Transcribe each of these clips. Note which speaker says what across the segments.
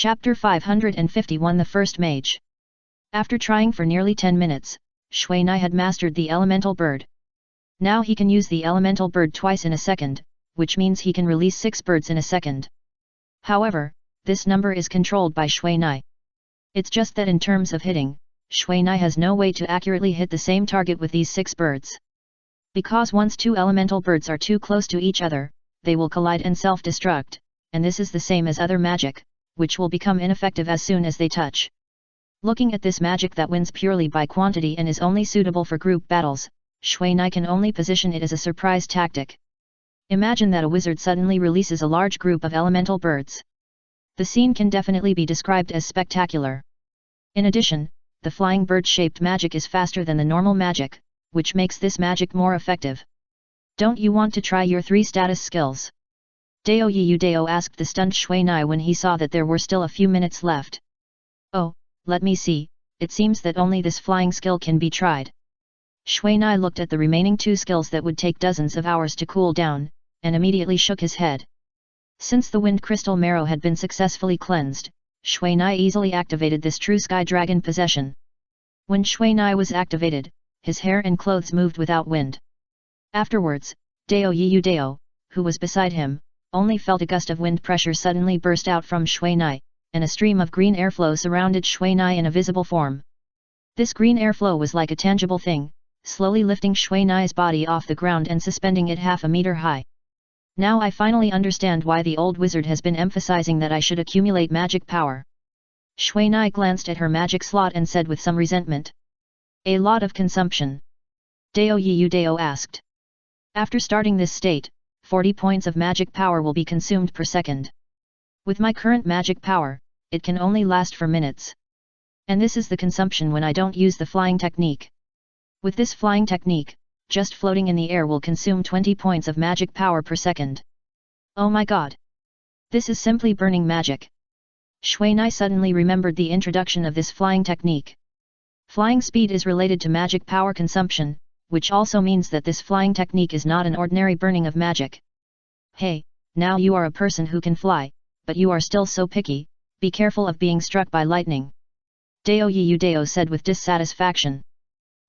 Speaker 1: Chapter 551 The First Mage. After trying for nearly 10 minutes, Shui Nai had mastered the elemental bird. Now he can use the elemental bird twice in a second, which means he can release 6 birds in a second. However, this number is controlled by Shui Nai. It's just that in terms of hitting, Shui Nai has no way to accurately hit the same target with these 6 birds. Because once 2 elemental birds are too close to each other, they will collide and self-destruct, and this is the same as other magic, which will become ineffective as soon as they touch. Looking at this magic that wins purely by quantity and is only suitable for group battles, Shui Nai can only position it as a surprise tactic. Imagine that a wizard suddenly releases a large group of elemental birds. The scene can definitely be described as spectacular. In addition, the flying bird-shaped magic is faster than the normal magic, which makes this magic more effective. Don't you want to try your 3 status skills? Dao Yiyu Dao asked the stunned Shui Nai when he saw that there were still a few minutes left. Oh, let me see, it seems that only this flying skill can be tried. Shui Nai looked at the remaining 2 skills that would take dozens of hours to cool down, and immediately shook his head. Since the wind crystal marrow had been successfully cleansed, Shui Nai easily activated this true sky dragon possession. When Shui Nai was activated, his hair and clothes moved without wind. Afterwards, Dao Yiyu Dao, who was beside him, only felt a gust of wind pressure suddenly burst out from Shui Nai, and a stream of green airflow surrounded Shui Nai in a visible form. This green airflow was like a tangible thing, slowly lifting Shui Nai's body off the ground and suspending it half a meter high. Now I finally understand why the old wizard has been emphasizing that I should accumulate magic power. Shui Nai glanced at her magic slot and said with some resentment. A lot of consumption. Dao Yiyu Dao asked. After starting this state, 40 points of magic power will be consumed per second. With my current magic power, it can only last for minutes. And this is the consumption when I don't use the flying technique. With this flying technique, just floating in the air will consume 20 points of magic power per second. Oh my god! This is simply burning magic. Shui Nai suddenly remembered the introduction of this flying technique. Flying speed is related to magic power consumption, which also means that this flying technique is not an ordinary burning of magic. Hey, now you are a person who can fly, but you are still so picky, be careful of being struck by lightning. Dao Yiyu Dao said with dissatisfaction.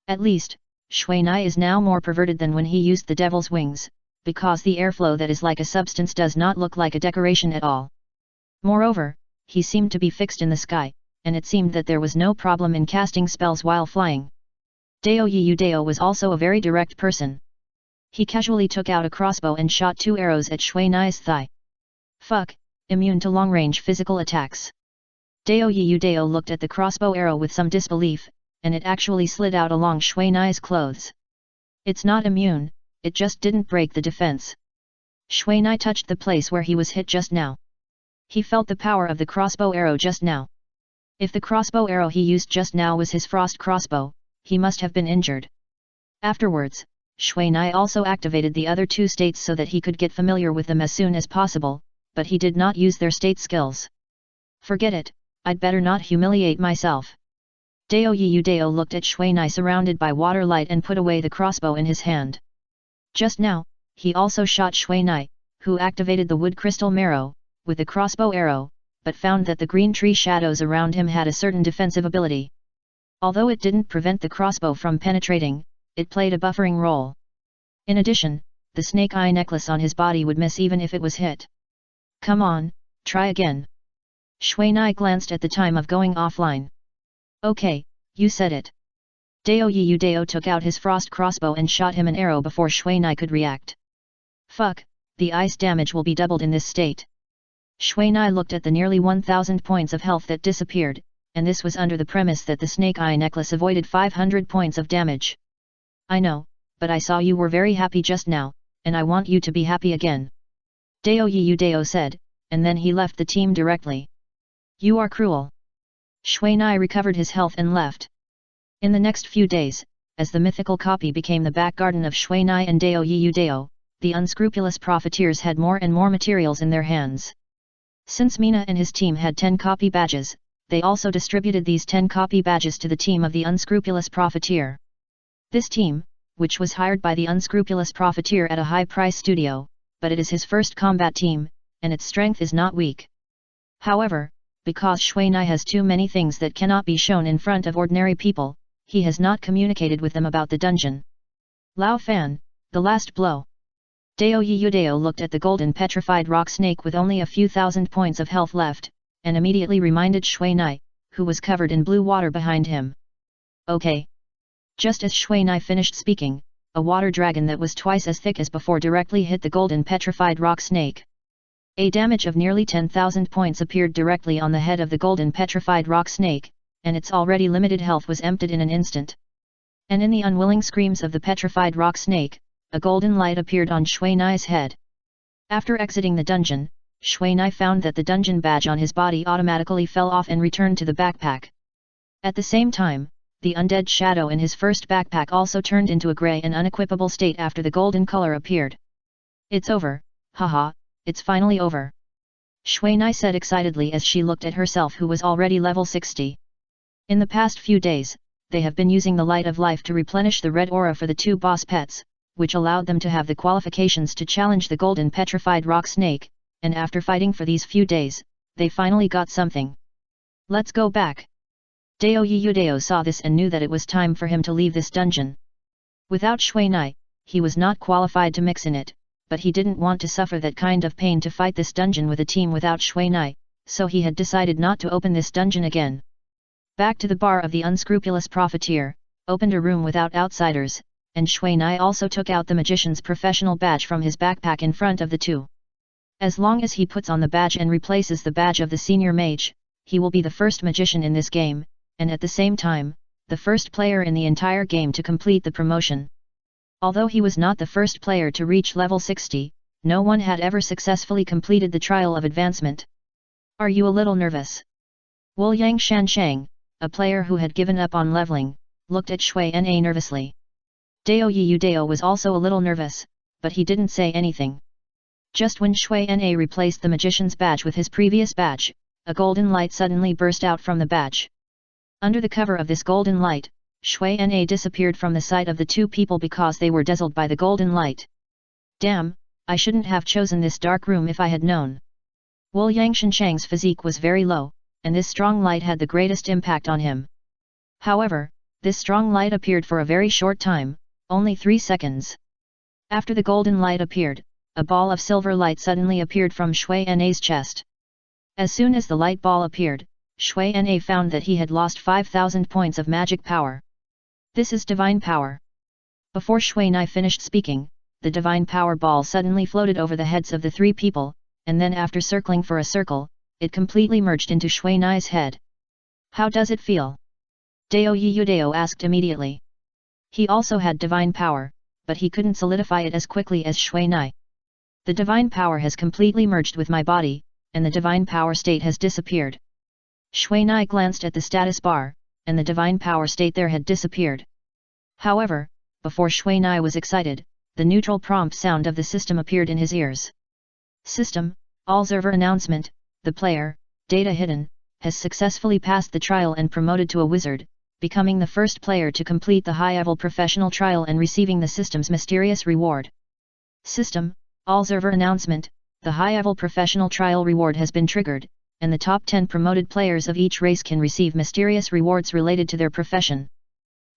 Speaker 1: At least, Shui Nai is now more perverted than when he used the devil's wings, because the airflow that is like a substance does not look like a decoration at all. Moreover, he seemed to be fixed in the sky, and it seemed that there was no problem in casting spells while flying. Dao Yiyu Dao was also a very direct person. He casually took out a crossbow and shot 2 arrows at Shui Nai's thigh. Fuck, immune to long-range physical attacks. Dao Yiyu Dao looked at the crossbow arrow with some disbelief, and it actually slid out along Shui Nai's clothes. It's not immune, it just didn't break the defense. Shui Nai touched the place where he was hit just now. He felt the power of the crossbow arrow just now. If the crossbow arrow he used just now was his frost crossbow, he must have been injured. Afterwards, Shui Nai also activated the other 2 states so that he could get familiar with them as soon as possible, but he did not use their state skills. Forget it, I'd better not humiliate myself. Dao Yiyu Dao looked at Shui Nai surrounded by water light and put away the crossbow in his hand. Just now, he also shot Shui Nai, who activated the wood crystal marrow, with a crossbow arrow, but found that the green tree shadows around him had a certain defensive ability. Although it didn't prevent the crossbow from penetrating, it played a buffering role. In addition, the snake eye necklace on his body would miss even if it was hit. Come on, try again. Shui Nai glanced at the time of going offline. Okay, you said it. Dao Yiyu Dao took out his frost crossbow and shot him an arrow before Shui Nai could react. Fuck, the ice damage will be doubled in this state. Shui Nai looked at the nearly 1000 points of health that disappeared, and this was under the premise that the snake eye necklace avoided 500 points of damage. I know, but I saw you were very happy just now, and I want you to be happy again. Dao Yiyu Dao said, and then he left the team directly. You are cruel. Shui Nai recovered his health and left. In the next few days, as the mythical copy became the back garden of Shui Nai and Dao Yiyu Dao, the unscrupulous profiteers had more and more materials in their hands. Since Mina and his team had 10 copy badges, they also distributed these 10 copy badges to the team of the unscrupulous profiteer. This team, which was hired by the unscrupulous profiteer at a high-price studio, but it is his first combat team, and its strength is not weak. However, because Shui Nai has too many things that cannot be shown in front of ordinary people, he has not communicated with them about the dungeon. Lao Fan, the last blow. Dao Yudao looked at the golden petrified rock snake with only a few thousand points of health left, and immediately reminded Shui Nai, who was covered in blue water behind him. Okay. Just as Shui Nai finished speaking, a water dragon that was twice as thick as before directly hit the golden petrified rock snake. A damage of nearly 10,000 points appeared directly on the head of the golden petrified rock snake, and its already limited health was emptied in an instant. And in the unwilling screams of the petrified rock snake, a golden light appeared on Shui Nai's head. After exiting the dungeon, Shui Nai found that the dungeon badge on his body automatically fell off and returned to the backpack. At the same time, the undead shadow in his first backpack also turned into a grey and unequipable state after the golden color appeared. It's over, haha, it's finally over. Shui Nai said excitedly as she looked at herself, who was already level 60. In the past few days, they have been using the light of life to replenish the red aura for the two boss pets, which allowed them to have the qualifications to challenge the golden petrified rock snake, and after fighting for these few days, they finally got something. Let's go back. Dao Yudao saw this and knew that it was time for him to leave this dungeon. Without Shui Nai, he was not qualified to mix in it, but he didn't want to suffer that kind of pain to fight this dungeon with a team without Shui Nai, so he had decided not to open this dungeon again. Back to the bar of the unscrupulous profiteer, opened a room without outsiders, and Shui Nai also took out the magician's professional badge from his backpack in front of the two. As long as he puts on the badge and replaces the badge of the senior mage, he will be the first magician in this game, and at the same time, the first player in the entire game to complete the promotion. Although he was not the first player to reach level 60, no one had ever successfully completed the trial of advancement. Are you a little nervous? Wu Yang Shanshang, a player who had given up on leveling, looked at Shui Na nervously. Dao Yudao was also a little nervous, but he didn't say anything. Just when Shui Na replaced the magician's badge with his previous badge, a golden light suddenly burst out from the badge. Under the cover of this golden light, Shui Na disappeared from the sight of the two people because they were dazzled by the golden light. Damn, I shouldn't have chosen this dark room if I had known. Wu Yang Shanshang's physique was very low, and this strong light had the greatest impact on him. However, this strong light appeared for a very short time, only 3 seconds. After the golden light appeared, a ball of silver light suddenly appeared from Shui Na's chest. As soon as the light ball appeared, Shui Na found that he had lost 5,000 points of magic power. This is divine power. Before Shui Na finished speaking, the divine power ball suddenly floated over the heads of the three people, and then after circling for a circle, it completely merged into Shui Na's head. How does it feel? Dao Yudao asked immediately. He also had divine power, but he couldn't solidify it as quickly as Shui Na. The divine power has completely merged with my body, and the divine power state has disappeared. Shui Na glanced at the status bar, and the divine power state there had disappeared. However, before Shui Na was excited, the neutral prompt sound of the system appeared in his ears. System, all server announcement, the player, data hidden, has successfully passed the trial and promoted to a wizard, becoming the first player to complete the high-level professional trial and receiving the system's mysterious reward. System, all server announcement, the high-level professional trial reward has been triggered, and the top 10 promoted players of each race can receive mysterious rewards related to their profession.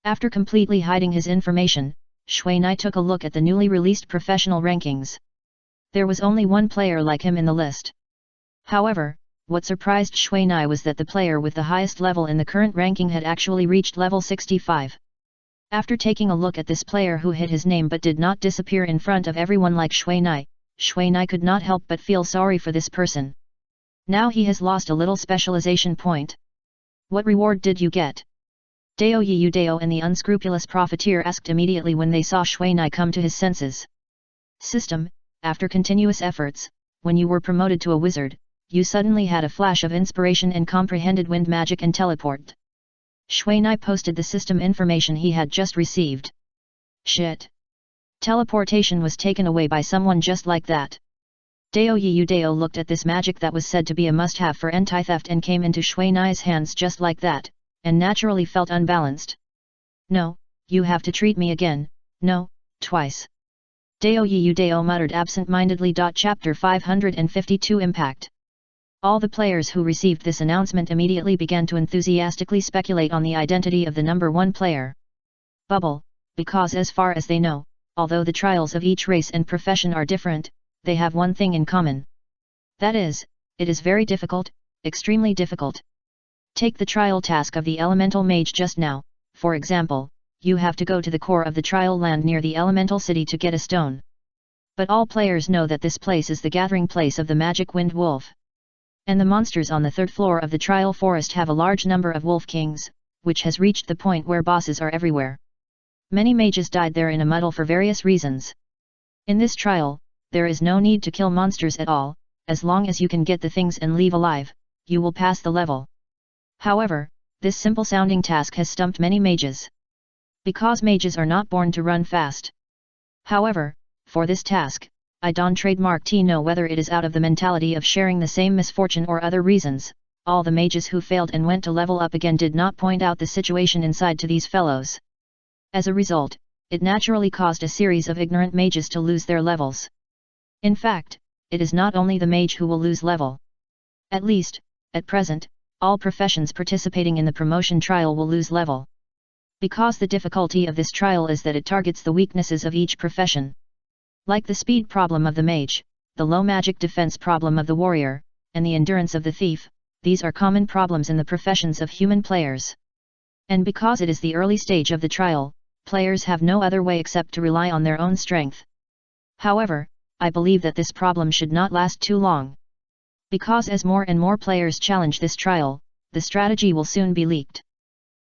Speaker 1: After completely hiding his information, Shui Na took a look at the newly released professional rankings. There was only one player like him in the list. However, what surprised Shui Na was that the player with the highest level in the current ranking had actually reached level 65. After taking a look at this player who hid his name but did not disappear in front of everyone like Shui Na could not help but feel sorry for this person. Now he has lost a little specialization point. What reward did you get? Dao Yudao and the unscrupulous profiteer asked immediately when they saw Shui Na come to his senses. System, after continuous efforts, when you were promoted to a wizard, you suddenly had a flash of inspiration and comprehended wind magic and teleport. Shui Na posted the system information he had just received. Shit. Teleportation was taken away by someone just like that. Dao Yudao looked at this magic that was said to be a must-have for anti-theft and came into Shui Na's hands just like that, and naturally felt unbalanced. No, you have to treat me again, no, twice. Dao Yudao muttered absent-mindedly. Chapter 552 Impact. All the players who received this announcement immediately began to enthusiastically speculate on the identity of the number 1 player. Bubble, because as far as they know, although the trials of each race and profession are different, they have one thing in common. That is, it is very difficult, extremely difficult. Take the trial task of the elemental mage just now, for example, you have to go to the core of the trial land near the elemental city to get a stone. But all players know that this place is the gathering place of the magic wind wolf. And the monsters on the 3rd floor of the trial forest have a large number of wolf kings, which has reached the point where bosses are everywhere. Many mages died there in a muddle for various reasons. In this trial, there is no need to kill monsters at all, as long as you can get the things and leave alive, you will pass the level. However, this simple-sounding task has stumped many mages. Because mages are not born to run fast. However, for this task, I don't trademark to know whether it is out of the mentality of sharing the same misfortune or other reasons, all the mages who failed and went to level up again did not point out the situation inside to these fellows. As a result, it naturally caused a series of ignorant mages to lose their levels. In fact, it is not only the mage who will lose level. At least, at present, all professions participating in the promotion trial will lose level. Because the difficulty of this trial is that it targets the weaknesses of each profession. Like the speed problem of the mage, the low magic defense problem of the warrior, and the endurance of the thief, these are common problems in the professions of human players. And because it is the early stage of the trial, players have no other way except to rely on their own strength. However, I believe that this problem should not last too long. Because as more and more players challenge this trial, the strategy will soon be leaked.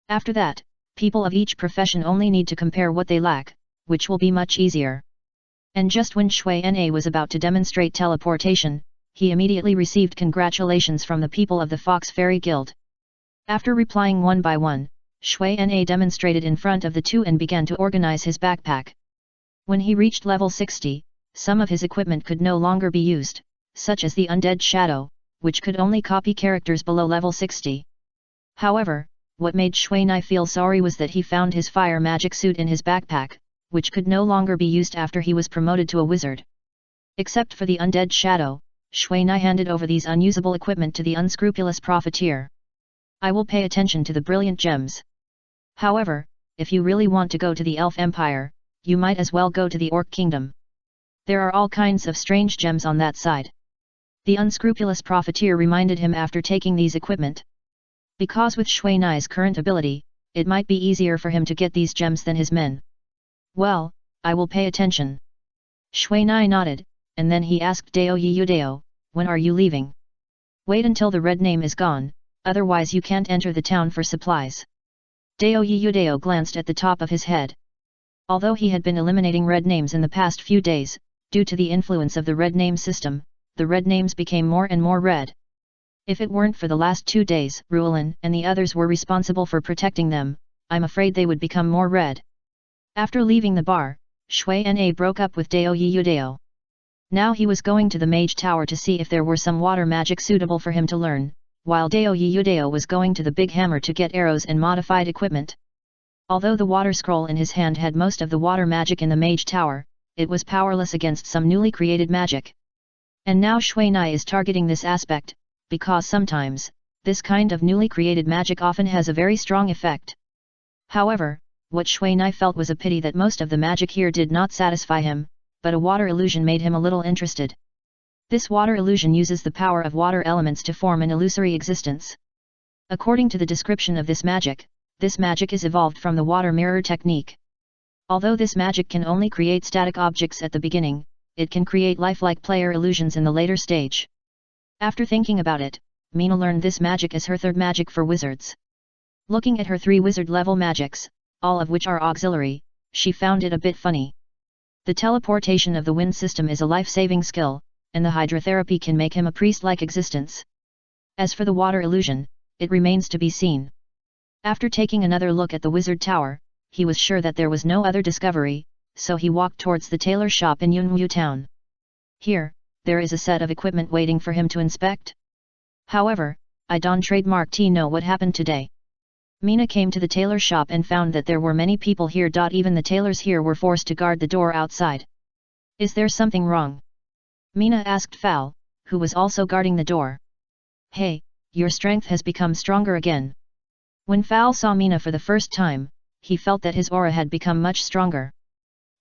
Speaker 1: After that, people of each profession only need to compare what they lack, which will be much easier. And just when Shui Na was about to demonstrate teleportation, he immediately received congratulations from the people of the Fox Fairy Guild. After replying one by one, Shui Na demonstrated in front of the 2 and began to organize his backpack. When he reached level 60, some of his equipment could no longer be used, such as the Undead Shadow, which could only copy characters below level 60. However, what made Shui Na feel sorry was that he found his fire magic suit in his backpack, which could no longer be used after he was promoted to a wizard. Except for the Undead Shadow, Shui Na handed over these unusable equipment to the unscrupulous profiteer. I will pay attention to the brilliant gems. However, if you really want to go to the Elf Empire, you might as well go to the Orc Kingdom. There are all kinds of strange gems on that side. The unscrupulous profiteer reminded him after taking these equipment. Because with Shui Nai's current ability, it might be easier for him to get these gems than his men. Well, I will pay attention. Shui Nai nodded, and then he asked Dao Yudao, when are you leaving? Wait until the red name is gone, otherwise you can't enter the town for supplies. Dao Yudao glanced at the top of his head. Although he had been eliminating red names in the past few days, due to the influence of the red name system, the red names became more and more red. If it weren't for the last 2 days, Ruolin and the others were responsible for protecting them, I'm afraid they would become more red. After leaving the bar, Shui Na broke up with Dao Yudao. Now he was going to the Mage Tower to see if there were some water magic suitable for him to learn, while Dao Yudao was going to the Big Hammer to get arrows and modified equipment. Although the water scroll in his hand had most of the water magic in the Mage Tower, it was powerless against some newly created magic. And now Shui Na is targeting this aspect, because sometimes, this kind of newly created magic often has a very strong effect. However, what Shui Na felt was a pity that most of the magic here did not satisfy him, but a water illusion made him a little interested. This water illusion uses the power of water elements to form an illusory existence. According to the description of this magic is evolved from the water mirror technique. Although this magic can only create static objects at the beginning, it can create lifelike player illusions in the later stage. After thinking about it, Mina learned this magic as her 3rd magic for wizards. Looking at her 3 wizard level magics, all of which are auxiliary, she found it a bit funny. The teleportation of the wind system is a life-saving skill, and the hydrotherapy can make him a priest-like existence. As for the water illusion, it remains to be seen. After taking another look at the wizard tower, he was sure that there was no other discovery, so he walked towards the tailor shop in Yunwu town. Here, there is a set of equipment waiting for him to inspect. However, I don't trademark to know what happened today. Mina came to the tailor shop and found that there were many people here. Even the tailors here were forced to guard the door outside. Is there something wrong? Mina asked Fal, who was also guarding the door. Hey, your strength has become stronger again. When Fowl saw Mina for the first time, he felt that his aura had become much stronger.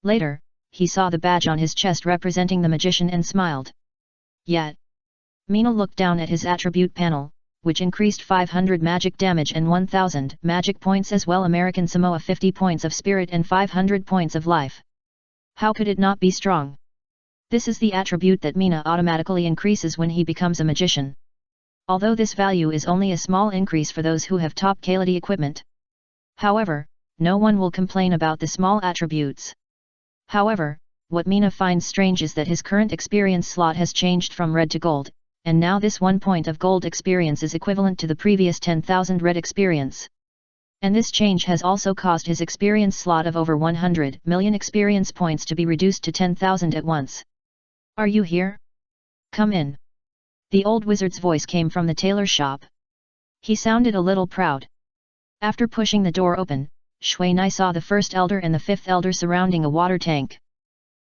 Speaker 1: Later, he saw the badge on his chest representing the magician and smiled. Yet, Mina looked down at his attribute panel, which increased 500 magic damage and 1000 magic points as well. American Samoa 50 points of spirit and 500 points of life. How could it not be strong? This is the attribute that Mina automatically increases when he becomes a magician. Although this value is only a small increase for those who have top quality equipment. However, no one will complain about the small attributes. However, what Mina finds strange is that his current experience slot has changed from red to gold, and now this 1 point of gold experience is equivalent to the previous 10,000 red experience. And this change has also caused his experience slot of over 100 million experience points to be reduced to 10,000 at once. Are you here? Come in. The old wizard's voice came from the tailor shop. He sounded a little proud. After pushing the door open, Shuai saw the first elder and the fifth elder surrounding a water tank.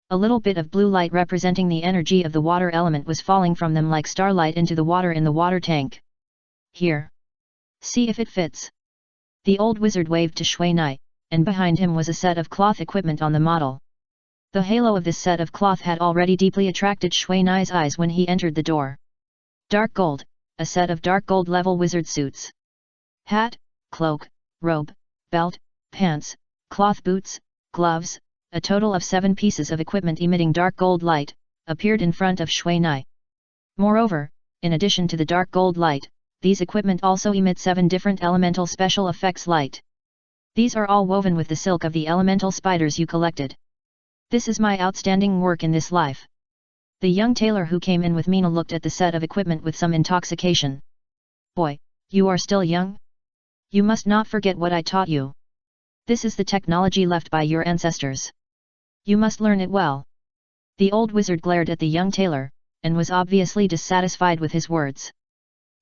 Speaker 1: A little bit of blue light representing the energy of the water element was falling from them like starlight into the water in the water tank. Here. See if it fits. The old wizard waved to Shuai, and behind him was a set of cloth equipment on the model. The halo of this set of cloth had already deeply attracted Shuai's eyes when he entered the door. Dark gold, a set of dark gold level wizard suits. Hat, cloak, robe, belt, pants, cloth boots, gloves, a total of 7 pieces of equipment emitting dark gold light, appeared in front of Shuai. Moreover, in addition to the dark gold light, these equipment also emit 7 different elemental special effects light. These are all woven with the silk of the elemental spiders you collected. This is my outstanding work in this life. The young tailor who came in with Mina looked at the set of equipment with some intoxication. Boy, you are still young? You must not forget what I taught you. This is the technology left by your ancestors. You must learn it well. The old wizard glared at the young tailor, and was obviously dissatisfied with his words.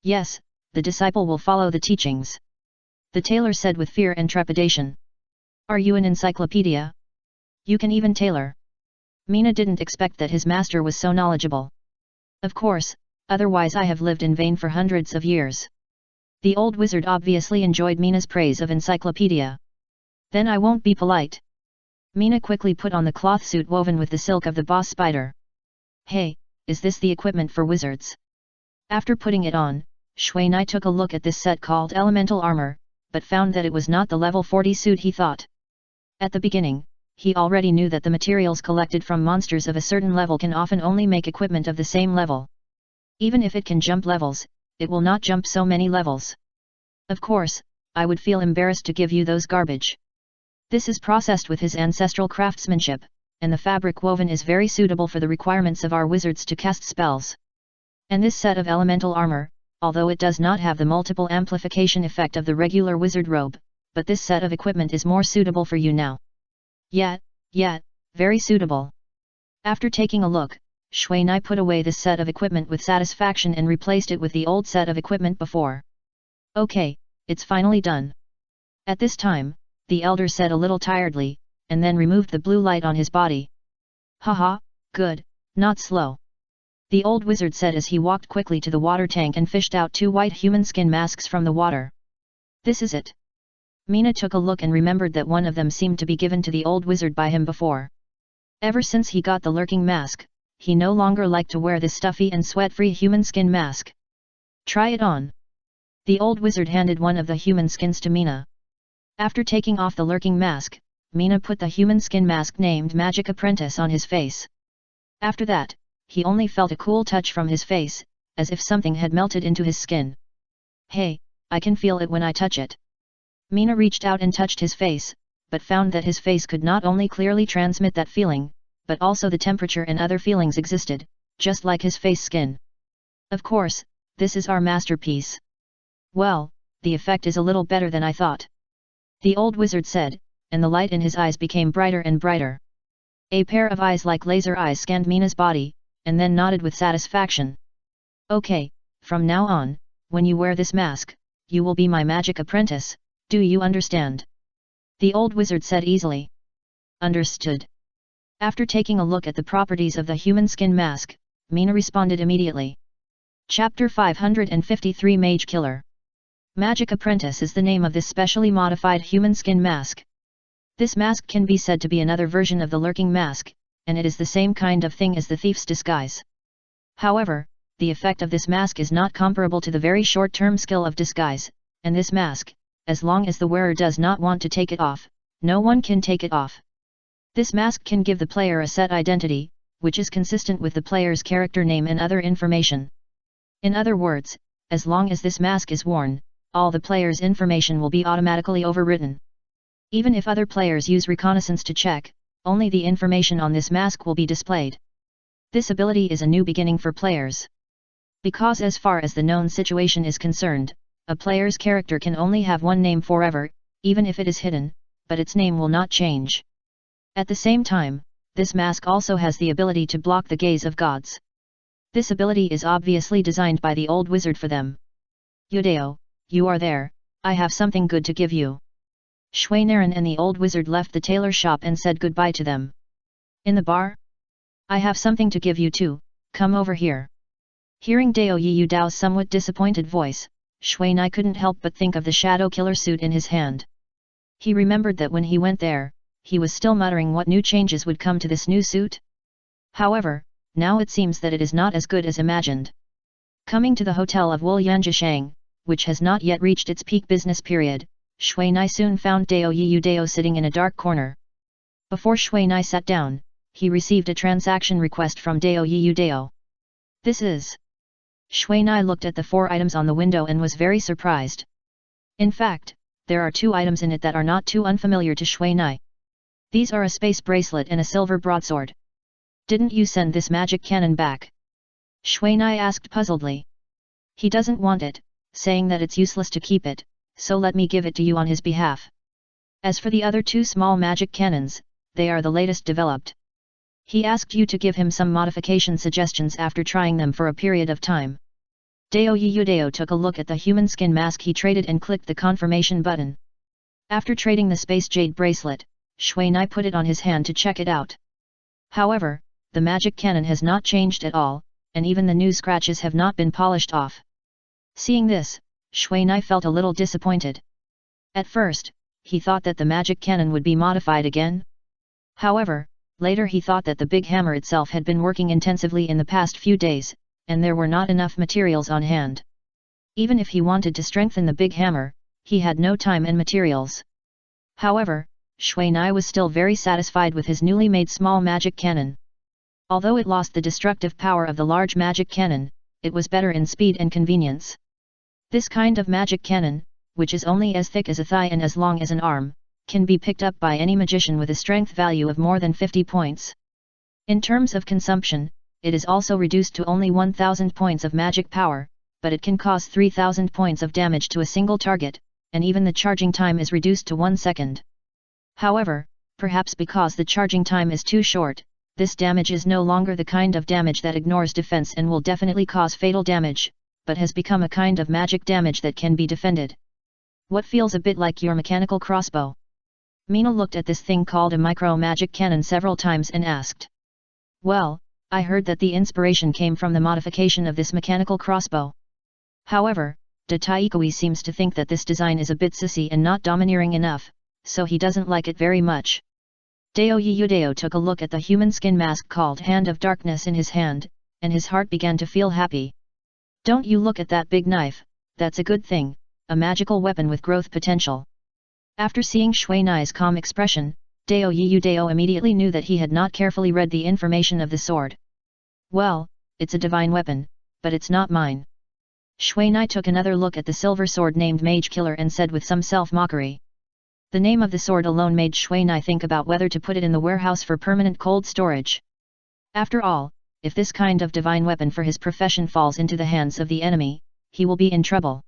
Speaker 1: Yes, the disciple will follow the teachings. The tailor said with fear and trepidation. Are you an encyclopedia? You can even tailor. Mina didn't expect that his master was so knowledgeable. Of course, otherwise I have lived in vain for hundreds of years. The old wizard obviously enjoyed Mina's praise of encyclopedia. Then I won't be polite. Mina quickly put on the cloth suit woven with the silk of the boss spider. Hey, is this the equipment for wizards? After putting it on, Shuai took a look at this set called elemental armor, but found that it was not the level 40 suit he thought. At the beginning, he already knew that the materials collected from monsters of a certain level can often only make equipment of the same level. Even if it can jump levels, it will not jump so many levels. Of course, I would feel embarrassed to give you those garbage. This is processed with his ancestral craftsmanship, and the fabric woven is very suitable for the requirements of our wizards to cast spells. And this set of elemental armor, although it does not have the multiple amplification effect of the regular wizard robe, but this set of equipment is more suitable for you now. Yet, very suitable. After taking a look, Shuai put away this set of equipment with satisfaction and replaced it with the old set of equipment before. Okay, it's finally done. At this time, the elder said a little tiredly, and then removed the blue light on his body. Haha, good, not slow. The old wizard said as he walked quickly to the water tank and fished out 2 white human skin masks from the water. This is it. Mina took a look and remembered that one of them seemed to be given to the old wizard by him before. Ever since he got the lurking mask, he no longer liked to wear this stuffy and sweat-free human skin mask. Try it on. The old wizard handed one of the human skins to Mina. After taking off the lurking mask, Mina put the human skin mask named Magic Apprentice on his face. After that, he only felt a cool touch from his face, as if something had melted into his skin. Hey, I can feel it when I touch it. Mina reached out and touched his face, but found that his face could not only clearly transmit that feeling, but also the temperature and other feelings existed, just like his face skin. Of course, this is our masterpiece. Well, the effect is a little better than I thought. The old wizard said, and the light in his eyes became brighter and brighter. A pair of eyes like laser eyes scanned Mina's body, and then nodded with satisfaction. Okay, from now on, when you wear this mask, you will be my magic apprentice, do you understand? The old wizard said easily. Understood. After taking a look at the properties of the human skin mask, Mina responded immediately. Chapter 553 Mage Killer. Magic Apprentice is the name of this specially modified human skin mask. This mask can be said to be another version of the lurking mask, and it is the same kind of thing as the thief's disguise. However, the effect of this mask is not comparable to the very short-term skill of disguise, and this mask, as long as the wearer does not want to take it off, no one can take it off. This mask can give the player a set identity, which is consistent with the player's character name and other information. In other words, as long as this mask is worn, all the player's information will be automatically overwritten. Even if other players use reconnaissance to check, only the information on this mask will be displayed. This ability is a new beginning for players. Because as far as the known situation is concerned, a player's character can only have one name forever, even if it is hidden, but its name will not change. At the same time, this mask also has the ability to block the gaze of gods. This ability is obviously designed by the old wizard for them. Yudeo, you are there, I have something good to give you. Schweinaren and the old wizard left the tailor shop and said goodbye to them. In the bar? I have something to give you too, come over here. Hearing Dao Yiyu Dao's somewhat disappointed voice, Schweinai couldn't help but think of the shadow killer suit in his hand. He remembered that when he went there, he was still muttering what new changes would come to this new suit. However, now it seems that it is not as good as imagined. Coming to the hotel of Wulyanjishang, which has not yet reached its peak business period, Schweinai soon found Dao Yiyu Dao sitting in a dark corner. Before Schweinai sat down, he received a transaction request from Dao Yiyu Dao. This is... Schweinai looked at the 4 items on the window and was very surprised. In fact, there are 2 items in it that are not too unfamiliar to Schweinai. These are a space bracelet and a silver broadsword. Didn't you send this magic cannon back? Schweinai asked puzzledly. He doesn't want it, saying that it's useless to keep it, so let me give it to you on his behalf. As for the other 2 small magic cannons, they are the latest developed. He asked you to give him some modification suggestions after trying them for a period of time. Dao Yiyu Dao took a look at the human skin mask he traded and clicked the confirmation button. After trading the space jade bracelet, Schweinai put it on his hand to check it out. However, the magic cannon has not changed at all, and even the new scratches have not been polished off. Seeing this, Schweinai felt a little disappointed. At first, he thought that the magic cannon would be modified again. However, later he thought that the big hammer itself had been working intensively in the past few days, and there were not enough materials on hand. Even if he wanted to strengthen the big hammer, he had no time and materials. However, Schweinai was still very satisfied with his newly made small magic cannon. Although it lost the destructive power of the large magic cannon, it was better in speed and convenience. This kind of magic cannon, which is only as thick as a thigh and as long as an arm, can be picked up by any magician with a strength value of more than 50 points. In terms of consumption, it is also reduced to only 1000 points of magic power, but it can cause 3000 points of damage to a single target, and even the charging time is reduced to 1 second. However, perhaps because the charging time is too short, this damage is no longer the kind of damage that ignores defense and will definitely cause fatal damage, but has become a kind of magic damage that can be defended. What feels a bit like your mechanical crossbow? Mina looked at this thing called a micro-magic cannon several times and asked. Well, I heard that the inspiration came from the modification of this mechanical crossbow. However, De Taikui seems to think that this design is a bit sissy and not domineering enough, so he doesn't like it very much. Dao Yiyu Dao took a look at the human skin mask called Hand of Darkness in his hand, and his heart began to feel happy. Don't you look at that big knife, that's a good thing, a magical weapon with growth potential. After seeing Schweinai's calm expression, Dao Yiyu Dao immediately knew that he had not carefully read the information of the sword. Well, it's a divine weapon, but it's not mine. Schweinai took another look at the silver sword named Mage Killer and said with some self-mockery. The name of the sword alone made Schweinai think about whether to put it in the warehouse for permanent cold storage. After all, if this kind of divine weapon for his profession falls into the hands of the enemy, he will be in trouble.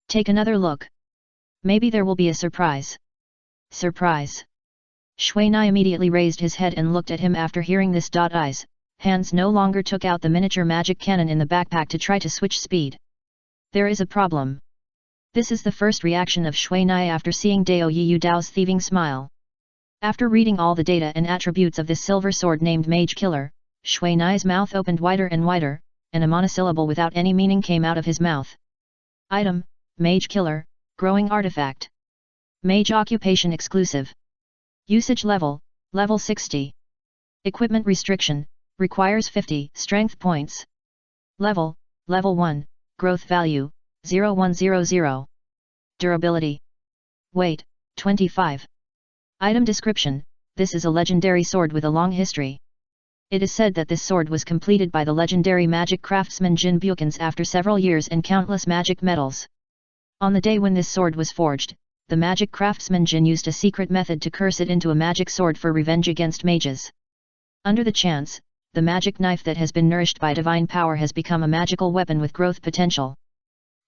Speaker 1: Take another look. Maybe there will be a surprise. Surprise. Schweinai immediately raised his head and looked at him after hearing this. Eyes, hands no longer took out the miniature magic cannon in the backpack to try to switch speed. There is a problem. This is the first reaction of Schweinai after seeing Dao Yiyu Dao's thieving smile. After reading all the data and attributes of this silver sword named Mage Killer, Schweinai's mouth opened wider and wider, and a monosyllable without any meaning came out of his mouth. Item: Mage Killer, Growing Artifact. Mage Occupation Exclusive. Usage Level, Level 60. Equipment Restriction, requires 50 Strength Points. Level, Level 1, Growth Value, 0100. Durability. Weight, 25. Item Description: This is a legendary sword with a long history. It is said that this sword was completed by the legendary magic craftsman Jin Bukins after several years and countless magic metals. On the day when this sword was forged, the magic craftsman Jin used a secret method to curse it into a magic sword for revenge against mages. Under the chance, the magic knife that has been nourished by divine power has become a magical weapon with growth potential.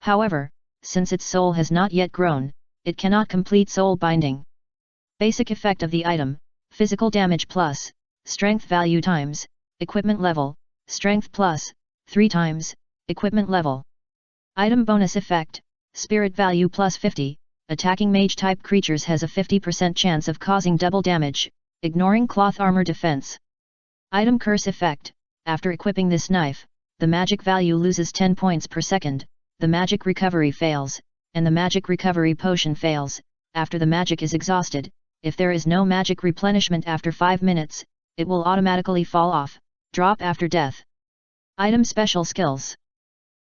Speaker 1: However, since its soul has not yet grown, it cannot complete soul binding. Basic effect of the item: physical damage plus, strength value times, equipment level, strength plus, 3 times, equipment level. Item bonus effect: spirit value plus 50, attacking mage type creatures has a 50% chance of causing double damage, ignoring cloth armor defense. Item curse effect: after equipping this knife, the magic value loses 10 points per second, the magic recovery fails, and the magic recovery potion fails. After the magic is exhausted, if there is no magic replenishment after 5 minutes, it will automatically fall off, drop after death. Item special skills.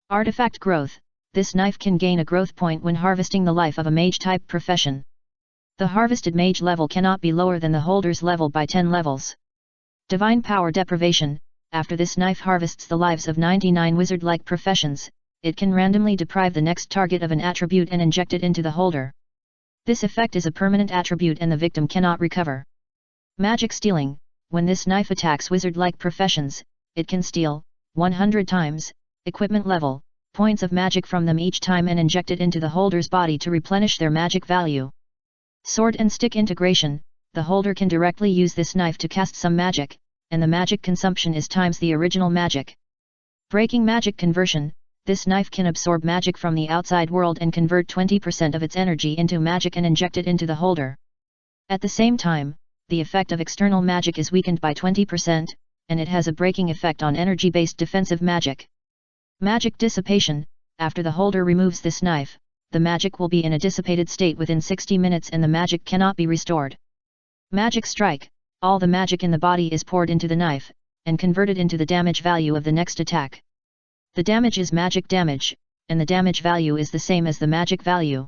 Speaker 1: Artifact growth: this knife can gain a growth point when harvesting the life of a mage type profession. The harvested mage level cannot be lower than the holder's level by 10 levels. Divine power deprivation: after this knife harvests the lives of 99 wizard-like professions, it can randomly deprive the next target of an attribute and inject it into the holder. This effect is a permanent attribute and the victim cannot recover. Magic stealing: when this knife attacks wizard-like professions, it can steal 100 times equipment level points of magic from them each time and inject it into the holder's body to replenish their magic value. Sword and stick integration: the holder can directly use this knife to cast some magic, and the magic consumption is times the original magic. Breaking magic conversion: this knife can absorb magic from the outside world and convert 20% of its energy into magic and inject it into the holder. At the same time, the effect of external magic is weakened by 20%, and it has a breaking effect on energy-based defensive magic. Magic dissipation: after the holder removes this knife, the magic will be in a dissipated state within 60 minutes and the magic cannot be restored. Magic strike: all the magic in the body is poured into the knife, and converted into the damage value of the next attack. The damage is magic damage, and the damage value is the same as the magic value.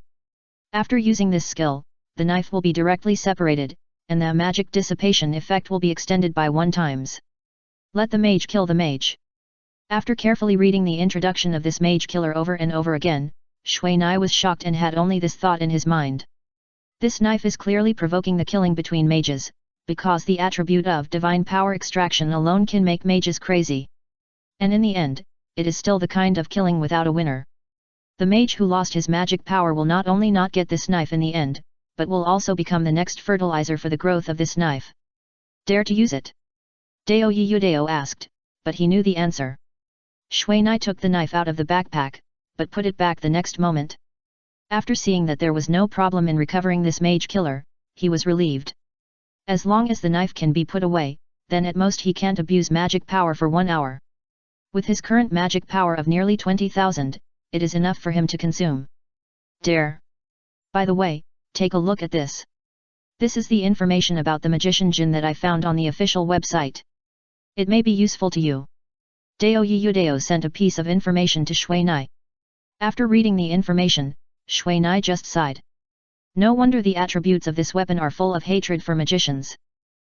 Speaker 1: After using this skill, the knife will be directly separated, and the magic dissipation effect will be extended by 1 times. Let the mage kill the mage. After carefully reading the introduction of this mage killer over and over again, Shui Nai was shocked and had only this thought in his mind. This knife is clearly provoking the killing between mages, because the attribute of divine power extraction alone can make mages crazy. And in the end, it is still the kind of killing without a winner. The mage who lost his magic power will not only not get this knife in the end, but will also become the next fertilizer for the growth of this knife. Dare to use it? Dao Yudao asked, but he knew the answer. Shui Nai took the knife out of the backpack, but put it back the next moment. After seeing that there was no problem in recovering this mage killer, he was relieved. As long as the knife can be put away, then at most he can't abuse magic power for 1 hour. With his current magic power of nearly 20,000, it is enough for him to consume. Dare. By the way, take a look at this. This is the information about the magician Jin that I found on the official website. It may be useful to you. Dao Yudao sent a piece of information to Shui Nai. After reading the information, Shui Nai just sighed. No wonder the attributes of this weapon are full of hatred for magicians.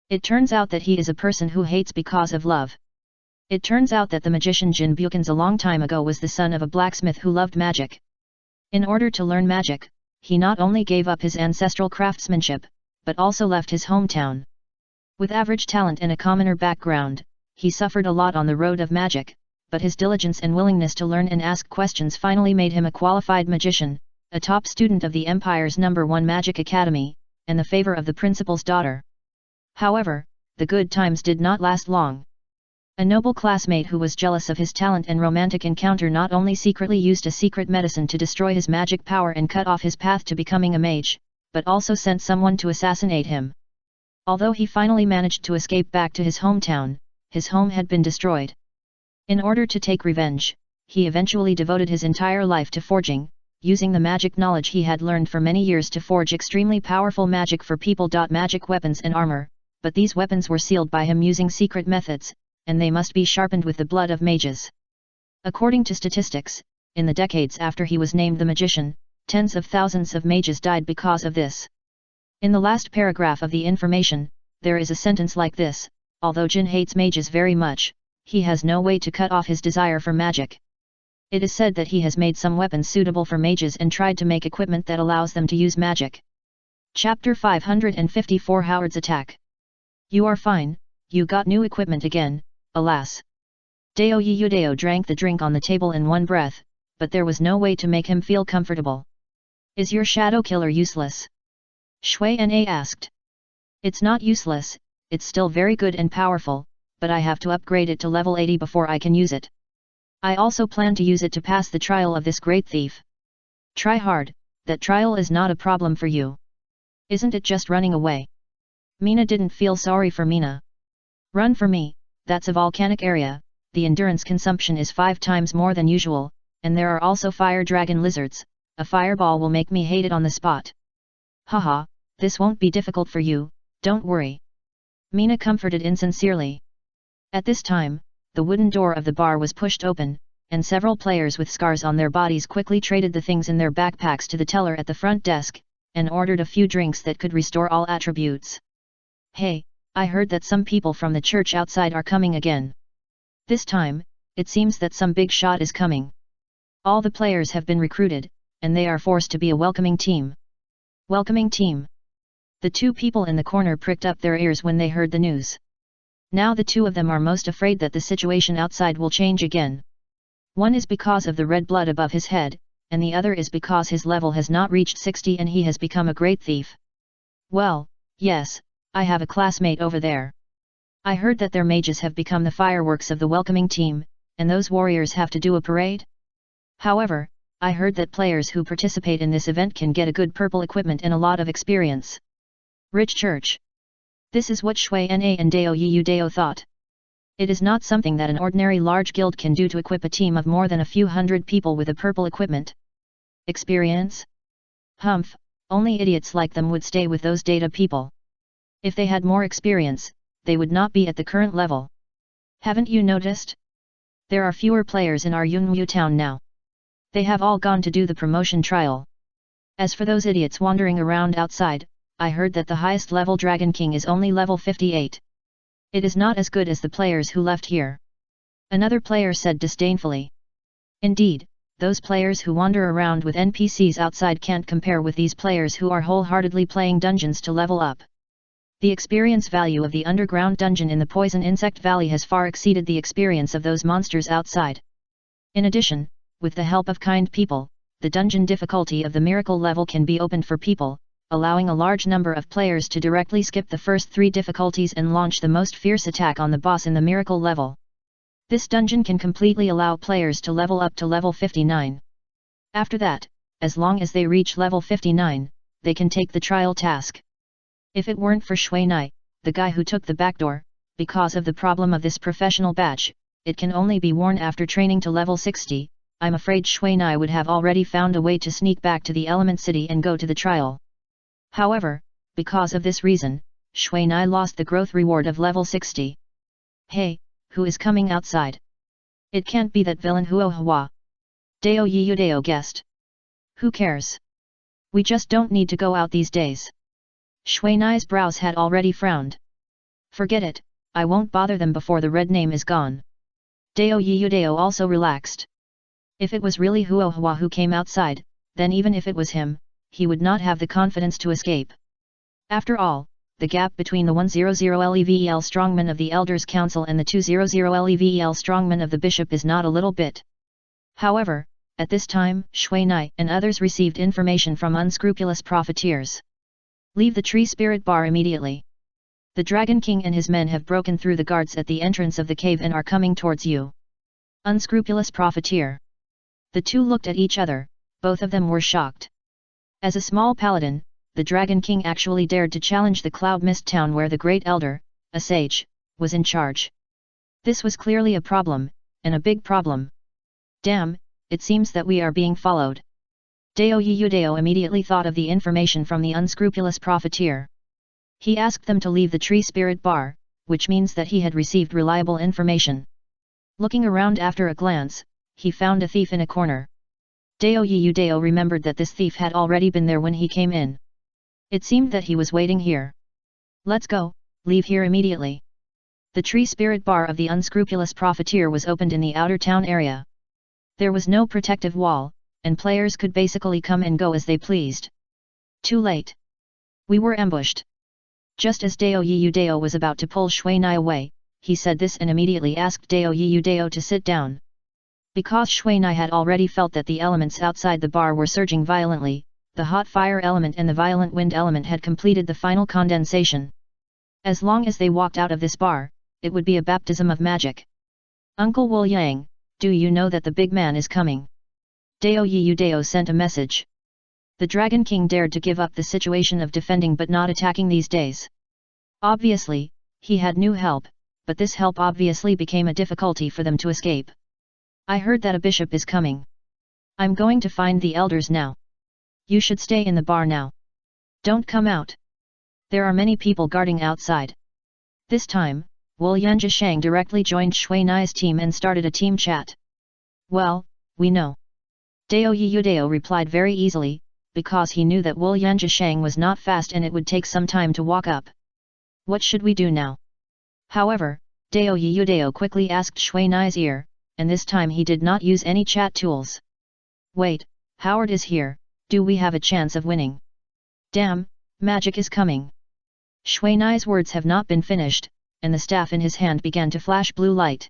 Speaker 1: It turns out that he is a person who hates because of love. It turns out that the magician Jin Bukins a long time ago was the son of a blacksmith who loved magic. In order to learn magic, he not only gave up his ancestral craftsmanship, but also left his hometown. With average talent and a commoner background, he suffered a lot on the road of magic, but his diligence and willingness to learn and ask questions finally made him a qualified magician, a top student of the Empire's #1 Magic Academy, and the favor of the principal's daughter. However, the good times did not last long. A noble classmate who was jealous of his talent and romantic encounter not only secretly used a secret medicine to destroy his magic power and cut off his path to becoming a mage, but also sent someone to assassinate him. Although he finally managed to escape back to his hometown, his home had been destroyed. In order to take revenge, he eventually devoted his entire life to forging, using the magic knowledge he had learned for many years to forge extremely powerful magic for people. Magic weapons and armor, but these weapons were sealed by him using secret methods, and they must be sharpened with the blood of mages. According to statistics, in the decades after he was named the magician, tens of thousands of mages died because of this. In the last paragraph of the information, there is a sentence like this: although Jin hates mages very much, he has no way to cut off his desire for magic. It is said that he has made some weapons suitable for mages and tried to make equipment that allows them to use magic. Chapter 554 Howard's Attack. You are fine, you got new equipment again, alas. Dao Yudao drank the drink on the table in one breath, but there was no way to make him feel comfortable. Is your shadow killer useless? Shui Na asked. It's not useless, it's still very good and powerful, but I have to upgrade it to level 80 before I can use it. I also plan to use it to pass the trial of this great thief. Try hard, that trial is not a problem for you. Isn't it just running away? Mina didn't feel sorry for Mina. Run for me, that's a volcanic area, the endurance consumption is 5 times more than usual, and there are also fire dragon lizards, a fireball will make me hate it on the spot. Haha, this won't be difficult for you, don't worry. Mina comforted insincerely. At this time, the wooden door of the bar was pushed open, and several players with scars on their bodies quickly traded the things in their backpacks to the teller at the front desk, and ordered a few drinks that could restore all attributes. Hey, I heard that some people from the church outside are coming again. This time, it seems that some big shot is coming. All the players have been recruited, and they are forced to be a welcoming team. Welcoming team. The 2 people in the corner pricked up their ears when they heard the news. Now the 2 of them are most afraid that the situation outside will change again. One is because of the red blood above his head, and the other is because his level has not reached 60 and he has become a great thief. Well, yes, I have a classmate over there. I heard that their mages have become the fireworks of the welcoming team, and those warriors have to do a parade? However, I heard that players who participate in this event can get a good purple equipment and a lot of experience. Rich church. This is what Shui Na and Dao Yudao thought. It is not something that an ordinary large guild can do to equip a team of more than a few hundred people with a purple equipment. Experience? Humph, only idiots like them would stay with those data people. If they had more experience, they would not be at the current level. Haven't you noticed? There are fewer players in our Yunmu town now. They have all gone to do the promotion trial. As for those idiots wandering around outside, I heard that the highest level Dragon King is only level 58. It is not as good as the players who left here. Another player said disdainfully. Indeed, those players who wander around with NPCs outside can't compare with these players who are wholeheartedly playing dungeons to level up. The experience value of the underground dungeon in the Poison Insect Valley has far exceeded the experience of those monsters outside. In addition, with the help of kind people, the dungeon difficulty of the miracle level can be opened for people, allowing a large number of players to directly skip the first 3 difficulties and launch the most fierce attack on the boss in the miracle level. This dungeon can completely allow players to level up to level 59. After that, as long as they reach level 59, they can take the trial task. If it weren't for Shui Na, the guy who took the back door, because of the problem of this professional badge, it can only be worn after training to level 60, I'm afraid Shui Na would have already found a way to sneak back to the Element City and go to the trial. However, because of this reason, Shui Na lost the growth reward of level 60. Hey, who is coming outside? It can't be that villain Huo Hua. Dao Yudao guessed. Who cares? We just don't need to go out these days. Shui Na's brows had already frowned. Forget it, I won't bother them before the red name is gone. Dao Yudao also relaxed. If it was really Huo Hua who came outside, then even if it was him, he would not have the confidence to escape. After all, the gap between the 100 level strongman of the Elders' Council and the 200 level strongman of the Bishop is not a little bit. However, at this time, Shui Na and others received information from unscrupulous profiteers. Leave the Tree Spirit Bar immediately. The Dragon King and his men have broken through the guards at the entrance of the cave and are coming towards you. Unscrupulous profiteer. The 2 looked at each other, both of them were shocked. As a small paladin, the Dragon King actually dared to challenge the Cloud Mist town where the Great Elder, a sage, was in charge. This was clearly a problem, and a big problem. Damn, it seems that we are being followed. Dao Yudao immediately thought of the information from the unscrupulous profiteer. He asked them to leave the tree spirit bar, which means that he had received reliable information. Looking around after a glance, he found a thief in a corner. Dao Yudao remembered that this thief had already been there when he came in. It seemed that he was waiting here. Let's go, leave here immediately. The tree spirit bar of the unscrupulous profiteer was opened in the outer town area. There was no protective wall, and players could basically come and go as they pleased. Too late. We were ambushed. Just as Dao Yudao was about to pull Shui Nai away, he said this and immediately asked Dao Yudao to sit down. Because Shui Nai had already felt that the elements outside the bar were surging violently, the hot fire element and the violent wind element had completed the final condensation. As long as they walked out of this bar, it would be a baptism of magic. Uncle Wu Yang, do you know that the big man is coming? Dao Yudao sent a message. The Dragon King dared to give up the situation of defending but not attacking these days. Obviously, he had new help, but this help obviously became a difficulty for them to escape. I heard that a bishop is coming. I'm going to find the elders now. You should stay in the bar now. Don't come out. There are many people guarding outside. This time, Wu Yanjishang directly joined Shui Nai's team and started a team chat. Well, we know. Dao Yudao replied very easily, because he knew that Wu Yanjishang was not fast and it would take some time to walk up. What should we do now? However, Dao Yudao quickly asked Shui Nai's ear, and this time he did not use any chat tools. Wait, Howard is here, do we have a chance of winning? Damn, magic is coming. Shui Nai's words have not been finished, and the staff in his hand began to flash blue light.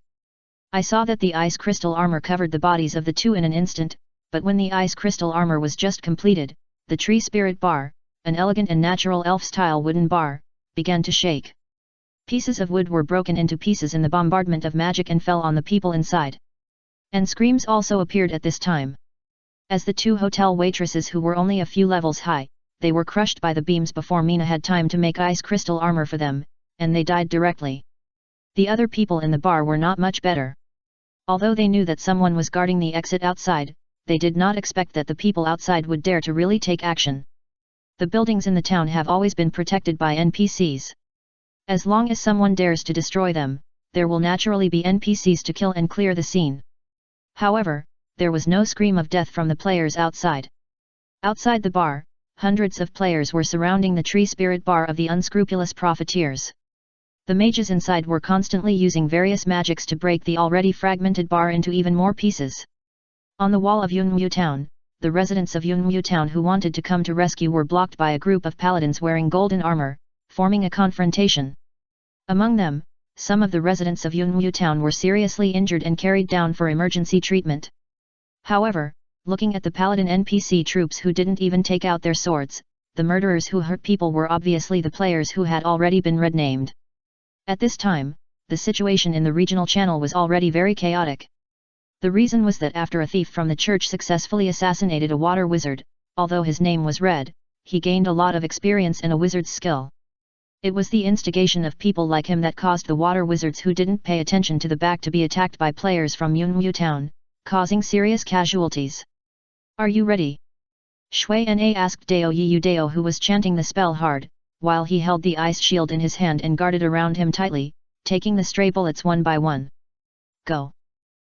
Speaker 1: I saw that the ice crystal armor covered the bodies of the two in an instant, but when the ice crystal armor was just completed, the tree spirit bar, an elegant and natural elf-style wooden bar, began to shake. Pieces of wood were broken into pieces in the bombardment of magic and fell on the people inside. And screams also appeared at this time. As the two hotel waitresses who were only a few levels high, they were crushed by the beams before Mina had time to make ice crystal armor for them, and they died directly. The other people in the bar were not much better. Although they knew that someone was guarding the exit outside, they did not expect that the people outside would dare to really take action. The buildings in the town have always been protected by NPCs. As long as someone dares to destroy them, there will naturally be NPCs to kill and clear the scene. However, there was no scream of death from the players outside. Outside the bar, hundreds of players were surrounding the tree spirit bar of the unscrupulous profiteers. The mages inside were constantly using various magics to break the already fragmented bar into even more pieces. On the wall of Yunmu town, the residents of Yunmu town who wanted to come to rescue were blocked by a group of paladins wearing golden armor, forming a confrontation. Among them, some of the residents of Yunmu town were seriously injured and carried down for emergency treatment. However, looking at the paladin NPC troops who didn't even take out their swords, the murderers who hurt people were obviously the players who had already been red-named. At this time, the situation in the regional channel was already very chaotic. The reason was that after a thief from the church successfully assassinated a water wizard, although his name was Red, he gained a lot of experience and a wizard's skill. It was the instigation of people like him that caused the water wizards who didn't pay attention to the back to be attacked by players from Yunmu town, causing serious casualties. Are you ready? Shui Na asked Dao Yudao who was chanting the spell hard, while he held the ice shield in his hand and guarded around him tightly, taking the stray bullets one by one. Go!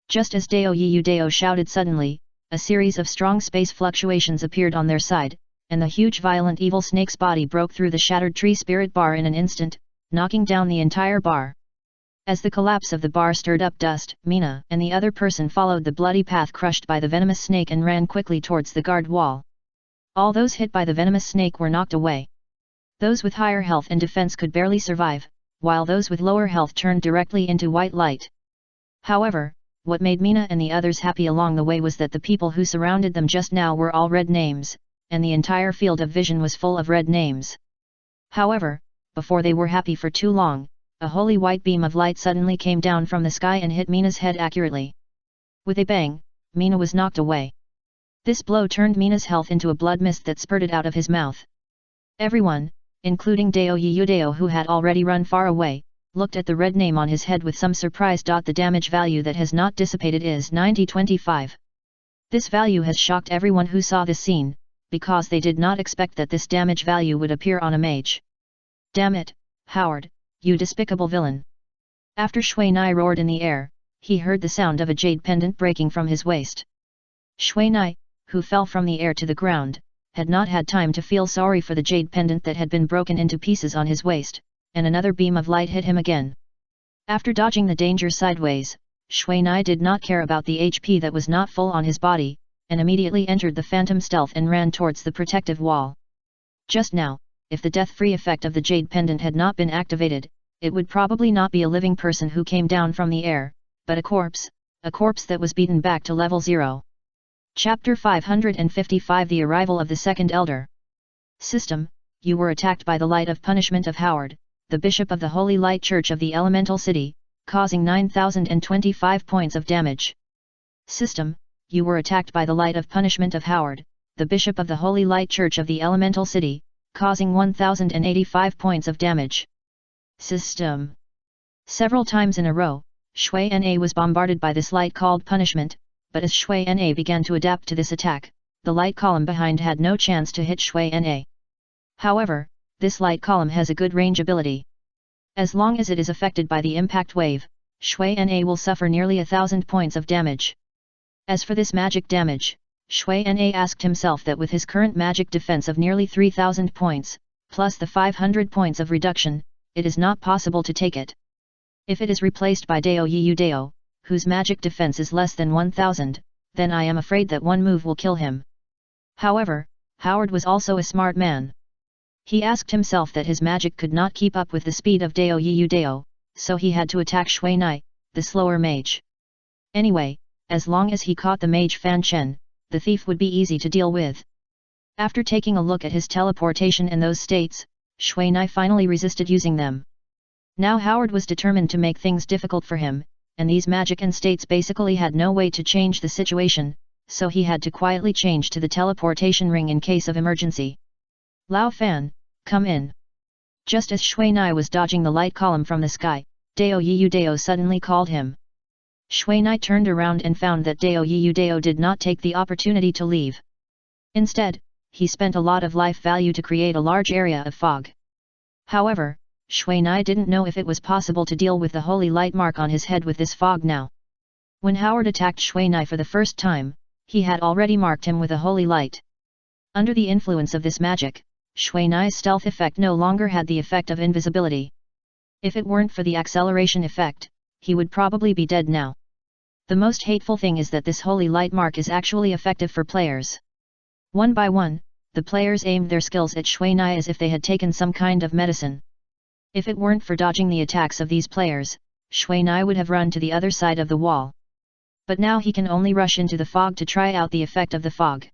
Speaker 1: Just as Dao Yudao shouted suddenly, a series of strong space fluctuations appeared on their side, and the huge violent evil snake's body broke through the shattered tree spirit bar in an instant, knocking down the entire bar. As the collapse of the bar stirred up dust, Mina and the other person followed the bloody path crushed by the venomous snake and ran quickly towards the guard wall. All those hit by the venomous snake were knocked away. Those with higher health and defense could barely survive, while those with lower health turned directly into white light. However, what made Mina and the others happy along the way was that the people who surrounded them just now were all red names, and the entire field of vision was full of red names. However, before they were happy for too long, a holy white beam of light suddenly came down from the sky and hit Mina's head accurately. With a bang, Mina was knocked away. This blow turned Mina's health into a blood mist that spurted out of his mouth. Everyone, including Dao Yudao who had already run far away, looked at the red name on his head with some surprise. The damage value that has not dissipated is 9025. This value has shocked everyone who saw this scene, because they did not expect that this damage value would appear on a mage. Damn it, Howard, you despicable villain! After Shui Nai roared in the air, he heard the sound of a jade pendant breaking from his waist. Shui Nai, who fell from the air to the ground, had not had time to feel sorry for the jade pendant that had been broken into pieces on his waist, and another beam of light hit him again. After dodging the danger sideways, Shui Nai did not care about the HP that was not full on his body, and immediately entered the phantom stealth and ran towards the protective wall. Just now, if the death-free effect of the jade pendant had not been activated, it would probably not be a living person who came down from the air, but a corpse that was beaten back to level 0. Chapter 555 The Arrival of the Second Elder. System: you were attacked by the light of punishment of Howard, the Bishop of the Holy Light Church of the Elemental City, causing 9025 points of damage. System: you were attacked by the light of punishment of Howard, the Bishop of the Holy Light Church of the Elemental City, causing 1085 points of damage. System: several times in a row, Shui Na was bombarded by this light called punishment, but as Shui Na began to adapt to this attack, the light column behind had no chance to hit Shui Na. However, this light column has a good range ability. As long as it is affected by the impact wave, Shui Na will suffer nearly 1000 points of damage. As for this magic damage, Shui Na asked himself that with his current magic defense of nearly 3000 points, plus the 500 points of reduction, it is not possible to take it. If it is replaced by Dao Yiyu Dao, whose magic defense is less than 1000, then I am afraid that one move will kill him. However, Howard was also a smart man. He asked himself that his magic could not keep up with the speed of Dao Yiyu Dao, so he had to attack Shui Nai, the slower mage. Anyway, as long as he caught the mage Fan Chen, the thief would be easy to deal with. After taking a look at his teleportation and those states, Shui Nai finally resisted using them. Now Howard was determined to make things difficult for him, and these magic and states basically had no way to change the situation, so he had to quietly change to the teleportation ring in case of emergency. Lao Fan, come in. Just as Shui Nai was dodging the light column from the sky, Dao Yiyu Dao suddenly called him. Shui Nai turned around and found that Dao Yiyu Dao did not take the opportunity to leave. Instead, he spent a lot of life value to create a large area of fog. However, Shui Nai didn't know if it was possible to deal with the holy light mark on his head with this fog now. When Howard attacked Shui Nai for the first time, he had already marked him with a holy light. Under the influence of this magic, Shui Nai's stealth effect no longer had the effect of invisibility. If it weren't for the acceleration effect, he would probably be dead now. The most hateful thing is that this holy light mark is actually effective for players. One by one, the players aimed their skills at Shui Nai as if they had taken some kind of medicine. If it weren't for dodging the attacks of these players, Shui Nai would have run to the other side of the wall. But now he can only rush into the fog to try out the effect of the fog.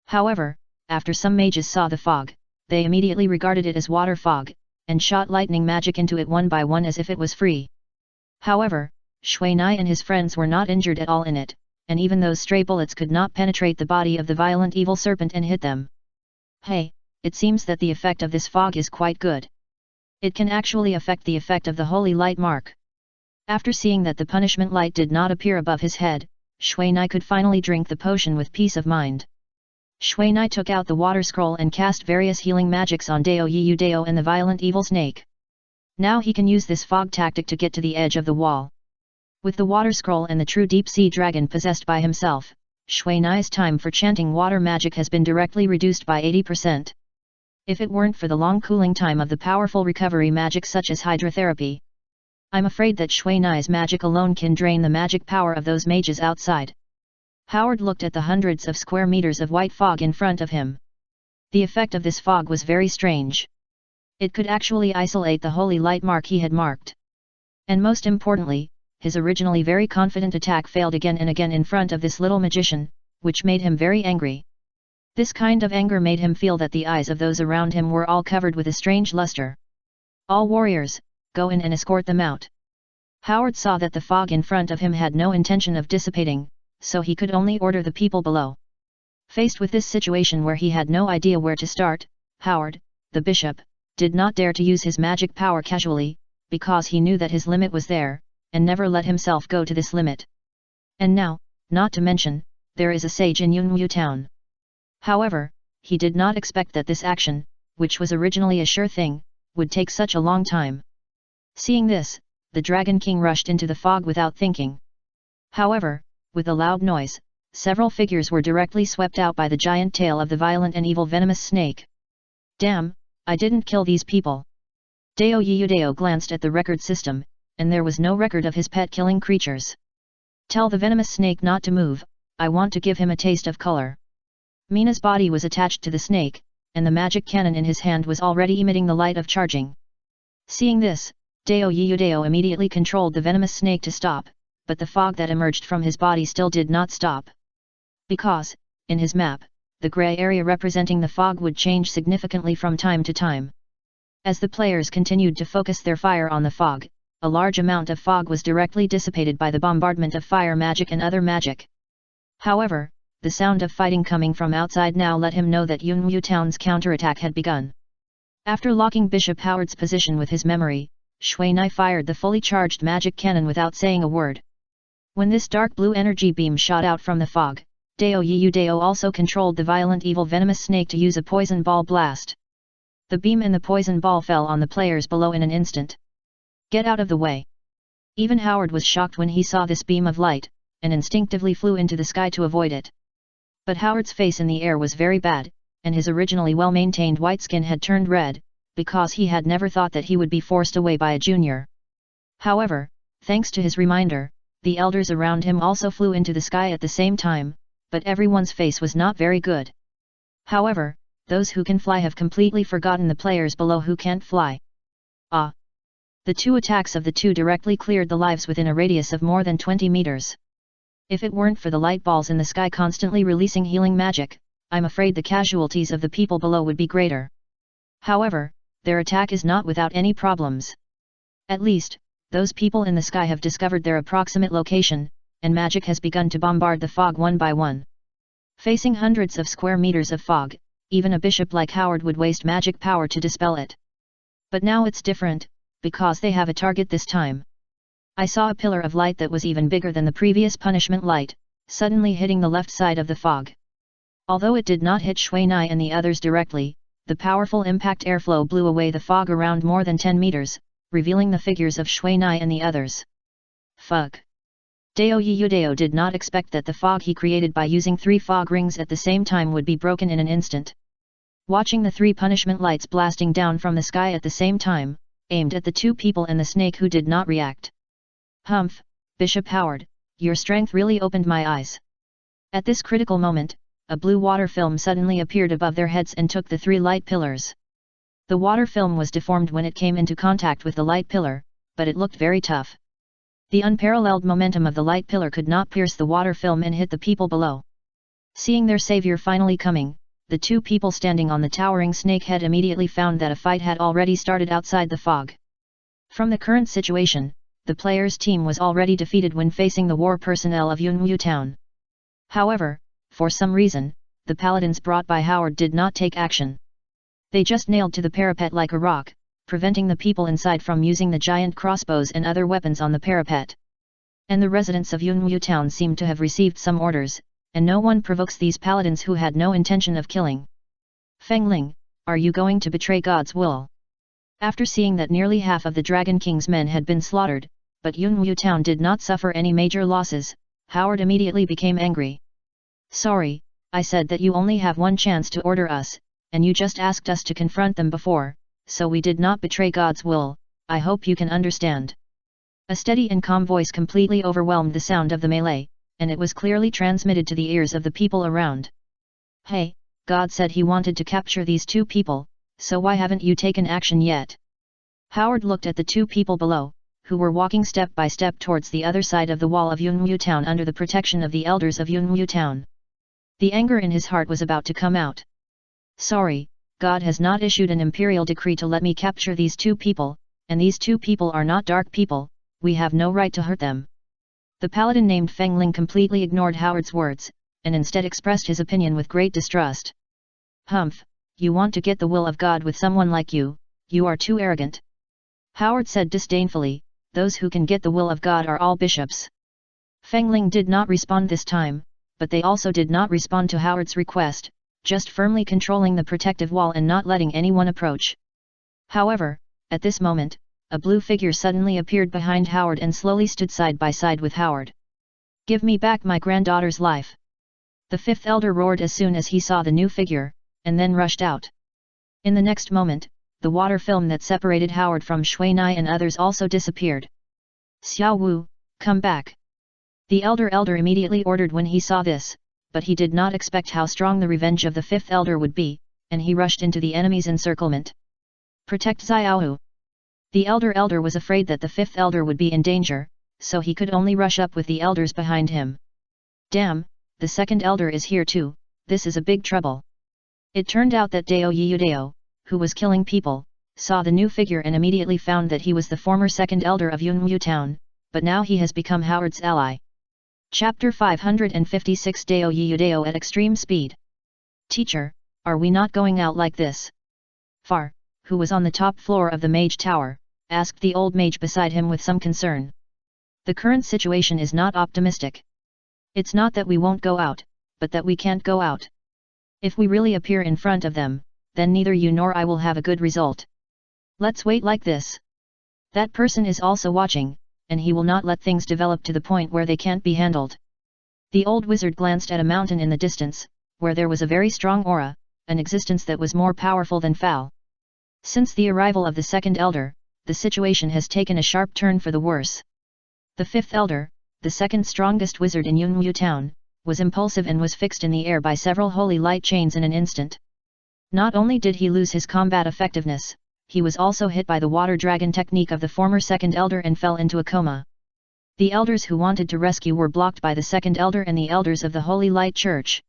Speaker 1: However, after some mages saw the fog, they immediately regarded it as water fog, and shot lightning magic into it one by one as if it was free. However, Shui Nai and his friends were not injured at all in it, and even those stray bullets could not penetrate the body of the violent evil serpent and hit them. Hey, it seems that the effect of this fog is quite good. It can actually affect the effect of the holy light mark. After seeing that the punishment light did not appear above his head, Shui Nai could finally drink the potion with peace of mind. Shui Nai took out the water scroll and cast various healing magics on Dao Yiyu Dao and the violent evil snake. Now he can use this fog tactic to get to the edge of the wall. With the water scroll and the true deep sea dragon possessed by himself, Shui Nai's time for chanting water magic has been directly reduced by 80%. If it weren't for the long cooling time of the powerful recovery magic such as hydrotherapy, I'm afraid that Shui Nai's magic alone can drain the magic power of those mages outside. Howard looked at the hundreds of square meters of white fog in front of him. The effect of this fog was very strange. It could actually isolate the holy light mark he had marked. And most importantly, his originally very confident attack failed again and again in front of this little magician, which made him very angry. This kind of anger made him feel that the eyes of those around him were all covered with a strange luster. All warriors, go in and escort them out. Howard saw that the fog in front of him had no intention of dissipating, so he could only order the people below. Faced with this situation where he had no idea where to start, Howard, the bishop, did not dare to use his magic power casually, because he knew that his limit was there, and never let himself go to this limit. And now, not to mention, there is a sage in Yunwu town. However, he did not expect that this action, which was originally a sure thing, would take such a long time. Seeing this, the Dragon King rushed into the fog without thinking. However, with a loud noise, several figures were directly swept out by the giant tail of the violent and evil venomous snake. Damn, I didn't kill these people. Dao Yiyudao glanced at the record system, and there was no record of his pet killing creatures. Tell the venomous snake not to move, I want to give him a taste of color. Mina's body was attached to the snake, and the magic cannon in his hand was already emitting the light of charging. Seeing this, Dao Yiyudao immediately controlled the venomous snake to stop, but the fog that emerged from his body still did not stop. Because, in his map, the grey area representing the fog would change significantly from time to time. As the players continued to focus their fire on the fog, a large amount of fog was directly dissipated by the bombardment of fire magic and other magic. However, the sound of fighting coming from outside now let him know that Yunwu town's counterattack had begun. After locking Bishop Howard's position with his memory, Shuai fired the fully charged magic cannon without saying a word. When this dark blue energy beam shot out from the fog, Dao Yiyudao also controlled the violent evil venomous snake to use a poison ball blast. The beam and the poison ball fell on the players below in an instant. Get out of the way! Even Howard was shocked when he saw this beam of light, and instinctively flew into the sky to avoid it. But Howard's face in the air was very bad, and his originally well-maintained white skin had turned red, because he had never thought that he would be forced away by a junior. However, thanks to his reminder, the elders around him also flew into the sky at the same time, but everyone's face was not very good. However, those who can fly have completely forgotten the players below who can't fly. Ah! The two attacks of the two directly cleared the lives within a radius of more than 20 meters. If it weren't for the light balls in the sky constantly releasing healing magic, I'm afraid the casualties of the people below would be greater. However, their attack is not without any problems. At least, those people in the sky have discovered their approximate location, and magic has begun to bombard the fog one by one. Facing hundreds of square meters of fog, even a bishop like Howard would waste magic power to dispel it. But now it's different, because they have a target this time. I saw a pillar of light that was even bigger than the previous punishment light, suddenly hitting the left side of the fog. Although it did not hit Shuai and the others directly, the powerful impact airflow blew away the fog around more than 10 meters, revealing the figures of Shuai and the others. Fuck! Dao Yiyudao did not expect that the fog he created by using 3 fog rings at the same time would be broken in an instant. Watching the 3 punishment lights blasting down from the sky at the same time, aimed at the 2 people and the snake who did not react. Humph, Bishop Howard, your strength really opened my eyes. At this critical moment, a blue water film suddenly appeared above their heads and took the 3 light pillars. The water film was deformed when it came into contact with the light pillar, but it looked very tough. The unparalleled momentum of the light pillar could not pierce the water film and hit the people below. Seeing their savior finally coming, the 2 people standing on the towering snake head immediately found that a fight had already started outside the fog. From the current situation, the players' team was already defeated when facing the war personnel of Yunwu town. However, for some reason, the paladins brought by Howard did not take action. They just nailed to the parapet like a rock, preventing the people inside from using the giant crossbows and other weapons on the parapet. And the residents of Yunwu town seemed to have received some orders, and no one provokes these paladins who had no intention of killing. Fengling, are you going to betray God's will? After seeing that nearly half of the Dragon King's men had been slaughtered, but Yunwu town did not suffer any major losses, Howard immediately became angry. Sorry, I said that you only have one chance to order us, and you just asked us to confront them before, so we did not betray God's will, I hope you can understand. A steady and calm voice completely overwhelmed the sound of the melee, and it was clearly transmitted to the ears of the people around. Hey, God said he wanted to capture these 2 people, so why haven't you taken action yet? Howard looked at the 2 people below, who were walking step by step towards the other side of the wall of Yunwu town under the protection of the elders of Yunwu town. The anger in his heart was about to come out. Sorry, God has not issued an imperial decree to let me capture these 2 people, and these 2 people are not dark people, we have no right to hurt them. The paladin named Fengling completely ignored Howard's words, and instead expressed his opinion with great distrust. Humph, you want to get the will of God with someone like you are too arrogant. Howard said disdainfully, those who can get the will of God are all bishops. Feng Ling did not respond this time, but they also did not respond to Howard's request, just firmly controlling the protective wall and not letting anyone approach. However, at this moment, a blue figure suddenly appeared behind Howard and slowly stood side by side with Howard. "Give me back my granddaughter's life!" The fifth elder roared as soon as he saw the new figure, and then rushed out. In the next moment, the water film that separated Howard from Shui Nai and others also disappeared. "Xiao Wu, come back!" The elder immediately ordered when he saw this, but he did not expect how strong the revenge of the fifth elder would be, and he rushed into the enemy's encirclement. "Protect Xiaohu!" The elder was afraid that the fifth elder would be in danger, so he could only rush up with the elders behind him. "Damn, the second elder is here too, this is a big trouble." It turned out that Dao Yudao, who was killing people, saw the new figure and immediately found that he was the former second elder of Yunwu town, but now he has become Howard's ally. Chapter 556 Dao Yudao at extreme speed. "Teacher, are we not going out like this?" Far, who was on the top floor of the mage tower, asked the old mage beside him with some concern. "The current situation is not optimistic. It's not that we won't go out, but that we can't go out. If we really appear in front of them, then neither you nor I will have a good result. Let's wait like this. That person is also watching, and he will not let things develop to the point where they can't be handled." The old wizard glanced at a mountain in the distance, where there was a very strong aura, an existence that was more powerful than Fal. Since the arrival of the second elder, the situation has taken a sharp turn for the worse. The fifth elder, the second strongest wizard in Yunwu town, was impulsive and was fixed in the air by several holy light chains in an instant. Not only did he lose his combat effectiveness, he was also hit by the water dragon technique of the former second elder and fell into a coma. The elders who wanted to rescue were blocked by the second elder and the elders of the Holy Light Church.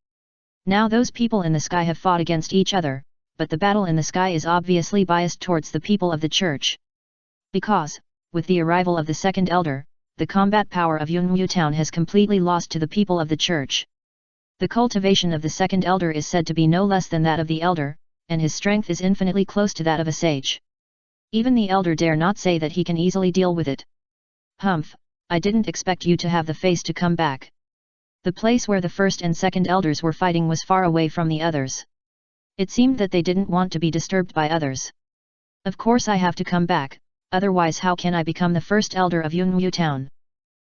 Speaker 1: Now those people in the sky have fought against each other, but the battle in the sky is obviously biased towards the people of the church. Because, with the arrival of the second elder, the combat power of Yunwu town has completely lost to the people of the church. The cultivation of the second elder is said to be no less than that of the elder, and his strength is infinitely close to that of a sage. Even the elder dare not say that he can easily deal with it. "Humph, I didn't expect you to have the face to come back." The place where the first and second elders were fighting was far away from the others. It seemed that they didn't want to be disturbed by others. "Of course I have to come back, otherwise how can I become the first elder of Yunwu town?"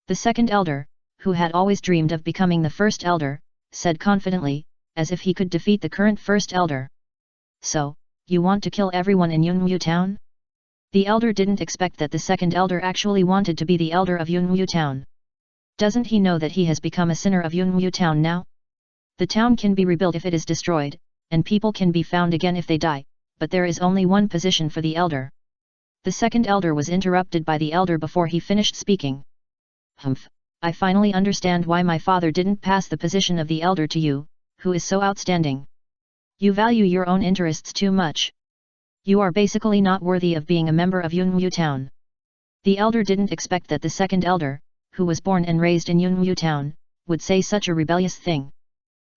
Speaker 1: The second elder, who had always dreamed of becoming the first elder, said confidently, as if he could defeat the current first elder. "So, you want to kill everyone in Yunwu town?" The elder didn't expect that the second elder actually wanted to be the elder of Yunwu town. Doesn't he know that he has become a sinner of Yunwu town now? The town can be rebuilt if it is destroyed, and people can be found again if they die, but there is only one position for the elder. The second elder was interrupted by the elder before he finished speaking. "Humph, I finally understand why my father didn't pass the position of the elder to you, who is so outstanding. You value your own interests too much. You are basically not worthy of being a member of Yunwu town." The elder didn't expect that the second elder, who was born and raised in Yunwu town, would say such a rebellious thing.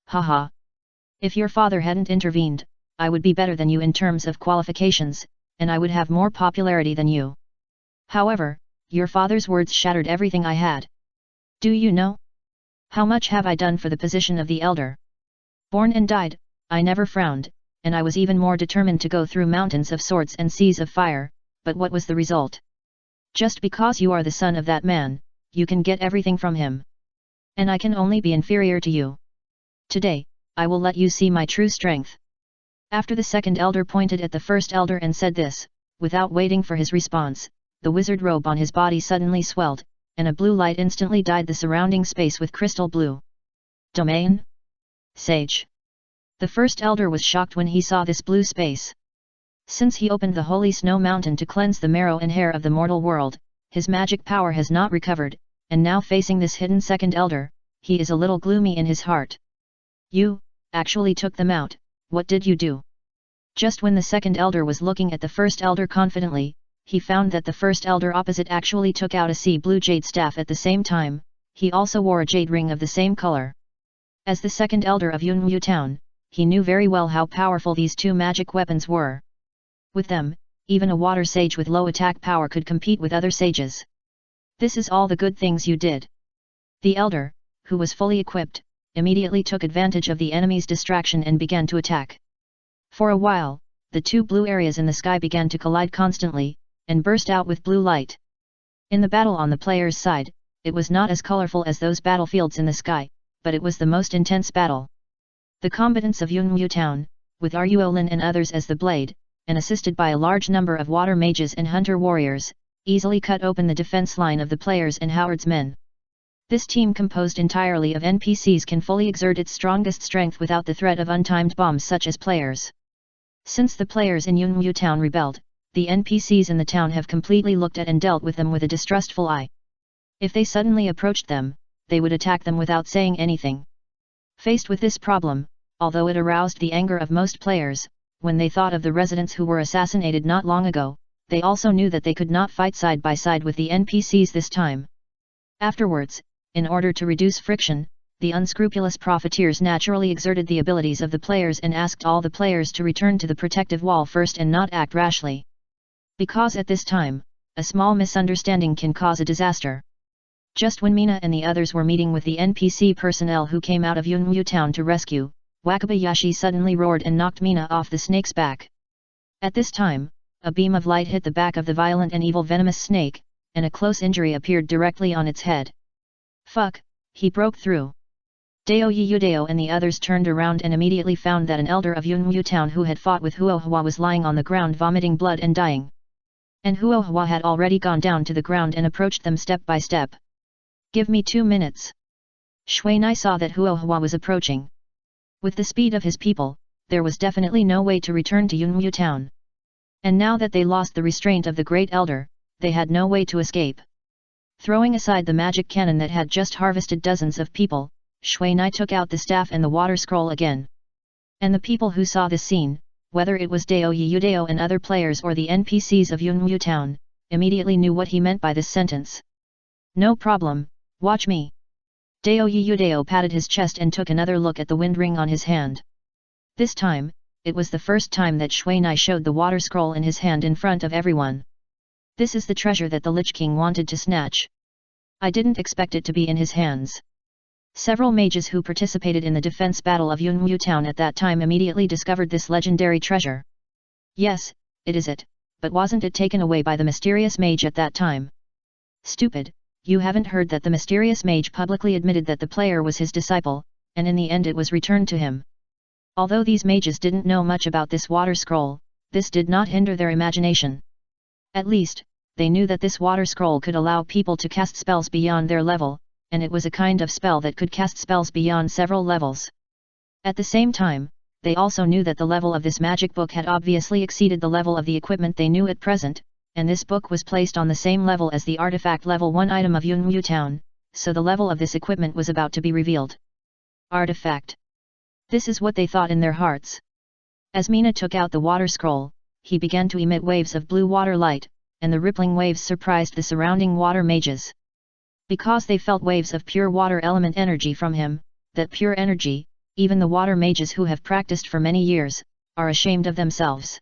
Speaker 1: "Haha. If your father hadn't intervened, I would be better than you in terms of qualifications, and I would have more popularity than you. However, your father's words shattered everything I had. Do you know? How much have I done for the position of the elder? Born and died, I never frowned, and I was even more determined to go through mountains of swords and seas of fire, but what was the result? Just because you are the son of that man, you can get everything from him. And I can only be inferior to you. Today, I will let you see my true strength." After the second elder pointed at the first elder and said this, without waiting for his response, the wizard robe on his body suddenly swelled, and a blue light instantly dyed the surrounding space with crystal blue. "Domain? Sage." The first elder was shocked when he saw this blue space. Since he opened the holy snow mountain to cleanse the marrow and hair of the mortal world, his magic power has not recovered, and now facing this hidden second elder, he is a little gloomy in his heart. "You, actually took them out, what did you do?" Just when the second elder was looking at the first elder confidently, he found that the first elder opposite actually took out a sea blue jade staff at the same time. He also wore a jade ring of the same color. As the second elder of Yunwu town, he knew very well how powerful these two magic weapons were. With them, even a water sage with low attack power could compete with other sages. This is all the good things you did. The elder, who was fully equipped, immediately took advantage of the enemy's distraction and began to attack. For a while, the two blue areas in the sky began to collide constantly, and burst out with blue light. In the battle on the player's side, it was not as colorful as those battlefields in the sky, but it was the most intense battle. The combatants of Yunmu Town, with Ruolin and others as the blade, and assisted by a large number of water mages and hunter warriors, easily cut open the defense line of the players and Howard's men. This team composed entirely of NPCs can fully exert its strongest strength without the threat of untimed bombs such as players. Since the players in Yunmu Town rebelled, the NPCs in the town have completely looked at and dealt with them with a distrustful eye. If they suddenly approached them, they would attack them without saying anything. Faced with this problem, although it aroused the anger of most players, when they thought of the residents who were assassinated not long ago, they also knew that they could not fight side by side with the NPCs this time. Afterwards, in order to reduce friction, the unscrupulous profiteers naturally exerted the abilities of the players and asked all the players to return to the protective wall first and not act rashly. Because at this time, a small misunderstanding can cause a disaster. Just when Mina and the others were meeting with the NPC personnel who came out of Yunmu Town to rescue, Wakabayashi suddenly roared and knocked Mina off the snake's back. At this time, a beam of light hit the back of the violent and evil venomous snake, and a close injury appeared directly on its head. Fuck, he broke through. Dao Yudao and the others turned around and immediately found that an elder of Yunmu Town who had fought with Huohua was lying on the ground vomiting blood and dying. And Huohua had already gone down to the ground and approached them step by step. Give me 2 minutes. Shuai saw that Huohua was approaching. With the speed of his people, there was definitely no way to return to Yunmu Town. And now that they lost the restraint of the Great Elder, they had no way to escape. Throwing aside the magic cannon that had just harvested dozens of people, Shuai took out the staff and the water scroll again. And the people who saw this scene, whether it was Dao Yudao and other players or the NPCs of Yunmu Town, immediately knew what he meant by this sentence. No problem, watch me. Dao Yudao patted his chest and took another look at the wind ring on his hand. This time, it was the first time that Shuai showed the water scroll in his hand in front of everyone. This is the treasure that the Lich King wanted to snatch. I didn't expect it to be in his hands. Several mages who participated in the defense battle of Yunmu Town at that time immediately discovered this legendary treasure. Yes, it is it, but wasn't it taken away by the mysterious mage at that time? Stupid, you haven't heard that the mysterious mage publicly admitted that the player was his disciple, and in the end it was returned to him. Although these mages didn't know much about this water scroll, this did not hinder their imagination. At least, they knew that this water scroll could allow people to cast spells beyond their level, and it was a kind of spell that could cast spells beyond several levels. At the same time, they also knew that the level of this magic book had obviously exceeded the level of the equipment they knew at present, and this book was placed on the same level as the artifact level 1 item of Yunmu Town, so the level of this equipment was about to be revealed. Artifact. This is what they thought in their hearts. As Mina took out the water scroll, he began to emit waves of blue water light, and the rippling waves surprised the surrounding water mages. Because they felt waves of pure water element energy from him, that pure energy, even the water mages who have practiced for many years, are ashamed of themselves.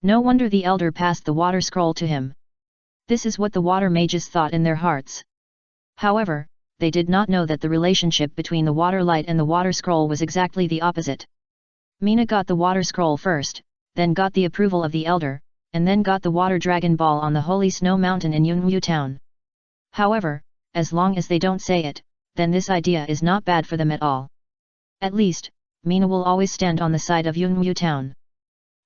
Speaker 1: No wonder the elder passed the water scroll to him. This is what the water mages thought in their hearts. However, they did not know that the relationship between the water light and the water scroll was exactly the opposite. Mina got the water scroll first, then got the approval of the elder, and then got the water dragon ball on the holy snow mountain in Yunmu Town. However, as long as they don't say it, then this idea is not bad for them at all. At least, Mina will always stand on the side of Yunmu Town.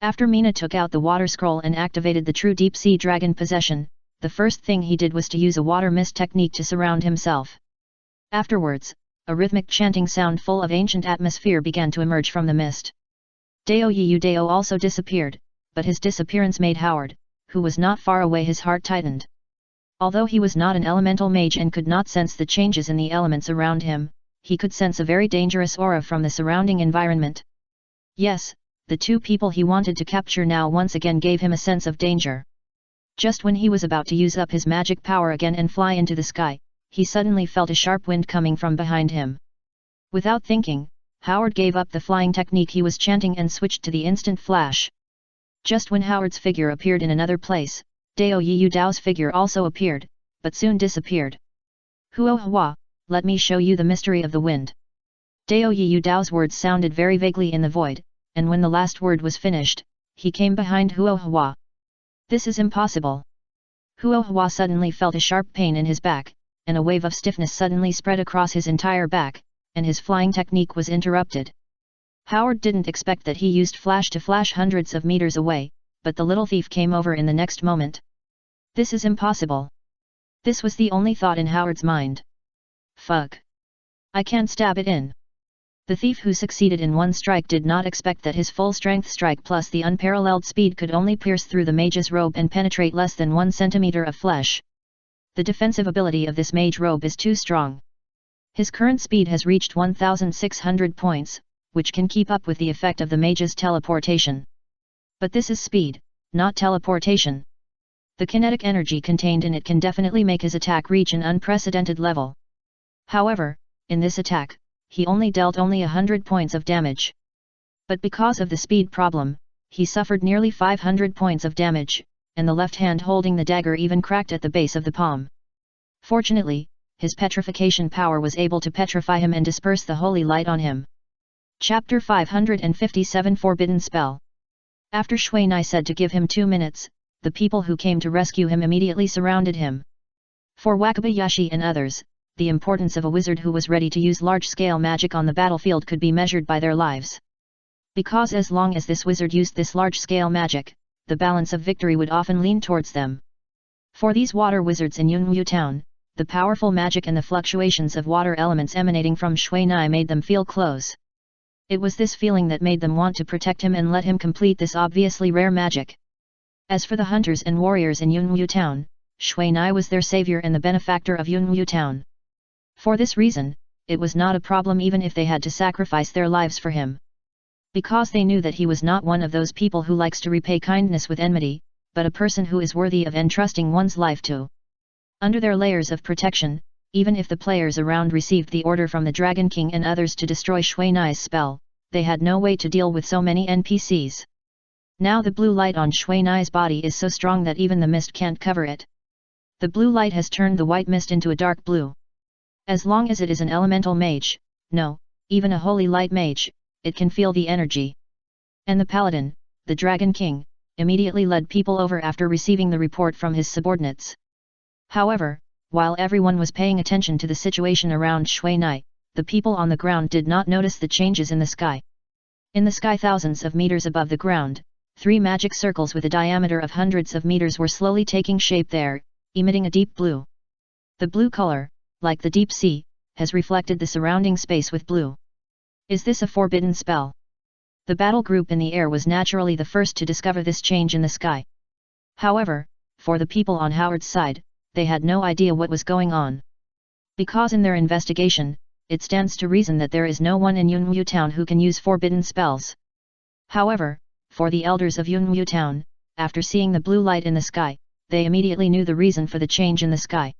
Speaker 1: After Mina took out the water scroll and activated the true deep sea dragon possession, the first thing he did was to use a water mist technique to surround himself. Afterwards, a rhythmic chanting sound full of ancient atmosphere began to emerge from the mist. Dao Yudao also disappeared, but his disappearance made Howard, who was not far away, his heart tightened. Although he was not an elemental mage and could not sense the changes in the elements around him, he could sense a very dangerous aura from the surrounding environment. Yes, the two people he wanted to capture now once again gave him a sense of danger. Just when he was about to use up his magic power again and fly into the sky, he suddenly felt a sharp wind coming from behind him. Without thinking, Howard gave up the flying technique he was chanting and switched to the instant flash. Just when Howard's figure appeared in another place, Dao Yiyu Dao's figure also appeared, but soon disappeared. Huo Hua, let me show you the mystery of the wind. Dao Yiyu Dao's words sounded very vaguely in the void, and when the last word was finished, he came behind Huo Hua. This is impossible. Huo Hua suddenly felt a sharp pain in his back, and a wave of stiffness suddenly spread across his entire back, and his flying technique was interrupted. Howard didn't expect that he used flash to flash hundreds of meters away, but the little thief came over in the next moment. This is impossible. This was the only thought in Howard's mind. Fuck. I can't stab it in. The thief who succeeded in one strike did not expect that his full-strength strike plus the unparalleled speed could only pierce through the mage's robe and penetrate less than 1 centimeter of flesh. The defensive ability of this mage robe is too strong. His current speed has reached 1,600 points, which can keep up with the effect of the mage's teleportation. But this is speed, not teleportation. The kinetic energy contained in it can definitely make his attack reach an unprecedented level. However, in this attack, he only dealt 100 points of damage. But because of the speed problem, he suffered nearly 500 points of damage, and the left hand holding the dagger even cracked at the base of the palm. Fortunately, his petrification power was able to petrify him and disperse the holy light on him. Chapter 557 Forbidden Spell. After Shui Nai said to give him 2 minutes, the people who came to rescue him immediately surrounded him. For Wakabayashi and others, the importance of a wizard who was ready to use large-scale magic on the battlefield could be measured by their lives. Because as long as this wizard used this large-scale magic, the balance of victory would often lean towards them. For these water wizards in Yunwu town, the powerful magic and the fluctuations of water elements emanating from Shui Nai made them feel close. It was this feeling that made them want to protect him and let him complete this obviously rare magic. As for the hunters and warriors in Yunwu town, Shui Nai was their savior and the benefactor of Yunwu town. For this reason, it was not a problem even if they had to sacrifice their lives for him. Because they knew that he was not one of those people who likes to repay kindness with enmity, but a person who is worthy of entrusting one's life to. Under their layers of protection, even if the players around received the order from the Dragon King and others to destroy Shui Nai's spell, they had no way to deal with so many NPCs. Now the blue light on Shui Nai's body is so strong that even the mist can't cover it. The blue light has turned the white mist into a dark blue. As long as it is an elemental mage, no, even a holy light mage, it can feel the energy. And the paladin, the Dragon King, immediately led people over after receiving the report from his subordinates. However, while everyone was paying attention to the situation around Shui Nai, the people on the ground did not notice the changes in the sky. In the sky thousands of meters above the ground, 3 magic circles with a diameter of hundreds of meters were slowly taking shape there, emitting a deep blue. The blue color, like the deep sea, has reflected the surrounding space with blue. Is this a forbidden spell? The battle group in the air was naturally the first to discover this change in the sky. However, for the people on Howard's side, they had no idea what was going on. Because in their investigation, it stands to reason that there is no one in Yunwu town who can use forbidden spells. However, for the elders of Yunwu town, after seeing the blue light in the sky, they immediately knew the reason for the change in the sky.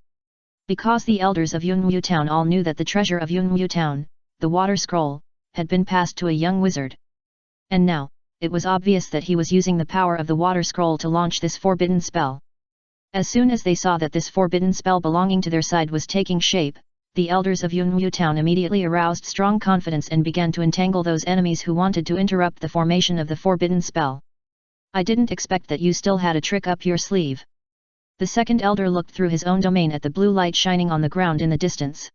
Speaker 1: Because the elders of Yunwu town all knew that the treasure of Yunwu town, the water scroll, had been passed to a young wizard. And now, it was obvious that he was using the power of the water scroll to launch this forbidden spell. As soon as they saw that this forbidden spell belonging to their side was taking shape, the elders of Yunwu town immediately aroused strong confidence and began to entangle those enemies who wanted to interrupt the formation of the forbidden spell. I didn't expect that you still had a trick up your sleeve. The second elder looked through his own domain at the blue light shining on the ground in the distance.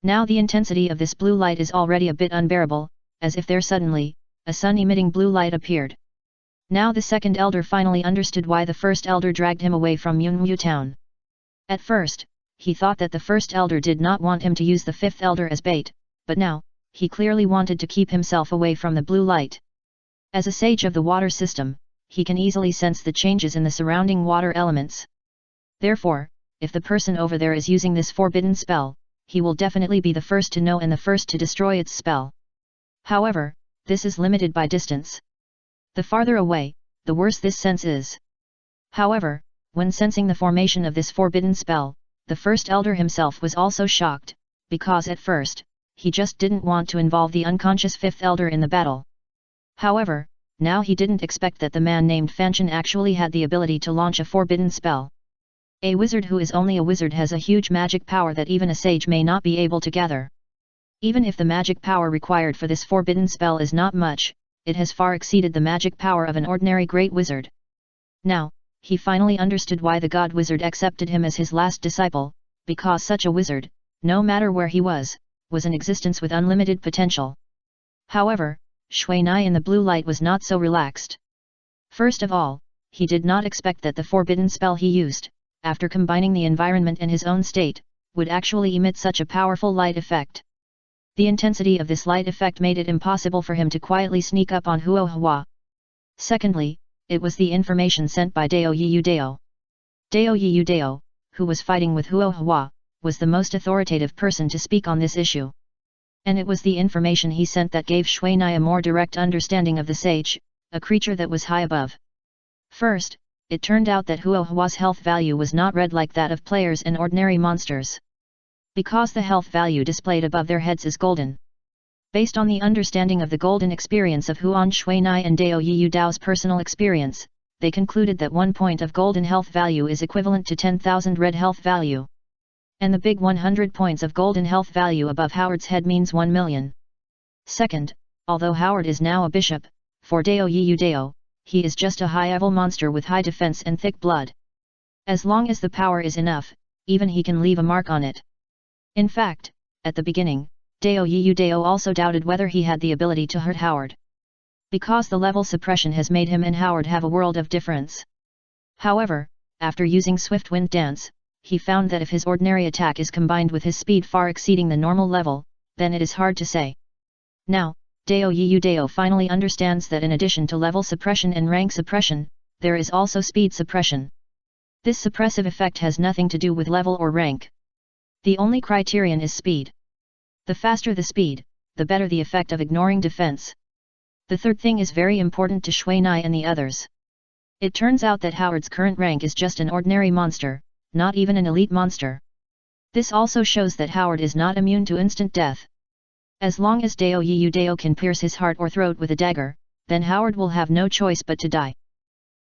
Speaker 1: Now the intensity of this blue light is already a bit unbearable, as if there suddenly, a sun-emitting blue light appeared. Now the second elder finally understood why the first elder dragged him away from Yunwu town. At first, he thought that the first elder did not want him to use the fifth elder as bait, but now, he clearly wanted to keep himself away from the blue light. As a sage of the water system, he can easily sense the changes in the surrounding water elements. Therefore, if the person over there is using this forbidden spell, he will definitely be the first to know and the first to destroy its spell. However, this is limited by distance. The farther away, the worse this sense is. However, when sensing the formation of this forbidden spell, the first elder himself was also shocked, because at first, he just didn't want to involve the unconscious fifth elder in the battle. However, now he didn't expect that the man named Fanfiction actually had the ability to launch a forbidden spell. A wizard who is only a wizard has a huge magic power that even a sage may not be able to gather. Even if the magic power required for this forbidden spell is not much, it has far exceeded the magic power of an ordinary great wizard. Now, he finally understood why the god wizard accepted him as his last disciple, because such a wizard, no matter where he was an existence with unlimited potential. However, Shui Nai in the blue light was not so relaxed. First of all, he did not expect that the forbidden spell he used, after combining the environment and his own state, would actually emit such a powerful light effect. The intensity of this light effect made it impossible for him to quietly sneak up on Huo Hua. Secondly, it was the information sent by Dao Yiyu Dao. Dao Yiyu Dao, who was fighting with Huo Hua, was the most authoritative person to speak on this issue. And it was the information he sent that gave Shui Nai a more direct understanding of the sage, a creature that was high above. First, it turned out that Huo Hua's health value was not red like that of players and ordinary monsters. Because the health value displayed above their heads is golden. Based on the understanding of the golden experience of Huan Shui Nai and Dao Yiyu Dao's personal experience, they concluded that 1 point of golden health value is equivalent to 10,000 red health value. And the big 100 points of golden health value above Howard's head means 1 million. Second, although Howard is now a bishop, for Dao Yiyu Dao, he is just a high-level monster with high defense and thick blood. As long as the power is enough, even he can leave a mark on it. In fact, at the beginning, Dao Yiyu Dao also doubted whether he had the ability to hurt Howard. Because the level suppression has made him and Howard have a world of difference. However, after using Swift Wind Dance, he found that if his ordinary attack is combined with his speed far exceeding the normal level, then it is hard to say. Now, Dao Yiyu Dao finally understands that in addition to level suppression and rank suppression, there is also speed suppression. This suppressive effect has nothing to do with level or rank. The only criterion is speed. The faster the speed, the better the effect of ignoring defense. The third thing is very important to Shui Nai and the others. It turns out that Howard's current rank is just an ordinary monster, not even an elite monster. This also shows that Howard is not immune to instant death. As long as Dao Yiyu Dao can pierce his heart or throat with a dagger, then Howard will have no choice but to die.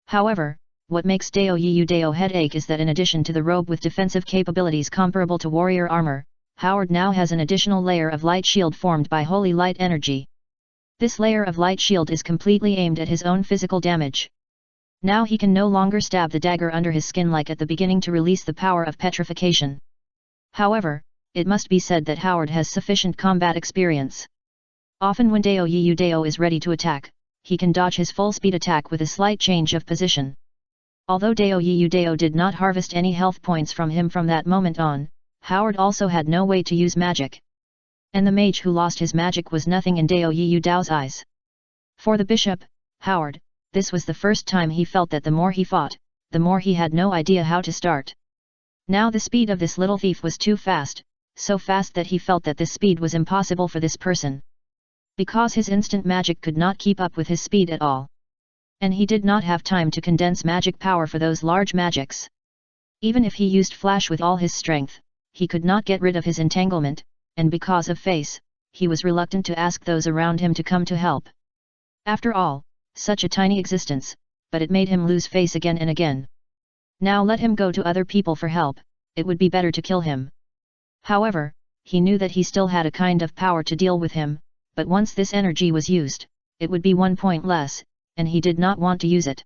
Speaker 1: However, what makes Dao Yiyu Dao headache is that in addition to the robe with defensive capabilities comparable to warrior armor, Howard now has an additional layer of light shield formed by holy light energy. This layer of light shield is completely aimed at his own physical damage. Now he can no longer stab the dagger under his skin like at the beginning to release the power of petrification. However, it must be said that Howard has sufficient combat experience. Often when Dao Yiyu Dao is ready to attack, he can dodge his full speed attack with a slight change of position. Although Dao Yiyu Dao did not harvest any health points from him from that moment on, Howard also had no way to use magic. And the mage who lost his magic was nothing in Dao Yiyu Dao's eyes. For the bishop, Howard, this was the first time he felt that the more he fought, the more he had no idea how to start. Now the speed of this little thief was too fast, so fast that he felt that this speed was impossible for this person. Because his instant magic could not keep up with his speed at all. And he did not have time to condense magic power for those large magics. Even if he used flash with all his strength, he could not get rid of his entanglement, and because of face, he was reluctant to ask those around him to come to help. After all, such a tiny existence, but it made him lose face again and again. Now let him go to other people for help, it would be better to kill him. However, he knew that he still had a kind of power to deal with him, but once this energy was used, it would be 1 point less, and he did not want to use it.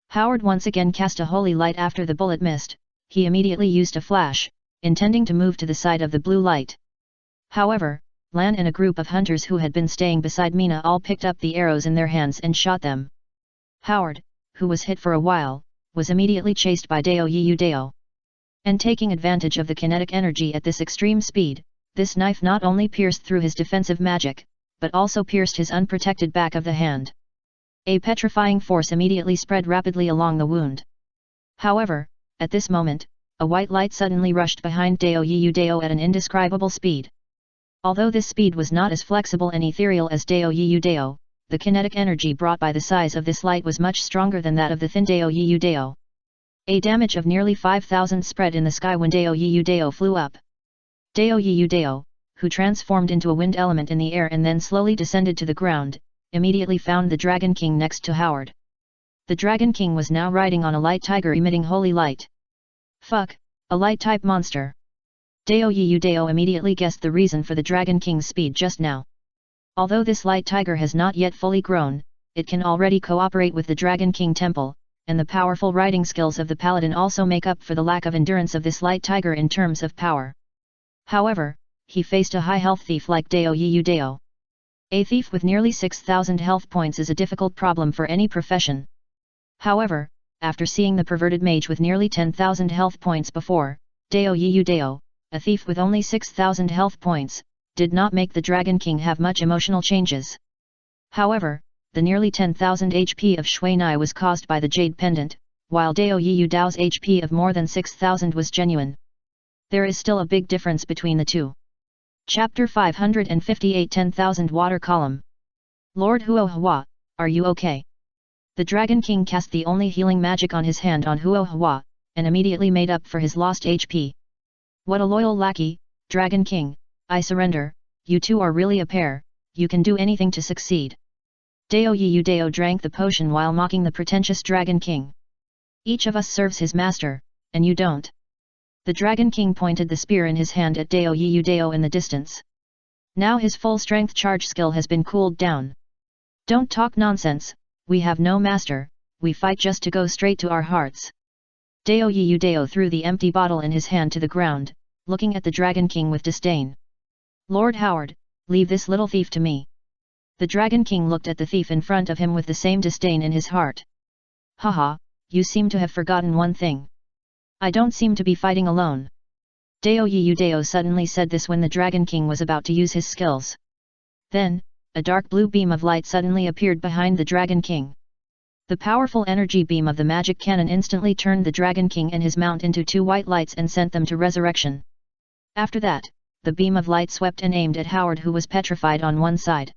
Speaker 1: Howard once again cast a holy light after the bullet missed, he immediately used a flash, intending to move to the side of the blue light. However, Lan and a group of hunters who had been staying beside Mina all picked up the arrows in their hands and shot them. Howard, who was hit for a while, was immediately chased by Dao Yiyu Dao. And taking advantage of the kinetic energy at this extreme speed, this knife not only pierced through his defensive magic, but also pierced his unprotected back of the hand. A petrifying force immediately spread rapidly along the wound. However, at this moment, a white light suddenly rushed behind Dao Yiyu Dao at an indescribable speed. Although this speed was not as flexible and ethereal as Dao Yiyu Dao, the kinetic energy brought by the size of this light was much stronger than that of the thin Dao Yiyu Dao. A damage of nearly 5,000 spread in the sky when Dao Yiyu Dao flew up. Dao Yiyu Dao, who transformed into a wind element in the air and then slowly descended to the ground, immediately found the Dragon King next to Howard. The Dragon King was now riding on a light tiger emitting holy light. Fuck, a light-type monster. Dao Yiyu Dao immediately guessed the reason for the Dragon King's speed just now. Although this light tiger has not yet fully grown, it can already cooperate with the Dragon King temple, and the powerful riding skills of the paladin also make up for the lack of endurance of this light tiger in terms of power. However, he faced a high health thief like Dao Yiyu Dao. A thief with nearly 6,000 health points is a difficult problem for any profession. However, after seeing the perverted mage with nearly 10,000 health points before, Dao Yiyu Dao, a thief with only 6,000 health points, did not make the Dragon King have much emotional changes. However, the nearly 10,000 HP of Shui Nai was caused by the Jade Pendant, while Dao Yiyu Dao's HP of more than 6,000 was genuine. There is still a big difference between the two. Chapter 558 10,000 Water Column. Lord Huo Hua, are you okay? The Dragon King cast the only healing magic on his hand on Huo Hua, and immediately made up for his lost HP. What a loyal lackey, Dragon King, I surrender, you two are really a pair, you can do anything to succeed. Dao Yiyu Dao drank the potion while mocking the pretentious Dragon King. Each of us serves his master, and you don't. The Dragon King pointed the spear in his hand at Dao Yiyu Dao in the distance. Now his full strength charge skill has been cooled down. Don't talk nonsense, we have no master, we fight just to go straight to our hearts. Dao Yiyu Dao threw the empty bottle in his hand to the ground, looking at the Dragon King with disdain. Lord Howard, leave this little thief to me. The Dragon King looked at the thief in front of him with the same disdain in his heart. Haha, you seem to have forgotten one thing. I don't seem to be fighting alone. Dao Yiyu Dao suddenly said this when the Dragon King was about to use his skills. Then, a dark blue beam of light suddenly appeared behind the Dragon King. The powerful energy beam of the magic cannon instantly turned the Dragon King and his mount into two white lights and sent them to resurrection. After that, the beam of light swept and aimed at Howard, who was petrified on one side.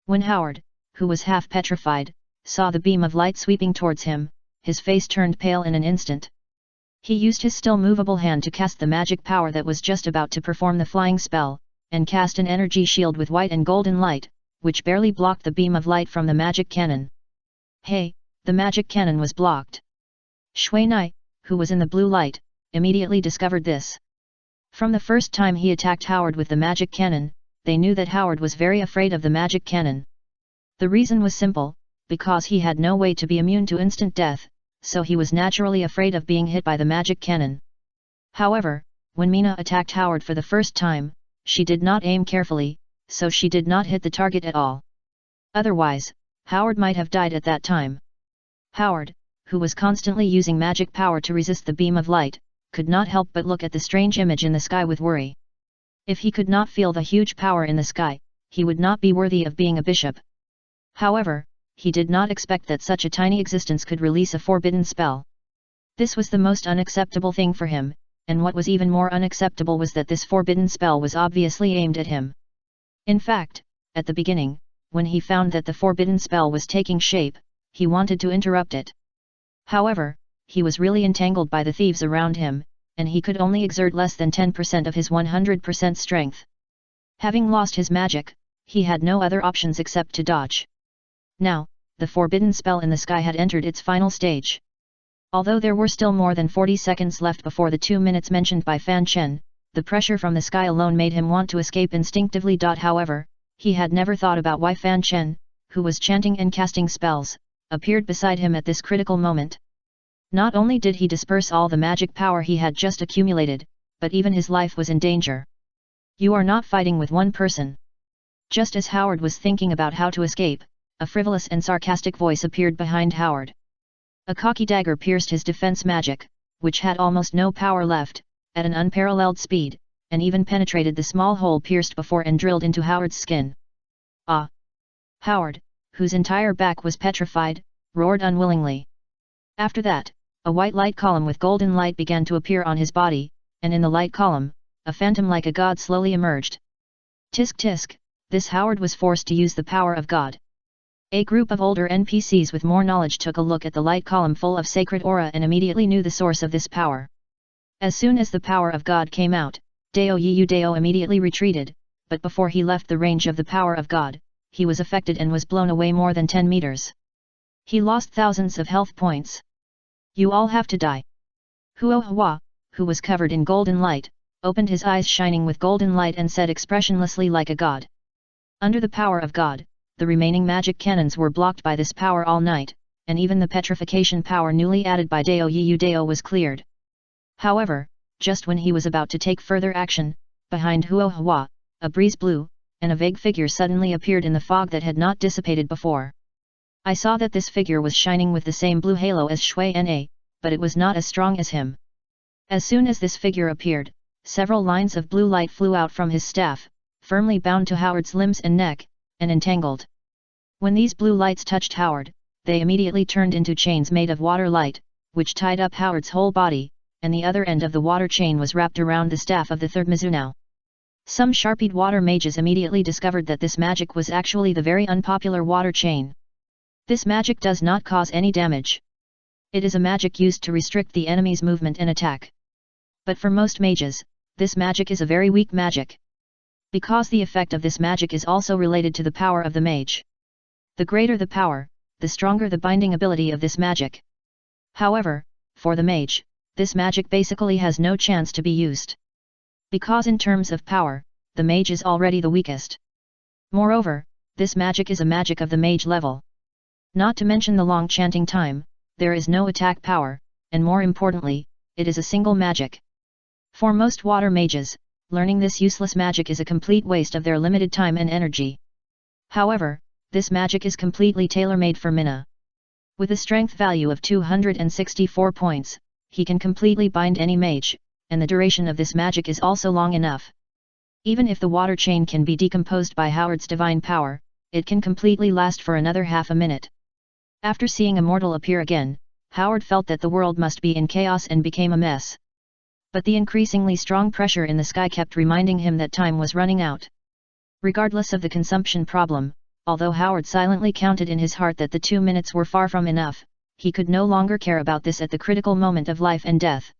Speaker 1: When Howard, who was half petrified, saw the beam of light sweeping towards him, his face turned pale in an instant. He used his still movable hand to cast the magic power that was just about to perform the flying spell, and cast an energy shield with white and golden light, which barely blocked the beam of light from the magic cannon. Hey, the magic cannon was blocked. Shui Nai, who was in the blue light, immediately discovered this. From the first time he attacked Howard with the magic cannon, they knew that Howard was very afraid of the magic cannon. The reason was simple, because he had no way to be immune to instant death, so he was naturally afraid of being hit by the magic cannon. However, when Mina attacked Howard for the first time, she did not aim carefully, so she did not hit the target at all. Otherwise, Howard might have died at that time. Howard, who was constantly using magic power to resist the beam of light, could not help but look at the strange image in the sky with worry. If he could not feel the huge power in the sky, he would not be worthy of being a bishop. However, he did not expect that such a tiny existence could release a forbidden spell. This was the most unacceptable thing for him, and what was even more unacceptable was that this forbidden spell was obviously aimed at him. In fact, at the beginning, when he found that the forbidden spell was taking shape, he wanted to interrupt it. However, he was really entangled by the thieves around him, and he could only exert less than 10% of his 100% strength. Having lost his magic, he had no other options except to dodge. Now, the forbidden spell in the sky had entered its final stage. Although there were still more than 40 seconds left before the 2 minutes mentioned by Fan Chen, the pressure from the sky alone made him want to escape instinctively. However, he had never thought about why Fan Chen, who was chanting and casting spells, appeared beside him at this critical moment. Not only did he disperse all the magic power he had just accumulated, but even his life was in danger. You are not fighting with one person. Just as Howard was thinking about how to escape, a frivolous and sarcastic voice appeared behind Howard. A cocky dagger pierced his defense magic, which had almost no power left, at an unparalleled speed, and even penetrated the small hole pierced before and drilled into Howard's skin. Ah! Howard, whose entire back was petrified, roared unwillingly. After that, a white light column with golden light began to appear on his body, and in the light column, a phantom like a god slowly emerged. Tisk tisk, this Howard was forced to use the power of God. A group of older NPCs with more knowledge took a look at the light column full of sacred aura and immediately knew the source of this power. As soon as the power of God came out, Dao Yiyu Dao immediately retreated, but before he left the range of the power of God, he was affected and was blown away more than 10 meters. He lost thousands of health points. You all have to die. Huo Hua, who was covered in golden light, opened his eyes shining with golden light and said expressionlessly like a god. Under the power of God, the remaining magic cannons were blocked by this power all night, and even the petrification power newly added by Dao Yiyu Dao was cleared. However, just when he was about to take further action, behind Huo Hua, a breeze blew, and a vague figure suddenly appeared in the fog that had not dissipated before. I saw that this figure was shining with the same blue halo as Shui Na, but it was not as strong as him. As soon as this figure appeared, several lines of blue light flew out from his staff, firmly bound to Howard's limbs and neck, and entangled. When these blue lights touched Howard, they immediately turned into chains made of water light, which tied up Howard's whole body, and the other end of the water chain was wrapped around the staff of the third Mizunao. Some sharp-eyed water mages immediately discovered that this magic was actually the very unpopular water chain. This magic does not cause any damage. It is a magic used to restrict the enemy's movement and attack. But for most mages, this magic is a very weak magic. Because the effect of this magic is also related to the power of the mage. The greater the power, the stronger the binding ability of this magic. However, for the mage, this magic basically has no chance to be used. Because in terms of power, the mage is already the weakest. Moreover, this magic is a magic of the mage level. Not to mention the long chanting time, there is no attack power, and more importantly, it is a single magic. For most water mages, learning this useless magic is a complete waste of their limited time and energy. However, this magic is completely tailor-made for Mina. With a strength value of 264 points, he can completely bind any mage, and the duration of this magic is also long enough. Even if the water chain can be decomposed by Howard's divine power, it can completely last for another half a minute. After seeing a mortal appear again, Howard felt that the world must be in chaos and became a mess. But the increasingly strong pressure in the sky kept reminding him that time was running out. Regardless of the consumption problem, although Howard silently counted in his heart that the 2 minutes were far from enough, he could no longer care about this at the critical moment of life and death.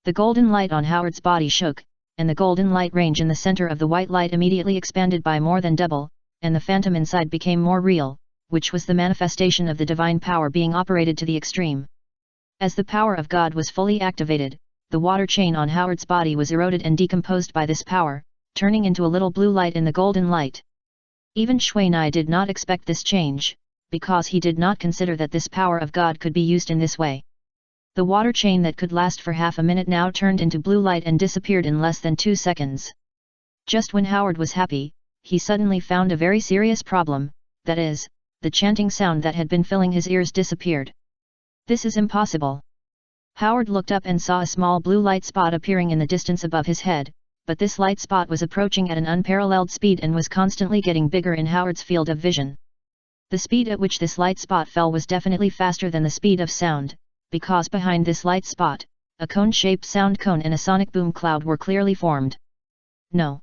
Speaker 1: The golden light on Howard's body shook, and the golden light range in the center of the white light immediately expanded by more than double, and the phantom inside became more real, which was the manifestation of the divine power being operated to the extreme. As the power of God was fully activated, the water chain on Howard's body was eroded and decomposed by this power, turning into a little blue light in the golden light. Even Shui Nai did not expect this change, because he did not consider that this power of God could be used in this way. The water chain that could last for half a minute now turned into blue light and disappeared in less than 2 seconds. Just when Howard was happy, he suddenly found a very serious problem, that is, the chanting sound that had been filling his ears disappeared. This is impossible. Howard looked up and saw a small blue light spot appearing in the distance above his head, but this light spot was approaching at an unparalleled speed and was constantly getting bigger in Howard's field of vision. The speed at which this light spot fell was definitely faster than the speed of sound, because behind this light spot, a cone-shaped sound cone and a sonic boom cloud were clearly formed. No.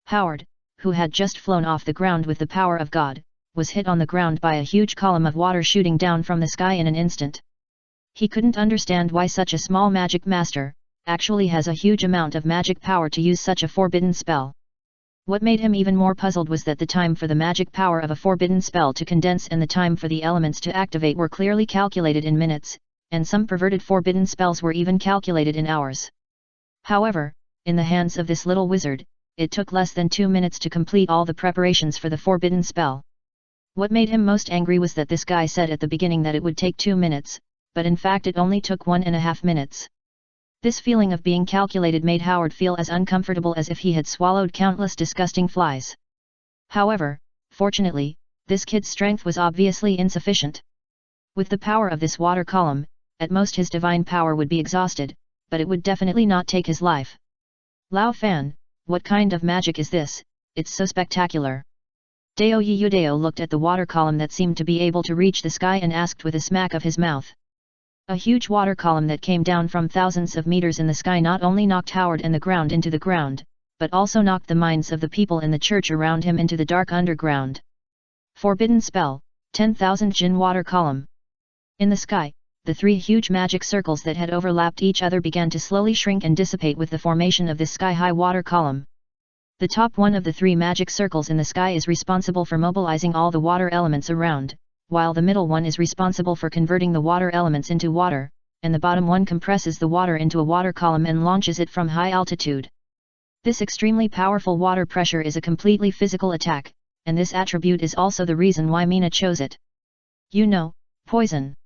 Speaker 1: Howard, who had just flown off the ground with the power of God, was hit on the ground by a huge column of water shooting down from the sky in an instant. He couldn't understand why such a small magic master actually has a huge amount of magic power to use such a forbidden spell. What made him even more puzzled was that the time for the magic power of a forbidden spell to condense and the time for the elements to activate were clearly calculated in minutes, and some perverted forbidden spells were even calculated in hours. However, in the hands of this little wizard, it took less than 2 minutes to complete all the preparations for the forbidden spell. What made him most angry was that this guy said at the beginning that it would take 2 minutes, but in fact it only took 1.5 minutes. This feeling of being calculated made Howard feel as uncomfortable as if he had swallowed countless disgusting flies. However, fortunately, this kid's strength was obviously insufficient. With the power of this water column, at most his divine power would be exhausted, but it would definitely not take his life. Lao Fan, what kind of magic is this? It's so spectacular. Dao Yudao looked at the water column that seemed to be able to reach the sky and asked with a smack of his mouth. A huge water column that came down from thousands of meters in the sky not only knocked Howard and the ground into the ground, but also knocked the minds of the people in the church around him into the dark underground. Forbidden spell, 10,000 Jin water column. In the sky, the 3 huge magic circles that had overlapped each other began to slowly shrink and dissipate with the formation of this sky-high water column. The top one of the 3 magic circles in the sky is responsible for mobilizing all the water elements around, while the middle one is responsible for converting the water elements into water, and the bottom one compresses the water into a water column and launches it from high altitude. This extremely powerful water pressure is a completely physical attack, and this attribute is also the reason why Mina chose it. You know, poison.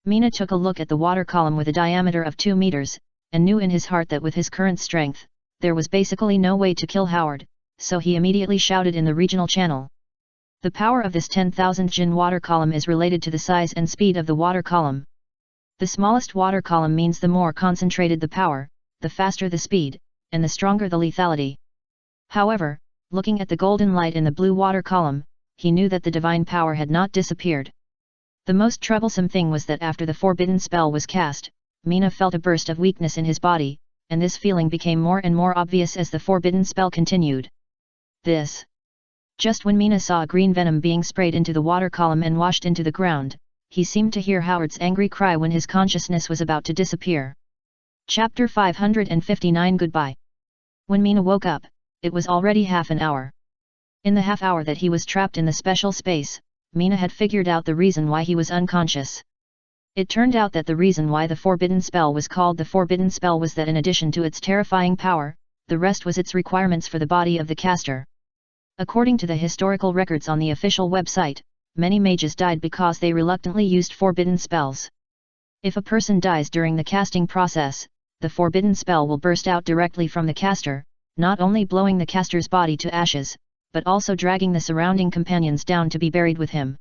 Speaker 1: Mina took a look at the water column with a diameter of 2 meters, and knew in his heart that with his current strength, there was basically no way to kill Howard, so he immediately shouted in the regional channel. The power of this 10,000 Jin water column is related to the size and speed of the water column. The smallest water column means the more concentrated the power, the faster the speed, and the stronger the lethality. However, looking at the golden light in the blue water column, he knew that the divine power had not disappeared. The most troublesome thing was that after the forbidden spell was cast, Mina felt a burst of weakness in his body, and this feeling became more and more obvious as the forbidden spell continued. Just when Mina saw a green venom being sprayed into the water column and washed into the ground, he seemed to hear Howard's angry cry when his consciousness was about to disappear. Chapter 559 Goodbye. When Mina woke up, it was already half an hour. In the half hour that he was trapped in the special space, Mina had figured out the reason why he was unconscious. It turned out that the reason why the forbidden spell was called the forbidden spell was that in addition to its terrifying power, the rest was its requirements for the body of the caster. According to the historical records on the official website, many mages died because they reluctantly used forbidden spells. If a person dies during the casting process, the forbidden spell will burst out directly from the caster, not only blowing the caster's body to ashes, but also dragging the surrounding companions down to be buried with him.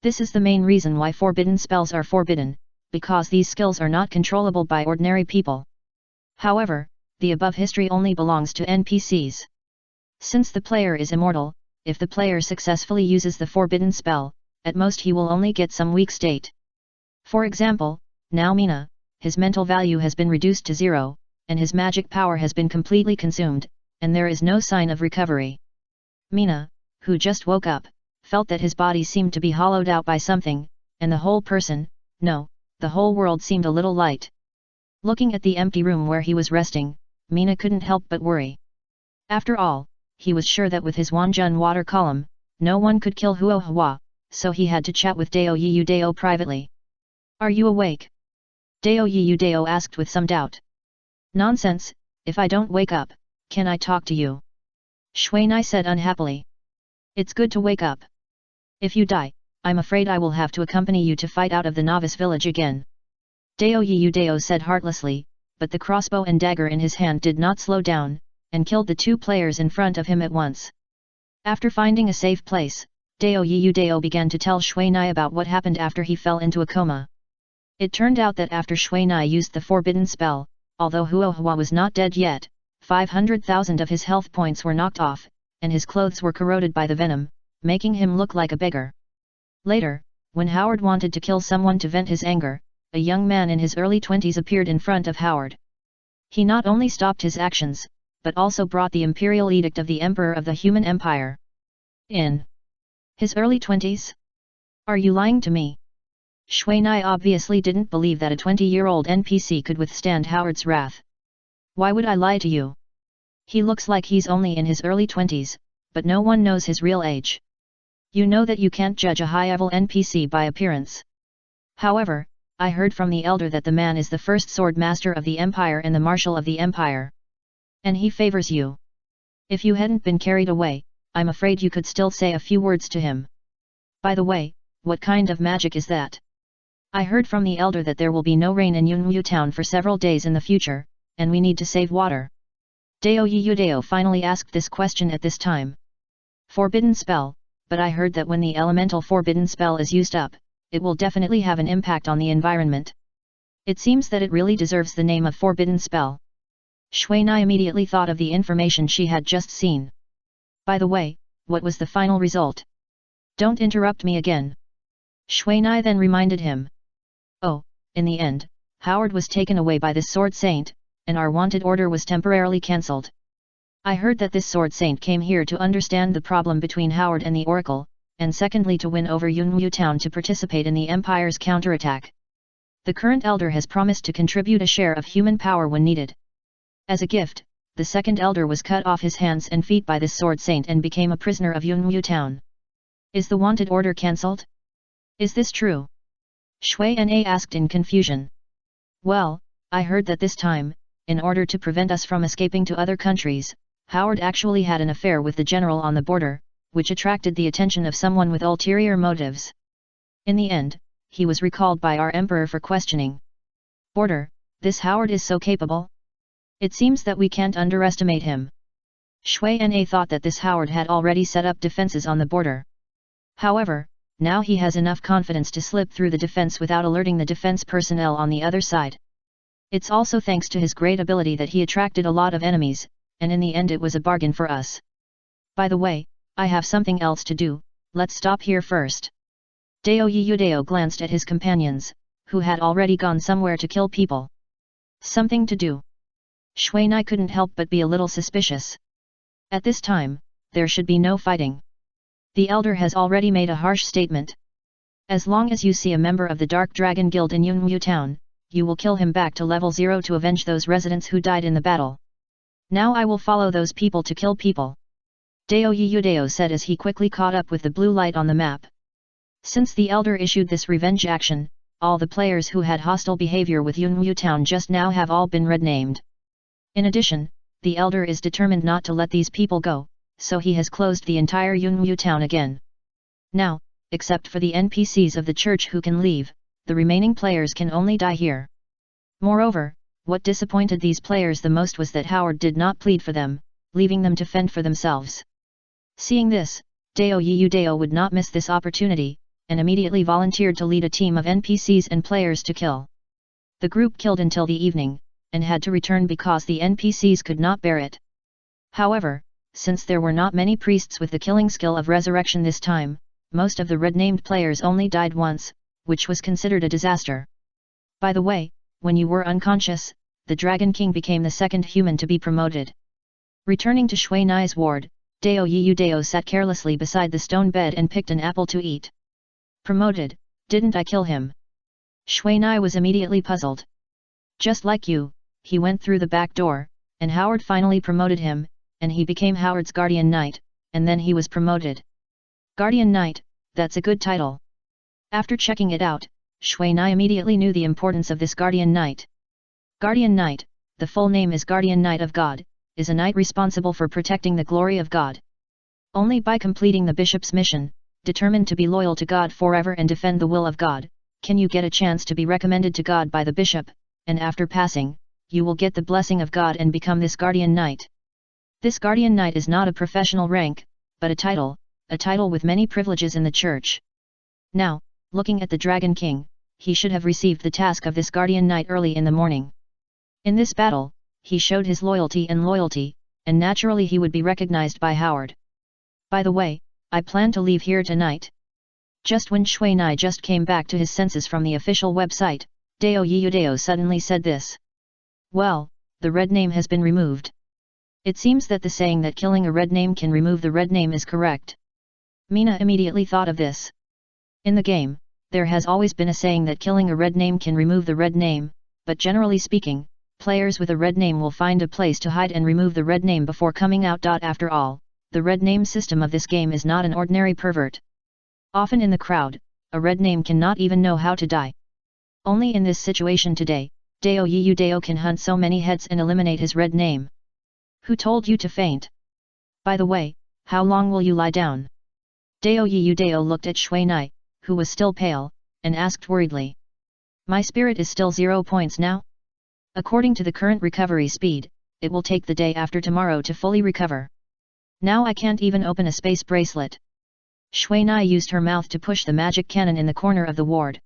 Speaker 1: This is the main reason why forbidden spells are forbidden, because these skills are not controllable by ordinary people. However, the above history only belongs to NPCs. Since the player is immortal, if the player successfully uses the forbidden spell, at most he will only get some weak state. For example, now Mina, his mental value has been reduced to 0, and his magic power has been completely consumed, and there is no sign of recovery. Mina, who just woke up, felt that his body seemed to be hollowed out by something, and the whole person, no, the whole world seemed a little light. Looking at the empty room where he was resting, Mina couldn't help but worry. After all, he was sure that with his Wanjun water column, no one could kill Huo Hua, so he had to chat with Dao Yiyu Dao privately. Are you awake? Dao Yiyu Dao asked with some doubt. Nonsense, if I don't wake up, can I talk to you? Shuai said unhappily. It's good to wake up. If you die, I'm afraid I will have to accompany you to fight out of the novice village again. Dao Yiyu Dao said heartlessly, but the crossbow and dagger in his hand did not slow down, and killed the 2 players in front of him at once. After finding a safe place, Dao Yiyu Dao began to tell Shuai about what happened after he fell into a coma. It turned out that after Shuai used the forbidden spell, although Huo Hua was not dead yet, 500,000 of his health points were knocked off, and his clothes were corroded by the venom, making him look like a beggar. Later, when Howard wanted to kill someone to vent his anger, a young man in his early 20s appeared in front of Howard. He not only stopped his actions, but also brought the imperial edict of the Emperor of the Human Empire. In his early 20s? Are you lying to me? Shuai obviously didn't believe that a 20-year-old NPC could withstand Howard's wrath. Why would I lie to you? He looks like he's only in his early 20s, but no one knows his real age. You know that you can't judge a high-level NPC by appearance. However, I heard from the elder that the man is the first sword master of the Empire and the marshal of the Empire. And he favors you. If you hadn't been carried away, I'm afraid you could still say a few words to him. By the way, what kind of magic is that? I heard from the elder that there will be no rain in Yunwu town for several days in the future, and we need to save water. Dao Yiyu Dao finally asked this question at this time. Forbidden spell, but I heard that when the elemental forbidden spell is used up, it will definitely have an impact on the environment. It seems that it really deserves the name of forbidden spell. Shuai immediately thought of the information she had just seen. By the way, what was the final result? Don't interrupt me again. Shuai then reminded him. Oh, in the end, Howard was taken away by this sword saint, and our wanted order was temporarily cancelled. I heard that this sword saint came here to understand the problem between Howard and the Oracle, and secondly to win over Yunwu town to participate in the Empire's counterattack. The current elder has promised to contribute a share of human power when needed. As a gift, the second elder was cut off his hands and feet by this sword saint and became a prisoner of Yunwu town. Is the wanted order cancelled? Is this true? Shui Na asked in confusion. Well, I heard that this time, in order to prevent us from escaping to other countries, Howard actually had an affair with the general on the border, which attracted the attention of someone with ulterior motives. In the end, he was recalled by our emperor for questioning. Border, this Howard is so capable? It seems that we can't underestimate him. Shui Na thought that this Howard had already set up defenses on the border. However, now he has enough confidence to slip through the defense without alerting the defense personnel on the other side. It's also thanks to his great ability that he attracted a lot of enemies, and in the end it was a bargain for us. By the way, I have something else to do, let's stop here first. Dao Yudao glanced at his companions, who had already gone somewhere to kill people. Something to do? Shui Nai couldn't help but be a little suspicious. At this time, there should be no fighting. The elder has already made a harsh statement. As long as you see a member of the Dark Dragon Guild in Yunwu town, you will kill him back to level 0 to avenge those residents who died in the battle. Now I will follow those people to kill people. Dao Yudao said as he quickly caught up with the blue light on the map. Since the elder issued this revenge action, all the players who had hostile behavior with Yunwu town just now have all been red-named. In addition, the elder is determined not to let these people go, so he has closed the entire Yunwu town again. Now, except for the NPCs of the church who can leave, the remaining players can only die here. Moreover, what disappointed these players the most was that Howard did not plead for them, leaving them to fend for themselves. Seeing this, Dao Yudao would not miss this opportunity, and immediately volunteered to lead a team of NPCs and players to kill. The group killed until the evening, and had to return because the NPCs could not bear it. However, since there were not many priests with the killing skill of resurrection this time, most of the red-named players only died once, which was considered a disaster. By the way, when you were unconscious, the Dragon King became the second human to be promoted. Returning to Shui Nai's ward, Dao Yudao sat carelessly beside the stone bed and picked an apple to eat. Promoted, didn't I kill him? Shui Nai was immediately puzzled. Just like you, he went through the back door, and Howard finally promoted him, and he became Howard's Guardian Knight, and then he was promoted. Guardian Knight, that's a good title. After checking it out, Shui Nai immediately knew the importance of this Guardian Knight. Guardian Knight, the full name is Guardian Knight of God, is a knight responsible for protecting the glory of God. Only by completing the bishop's mission, determined to be loyal to God forever and defend the will of God, can you get a chance to be recommended to God by the bishop, and after passing, you will get the blessing of God and become this Guardian Knight. This Guardian Knight is not a professional rank, but a title with many privileges in the church. Now, looking at the Dragon King, he should have received the task of this Guardian Knight early in the morning. In this battle, he showed his loyalty, and naturally he would be recognized by Howard. By the way, I plan to leave here tonight. Just when Shui Nai just came back to his senses from the official website, Dao Yudao suddenly said this. Well, the red name has been removed. It seems that the saying that killing a red name can remove the red name is correct. Mina immediately thought of this. In the game, there has always been a saying that killing a red name can remove the red name, but generally speaking, players with a red name will find a place to hide and remove the red name before coming out. After all, the red name system of this game is not an ordinary pervert. Often in the crowd, a red name cannot even know how to die. Only in this situation today, Dao Yudao can hunt so many heads and eliminate his red name. Who told you to faint? By the way, how long will you lie down? Dao Yudao looked at Shui Nai, who was still pale, and asked worriedly. My spirit is still 0 points now? According to the current recovery speed, it will take the day after tomorrow to fully recover. Now I can't even open a space bracelet. Shui Nai used her mouth to push the magic cannon in the corner of the ward.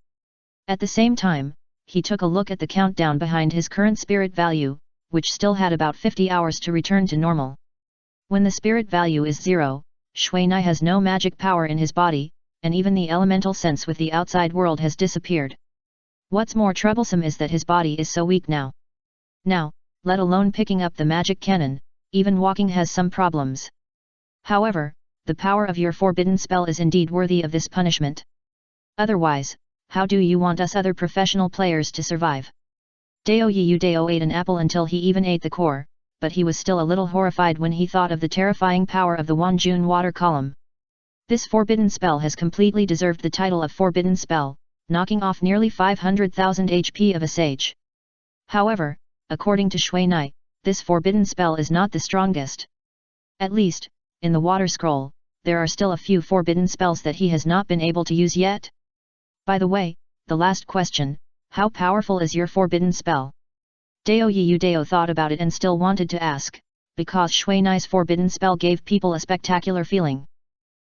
Speaker 1: At the same time, he took a look at the countdown behind his current spirit value, which still had about 50 hours to return to normal. When the spirit value is 0, Shui Nai has no magic power in his body, and even the elemental sense with the outside world has disappeared. What's more troublesome is that his body is so weak now. Now, let alone picking up the magic cannon, even walking has some problems. However, the power of your forbidden spell is indeed worthy of this punishment. Otherwise, how do you want us other professional players to survive? Dao Yudao ate an apple until he even ate the core, but he was still a little horrified when he thought of the terrifying power of the Wanjun water column. This forbidden spell has completely deserved the title of forbidden spell, knocking off nearly 500,000 HP of a sage. However, according to Shui Nai, this forbidden spell is not the strongest. At least, in the water scroll, there are still a few forbidden spells that he has not been able to use yet. By the way, the last question, how powerful is your forbidden spell? Dao Yudao thought about it and still wanted to ask, because Shui Nai's forbidden spell gave people a spectacular feeling.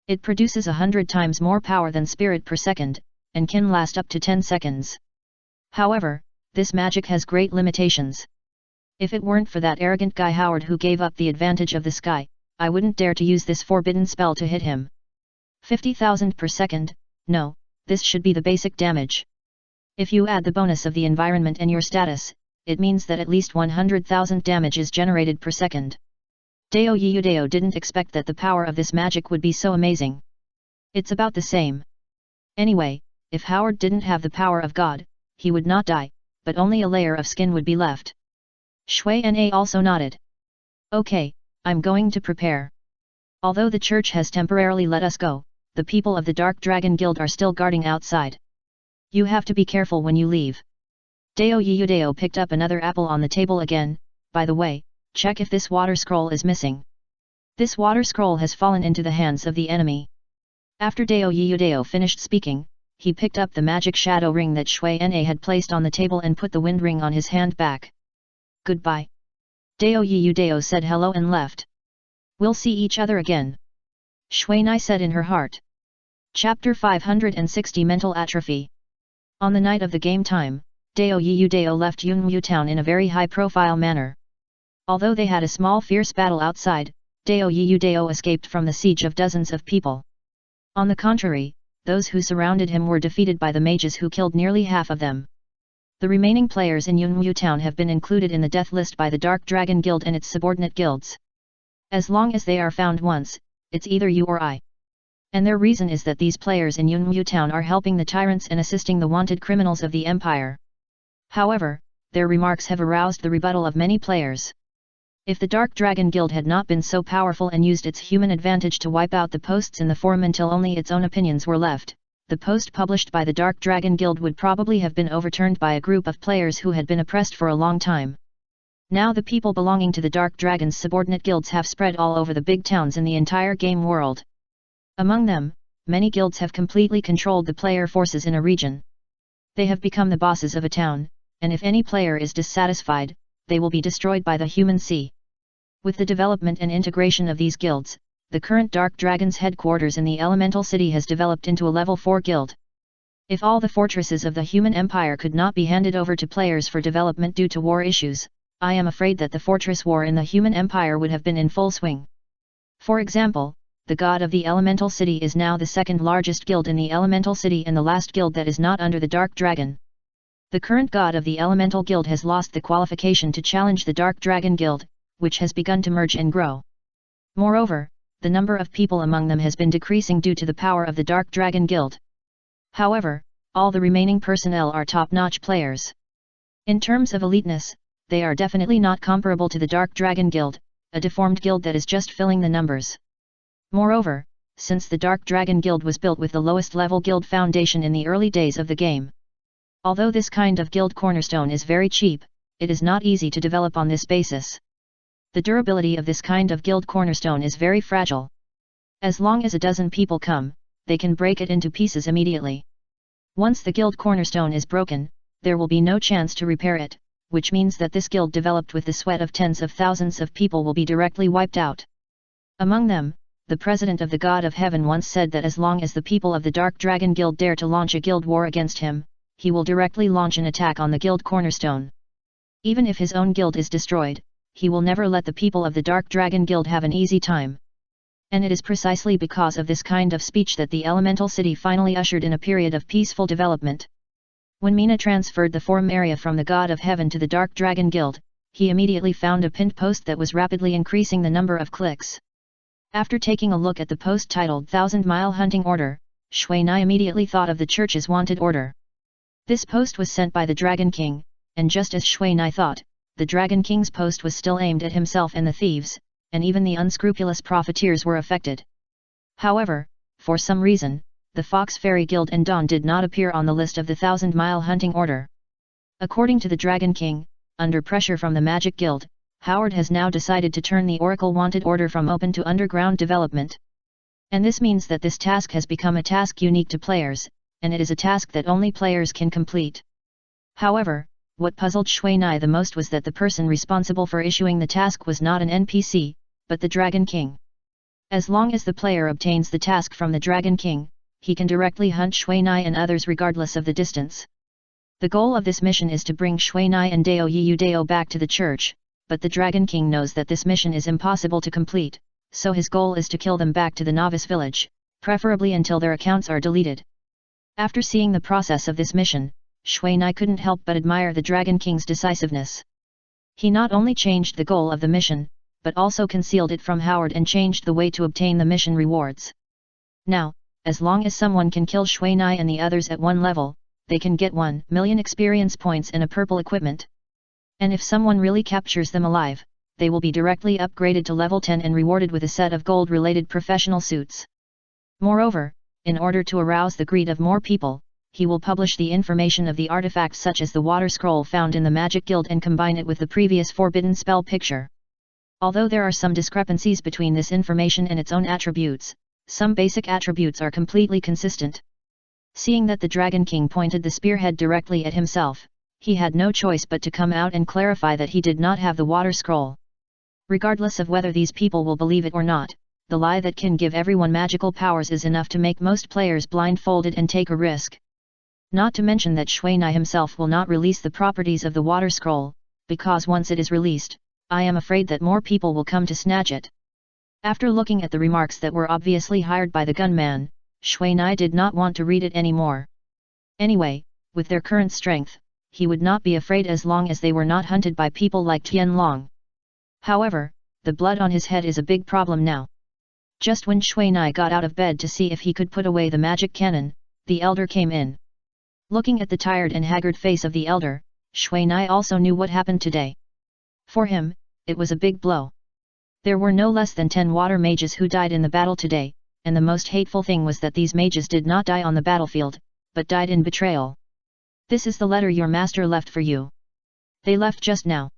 Speaker 1: It produces 100 times more power than spirit per second, and can last up to 10 seconds. However, this magic has great limitations. If it weren't for that arrogant guy Howard who gave up the advantage of the sky, I wouldn't dare to use this forbidden spell to hit him. 50,000 per second, no, this should be the basic damage. If you add the bonus of the environment and your status, it means that at least 100,000 damage is generated per second. Dao Yudao didn't expect that the power of this magic would be so amazing. It's about the same. Anyway, if Howard didn't have the power of God, he would not die, but only a layer of skin would be left. Shui Na also nodded. Okay, I'm going to prepare. Although the church has temporarily let us go, the people of the Dark Dragon Guild are still guarding outside. You have to be careful when you leave. Dao Yudao picked up another apple on the table again. By the way, check if this water scroll is missing. This water scroll has fallen into the hands of the enemy. After Dao Yudao finished speaking, he picked up the magic shadow ring that Shui Na had placed on the table and put the wind ring on his hand back. Goodbye. Dao Yudao said hello and left. We'll see each other again. Shui Nai said in her heart. Chapter 560 Mental Atrophy. On the night of the game time, Dao Yudao left Yunwu town in a very high-profile manner. Although they had a small fierce battle outside, Dao Yudao escaped from the siege of dozens of people. On the contrary, those who surrounded him were defeated by the mages who killed nearly half of them. The remaining players in Yunwu town have been included in the death list by the Dark Dragon Guild and its subordinate guilds. As long as they are found once, it's either you or I. And their reason is that these players in Yunwu town are helping the tyrants and assisting the wanted criminals of the empire. However, their remarks have aroused the rebuttal of many players. If the Dark Dragon Guild had not been so powerful and used its human advantage to wipe out the posts in the forum until only its own opinions were left, the post published by the Dark Dragon Guild would probably have been overturned by a group of players who had been oppressed for a long time. Now the people belonging to the Dark Dragon's subordinate guilds have spread all over the big towns in the entire game world. Among them, many guilds have completely controlled the player forces in a region. They have become the bosses of a town, and if any player is dissatisfied, they will be destroyed by the human sea. With the development and integration of these guilds, the current Dark Dragon's headquarters in the Elemental City has developed into a level 4 guild. If all the fortresses of the human empire could not be handed over to players for development due to war issues, I am afraid that the fortress war in the human empire would have been in full swing. For example, the god of the Elemental City is now the second largest guild in the Elemental City and the last guild that is not under the Dark Dragon. The current god of the Elemental Guild has lost the qualification to challenge the Dark Dragon Guild, which has begun to merge and grow. Moreover, the number of people among them has been decreasing due to the power of the Dark Dragon Guild. However, all the remaining personnel are top-notch players. In terms of eliteness, they are definitely not comparable to the Dark Dragon Guild, a deformed guild that is just filling the numbers. Moreover, since the Dark Dragon Guild was built with the lowest level guild foundation in the early days of the game. Although this kind of guild cornerstone is very cheap, it is not easy to develop on this basis. The durability of this kind of guild cornerstone is very fragile. As long as a dozen people come, they can break it into pieces immediately. Once the guild cornerstone is broken, there will be no chance to repair it, which means that this guild developed with the sweat of tens of thousands of people will be directly wiped out. Among them, the president of the God of Heaven once said that as long as the people of the Dark Dragon Guild dare to launch a guild war against him, he will directly launch an attack on the guild cornerstone. Even if his own guild is destroyed, he will never let the people of the Dark Dragon Guild have an easy time. And it is precisely because of this kind of speech that the Elemental City finally ushered in a period of peaceful development. When Mina transferred the forum area from the God of Heaven to the Dark Dragon Guild, he immediately found a pinned post that was rapidly increasing the number of clicks. After taking a look at the post titled 1000-Mile Hunting Order, Shui Nai immediately thought of the church's wanted order. This post was sent by the Dragon King, and just as Shui Nai thought, the Dragon King's post was still aimed at himself and the thieves, and even the unscrupulous profiteers were affected. However, for some reason, the Fox Fairy Guild and Dawn did not appear on the list of the 1,000-mile hunting order. According to the Dragon King, under pressure from the Magic Guild, Howard has now decided to turn the Oracle Wanted order from open to underground development. And this means that this task has become a task unique to players, and it is a task that only players can complete. However, what puzzled Shui Nai the most was that the person responsible for issuing the task was not an NPC, but the Dragon King. As long as the player obtains the task from the Dragon King, he can directly hunt Shui Nai and others regardless of the distance. The goal of this mission is to bring Shui Nai and Dao Yiyu Dao back to the church, but the Dragon King knows that this mission is impossible to complete, so his goal is to kill them back to the novice village, preferably until their accounts are deleted. After seeing the process of this mission, Shui Nai couldn't help but admire the Dragon King's decisiveness. He not only changed the goal of the mission, but also concealed it from Howard and changed the way to obtain the mission rewards. Now, as long as someone can kill Shui Nai and the others at one level, they can get 1 million experience points and a purple equipment. And if someone really captures them alive, they will be directly upgraded to level 10 and rewarded with a set of gold-related professional suits. Moreover, in order to arouse the greed of more people, he will publish the information of the artifacts such as the water scroll found in the Magic Guild and combine it with the previous forbidden spell picture. Although there are some discrepancies between this information and its own attributes, some basic attributes are completely consistent. Seeing that the Dragon King pointed the spearhead directly at himself, he had no choice but to come out and clarify that he did not have the water scroll. Regardless of whether these people will believe it or not, the lie that can give everyone magical powers is enough to make most players blindfolded and take a risk. Not to mention that Shui Nai himself will not release the properties of the water scroll, because once it is released, I am afraid that more people will come to snatch it. After looking at the remarks that were obviously hired by the gunman, Shui Nai did not want to read it anymore. Anyway, with their current strength, he would not be afraid as long as they were not hunted by people like Tianlong. However, the blood on his head is a big problem now. Just when Shui Nai got out of bed to see if he could put away the magic cannon, the elder came in. Looking at the tired and haggard face of the elder, Shui Nai also knew what happened today. For him, it was a big blow. There were no less than 10 water mages who died in the battle today, and the most hateful thing was that these mages did not die on the battlefield, but died in betrayal. This is the letter your master left for you. They left just now.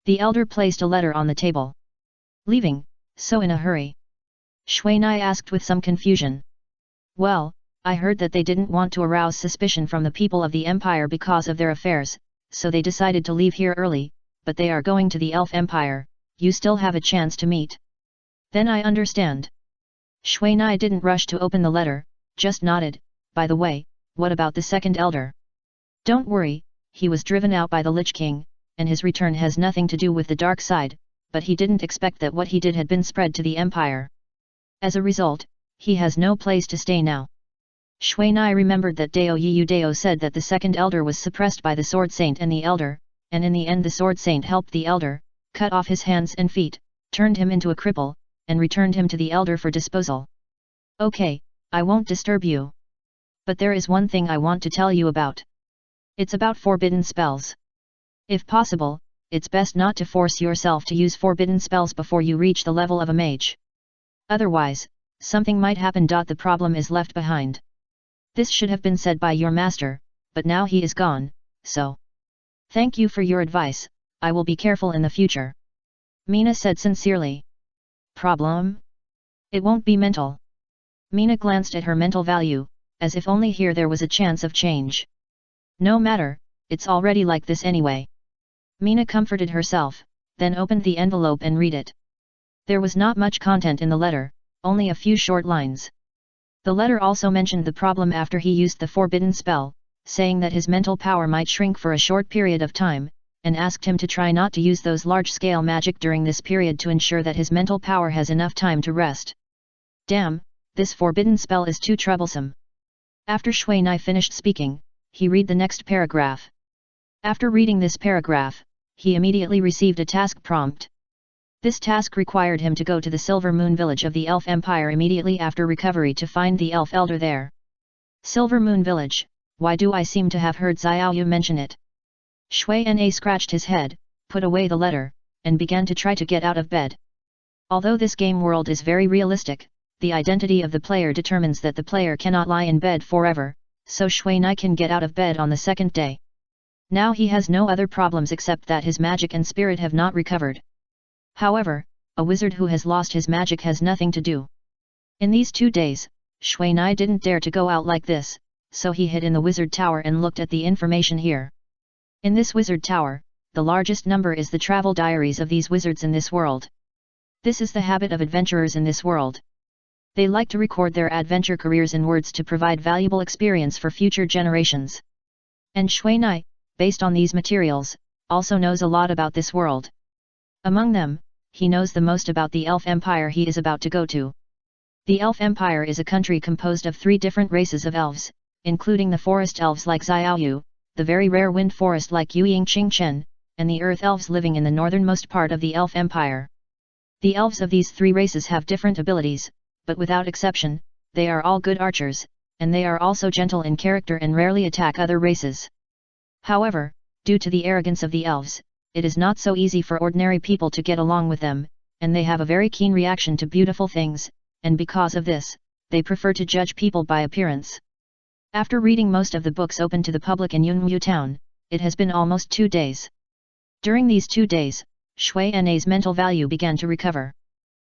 Speaker 1: The elder placed a letter on the table. Leaving, so in a hurry? Shui Nai asked with some confusion. Well, I heard that they didn't want to arouse suspicion from the people of the Empire because of their affairs, so they decided to leave here early, but they are going to the Elf Empire. You still have a chance to meet. Then I understand. Shui Nai didn't rush to open the letter, just nodded. By the way, what about the second elder? Don't worry, he was driven out by the Lich King, and his return has nothing to do with the dark side, but he didn't expect that what he did had been spread to the Empire. As a result, he has no place to stay now. Shui Nai remembered that Dao Yiyu Dao said that the second elder was suppressed by the Sword Saint and the elder, and in the end the Sword Saint helped the elder, cut off his hands and feet, turned him into a cripple, and returned him to the elder for disposal. Okay, I won't disturb you. But there is one thing I want to tell you about. It's about forbidden spells. If possible, it's best not to force yourself to use forbidden spells before you reach the level of a mage. Otherwise, something might happen. The problem is left behind. This should have been said by your master, but now he is gone, so. Thank you for your advice, I will be careful in the future. Mina said sincerely. Problem? It won't be mental. Mina glanced at her mental value, as if only here there was a chance of change. No matter, it's already like this anyway. Mina comforted herself, then opened the envelope and read it. There was not much content in the letter, only a few short lines. The letter also mentioned the problem after he used the forbidden spell, saying that his mental power might shrink for a short period of time, and asked him to try not to use those large-scale magic during this period to ensure that his mental power has enough time to rest. Damn, this forbidden spell is too troublesome. After Shui Nai finished speaking, he read the next paragraph. After reading this paragraph, he immediately received a task prompt. This task required him to go to the Silver Moon village of the Elf Empire immediately after recovery to find the Elf Elder there. Silver Moon village, why do I seem to have heard Xiaoyu mention it? Shui Na scratched his head, put away the letter, and began to try to get out of bed. Although this game world is very realistic, the identity of the player determines that the player cannot lie in bed forever, so Shuai can get out of bed on the second day. Now he has no other problems except that his magic and spirit have not recovered. However, a wizard who has lost his magic has nothing to do. In these 2 days, Shuai didn't dare to go out like this, so he hid in the wizard tower and looked at the information here. In this wizard tower, the largest number is the travel diaries of these wizards in this world. This is the habit of adventurers in this world. They like to record their adventure careers in words to provide valuable experience for future generations. And Shuai, based on these materials, also knows a lot about this world. Among them, he knows the most about the Elf Empire he is about to go to. The Elf Empire is a country composed of 3 different races of elves, including the forest elves like Xiaoyu, the very rare wind forest like Yuying Qingchen, and the earth elves living in the northernmost part of the Elf Empire. The elves of these 3 races have different abilities, but without exception, they are all good archers, and they are also gentle in character and rarely attack other races. However, due to the arrogance of the elves, it is not so easy for ordinary people to get along with them, and they have a very keen reaction to beautiful things, and because of this, they prefer to judge people by appearance. After reading most of the books open to the public in Yunmu town, it has been almost 2 days. During these 2 days, Shuai's mental value began to recover.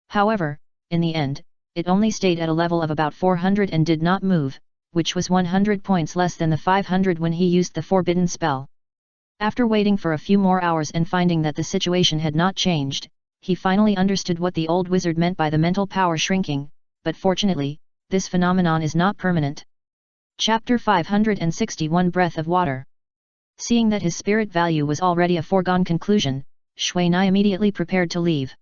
Speaker 1: However, in the end, it only stayed at a level of about 400 and did not move, which was 100 points less than the 500 when he used the forbidden spell. After waiting for a few more hours and finding that the situation had not changed, he finally understood what the old wizard meant by the mental power shrinking, but fortunately, this phenomenon is not permanent. Chapter 561 Breath of Water. Seeing that his spirit value was already a foregone conclusion, Shuai immediately prepared to leave.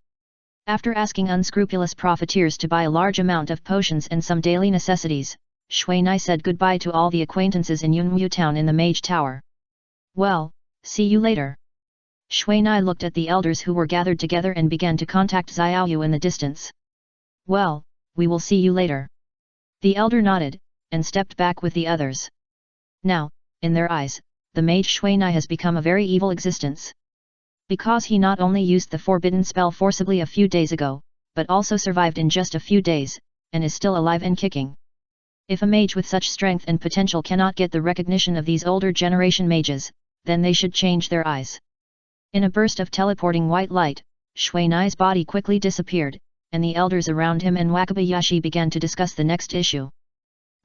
Speaker 1: After asking unscrupulous profiteers to buy a large amount of potions and some daily necessities, Shuai said goodbye to all the acquaintances in Yunmu town in the Mage Tower. Well, see you later. Shuai looked at the elders who were gathered together and began to contact Xiaoyu in the distance. Well, we will see you later. The elder nodded, and stepped back with the others. Now, in their eyes, the mage Shuai has become a very evil existence. Because he not only used the forbidden spell forcibly a few days ago, but also survived in just a few days, and is still alive and kicking. If a mage with such strength and potential cannot get the recognition of these older generation mages, then they should change their eyes. In a burst of teleporting white light, Shuai's body quickly disappeared, and the elders around him and Wakabayashi began to discuss the next issue.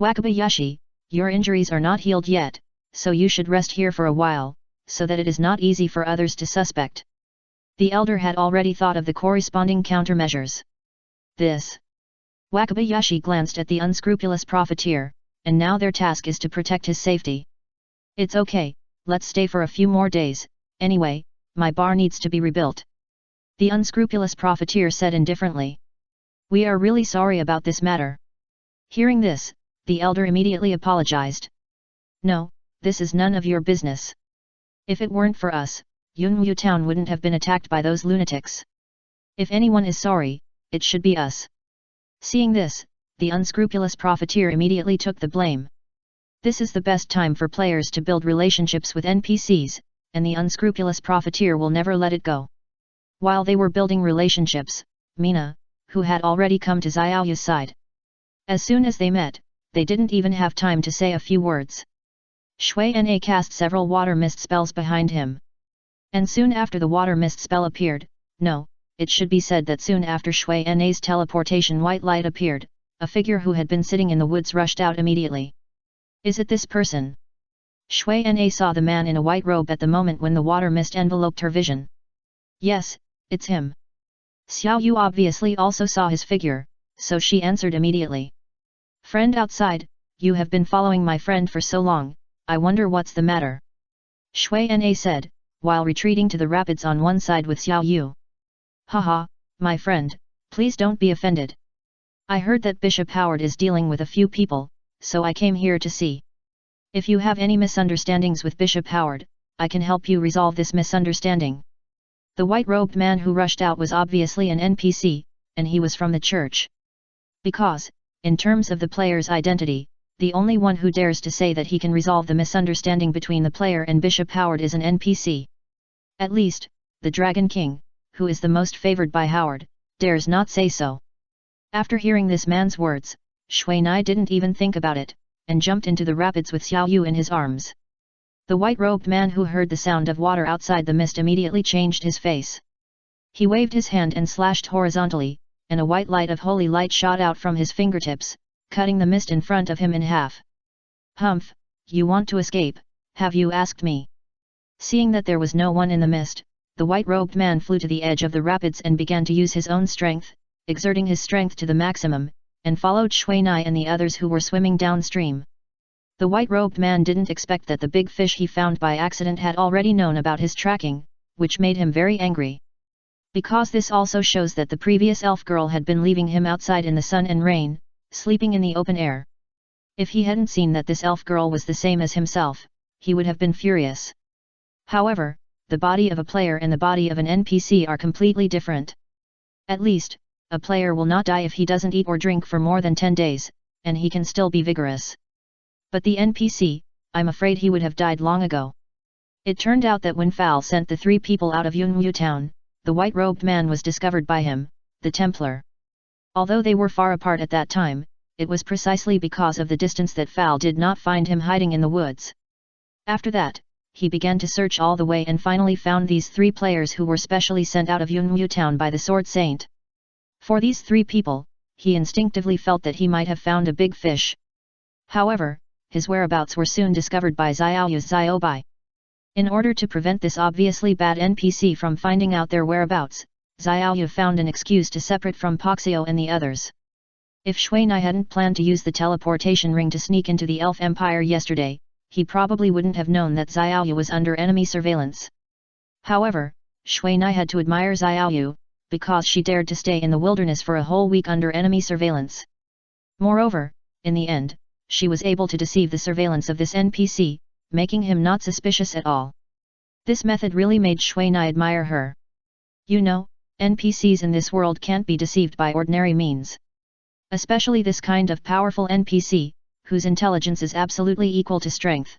Speaker 1: Wakabayashi, your injuries are not healed yet, so you should rest here for a while, so that it is not easy for others to suspect. The elder had already thought of the corresponding countermeasures. This. Wakabayashi glanced at the unscrupulous profiteer, and now their task is to protect his safety. It's okay, let's stay for a few more days, anyway, my bar needs to be rebuilt. The unscrupulous profiteer said indifferently. We are really sorry about this matter. Hearing this, the elder immediately apologized. No, this is none of your business. If it weren't for us, Yunmu town wouldn't have been attacked by those lunatics. If anyone is sorry, it should be us. Seeing this, the unscrupulous profiteer immediately took the blame. This is the best time for players to build relationships with NPCs, and the unscrupulous profiteer will never let it go. While they were building relationships, Mina, who had already come to Xiaoyu's side. As soon as they met, they didn't even have time to say a few words. Shuai cast several water mist spells behind him. And soon after the water mist spell appeared, no, it should be said that soon after Shuai's teleportation white light appeared, a figure who had been sitting in the woods rushed out immediately. Is it this person? Shuai saw the man in a white robe at the moment when the water mist enveloped her vision. Yes, it's him. Xiaoyu obviously also saw his figure, so she answered immediately. Friend outside, you have been following my friend for so long, I wonder what's the matter. Shuai said, while retreating to the rapids on one side with Xiaoyu. Haha, my friend, please don't be offended. I heard that Bishop Howard is dealing with a few people, so I came here to see. If you have any misunderstandings with Bishop Howard, I can help you resolve this misunderstanding. The white-robed man who rushed out was obviously an NPC, and he was from the church. Because, in terms of the player's identity, the only one who dares to say that he can resolve the misunderstanding between the player and Bishop Howard is an NPC. At least, the Dragon King, who is the most favored by Howard, dares not say so. After hearing this man's words, Shui Nai didn't even think about it, and jumped into the rapids with Xiao Yu in his arms. The white-robed man who heard the sound of water outside the mist immediately changed his face. He waved his hand and slashed horizontally, and a white light of holy light shot out from his fingertips, cutting the mist in front of him in half. "Humph, you want to escape, have you asked me?" Seeing that there was no one in the mist, the white-robed man flew to the edge of the rapids and began to use his own strength, exerting his strength to the maximum, and followed Shui Nai and the others who were swimming downstream. The white-robed man didn't expect that the big fish he found by accident had already known about his tracking, which made him very angry. Because this also shows that the previous elf girl had been leaving him outside in the sun and rain, sleeping in the open air. If he hadn't seen that this elf girl was the same as himself, he would have been furious. However, the body of a player and the body of an NPC are completely different. At least, a player will not die if he doesn't eat or drink for more than 10 days, and he can still be vigorous. But the NPC, I'm afraid he would have died long ago. It turned out that when Fowl sent the 3 people out of Yunwu town, the white-robed man was discovered by him, the Templar. Although they were far apart at that time, it was precisely because of the distance that Fowl did not find him hiding in the woods. After that, he began to search all the way and finally found these 3 players who were specially sent out of Yunwu town by the Sword Saint. For these 3 people, he instinctively felt that he might have found a big fish. However, his whereabouts were soon discovered by Xiaoyu's Xiaobai. In order to prevent this obviously bad NPC from finding out their whereabouts, Xiaoyu found an excuse to separate from Poxio and the others. If Shui Nai hadn't planned to use the teleportation ring to sneak into the Elf Empire yesterday, he probably wouldn't have known that Xiaoyu was under enemy surveillance. However, Shui Nai had to admire Xiaoyu, because she dared to stay in the wilderness for a whole week under enemy surveillance. Moreover, in the end, she was able to deceive the surveillance of this NPC, making him not suspicious at all. This method really made Shui Nai admire her. You know, NPCs in this world can't be deceived by ordinary means. Especially this kind of powerful NPC, whose intelligence is absolutely equal to strength.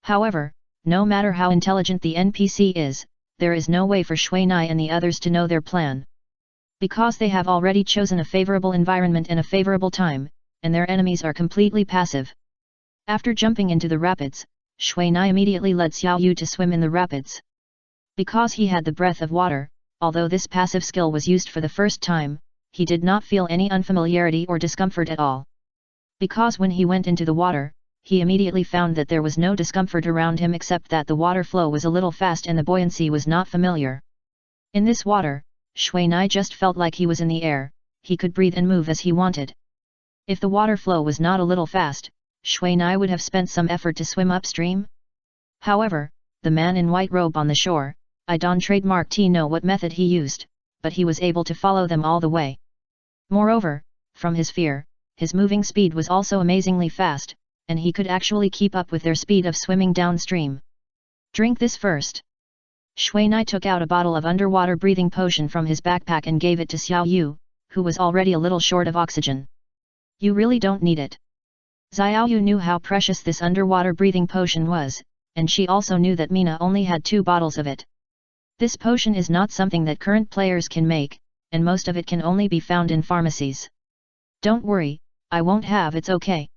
Speaker 1: However, no matter how intelligent the NPC is, there is no way for Shui Nai and the others to know their plan. Because they have already chosen a favorable environment and a favorable time, and their enemies are completely passive. After jumping into the rapids, Shui Nai immediately led Xiao Yu to swim in the rapids. Because he had the breath of water, although this passive skill was used for the first time, he did not feel any unfamiliarity or discomfort at all. Because when he went into the water, he immediately found that there was no discomfort around him except that the water flow was a little fast and the buoyancy was not familiar. In this water, Shui Nai just felt like he was in the air, he could breathe and move as he wanted. If the water flow was not a little fast, Shui Nai would have spent some effort to swim upstream. However, the man in white robe on the shore, I don't trademark to know what method he used, but he was able to follow them all the way. Moreover, from his fear, his moving speed was also amazingly fast, and he could actually keep up with their speed of swimming downstream. Drink this first. Shui Nai took out a bottle of underwater breathing potion from his backpack and gave it to Xiao Yu, who was already a little short of oxygen. You really don't need it. Xiao Yu knew how precious this underwater breathing potion was, and she also knew that Mina only had 2 bottles of it. This potion is not something that current players can make, and most of it can only be found in pharmacies. Don't worry, I won't have it's okay.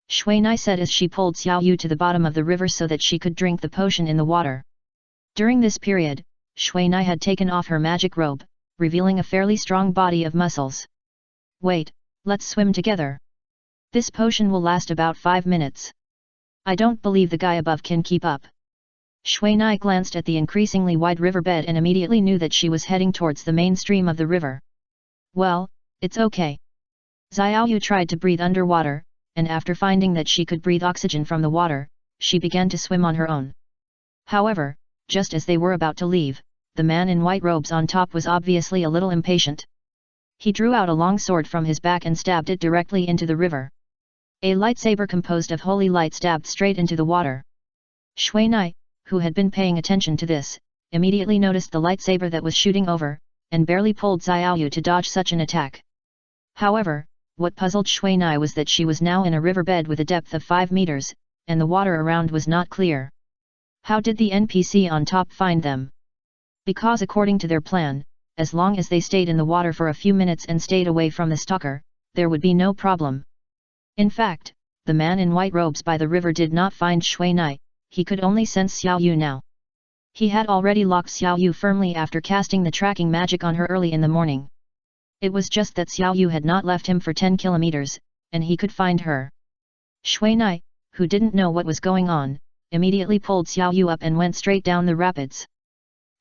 Speaker 1: Shui Nai said as she pulled Xiao Yu to the bottom of the river so that she could drink the potion in the water. During this period, Shui Nai had taken off her magic robe, revealing a fairly strong body of muscles. Wait, let's swim together. This potion will last about 5 minutes. I don't believe the guy above can keep up. Shui Nai glanced at the increasingly wide riverbed and immediately knew that she was heading towards the main stream of the river. Well, it's okay. Xiao Yu tried to breathe underwater, and after finding that she could breathe oxygen from the water, she began to swim on her own. However, just as they were about to leave, the man in white robes on top was obviously a little impatient. He drew out a long sword from his back and stabbed it directly into the river. A lightsaber composed of holy light stabbed straight into the water. Shui Nai, who had been paying attention to this, immediately noticed the lightsaber that was shooting over, and barely pulled Xiao Yu to dodge such an attack. However, what puzzled Shui Nai was that she was now in a riverbed with a depth of 5 meters, and the water around was not clear. How did the NPC on top find them? Because according to their plan, as long as they stayed in the water for a few minutes and stayed away from the stalker, there would be no problem. In fact, the man in white robes by the river did not find Shui Nai, he could only sense Xiao Yu now. He had already locked Xiao Yu firmly after casting the tracking magic on her early in the morning. It was just that Xiao Yu had not left him for 10 kilometers, and he could find her. Shui Nai, who didn't know what was going on, immediately pulled Xiao Yu up and went straight down the rapids.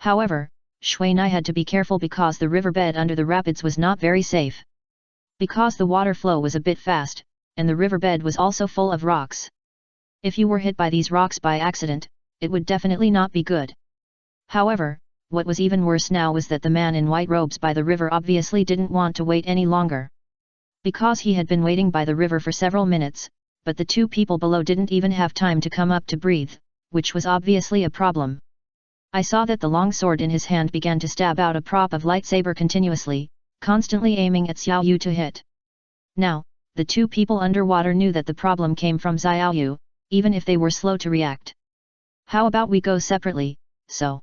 Speaker 1: However, Shui Nai had to be careful because the riverbed under the rapids was not very safe. Because the water flow was a bit fast, and the riverbed was also full of rocks. If you were hit by these rocks by accident, it would definitely not be good. However, what was even worse now was that the man in white robes by the river obviously didn't want to wait any longer. Because he had been waiting by the river for several minutes, but the two people below didn't even have time to come up to breathe, which was obviously a problem. I saw that the long sword in his hand began to stab out a prop of lightsaber continuously, constantly aiming at Xiao Yu to hit. Now, the two people underwater knew that the problem came from Xiao Yu, even if they were slow to react. How about we go separately, so?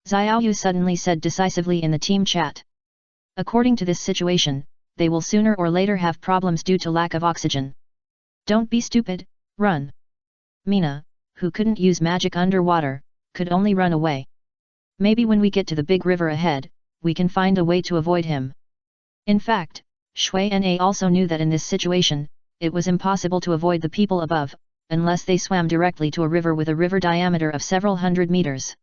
Speaker 1: Xiao Yu suddenly said decisively in the team chat. According to this situation, they will sooner or later have problems due to lack of oxygen. Don't be stupid, run. Mina, who couldn't use magic underwater, could only run away. Maybe when we get to the big river ahead, we can find a way to avoid him. In fact, Shui Na also knew that in this situation, it was impossible to avoid the people above, unless they swam directly to a river with a river diameter of several hundred meters.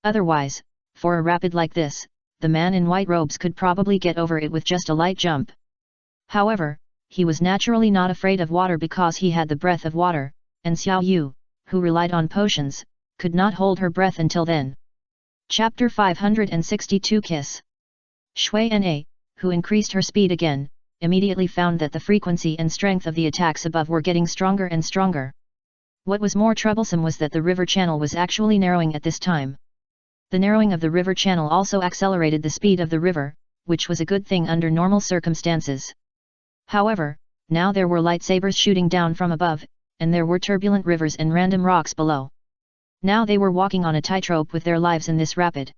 Speaker 1: Otherwise, for a rapid like this, the man in white robes could probably get over it with just a light jump. However, he was naturally not afraid of water because he had the breath of water, and Xiao Yu, who relied on potions, could not hold her breath until then. Chapter 562 Kiss. Shui Na, who increased her speed again, immediately found that the frequency and strength of the attacks above were getting stronger and stronger. What was more troublesome was that the river channel was actually narrowing at this time. The narrowing of the river channel also accelerated the speed of the river, which was a good thing under normal circumstances. However, now there were lightsabers shooting down from above, and there were turbulent rivers and random rocks below. Now they were walking on a tightrope with their lives in this rapid.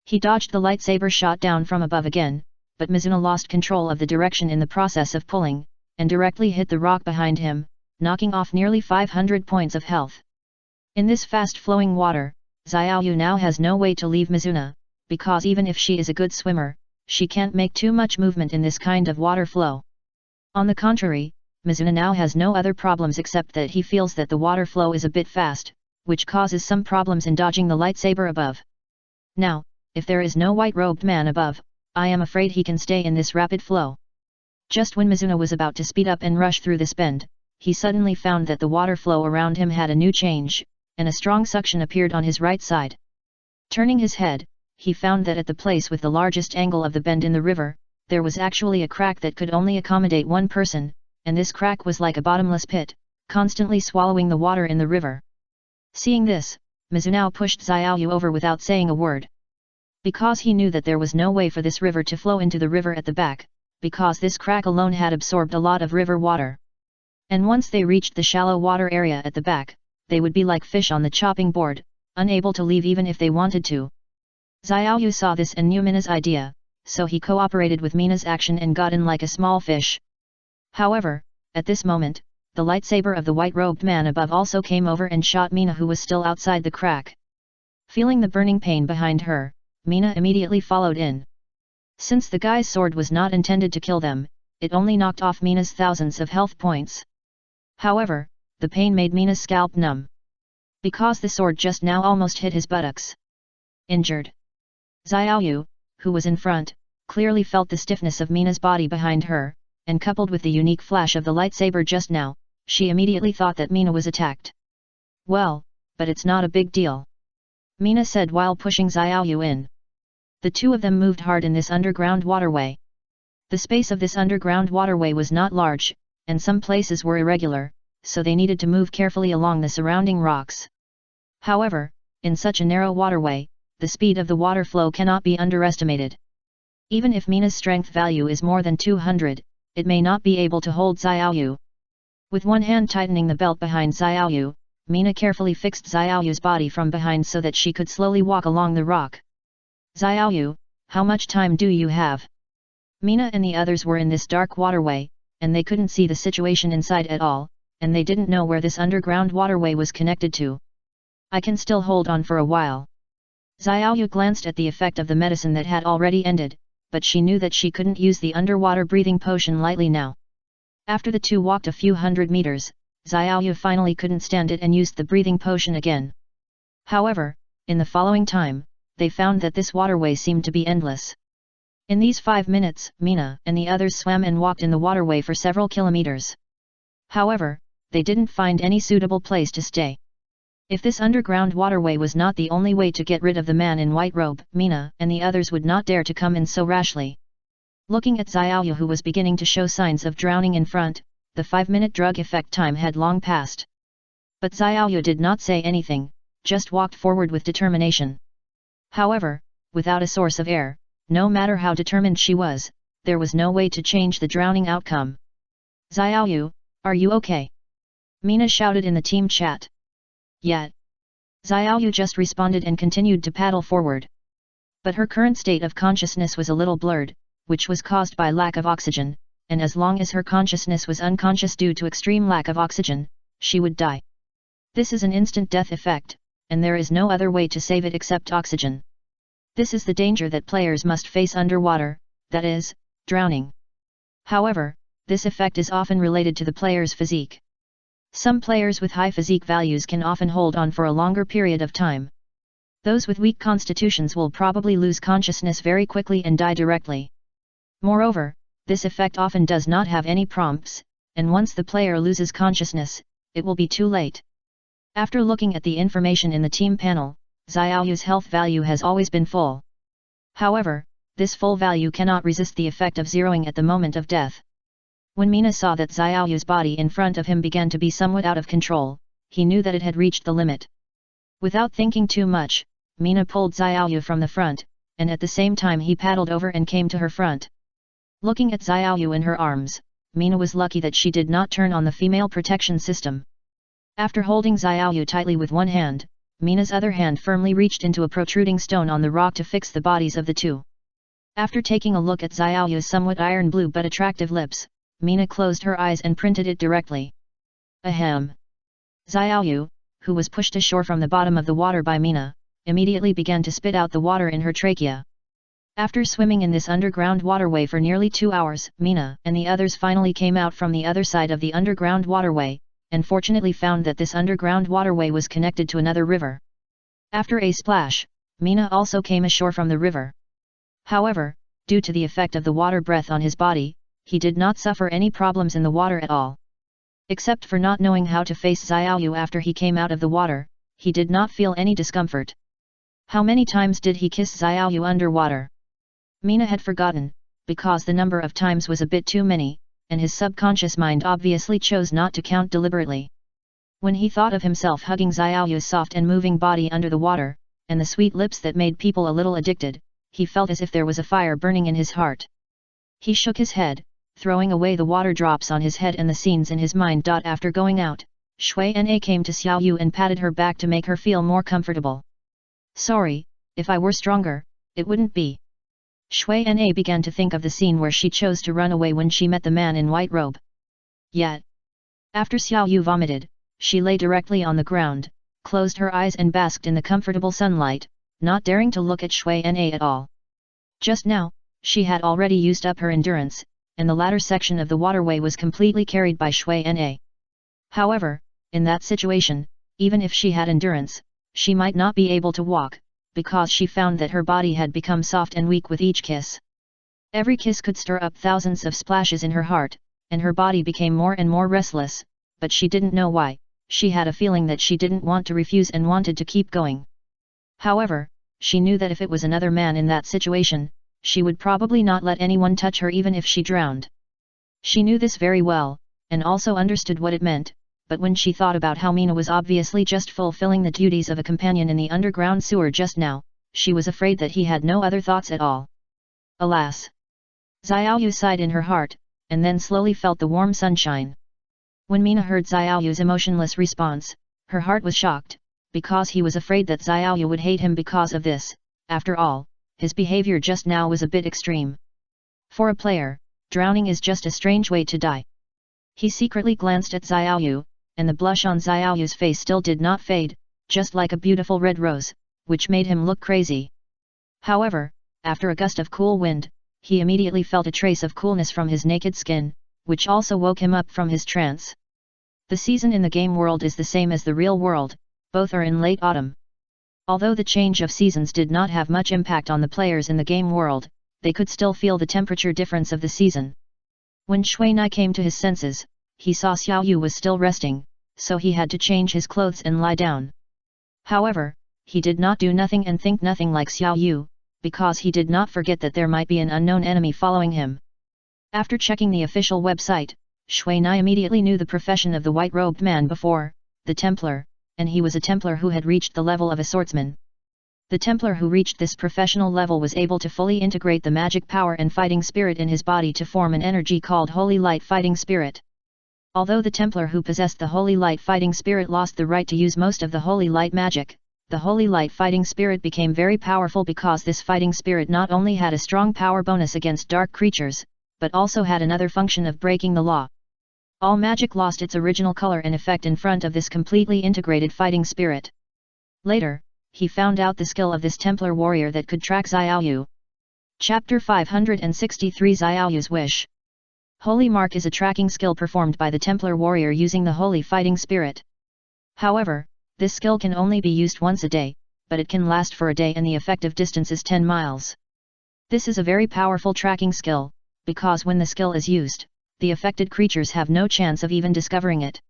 Speaker 1: He dodged the lightsaber shot down from above again, but Mizuna lost control of the direction in the process of pulling, and directly hit the rock behind him, knocking off nearly 500 points of health. In this fast-flowing water, Xiao Yu now has no way to leave Mizuna, because even if she is a good swimmer, she can't make too much movement in this kind of water flow. On the contrary, Mizuna now has no other problems except that he feels that the water flow is a bit fast, which causes some problems in dodging the lightsaber above. Now, if there is no white-robed man above, I am afraid he can stay in this rapid flow. Just when Mizuna was about to speed up and rush through this bend, he suddenly found that the water flow around him had a new change, and a strong suction appeared on his right side. Turning his head, he found that at the place with the largest angle of the bend in the river, there was actually a crack that could only accommodate one person, and this crack was like a bottomless pit, constantly swallowing the water in the river. Seeing this, Mizunao pushed Xiao Yu over without saying a word. Because he knew that there was no way for this river to flow into the river at the back, because this crack alone had absorbed a lot of river water. And once they reached the shallow water area at the back, they would be like fish on the chopping board, unable to leave even if they wanted to. Xiao Yu saw this and knew Mina's idea, so he cooperated with Mina's action and got in like a small fish. However, at this moment, the lightsaber of the white-robed man above also came over and shot Mina, who was still outside the crack. Feeling the burning pain behind her, Mina immediately followed in. Since the guy's sword was not intended to kill them, it only knocked off Mina's thousands of health points. However, the pain made Mina's scalp numb. Because the sword just now almost hit his buttocks. Injured. Xiao Yu, who was in front, clearly felt the stiffness of Mina's body behind her, and coupled with the unique flash of the lightsaber just now, she immediately thought that Mina was attacked. Well, but it's not a big deal, Mina said while pushing Xiao Yu in. The two of them moved hard in this underground waterway. The space of this underground waterway was not large, and some places were irregular, so they needed to move carefully along the surrounding rocks. However, in such a narrow waterway, the speed of the water flow cannot be underestimated. Even if Mina's strength value is more than 200, it may not be able to hold Xiao Yu. With one hand tightening the belt behind Xiao Yu, Mina carefully fixed Xiao Yu's body from behind so that she could slowly walk along the rock. Xiaoyu, how much time do you have? Mina and the others were in this dark waterway, and they couldn't see the situation inside at all, and they didn't know where this underground waterway was connected to. I can still hold on for a while. Xiaoyu glanced at the effect of the medicine that had already ended, but she knew that she couldn't use the underwater breathing potion lightly now. After the two walked a few hundred meters, Xiaoyu finally couldn't stand it and used the breathing potion again. However, in the following time, they found that this waterway seemed to be endless. In these 5 minutes, Mina and the others swam and walked in the waterway for several kilometers. However, they didn't find any suitable place to stay. If this underground waterway was not the only way to get rid of the man in white robe, Mina and the others would not dare to come in so rashly. Looking at Xiaoyu, who was beginning to show signs of drowning in front, the 5-minute drug effect time had long passed. But Xiaoyu did not say anything, just walked forward with determination. However, without a source of air, no matter how determined she was, there was no way to change the drowning outcome. Xiaoyu, are you okay? Mina shouted in the team chat. Yet. Xiaoyu just responded and continued to paddle forward. But her current state of consciousness was a little blurred, which was caused by lack of oxygen, and as long as her consciousness was unconscious due to extreme lack of oxygen, she would die. This is an instant death effect, and there is no other way to save it except oxygen. This is the danger that players must face underwater, that is, drowning. However, this effect is often related to the player's physique. Some players with high physique values can often hold on for a longer period of time. Those with weak constitutions will probably lose consciousness very quickly and die directly. Moreover, this effect often does not have any prompts, and once the player loses consciousness, it will be too late. After looking at the information in the team panel, Xiaoyu's health value has always been full. However, this full value cannot resist the effect of zeroing at the moment of death. When Mina saw that Xiaoyu's body in front of him began to be somewhat out of control, he knew that it had reached the limit. Without thinking too much, Mina pulled Xiaoyu from the front, and at the same time he paddled over and came to her front. Looking at Xiaoyu in her arms, Mina was lucky that she did not turn on the female protection system. After holding Xiaoyu tightly with one hand, Mina's other hand firmly reached into a protruding stone on the rock to fix the bodies of the two. After taking a look at Xiaoyu's somewhat iron blue but attractive lips, Mina closed her eyes and printed it directly. Ahem. Xiaoyu, who was pushed ashore from the bottom of the water by Mina, immediately began to spit out the water in her trachea. After swimming in this underground waterway for nearly 2 hours, Mina and the others finally came out from the other side of the underground waterway, and fortunately found that this underground waterway was connected to another river. After a splash, Mina also came ashore from the river. However, due to the effect of the water breath on his body, he did not suffer any problems in the water at all. Except for not knowing how to face Xiaoyu after he came out of the water, he did not feel any discomfort. How many times did he kiss Xiaoyu underwater? Mina had forgotten, because the number of times was a bit too many, and his subconscious mind obviously chose not to count deliberately. When he thought of himself hugging Xiaoyu's soft and moving body under the water, and the sweet lips that made people a little addicted, he felt as if there was a fire burning in his heart. He shook his head, throwing away the water drops on his head and the scenes in his mind. After going out, Shui-Na came to Xiaoyu and patted her back to make her feel more comfortable. Sorry, if I were stronger, it wouldn't be. Shui-Na began to think of the scene where she chose to run away when she met the man in white robe. Yet, after Xiaoyu vomited, she lay directly on the ground, closed her eyes and basked in the comfortable sunlight, not daring to look at Shui-Na at all. Just now, she had already used up her endurance, and the latter section of the waterway was completely carried by Shui-Na. However, in that situation, even if she had endurance, she might not be able to walk, because she found that her body had become soft and weak with each kiss. Every kiss could stir up thousands of splashes in her heart, and her body became more and more restless, but she didn't know why. She had a feeling that she didn't want to refuse and wanted to keep going. However, she knew that if it was another man in that situation, she would probably not let anyone touch her even if she drowned. She knew this very well, and also understood what it meant, but when she thought about how Mina was obviously just fulfilling the duties of a companion in the underground sewer just now, she was afraid that he had no other thoughts at all. Alas! Xiaoyu sighed in her heart, and then slowly felt the warm sunshine. When Mina heard Xiaoyu's emotionless response, her heart was shocked, because he was afraid that Xiaoyu would hate him because of this. After all, his behavior just now was a bit extreme. For a player, drowning is just a strange way to die. He secretly glanced at Xiaoyu, and the blush on Xiaoyu's face still did not fade, just like a beautiful red rose, which made him look crazy. However, after a gust of cool wind, he immediately felt a trace of coolness from his naked skin, which also woke him up from his trance. The season in the game world is the same as the real world, both are in late autumn. Although the change of seasons did not have much impact on the players in the game world, they could still feel the temperature difference of the season. When Shuai came to his senses, he saw Xiaoyu was still resting, so he had to change his clothes and lie down. However, he did not do nothing and think nothing like Xiaoyu, because he did not forget that there might be an unknown enemy following him. After checking the official website, Shuai immediately knew the profession of the white-robed man before, the Templar, and he was a Templar who had reached the level of a swordsman. The Templar who reached this professional level was able to fully integrate the magic power and fighting spirit in his body to form an energy called Holy Light Fighting Spirit. Although the Templar who possessed the Holy Light Fighting Spirit lost the right to use most of the Holy Light magic, the Holy Light Fighting Spirit became very powerful because this fighting spirit not only had a strong power bonus against dark creatures, but also had another function of breaking the law. All magic lost its original color and effect in front of this completely integrated fighting spirit. Later, he found out the skill of this Templar warrior that could track Xiaoyu. Chapter 563 Xiaoyu's Wish. Holy Mark is a tracking skill performed by the Templar warrior using the Holy Fighting Spirit. However, this skill can only be used once a day, but it can last for a day and the effective distance is 10 miles. This is a very powerful tracking skill, because when the skill is used, the affected creatures have no chance of even discovering it.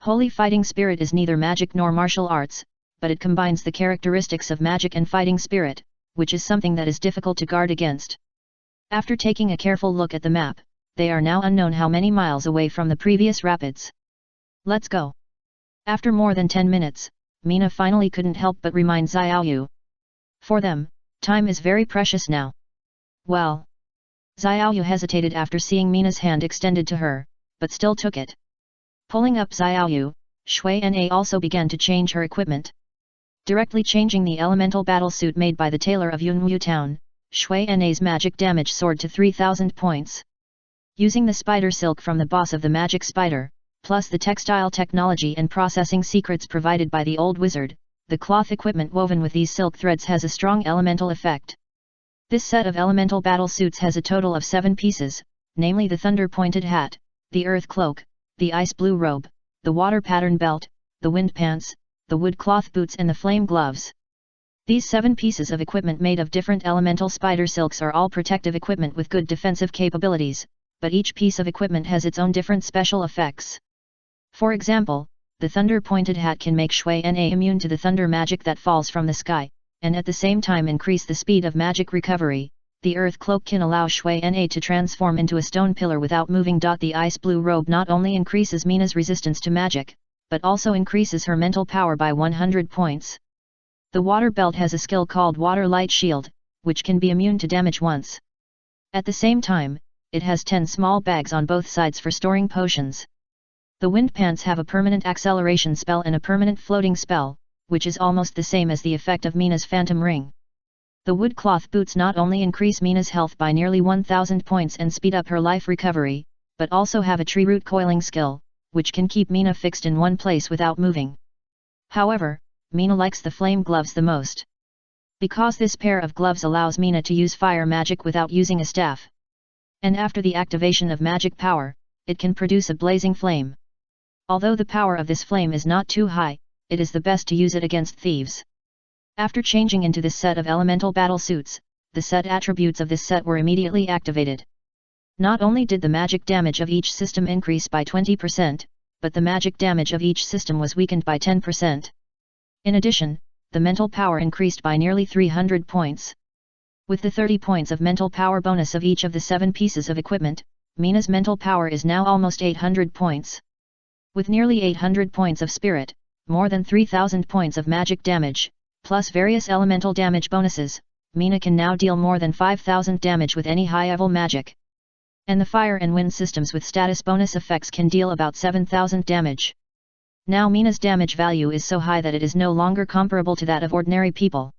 Speaker 1: Holy Fighting Spirit is neither magic nor martial arts, but it combines the characteristics of magic and fighting spirit, which is something that is difficult to guard against. After taking a careful look at the map, they are now unknown how many miles away from the previous rapids. Let's go. After more than 10 minutes, Mina finally couldn't help but remind Xiaoyu. For them, time is very precious now. Well. Xiaoyu hesitated after seeing Mina's hand extended to her, but still took it. Pulling up Xiaoyu, Shuai also began to change her equipment. Directly changing the elemental battle suit made by the tailor of Yunwu Town, Shuai's magic damage soared to 3000 points. Using the spider silk from the boss of the magic spider, plus the textile technology and processing secrets provided by the old wizard, the cloth equipment woven with these silk threads has a strong elemental effect. This set of elemental battle suits has a total of 7 pieces, namely the thunder-pointed hat, the earth cloak, the ice blue robe, the water pattern belt, the wind pants, the wood cloth boots and the flame gloves. These 7 pieces of equipment made of different elemental spider silks are all protective equipment with good defensive capabilities, but each piece of equipment has its own different special effects. For example, the thunder-pointed hat can make Shuai immune to the thunder magic that falls from the sky, and at the same time increase the speed of magic recovery. The earth cloak can allow Shuai to transform into a stone pillar without moving. The ice blue robe not only increases Mina's resistance to magic, but also increases her mental power by 100 points. The water belt has a skill called Water Light Shield, which can be immune to damage once. At the same time, it has 10 small bags on both sides for storing potions. The wind pants have a permanent acceleration spell and a permanent floating spell, which is almost the same as the effect of Mina's phantom ring. The wood cloth boots not only increase Mina's health by nearly 1000 points and speed up her life recovery, but also have a tree root coiling skill, which can keep Mina fixed in one place without moving. However, Mina likes the flame gloves the most. Because this pair of gloves allows Mina to use fire magic without using a staff. And after the activation of magic power, it can produce a blazing flame. Although the power of this flame is not too high, it is the best to use it against thieves. After changing into this set of elemental battle suits, the set attributes of this set were immediately activated. Not only did the magic damage of each system increase by 20%, but the magic damage of each system was weakened by 10%. In addition, the mental power increased by nearly 300 points. With the 30 points of mental power bonus of each of the 7 pieces of equipment, Mina's mental power is now almost 800 points. With nearly 800 points of spirit, more than 3000 points of magic damage, plus various elemental damage bonuses, Mina can now deal more than 5000 damage with any high-level magic. And the fire and wind systems with status bonus effects can deal about 7000 damage. Now Mina's damage value is so high that it is no longer comparable to that of ordinary people.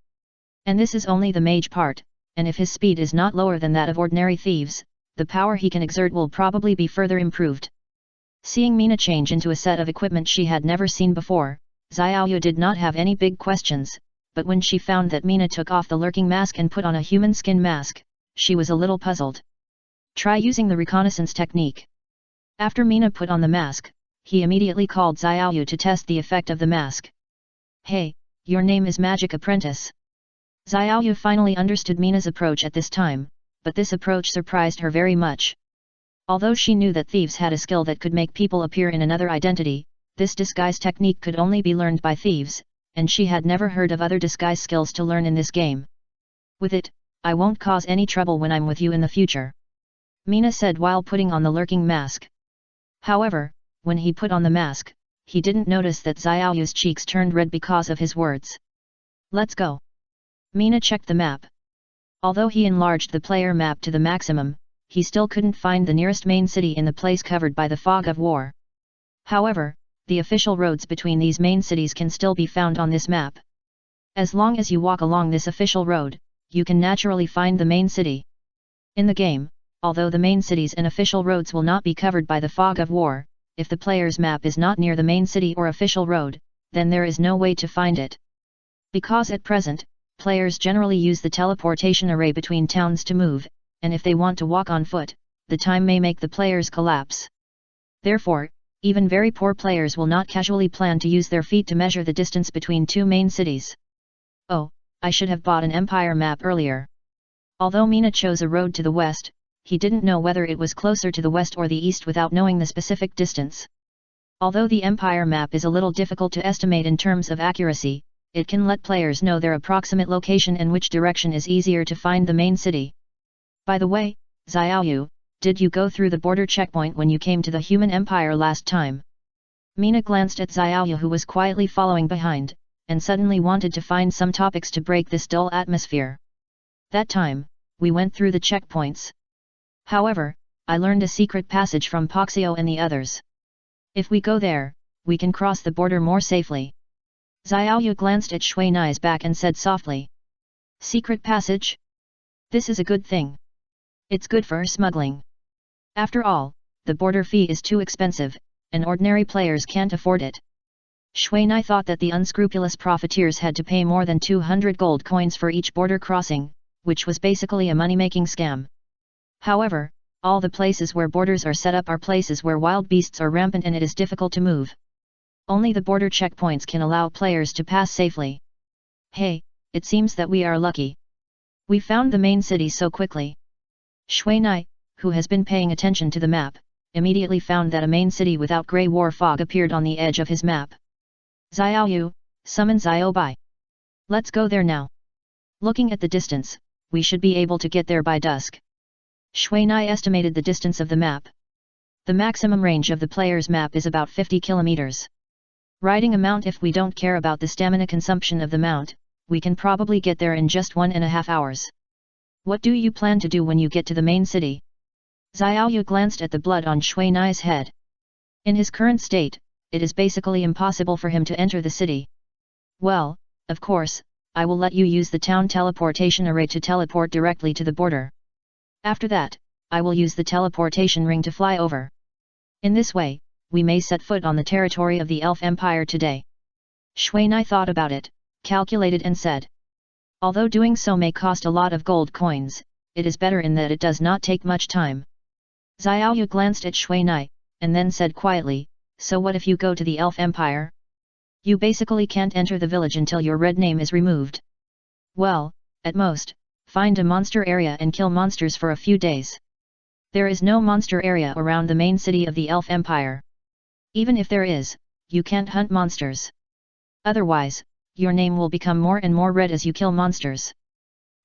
Speaker 1: And this is only the mage part, and if his speed is not lower than that of ordinary thieves, the power he can exert will probably be further improved. Seeing Mina change into a set of equipment she had never seen before, Xiaoyu did not have any big questions, but when she found that Mina took off the lurking mask and put on a human skin mask, she was a little puzzled. Try using the reconnaissance technique. After Mina put on the mask, he immediately called Xiaoyu to test the effect of the mask. Hey, your name is Magic Apprentice. Xiaoyu finally understood Mina's approach at this time, but this approach surprised her very much. Although she knew that thieves had a skill that could make people appear in another identity, this disguise technique could only be learned by thieves, and she had never heard of other disguise skills to learn in this game. With it, I won't cause any trouble when I'm with you in the future, Mina said while putting on the lurking mask. However, when he put on the mask, he didn't notice that Xiaoyu's cheeks turned red because of his words. Let's go. Mina checked the map. Although he enlarged the player map to the maximum, he still couldn't find the nearest main city in the place covered by the fog of war. However, the official roads between these main cities can still be found on this map. As long as you walk along this official road, you can naturally find the main city. In the game, although the main cities and official roads will not be covered by the fog of war, if the player's map is not near the main city or official road, then there is no way to find it. Because at present, players generally use the teleportation array between towns to move, and if they want to walk on foot, the time may make the players collapse. Therefore, even very poor players will not casually plan to use their feet to measure the distance between two main cities. Oh, I should have bought an empire map earlier. Although Mina chose a road to the west, he didn't know whether it was closer to the west or the east without knowing the specific distance. Although the empire map is a little difficult to estimate in terms of accuracy, it can let players know their approximate location and which direction is easier to find the main city. By the way, Xiaoyu, did you go through the border checkpoint when you came to the human empire last time? Mina glanced at Xiaoyu who was quietly following behind, and suddenly wanted to find some topics to break this dull atmosphere. That time, we went through the checkpoints. However, I learned a secret passage from Poxio and the others. If we go there, we can cross the border more safely. Xiaoyu glanced at Shui Nai's back and said softly. Secret passage? This is a good thing. It's good for smuggling. After all, the border fee is too expensive, and ordinary players can't afford it. Shui Nai thought that the unscrupulous profiteers had to pay more than 200 gold coins for each border crossing, which was basically a money-making scam. However, all the places where borders are set up are places where wild beasts are rampant and it is difficult to move. Only the border checkpoints can allow players to pass safely. Hey, it seems that we are lucky. We found the main city so quickly. Shui Nai, who has been paying attention to the map, immediately found that a main city without grey war fog appeared on the edge of his map. Xiaoyu, summon Xiaobai. Let's go there now. Looking at the distance, we should be able to get there by dusk. Shui Nai estimated the distance of the map. The maximum range of the player's map is about 50 kilometers. Riding a mount, if we don't care about the stamina consumption of the mount, we can probably get there in just 1.5 hours. What do you plan to do when you get to the main city? Xiaoyu glanced at the blood on Shui Nai's head. In his current state, it is basically impossible for him to enter the city. Well, of course, I will let you use the town teleportation array to teleport directly to the border. After that, I will use the teleportation ring to fly over. In this way, we may set foot on the territory of the Elf Empire today. Shui Nai thought about it, calculated and said. Although doing so may cost a lot of gold coins, it is better in that it does not take much time. Xiaoyu glanced at Shui Nai, and then said quietly, so what if you go to the Elf Empire? You basically can't enter the village until your red name is removed. Well, at most, find a monster area and kill monsters for a few days. There is no monster area around the main city of the Elf Empire. Even if there is, you can't hunt monsters. Otherwise, your name will become more and more red as you kill monsters.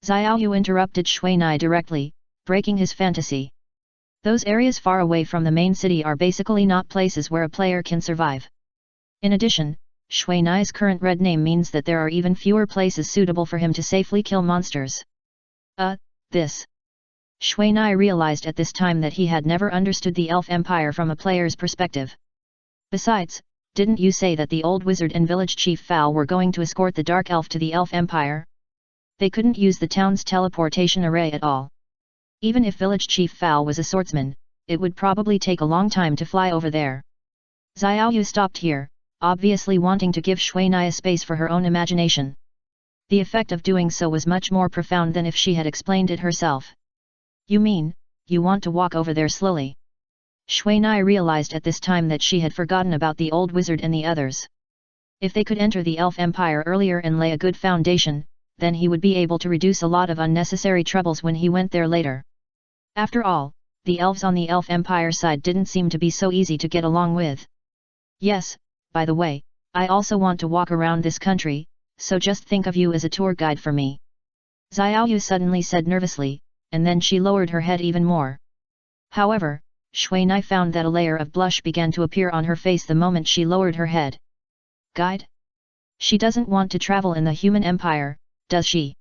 Speaker 1: Xiaoyu interrupted Shui Nai directly, breaking his fantasy. Those areas far away from the main city are basically not places where a player can survive. In addition, Shui Nai's current red name means that there are even fewer places suitable for him to safely kill monsters. This. Shui Nai realized at this time that he had never understood the Elf Empire from a player's perspective. Besides, didn't you say that the old wizard and village chief Fal were going to escort the Dark Elf to the Elf Empire? They couldn't use the town's teleportation array at all. Even if Village Chief Fowl was a swordsman, it would probably take a long time to fly over there. Xiaoyu stopped here, obviously wanting to give Shui Nai a space for her own imagination. The effect of doing so was much more profound than if she had explained it herself. You mean, you want to walk over there slowly? Shui Nai realized at this time that she had forgotten about the old wizard and the others. If they could enter the Elf Empire earlier and lay a good foundation, then he would be able to reduce a lot of unnecessary troubles when he went there later. After all, the elves on the Elf Empire side didn't seem to be so easy to get along with. Yes, by the way, I also want to walk around this country, so just think of you as a tour guide for me. Xiaoyu suddenly said nervously, and then she lowered her head even more. However, Shui Nai found that a layer of blush began to appear on her face the moment she lowered her head. Guide? She doesn't want to travel in the human empire, does she?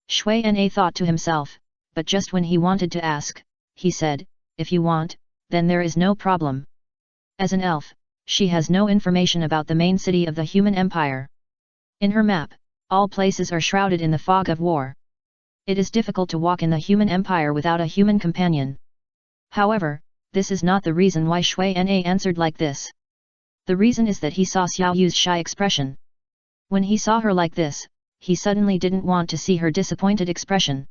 Speaker 1: Shui Na thought to himself, but just when he wanted to ask, he said, if you want, then there is no problem. As an elf, she has no information about the main city of the human empire. In her map, all places are shrouded in the fog of war. It is difficult to walk in the human empire without a human companion. However, this is not the reason why Shui Na answered like this. The reason is that he saw Xiaoyu's shy expression. When he saw her like this, he suddenly didn't want to see her disappointed expression.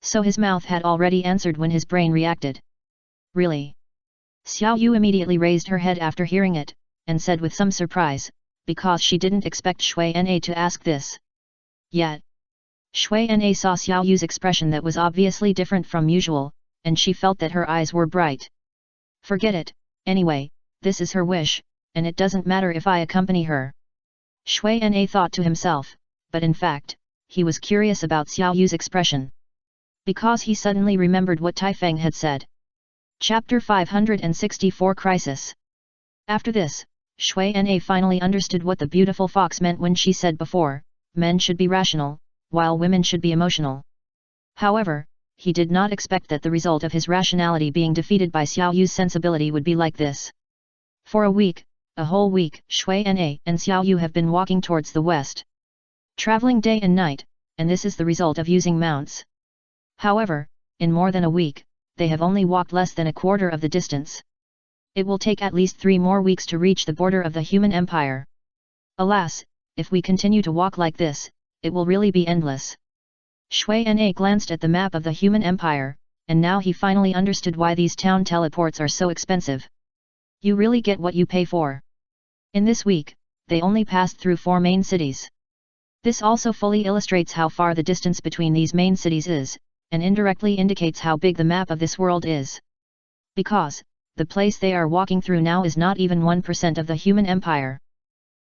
Speaker 1: So his mouth had already answered when his brain reacted. Really? Xiaoyu immediately raised her head after hearing it, and said with some surprise, because she didn't expect Shui Na to ask this. Yet, Shui Na saw Xiaoyu's expression that was obviously different from usual, and she felt that her eyes were bright. Forget it, anyway, this is her wish, and it doesn't matter if I accompany her. Shui Na thought to himself, but in fact, he was curious about Xiaoyu's expression. Because he suddenly remembered what Tai Feng had said. Chapter 564 Crisis. After this, Shui Na finally understood what the beautiful fox meant when she said before, men should be rational, while women should be emotional. However, he did not expect that the result of his rationality being defeated by Xiaoyu's sensibility would be like this. For a whole week, Shui Na and Xiaoyu have been walking towards the west, traveling day and night, and this is the result of using mounts. However, in more than a week, they have only walked less than a quarter of the distance. It will take at least 3 more weeks to reach the border of the human empire. Alas, if we continue to walk like this, it will really be endless. Shui Na glanced at the map of the human empire, and now he finally understood why these town teleports are so expensive. You really get what you pay for. In this week, they only passed through 4 main cities. This also fully illustrates how far the distance between these main cities is, and indirectly indicates how big the map of this world is. Because, the place they are walking through now is not even 1% of the human empire.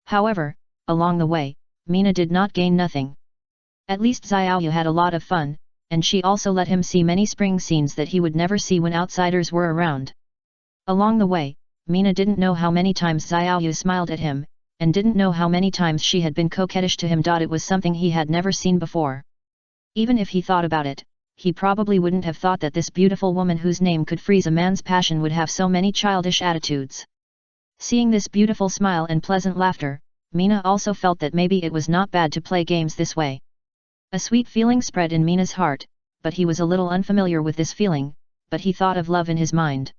Speaker 1: However, along the way, Mina did not gain nothing. At least Xiaoyu had a lot of fun, and she also let him see many spring scenes that he would never see when outsiders were around. Along the way, Mina didn't know how many times Xiaoyu smiled at him, and didn't know how many times she had been coquettish to him. It was something he had never seen before. Even if he thought about it, he probably wouldn't have thought that this beautiful woman whose name could freeze a man's passion would have so many childish attitudes. Seeing this beautiful smile and pleasant laughter, Mina also felt that maybe it was not bad to play games this way. A sweet feeling spread in Mina's heart, but he was a little unfamiliar with this feeling, but he thought of love in his mind.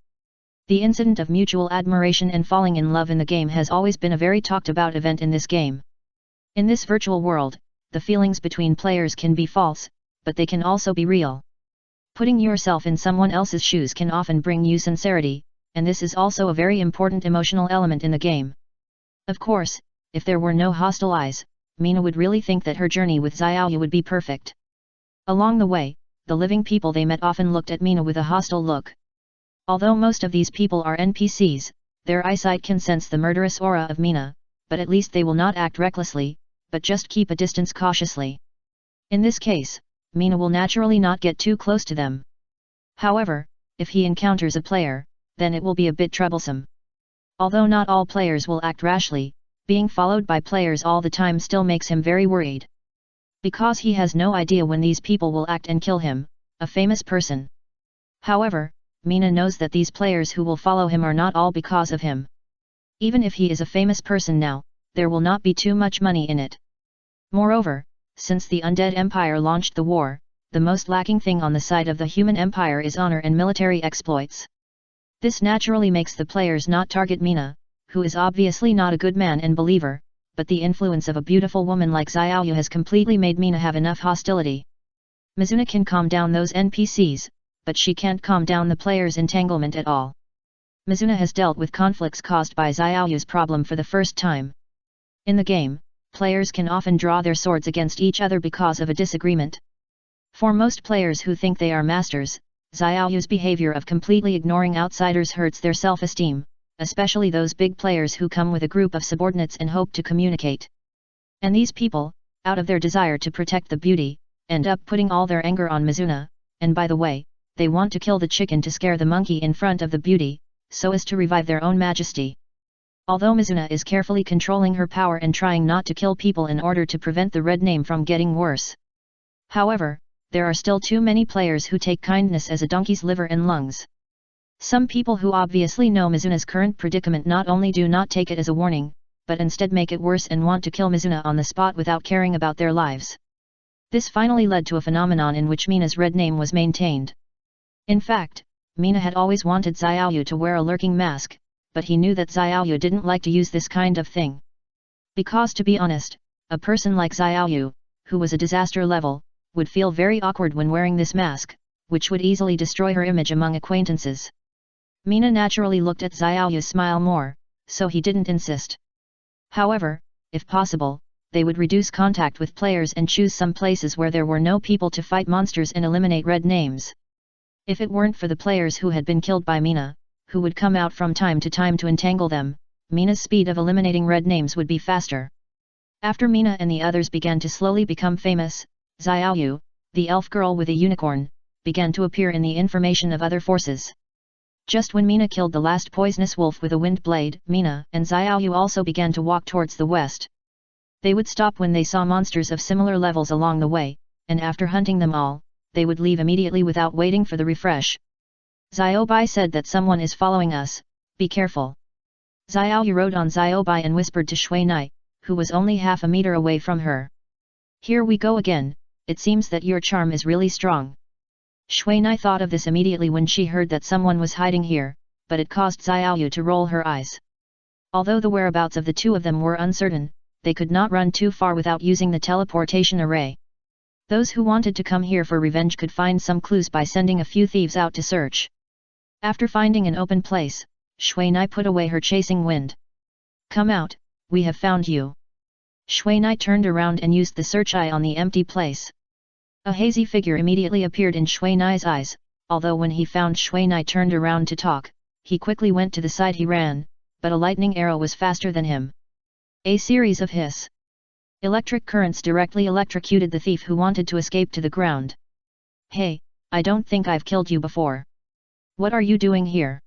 Speaker 1: The incident of mutual admiration and falling in love in the game has always been a very talked about event in this game. In this virtual world, the feelings between players can be false, but they can also be real. Putting yourself in someone else's shoes can often bring you sincerity, and this is also a very important emotional element in the game. Of course, if there were no hostile eyes, Mina would really think that her journey with Xiaoyu would be perfect. Along the way, the living people they met often looked at Mina with a hostile look. Although most of these people are NPCs, their eyesight can sense the murderous aura of Mina, but at least they will not act recklessly, but just keep a distance cautiously. In this case, Mina will naturally not get too close to them. However, if he encounters a player, then it will be a bit troublesome. Although not all players will act rashly, being followed by players all the time still makes him very worried. Because he has no idea when these people will act and kill him, a famous person. However, Mina knows that these players who will follow him are not all because of him. Even if he is a famous person now, there will not be too much money in it. Moreover, since the Undead Empire launched the war, the most lacking thing on the side of the human empire is honor and military exploits. This naturally makes the players not target Mina, who is obviously not a good man and believer, but the influence of a beautiful woman like Xiaoyu has completely made Mina have enough hostility. Mizuna can calm down those NPCs, but she can't calm down the players' entanglement at all. Mizuna has dealt with conflicts caused by Xiaoyu's problem for the first time. In the game, players can often draw their swords against each other because of a disagreement. For most players who think they are masters, Xiaoyu's behavior of completely ignoring outsiders hurts their self-esteem, especially those big players who come with a group of subordinates and hope to communicate. And these people, out of their desire to protect the beauty, end up putting all their anger on Mizuna, and by the way, they want to kill the chicken to scare the monkey in front of the beauty, so as to revive their own majesty. Although Mizuna is carefully controlling her power and trying not to kill people in order to prevent the red name from getting worse. However, there are still too many players who take kindness as a donkey's liver and lungs. Some people who obviously know Mizuna's current predicament not only do not take it as a warning, but instead make it worse and want to kill Mizuna on the spot without caring about their lives. This finally led to a phenomenon in which Mina's red name was maintained. In fact, Mina had always wanted Xiaoyu to wear a lurking mask, but he knew that Xiaoyu didn't like to use this kind of thing. Because to be honest, a person like Xiaoyu, who was a disaster level, would feel very awkward when wearing this mask, which would easily destroy her image among acquaintances. Mina naturally looked at Xiaoyu's smile more, so he didn't insist. However, if possible, they would reduce contact with players and choose some places where there were no people to fight monsters and eliminate red names. If it weren't for the players who had been killed by Mina, who would come out from time to time to entangle them, Mina's speed of eliminating red names would be faster. After Mina and the others began to slowly become famous, Xiaoyu, the elf girl with a unicorn, began to appear in the information of other forces. Just when Mina killed the last poisonous wolf with a wind blade, Mina and Xiaoyu also began to walk towards the west. They would stop when they saw monsters of similar levels along the way, and after hunting them all, they would leave immediately without waiting for the refresh. Xiaobai said that someone is following us, be careful. Xiaoyu rode on Xiaobai and whispered to Shui Nai, who was only half a meter away from her. Here we go again, it seems that your charm is really strong. Shui Nai thought of this immediately when she heard that someone was hiding here, but it caused Xiaoyu to roll her eyes. Although the whereabouts of the two of them were uncertain, they could not run too far without using the teleportation array. Those who wanted to come here for revenge could find some clues by sending a few thieves out to search. After finding an open place, Shui Nai put away her chasing wind. Come out, we have found you. Shui Nai turned around and used the search eye on the empty place. A hazy figure immediately appeared in Shui Nai's eyes, although when he found Shui Nai turned around to talk, he quickly went to the side he ran, but a lightning arrow was faster than him. A series of hiss. Electric currents directly electrocuted the thief who wanted to escape to the ground. Hey, I don't think I've killed you before. What are you doing here?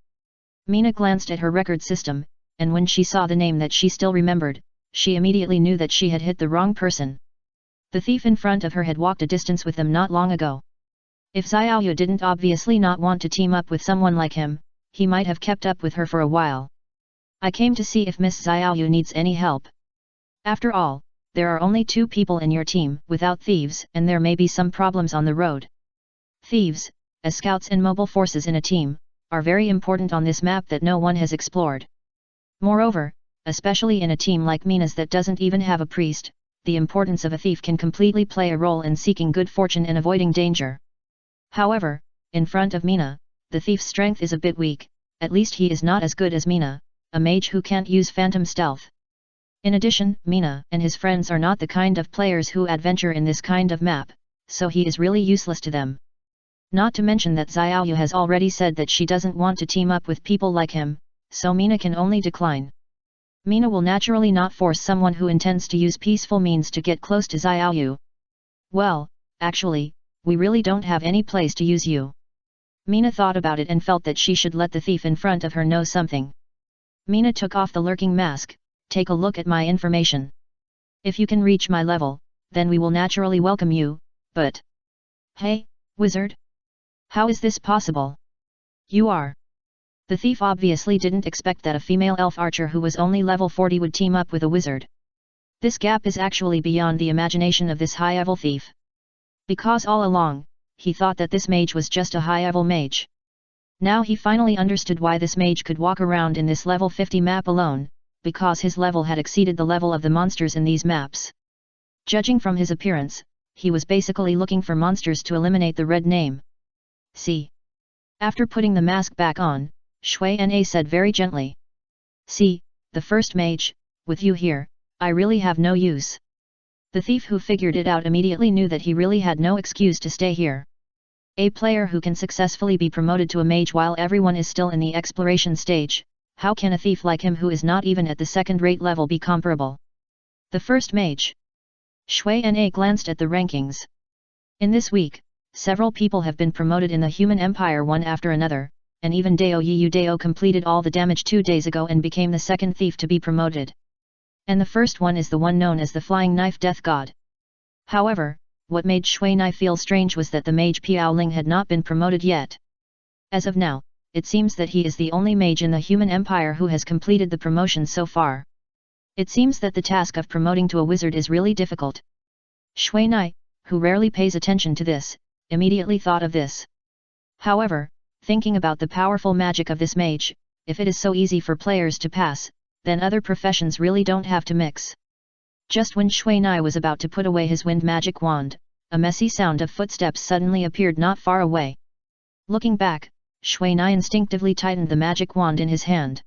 Speaker 1: Mina glanced at her record system, and when she saw the name that she still remembered, she immediately knew that she had hit the wrong person. The thief in front of her had walked a distance with them not long ago. If Xiaoyu didn't obviously not want to team up with someone like him, he might have kept up with her for a while. I came to see if Miss Xiaoyu needs any help. After all, there are only 2 people in your team without thieves and there may be some problems on the road. Thieves, as scouts and mobile forces in a team, are very important on this map that no one has explored. Moreover, especially in a team like Mina's that doesn't even have a priest, the importance of a thief can completely play a role in seeking good fortune and avoiding danger. However, in front of Mina, the thief's strength is a bit weak, at least he is not as good as Mina, a mage who can't use phantom stealth. In addition, Mina and his friends are not the kind of players who adventure in this kind of map, so he is really useless to them. Not to mention that Xiaoyu has already said that she doesn't want to team up with people like him, so Mina can only decline. Mina will naturally not force someone who intends to use peaceful means to get close to Xiaoyu. Well, actually, we really don't have any place to use you. Mina thought about it and felt that she should let the thief in front of her know something. Mina took off the lurking mask. Take a look at my information. If you can reach my level, then we will naturally welcome you, but... Hey, wizard? How is this possible? You are... The thief obviously didn't expect that a female elf archer who was only level 40 would team up with a wizard. This gap is actually beyond the imagination of this high-level thief. Because all along, he thought that this mage was just a high-level mage. Now he finally understood why this mage could walk around in this level 50 map alone, because his level had exceeded the level of the monsters in these maps. Judging from his appearance, he was basically looking for monsters to eliminate the red name. See. After putting the mask back on, Shui Na said very gently. See, the first mage, with you here, I really have no use. The thief who figured it out immediately knew that he really had no excuse to stay here. A player who can successfully be promoted to a mage while everyone is still in the exploration stage, how can a thief like him who is not even at the second-rate level be comparable? The first mage. Shui Na glanced at the rankings. In this week, several people have been promoted in the Human Empire one after another, and even Dao Yiyu Dao completed all the damage 2 days ago and became the second thief to be promoted. And the first one is the one known as the Flying Knife Death God. However, what made Shui Na feel strange was that the mage Piao Ling had not been promoted yet. As of now, it seems that he is the only mage in the Human Empire who has completed the promotion so far. It seems that the task of promoting to a wizard is really difficult. Shui Na, who rarely pays attention to this, immediately thought of this. However, thinking about the powerful magic of this mage, if it is so easy for players to pass, then other professions really don't have to mix. Just when Shui Na was about to put away his wind magic wand, a messy sound of footsteps suddenly appeared not far away. Looking back, Shui Na instinctively tightened the magic wand in his hand.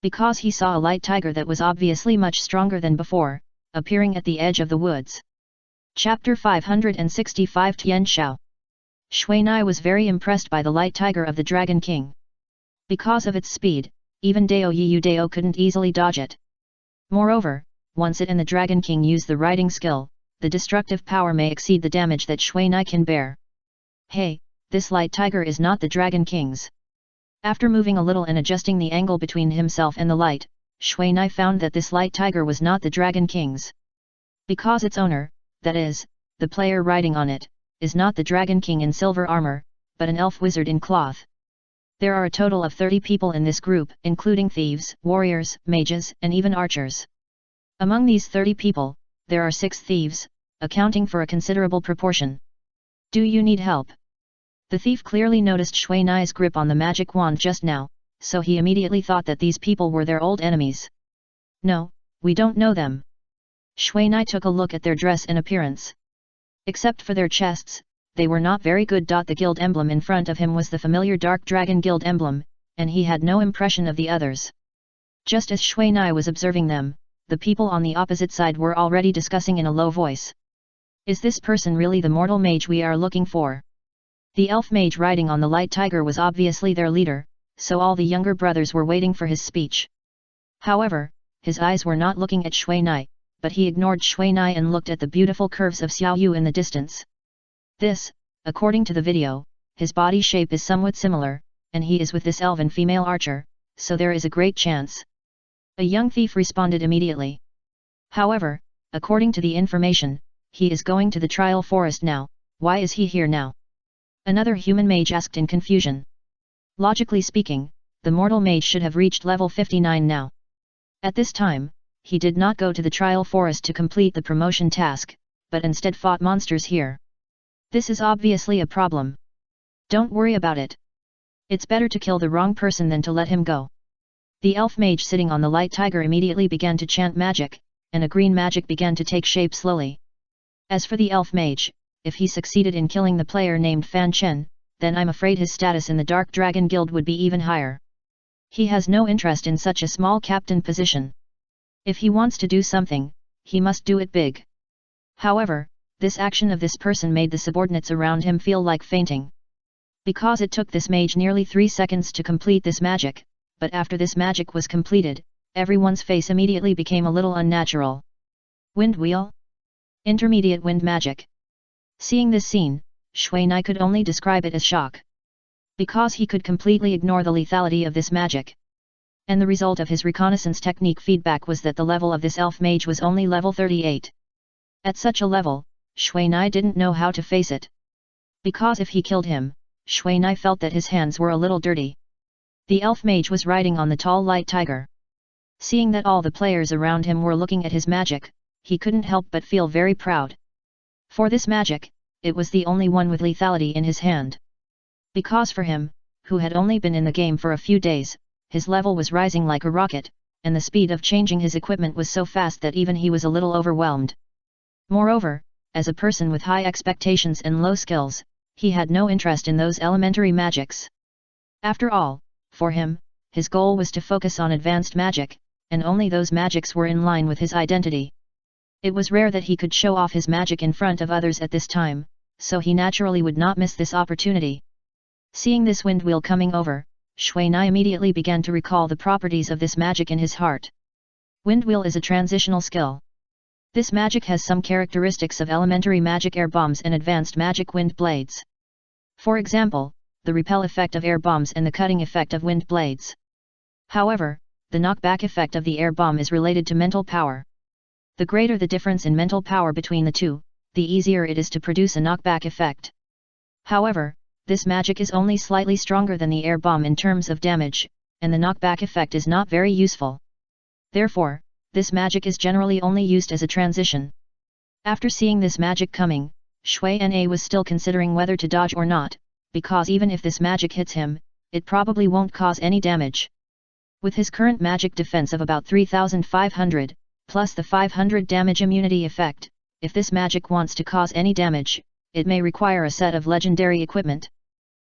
Speaker 1: Because he saw a light tiger that was obviously much stronger than before, appearing at the edge of the woods. Chapter 565 Tian Shao. Shui Na was very impressed by the light tiger of the Dragon King. Because of its speed, even Dao Yiyu Dao couldn't easily dodge it. Moreover, once it and the Dragon King use the riding skill, the destructive power may exceed the damage that Shui Na can bear. Hey, this light tiger is not the Dragon King's. After moving a little and adjusting the angle between himself and the light, Shui Na found that this light tiger was not the Dragon King's. Because its owner, that is, the player riding on it, is not the Dragon King in silver armor, but an elf wizard in cloth. There are a total of 30 people in this group, including thieves, warriors, mages, and even archers. Among these 30 people, there are 6 thieves, accounting for a considerable proportion. Do you need help? The thief clearly noticed Shui Na's grip on the magic wand just now, so he immediately thought that these people were their old enemies. No, we don't know them. Shui Na took a look at their dress and appearance. Except for their chests, they were not very good. The guild emblem in front of him was the familiar Dark Dragon Guild emblem, and he had no impression of the others. Just as Shui Na was observing them, the people on the opposite side were already discussing in a low voice. Is this person really the mortal mage we are looking for? The elf mage riding on the light tiger was obviously their leader, so all the younger brothers were waiting for his speech. However, his eyes were not looking at Shui Na, but he ignored Shui Na and looked at the beautiful curves of Xiao Yu in the distance. This, according to the video, his body shape is somewhat similar, and he is with this elven female archer, so there is a great chance. A young thief responded immediately. However, according to the information, he is going to the trial forest now. Why is he here now? Another human mage asked in confusion. Logically speaking, the mortal mage should have reached level 59 now. At this time, he did not go to the trial forest to complete the promotion task, but instead fought monsters here. This is obviously a problem. Don't worry about it. It's better to kill the wrong person than to let him go. The elf mage sitting on the light tiger immediately began to chant magic, and a green magic began to take shape slowly. As for the elf mage, if he succeeded in killing the player named Fan Chen, then I'm afraid his status in the Dark Dragon Guild would be even higher. He has no interest in such a small captain position. If he wants to do something, he must do it big. However, this action of this person made the subordinates around him feel like fainting. Because it took this mage nearly 3 seconds to complete this magic, but after this magic was completed, everyone's face immediately became a little unnatural. Wind wheel? Intermediate wind magic. Seeing this scene, Shui Na could only describe it as shock. Because he could completely ignore the lethality of this magic. And the result of his reconnaissance technique feedback was that the level of this elf mage was only level 38. At such a level, Shui Na didn't know how to face it. Because if he killed him, Shui Na felt that his hands were a little dirty. The elf mage was riding on the tall light tiger. Seeing that all the players around him were looking at his magic, he couldn't help but feel very proud. For this magic, it was the only one with lethality in his hand. Because for him, who had only been in the game for a few days, his level was rising like a rocket, and the speed of changing his equipment was so fast that even he was a little overwhelmed. Moreover, as a person with high expectations and low skills, he had no interest in those elementary magics. After all, for him, his goal was to focus on advanced magic, and only those magics were in line with his identity. It was rare that he could show off his magic in front of others at this time, so he naturally would not miss this opportunity. Seeing this wind wheel coming over, Shui Nai immediately began to recall the properties of this magic in his heart. Wind wheel is a transitional skill. This magic has some characteristics of elementary magic air bombs and advanced magic wind blades. For example, the repel effect of air bombs and the cutting effect of wind blades. However, the knockback effect of the air bomb is related to mental power. The greater the difference in mental power between the two, the easier it is to produce a knockback effect. However, this magic is only slightly stronger than the air bomb in terms of damage, and the knockback effect is not very useful. Therefore, this magic is generally only used as a transition. After seeing this magic coming, Shui Na was still considering whether to dodge or not, because even if this magic hits him, it probably won't cause any damage. With his current magic defense of about 3,500, plus the 500 damage immunity effect, if this magic wants to cause any damage, it may require a set of legendary equipment.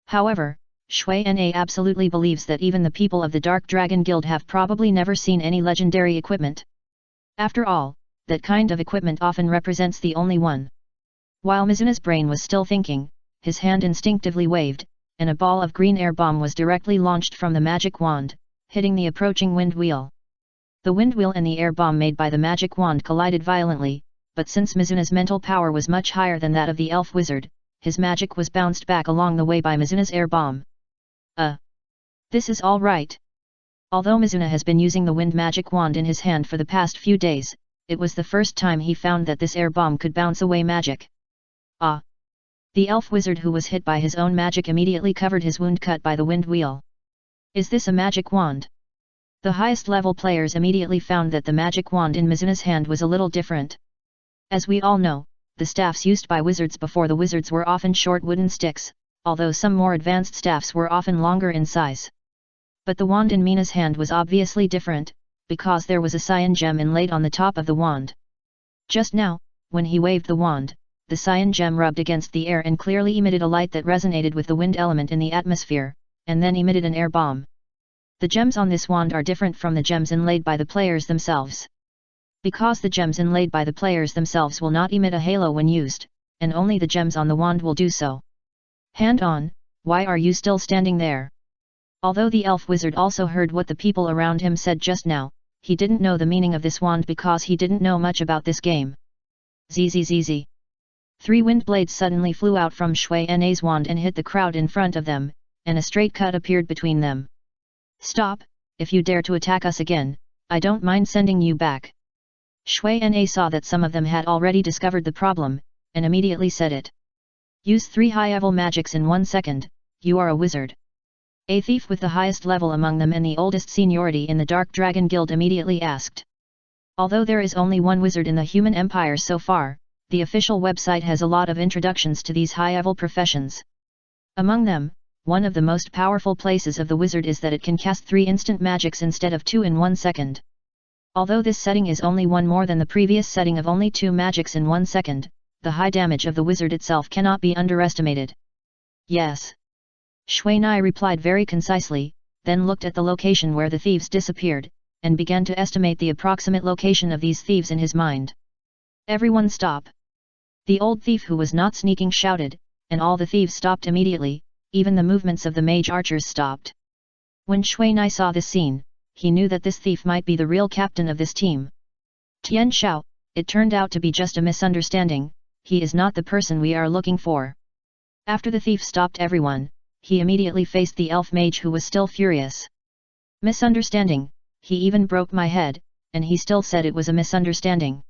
Speaker 1: However, Shui Na absolutely believes that even the people of the Dark Dragon Guild have probably never seen any legendary equipment. After all, that kind of equipment often represents the only one. While Mizuna's brain was still thinking, his hand instinctively waved, and a ball of green air bomb was directly launched from the magic wand, hitting the approaching wind wheel. The wind wheel and the air bomb made by the magic wand collided violently, but since Mizuna's mental power was much higher than that of the elf wizard, his magic was bounced back along the way by Mizuna's air bomb. This is all right. Although Mizuna has been using the wind magic wand in his hand for the past few days, it was the first time he found that this air bomb could bounce away magic. The elf wizard who was hit by his own magic immediately covered his wound cut by the wind wheel. Is this a magic wand? The highest level players immediately found that the magic wand in Mizuna's hand was a little different. As we all know, the staffs used by wizards before the wizards were often short wooden sticks, although some more advanced staffs were often longer in size. But the wand in Mina's hand was obviously different, because there was a cyan gem inlaid on the top of the wand. Just now, when he waved the wand, the cyan gem rubbed against the air and clearly emitted a light that resonated with the wind element in the atmosphere, and then emitted an air bomb. The gems on this wand are different from the gems inlaid by the players themselves. Because the gems inlaid by the players themselves will not emit a halo when used, and only the gems on the wand will do so. Hand on, why are you still standing there? Although the elf wizard also heard what the people around him said just now, he didn't know the meaning of this wand because he didn't know much about this game. Zzz. 3 wind blades suddenly flew out from Shui Na's wand and hit the crowd in front of them, and a straight cut appeared between them. Stop, if you dare to attack us again, I don't mind sending you back. Shui Na saw that some of them had already discovered the problem, and immediately said it. Use 3 high-level magics in 1 second, you are a wizard. A thief with the highest level among them and the oldest seniority in the Dark Dragon Guild immediately asked. Although there is only one wizard in the human empire so far, the official website has a lot of introductions to these high-level professions. Among them, one of the most powerful places of the wizard is that it can cast 3 instant magics instead of 2 in 1 second. Although this setting is only one more than the previous setting of only 2 magics in 1 second, the high damage of the wizard itself cannot be underestimated. Yes. Shui Nai replied very concisely, then looked at the location where the thieves disappeared, and began to estimate the approximate location of these thieves in his mind. Everyone stop! The old thief who was not sneaking shouted, and all the thieves stopped immediately, even the movements of the mage archers stopped. When Shui Nai saw this scene, he knew that this thief might be the real captain of this team. Tian Shao, it turned out to be just a misunderstanding, he is not the person we are looking for. After the thief stopped everyone, he immediately faced the elf mage who was still furious. Misunderstanding, he even broke my head, and he still said it was a misunderstanding.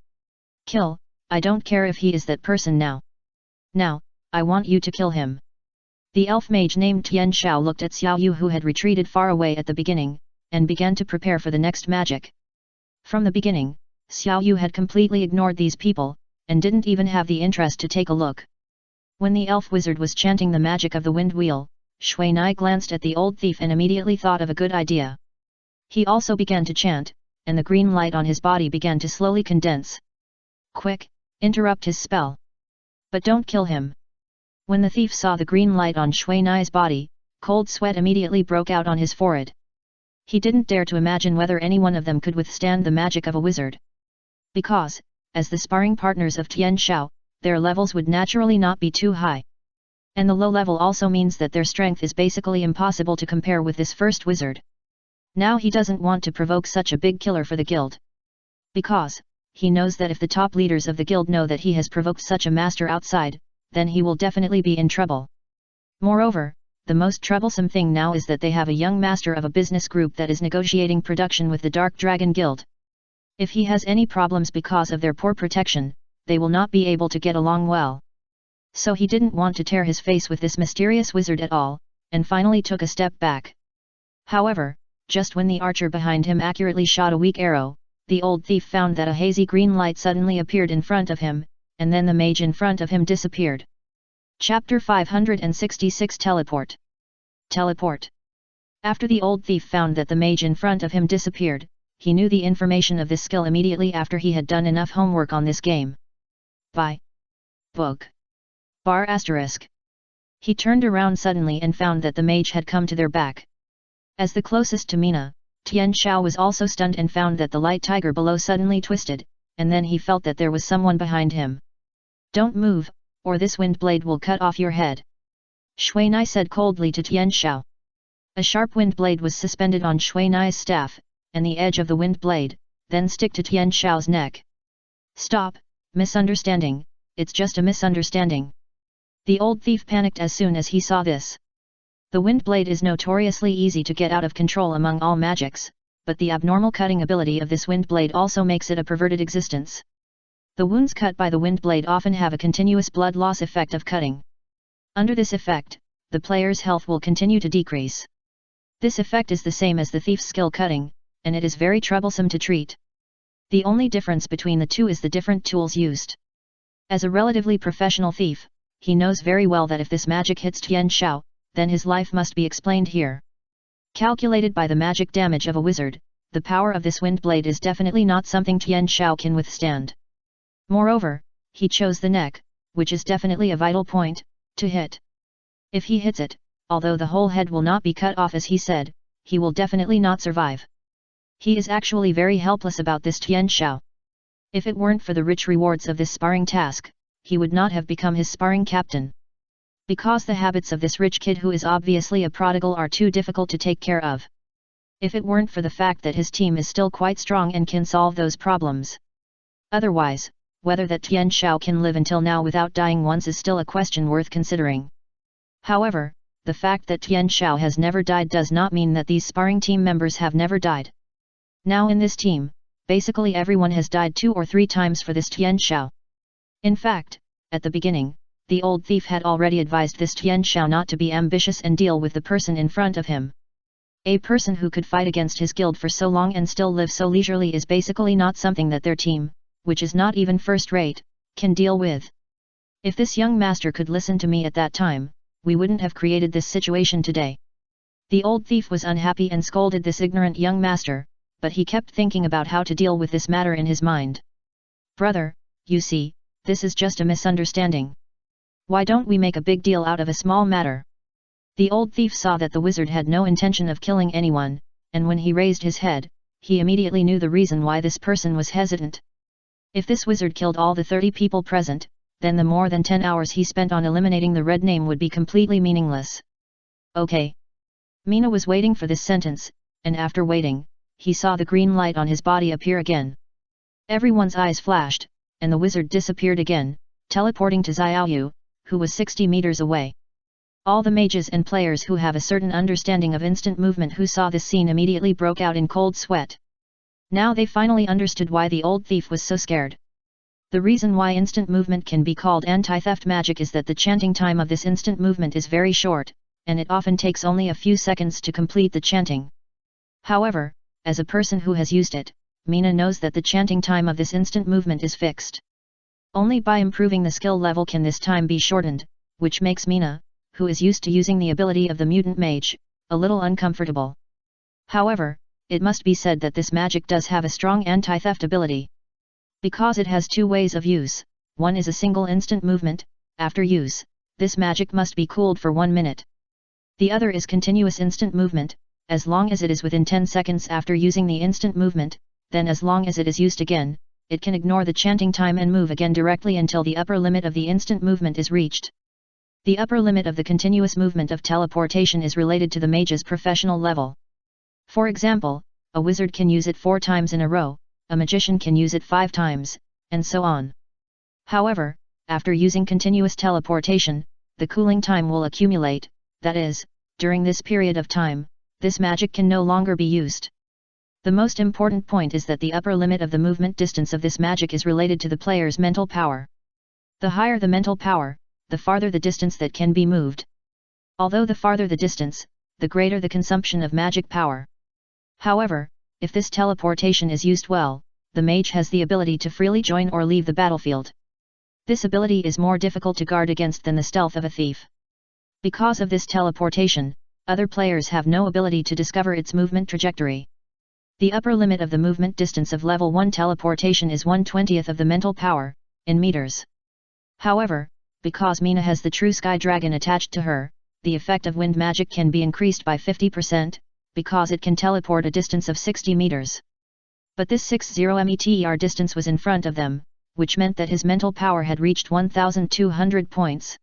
Speaker 1: Kill, I don't care if he is that person now. Now, I want you to kill him. The elf mage named Tian Shao looked at Xiao Yu who had retreated far away at the beginning, and began to prepare for the next magic. From the beginning, Xiao Yu had completely ignored these people, and didn't even have the interest to take a look. When the elf wizard was chanting the magic of the wind wheel, Shui Nai glanced at the old thief and immediately thought of a good idea. He also began to chant, and the green light on his body began to slowly condense. Quick, interrupt his spell. But don't kill him. When the thief saw the green light on Shui Nai's body, cold sweat immediately broke out on his forehead. He didn't dare to imagine whether any one of them could withstand the magic of a wizard. Because, as the sparring partners of Tian Shao, their levels would naturally not be too high. And the low level also means that their strength is basically impossible to compare with this first wizard. Now he doesn't want to provoke such a big killer for the guild. Because, he knows that if the top leaders of the guild know that he has provoked such a master outside, then he will definitely be in trouble. Moreover, the most troublesome thing now is that they have a young master of a business group that is negotiating production with the Dark Dragon Guild. If he has any problems because of their poor protection, they will not be able to get along well. So he didn't want to tear his face with this mysterious wizard at all, and finally took a step back. However, just when the archer behind him accurately shot a weak arrow, the old thief found that a hazy green light suddenly appeared in front of him, and then the mage in front of him disappeared. Chapter 566 Teleport. Teleport. After the old thief found that the mage in front of him disappeared, he knew the information of this skill immediately after he had done enough homework on this game. By book. Bar asterisk. He turned around suddenly and found that the mage had come to their back. As the closest to Mina, Tian Shao was also stunned and found that the light tiger below suddenly twisted, and then he felt that there was someone behind him. Don't move, or this wind blade will cut off your head. Shui Nai said coldly to Tian Shao. A sharp wind blade was suspended on Shui Nai's staff, and the edge of the wind blade, then stick to Tian Shao's neck. Stop, misunderstanding, it's just a misunderstanding. The old thief panicked as soon as he saw this. The wind blade is notoriously easy to get out of control among all magics, but the abnormal cutting ability of this wind blade also makes it a perverted existence. The wounds cut by the wind blade often have a continuous blood loss effect of cutting. Under this effect, the player's health will continue to decrease. This effect is the same as the thief's skill cutting, and it is very troublesome to treat. The only difference between the two is the different tools used. As a relatively professional thief, he knows very well that if this magic hits Tian Shao, then his life must be explained here. Calculated by the magic damage of a wizard, the power of this wind blade is definitely not something Tian Shao can withstand. Moreover, he chose the neck, which is definitely a vital point, to hit. If he hits it, although the whole head will not be cut off as he said, he will definitely not survive. He is actually very helpless about this Tian Shao. If it weren't for the rich rewards of this sparring task, he would not have become his sparring captain. Because the habits of this rich kid who is obviously a prodigal are too difficult to take care of. If it weren't for the fact that his team is still quite strong and can solve those problems. Otherwise, whether that Tian Shao can live until now without dying once is still a question worth considering. However, the fact that Tian Shao has never died does not mean that these sparring team members have never died. Now in this team, basically everyone has died 2 or 3 times for this Tian Shao. In fact, at the beginning, the old thief had already advised this Tian Shao not to be ambitious and deal with the person in front of him. A person who could fight against his guild for so long and still live so leisurely is basically not something that their team, which is not even first-rate, can deal with. If this young master could listen to me at that time, we wouldn't have created this situation today. The old thief was unhappy and scolded this ignorant young master, but he kept thinking about how to deal with this matter in his mind. Brother, you see, this is just a misunderstanding. Why don't we make a big deal out of a small matter? The old thief saw that the wizard had no intention of killing anyone, and when he raised his head, he immediately knew the reason why this person was hesitant. If this wizard killed all the 30 people present, then the more than 10 hours he spent on eliminating the red name would be completely meaningless. Okay. Mina was waiting for this sentence, and after waiting, he saw the green light on his body appear again. Everyone's eyes flashed, and the wizard disappeared again, teleporting to Xiaoyu, who was 60 meters away. All the mages and players who have a certain understanding of instant movement who saw this scene immediately broke out in cold sweat. Now they finally understood why the old thief was so scared. The reason why instant movement can be called anti-theft magic is that the chanting time of this instant movement is very short, and it often takes only a few seconds to complete the chanting. However, as a person who has used it, Mina knows that the chanting time of this instant movement is fixed. Only by improving the skill level can this time be shortened, which makes Mina, who is used to using the ability of the mutant mage, a little uncomfortable. However, it must be said that this magic does have a strong anti-theft ability. Because it has two ways of use, one is a single instant movement. After use, this magic must be cooled for 1 minute. The other is continuous instant movement. As long as it is within 10 seconds after using the instant movement, then as long as it is used again, it can ignore the chanting time and move again directly until the upper limit of the instant movement is reached. The upper limit of the continuous movement of teleportation is related to the mage's professional level. For example, a wizard can use it 4 times in a row, a magician can use it 5 times, and so on. However, after using continuous teleportation, the cooling time will accumulate, that is, during this period of time, this magic can no longer be used. The most important point is that the upper limit of the movement distance of this magic is related to the player's mental power. The higher the mental power, the farther the distance that can be moved. Although the farther the distance, the greater the consumption of magic power. However, if this teleportation is used well, the mage has the ability to freely join or leave the battlefield. This ability is more difficult to guard against than the stealth of a thief. Because of this teleportation, other players have no ability to discover its movement trajectory. The upper limit of the movement distance of level 1 teleportation is 1/20th of the mental power, in meters. However, because Mina has the true sky dragon attached to her, the effect of wind magic can be increased by 50%, because it can teleport a distance of 60 meters. But this 60 meter distance was in front of them, which meant that his mental power had reached 1,200 points.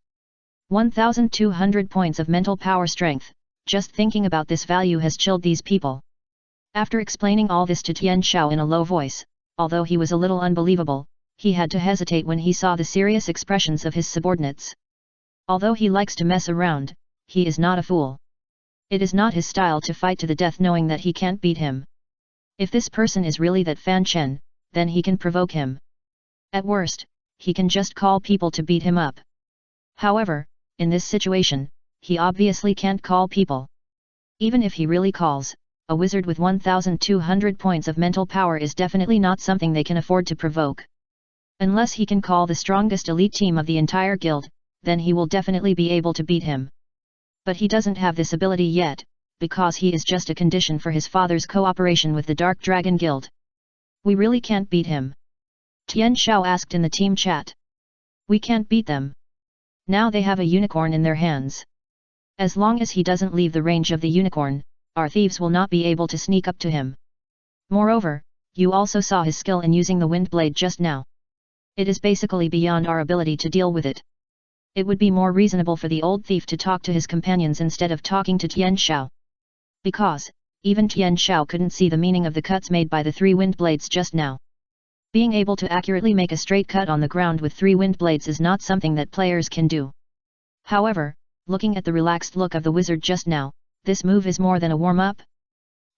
Speaker 1: 1,200 points of mental power strength. Just thinking about this value has chilled these people. After explaining all this to Tian Shao in a low voice, although he was a little unbelievable, he had to hesitate when he saw the serious expressions of his subordinates. Although he likes to mess around, he is not a fool. It is not his style to fight to the death knowing that he can't beat him. If this person is really that Fan Chen, then he can provoke him. At worst, he can just call people to beat him up. However, in this situation, he obviously can't call people. Even if he really calls, a wizard with 1,200 points of mental power is definitely not something they can afford to provoke. Unless he can call the strongest elite team of the entire guild, then he will definitely be able to beat him. But he doesn't have this ability yet, because he is just a condition for his father's cooperation with the Dark Dragon Guild. We really can't beat him? Tian Shao asked in the team chat. We can't beat them. Now they have a unicorn in their hands. As long as he doesn't leave the range of the unicorn, our thieves will not be able to sneak up to him. Moreover, you also saw his skill in using the wind blade just now. It is basically beyond our ability to deal with it. It would be more reasonable for the old thief to talk to his companions instead of talking to Tian Shao. Because, even Tian Shao couldn't see the meaning of the cuts made by the 3 wind blades just now. Being able to accurately make a straight cut on the ground with 3 wind blades is not something that players can do. However, looking at the relaxed look of the wizard just now, this move is more than a warm-up.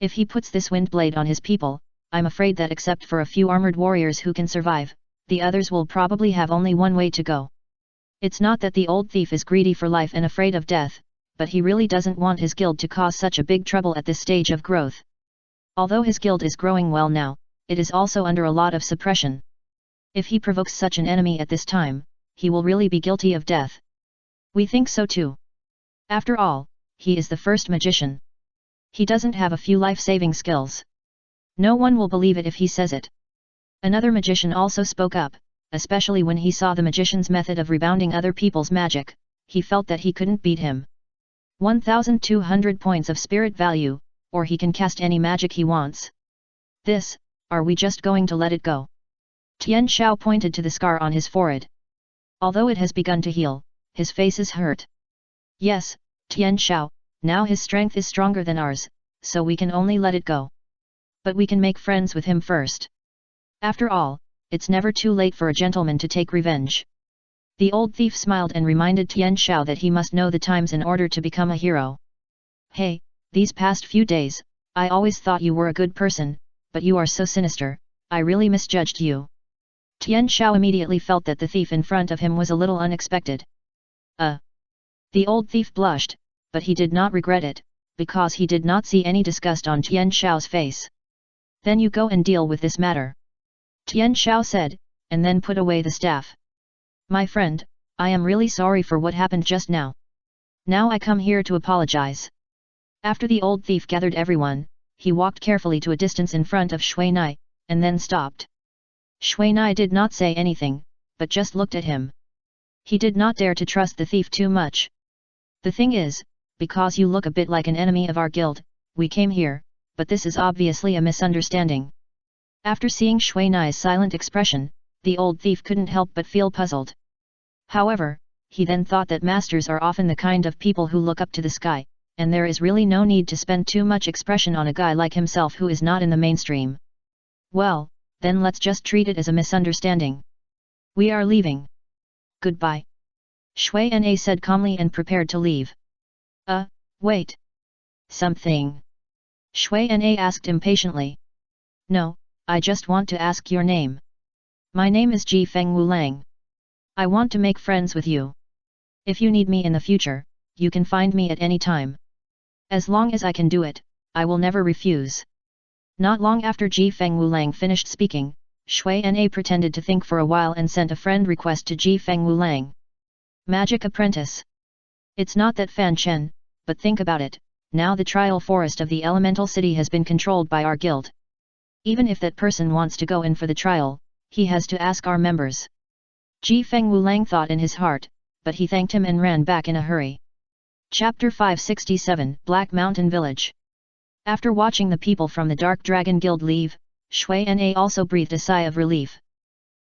Speaker 1: If he puts this wind blade on his people, I'm afraid that except for a few armored warriors who can survive, the others will probably have only one way to go. It's not that the old thief is greedy for life and afraid of death, but he really doesn't want his guild to cause such a big trouble at this stage of growth. Although his guild is growing well now, it is also under a lot of suppression. If he provokes such an enemy at this time, he will really be guilty of death. We think so too. After all, he is the first magician. He doesn't have a few life-saving skills. No one will believe it if he says it. Another magician also spoke up, especially when he saw the magician's method of rebounding other people's magic. He felt that he couldn't beat him. 1,200 points of spirit value, or he can cast any magic he wants. This, are we just going to let it go? Tian Shao pointed to the scar on his forehead. Although it has begun to heal, his face is hurt. Yes, Tian Shao, now his strength is stronger than ours, so we can only let it go. But we can make friends with him first. After all, it's never too late for a gentleman to take revenge. The old thief smiled and reminded Tian Shao that he must know the times in order to become a hero. Hey, these past few days, I always thought you were a good person, but you are so sinister, I really misjudged you. Tian Shao immediately felt that the thief in front of him was a little unexpected. The old thief blushed, but he did not regret it, because he did not see any disgust on Tian Shao's face. Then you go and deal with this matter. Tian Shao said, and then put away the staff. My friend, I am really sorry for what happened just now. Now I come here to apologize. After the old thief gathered everyone, he walked carefully to a distance in front of Shui Nai, and then stopped. Shui Nai did not say anything, but just looked at him. He did not dare to trust the thief too much. The thing is, because you look a bit like an enemy of our guild, we came here, but this is obviously a misunderstanding. After seeing Shui Nai's silent expression, the old thief couldn't help but feel puzzled. However, he then thought that masters are often the kind of people who look up to the sky, and there is really no need to spend too much expression on a guy like himself who is not in the mainstream. Well, then let's just treat it as a misunderstanding. We are leaving. Goodbye. Shui Na said calmly and prepared to leave. Wait. Something. Shui Na asked impatiently. No, I just want to ask your name. My name is Ji Feng Wulang. I want to make friends with you. If you need me in the future, you can find me at any time. As long as I can do it, I will never refuse. Not long after Ji Feng Wulang finished speaking, Shui Na pretended to think for a while and sent a friend request to Ji Feng Wulang. Magic Apprentice. It's not that Fan Chen, but think about it, now the trial forest of the elemental city has been controlled by our guild. Even if that person wants to go in for the trial, he has to ask our members. Ji Feng Wulang thought in his heart, but he thanked him and ran back in a hurry. Chapter 567, Black Mountain Village. After watching the people from the Dark Dragon Guild leave, Shui Na also breathed a sigh of relief.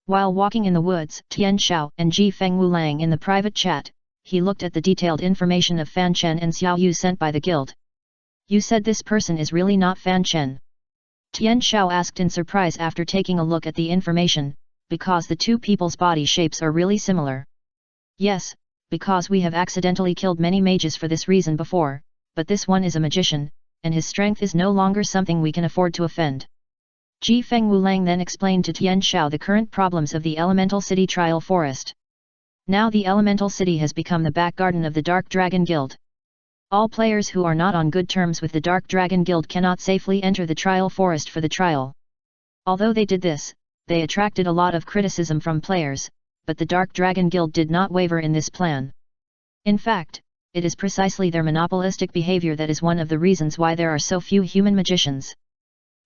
Speaker 1: While walking in the woods, Tian Shao and Ji Feng Wulang in the private chat, he looked at the detailed information of Fan Chen and Xiao Yu sent by the guild. You said this person is really not Fan Chen? Tian Shao asked in surprise after taking a look at the information, because the two people's body shapes are really similar. Yes, because we have accidentally killed many mages for this reason before, but this one is a magician, and his strength is no longer something we can afford to offend. Ji Feng Wulang then explained to Tian Shao the current problems of the Elemental City Trial Forest. Now the Elemental City has become the back garden of the Dark Dragon Guild. All players who are not on good terms with the Dark Dragon Guild cannot safely enter the Trial Forest for the trial. Although they did this, they attracted a lot of criticism from players, but the Dark Dragon Guild did not waver in this plan. In fact, it is precisely their monopolistic behavior that is one of the reasons why there are so few human magicians.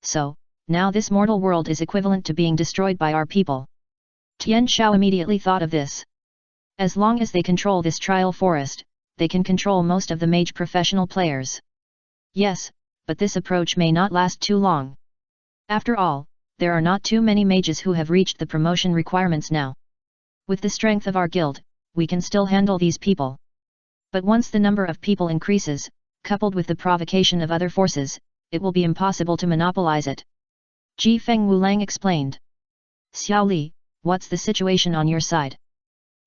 Speaker 1: So, now this mortal world is equivalent to being destroyed by our people. Tian Shao immediately thought of this. As long as they control this trial forest, they can control most of the mage professional players. Yes, but this approach may not last too long. After all, there are not too many mages who have reached the promotion requirements now. With the strength of our guild, we can still handle these people. But once the number of people increases, coupled with the provocation of other forces, it will be impossible to monopolize it. Ji Feng Wulang explained. Xiao Li, what's the situation on your side?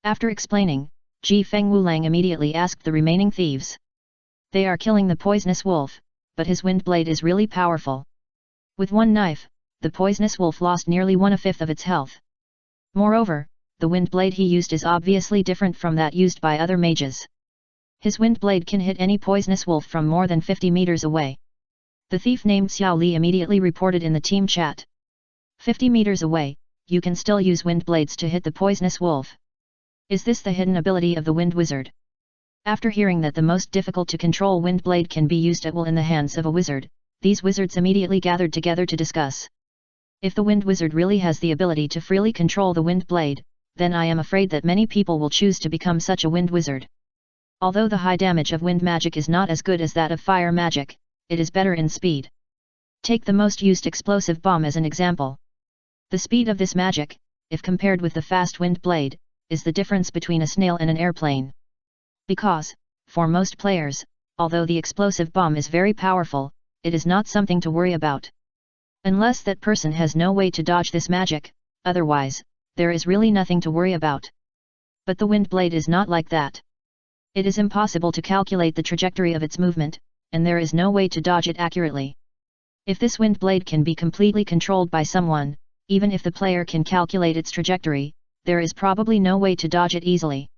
Speaker 1: After explaining, Ji Feng Wulang immediately asked the remaining thieves. They are killing the poisonous wolf, but his wind blade is really powerful. With one knife, the poisonous wolf lost nearly 1/5 of its health. Moreover, the wind blade he used is obviously different from that used by other mages. His wind blade can hit any poisonous wolf from more than 50 meters away. The thief named Xiao Li immediately reported in the team chat. 50 meters away, you can still use wind blades to hit the poisonous wolf. Is this the hidden ability of the wind wizard? After hearing that the most difficult to control wind blade can be used at will in the hands of a wizard, these wizards immediately gathered together to discuss. If the wind wizard really has the ability to freely control the wind blade, then I am afraid that many people will choose to become such a wind wizard. Although the high damage of wind magic is not as good as that of fire magic, it is better in speed. Take the most used explosive bomb as an example. The speed of this magic, if compared with the fast wind blade, is the difference between a snail and an airplane. Because, for most players, although the explosive bomb is very powerful, it is not something to worry about. Unless that person has no way to dodge this magic, otherwise, there is really nothing to worry about. But the wind blade is not like that. It is impossible to calculate the trajectory of its movement, and there is no way to dodge it accurately. If this wind blade can be completely controlled by someone, even if the player can calculate its trajectory, there is probably no way to dodge it easily.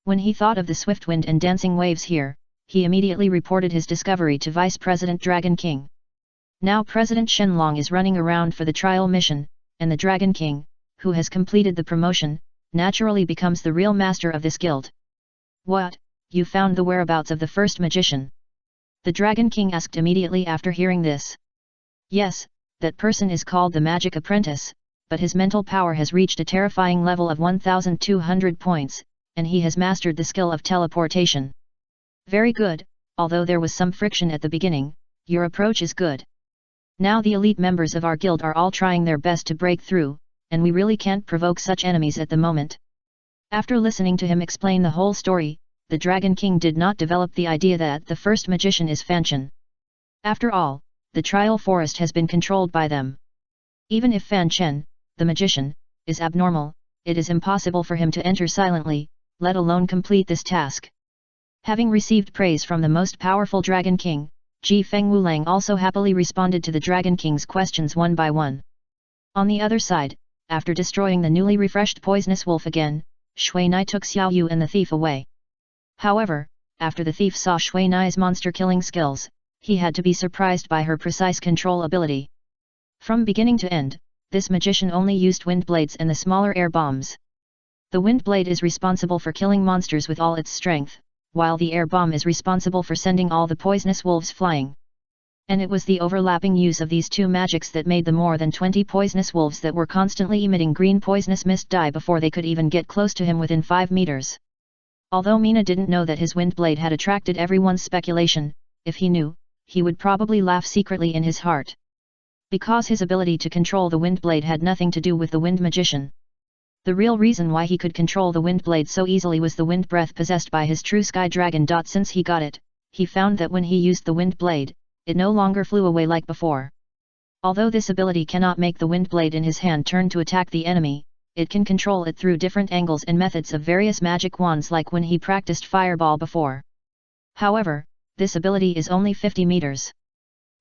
Speaker 1: When he thought of the swift wind and dancing waves here, he immediately reported his discovery to Vice President Dragon King. Now President Shenlong is running around for the trial mission, and the Dragon King, who has completed the promotion, naturally becomes the real master of this guild. What, you found the whereabouts of the first magician? The Dragon King asked immediately after hearing this. Yes, that person is called the Magic Apprentice, but his mental power has reached a terrifying level of 1200 points, and he has mastered the skill of teleportation. Very good, although there was some friction at the beginning, your approach is good. Now the elite members of our guild are all trying their best to break through, and we really can't provoke such enemies at the moment. After listening to him explain the whole story, the Dragon King did not develop the idea that the first magician is Fanchen. After all, the trial forest has been controlled by them. Even if Fanchen, the magician, is abnormal, it is impossible for him to enter silently, let alone complete this task. Having received praise from the most powerful Dragon King, Ji Feng Wulang also happily responded to the Dragon King's questions one by one. On the other side, after destroying the newly refreshed poisonous wolf again, Shui Nai took Xiao Yu and the thief away. However, after the thief saw Shui Nai's monster-killing skills, he had to be surprised by her precise control ability. From beginning to end, this magician only used wind blades and the smaller air bombs. The wind blade is responsible for killing monsters with all its strength, while the air bomb is responsible for sending all the poisonous wolves flying. And it was the overlapping use of these two magics that made the more than 20 poisonous wolves that were constantly emitting green poisonous mist die before they could even get close to him within 5 meters. Although Mina didn't know that his wind blade had attracted everyone's speculation, if he knew, he would probably laugh secretly in his heart. Because his ability to control the wind blade had nothing to do with the wind magician. The real reason why he could control the wind blade so easily was the wind breath possessed by his true sky dragon. Since he got it, he found that when he used the wind blade, it no longer flew away like before. Although this ability cannot make the wind blade in his hand turn to attack the enemy, it can control it through different angles and methods of various magic wands, like when he practiced fireball before. However, this ability is only 50 meters.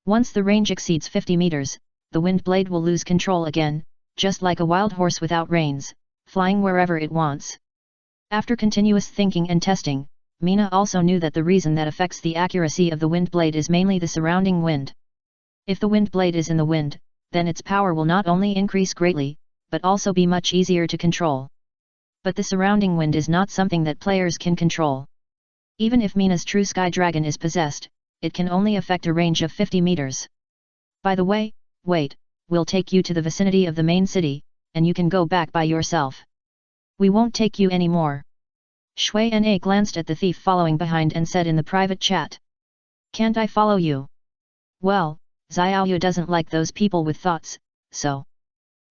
Speaker 1: Once the range exceeds 50 meters, the wind blade will lose control again, just like a wild horse without reins, flying wherever it wants. After continuous thinking and testing, Mina also knew that the reason that affects the accuracy of the wind blade is mainly the surrounding wind. If the wind blade is in the wind, then its power will not only increase greatly, but also be much easier to control. But the surrounding wind is not something that players can control. Even if Mina's true sky dragon is possessed, it can only affect a range of 50 meters. By the way, wait, we'll take you to the vicinity of the main city, and you can go back by yourself. We won't take you anymore. Shui Na glanced at the thief following behind and said in the private chat. Can't I follow you? Well, Xiaoyu doesn't like those people with thoughts, so.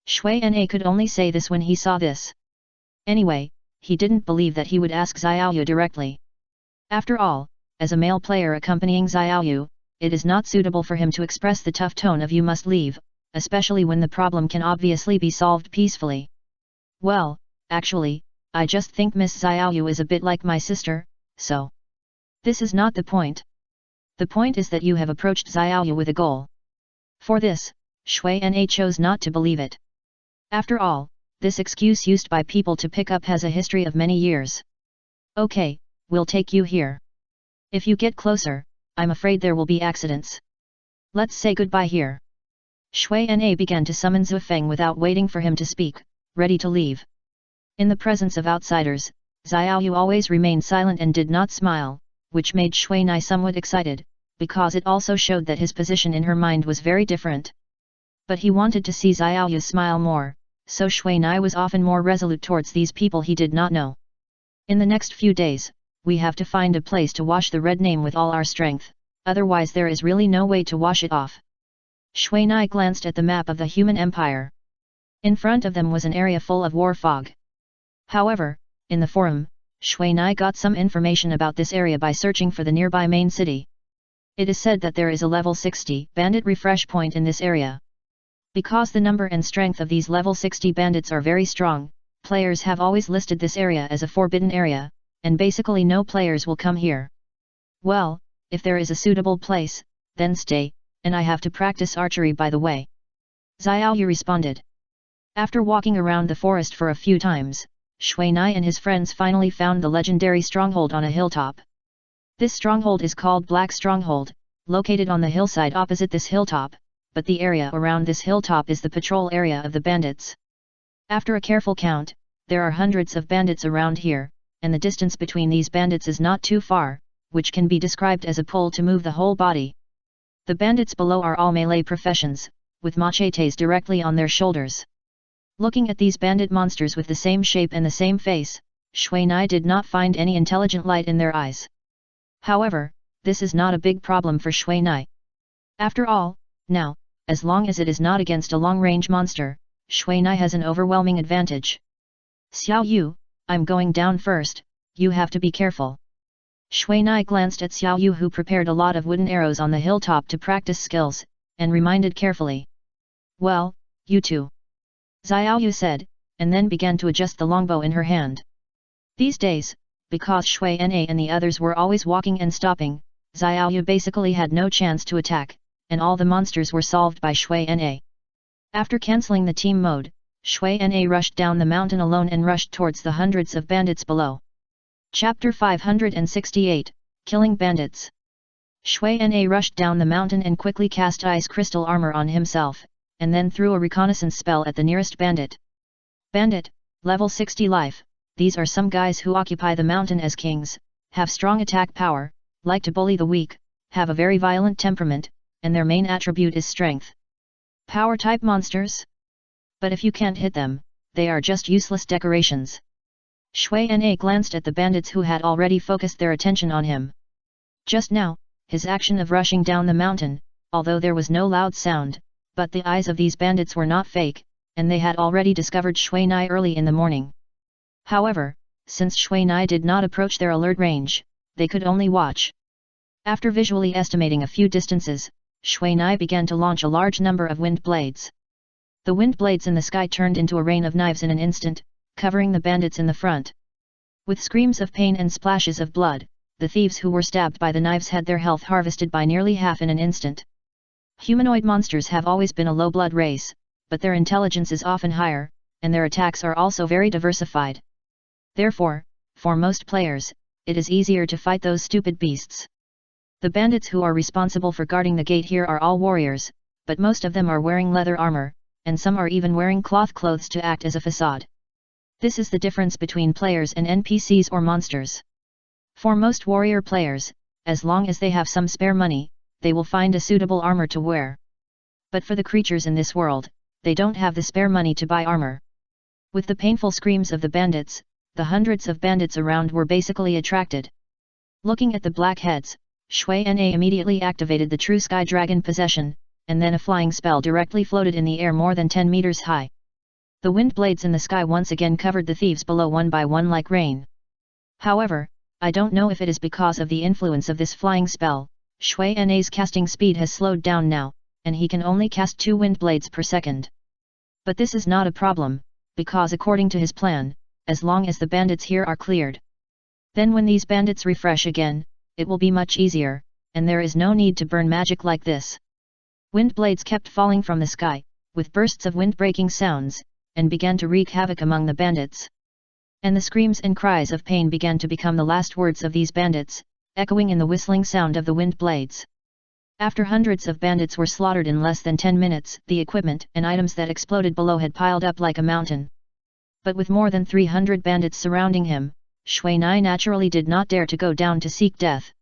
Speaker 1: Shui Na could only say this when he saw this. Anyway, he didn't believe that he would ask Xiaoyu directly. After all, as a male player accompanying Xiaoyu, it is not suitable for him to express the tough tone of "you must leave," especially when the problem can obviously be solved peacefully. Well, actually, I just think Miss Xiaoyu is a bit like my sister, so. This is not the point. The point is that you have approached Xiaoyu with a goal. For this, Shui Na chose not to believe it. After all, this excuse used by people to pick up has a history of many years. Okay, we'll take you here. If you get closer, I'm afraid there will be accidents. Let's say goodbye here. Shui Na began to summon Zhu Feng without waiting for him to speak, ready to leave. In the presence of outsiders, Xiaoyu always remained silent and did not smile, which made Shui Na somewhat excited, because it also showed that his position in her mind was very different. But he wanted to see Xiaoyu smile more, so Shui Na was often more resolute towards these people he did not know. In the next few days, we have to find a place to wash the red name with all our strength, otherwise there is really no way to wash it off. Shui Na glanced at the map of the human empire. In front of them was an area full of war fog. However, in the forum, Shui Na got some information about this area by searching for the nearby main city. It is said that there is a level 60 bandit refresh point in this area. Because the number and strength of these level 60 bandits are very strong, players have always listed this area as a forbidden area, and basically no players will come here. Well, if there is a suitable place, then stay, and I have to practice archery by the way. Xiaoyu responded. After walking around the forest for a few times, Shui Na and his friends finally found the legendary stronghold on a hilltop. This stronghold is called Black Stronghold, located on the hillside opposite this hilltop. but the area around this hilltop is the patrol area of the bandits. After a careful count, there are hundreds of bandits around here, and the distance between these bandits is not too far, which can be described as a pull to move the whole body. The bandits below are all melee professions, with machetes directly on their shoulders. Looking at these bandit monsters with the same shape and the same face, Shui Nai did not find any intelligent light in their eyes. However, this is not a big problem for Shui Nai. After all, now, as long as it is not against a long-range monster, Shui Nai has an overwhelming advantage. Xiao Yu, I'm going down first, you have to be careful. Shui Nai glanced at Xiao Yu, who prepared a lot of wooden arrows on the hilltop to practice skills, and reminded carefully. Well, you too. Xiao Yu said, and then began to adjust the longbow in her hand. These days, because Shui Na and the others were always walking and stopping, Xiao Yu basically had no chance to attack, and all the monsters were solved by Shui Na. After cancelling the team mode, Shui Na rushed down the mountain alone and rushed towards the hundreds of bandits below. Chapter 568, Killing Bandits. Shui Na rushed down the mountain and quickly cast ice crystal armor on himself, and then threw a reconnaissance spell at the nearest bandit. Bandit, level 60 life, these are some guys who occupy the mountain as kings, have strong attack power, like to bully the weak, have a very violent temperament, and their main attribute is strength. Power type monsters? But if you can't hit them, they are just useless decorations. Shui Na glanced at the bandits who had already focused their attention on him. Just now, his action of rushing down the mountain, although there was no loud sound, but the eyes of these bandits were not fake, and they had already discovered Shui Nai early in the morning. However, since Shui Nai did not approach their alert range, they could only watch. After visually estimating a few distances, Shui Nai began to launch a large number of wind blades. The wind blades in the sky turned into a rain of knives in an instant, covering the bandits in the front. With screams of pain and splashes of blood, the thieves who were stabbed by the knives had their health harvested by nearly half in an instant. Humanoid monsters have always been a low blood race, but their intelligence is often higher, and their attacks are also very diversified. Therefore, for most players, it is easier to fight those stupid beasts. The bandits who are responsible for guarding the gate here are all warriors, but most of them are wearing leather armor, and some are even wearing cloth clothes to act as a facade. This is the difference between players and NPCs or monsters. For most warrior players, as long as they have some spare money, they will find a suitable armor to wear. But for the creatures in this world, they don't have the spare money to buy armor. With the painful screams of the bandits, the hundreds of bandits around were basically attracted. Looking at the black heads, Shui Na immediately activated the True Sky Dragon possession, and then a flying spell directly floated in the air more than 10 meters high. The wind blades in the sky once again covered the thieves below one by one like rain. However, I don't know if it is because of the influence of this flying spell, Shui Na's casting speed has slowed down now, and he can only cast 2 wind blades per second. But this is not a problem, because according to his plan, as long as the bandits here are cleared, then when these bandits refresh again, it will be much easier, and there is no need to burn magic like this. Wind blades kept falling from the sky, with bursts of wind-breaking sounds, and began to wreak havoc among the bandits. And the screams and cries of pain began to become the last words of these bandits, echoing in the whistling sound of the wind blades. After hundreds of bandits were slaughtered in less than 10 minutes, the equipment and items that exploded below had piled up like a mountain. But with more than 300 bandits surrounding him, Shui Nai naturally did not dare to go down to seek death.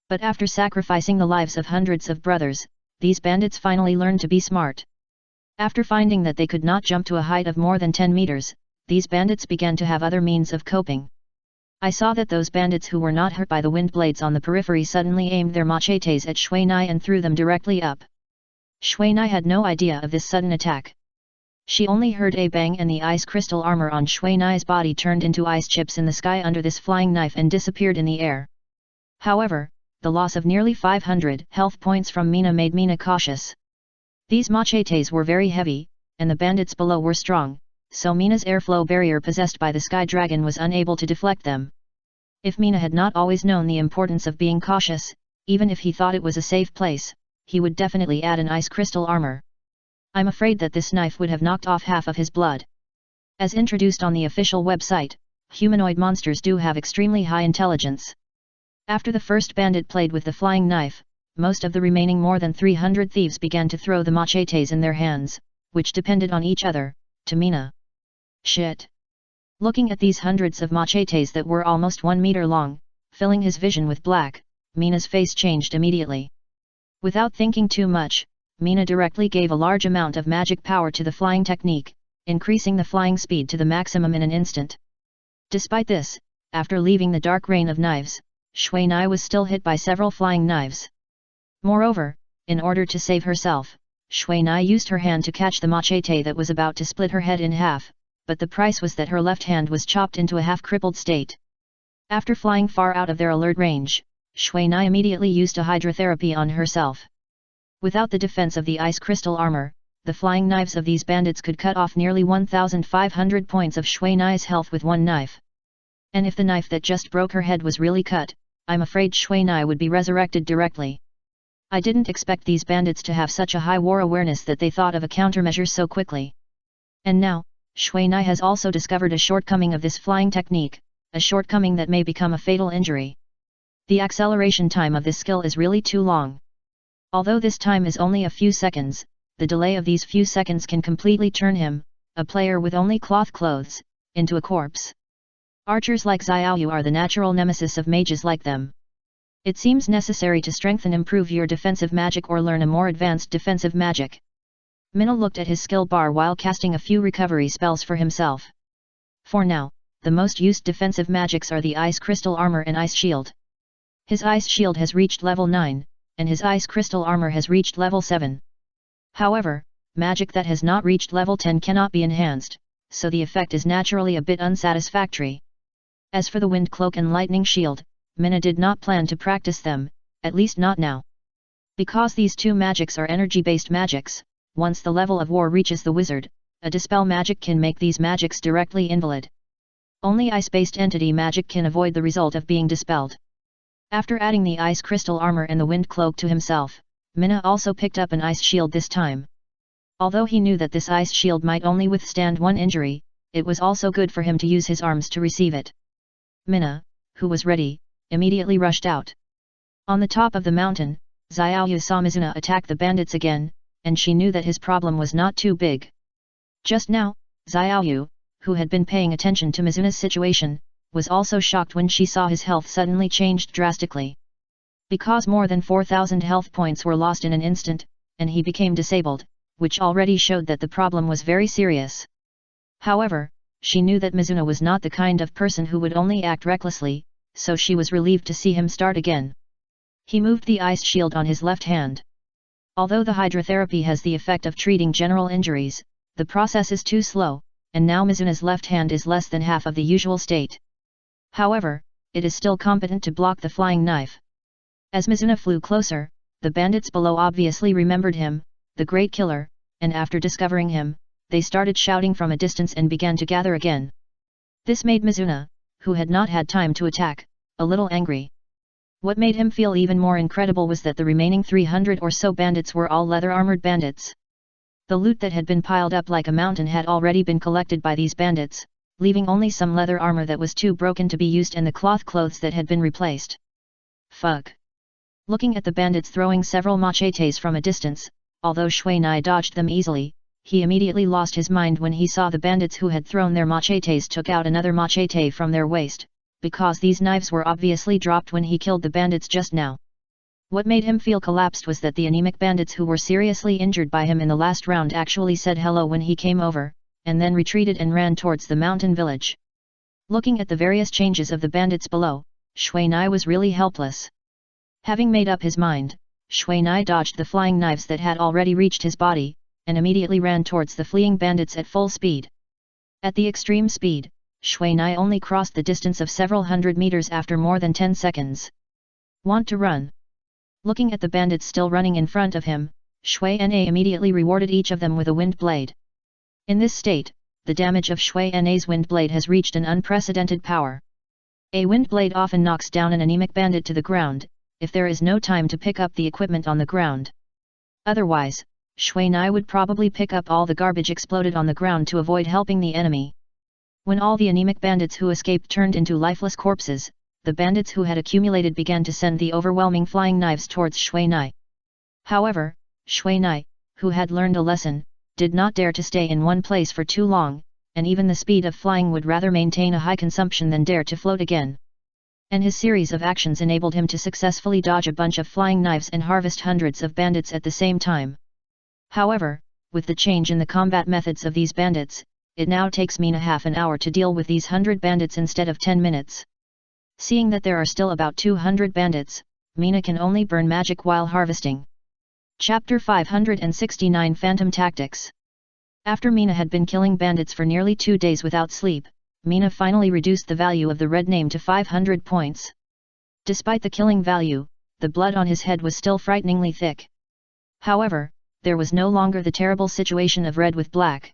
Speaker 1: But after sacrificing the lives of hundreds of brothers, these bandits finally learned to be smart. After finding that they could not jump to a height of more than 10 meters, these bandits began to have other means of coping. I saw that those bandits who were not hurt by the wind blades on the periphery suddenly aimed their machetes at Shui Nai and threw them directly up. Shui Nai had no idea of this sudden attack. She only heard a bang and the ice crystal armor on Shui Nai's body turned into ice chips in the sky under this flying knife and disappeared in the air. However, the loss of nearly 500 health points from Mina made Mina cautious. These machetes were very heavy, and the bandits below were strong, so Mina's airflow barrier possessed by the Sky Dragon was unable to deflect them. If Mina had not always known the importance of being cautious, even if he thought it was a safe place, he would definitely add an ice crystal armor. I'm afraid that this knife would have knocked off half of his blood. As introduced on the official website, humanoid monsters do have extremely high intelligence. After the first bandit played with the flying knife, most of the remaining more than 300 thieves began to throw the machetes in their hands, which depended on each other, to Mina. Shit! Looking at these hundreds of machetes that were almost 1 meter long, filling his vision with black, Mina's face changed immediately. Without thinking too much, Mina directly gave a large amount of magic power to the flying technique, increasing the flying speed to the maximum in an instant. Despite this, after leaving the dark rain of knives, Shui Nai was still hit by several flying knives. Moreover, in order to save herself, Shui Nai used her hand to catch the machete that was about to split her head in half, but the price was that her left hand was chopped into a half-crippled state. After flying far out of their alert range, Shui Nai immediately used a hydrotherapy on herself. Without the defense of the ice crystal armor, the flying knives of these bandits could cut off nearly 1,500 points of Shui Nai's health with one knife. And if the knife that just broke her head was really cut, I'm afraid Shui Nai would be resurrected directly. I didn't expect these bandits to have such a high war awareness that they thought of a countermeasure so quickly. And now, Shui Nai has also discovered a shortcoming of this flying technique, a shortcoming that may become a fatal injury. The acceleration time of this skill is really too long. Although this time is only a few seconds, the delay of these few seconds can completely turn him, a player with only cloth clothes, into a corpse. Archers like Xiaoyu are the natural nemesis of mages like them. It seems necessary to improve your defensive magic or learn a more advanced defensive magic. Mina looked at his skill bar while casting a few recovery spells for himself. For now, the most used defensive magics are the Ice Crystal Armor and Ice Shield. His Ice Shield has reached level 9, and his Ice Crystal Armor has reached level 7. However, magic that has not reached level 10 cannot be enhanced, so the effect is naturally a bit unsatisfactory. As for the Wind Cloak and Lightning Shield, Mina did not plan to practice them, at least not now. Because these two magics are energy-based magics, once the level of war reaches the wizard, a dispel magic can make these magics directly invalid. Only ice-based entity magic can avoid the result of being dispelled. After adding the Ice Crystal Armor and the Wind Cloak to himself, Mina also picked up an Ice Shield this time. Although he knew that this Ice Shield might only withstand one injury, it was also good for him to use his arms to receive it. Mina, who was ready, immediately rushed out. On the top of the mountain, Xiaoyu saw Mizuna attack the bandits again, and she knew that his problem was not too big. Just now, Xiaoyu, who had been paying attention to Mizuna's situation, was also shocked when she saw his health suddenly changed drastically. Because more than 4,000 health points were lost in an instant, and he became disabled, which already showed that the problem was very serious. However, she knew that Mizuna was not the kind of person who would only act recklessly, so she was relieved to see him start again. He moved the ice shield on his left hand. Although the hydrotherapy has the effect of treating general injuries, the process is too slow, and now Mizuna's left hand is less than half of the usual state. However, it is still competent to block the flying knife. As Mizuna flew closer, the bandits below obviously remembered him, the great killer, and after discovering him, they started shouting from a distance and began to gather again. This made Mizuna, who had not had time to attack, a little angry. What made him feel even more incredible was that the remaining 300 or so bandits were all leather-armored bandits. The loot that had been piled up like a mountain had already been collected by these bandits, leaving only some leather armor that was too broken to be used and the cloth clothes that had been replaced. Fuck. Looking at the bandits throwing several machetes from a distance, although Shui Nai dodged them easily, he immediately lost his mind when he saw the bandits who had thrown their machetes took out another machete from their waist, because these knives were obviously dropped when he killed the bandits just now. What made him feel collapsed was that the anemic bandits who were seriously injured by him in the last round actually said hello when he came over, and then retreated and ran towards the mountain village. Looking at the various changes of the bandits below, Shui Nai was really helpless. Having made up his mind, Shui Nai dodged the flying knives that had already reached his body, and immediately ran towards the fleeing bandits at full speed. At the extreme speed, Shui Nai only crossed the distance of several hundred meters after more than 10 seconds. Want to run? Looking at the bandits still running in front of him, Shui Na immediately rewarded each of them with a wind blade. In this state, the damage of Shui Na's wind blade has reached an unprecedented power. A wind blade often knocks down an anemic bandit to the ground, if there is no time to pick up the equipment on the ground. Otherwise, Shui Nai would probably pick up all the garbage exploded on the ground to avoid helping the enemy. When all the anemic bandits who escaped turned into lifeless corpses, the bandits who had accumulated began to send the overwhelming flying knives towards Shui Nai. However, Shui Nai, who had learned a lesson, did not dare to stay in one place for too long, and even the speed of flying would rather maintain a high consumption than dare to float again. And his series of actions enabled him to successfully dodge a bunch of flying knives and harvest hundreds of bandits at the same time. However, with the change in the combat methods of these bandits, it now takes Mina half an hour to deal with these 100 bandits instead of 10 minutes. Seeing that there are still about 200 bandits, Mina can only burn magic while harvesting. Chapter 569 Phantom Tactics. After Mina had been killing bandits for nearly 2 days without sleep, Mina finally reduced the value of the red name to 500 points. Despite the killing value, the blood on his head was still frighteningly thick. However, there was no longer the terrible situation of red with black.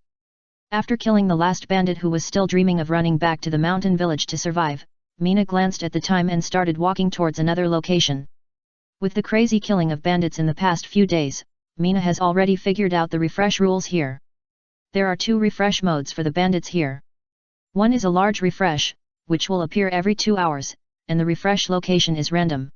Speaker 1: After killing the last bandit who was still dreaming of running back to the mountain village to survive, Mina glanced at the time and started walking towards another location. With the crazy killing of bandits in the past few days, Mina has already figured out the refresh rules here. There are 2 refresh modes for the bandits here. One is a large refresh, which will appear every 2 hours, and the refresh location is random.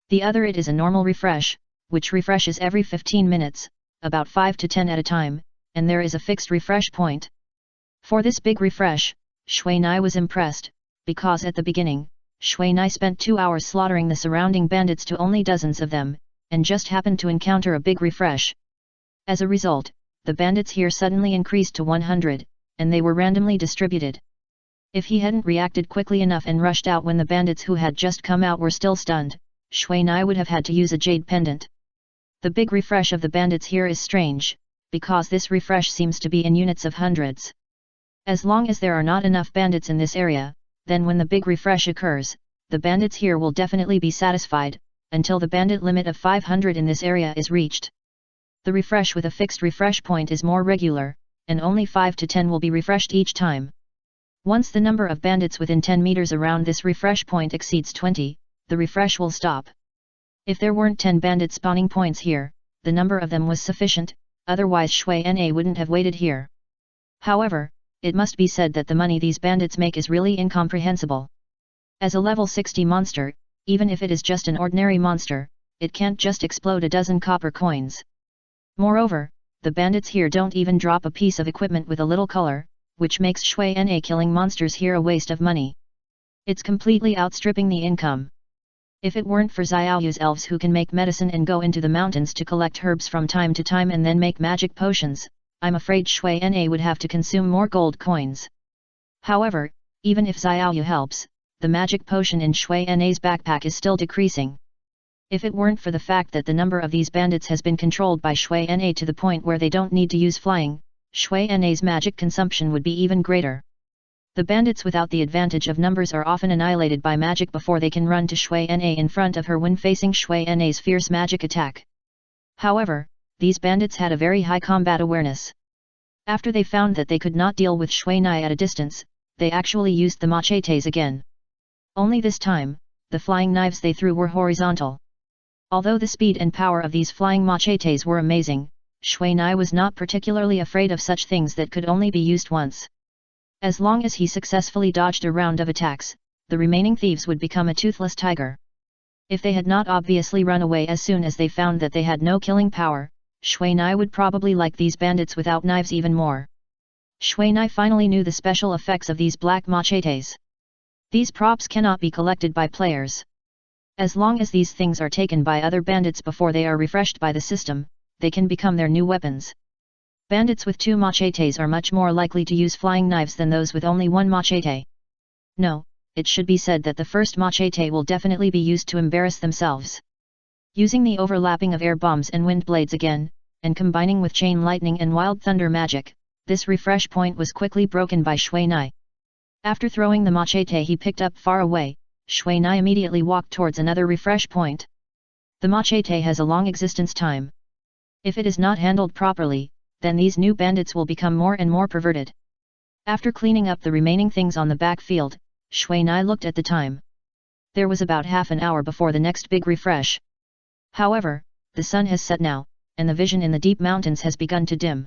Speaker 1: The other it is a normal refresh, which refreshes every 15 minutes, about 5 to 10 at a time, and there is a fixed refresh point. For this big refresh, Shui Nai was impressed, because at the beginning, Shui Nai spent 2 hours slaughtering the surrounding bandits to only dozens of them, and just happened to encounter a big refresh. As a result, the bandits here suddenly increased to 100, and they were randomly distributed. If he hadn't reacted quickly enough and rushed out when the bandits who had just come out were still stunned, Shui Nai would have had to use a jade pendant. The big refresh of the bandits here is strange, because this refresh seems to be in units of hundreds. As long as there are not enough bandits in this area, then when the big refresh occurs, the bandits here will definitely be satisfied, until the bandit limit of 500 in this area is reached. The refresh with a fixed refresh point is more regular, and only 5 to 10 will be refreshed each time. Once the number of bandits within 10 meters around this refresh point exceeds 20, the refresh will stop. If there weren't 10 bandit spawning points here, the number of them was sufficient, otherwise Shui Na wouldn't have waited here. However, it must be said that the money these bandits make is really incomprehensible. As a level 60 monster, even if it is just an ordinary monster, it can't just explode a dozen copper coins. Moreover, the bandits here don't even drop a piece of equipment with a little color, which makes Shui Na killing monsters here a waste of money. It's completely outstripping the income. If it weren't for Xiaoyu's elves who can make medicine and go into the mountains to collect herbs from time to time and then make magic potions, I'm afraid Shui Na would have to consume more gold coins. However, even if Xiaoyu helps, the magic potion in Shui Na's backpack is still decreasing. If it weren't for the fact that the number of these bandits has been controlled by Shui Na to the point where they don't need to use flying, Shui Na's magic consumption would be even greater. The bandits without the advantage of numbers are often annihilated by magic before they can run to Shui Na in front of her when facing Shui Na's fierce magic attack. However, these bandits had a very high combat awareness. After they found that they could not deal with Shui Na at a distance, they actually used the machetes again. Only this time, the flying knives they threw were horizontal. Although the speed and power of these flying machetes were amazing, Shui Na was not particularly afraid of such things that could only be used once. As long as he successfully dodged a round of attacks, the remaining thieves would become a toothless tiger. If they had not obviously run away as soon as they found that they had no killing power, Shui Na would probably like these bandits without knives even more. Shui Na finally knew the special effects of these black machetes. These props cannot be collected by players. As long as these things are taken by other bandits before they are refreshed by the system, they can become their new weapons. Bandits with 2 machetes are much more likely to use flying knives than those with only 1 machete. No, it should be said that the first machete will definitely be used to embarrass themselves. Using the overlapping of air bombs and wind blades again, and combining with chain lightning and wild thunder magic, this refresh point was quickly broken by Shui Na. After throwing the machete he picked up far away, Shui Na immediately walked towards another refresh point. The machete has a long existence time. If it is not handled properly, then these new bandits will become more and more perverted. After cleaning up the remaining things on the backfield, Shui Na looked at the time. There was about half an hour before the next big refresh. However, the sun has set now, and the vision in the deep mountains has begun to dim.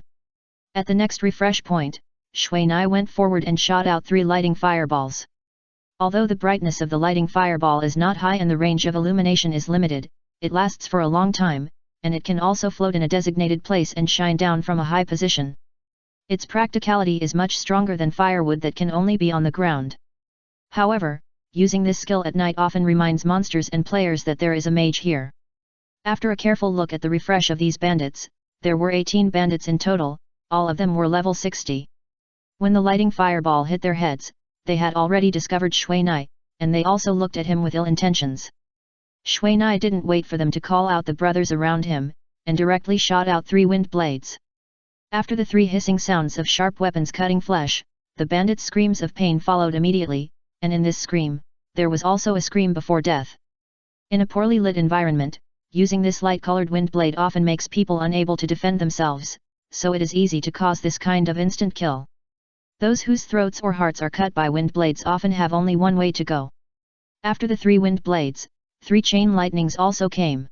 Speaker 1: At the next refresh point, Shui Na went forward and shot out 3 lighting fireballs. Although the brightness of the lighting fireball is not high and the range of illumination is limited, it lasts for a long time, and it can also float in a designated place and shine down from a high position. Its practicality is much stronger than firewood that can only be on the ground. However, using this skill at night often reminds monsters and players that there is a mage here. After a careful look at the refresh of these bandits, there were 18 bandits in total, all of them were level 60. When the lighting fireball hit their heads, they had already discovered Shui Nai, and they also looked at him with ill intentions. Shui Nai didn't wait for them to call out the brothers around him, and directly shot out 3 wind blades. After the 3 hissing sounds of sharp weapons cutting flesh, the bandits' screams of pain followed immediately, and in this scream, there was also a scream before death. In a poorly lit environment, using this light-colored wind blade often makes people unable to defend themselves, so it is easy to cause this kind of instant kill. Those whose throats or hearts are cut by wind blades often have only one way to go. After the 3 wind blades, 3 chain lightnings also came.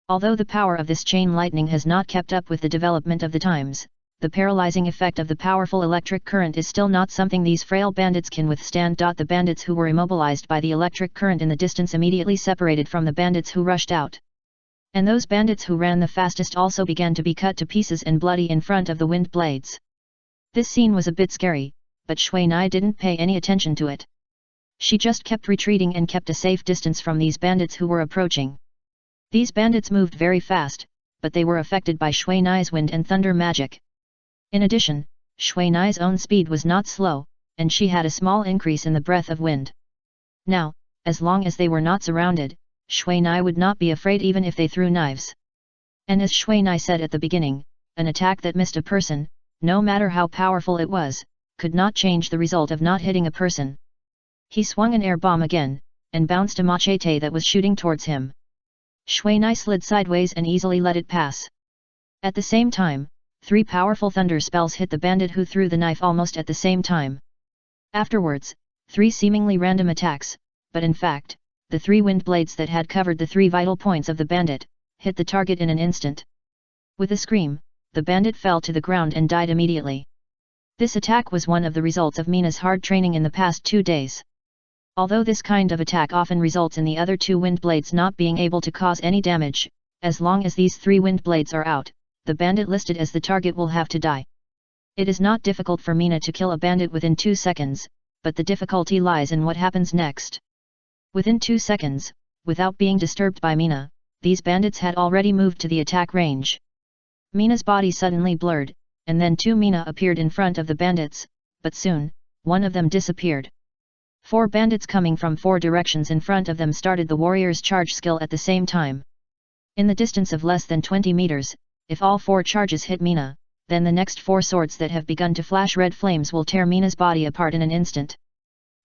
Speaker 1: Although the power of this chain lightning has not kept up with the development of the times, the paralyzing effect of the powerful electric current is still not something these frail bandits can withstand. The bandits who were immobilized by the electric current in the distance immediately separated from the bandits who rushed out. And those bandits who ran the fastest also began to be cut to pieces and bloody in front of the wind blades. This scene was a bit scary, but Shui Nai didn't pay any attention to it. She just kept retreating and kept a safe distance from these bandits who were approaching. These bandits moved very fast, but they were affected by Shui Nai's wind and thunder magic. In addition, Shui Nai's own speed was not slow, and she had a small increase in the breadth of wind. Now, as long as they were not surrounded, Shui Nai would not be afraid even if they threw knives. And as Shui Nai said at the beginning, an attack that missed a person, no matter how powerful it was, could not change the result of not hitting a person. He swung an air bomb again, and bounced a machete that was shooting towards him. Shui Nai slid sideways and easily let it pass. At the same time, 3 powerful thunder spells hit the bandit who threw the knife almost at the same time. Afterwards, 3 seemingly random attacks, but in fact, the 3 wind blades that had covered the 3 vital points of the bandit, hit the target in an instant. With a scream, the bandit fell to the ground and died immediately. This attack was one of the results of Mina's hard training in the past 2 days. Although this kind of attack often results in the other 2 wind blades not being able to cause any damage, as long as these 3 wind blades are out, the bandit listed as the target will have to die. It is not difficult for Mina to kill a bandit within 2 seconds, but the difficulty lies in what happens next. Within 2 seconds, without being disturbed by Mina, these bandits had already moved to the attack range. Mina's body suddenly blurred, and then 2 Mina appeared in front of the bandits, but soon, one of them disappeared. 4 bandits coming from 4 directions in front of them started the warrior's charge skill at the same time. In the distance of less than 20 meters, if all 4 charges hit Mina, then the next 4 swords that have begun to flash red flames will tear Mina's body apart in an instant.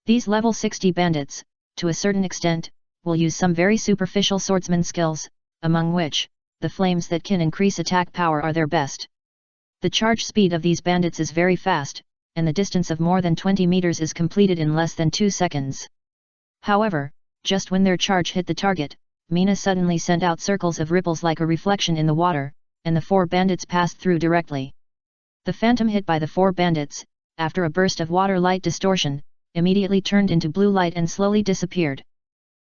Speaker 1: These level 60 bandits, to a certain extent, will use some very superficial swordsman skills, among which, the flames that can increase attack power are their best. The charge speed of these bandits is very fast, and the distance of more than 20 meters is completed in less than 2 seconds. However, just when their charge hit the target, Mina suddenly sent out circles of ripples like a reflection in the water, and the 4 bandits passed through directly. The phantom hit by the 4 bandits, after a burst of water light distortion, immediately turned into blue light and slowly disappeared.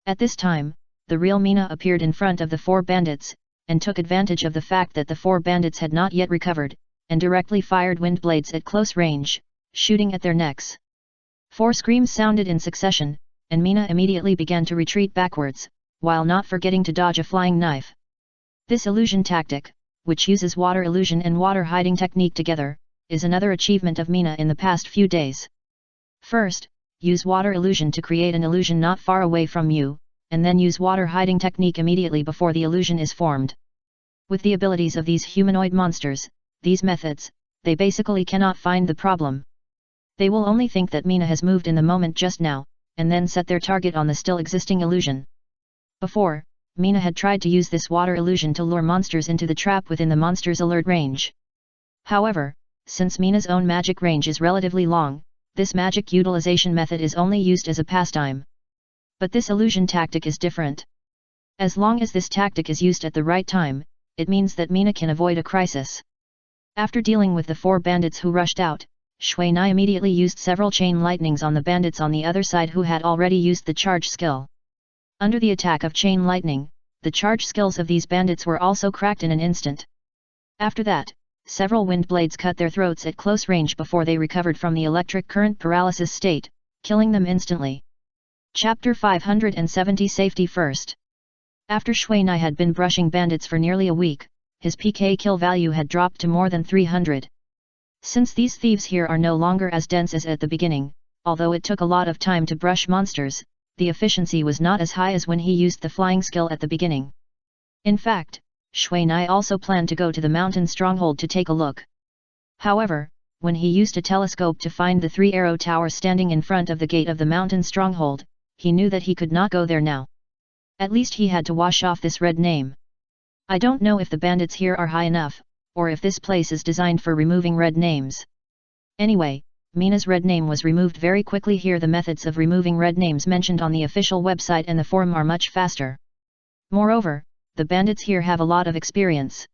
Speaker 1: At this time, the real Mina appeared in front of the 4 bandits, and took advantage of the fact that the 4 bandits had not yet recovered, and directly fired wind blades at close range, shooting at their necks. 4 screams sounded in succession, and Mina immediately began to retreat backwards, while not forgetting to dodge a flying knife. This illusion tactic, which uses water illusion and water hiding technique together, is another achievement of Mina in the past few days. First, use water illusion to create an illusion not far away from you, and then use water hiding technique immediately before the illusion is formed. With the abilities of these humanoid monsters, these methods, they basically cannot find the problem. They will only think that Mina has moved in the moment just now, and then set their target on the still existing illusion. Before, Mina had tried to use this water illusion to lure monsters into the trap within the monster's alert range. However, since Mina's own magic range is relatively long, this magic utilization method is only used as a pastime. But this illusion tactic is different. As long as this tactic is used at the right time, it means that Mina can avoid a crisis. After dealing with the 4 bandits who rushed out, Shui Nai immediately used several chain lightnings on the bandits on the other side who had already used the charge skill. Under the attack of chain lightning, the charge skills of these bandits were also cracked in an instant. After that, several wind blades cut their throats at close range before they recovered from the electric current paralysis state, killing them instantly. Chapter 570 Safety First. After Shui Nai had been brushing bandits for nearly a week, his PK kill value had dropped to more than 300. Since these thieves here are no longer as dense as at the beginning, although it took a lot of time to brush monsters, the efficiency was not as high as when he used the flying skill at the beginning. In fact, Shui Nai also planned to go to the mountain stronghold to take a look. However, when he used a telescope to find the 3-arrow tower standing in front of the gate of the mountain stronghold, he knew that he could not go there now. At least he had to wash off this red name. I don't know if the bandits here are high enough, or if this place is designed for removing red names. Anyway, Mina's red name was removed very quickly here. The methods of removing red names mentioned on the official website and the forum are much faster. Moreover, the bandits here have a lot of experience.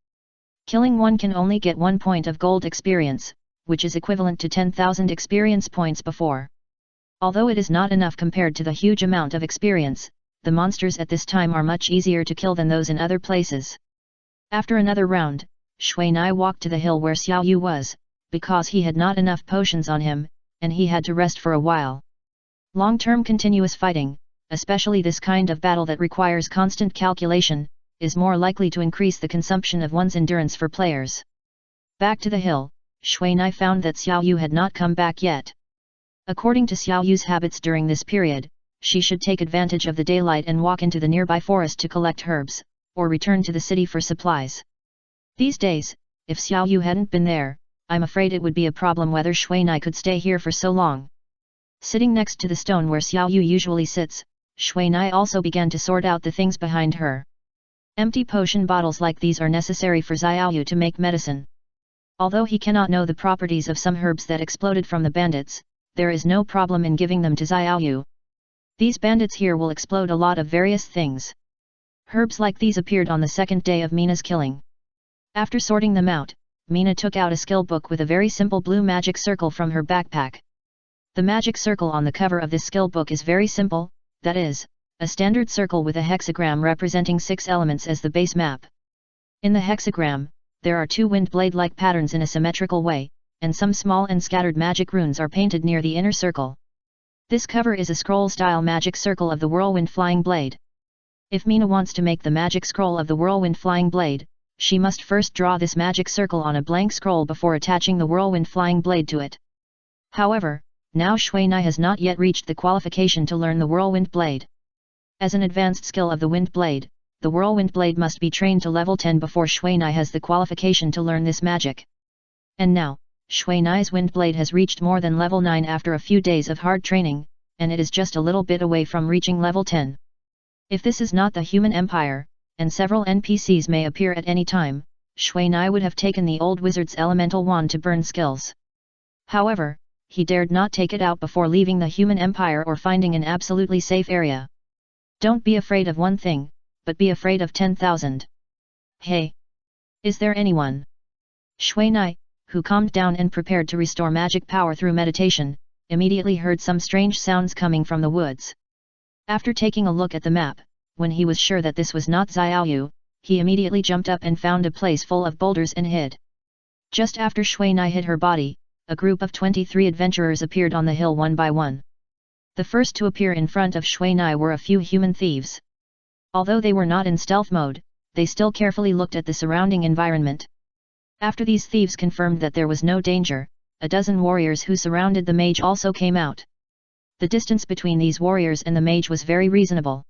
Speaker 1: Killing one can only get 1 point of gold experience, which is equivalent to 10,000 experience points before. Although it is not enough compared to the huge amount of experience, the monsters at this time are much easier to kill than those in other places. After another round, Shui Nai walked to the hill where Xiao Yu was, because he had not enough potions on him, and he had to rest for a while. Long-term continuous fighting, especially this kind of battle that requires constant calculation, is more likely to increase the consumption of one's endurance for players. Back to the hill, Shui Nai found that Xiao Yu had not come back yet. According to Xiao Yu's habits during this period, she should take advantage of the daylight and walk into the nearby forest to collect herbs, or return to the city for supplies. These days, if Xiao Yu hadn't been there, I'm afraid it would be a problem whether Shui Nai could stay here for so long. Sitting next to the stone where Xiao Yu usually sits, Shui Nai also began to sort out the things behind her. Empty potion bottles like these are necessary for Xiao Yu to make medicine. Although he cannot know the properties of some herbs that exploded from the bandits, there is no problem in giving them to Xiao Yu. These bandits here will explode a lot of various things. Herbs like these appeared on the second day of Mina's killing. After sorting them out, Mina took out a skill book with a very simple blue magic circle from her backpack. The magic circle on the cover of this skill book is very simple, that is, a standard circle with a hexagram representing 6 elements as the base map. In the hexagram, there are 2 wind blade-like patterns in a symmetrical way, and some small and scattered magic runes are painted near the inner circle. This cover is a scroll-style magic circle of the whirlwind flying blade. If Mina wants to make the magic scroll of the whirlwind flying blade, she must first draw this magic circle on a blank scroll before attaching the whirlwind flying blade to it. However, now Shui Nai has not yet reached the qualification to learn the whirlwind blade. As an advanced skill of the wind blade, the whirlwind blade must be trained to level 10 before Shui Nai has the qualification to learn this magic. And now, Shui Nai's wind blade has reached more than level 9 after a few days of hard training, and it is just a little bit away from reaching level 10. If this is not the human empire, and several NPCs may appear at any time, Shui Nai would have taken the old wizard's elemental wand to burn skills. However, he dared not take it out before leaving the human empire or finding an absolutely safe area. Don't be afraid of one thing, but be afraid of 10,000. Hey! Is there anyone? Shui Nai, who calmed down and prepared to restore magic power through meditation, immediately heard some strange sounds coming from the woods. After taking a look at the map, when he was sure that this was not Xiao Yu, he immediately jumped up and found a place full of boulders and hid. Just after Shui Nai hid her body, a group of 23 adventurers appeared on the hill one by one. The first to appear in front of Shui Nai were a few human thieves. Although they were not in stealth mode, they still carefully looked at the surrounding environment. After these thieves confirmed that there was no danger, a dozen warriors who surrounded the mage also came out. The distance between these warriors and the mage was very reasonable.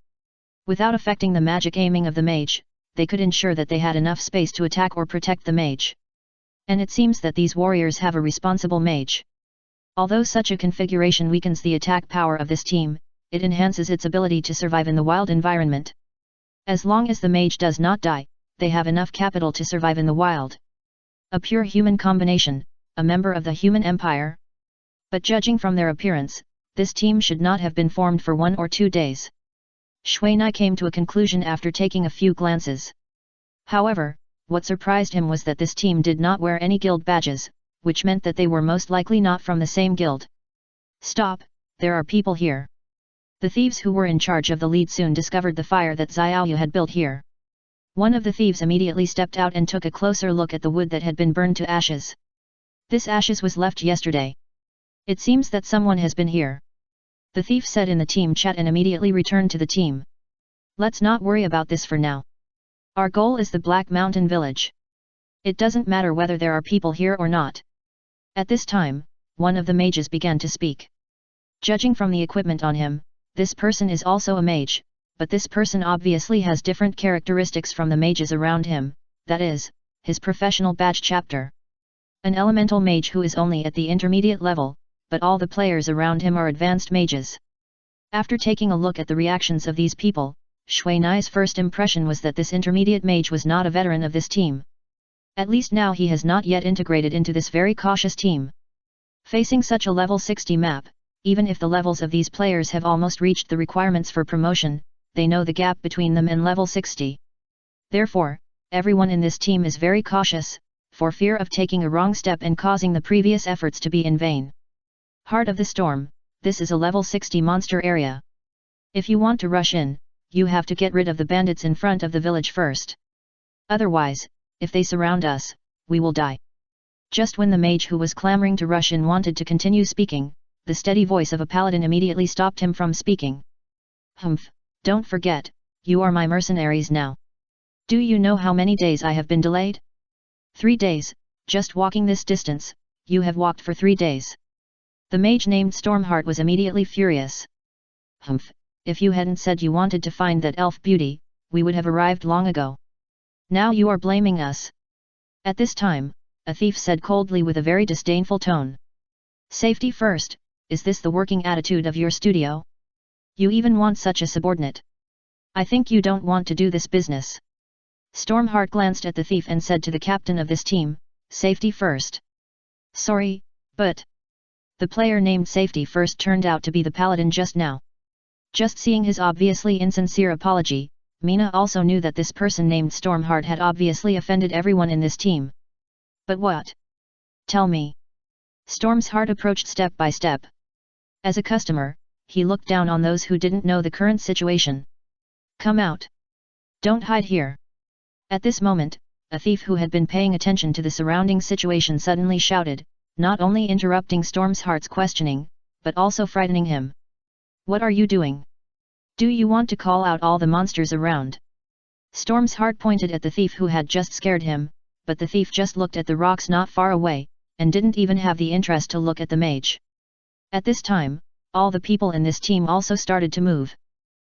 Speaker 1: Without affecting the magic aiming of the mage, they could ensure that they had enough space to attack or protect the mage. And it seems that these warriors have a responsible mage. Although such a configuration weakens the attack power of this team, it enhances its ability to survive in the wild environment. As long as the mage does not die, they have enough capital to survive in the wild. A pure human combination, a member of the human empire. But judging from their appearance, this team should not have been formed for 1 or 2 days. Shui Nai came to a conclusion after taking a few glances. However, what surprised him was that this team did not wear any guild badges, which meant that they were most likely not from the same guild. Stop, there are people here. The thieves who were in charge of the lead soon discovered the fire that Xiaoyu had built here. One of the thieves immediately stepped out and took a closer look at the wood that had been burned to ashes. This ashes was left yesterday. It seems that someone has been here. The thief said in the team chat and immediately returned to the team. Let's not worry about this for now. Our goal is the Black Mountain village. It doesn't matter whether there are people here or not. At this time, one of the mages began to speak. Judging from the equipment on him, this person is also a mage, but this person obviously has different characteristics from the mages around him, that is, his professional badge chapter. An elemental mage who is only at the intermediate level, but all the players around him are advanced mages. After taking a look at the reactions of these people, Shui Nai's first impression was that this intermediate mage was not a veteran of this team. At least now he has not yet integrated into this very cautious team. Facing such a level 60 map, even if the levels of these players have almost reached the requirements for promotion, they know the gap between them and level 60. Therefore, everyone in this team is very cautious, for fear of taking a wrong step and causing the previous efforts to be in vain. Heart of the Storm, this is a level 60 monster area. If you want to rush in, you have to get rid of the bandits in front of the village first. Otherwise, if they surround us, we will die. Just when the mage who was clamoring to rush in wanted to continue speaking, the steady voice of a paladin immediately stopped him from speaking. Humph, don't forget, you are my mercenaries now. Do you know how many days I have been delayed? 3 days, just walking this distance, you have walked for 3 days. The mage named Stormheart was immediately furious. Humph, if you hadn't said you wanted to find that elf beauty, we would have arrived long ago. Now you are blaming us. At this time, a thief said coldly with a very disdainful tone. Safety first, is this the working attitude of your studio? You even want such a subordinate? I think you don't want to do this business. Stormheart glanced at the thief and said to the captain of this team, safety first. Sorry, but... The player named Safety First turned out to be the paladin just now. Just seeing his obviously insincere apology, Mina also knew that this person named Stormheart had obviously offended everyone in this team. But what? Tell me. Storm's Heart approached step by step. As a customer, he looked down on those who didn't know the current situation. Come out. Don't hide here. At this moment, a thief who had been paying attention to the surrounding situation suddenly shouted, not only interrupting Storm's Heart's questioning, but also frightening him. What are you doing? Do you want to call out all the monsters around? Storm's Heart pointed at the thief who had just scared him, but the thief just looked at the rocks not far away, and didn't even have the interest to look at the mage. At this time, all the people in this team also started to move.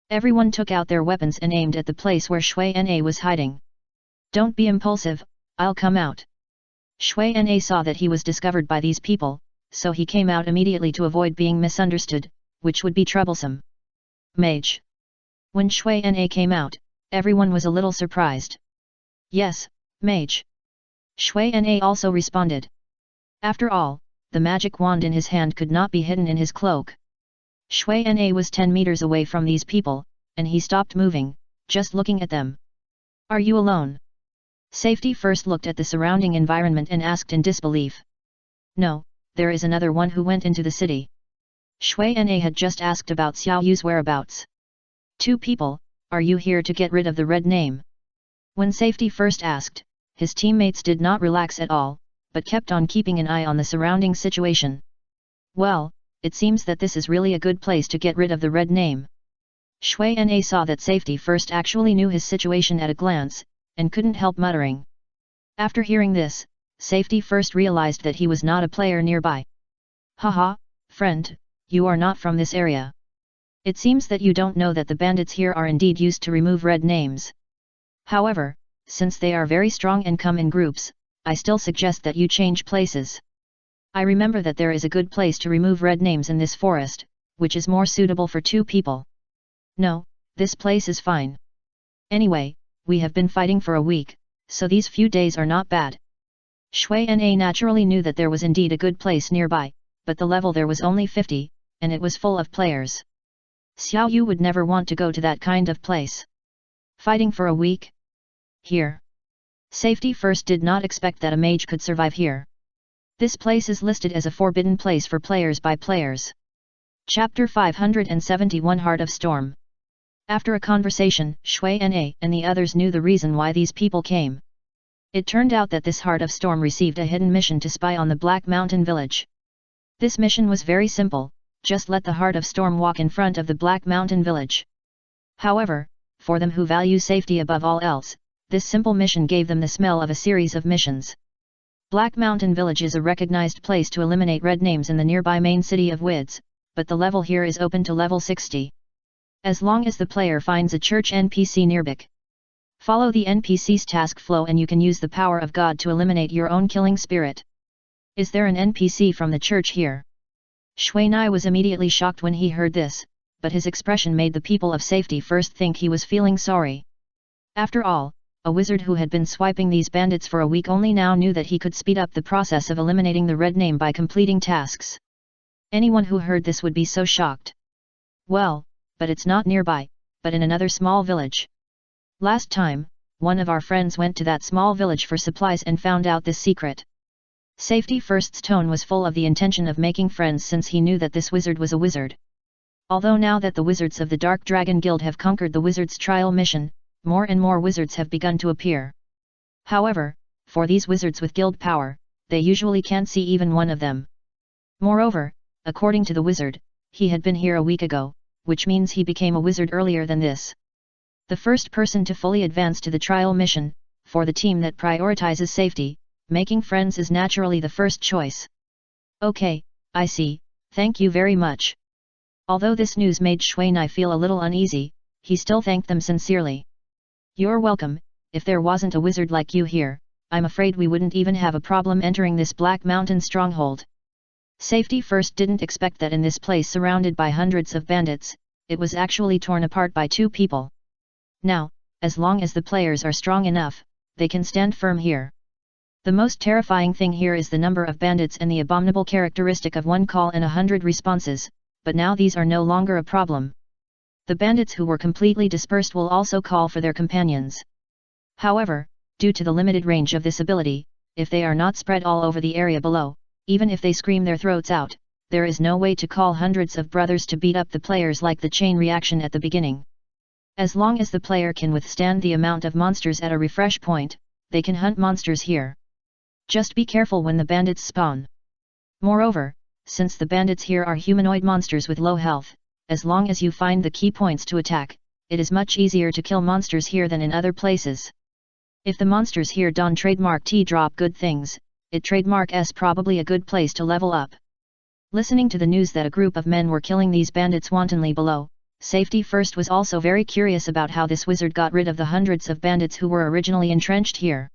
Speaker 1: Everyone took out their weapons and aimed at the place where Shui Na was hiding. Don't be impulsive, I'll come out. Shui Na saw that he was discovered by these people, so he came out immediately to avoid being misunderstood, which would be troublesome. Mage. When Shui Na came out, everyone was a little surprised. Yes, mage. Shui Na also responded. After all, the magic wand in his hand could not be hidden in his cloak. Shui Na was 10 meters away from these people, and he stopped moving, just looking at them. Are you alone? Safety First looked at the surrounding environment and asked in disbelief. No, there is another one who went into the city. Shui Na had just asked about Xiao Yu's whereabouts. 2 people, are you here to get rid of the red name? When Safety First asked, his teammates did not relax at all, but kept on keeping an eye on the surrounding situation. Well, it seems that this is really a good place to get rid of the red name. Shui Na saw that Safety First actually knew his situation at a glance, and couldn't help muttering. After hearing this, Safety First realized that he was not a player nearby. Haha, friend, you are not from this area. It seems that you don't know that the bandits here are indeed used to remove red names. However, since they are very strong and come in groups, I still suggest that you change places. I remember that there is a good place to remove red names in this forest, which is more suitable for 2 people. No, this place is fine. Anyway, we have been fighting for a week, so these few days are not bad. Shui Na naturally knew that there was indeed a good place nearby, but the level there was only 50, and it was full of players. Xiao Yu would never want to go to that kind of place. Fighting for a week? Here. Safety First did not expect that a mage could survive here. This place is listed as a forbidden place for players by players. Chapter 571 Heart of Storm. After a conversation, Shui and the others knew the reason why these people came. It turned out that this Heart of Storm received a hidden mission to spy on the Black Mountain village. This mission was very simple, just let the Heart of Storm walk in front of the Black Mountain village. However, for them who value safety above all else, this simple mission gave them the smell of a series of missions. Black Mountain Village is a recognized place to eliminate red names in the nearby main city of Wids, but the level here is open to level 60. As long as the player finds a church NPC nearby. Follow the NPC's task flow and you can use the power of God to eliminate your own killing spirit. Is there an NPC from the church here? Shui Nai was immediately shocked when he heard this, but his expression made the people of safety first think he was feeling sorry. After all, a wizard who had been swiping these bandits for a week only now knew that he could speed up the process of eliminating the red name by completing tasks. Anyone who heard this would be so shocked. Well, but it's not nearby, but in another small village. Last time, one of our friends went to that small village for supplies and found out this secret. Safety First's tone was full of the intention of making friends since he knew that this wizard was a wizard. Although now that the wizards of the Dark Dragon Guild have conquered the wizard's trial mission, more and more wizards have begun to appear. However, for these wizards with guild power, they usually can't see even one of them. Moreover, according to the wizard, he had been here a week ago, which means he became a wizard earlier than this. The first person to fully advance to the trial mission, for the team that prioritizes safety, making friends is naturally the first choice. Okay, I see, thank you very much. Although this news made Shui Nai feel a little uneasy, he still thanked them sincerely. You're welcome, if there wasn't a wizard like you here, I'm afraid we wouldn't even have a problem entering this Black Mountain stronghold. Safety First didn't expect that in this place surrounded by hundreds of bandits, it was actually torn apart by two people. Now, as long as the players are strong enough, they can stand firm here. The most terrifying thing here is the number of bandits and the abominable characteristic of 1 call and 100 responses, but now these are no longer a problem. The bandits who were completely dispersed will also call for their companions. However, due to the limited range of this ability, if they are not spread all over the area below, even if they scream their throats out, there is no way to call hundreds of brothers to beat up the players like the chain reaction at the beginning. As long as the player can withstand the amount of monsters at a refresh point, they can hunt monsters here. Just be careful when the bandits spawn. Moreover, since the bandits here are humanoid monsters with low health, as long as you find the key points to attack, it is much easier to kill monsters here than in other places. If the monsters here don't trademark T drop good things, it trademark S probably a good place to level up. Listening to the news that a group of men were killing these bandits wantonly below, Safety First was also very curious about how this wizard got rid of the hundreds of bandits who were originally entrenched here.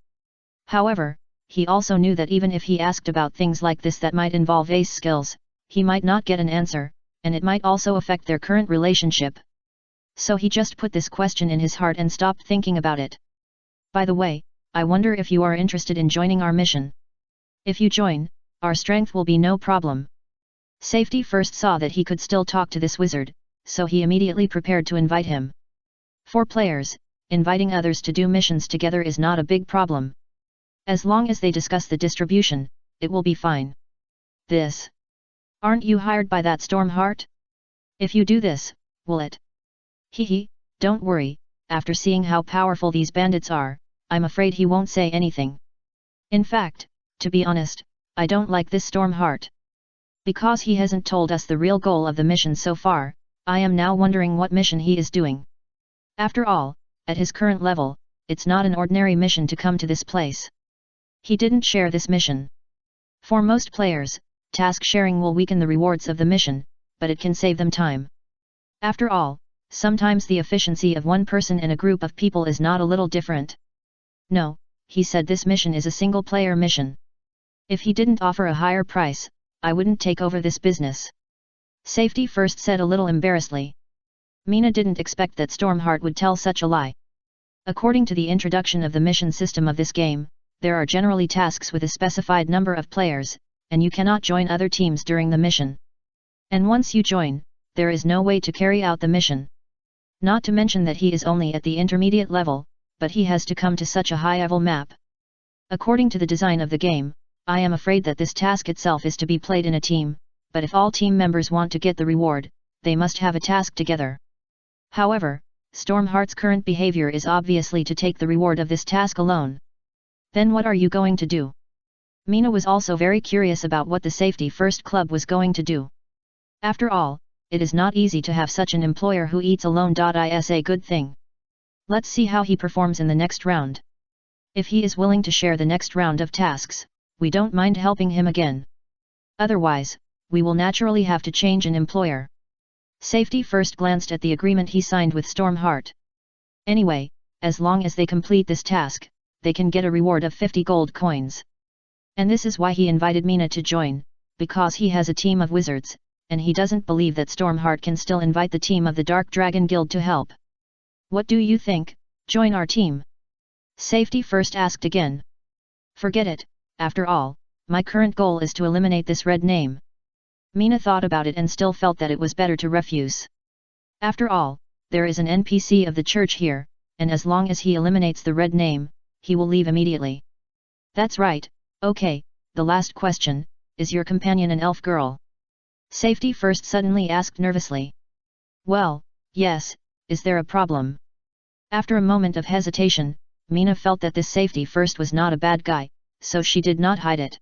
Speaker 1: However, he also knew that even if he asked about things like this that might involve ace skills, he might not get an answer, and it might also affect their current relationship. So he just put this question in his heart and stopped thinking about it. By the way, I wonder if you are interested in joining our mission. If you join, our strength will be no problem. Safety First saw that he could still talk to this wizard, so he immediately prepared to invite him. For players, inviting others to do missions together is not a big problem. As long as they discuss the distribution, it will be fine. This. Aren't you hired by that Stormheart? If you do this, will it? Hehe, don't worry, after seeing how powerful these bandits are, I'm afraid he won't say anything. In fact, to be honest, I don't like this Stormheart. Because he hasn't told us the real goal of the mission so far, I am now wondering what mission he is doing. After all, at his current level, it's not an ordinary mission to come to this place. He didn't share this mission. For most players, task sharing will weaken the rewards of the mission, but it can save them time. After all, sometimes the efficiency of one person in a group of people is not a little different. No, he said this mission is a single-player mission. If he didn't offer a higher price, I wouldn't take over this business. Safety First said a little embarrassedly. Mina didn't expect that Stormheart would tell such a lie. According to the introduction of the mission system of this game, there are generally tasks with a specified number of players, and you cannot join other teams during the mission. And once you join, there is no way to carry out the mission. Not to mention that he is only at the intermediate level, but he has to come to such a high-level map. According to the design of the game, I am afraid that this task itself is to be played in a team, but if all team members want to get the reward, they must have a task together. However, Stormheart's current behavior is obviously to take the reward of this task alone. Then what are you going to do? Mina was also very curious about what the Safety First Club was going to do. After all, it is not easy to have such an employer who eats alone. Is a good thing. Let's see how he performs in the next round. If he is willing to share the next round of tasks, we don't mind helping him again. Otherwise, we will naturally have to change an employer. Safety First glanced at the agreement he signed with Stormheart. Anyway, as long as they complete this task, they can get a reward of 50 gold coins. And this is why he invited Mina to join, because he has a team of wizards, and he doesn't believe that Stormheart can still invite the team of the Dark Dragon Guild to help. What do you think? Join our team? Safety First asked again. Forget it, after all, my current goal is to eliminate this red name. Mina thought about it and still felt that it was better to refuse. After all, there is an NPC of the church here, and as long as he eliminates the red name, he will leave immediately. That's right. Okay, the last question, is your companion an elf girl? Safety First suddenly asked nervously. Well, yes, is there a problem? After a moment of hesitation, Mina felt that this Safety First was not a bad guy, so she did not hide it.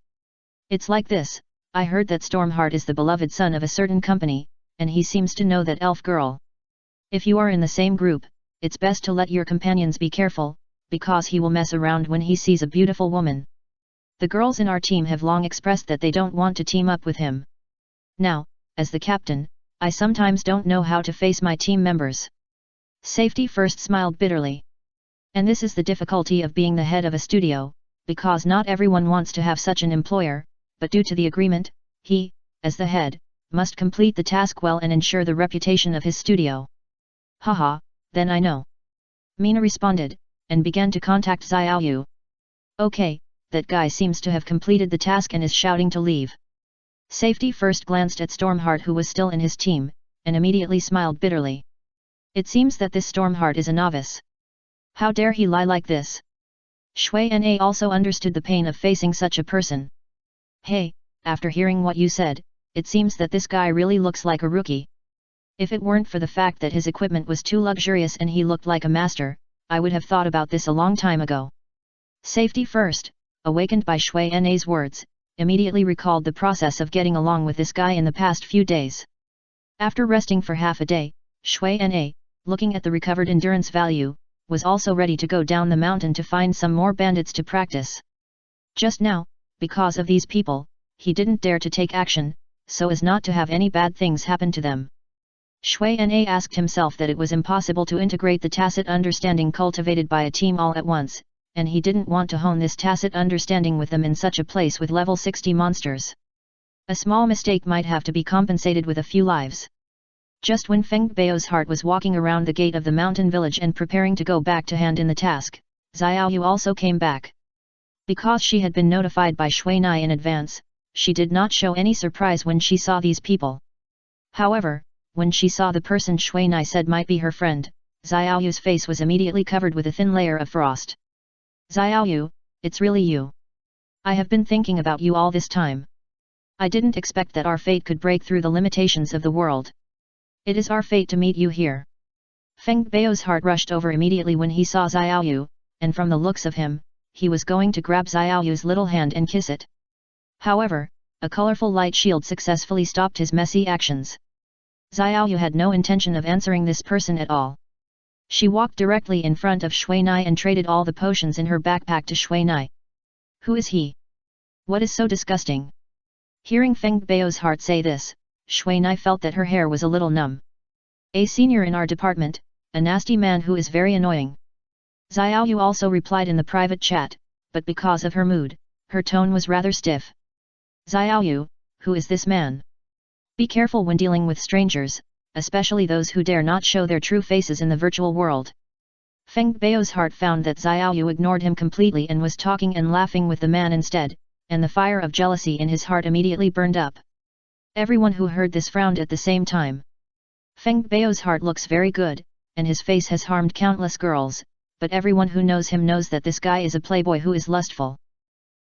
Speaker 1: It's like this, I heard that Stormheart is the beloved son of a certain company, and he seems to know that elf girl. If you are in the same group, it's best to let your companions be careful, because he will mess around when he sees a beautiful woman. The girls in our team have long expressed that they don't want to team up with him. Now, as the captain, I sometimes don't know how to face my team members. Safety First smiled bitterly. And this is the difficulty of being the head of a studio, because not everyone wants to have such an employer, but due to the agreement, he, as the head, must complete the task well and ensure the reputation of his studio. Haha, then I know. Mina responded, and began to contact Xiaoyu. Okay, that guy seems to have completed the task and is shouting to leave. Safety First glanced at Stormheart, who was still in his team, and immediately smiled bitterly. It seems that this Stormheart is a novice. How dare he lie like this? Shui Na also understood the pain of facing such a person. Hey, after hearing what you said, it seems that this guy really looks like a rookie. If it weren't for the fact that his equipment was too luxurious and he looked like a master, I would have thought about this a long time ago. Safety First, awakened by Shui Na's words, immediately recalled the process of getting along with this guy in the past few days. After resting for half a day, Shui Na, looking at the recovered endurance value, was also ready to go down the mountain to find some more bandits to practice. Just now, because of these people, he didn't dare to take action, so as not to have any bad things happen to them. Shui Na asked himself that it was impossible to integrate the tacit understanding cultivated by a team all at once, and he didn't want to hone this tacit understanding with them in such a place with level 60 monsters. A small mistake might have to be compensated with a few lives. Just when Feng Bao's heart was walking around the gate of the mountain village and preparing to go back to hand in the task, Xiaoyu also came back. Because she had been notified by Shui Na in advance, she did not show any surprise when she saw these people. However, when she saw the person Shui Na said might be her friend, Xiaoyu's face was immediately covered with a thin layer of frost. Xiaoyu, it's really you. I have been thinking about you all this time. I didn't expect that our fate could break through the limitations of the world. It is our fate to meet you here. Feng Bao's heart rushed over immediately when he saw Xiaoyu, and from the looks of him, he was going to grab Xiaoyu's little hand and kiss it. However, a colorful light shield successfully stopped his messy actions. Xiaoyu had no intention of answering this person at all. She walked directly in front of Shui Na and traded all the potions in her backpack to Shui Na. Who is he? What is so disgusting? Hearing Feng Bao's heart say this, Shui Na felt that her hair was a little numb. A senior in our department, a nasty man who is very annoying. Xiaoyu also replied in the private chat, but because of her mood, her tone was rather stiff. Xiaoyu, who is this man? Be careful when dealing with strangers, especially those who dare not show their true faces in the virtual world. Feng Bao's heart found that Xiaoyu ignored him completely and was talking and laughing with the man instead, and the fire of jealousy in his heart immediately burned up. Everyone who heard this frowned at the same time. Feng Bao's heart looks very good, and his face has harmed countless girls, but everyone who knows him knows that this guy is a playboy who is lustful.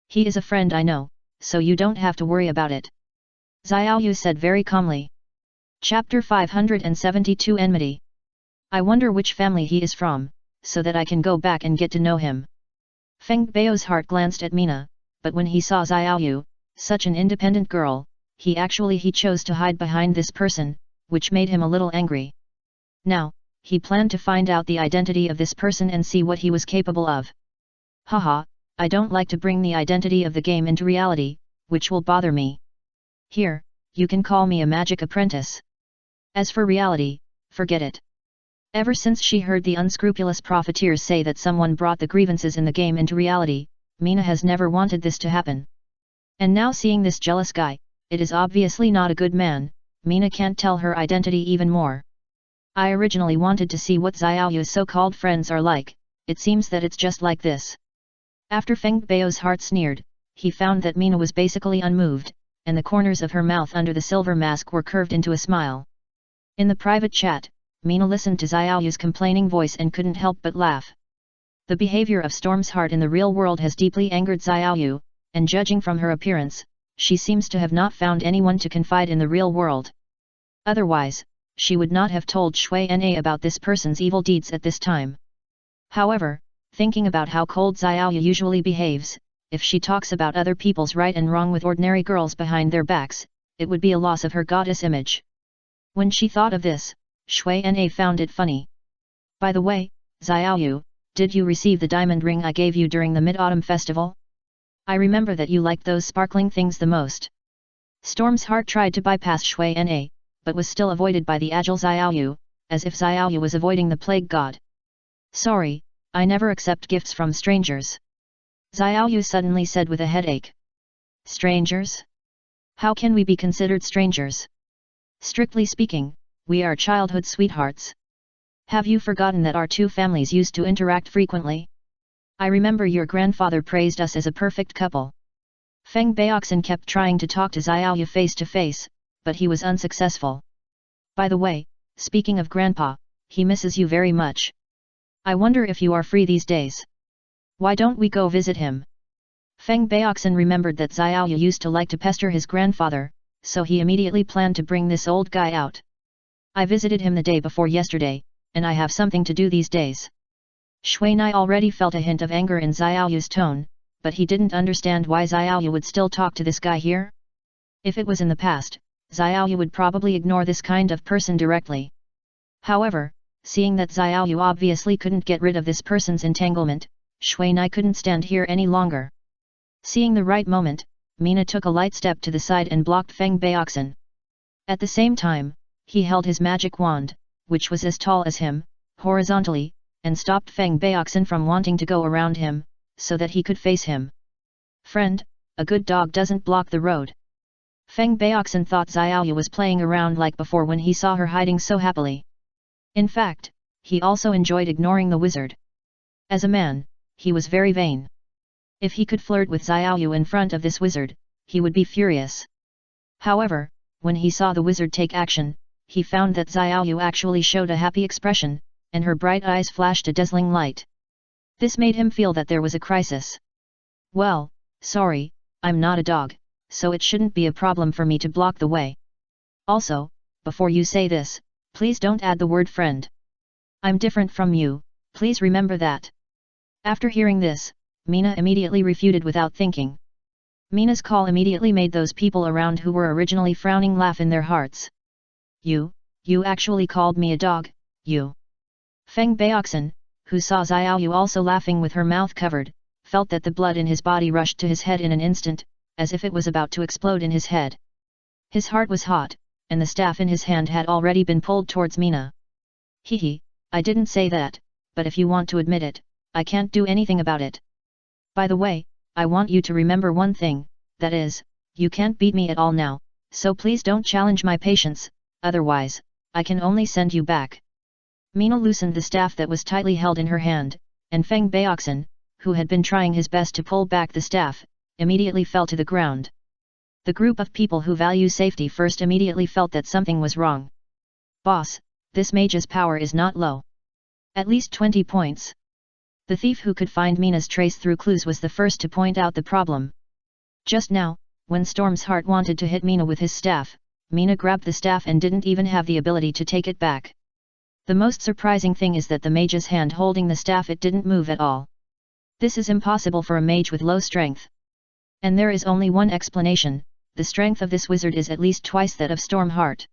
Speaker 1: He is a friend I know, so you don't have to worry about it. Xiaoyu said very calmly. Chapter 572 Enmity. I wonder which family he is from, so that I can go back and get to know him. Feng Bao's heart glanced at Mina, but when he saw Xiaoyu, such an independent girl, he chose to hide behind this person, which made him a little angry. Now, he planned to find out the identity of this person and see what he was capable of. Haha, I don't like to bring the identity of the game into reality, which will bother me. Here, you can call me a magic apprentice. As for reality, forget it. Ever since she heard the unscrupulous profiteers say that someone brought the grievances in the game into reality, Mina has never wanted this to happen. And now seeing this jealous guy, it is obviously not a good man, Mina can't tell her identity even more. I originally wanted to see what Xiaoyu's so-called friends are like, it seems that it's just like this. After Feng Bao's heart sneered, he found that Mina was basically unmoved, and the corners of her mouth under the silver mask were curved into a smile. In the private chat, Mina listened to Xiaoyu's complaining voice and couldn't help but laugh. The behavior of Storm's heart in the real world has deeply angered Xiaoyu, and judging from her appearance, she seems to have not found anyone to confide in the real world. Otherwise, she would not have told Shui Na about this person's evil deeds at this time. However, thinking about how cold Xiaoyu usually behaves, if she talks about other people's right and wrong with ordinary girls behind their backs, it would be a loss of her goddess image. When she thought of this, Shui Na found it funny. By the way, Xiaoyu, did you receive the diamond ring I gave you during the Mid-Autumn Festival? I remember that you liked those sparkling things the most. Storm's heart tried to bypass Shui Na, but was still avoided by the agile Xiaoyu, as if Xiaoyu was avoiding the plague god. Sorry, I never accept gifts from strangers. Xiaoyu suddenly said with a headache. Strangers? How can we be considered strangers? Strictly speaking, we are childhood sweethearts. Have you forgotten that our two families used to interact frequently? I remember your grandfather praised us as a perfect couple. Feng Baoxin kept trying to talk to Xiaoyu face to face, but he was unsuccessful. By the way, speaking of grandpa, he misses you very much. I wonder if you are free these days. Why don't we go visit him? Feng Baoxin remembered that Xiaoyu used to like to pester his grandfather, so he immediately planned to bring this old guy out. I visited him the day before yesterday, and I have something to do these days. Shui Na already felt a hint of anger in Xiaoyu's tone, but he didn't understand why Xiaoyu would still talk to this guy here. If it was in the past, Xiaoyu would probably ignore this kind of person directly. However, seeing that Xiaoyu obviously couldn't get rid of this person's entanglement, Shui Na couldn't stand here any longer. Seeing the right moment, Mina took a light step to the side and blocked Feng Baoxin. At the same time, he held his magic wand, which was as tall as him, horizontally, and stopped Feng Baoxin from wanting to go around him, so that he could face him. Friend, a good dog doesn't block the road. Feng Baoxin thought Xiaoyu was playing around like before when he saw her hiding so happily. In fact, he also enjoyed ignoring the wizard. As a man, he was very vain. If he could flirt with Xiaoyu in front of this wizard, he would be furious. However, when he saw the wizard take action, he found that Xiaoyu actually showed a happy expression, and her bright eyes flashed a dazzling light. This made him feel that there was a crisis. Well, sorry, I'm not a dog, so it shouldn't be a problem for me to block the way. Also, before you say this, please don't add the word friend. I'm different from you, please remember that. After hearing this, Mina immediately refuted without thinking. Mina's call immediately made those people around who were originally frowning laugh in their hearts. You actually called me a dog, you. Feng Baoxin, who saw Xiaoyu also laughing with her mouth covered, felt that the blood in his body rushed to his head in an instant, as if it was about to explode in his head. His heart was hot, and the staff in his hand had already been pulled towards Mina. Hehe, I didn't say that, but if you want to admit it, I can't do anything about it. By the way, I want you to remember one thing, that is, you can't beat me at all now, so please don't challenge my patience, otherwise, I can only send you back. Mina loosened the staff that was tightly held in her hand, and Feng Baoxin, who had been trying his best to pull back the staff, immediately fell to the ground. The group of people who value safety first immediately felt that something was wrong. Boss, this mage's power is not low. At least 20 points. The thief who could find Mina's trace through clues was the first to point out the problem. Just now, when Storm's Heart wanted to hit Mina with his staff, Mina grabbed the staff and didn't even have the ability to take it back. The most surprising thing is that the mage's hand holding the staff, it didn't move at all. This is impossible for a mage with low strength. And there is only one explanation: the strength of this wizard is at least twice that of Stormheart.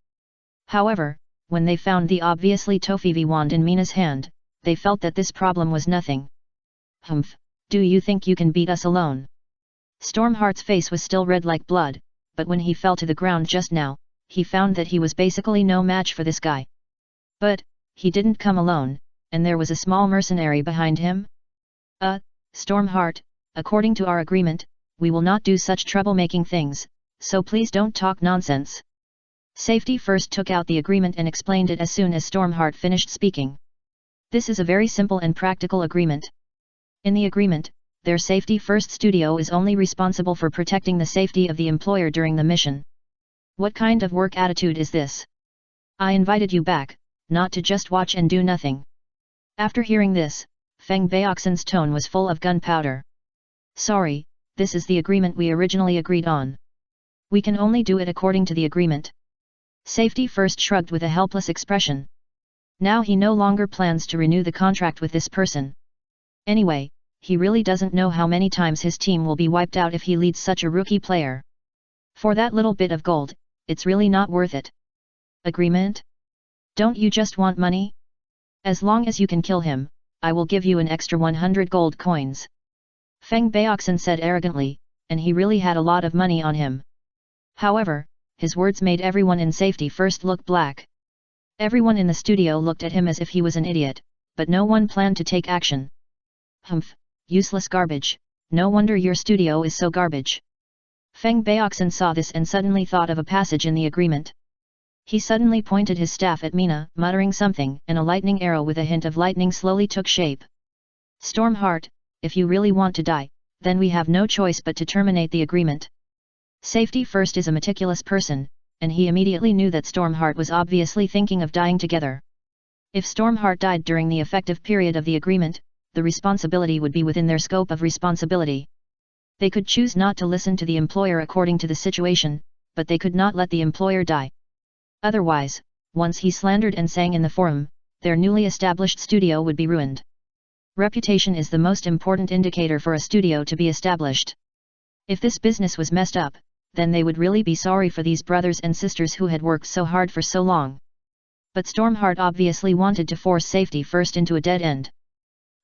Speaker 1: However, when they found the obviously Tofivi wand in Mina's hand, they felt that this problem was nothing. Humph, do you think you can beat us alone? Stormheart's face was still red like blood, but when he fell to the ground just now, he found that he was basically no match for this guy. But, he didn't come alone, and there was a small mercenary behind him. Stormheart, according to our agreement, we will not do such troublemaking things, so please don't talk nonsense. Safety First took out the agreement and explained it as soon as Stormheart finished speaking. This is a very simple and practical agreement. In the agreement, their Safety First studio is only responsible for protecting the safety of the employer during the mission. What kind of work attitude is this? I invited you back, not to just watch and do nothing. After hearing this, Feng Baoxin's tone was full of gunpowder. Sorry, this is the agreement we originally agreed on. We can only do it according to the agreement. Safety First shrugged with a helpless expression. Now he no longer plans to renew the contract with this person. Anyway, he really doesn't know how many times his team will be wiped out if he leads such a rookie player. For that little bit of gold, it's really not worth it. Agreement? Don't you just want money? As long as you can kill him, I will give you an extra 100 gold coins. Feng Baoxin said arrogantly, and he really had a lot of money on him. However, his words made everyone in Safety First look black. Everyone in the studio looked at him as if he was an idiot, but no one planned to take action. Humph, useless garbage, no wonder your studio is so garbage. Feng Baoxin saw this and suddenly thought of a passage in the agreement. He suddenly pointed his staff at Mina, muttering something, and a lightning arrow with a hint of lightning slowly took shape. Stormheart, if you really want to die, then we have no choice but to terminate the agreement. Safety First is a meticulous person, and he immediately knew that Stormheart was obviously thinking of dying together. If Stormheart died during the effective period of the agreement, the responsibility would be within their scope of responsibility. They could choose not to listen to the employer according to the situation, but they could not let the employer die. Otherwise, once he slandered and sang in the forum, their newly established studio would be ruined. Reputation is the most important indicator for a studio to be established. If this business was messed up, then they would really be sorry for these brothers and sisters who had worked so hard for so long. But Stormheart obviously wanted to force Safety First into a dead end.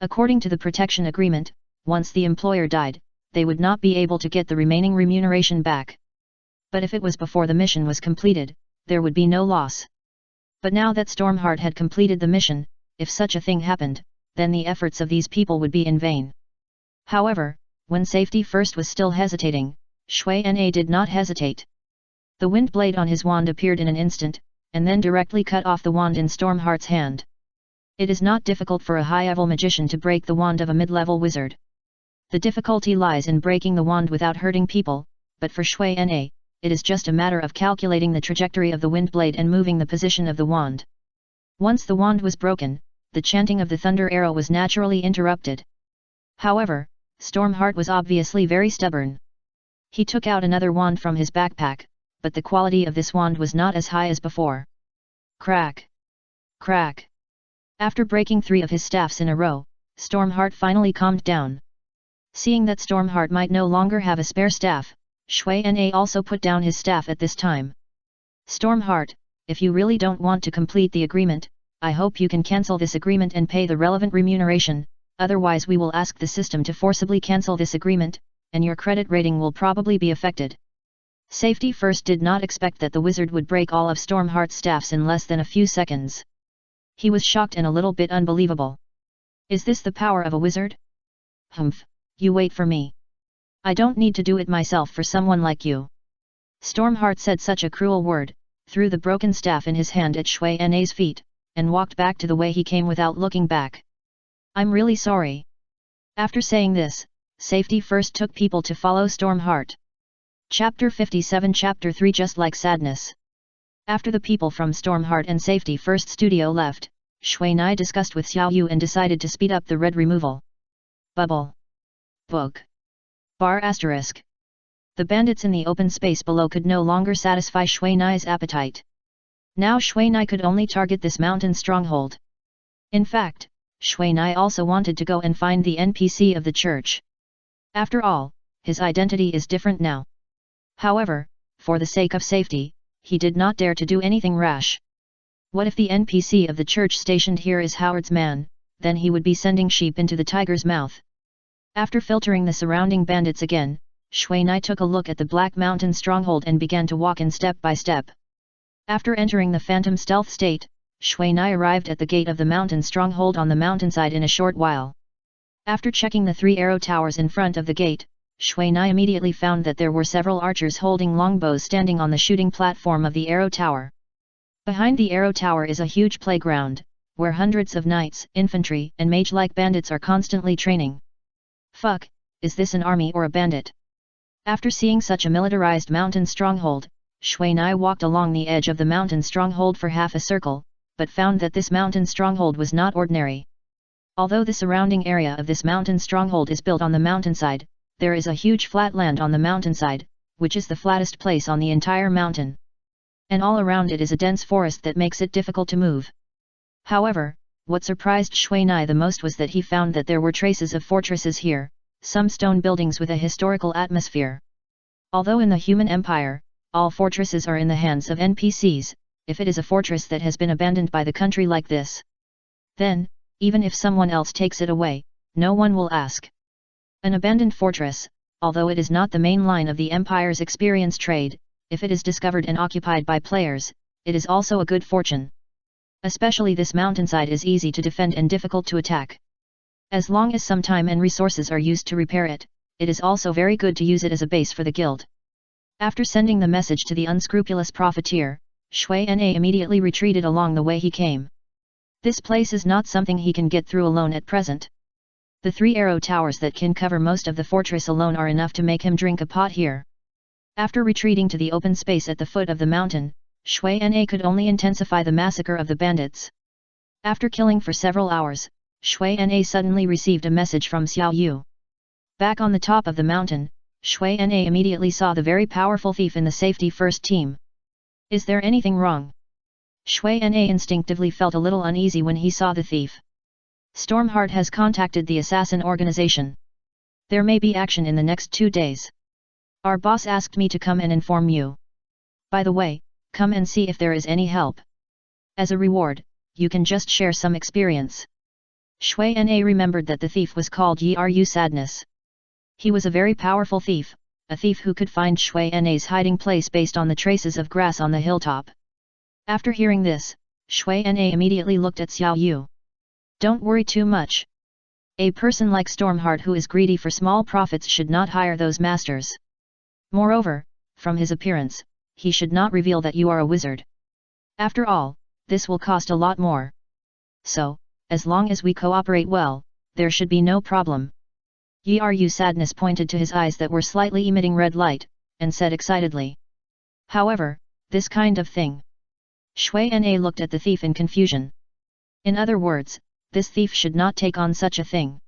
Speaker 1: According to the protection agreement, once the employer died, they would not be able to get the remaining remuneration back. But if it was before the mission was completed, there would be no loss. But now that Stormheart had completed the mission, if such a thing happened, then the efforts of these people would be in vain. However, when Safety First was still hesitating, Shui Na did not hesitate. The wind blade on his wand appeared in an instant, and then directly cut off the wand in Stormheart's hand. It is not difficult for a high-level magician to break the wand of a mid-level wizard. The difficulty lies in breaking the wand without hurting people, but for Shui Na, it is just a matter of calculating the trajectory of the wind blade and moving the position of the wand. Once the wand was broken, the chanting of the thunder arrow was naturally interrupted. However, Stormheart was obviously very stubborn. He took out another wand from his backpack, but the quality of this wand was not as high as before. Crack! Crack! After breaking 3 of his staffs in a row, Stormheart finally calmed down. Seeing that Stormheart might no longer have a spare staff, Shui Na also put down his staff at this time. Stormheart, if you really don't want to complete the agreement, I hope you can cancel this agreement and pay the relevant remuneration, otherwise we will ask the system to forcibly cancel this agreement, and your credit rating will probably be affected. Safety First did not expect that the wizard would break all of Stormheart's staffs in less than a few seconds. He was shocked and a little bit unbelievable. Is this the power of a wizard? Humph, you wait for me. I don't need to do it myself for someone like you. Stormheart said such a cruel word, threw the broken staff in his hand at Shui Na's feet, and walked back to the way he came without looking back. I'm really sorry. After saying this, Safety First took people to follow Stormheart. Chapter 57 Chapter 3 Just Like Sadness. After the people from Stormheart and Safety First studio left, Shui Na discussed with Xiao Yu and decided to speed up the red removal. Bubble. Book. Bar asterisk. The bandits in the open space below could no longer satisfy Shui Nai's appetite. Now Shui Nai could only target this mountain stronghold. In fact, Shui Nai also wanted to go and find the NPC of the church. After all, his identity is different now. However, for the sake of safety, he did not dare to do anything rash. What if the NPC of the church stationed here is Howard's man, then he would be sending sheep into the tiger's mouth. After filtering the surrounding bandits again, Shui Nai took a look at the Black Mountain stronghold and began to walk in step by step. After entering the phantom stealth state, Shui Nai arrived at the gate of the mountain stronghold on the mountainside in a short while. After checking the 3 arrow towers in front of the gate, Shui Nai immediately found that there were several archers holding longbows standing on the shooting platform of the arrow tower. Behind the arrow tower is a huge playground, where hundreds of knights, infantry, and mage-like bandits are constantly training. Fuck, is this an army or a bandit? After seeing such a militarized mountain stronghold, Shui Nai walked along the edge of the mountain stronghold for half a circle, but found that this mountain stronghold was not ordinary. Although the surrounding area of this mountain stronghold is built on the mountainside, there is a huge flat land on the mountainside, which is the flattest place on the entire mountain. And all around it is a dense forest that makes it difficult to move. However, what surprised Shui Nai the most was that he found that there were traces of fortresses here, some stone buildings with a historical atmosphere. Although in the human empire, all fortresses are in the hands of NPCs, if it is a fortress that has been abandoned by the country like this, then, even if someone else takes it away, no one will ask. An abandoned fortress, although it is not the main line of the empire's experience trade, if it is discovered and occupied by players, it is also a good fortune. Especially this mountainside is easy to defend and difficult to attack. As long as some time and resources are used to repair it, it is also very good to use it as a base for the guild. After sending the message to the unscrupulous profiteer, Shui Na immediately retreated along the way he came. This place is not something he can get through alone at present. The 3 arrow towers that can cover most of the fortress alone are enough to make him drink a pot here. After retreating to the open space at the foot of the mountain, Shui Na could only intensify the massacre of the bandits. After killing for several hours, Shui Na suddenly received a message from Xiao Yu. Back on the top of the mountain, Shui Na immediately saw the very powerful thief in the safety first team. Is there anything wrong? Shui Na instinctively felt a little uneasy when he saw the thief. Stormheart has contacted the assassin organization. There may be action in the next 2 days. Our boss asked me to come and inform you. By the way, come and see if there is any help. As a reward, you can just share some experience. Shui Na remembered that the thief was called Yiru Sadness. He was a very powerful thief, a thief who could find Shui Na's hiding place based on the traces of grass on the hilltop. After hearing this, Shui Na immediately looked at Xiao Yu. Don't worry too much. A person like Stormheart who is greedy for small profits should not hire those masters. Moreover, from his appearance, he should not reveal that you are a wizard. After all, this will cost a lot more. So, as long as we cooperate well, there should be no problem. Yiru Sadness pointed to his eyes that were slightly emitting red light, and said excitedly. However, this kind of thing. Shui Na looked at the thief in confusion. In other words, this thief should not take on such a thing.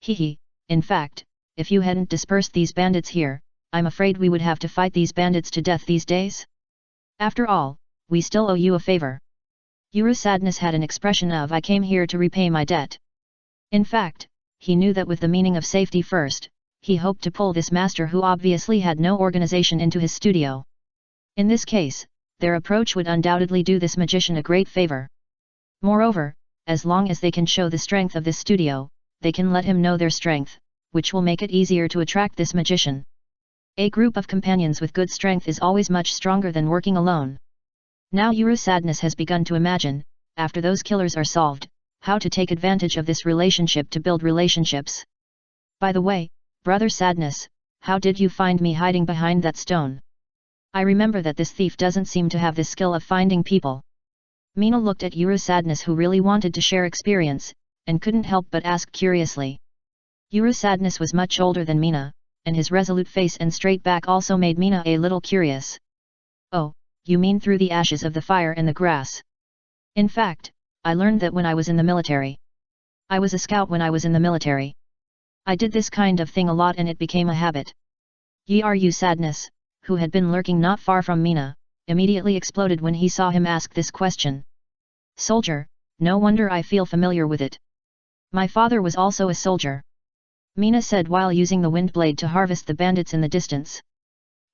Speaker 1: Hehe, in fact, if you hadn't dispersed these bandits here, I'm afraid we would have to fight these bandits to death these days. After all, we still owe you a favor. Yiru Sadness had an expression of I came here to repay my debt. In fact, he knew that with the meaning of safety first, he hoped to pull this master who obviously had no organization into his studio. In this case, their approach would undoubtedly do this magician a great favor. Moreover, as long as they can show the strength of this studio, they can let him know their strength, which will make it easier to attract this magician. A group of companions with good strength is always much stronger than working alone. Now Yiru Sadness has begun to imagine, after those killers are solved, how to take advantage of this relationship to build relationships. By the way, Brother Sadness, how did you find me hiding behind that stone? I remember that this thief doesn't seem to have the skill of finding people. Mina looked at Yiru Sadness who really wanted to share experience, and couldn't help but ask curiously. Yiru Sadness was much older than Mina, and his resolute face and straight back also made Mina a little curious. Oh, you mean through the ashes of the fire and the grass? In fact, I learned that when I was in the military. I was a scout when I was in the military. I did this kind of thing a lot and it became a habit. Yiru Sadness, who had been lurking not far from Mina, immediately exploded when he saw him ask this question. Soldier, no wonder I feel familiar with it. My father was also a soldier. Mina said while using the wind blade to harvest the bandits in the distance.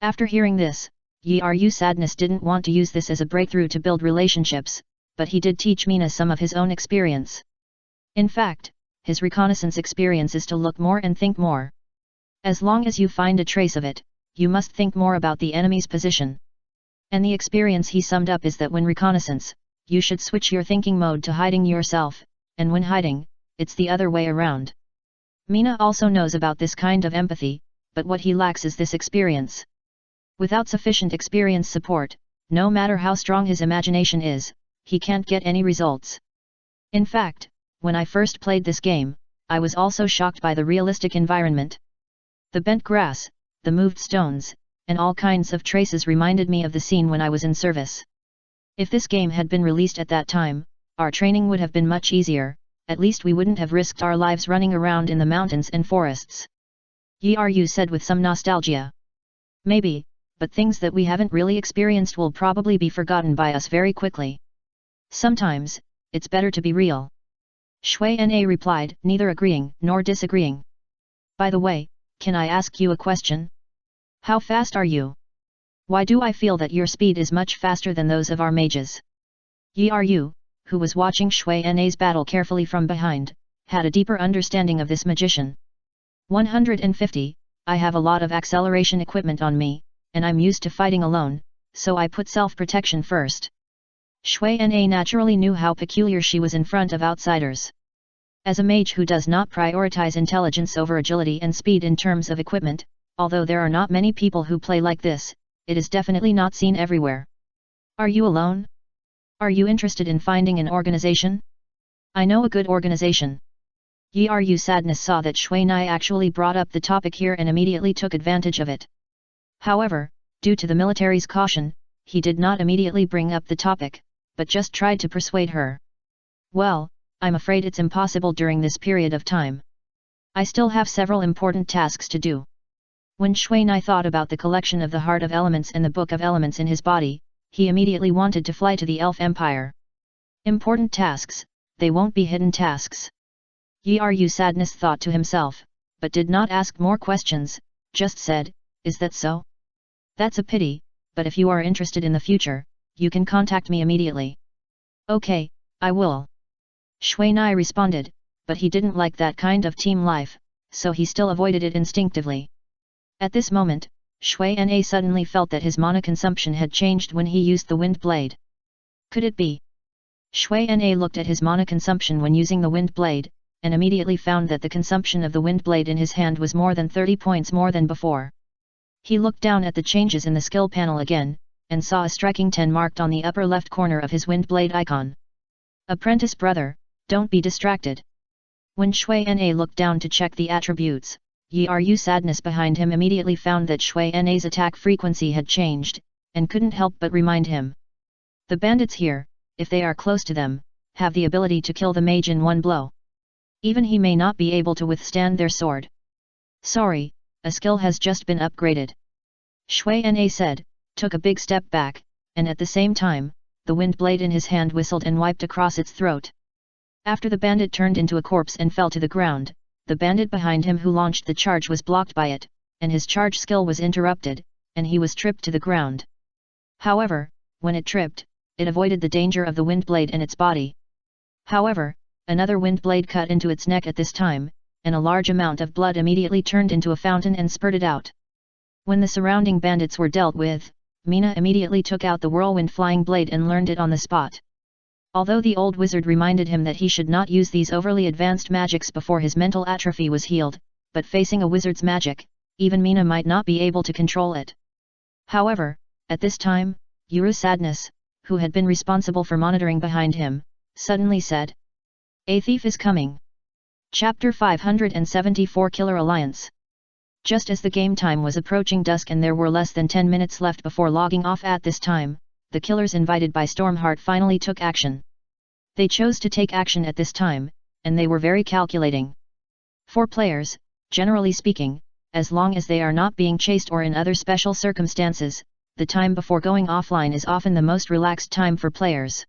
Speaker 1: After hearing this, Yiru Sadness didn't want to use this as a breakthrough to build relationships, but he did teach Mina some of his own experience. In fact, his reconnaissance experience is to look more and think more. As long as you find a trace of it, you must think more about the enemy's position. And the experience he summed up is that when reconnaissance, you should switch your thinking mode to hiding yourself, and when hiding, it's the other way around. Mina also knows about this kind of empathy, but what he lacks is this experience. Without sufficient experience support, no matter how strong his imagination is, he can't get any results. In fact, when I first played this game, I was also shocked by the realistic environment. The bent grass, the moved stones, and all kinds of traces reminded me of the scene when I was in service. If this game had been released at that time, our training would have been much easier, at least we wouldn't have risked our lives running around in the mountains and forests. Yiru said with some nostalgia. Maybe, but things that we haven't really experienced will probably be forgotten by us very quickly. Sometimes, it's better to be real. Shui Na replied, neither agreeing nor disagreeing. By the way, can I ask you a question? How fast are you? Why do I feel that your speed is much faster than those of our mages? Yiru, who was watching Shui Na's battle carefully from behind, had a deeper understanding of this magician. 150, I have a lot of acceleration equipment on me, and I'm used to fighting alone, so I put self-protection first. Shui Na naturally knew how peculiar she was in front of outsiders. As a mage who does not prioritize intelligence over agility and speed in terms of equipment, although there are not many people who play like this, it is definitely not seen everywhere. Are you alone? Are you interested in finding an organization? I know a good organization. Yiru Sadness saw that Shui Na actually brought up the topic here and immediately took advantage of it. However, due to the military's caution, he did not immediately bring up the topic, but just tried to persuade her. Well, I'm afraid it's impossible during this period of time. I still have several important tasks to do. When Shui Na thought about the collection of the Heart of Elements and the Book of Elements in his body, he immediately wanted to fly to the Elf Empire. Important tasks, they won't be hidden tasks. Yiru Sadness thought to himself, but did not ask more questions, just said, is that so? That's a pity, but if you are interested in the future, you can contact me immediately. Okay, I will. Shui Na responded, but he didn't like that kind of team life, so he still avoided it instinctively. At this moment, Shui Na suddenly felt that his mana consumption had changed when he used the wind blade. Could it be? Shui Na looked at his mana consumption when using the wind blade, and immediately found that the consumption of the wind blade in his hand was more than 30 points more than before. He looked down at the changes in the skill panel again, and saw a striking 10 marked on the upper left corner of his wind blade icon. Apprentice brother, don't be distracted. When Shui Na looked down to check the attributes, Yiru Sadness behind him immediately found that Shui Na's attack frequency had changed, and couldn't help but remind him. The bandits here, if they are close to them, have the ability to kill the mage in one blow. Even he may not be able to withstand their sword. Sorry, a skill has just been upgraded. Shui Na said, took a big step back, and at the same time, the wind blade in his hand whistled and wiped across its throat. After the bandit turned into a corpse and fell to the ground, the bandit behind him who launched the charge was blocked by it, and his charge skill was interrupted, and he was tripped to the ground. However, when it tripped, it avoided the danger of the wind blade and its body. However, another wind blade cut into its neck at this time, and a large amount of blood immediately turned into a fountain and spurted out. When the surrounding bandits were dealt with, Mina immediately took out the whirlwind flying blade and learned it on the spot. Although the old wizard reminded him that he should not use these overly advanced magics before his mental atrophy was healed, but facing a wizard's magic, even Mina might not be able to control it. However, at this time, Yiru Sadness, who had been responsible for monitoring behind him, suddenly said, "A thief is coming." Chapter 574 Killer Alliance. Just as the game time was approaching dusk and there were less than 10 minutes left before logging off at this time, the killers invited by Stormheart finally took action. They chose to take action at this time, and they were very calculating. For players, generally speaking, as long as they are not being chased or in other special circumstances, the time before going offline is often the most relaxed time for players.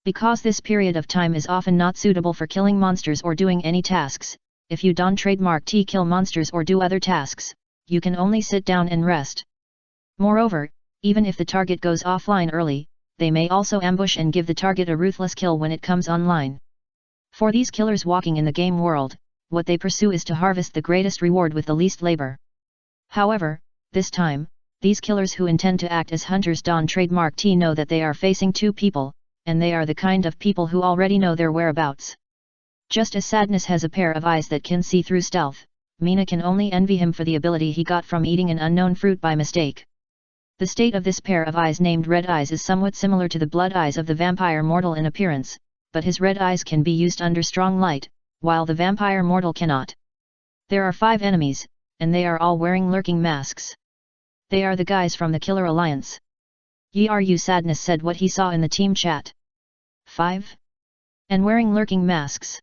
Speaker 1: Because this period of time is often not suitable for killing monsters or doing any tasks, if you don't trademark T kill monsters or do other tasks, you can only sit down and rest. Moreover, even if the target goes offline early, they may also ambush and give the target a ruthless kill when it comes online. For these killers walking in the game world, what they pursue is to harvest the greatest reward with the least labor. However, this time, these killers who intend to act as hunters don trademark T know that they are facing two people, and they are the kind of people who already know their whereabouts. Just as Sadness has a pair of eyes that can see through stealth, Mina can only envy him for the ability he got from eating an unknown fruit by mistake. The state of this pair of eyes named red eyes is somewhat similar to the blood eyes of the vampire mortal in appearance, but his red eyes can be used under strong light, while the vampire mortal cannot. There are 5 enemies, and they are all wearing lurking masks. They are the guys from the Killer Alliance. Yeru Sadness said what he saw in the team chat. 5? And wearing lurking masks.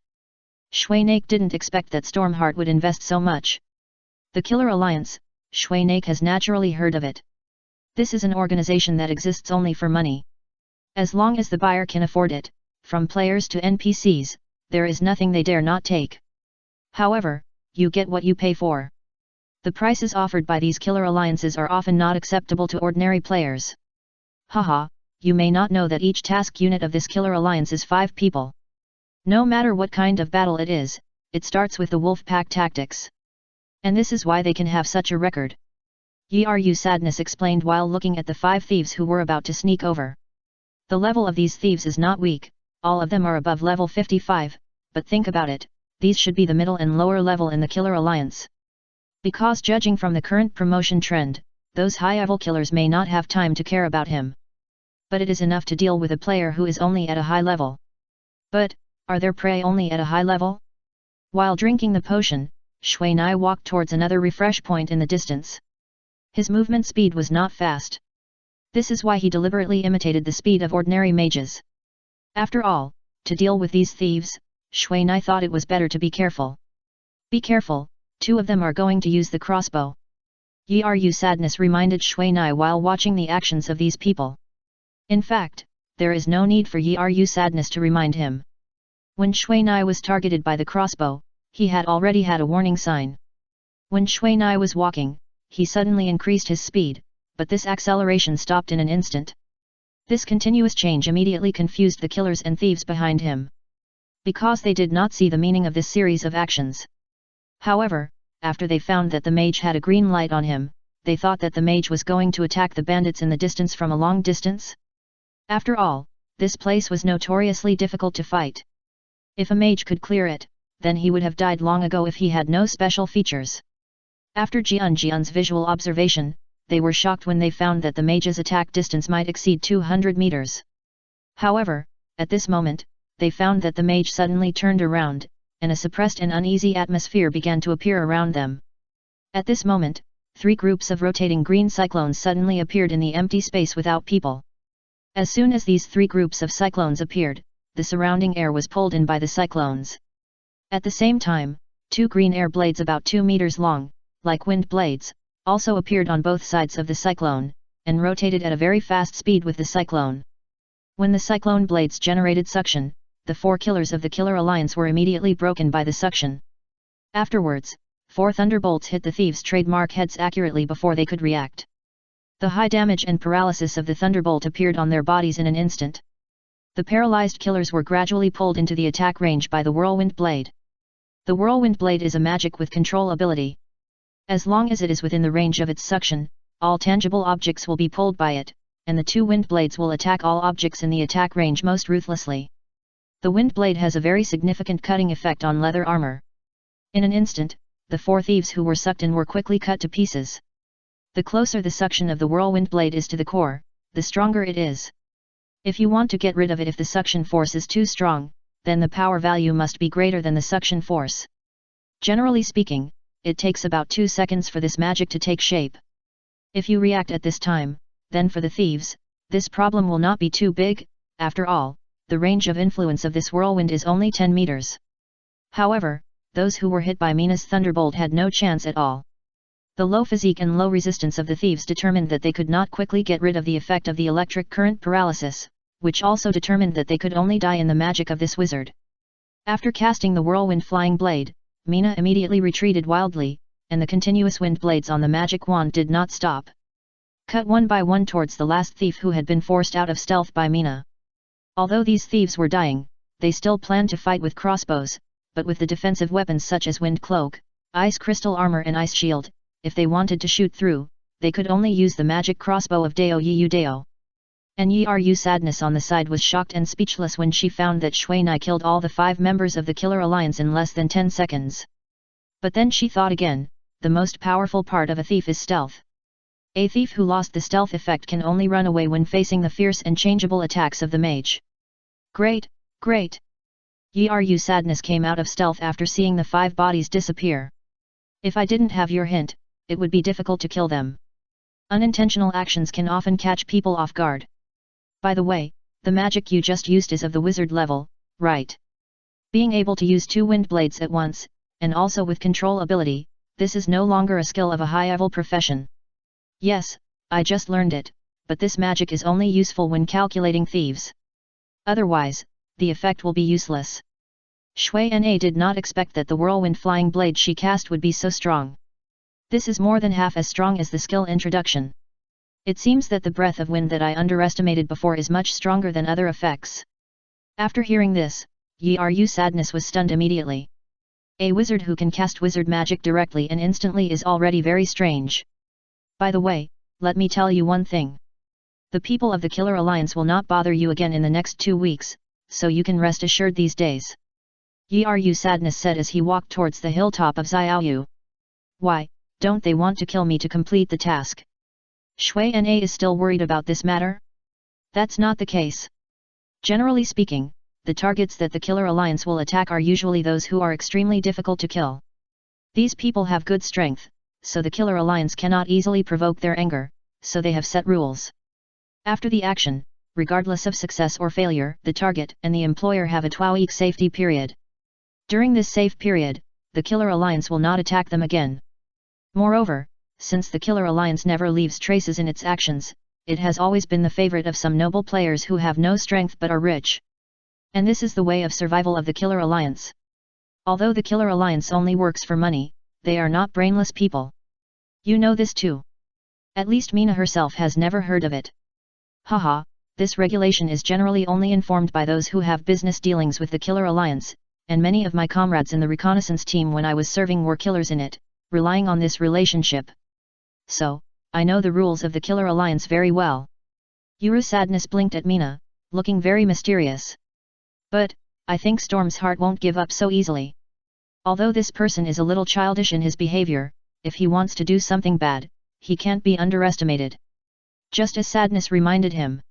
Speaker 1: Schweinake didn't expect that Stormheart would invest so much. The Killer Alliance, Schweinake has naturally heard of it. This is an organization that exists only for money. As long as the buyer can afford it, from players to NPCs, there is nothing they dare not take. However, you get what you pay for. The prices offered by these killer alliances are often not acceptable to ordinary players. Haha, you may not know that each task unit of this killer alliance is 5 people. No matter what kind of battle it is, it starts with the wolf pack tactics. And this is why they can have such a record. Yeru Sadness explained while looking at the 5 thieves who were about to sneak over. The level of these thieves is not weak, all of them are above level 55, but think about it, these should be the middle and lower level in the Killer Alliance. Because judging from the current promotion trend, those high-level killers may not have time to care about him. But it is enough to deal with a player who is only at a high level. But, are there prey only at a high level? While drinking the potion, Schweinai walked towards another refresh point in the distance. His movement speed was not fast. This is why he deliberately imitated the speed of ordinary mages. After all, to deal with these thieves, Schweinai thought it was better to be careful. Be careful, 2 of them are going to use the crossbow. Yeru Sadness reminded Schweinai while watching the actions of these people. In fact, there is no need for Yeru Sadness to remind him. When Schweinai was targeted by the crossbow, he had already had a warning sign. When Schweinai was walking, he suddenly increased his speed, but this acceleration stopped in an instant. This continuous change immediately confused the killers and thieves behind him. Because they did not see the meaning of this series of actions. However, after they found that the mage had a green light on him, they thought that the mage was going to attack the bandits in the distance from a long distance. After all, this place was notoriously difficult to fight. If a mage could clear it, then he would have died long ago if he had no special features. After Jian's visual observation, they were shocked when they found that the mage's attack distance might exceed 200 meters. However, at this moment, they found that the mage suddenly turned around, and a suppressed and uneasy atmosphere began to appear around them. At this moment, 3 groups of rotating green cyclones suddenly appeared in the empty space without people. As soon as these 3 groups of cyclones appeared, the surrounding air was pulled in by the cyclones. At the same time, 2 green air blades about 2 meters long, like wind blades, also appeared on both sides of the cyclone, and rotated at a very fast speed with the cyclone. When the cyclone blades generated suction, the 4 killers of the Killer Alliance were immediately broken by the suction. Afterwards, 4 thunderbolts hit the thieves' trademark heads accurately before they could react. The high damage and paralysis of the thunderbolt appeared on their bodies in an instant. The paralyzed killers were gradually pulled into the attack range by the Whirlwind Blade. The Whirlwind Blade is a magic with control ability. As long as it is within the range of its suction, all tangible objects will be pulled by it, and the 2 wind blades will attack all objects in the attack range most ruthlessly. The wind blade has a very significant cutting effect on leather armor. In an instant, the 4 thieves who were sucked in were quickly cut to pieces. The closer the suction of the whirlwind blade is to the core, the stronger it is. If you want to get rid of it if the suction force is too strong, then the power value must be greater than the suction force. Generally speaking, it takes about 2 seconds for this magic to take shape. If you react at this time, then for the thieves, this problem will not be too big. After all, the range of influence of this whirlwind is only 10 meters. However, those who were hit by Mina's thunderbolt had no chance at all. The low physique and low resistance of the thieves determined that they could not quickly get rid of the effect of the electric current paralysis, which also determined that they could only die in the magic of this wizard. After casting the whirlwind flying blade, Mina immediately retreated wildly, and the continuous wind blades on the magic wand did not stop. Cut one by one towards the last thief who had been forced out of stealth by Mina. Although these thieves were dying, they still planned to fight with crossbows, but with the defensive weapons such as wind cloak, ice crystal armor and ice shield. If they wanted to shoot through, they could only use the magic crossbow of Dao Yiyu Dao. And Yiru Sadness on the side was shocked and speechless when she found that Shui Nai killed all the 5 members of the Killer Alliance in less than 10 seconds. But then she thought again, the most powerful part of a thief is stealth. A thief who lost the stealth effect can only run away when facing the fierce and changeable attacks of the mage. Great, great! Yiru Sadness came out of stealth after seeing the 5 bodies disappear. If I didn't have your hint, it would be difficult to kill them. Unintentional actions can often catch people off guard. By the way, the magic you just used is of the wizard level, right? Being able to use 2 wind blades at once, and also with control ability, this is no longer a skill of a high-level profession. Yes, I just learned it, but this magic is only useful when calculating thieves. Otherwise, the effect will be useless. Shui Na did not expect that the whirlwind flying blade she cast would be so strong. This is more than half as strong as the skill introduction. It seems that the breath of wind that I underestimated before is much stronger than other effects. After hearing this, Yiru Sadness was stunned immediately. A wizard who can cast wizard magic directly and instantly is already very strange. By the way, let me tell you one thing. The people of the Killer Alliance will not bother you again in the next 2 weeks, so you can rest assured these days. Yiru Sadness said as he walked towards the hilltop of Xiaoyu. Why, don't they want to kill me to complete the task? Shui Na is still worried about this matter? That's not the case. Generally speaking, the targets that the Killer Alliance will attack are usually those who are extremely difficult to kill. These people have good strength, so the Killer Alliance cannot easily provoke their anger, so they have set rules. After the action, regardless of success or failure, the target and the employer have a 2-week safety period. During this safe period, the Killer Alliance will not attack them again. Moreover, since the Killer Alliance never leaves traces in its actions, it has always been the favorite of some noble players who have no strength but are rich. And this is the way of survival of the Killer Alliance. Although the Killer Alliance only works for money, they are not brainless people. You know this too. At least Mina herself has never heard of it. Haha, this regulation is generally only informed by those who have business dealings with the Killer Alliance, and many of my comrades in the reconnaissance team when I was serving were killers in it, relying on this relationship. So, I know the rules of the Killer Alliance very well. Yiru Sadness blinked at Mina, looking very mysterious. But, I think Storm's heart won't give up so easily. Although this person is a little childish in his behavior, if he wants to do something bad, he can't be underestimated. Just as Sadness reminded him.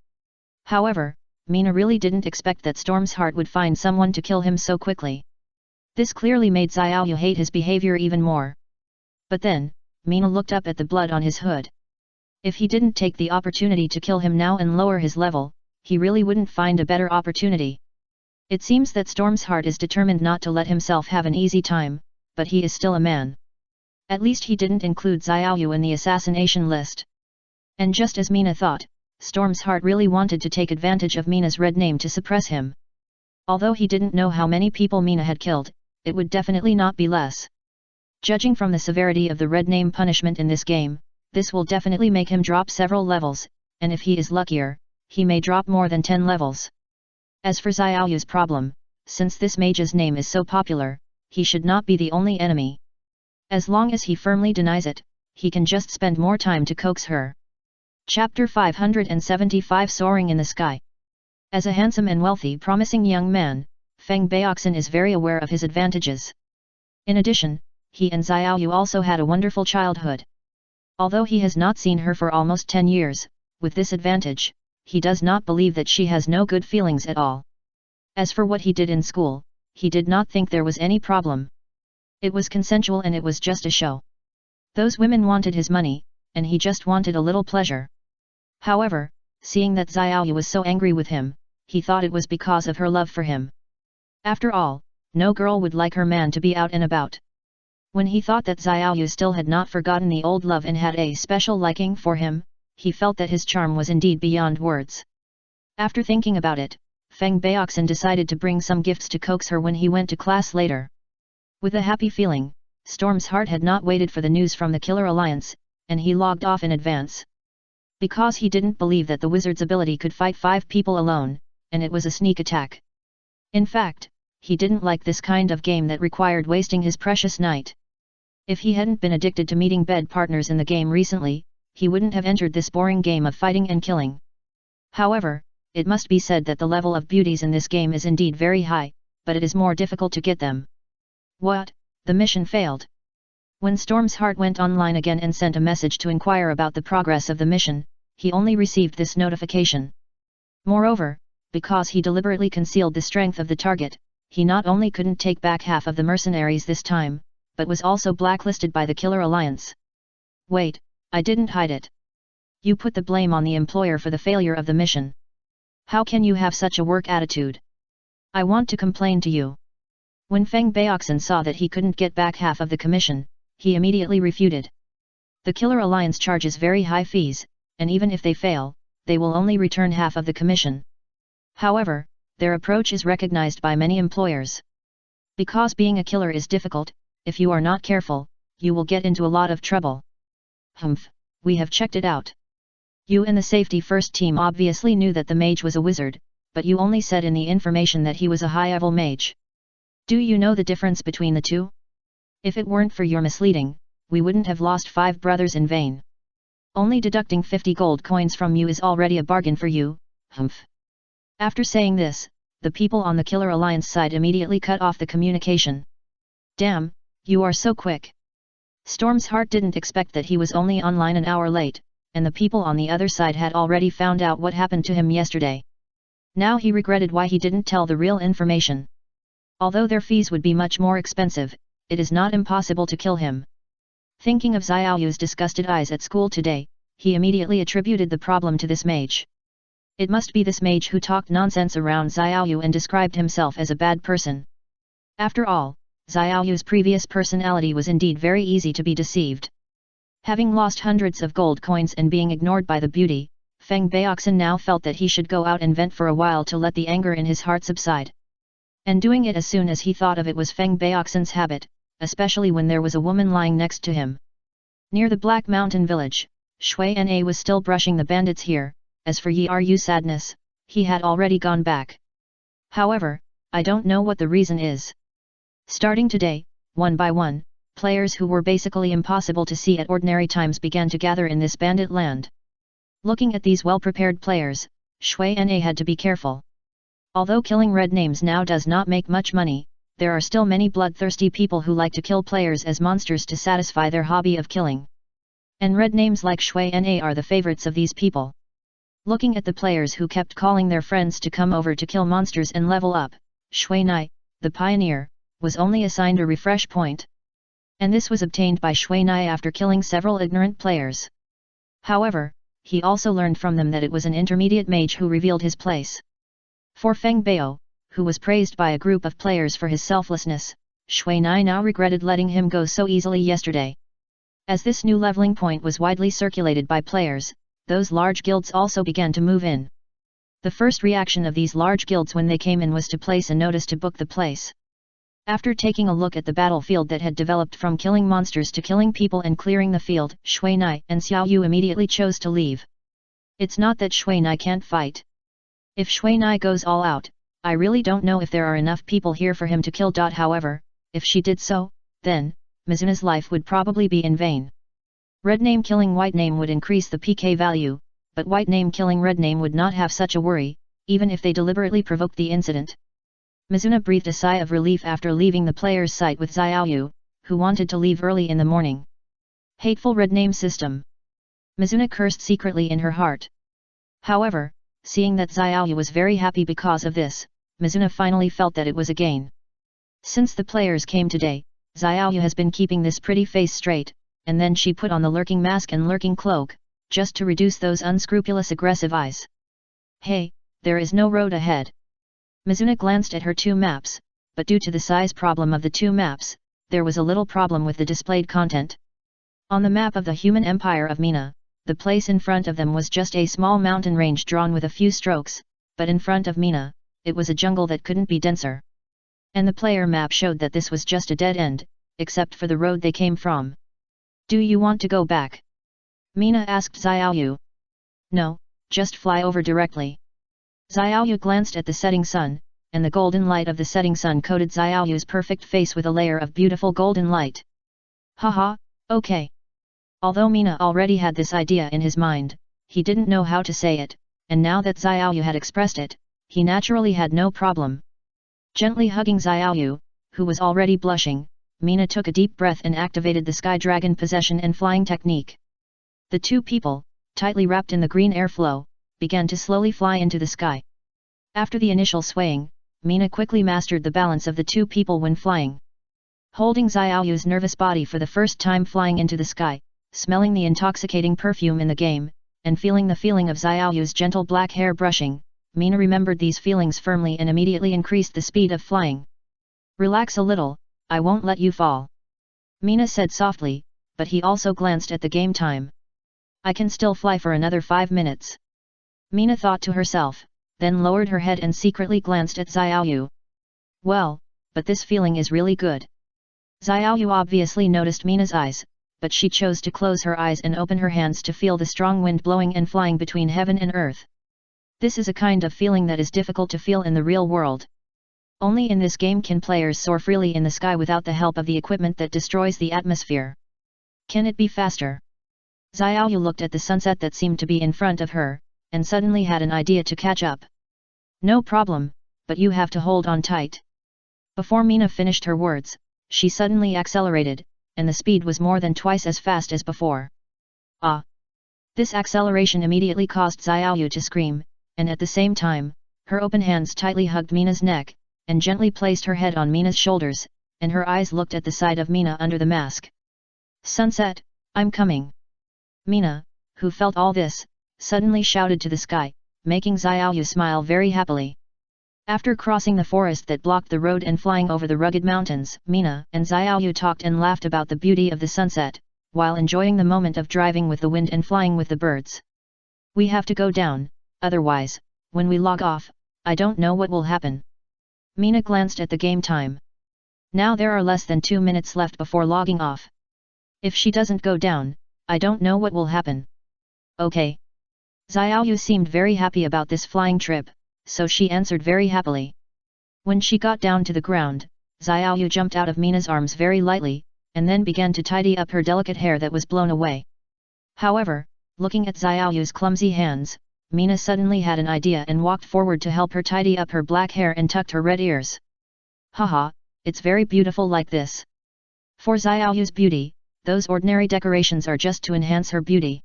Speaker 1: However, Mina really didn't expect that Storm's heart would find someone to kill him so quickly. This clearly made Xiaoyu hate his behavior even more. But then, Mina looked up at the blood on his hood. If he didn't take the opportunity to kill him now and lower his level, he really wouldn't find a better opportunity. It seems that Storm's heart is determined not to let himself have an easy time, but he is still a man. At least he didn't include Xiaoyu in the assassination list. And just as Mina thought, Storm's heart really wanted to take advantage of Mina's red name to suppress him. Although he didn't know how many people Mina had killed, it would definitely not be less. Judging from the severity of the red name punishment in this game, this will definitely make him drop several levels, and if he is luckier, he may drop more than 10 levels. As for Xiaoyu's problem, since this mage's name is so popular, he should not be the only enemy. As long as he firmly denies it, he can just spend more time to coax her. Chapter 575 Soaring in the Sky. As a handsome and wealthy promising young man, Feng Baoxin is very aware of his advantages. In addition, he and Xiaoyu also had a wonderful childhood. Although he has not seen her for almost 10 years, with this advantage, he does not believe that she has no good feelings at all. As for what he did in school, he did not think there was any problem. It was consensual and it was just a show. Those women wanted his money, and he just wanted a little pleasure. However, seeing that Xiaoyu was so angry with him, he thought it was because of her love for him. After all, no girl would like her man to be out and about. When he thought that Xiaoyu still had not forgotten the old love and had a special liking for him, he felt that his charm was indeed beyond words. After thinking about it, Feng Baoxin decided to bring some gifts to coax her when he went to class later. With a happy feeling, Storm's heart had not waited for the news from the Killer Alliance, and he logged off in advance. Because he didn't believe that the wizard's ability could fight 5 people alone, and it was a sneak attack. In fact, he didn't like this kind of game that required wasting his precious night. If he hadn't been addicted to meeting bed partners in the game recently, he wouldn't have entered this boring game of fighting and killing. However, it must be said that the level of beauties in this game is indeed very high, but it is more difficult to get them. What? The mission failed. When Storm's heart went online again and sent a message to inquire about the progress of the mission, he only received this notification. Moreover, because he deliberately concealed the strength of the target, he not only couldn't take back half of the mercenaries this time, but was also blacklisted by the Killer Alliance. Wait, I didn't hide it. You put the blame on the employer for the failure of the mission. How can you have such a work attitude? I want to complain to you. When Feng Baoxin saw that he couldn't get back half of the commission, he immediately refuted. The Killer Alliance charges very high fees, and even if they fail, they will only return half of the commission. However, their approach is recognized by many employers. Because being a killer is difficult, if you are not careful, you will get into a lot of trouble. Humph, we have checked it out. You and the Safety First team obviously knew that the mage was a wizard, but you only said in the information that he was a high-level mage. Do you know the difference between the two? If it weren't for your misleading, we wouldn't have lost 5 brothers in vain. Only deducting 50 gold coins from you is already a bargain for you, humph. After saying this, the people on the Killer Alliance side immediately cut off the communication. Damn, you are so quick. Storm's heart didn't expect that he was only online an hour late, and the people on the other side had already found out what happened to him yesterday. Now he regretted why he didn't tell the real information. Although their fees would be much more expensive, it is not impossible to kill him. Thinking of Xiaoyu's disgusted eyes at school today, he immediately attributed the problem to this mage. It must be this mage who talked nonsense around Xiaoyu and described himself as a bad person. After all, Xiaoyu's previous personality was indeed very easy to be deceived. Having lost hundreds of gold coins and being ignored by the beauty, Feng Baoxin now felt that he should go out and vent for a while to let the anger in his heart subside. And doing it as soon as he thought of it was Feng Baoxin's habit, especially when there was a woman lying next to him. Near the Black Mountain village, Shui Na was still brushing the bandits here. As for Yiru's sadness, he had already gone back. However, I don't know what the reason is. Starting today, one by one, players who were basically impossible to see at ordinary times began to gather in this bandit land. Looking at these well-prepared players, Shui Na had to be careful. Although killing red names now does not make much money, there are still many bloodthirsty people who like to kill players as monsters to satisfy their hobby of killing. And red names like Shui Na are the favorites of these people. Looking at the players who kept calling their friends to come over to kill monsters and level up, Shui Na, the pioneer, was only assigned a refresh point. And this was obtained by Shui Na after killing several ignorant players. However, he also learned from them that it was an intermediate mage who revealed his place. For Feng Bao, who was praised by a group of players for his selflessness, Shui Na now regretted letting him go so easily yesterday. As this new leveling point was widely circulated by players, those large guilds also began to move in. The first reaction of these large guilds when they came in was to place a notice to book the place. After taking a look at the battlefield that had developed from killing monsters to killing people and clearing the field, Shui Na and Xiaoyu immediately chose to leave. It's not that Shui Na can't fight. If Shui Na goes all out, I really don't know if there are enough people here for him to kill. However, if she did so, then Mizuna's life would probably be in vain. Red name killing white name would increase the PK value, but white name killing red name would not have such a worry, even if they deliberately provoked the incident. Mizuna breathed a sigh of relief after leaving the player's site with Xiaoyu, who wanted to leave early in the morning. Hateful red name system. Mizuna cursed secretly in her heart. However, seeing that Xiaoyu was very happy because of this, Mizuna finally felt that it was a gain. Since the players came today, Xiaoyu has been keeping this pretty face straight, and then she put on the lurking mask and lurking cloak, just to reduce those unscrupulous aggressive eyes. Hey, there is no road ahead. Mizuna glanced at her 2 maps, but due to the size problem of the 2 maps, there was a little problem with the displayed content. On the map of the human empire of Mina, the place in front of them was just a small mountain range drawn with a few strokes, but in front of Mina, it was a jungle that couldn't be denser. And the player map showed that this was just a dead end, except for the road they came from. Do you want to go back? Mina asked Xiaoyu. No, just fly over directly. Xiaoyu glanced at the setting sun, and the golden light of the setting sun coated Xiaoyu's perfect face with a layer of beautiful golden light. Haha, okay. Although Mina already had this idea in his mind, he didn't know how to say it, and now that Xiaoyu had expressed it, he naturally had no problem. Gently hugging Xiaoyu, who was already blushing, Mina took a deep breath and activated the Sky Dragon possession and flying technique. The two people, tightly wrapped in the green airflow, began to slowly fly into the sky. After the initial swaying, Mina quickly mastered the balance of the two people when flying. Holding Xiaoyu's nervous body for the first time flying into the sky, smelling the intoxicating perfume in the game, and feeling the feeling of Xiaoyu's gentle black hair brushing, Mina remembered these feelings firmly and immediately increased the speed of flying. Relax a little, I won't let you fall. Mina said softly, but he also glanced at the game time. I can still fly for another 5 minutes. Mina thought to herself, then lowered her head and secretly glanced at Xiaoyu. Well, but this feeling is really good. Xiaoyu obviously noticed Mina's eyes, but she chose to close her eyes and open her hands to feel the strong wind blowing and flying between heaven and earth. This is a kind of feeling that is difficult to feel in the real world. Only in this game can players soar freely in the sky without the help of the equipment that destroys the atmosphere. Can it be faster? Xiaoyu looked at the sunset that seemed to be in front of her, and suddenly had an idea to catch up. No problem, but you have to hold on tight. Before Mina finished her words, she suddenly accelerated, and the speed was more than twice as fast as before. Ah! This acceleration immediately caused Xiaoyu to scream, and at the same time, her open hands tightly hugged Mina's neck, and gently placed her head on Mina's shoulders, and her eyes looked at the side of Mina under the mask. Sunset, I'm coming. Mina, who felt all this, suddenly shouted to the sky, making Xiaoyu smile very happily. After crossing the forest that blocked the road and flying over the rugged mountains, Mina and Xiaoyu talked and laughed about the beauty of the sunset, while enjoying the moment of driving with the wind and flying with the birds. We have to go down, otherwise, when we log off, I don't know what will happen. Mina glanced at the game time. Now there are less than 2 minutes left before logging off. If she doesn't go down, I don't know what will happen. Okay. Xiaoyu seemed very happy about this flying trip, so she answered very happily. When she got down to the ground, Xiaoyu jumped out of Mina's arms very lightly, and then began to tidy up her delicate hair that was blown away. However, looking at Xiaoyu's clumsy hands, Mina suddenly had an idea and walked forward to help her tidy up her black hair and tucked her red ears. Haha, it's very beautiful like this. For Xiaoyu's beauty, those ordinary decorations are just to enhance her beauty.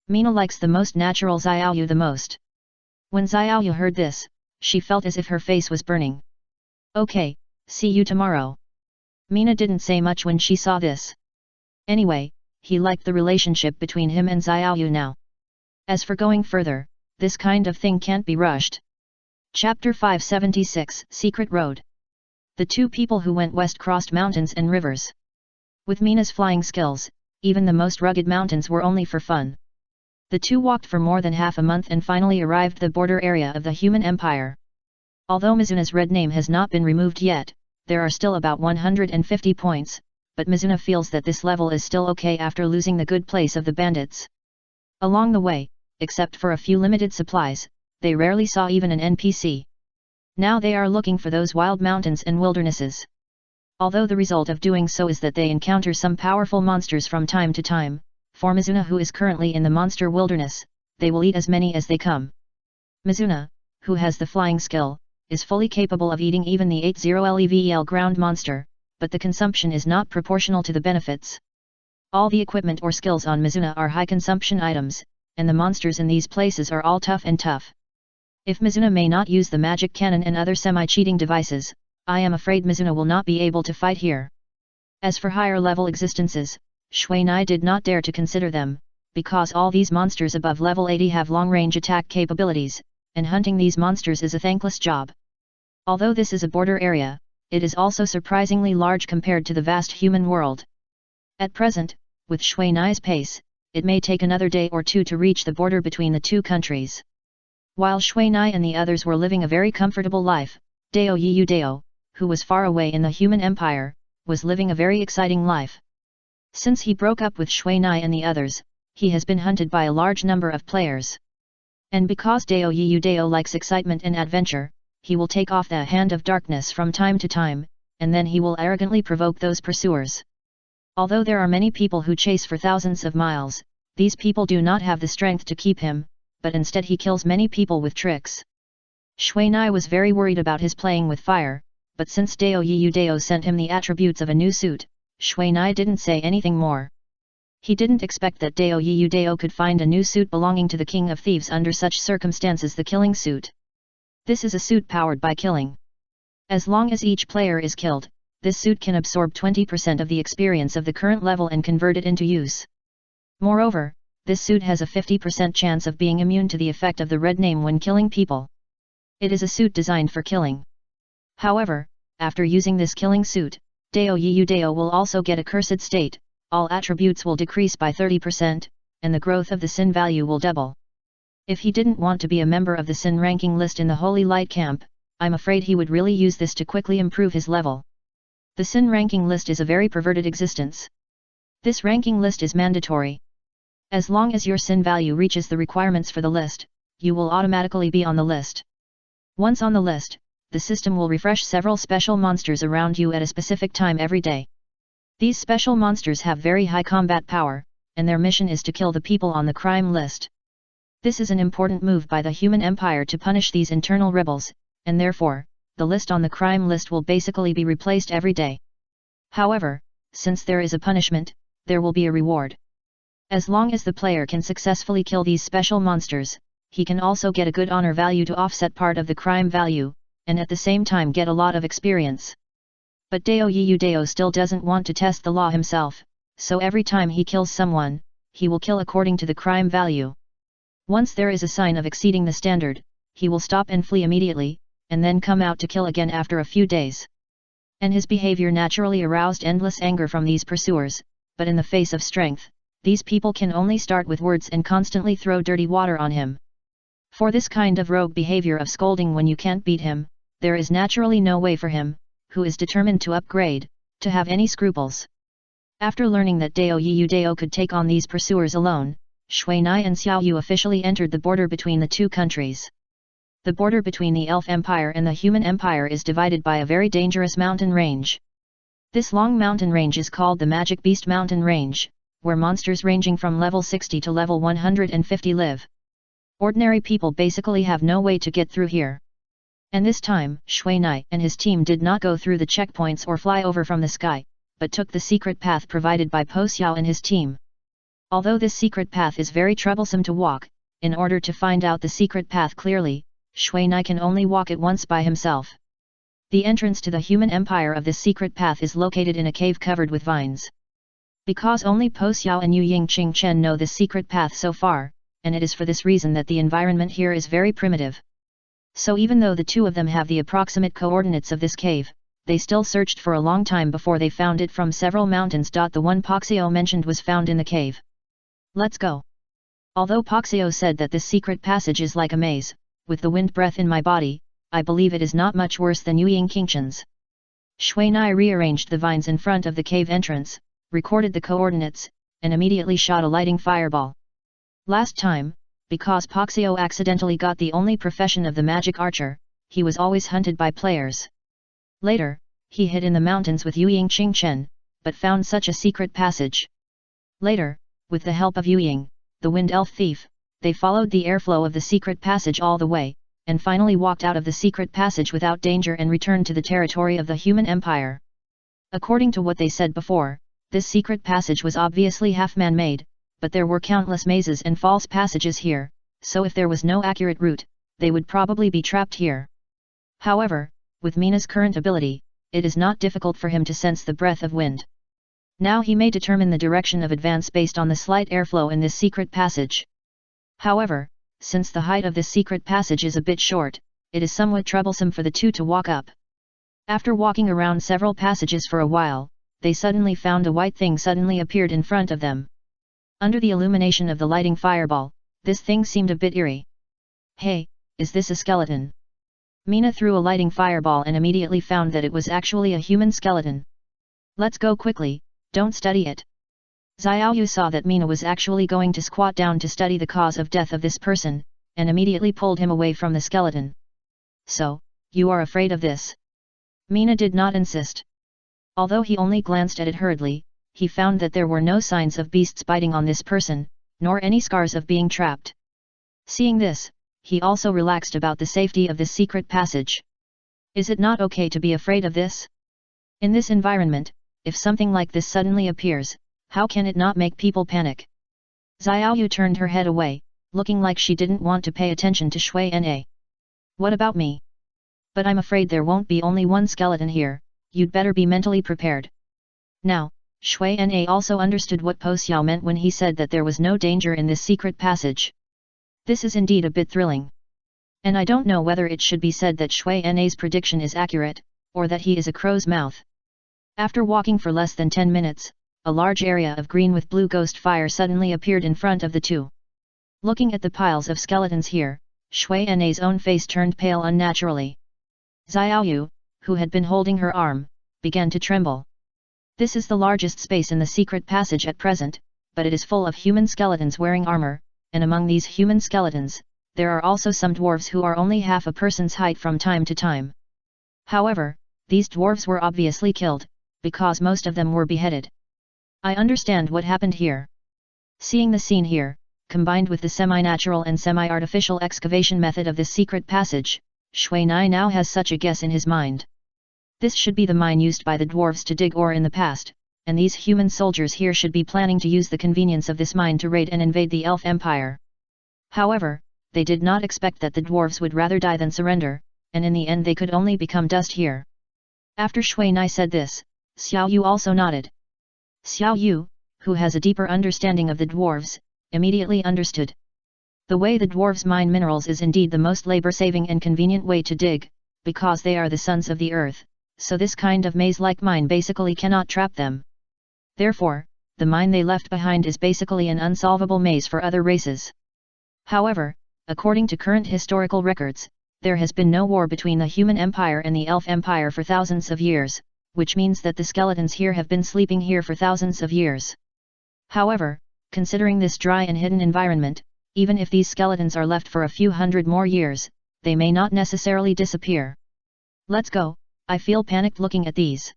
Speaker 1: Mina likes the most natural Xiaoyu the most. When Xiaoyu heard this, she felt as if her face was burning. Okay, see you tomorrow. Mina didn't say much when she saw this. Anyway, he liked the relationship between him and Xiaoyu now. As for going further, this kind of thing can't be rushed. Chapter 576, Secret Road. The two people who went west crossed mountains and rivers. With Mina's flying skills, even the most rugged mountains were only for fun. The two walked for more than half a month and finally arrived the border area of the human empire. Although Mizuna's red name has not been removed yet, there are still about 150 points, but Mizuna feels that this level is still okay after losing the good place of the bandits. Along the way, except for a few limited supplies, they rarely saw even an NPC. Now they are looking for those wild mountains and wildernesses. Although the result of doing so is that they encounter some powerful monsters from time to time, for Mizuna, who is currently in the monster wilderness, they will eat as many as they come. Mizuna, who has the flying skill, is fully capable of eating even the 80level ground monster, but the consumption is not proportional to the benefits. All the equipment or skills on Mizuna are high consumption items, and the monsters in these places are all tough and tough. If Mizuna may not use the magic cannon and other semi-cheating devices, I am afraid Mizuna will not be able to fight here. As for higher level existences, Xuanai did not dare to consider them, because all these monsters above level 80 have long-range attack capabilities, and hunting these monsters is a thankless job. Although this is a border area, it is also surprisingly large compared to the vast human world. At present, with Shui Nai's pace, it may take another day or two to reach the border between the two countries. While Shui Nai and the others were living a very comfortable life, Dao Yiyu Dao, who was far away in the human empire, was living a very exciting life. Since he broke up with Shui Nai and the others, he has been hunted by a large number of players. And because Dao Yiyu Dao likes excitement and adventure, he will take off the hand of darkness from time to time, and then he will arrogantly provoke those pursuers. Although there are many people who chase for thousands of miles, these people do not have the strength to keep him, but instead he kills many people with tricks. Shui Nai was very worried about his playing with fire, but since Dao Yiyu Dao sent him the attributes of a new suit, Shui Nai didn't say anything more. He didn't expect that Dao Yiyu Dao could find a new suit belonging to the King of Thieves under such circumstances, the killing suit. This is a suit powered by killing. As long as each player is killed, this suit can absorb 20% of the experience of the current level and convert it into use. Moreover, this suit has a 50% chance of being immune to the effect of the red name when killing people. It is a suit designed for killing. However, after using this killing suit, Dao Yiyu Dao will also get a cursed state, all attributes will decrease by 30%, and the growth of the sin value will double. If he didn't want to be a member of the sin ranking list in the Holy Light Camp, I'm afraid he would really use this to quickly improve his level. The sin ranking list is a very perverted existence. This ranking list is mandatory. As long as your sin value reaches the requirements for the list, you will automatically be on the list. Once on the list, the system will refresh several special monsters around you at a specific time every day. These special monsters have very high combat power, and their mission is to kill the people on the crime list. This is an important move by the human empire to punish these internal rebels, and therefore, the list on the crime list will basically be replaced every day. However, since there is a punishment, there will be a reward. As long as the player can successfully kill these special monsters, he can also get a good honor value to offset part of the crime value, and at the same time get a lot of experience. But Dao Yiyu Dao still doesn't want to test the law himself, so every time he kills someone, he will kill according to the crime value. Once there is a sign of exceeding the standard, he will stop and flee immediately, and then come out to kill again after a few days. And his behavior naturally aroused endless anger from these pursuers, but in the face of strength, these people can only start with words and constantly throw dirty water on him. For this kind of rogue behavior of scolding when you can't beat him, there is naturally no way for him, who is determined to upgrade, to have any scruples. After learning that Dao Yiyu Dao could take on these pursuers alone, Shui Nai and Xiao Yu officially entered the border between the two countries. The border between the Elf Empire and the Human Empire is divided by a very dangerous mountain range. This long mountain range is called the Magic Beast Mountain Range, where monsters ranging from level 60 to level 150 live. Ordinary people basically have no way to get through here. And this time, Shui Nai and his team did not go through the checkpoints or fly over from the sky, but took the secret path provided by Po Xiao and his team. Although this secret path is very troublesome to walk, in order to find out the secret path clearly, Shui Nai can only walk it once by himself. The entrance to the human empire of this secret path is located in a cave covered with vines. Because only Po Xiao and Yu Ying Qing Chen know this secret path so far, and it is for this reason that the environment here is very primitive. So even though the two of them have the approximate coordinates of this cave, they still searched for a long time before they found it from several mountains. The one Poxio mentioned was found in the cave. Let's go. Although Poxio said that this secret passage is like a maze, with the wind breath in my body, I believe it is not much worse than Yu Ying Qingchen's. Shui Nai rearranged the vines in front of the cave entrance, recorded the coordinates, and immediately shot a lighting fireball. Last time, because Poxio accidentally got the only profession of the magic archer, he was always hunted by players. Later, he hid in the mountains with Yu Ying Qingchen, but found such a secret passage. Later, with the help of Yu Ying, the wind elf thief, they followed the airflow of the secret passage all the way, and finally walked out of the secret passage without danger and returned to the territory of the human empire. According to what they said before, this secret passage was obviously half man-made, but there were countless mazes and false passages here, so if there was no accurate route, they would probably be trapped here. However, with Mina's current ability, it is not difficult for him to sense the breath of wind. Now he may determine the direction of advance based on the slight airflow in this secret passage. However, since the height of this secret passage is a bit short, it is somewhat troublesome for the two to walk up. After walking around several passages for a while, they suddenly found a white thing suddenly appeared in front of them. Under the illumination of the lighting fireball, this thing seemed a bit eerie. Hey, is this a skeleton? Mina threw a lighting fireball and immediately found that it was actually a human skeleton. Let's go quickly, don't study it. Xiaoyu saw that Mina was actually going to squat down to study the cause of death of this person, and immediately pulled him away from the skeleton. So, you are afraid of this? Mina did not insist. Although he only glanced at it hurriedly, he found that there were no signs of beasts biting on this person, nor any scars of being trapped. Seeing this, he also relaxed about the safety of this secret passage. Is it not okay to be afraid of this? In this environment, if something like this suddenly appears, how can it not make people panic? Xiaoyu turned her head away, looking like she didn't want to pay attention to Shui Na. What about me? But I'm afraid there won't be only one skeleton here, you'd better be mentally prepared. Now, Shui Na also understood what Po Xiao meant when he said that there was no danger in this secret passage. This is indeed a bit thrilling. And I don't know whether it should be said that Shui Na's prediction is accurate, or that he is a crow's mouth. After walking for less than 10 minutes, a large area of green with blue ghost fire suddenly appeared in front of the two. Looking at the piles of skeletons here, Shui Na's own face turned pale unnaturally. Xiaoyu, who had been holding her arm, began to tremble. This is the largest space in the secret passage at present, but it is full of human skeletons wearing armor, and among these human skeletons, there are also some dwarves who are only half a person's height from time to time. However, these dwarves were obviously killed, because most of them were beheaded. I understand what happened here. Seeing the scene here, combined with the semi-natural and semi-artificial excavation method of this secret passage, Shui Na now has such a guess in his mind. This should be the mine used by the dwarves to dig ore in the past, and these human soldiers here should be planning to use the convenience of this mine to raid and invade the Elf Empire. However, they did not expect that the dwarves would rather die than surrender, and in the end they could only become dust here. After Shui Na said this, Xiao Yu also nodded. Xiao Yu, who has a deeper understanding of the dwarves, immediately understood. The way the dwarves mine minerals is indeed the most labor-saving and convenient way to dig, because they are the sons of the earth, so this kind of maze-like mine basically cannot trap them. Therefore, the mine they left behind is basically an unsolvable maze for other races. However, according to current historical records, there has been no war between the human empire and the elf empire for thousands of years, which means that the skeletons here have been sleeping here for thousands of years. However, considering this dry and hidden environment, even if these skeletons are left for a few hundred more years, they may not necessarily disappear. Let's go, I feel panicked looking at these.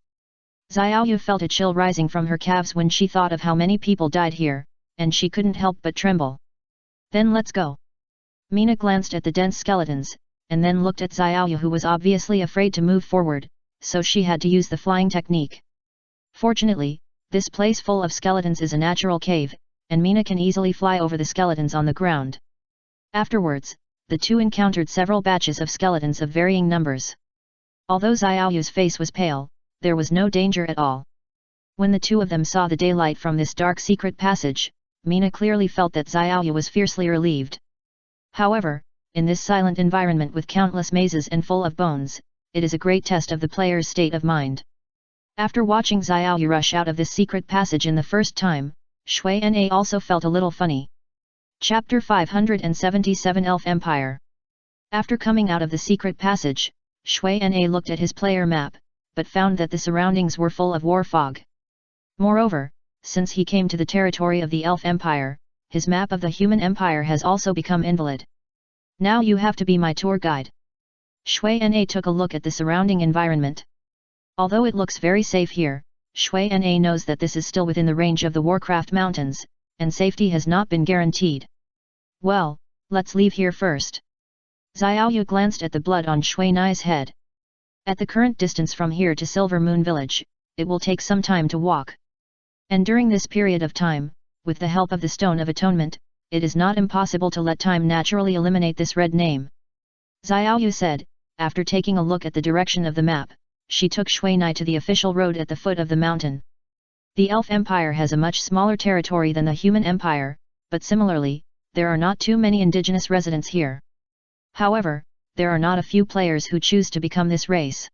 Speaker 1: Xiaoyu felt a chill rising from her calves when she thought of how many people died here, and she couldn't help but tremble. Then let's go. Mina glanced at the dense skeletons, and then looked at Xiaoyu, who was obviously afraid to move forward, so she had to use the flying technique. Fortunately, this place full of skeletons is a natural cave, and Mina can easily fly over the skeletons on the ground. Afterwards, the two encountered several batches of skeletons of varying numbers. Although Xiaoyu's face was pale, there was no danger at all. When the two of them saw the daylight from this dark secret passage, Mina clearly felt that Xiaoyu was fiercely relieved. However, in this silent environment with countless mazes and full of bones, it is a great test of the player's state of mind. After watching Xiaoyu rush out of this secret passage in the first time, Shui Na also felt a little funny. Chapter 577 Elf Empire. After coming out of the secret passage, Shui Na looked at his player map, but found that the surroundings were full of war fog. Moreover, since he came to the territory of the Elf Empire, his map of the human empire has also become invalid. Now you have to be my tour guide. Shui Na took a look at the surrounding environment. Although it looks very safe here, Shui Na knows that this is still within the range of the Warcraft Mountains, and safety has not been guaranteed. Well, let's leave here first. Xiaoyu glanced at the blood on Shui Na's head. At the current distance from here to Silver Moon Village, it will take some time to walk. And during this period of time, with the help of the Stone of Atonement, it is not impossible to let time naturally eliminate this red name. Xiaoyu said, after taking a look at the direction of the map, she took Shui Na to the official road at the foot of the mountain. The Elf Empire has a much smaller territory than the Human Empire, but similarly, there are not too many indigenous residents here. However, there are not a few players who choose to become this race.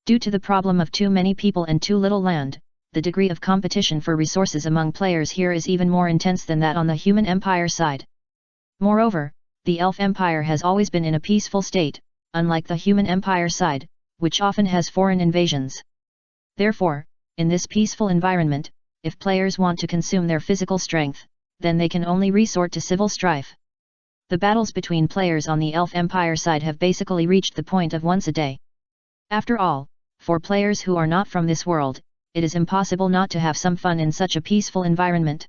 Speaker 1: Due to the problem of too many people and too little land, the degree of competition for resources among players here is even more intense than that on the human empire side. Moreover, the elf empire has always been in a peaceful state, unlike the human empire side, which often has foreign invasions. Therefore, in this peaceful environment, if players want to consume their physical strength, then they can only resort to civil strife. The battles between players on the elf empire side have basically reached the point of once a day. After all, for players who are not from this world, it is impossible not to have some fun in such a peaceful environment.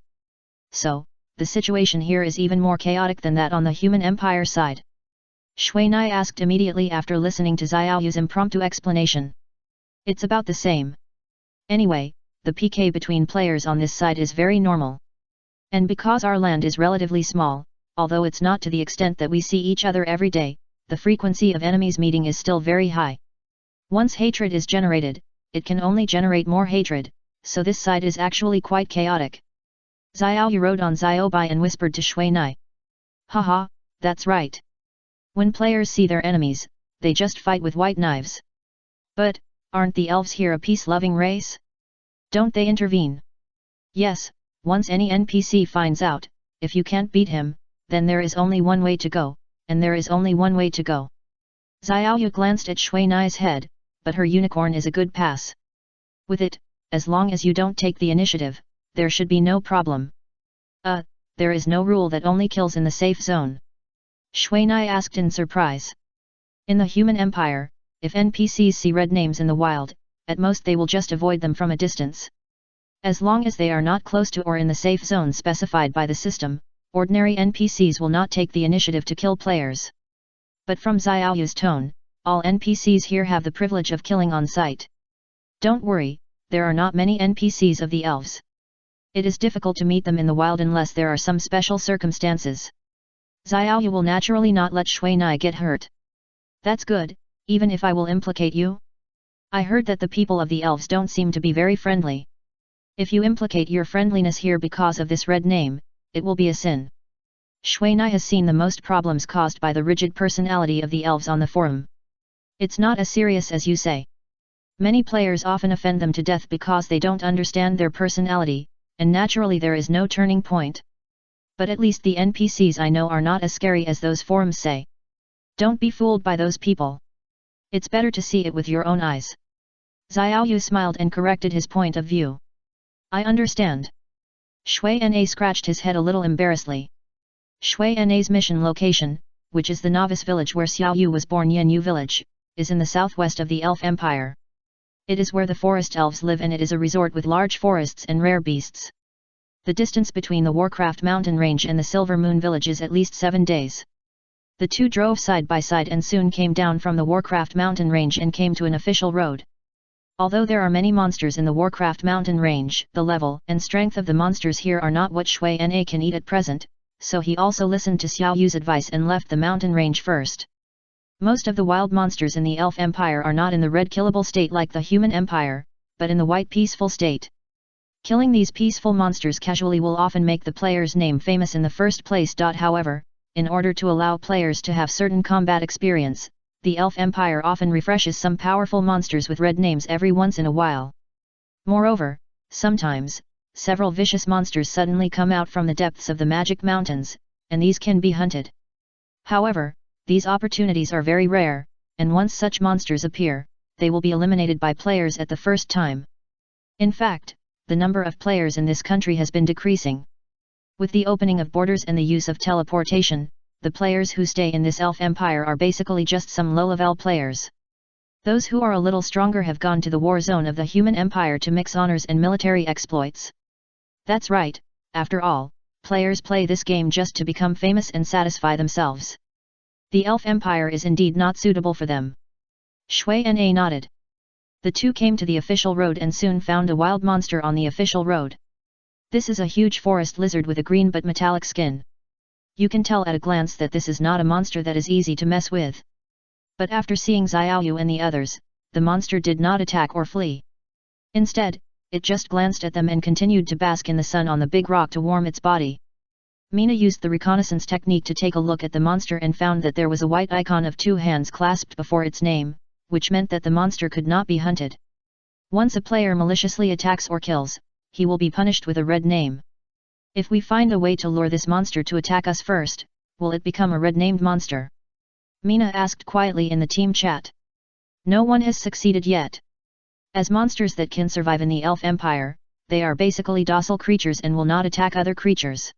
Speaker 1: So, the situation here is even more chaotic than that on the human empire side. Shui Nai asked immediately after listening to Xiaoyu's impromptu explanation. It's about the same. Anyway, the PK between players on this side is very normal. And because our land is relatively small, although it's not to the extent that we see each other every day, the frequency of enemies meeting is still very high. Once hatred is generated, it can only generate more hatred, so this side is actually quite chaotic. Xiaoyu rode on Xiaobai and whispered to Shui Nai. Haha, that's right. When players see their enemies, they just fight with white knives. But, aren't the elves here a peace-loving race? Don't they intervene? Yes, once any NPC finds out, if you can't beat him, then there is only one way to go, and there is only one way to go. Xiaoyu glanced at Shui Nai's head, but her unicorn is a good pass. With it, as long as you don't take the initiative, there should be no problem. There is no rule that only kills in the safe zone. Shui Nai asked in surprise. In the human empire, if NPCs see red names in the wild, at most they will just avoid them from a distance. As long as they are not close to or in the safe zone specified by the system, ordinary NPCs will not take the initiative to kill players. But from Xiaoyu's tone, all NPCs here have the privilege of killing on sight. Don't worry, there are not many NPCs of the elves. It is difficult to meet them in the wild unless there are some special circumstances. Xiaoyu will naturally not let Shui Nai get hurt. That's good, even if I will implicate you? I heard that the people of the elves don't seem to be very friendly. If you implicate your friendliness here because of this red name, it will be a sin. Shui Nai has seen the most problems caused by the rigid personality of the elves on the forum. It's not as serious as you say. Many players often offend them to death because they don't understand their personality, and naturally there is no turning point. But at least the NPCs I know are not as scary as those forums say. Don't be fooled by those people. It's better to see it with your own eyes. Xiaoyu smiled and corrected his point of view. I understand. Shui Na scratched his head a little embarrassedly. Shui Na's mission location, which is the novice village where Xiaoyu was born, Yanyu village, is in the southwest of the Elf Empire. It is where the forest elves live and it is a resort with large forests and rare beasts. The distance between the Warcraft mountain range and the Silver Moon village is at least 7 days. The two drove side by side and soon came down from the Warcraft mountain range and came to an official road. Although there are many monsters in the Warcraft mountain range, the level and strength of the monsters here are not what Shui Na can eat at present, so he also listened to Xiaoyu's advice and left the mountain range first. Most of the wild monsters in the Elf Empire are not in the red killable state like the human empire, but in the white peaceful state. Killing these peaceful monsters casually will often make the player's name famous in the first place. However, in order to allow players to have certain combat experience, the Elf Empire often refreshes some powerful monsters with red names every once in a while. Moreover, sometimes, several vicious monsters suddenly come out from the depths of the magic mountains, and these can be hunted. However, these opportunities are very rare, and once such monsters appear, they will be eliminated by players at the first time. In fact, the number of players in this country has been decreasing. With the opening of borders and the use of teleportation, the players who stay in this Elf Empire are basically just some low-level players. Those who are a little stronger have gone to the war zone of the human empire to mix honors and military exploits. That's right, after all, players play this game just to become famous and satisfy themselves. The Elf Empire is indeed not suitable for them. Shui Na nodded. The two came to the official road and soon found a wild monster on the official road. This is a huge forest lizard with a green but metallic skin. You can tell at a glance that this is not a monster that is easy to mess with. But after seeing Xiaoyu and the others, the monster did not attack or flee. Instead, it just glanced at them and continued to bask in the sun on the big rock to warm its body. Mina used the reconnaissance technique to take a look at the monster and found that there was a white icon of 2 hands clasped before its name, which meant that the monster could not be hunted. Once a player maliciously attacks or kills, he will be punished with a red name. If we find a way to lure this monster to attack us first, will it become a red-named monster? Mina asked quietly in the team chat. No one has succeeded yet. As monsters that can survive in the Elf Empire, they are basically docile creatures and will not attack other creatures.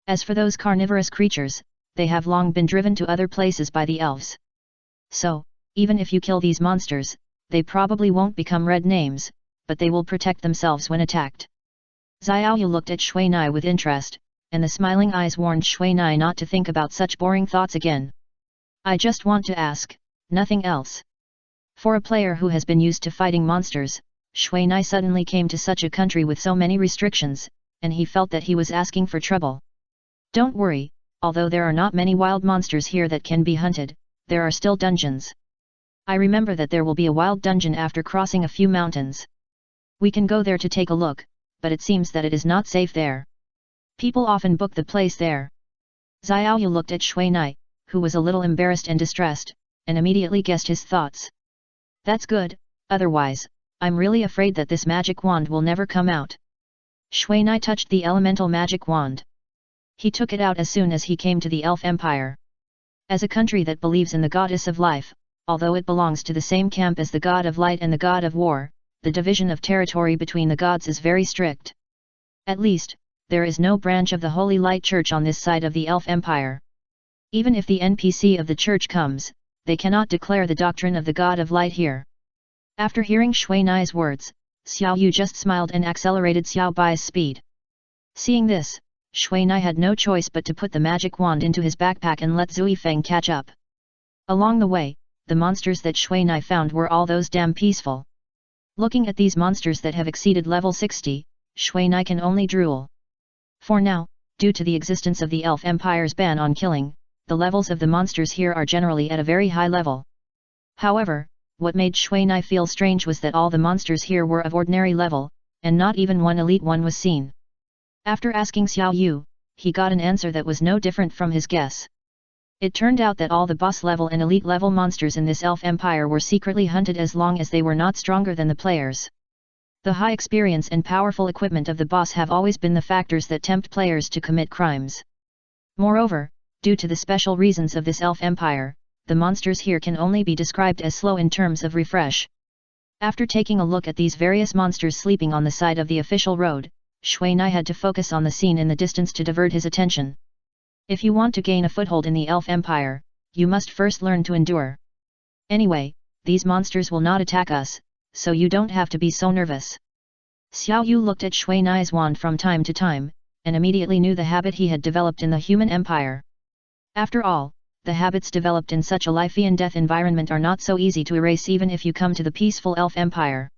Speaker 1: As for those carnivorous creatures, they have long been driven to other places by the elves. So, even if you kill these monsters, they probably won't become red names, but they will protect themselves when attacked. Xiaoyu looked at Shui Nai with interest, and the smiling eyes warned Shui Nai not to think about such boring thoughts again. I just want to ask, nothing else. For a player who has been used to fighting monsters, Shui Nai suddenly came to such a country with so many restrictions, and he felt that he was asking for trouble. Don't worry, although there are not many wild monsters here that can be hunted, there are still dungeons. I remember that there will be a wild dungeon after crossing a few mountains. We can go there to take a look, but it seems that it is not safe there. People often book the place there. Xiaoyu looked at Shui Nai, who was a little embarrassed and distressed, and immediately guessed his thoughts. That's good, otherwise, I'm really afraid that this magic wand will never come out. Shui Nai touched the elemental magic wand. He took it out as soon as he came to the Elf Empire. As a country that believes in the goddess of life, although it belongs to the same camp as the god of light and the god of war, the division of territory between the gods is very strict. At least, there is no branch of the Holy Light Church on this side of the Elf Empire. Even if the NPC of the church comes, they cannot declare the doctrine of the god of light here. After hearing Shui Nai's words, Xiao Yu just smiled and accelerated Xiao Bai's speed. Seeing this, Shui Nai had no choice but to put the magic wand into his backpack and let Zui Feng catch up. Along the way, the monsters that Shui Nai found were all those damn peaceful. Looking at these monsters that have exceeded level 60, Shui Nai can only drool. For now, due to the existence of the Elf Empire's ban on killing, the levels of the monsters here are generally at a very high level. However, what made Shui Nai feel strange was that all the monsters here were of ordinary level, and not even one elite one was seen. After asking Xiao Yu, he got an answer that was no different from his guess. It turned out that all the boss level and elite level monsters in this Elf Empire were secretly hunted as long as they were not stronger than the players. The high experience and powerful equipment of the boss have always been the factors that tempt players to commit crimes. Moreover, due to the special reasons of this Elf Empire, the monsters here can only be described as slow in terms of refresh. After taking a look at these various monsters sleeping on the side of the official road, Shui Nai had to focus on the scene in the distance to divert his attention. If you want to gain a foothold in the Elf Empire, you must first learn to endure. Anyway, these monsters will not attack us, so you don't have to be so nervous. Xiao Yu looked at Shui Nai's wand from time to time, and immediately knew the habit he had developed in the human empire. After all, the habits developed in such a life and death environment are not so easy to erase even if you come to the peaceful Elf Empire.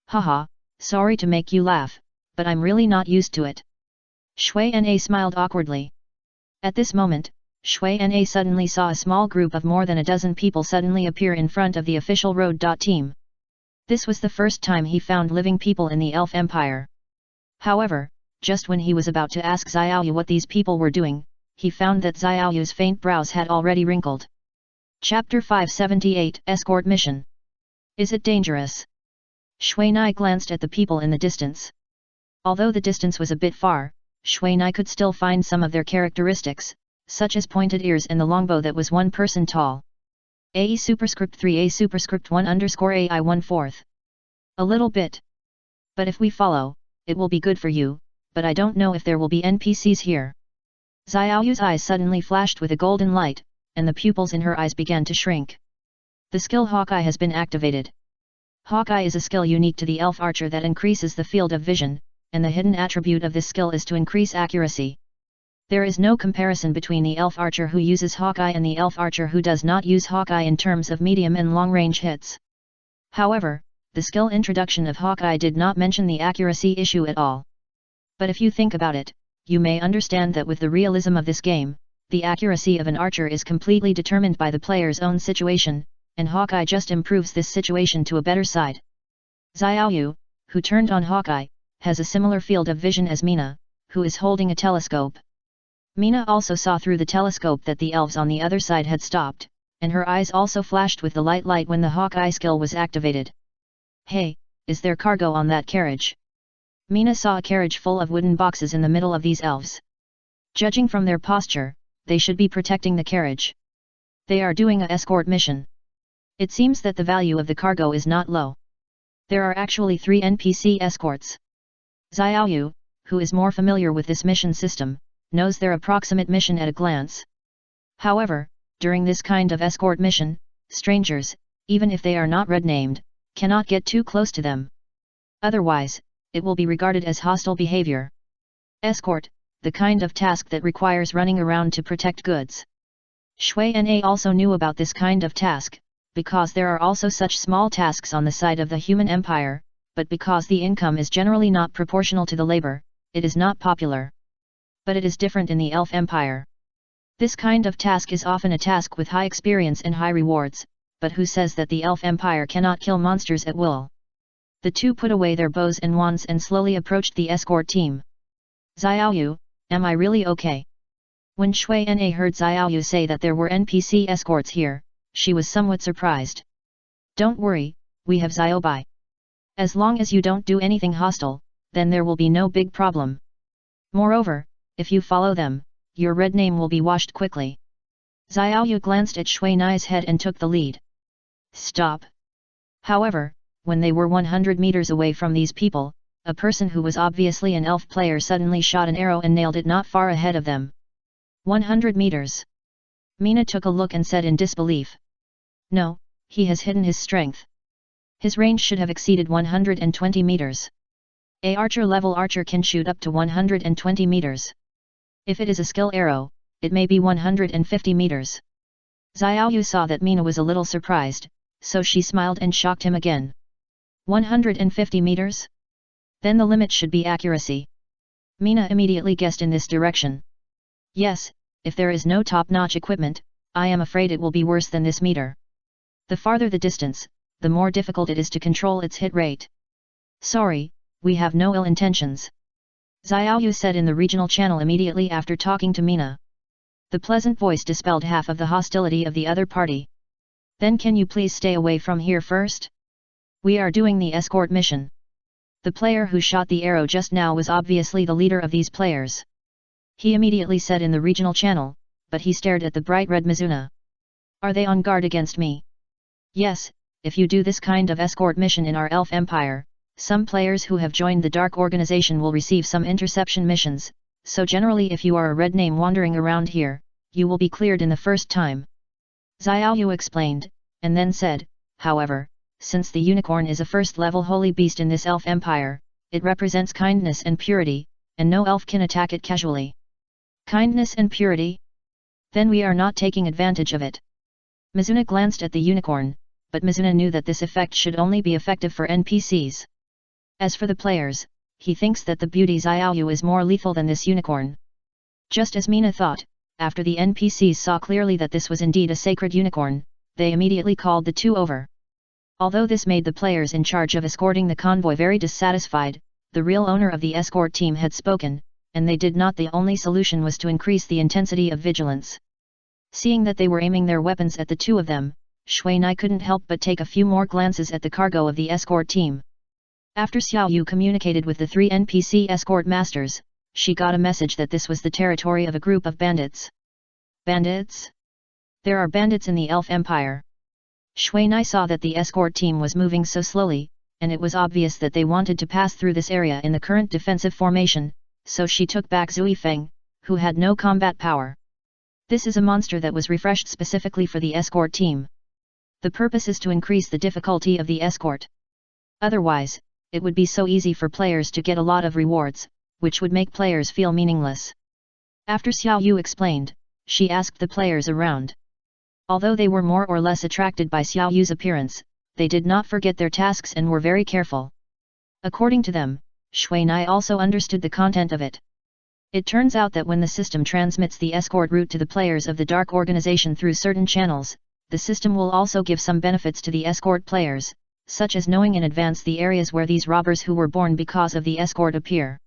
Speaker 1: Haha, sorry to make you laugh, but I'm really not used to it. Shui Na smiled awkwardly. At this moment, Shui Na suddenly saw a small group of more than a dozen people suddenly appear in front of the official road. Team. This was the first time he found living people in the Elf Empire. However, just when he was about to ask Xiaoyu what these people were doing, he found that Xiaoyu's faint brows had already wrinkled. Chapter 578 Escort Mission. Is it dangerous? Shui Nai glanced at the people in the distance. Although the distance was a bit far, Shui Nai could still find some of their characteristics, such as pointed ears and the longbow that was 1 person tall. AE superscript 3 A superscript 1 underscore AI 1/4. A little bit. But if we follow, it will be good for you, but I don't know if there will be NPCs here. Xiaoyu's eyes suddenly flashed with a golden light, and the pupils in her eyes began to shrink. The skill Hawkeye has been activated. Hawkeye is a skill unique to the elf archer that increases the field of vision, and the hidden attribute of this skill is to increase accuracy. There is no comparison between the elf archer who uses Hawkeye and the elf archer who does not use Hawkeye in terms of medium and long-range hits. However, the skill introduction of Hawkeye did not mention the accuracy issue at all. But if you think about it, you may understand that with the realism of this game, the accuracy of an archer is completely determined by the player's own situation, and Hawkeye just improves this situation to a better side. Xiaoyu, who turned on Hawkeye, has a similar field of vision as Mina, who is holding a telescope. Mina also saw through the telescope that the elves on the other side had stopped, and her eyes also flashed with the light when the Hawkeye skill was activated. "Hey, is there cargo on that carriage?" Mina saw a carriage full of wooden boxes in the middle of these elves. Judging from their posture, they should be protecting the carriage. They are doing a escort mission. It seems that the value of the cargo is not low. There are actually 3 NPC escorts. Xiaoyu, who is more familiar with this mission system, knows their approximate mission at a glance. However, during this kind of escort mission, strangers, even if they are not red-named, cannot get too close to them. Otherwise, it will be regarded as hostile behavior. Escort, the kind of task that requires running around to protect goods. Shui Na also knew about this kind of task, because there are also such small tasks on the side of the human empire, but because the income is generally not proportional to the labor, it is not popular. But it is different in the elf empire. This kind of task is often a task with high experience and high rewards, but who says that the elf empire cannot kill monsters at will? The two put away their bows and wands and slowly approached the escort team. "Xiaoyu, am I really okay?" When Shui Na heard Xiaoyu say that there were NPC escorts here, she was somewhat surprised. "Don't worry, we have Xiaobai. As long as you don't do anything hostile, then there will be no big problem. Moreover, if you follow them, your red name will be washed quickly." Xiaoyu glanced at Shui Nai's head and took the lead. "Stop." However, when they were 100 meters away from these people, a person who was obviously an elf player suddenly shot an arrow and nailed it not far ahead of them. 100 meters. Mina took a look and said in disbelief. "No, he has hidden his strength. His range should have exceeded 120 meters. A archer-level archer can shoot up to 120 meters. If it is a skill arrow, it may be 150 meters. Xiaoyu saw that Mina was a little surprised, so she smiled and shocked him again. 150 meters? Then the limit should be accuracy. Mina immediately guessed in this direction. Yes, if there is no top-notch equipment, I am afraid it will be worse than this meter. The farther the distance, the more difficult it is to control its hit rate. Sorry, we have no ill intentions. Xiaoyu said in the regional channel immediately after talking to Mina. The pleasant voice dispelled half of the hostility of the other party. Then can you please stay away from here first? We are doing the escort mission. The player who shot the arrow just now was obviously the leader of these players. He immediately said in the regional channel, but he stared at the bright red Mizuna. Are they on guard against me? Yes, if you do this kind of escort mission in our elf empire, some players who have joined the dark organization will receive some interception missions, so generally if you are a red name wandering around here, you will be cleared in the first time. Xiaoyu explained, and then said, however, since the unicorn is a first-level holy beast in this elf empire, it represents kindness and purity, and no elf can attack it casually. Kindness and purity? Then we are not taking advantage of it. Mizuna glanced at the unicorn, but Mizuna knew that this effect should only be effective for NPCs. As for the players, he thinks that the beauty Xiaoyu is more lethal than this unicorn. Just as Mina thought, after the NPCs saw clearly that this was indeed a sacred unicorn, they immediately called the two over. Although this made the players in charge of escorting the convoy very dissatisfied, the real owner of the escort team had spoken, and they did not. The only solution was to increase the intensity of vigilance. Seeing that they were aiming their weapons at the two of them, Shui Nai couldn't help but take a few more glances at the cargo of the escort team. After Xiaoyu communicated with the 3 NPC escort masters, she got a message that this was the territory of a group of bandits. Bandits? There are bandits in the Elf Empire. Shui Nai saw that the escort team was moving so slowly, and it was obvious that they wanted to pass through this area in the current defensive formation, so she took back Zui Feng, who had no combat power. This is a monster that was refreshed specifically for the escort team. The purpose is to increase the difficulty of the escort. Otherwise, it would be so easy for players to get a lot of rewards, which would make players feel meaningless. After Xiaoyu explained, she asked the players around. Although they were more or less attracted by Xiaoyu's appearance, they did not forget their tasks and were very careful. According to them, Shui Nai also understood the content of it. It turns out that when the system transmits the escort route to the players of the Dark Organization through certain channels, the system will also give some benefits to the escort players, such as knowing in advance the areas where these robbers who were born because of the escort appear.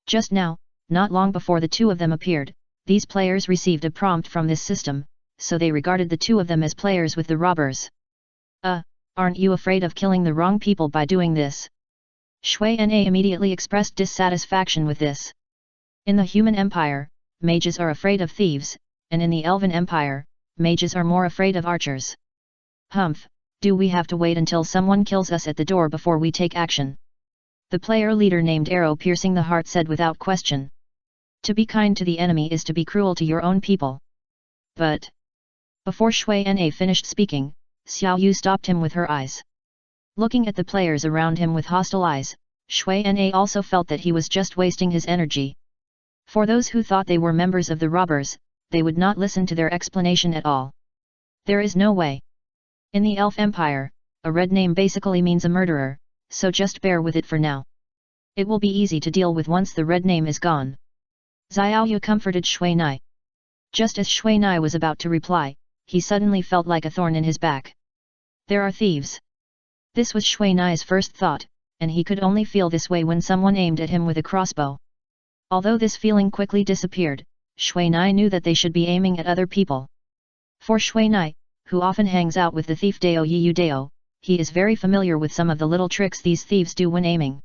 Speaker 1: Just now, not long before the two of them appeared, these players received a prompt from this system, so they regarded the two of them as players with the robbers. Aren't you afraid of killing the wrong people by doing this? Shui Na immediately expressed dissatisfaction with this. In the human empire, mages are afraid of thieves, and in the elven empire, mages are more afraid of archers. Humph, do we have to wait until someone kills us at the door before we take action? The player leader named Arrow Piercing the Heart said without question. To be kind to the enemy is to be cruel to your own people. But before Shui Na finished speaking, Xiao Yu stopped him with her eyes. Looking at the players around him with hostile eyes, Shui Na also felt that he was just wasting his energy. For those who thought they were members of the robbers, they would not listen to their explanation at all. There is no way. In the Elf Empire, a red name basically means a murderer, so just bear with it for now. It will be easy to deal with once the red name is gone. Xiaoyu comforted Shui Nai. Just as Shui Nai was about to reply, he suddenly felt like a thorn in his back. There are thieves. This was Shui Nai's first thought, and he could only feel this way when someone aimed at him with a crossbow. Although this feeling quickly disappeared, Shui Nai knew that they should be aiming at other people. For Shui Nai, who often hangs out with the thief Dao Yiyu Dao, he is very familiar with some of the little tricks these thieves do when aiming.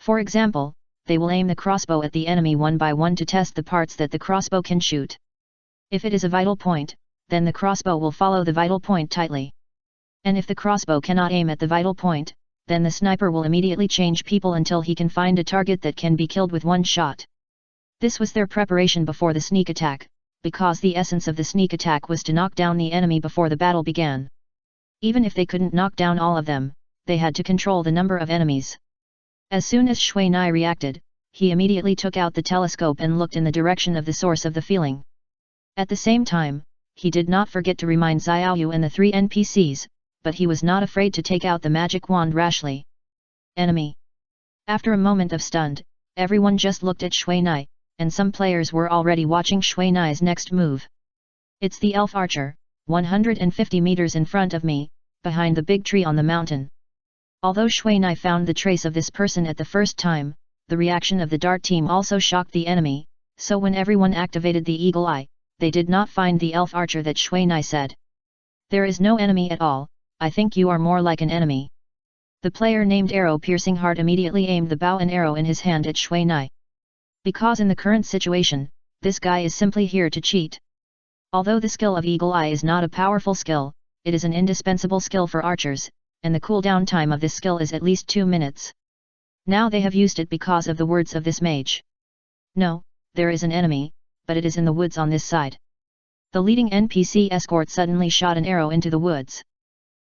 Speaker 1: For example, they will aim the crossbow at the enemy one by one to test the parts that the crossbow can shoot. If it is a vital point, then the crossbow will follow the vital point tightly. And if the crossbow cannot aim at the vital point, then the sniper will immediately change people until he can find a target that can be killed with one shot. This was their preparation before the sneak attack, because the essence of the sneak attack was to knock down the enemy before the battle began. Even if they couldn't knock down all of them, they had to control the number of enemies. As soon as Shui Nai reacted, he immediately took out the telescope and looked in the direction of the source of the feeling. At the same time, he did not forget to remind Xiaoyu and the three NPCs, but he was not afraid to take out the magic wand rashly. Enemy. After a moment of stunned, everyone just looked at Shui Nai, and some players were already watching Shui Nai's next move. It's the elf archer, 150 meters in front of me, behind the big tree on the mountain. Although Shui Nai found the trace of this person at the first time, the reaction of the dart team also shocked the enemy, so when everyone activated the eagle eye, they did not find the elf archer that Shui Nai said. There is no enemy at all, I think you are more like an enemy. The player named Arrow Piercing Heart immediately aimed the bow and arrow in his hand at Shui Nai. Because in the current situation, this guy is simply here to cheat. Although the skill of Eagle Eye is not a powerful skill, it is an indispensable skill for archers, and the cooldown time of this skill is at least 2 minutes. Now they have used it because of the words of this mage. No, there is an enemy, but it is in the woods on this side. The leading NPC escort suddenly shot an arrow into the woods.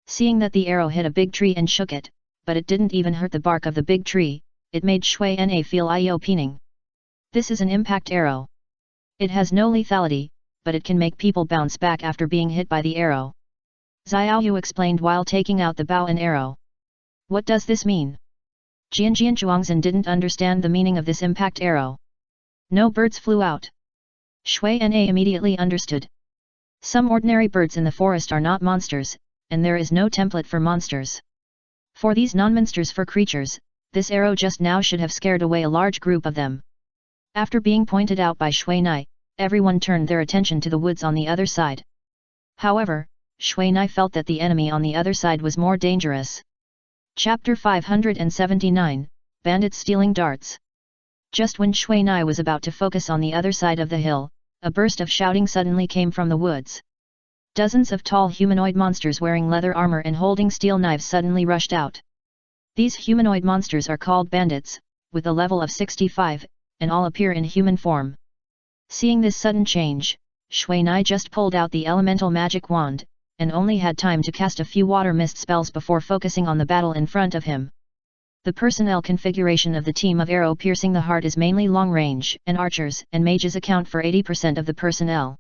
Speaker 1: Seeing that the arrow hit a big tree and shook it, but it didn't even hurt the bark of the big tree, it made Shui Na feel eye-opening. This is an impact arrow. It has no lethality, but it can make people bounce back after being hit by the arrow. Xiaoyu explained while taking out the bow and arrow. What does this mean? Jianjian Zhuangzhen didn't understand the meaning of this impact arrow. No birds flew out. Shui Na immediately understood. Some ordinary birds in the forest are not monsters, and there is no template for monsters. For these non-monsters for creatures, this arrow just now should have scared away a large group of them. After being pointed out by Shui Nai, everyone turned their attention to the woods on the other side. However, Shui Nai felt that the enemy on the other side was more dangerous. Chapter 579, Bandits Stealing Darts. Just when Shui Nai was about to focus on the other side of the hill, a burst of shouting suddenly came from the woods. Dozens of tall humanoid monsters wearing leather armor and holding steel knives suddenly rushed out. These humanoid monsters are called bandits, with a level of 65, and all appear in human form. Seeing this sudden change, Shui Nai just pulled out the elemental magic wand, and only had time to cast a few water mist spells before focusing on the battle in front of him. The personnel configuration of the team of Arrow Piercing the Heart is mainly long-range, and archers and mages account for 80% of the personnel.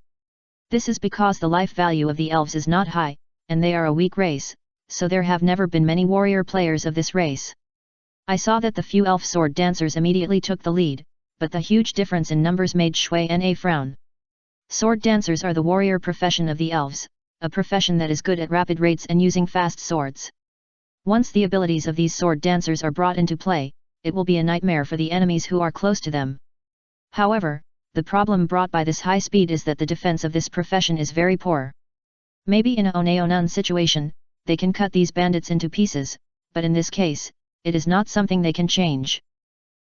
Speaker 1: This is because the life value of the elves is not high, and they are a weak race, so there have never been many warrior players of this race. I saw that the few elf sword dancers immediately took the lead, but the huge difference in numbers made Shui Na frown. Sword dancers are the warrior profession of the elves, a profession that is good at rapid rates and using fast swords. Once the abilities of these sword dancers are brought into play, it will be a nightmare for the enemies who are close to them. However, the problem brought by this high speed is that the defense of this profession is very poor. Maybe in a Oneonan situation, they can cut these bandits into pieces, but in this case, it is not something they can change.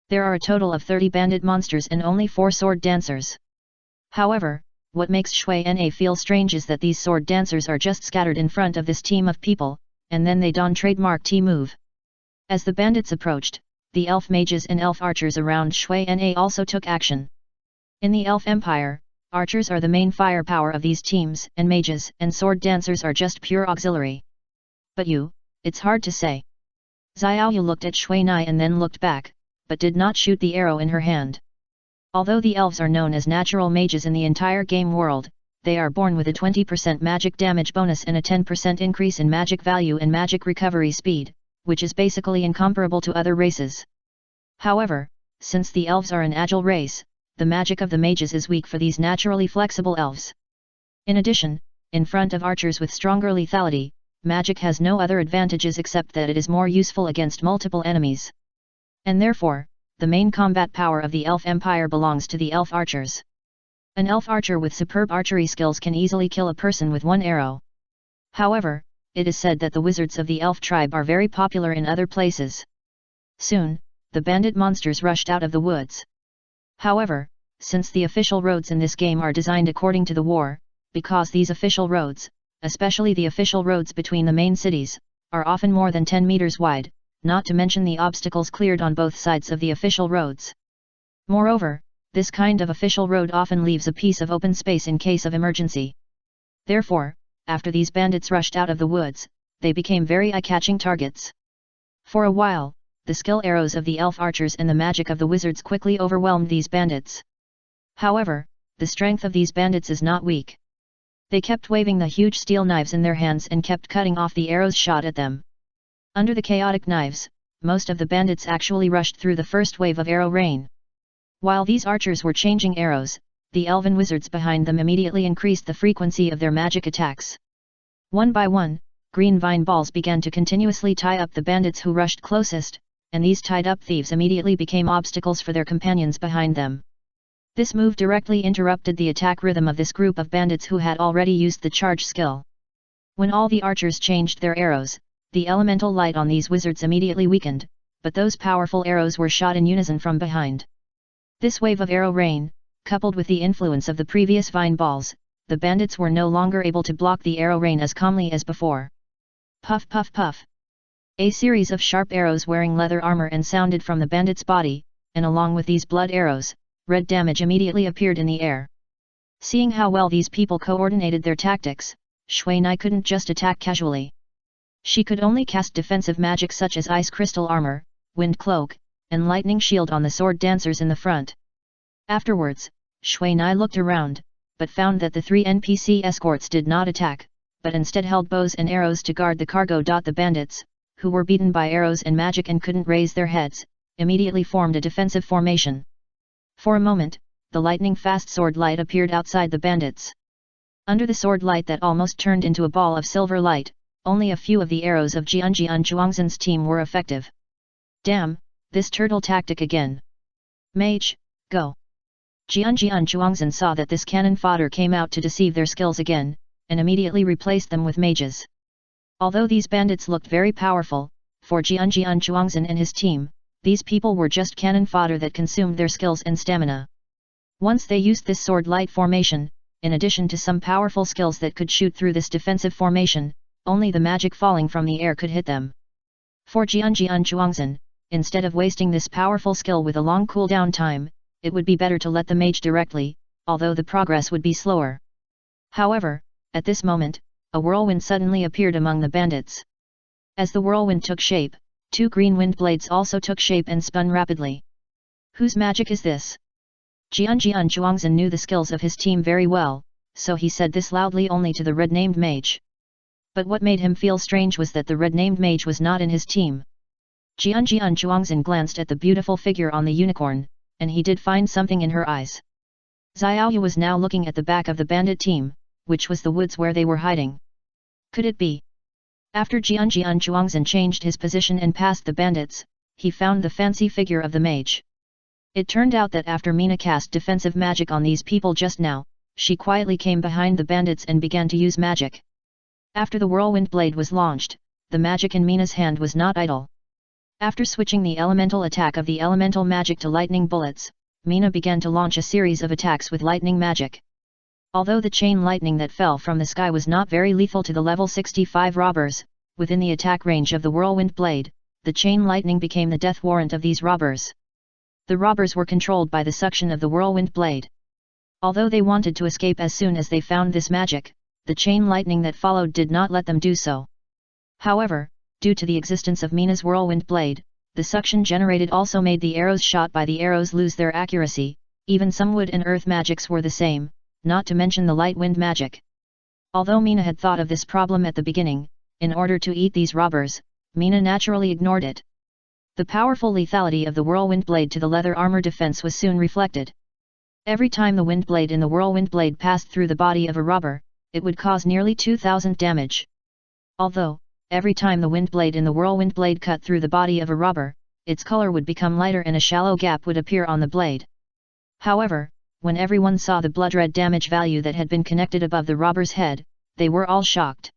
Speaker 1: There are a total of 30 bandit monsters and only 4 sword dancers. However, what makes Shui Na feel strange is that these sword dancers are just scattered in front of this team of people, and then they don trademark T move. As the bandits approached, the elf mages and elf archers around Shui Na also took action. In the Elf Empire, archers are the main firepower of these teams, and mages and sword dancers are just pure auxiliary. But it's hard to say. Xiaoyu looked at Shui Na and then looked back, but did not shoot the arrow in her hand. Although the elves are known as natural mages in the entire game world, they are born with a 20% magic damage bonus and a 10% increase in magic value and magic recovery speed, which is basically incomparable to other races. However, since the elves are an agile race, the magic of the mages is weak for these naturally flexible elves. In addition, in front of archers with stronger lethality, magic has no other advantages except that it is more useful against multiple enemies. And therefore, the main combat power of the Elf Empire belongs to the elf archers. An elf archer with superb archery skills can easily kill a person with one arrow. However, it is said that the wizards of the elf tribe are very popular in other places. Soon, the bandit monsters rushed out of the woods. However, since the official roads in this game are designed according to the war, because these official roads, especially the official roads between the main cities, are often more than 10 meters wide, not to mention the obstacles cleared on both sides of the official roads. Moreover, this kind of official road often leaves a piece of open space in case of emergency. Therefore, after these bandits rushed out of the woods, they became very eye-catching targets. For a while, the skill arrows of the elf archers and the magic of the wizards quickly overwhelmed these bandits. However, the strength of these bandits is not weak. They kept waving the huge steel knives in their hands and kept cutting off the arrows shot at them. Under the chaotic knives, most of the bandits actually rushed through the first wave of arrow rain. While these archers were changing arrows, the elven wizards behind them immediately increased the frequency of their magic attacks. One by one, green vine balls began to continuously tie up the bandits who rushed closest, and these tied-up thieves immediately became obstacles for their companions behind them. This move directly interrupted the attack rhythm of this group of bandits who had already used the charge skill. When all the archers changed their arrows, the elemental light on these wizards immediately weakened, but those powerful arrows were shot in unison from behind. This wave of arrow rain, coupled with the influence of the previous vine balls, the bandits were no longer able to block the arrow rain as calmly as before. Puff puff puff. A series of sharp arrows wearing leather armor and sounded from the bandit's body, and along with these blood arrows, red damage immediately appeared in the air. Seeing how well these people coordinated their tactics, Shui Na couldn't just attack casually. She could only cast defensive magic such as ice crystal armor, wind cloak, and lightning shield on the sword dancers in the front. Afterwards, Shui Na looked around, but found that the 3 NPC escorts did not attack, but instead held bows and arrows to guard the cargo. The bandits, who were beaten by arrows and magic and couldn't raise their heads, immediately formed a defensive formation. For a moment, the lightning-fast sword light appeared outside the bandits. Under the sword light that almost turned into a ball of silver light, only a few of the arrows of Jianjian Zhuangzhen's team were effective. Damn, this turtle tactic again. Mage, go. Jianjian Zhuangzhen saw that this cannon fodder came out to deceive their skills again, and immediately replaced them with mages. Although these bandits looked very powerful, for Jianjian Zhuangzhen and his team, these people were just cannon fodder that consumed their skills and stamina. Once they used this sword light formation, in addition to some powerful skills that could shoot through this defensive formation, only the magic falling from the air could hit them. For Jianjian Zhuangzhen, instead of wasting this powerful skill with a long cooldown time, it would be better to let the mage directly, although the progress would be slower. However, at this moment, a whirlwind suddenly appeared among the bandits. As the whirlwind took shape, 2 green wind blades also took shape and spun rapidly. Whose magic is this? Jianjian Zhuangzhen knew the skills of his team very well, so he said this loudly only to the red-named mage. But what made him feel strange was that the red-named mage was not in his team. Jianjian Zhuangzhen glanced at the beautiful figure on the unicorn, and he did find something in her eyes. Xiaoyu was now looking at the back of the bandit team, which was the woods where they were hiding. Could it be? After Jianjian Zhuangzhen changed his position and passed the bandits, he found the fancy figure of the mage. It turned out that after Mina cast defensive magic on these people just now, she quietly came behind the bandits and began to use magic. After the whirlwind blade was launched, the magic in Mina's hand was not idle. After switching the elemental attack of the elemental magic to lightning bullets, Mina began to launch a series of attacks with lightning magic. Although the chain lightning that fell from the sky was not very lethal to the level 65 robbers, within the attack range of the whirlwind blade, the chain lightning became the death warrant of these robbers. The robbers were controlled by the suction of the whirlwind blade. Although they wanted to escape as soon as they found this magic, the chain lightning that followed did not let them do so. However, due to the existence of Mina's whirlwind blade, the suction generated also made the arrows shot by the arrows lose their accuracy. Even some wood and earth magics were the same, not to mention the light wind magic. Although Mina had thought of this problem at the beginning, in order to eat these robbers, Mina naturally ignored it. The powerful lethality of the whirlwind blade to the leather armor defense was soon reflected. Every time the wind blade in the whirlwind blade passed through the body of a robber, it would cause nearly 2,000 damage. Although, every time the wind blade in the whirlwind blade cut through the body of a robber, its color would become lighter and a shallow gap would appear on the blade. However, when everyone saw the blood-red damage value that had been connected above the robber's head, they were all shocked.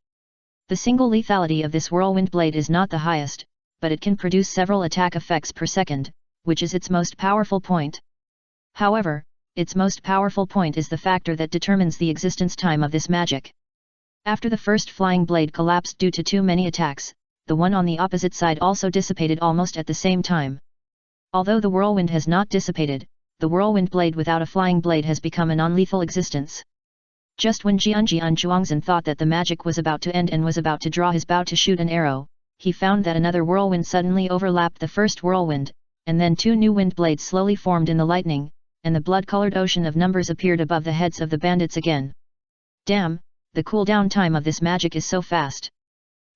Speaker 1: The single lethality of this whirlwind blade is not the highest, but it can produce several attack effects per second, which is its most powerful point. However, its most powerful point is the factor that determines the existence time of this magic. After the first flying blade collapsed due to too many attacks, the one on the opposite side also dissipated almost at the same time. Although the whirlwind has not dissipated, the whirlwind blade without a flying blade has become a non-lethal existence. Just when Jian Zhuangzhen thought that the magic was about to end and was about to draw his bow to shoot an arrow, he found that another whirlwind suddenly overlapped the first whirlwind, and then two new wind blades slowly formed in the lightning, and the blood-colored ocean of numbers appeared above the heads of the bandits again. Damn, the cooldown time of this magic is so fast.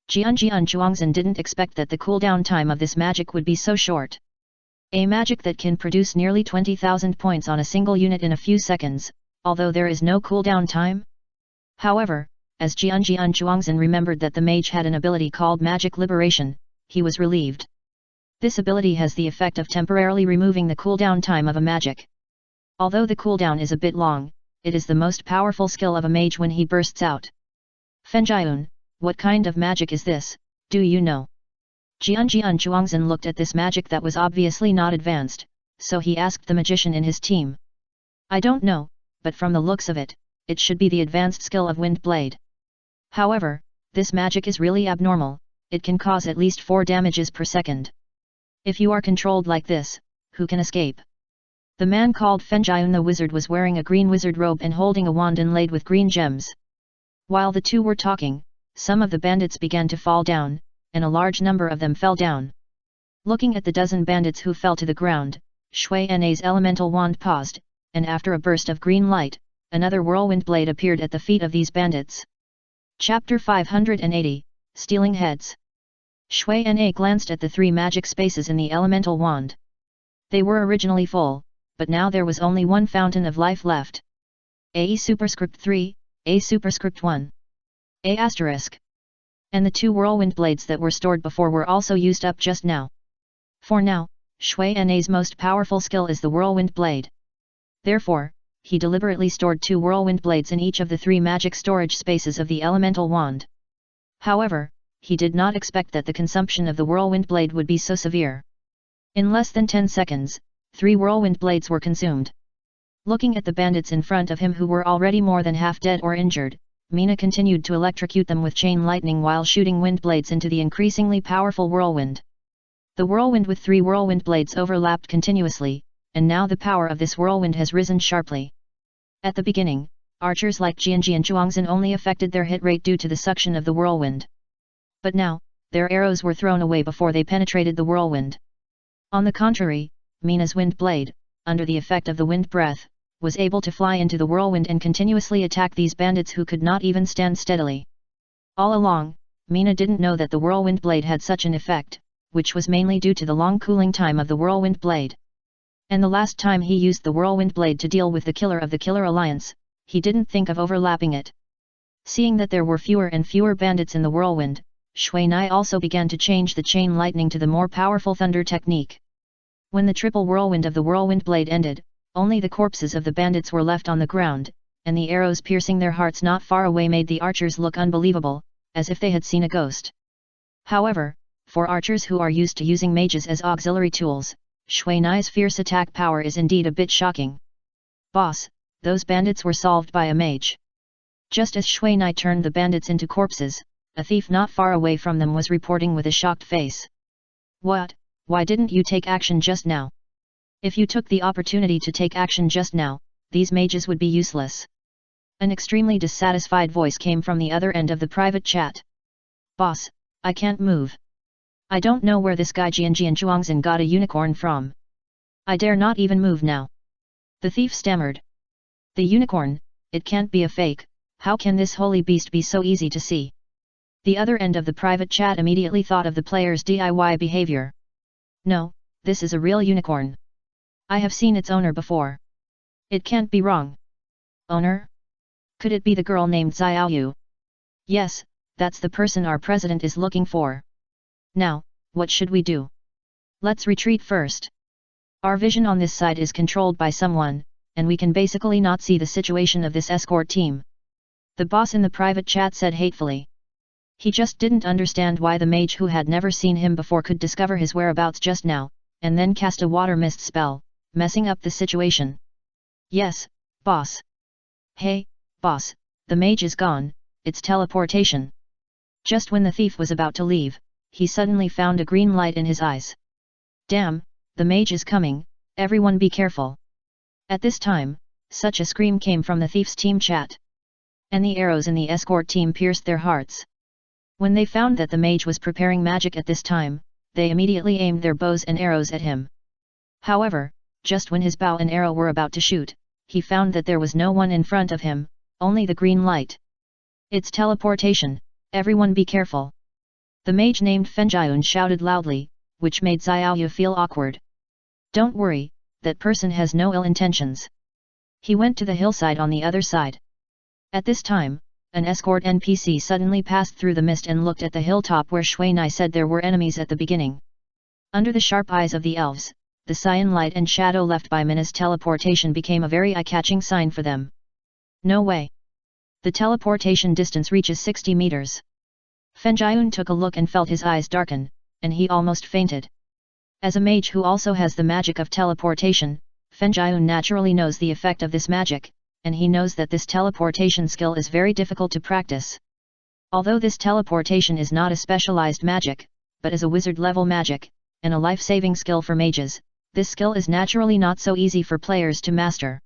Speaker 1: Jian Zhuangzhen didn't expect that the cooldown time of this magic would be so short. A magic that can produce nearly 20,000 points on a single unit in a few seconds, although there is no cooldown time? However, as Jian Zhuangzhen remembered that the mage had an ability called Magic Liberation, he was relieved. This ability has the effect of temporarily removing the cooldown time of a magic. Although the cooldown is a bit long, it is the most powerful skill of a mage when he bursts out. Fenjiun, what kind of magic is this, do you know? Jian Zhuangzhen looked at this magic that was obviously not advanced, so he asked the magician in his team. I don't know, but from the looks of it, it should be the advanced skill of Wind Blade. However, this magic is really abnormal, it can cause at least 4 damages per second. If you are controlled like this, who can escape? The man called Fenjiun the wizard was wearing a green wizard robe and holding a wand inlaid with green gems. While the two were talking, some of the bandits began to fall down, and a large number of them fell down. Looking at the dozen bandits who fell to the ground, Shui Na's elemental wand paused, and after a burst of green light, another whirlwind blade appeared at the feet of these bandits. Chapter 580, Stealing Heads. Shui Na glanced at the 3 magic spaces in the elemental wand. They were originally full, but now there was only one fountain of life left. A superscript 3, A superscript 1. A asterisk. And the 2 whirlwind blades that were stored before were also used up just now. For now, Shui Na's most powerful skill is the whirlwind blade. Therefore, he deliberately stored 2 whirlwind blades in each of the 3 magic storage spaces of the elemental wand. However, he did not expect that the consumption of the whirlwind blade would be so severe. In less than 10 seconds, 3 whirlwind blades were consumed. Looking at the bandits in front of him who were already more than half dead or injured, Mina continued to electrocute them with chain lightning while shooting wind blades into the increasingly powerful whirlwind. The whirlwind with 3 whirlwind blades overlapped continuously, and now the power of this whirlwind has risen sharply. At the beginning, archers like Jian Zhuangzhen only affected their hit rate due to the suction of the whirlwind. But now, their arrows were thrown away before they penetrated the whirlwind. On the contrary, Mina's wind blade, under the effect of the wind breath, was able to fly into the whirlwind and continuously attack these bandits who could not even stand steadily. All along, Mina didn't know that the whirlwind blade had such an effect, which was mainly due to the long cooling time of the whirlwind blade. And the last time he used the whirlwind blade to deal with the killer of the Killer Alliance, he didn't think of overlapping it. Seeing that there were fewer and fewer bandits in the whirlwind, Shui Na also began to change the chain lightning to the more powerful thunder technique. When the triple whirlwind of the whirlwind blade ended, only the corpses of the bandits were left on the ground, and the arrows piercing their hearts not far away made the archers look unbelievable, as if they had seen a ghost. However, for archers who are used to using mages as auxiliary tools, Shui Nai's fierce attack power is indeed a bit shocking. Boss, those bandits were solved by a mage. Just as Shui Nai turned the bandits into corpses, a thief not far away from them was reporting with a shocked face. What? Why didn't you take action just now? If you took the opportunity to take action just now, these mages would be useless. An extremely dissatisfied voice came from the other end of the private chat. Boss, I can't move. I don't know where this guy Jian Zhuangzhen got a unicorn from. I dare not even move now. The thief stammered. The unicorn, it can't be a fake, how can this holy beast be so easy to see? The other end of the private chat immediately thought of the player's DIY behavior. No, this is a real unicorn. I have seen its owner before. It can't be wrong. Owner? Could it be the girl named Xiaoyu? Yes, that's the person our president is looking for. Now, what should we do? Let's retreat first. Our vision on this side is controlled by someone, and we can basically not see the situation of this escort team. The boss in the private chat said hatefully. He just didn't understand why the mage who had never seen him before could discover his whereabouts just now, and then cast a water mist spell, messing up the situation. Yes, boss. Hey, boss, the mage is gone, it's teleportation. Just when the thief was about to leave, he suddenly found a green light in his eyes. Damn, the mage is coming, everyone be careful. At this time, such a scream came from the thief's team chat. And the arrows in the escort team pierced their hearts. When they found that the mage was preparing magic at this time, they immediately aimed their bows and arrows at him. However, just when his bow and arrow were about to shoot, he found that there was no one in front of him, only the green light. It's teleportation, everyone be careful. The mage named Fenjiun shouted loudly, which made Xiaoyu feel awkward. Don't worry, that person has no ill intentions. He went to the hillside on the other side. At this time, an escort NPC suddenly passed through the mist and looked at the hilltop where Shui Nai said there were enemies at the beginning. Under the sharp eyes of the elves, the cyan light and shadow left by Mina's teleportation became a very eye-catching sign for them. No way. The teleportation distance reaches 60 meters. Fenjiun took a look and felt his eyes darken, and he almost fainted. As a mage who also has the magic of teleportation, Fenjiun naturally knows the effect of this magic, and he knows that this teleportation skill is very difficult to practice. Although this teleportation is not a specialized magic, but is a wizard-level magic, and a life-saving skill for mages, this skill is naturally not so easy for players to master.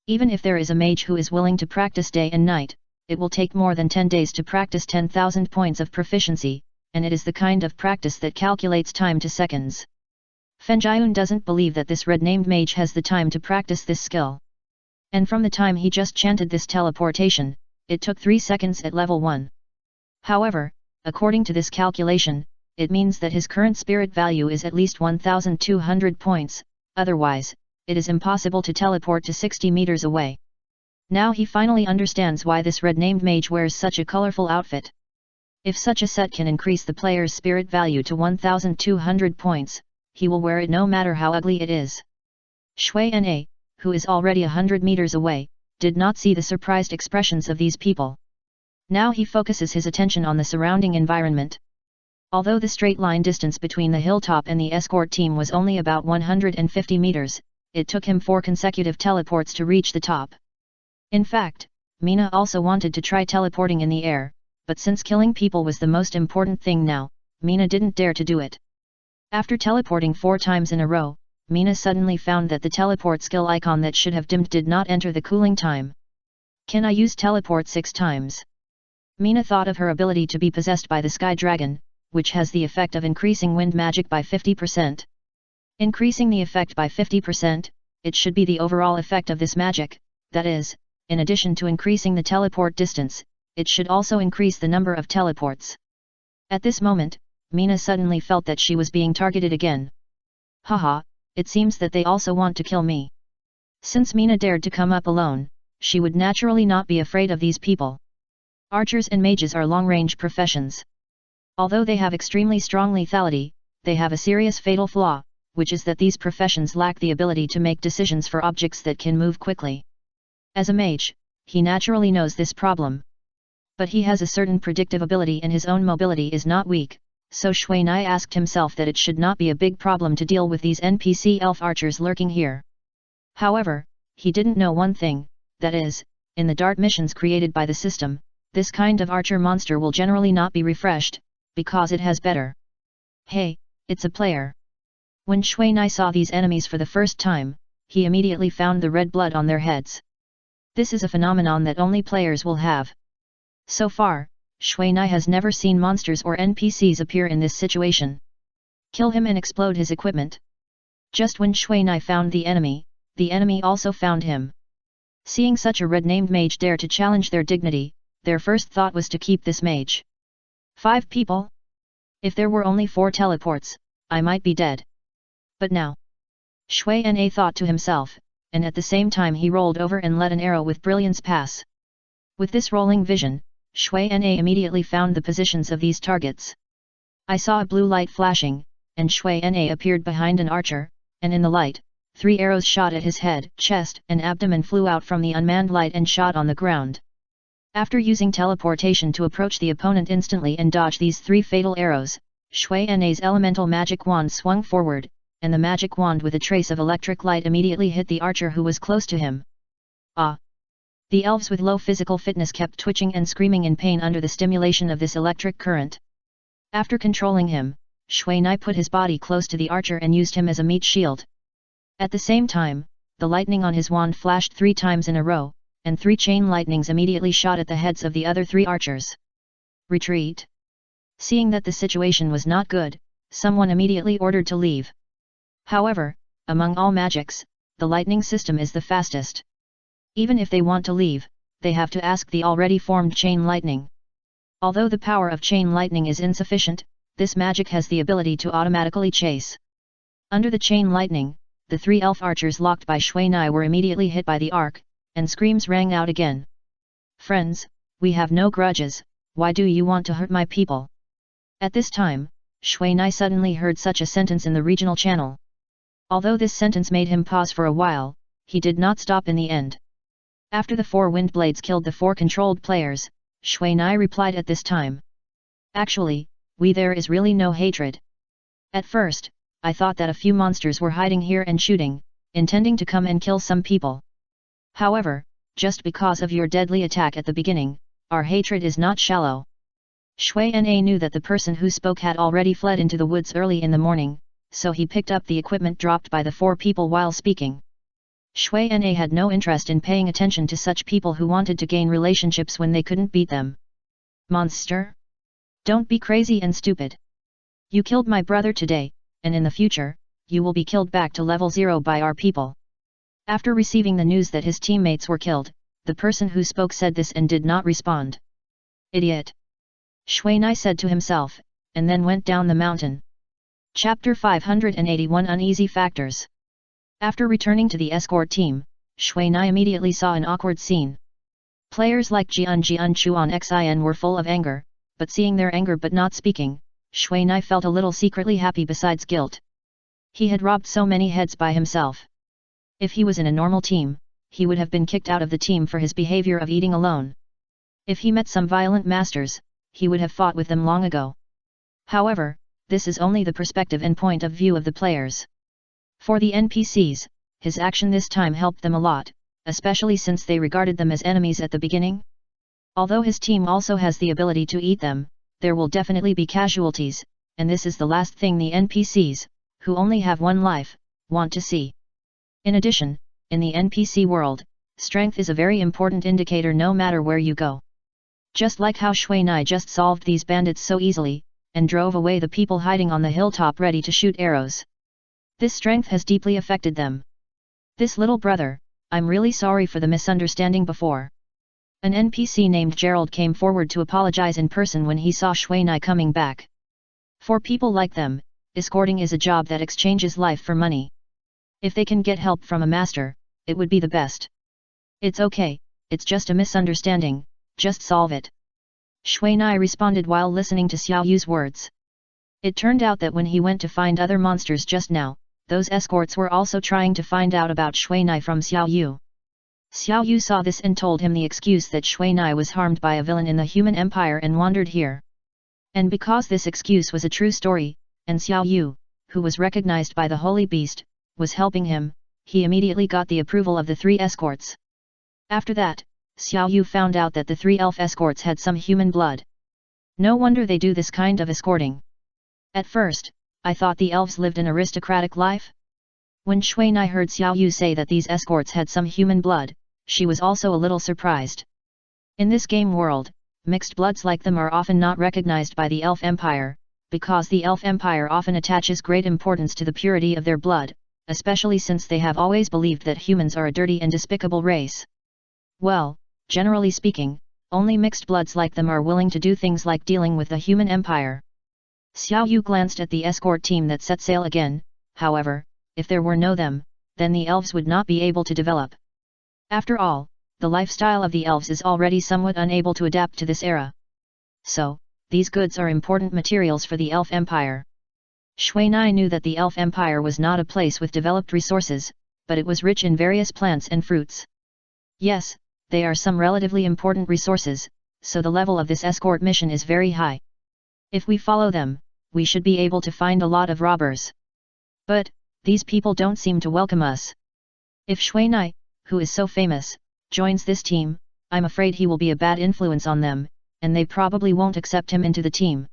Speaker 1: Even if there is a mage who is willing to practice day and night, it will take more than 10 days to practice 10,000 points of proficiency, and it is the kind of practice that calculates time to seconds. Fenjiun doesn't believe that this red-named mage has the time to practice this skill. And from the time he just chanted this teleportation, it took 3 seconds at level 1. However, according to this calculation, it means that his current spirit value is at least 1,200 points, otherwise, it is impossible to teleport to 60 meters away. Now he finally understands why this red-named mage wears such a colorful outfit. If such a set can increase the player's spirit value to 1,200 points, he will wear it no matter how ugly it is. Shui Na, who is already 100 meters away, did not see the surprised expressions of these people. Now he focuses his attention on the surrounding environment. Although the straight line distance between the hilltop and the escort team was only about 150 meters, it took him 4 consecutive teleports to reach the top. In fact, Mina also wanted to try teleporting in the air, but since killing people was the most important thing now, Mina didn't dare to do it. After teleporting 4 times in a row, Mina suddenly found that the teleport skill icon that should have dimmed did not enter the cooling time. Can I use teleport 6 times? Mina thought of her ability to be possessed by the Sky Dragon, which has the effect of increasing wind magic by 50%. Increasing the effect by 50%, it should be the overall effect of this magic, that is, in addition to increasing the teleport distance, it should also increase the number of teleports. At this moment, Mina suddenly felt that she was being targeted again. Haha, it seems that they also want to kill me. Since Mina dared to come up alone, she would naturally not be afraid of these people. Archers and mages are long-range professions. Although they have extremely strong lethality, they have a serious fatal flaw, which is that these professions lack the ability to make decisions for objects that can move quickly. As a mage, he naturally knows this problem. But he has a certain predictive ability and his own mobility is not weak, so Xuanai asked himself that it should not be a big problem to deal with these NPC elf archers lurking here. However, he didn't know one thing, that is, in the Dart missions created by the system, this kind of archer monster will generally not be refreshed, because it has better. Hey, it's a player. When Xuanai saw these enemies for the first time, he immediately found the red blood on their heads. This is a phenomenon that only players will have. So far, Xuanai has never seen monsters or NPCs appear in this situation. Kill him and explode his equipment. Just when Xuanai found the enemy also found him. Seeing such a red-named mage dare to challenge their dignity, their first thought was to keep this mage. 5 people? If there were only 4 teleports, I might be dead. But now. Xuanai thought to himself, and at the same time he rolled over and let an arrow with brilliance pass. With this rolling vision, Xuanai immediately found the positions of these targets. I saw a blue light flashing, and Xuanai appeared behind an archer, and in the light, 3 arrows shot at his head, chest, and abdomen flew out from the unmanned light and shot on the ground. After using teleportation to approach the opponent instantly and dodge these 3 fatal arrows, Xuanai's elemental magic wand swung forward, and the magic wand with a trace of electric light immediately hit the archer who was close to him. Ah! The elves with low physical fitness kept twitching and screaming in pain under the stimulation of this electric current. After controlling him, Xuanai put his body close to the archer and used him as a meat shield. At the same time, the lightning on his wand flashed 3 times in a row, and 3 chain lightnings immediately shot at the heads of the other 3 archers. Retreat! Seeing that the situation was not good, someone immediately ordered to leave. However, among all magics, the lightning system is the fastest. Even if they want to leave, they have to ask the already formed chain lightning. Although the power of chain lightning is insufficient, this magic has the ability to automatically chase. Under the chain lightning, the 3 elf archers locked by Xuanai were immediately hit by the arc, and screams rang out again. Friends, we have no grudges, why do you want to hurt my people? At this time, Xuanai suddenly heard such a sentence in the regional channel. Although this sentence made him pause for a while, he did not stop in the end. After the 4 wind blades killed the 4 controlled players, Xuanai replied at this time. Actually, there is really no hatred. At first, I thought that a few monsters were hiding here and shooting, intending to come and kill some people. However, just because of your deadly attack at the beginning, our hatred is not shallow. Xuanai knew that the person who spoke had already fled into the woods early in the morning, so he picked up the equipment dropped by the 4 people while speaking. Xuanai had no interest in paying attention to such people who wanted to gain relationships when they couldn't beat them. Monster? Don't be crazy and stupid. You killed my brother today, and in the future, you will be killed back to level 0 by our people. After receiving the news that his teammates were killed, the person who spoke said this and did not respond. Idiot! Xuanai said to himself, and then went down the mountain. Chapter 581 Uneasy Factors. After returning to the escort team, Xuanai immediately saw an awkward scene. Players like Jian Chuan Xin were full of anger, but seeing their anger but not speaking, Xuanai felt a little secretly happy besides guilt. He had robbed so many heads by himself. If he was in a normal team, he would have been kicked out of the team for his behavior of eating alone. If he met some violent masters, he would have fought with them long ago. However, this is only the perspective and point of view of the players. For the NPCs, his action this time helped them a lot, especially since they regarded them as enemies at the beginning. Although his team also has the ability to eat them, there will definitely be casualties, and this is the last thing the NPCs, who only have 1 life, want to see. In addition, in the NPC world, strength is a very important indicator no matter where you go. Just like how Xuanai just solved these bandits so easily, and drove away the people hiding on the hilltop ready to shoot arrows. This strength has deeply affected them. This little brother, I'm really sorry for the misunderstanding before. An NPC named Gerald came forward to apologize in person when he saw Xuanai coming back. For people like them, escorting is a job that exchanges life for money. If they can get help from a master, it would be the best. It's okay, it's just a misunderstanding, just solve it. Xuanai responded while listening to Xiao Yu's words. It turned out that when he went to find other monsters just now, those escorts were also trying to find out about Shui Nai from Xiao Yu. Xiao Yu saw this and told him the excuse that Shui Nai was harmed by a villain in the human empire and wandered here. And because this excuse was a true story, and Xiao Yu, who was recognized by the holy beast, was helping him, he immediately got the approval of the 3 escorts. After that, Xiao Yu found out that the 3 elf escorts had some human blood. No wonder they do this kind of escorting. At first, I thought the elves lived an aristocratic life. When Shui Nai heard Xiao Yu say that these escorts had some human blood, she was also a little surprised. In this game world, mixed bloods like them are often not recognized by the elf empire, because the elf empire often attaches great importance to the purity of their blood, especially since they have always believed that humans are a dirty and despicable race. Well, generally speaking, only mixed bloods like them are willing to do things like dealing with the human empire. Xiao Yu glanced at the escort team that set sail again. However, if there were no them, then the elves would not be able to develop. After all, the lifestyle of the elves is already somewhat unable to adapt to this era. So, these goods are important materials for the elf empire. Shui Nai knew that the elf empire was not a place with developed resources, but it was rich in various plants and fruits. Yes, they are some relatively important resources, so the level of this escort mission is very high. If we follow them, we should be able to find a lot of robbers. But, these people don't seem to welcome us. If Shui Nai, who is so famous, joins this team, I'm afraid he will be a bad influence on them, and they probably won't accept him into the team.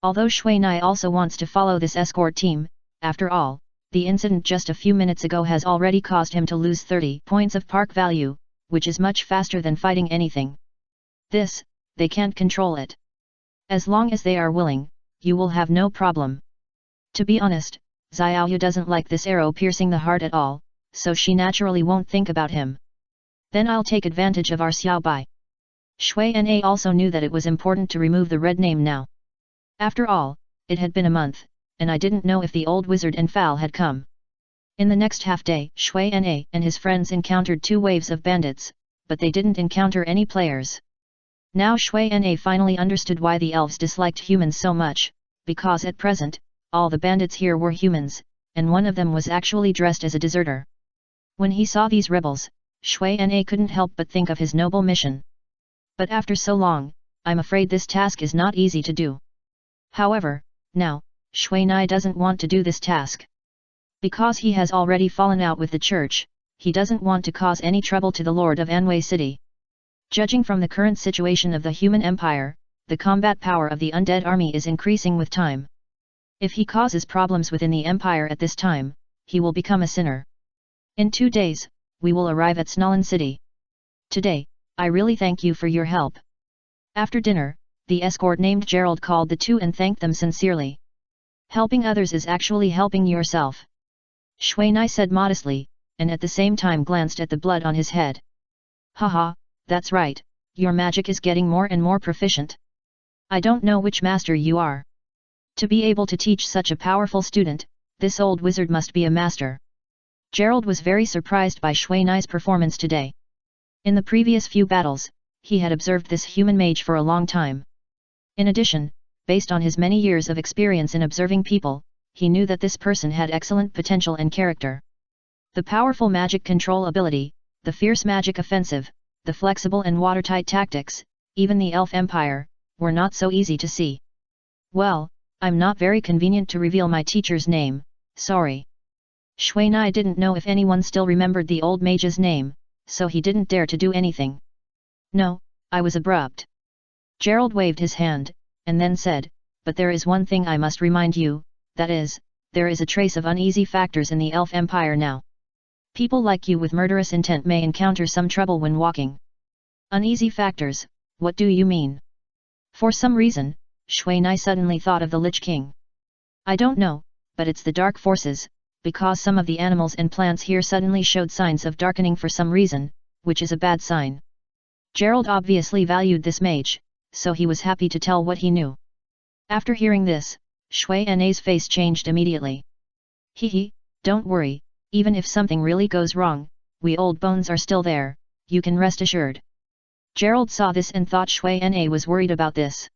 Speaker 1: Although Shui Nai also wants to follow this escort team, after all, the incident just a few minutes ago has already caused him to lose 30 points of park value, which is much faster than fighting anything. This, they can't control it. As long as they are willing, you will have no problem. To be honest, Xiaoyu doesn't like this arrow piercing the heart at all, so she naturally won't think about him. Then I'll take advantage of our Xiaobai. Shui Na also knew that it was important to remove the red name now. After all, it had been a month, and I didn't know if the old wizard and Fowl had come. In the next half day, Shui Na and his friends encountered 2 waves of bandits, but they didn't encounter any players. Now Shui Na finally understood why the elves disliked humans so much, because at present, all the bandits here were humans, and one of them was actually dressed as a deserter. When he saw these rebels, Shui Na couldn't help but think of his noble mission. But after so long, I'm afraid this task is not easy to do. However, now, Shui Na doesn't want to do this task. Because he has already fallen out with the church, he doesn't want to cause any trouble to the Lord of Anwei City. Judging from the current situation of the human empire, the combat power of the undead army is increasing with time. If he causes problems within the empire at this time, he will become a sinner. In 2 days, we will arrive at Snalin City. Today, I really thank you for your help. After dinner, the escort named Gerald called the 2 and thanked them sincerely. Helping others is actually helping yourself. Shui Nai said modestly, and at the same time glanced at the blood on his head. Haha, that's right, your magic is getting more and more proficient. I don't know which master you are. To be able to teach such a powerful student, this old wizard must be a master. Gerald was very surprised by Shui Nai's performance today. In the previous few battles, he had observed this human mage for a long time. In addition, based on his many years of experience in observing people, he knew that this person had excellent potential and character. The powerful magic control ability, the fierce magic offensive, the flexible and watertight tactics, even the elf empire, were not so easy to see. Well, I'm not very convenient to reveal my teacher's name, sorry. Shui Nai didn't know if anyone still remembered the old mage's name, so he didn't dare to do anything. No, I was abrupt. Gerald waved his hand, and then said, but there is one thing I must remind you, that is, there is a trace of uneasy factors in the elf empire now. People like you with murderous intent may encounter some trouble when walking. Uneasy factors, what do you mean? For some reason, Shui Nai suddenly thought of the Lich King. I don't know, but it's the dark forces, because some of the animals and plants here suddenly showed signs of darkening for some reason, which is a bad sign. Gerald obviously valued this mage, so he was happy to tell what he knew. After hearing this, Shui Nai's face changed immediately. Hehe, don't worry, even if something really goes wrong, we old bones are still there, you can rest assured. Gerald saw this and thought Shui Na was worried about this.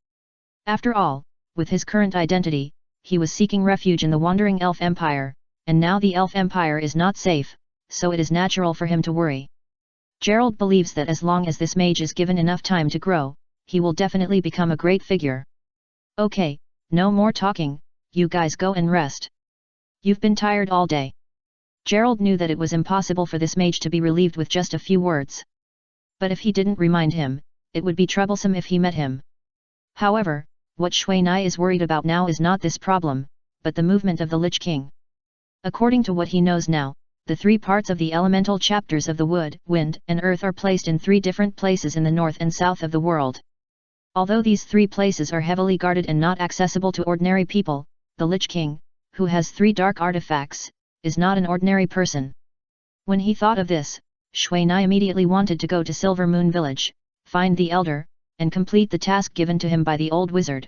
Speaker 1: After all, with his current identity, he was seeking refuge in the wandering elf empire, and now the Elf Empire is not safe, so it is natural for him to worry. Gerald believes that as long as this mage is given enough time to grow, he will definitely become a great figure. Okay, no more talking, you guys go and rest. You've been tired all day. Gerald knew that it was impossible for this mage to be relieved with just a few words. But if he didn't remind him, it would be troublesome if he met him. However, what Shui Nai is worried about now is not this problem, but the movement of the Lich King. According to what he knows now, the 3 parts of the elemental chapters of the wood, wind, and earth are placed in 3 different places in the north and south of the world. Although these 3 places are heavily guarded and not accessible to ordinary people, the Lich King, who has 3 dark artifacts, is not an ordinary person. When he thought of this, Shui Nai immediately wanted to go to Silver Moon Village, find the Elder, and complete the task given to him by the old wizard.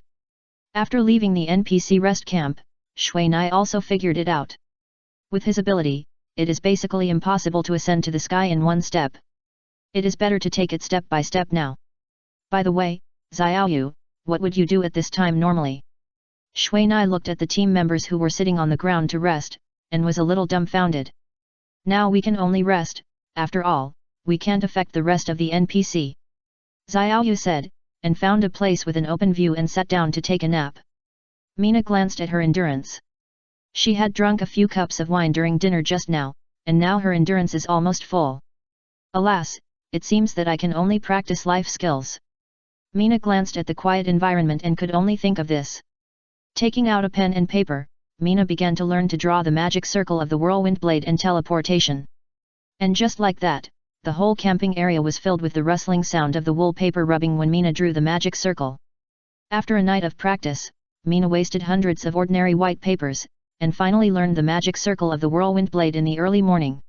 Speaker 1: After leaving the NPC rest camp, Shui Nai also figured it out. With his ability, it is basically impossible to ascend to the sky in one step. It is better to take it step by step now. By the way, Xiaoyu, what would you do at this time normally? Shui Nai looked at the team members who were sitting on the ground to rest, and was a little dumbfounded. Now we can only rest, after all, we can't affect the rest of the NPC. Xiaoyu said, and found a place with an open view and sat down to take a nap. Mina glanced at her endurance. She had drunk a few cups of wine during dinner just now, and now her endurance is almost full. Alas, it seems that I can only practice life skills. Mina glanced at the quiet environment and could only think of this. Taking out a pen and paper, Mina began to learn to draw the magic circle of the whirlwind blade and teleportation. And just like that, the whole camping area was filled with the rustling sound of the wool paper rubbing when Mina drew the magic circle. After a night of practice, Mina wasted hundreds of ordinary white papers, and finally learned the magic circle of the whirlwind blade in the early morning.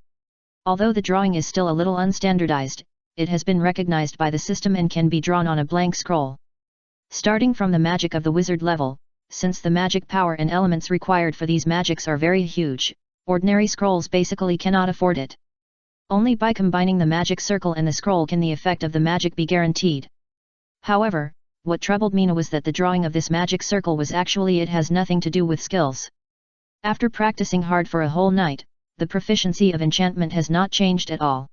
Speaker 1: Although the drawing is still a little unstandardized, it has been recognized by the system and can be drawn on a blank scroll. Starting from the magic of the wizard level, since the magic power and elements required for these magics are very huge, ordinary scrolls basically cannot afford it. Only by combining the magic circle and the scroll can the effect of the magic be guaranteed. However, what troubled Mina was that the drawing of this magic circle was actually it has nothing to do with skills. After practicing hard for a whole night, the proficiency of enchantment has not changed at all.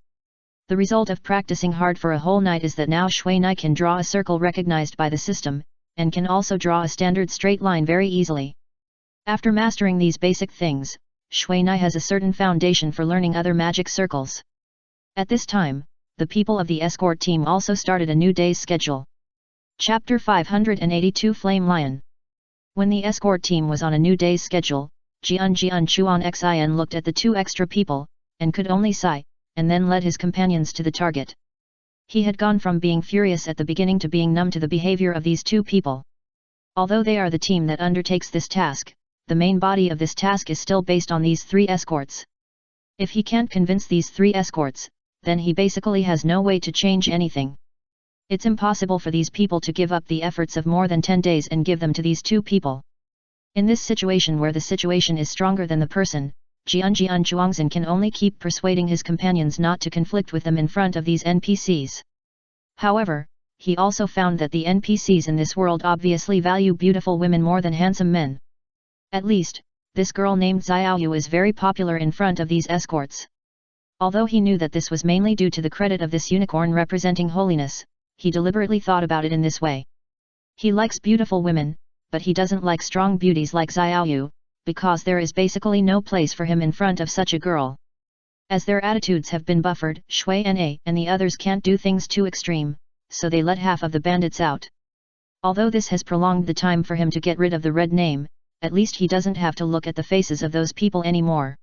Speaker 1: The result of practicing hard for a whole night is that now Shui Nai can draw a circle recognized by the system, and can also draw a standard straight line very easily. After mastering these basic things, Shui Nai has a certain foundation for learning other magic circles. At this time, the people of the escort team also started a new day's schedule. Chapter 582 Flame Lion. When the escort team was on a new day's schedule, Jian Chuan Xin looked at the 2 extra people, and could only sigh, and then led his companions to the target. He had gone from being furious at the beginning to being numb to the behavior of these 2 people. Although they are the team that undertakes this task, the main body of this task is still based on these 3 escorts. If he can't convince these 3 escorts, then he basically has no way to change anything. It's impossible for these people to give up the efforts of more than 10 days and give them to these 2 people. In this situation where the situation is stronger than the person, Jian Chuangzhen can only keep persuading his companions not to conflict with them in front of these NPCs. However, he also found that the NPCs in this world obviously value beautiful women more than handsome men. At least, this girl named Xiaoyu is very popular in front of these escorts. Although he knew that this was mainly due to the credit of this unicorn representing holiness, he deliberately thought about it in this way. He likes beautiful women, but he doesn't like strong beauties like Xiaoyu, because there is basically no place for him in front of such a girl. As their attitudes have been buffered, Shui Na and the others can't do things too extreme, so they let half of the bandits out. Although this has prolonged the time for him to get rid of the red name, at least he doesn't have to look at the faces of those people anymore.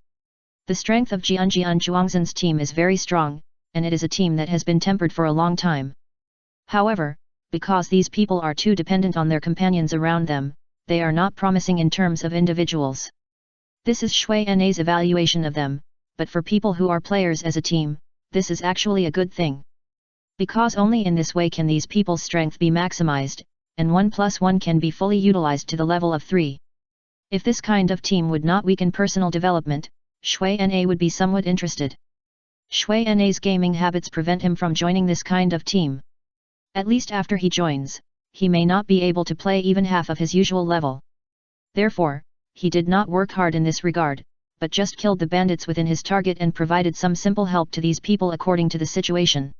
Speaker 1: The strength of Jian Chuangzhen's team is very strong, and it is a team that has been tempered for a long time. However, because these people are too dependent on their companions around them, they are not promising in terms of individuals. This is Shui Na's evaluation of them, but for people who are players as a team, this is actually a good thing. Because only in this way can these people's strength be maximized, and 1+1 can be fully utilized to the level of 3. If this kind of team would not weaken personal development, Shui Na would be somewhat interested. Shui Na's gaming habits prevent him from joining this kind of team. At least after he joins, he may not be able to play even half of his usual level. Therefore, he did not work hard in this regard, but just killed the bandits within his target and provided some simple help to these people according to the situation.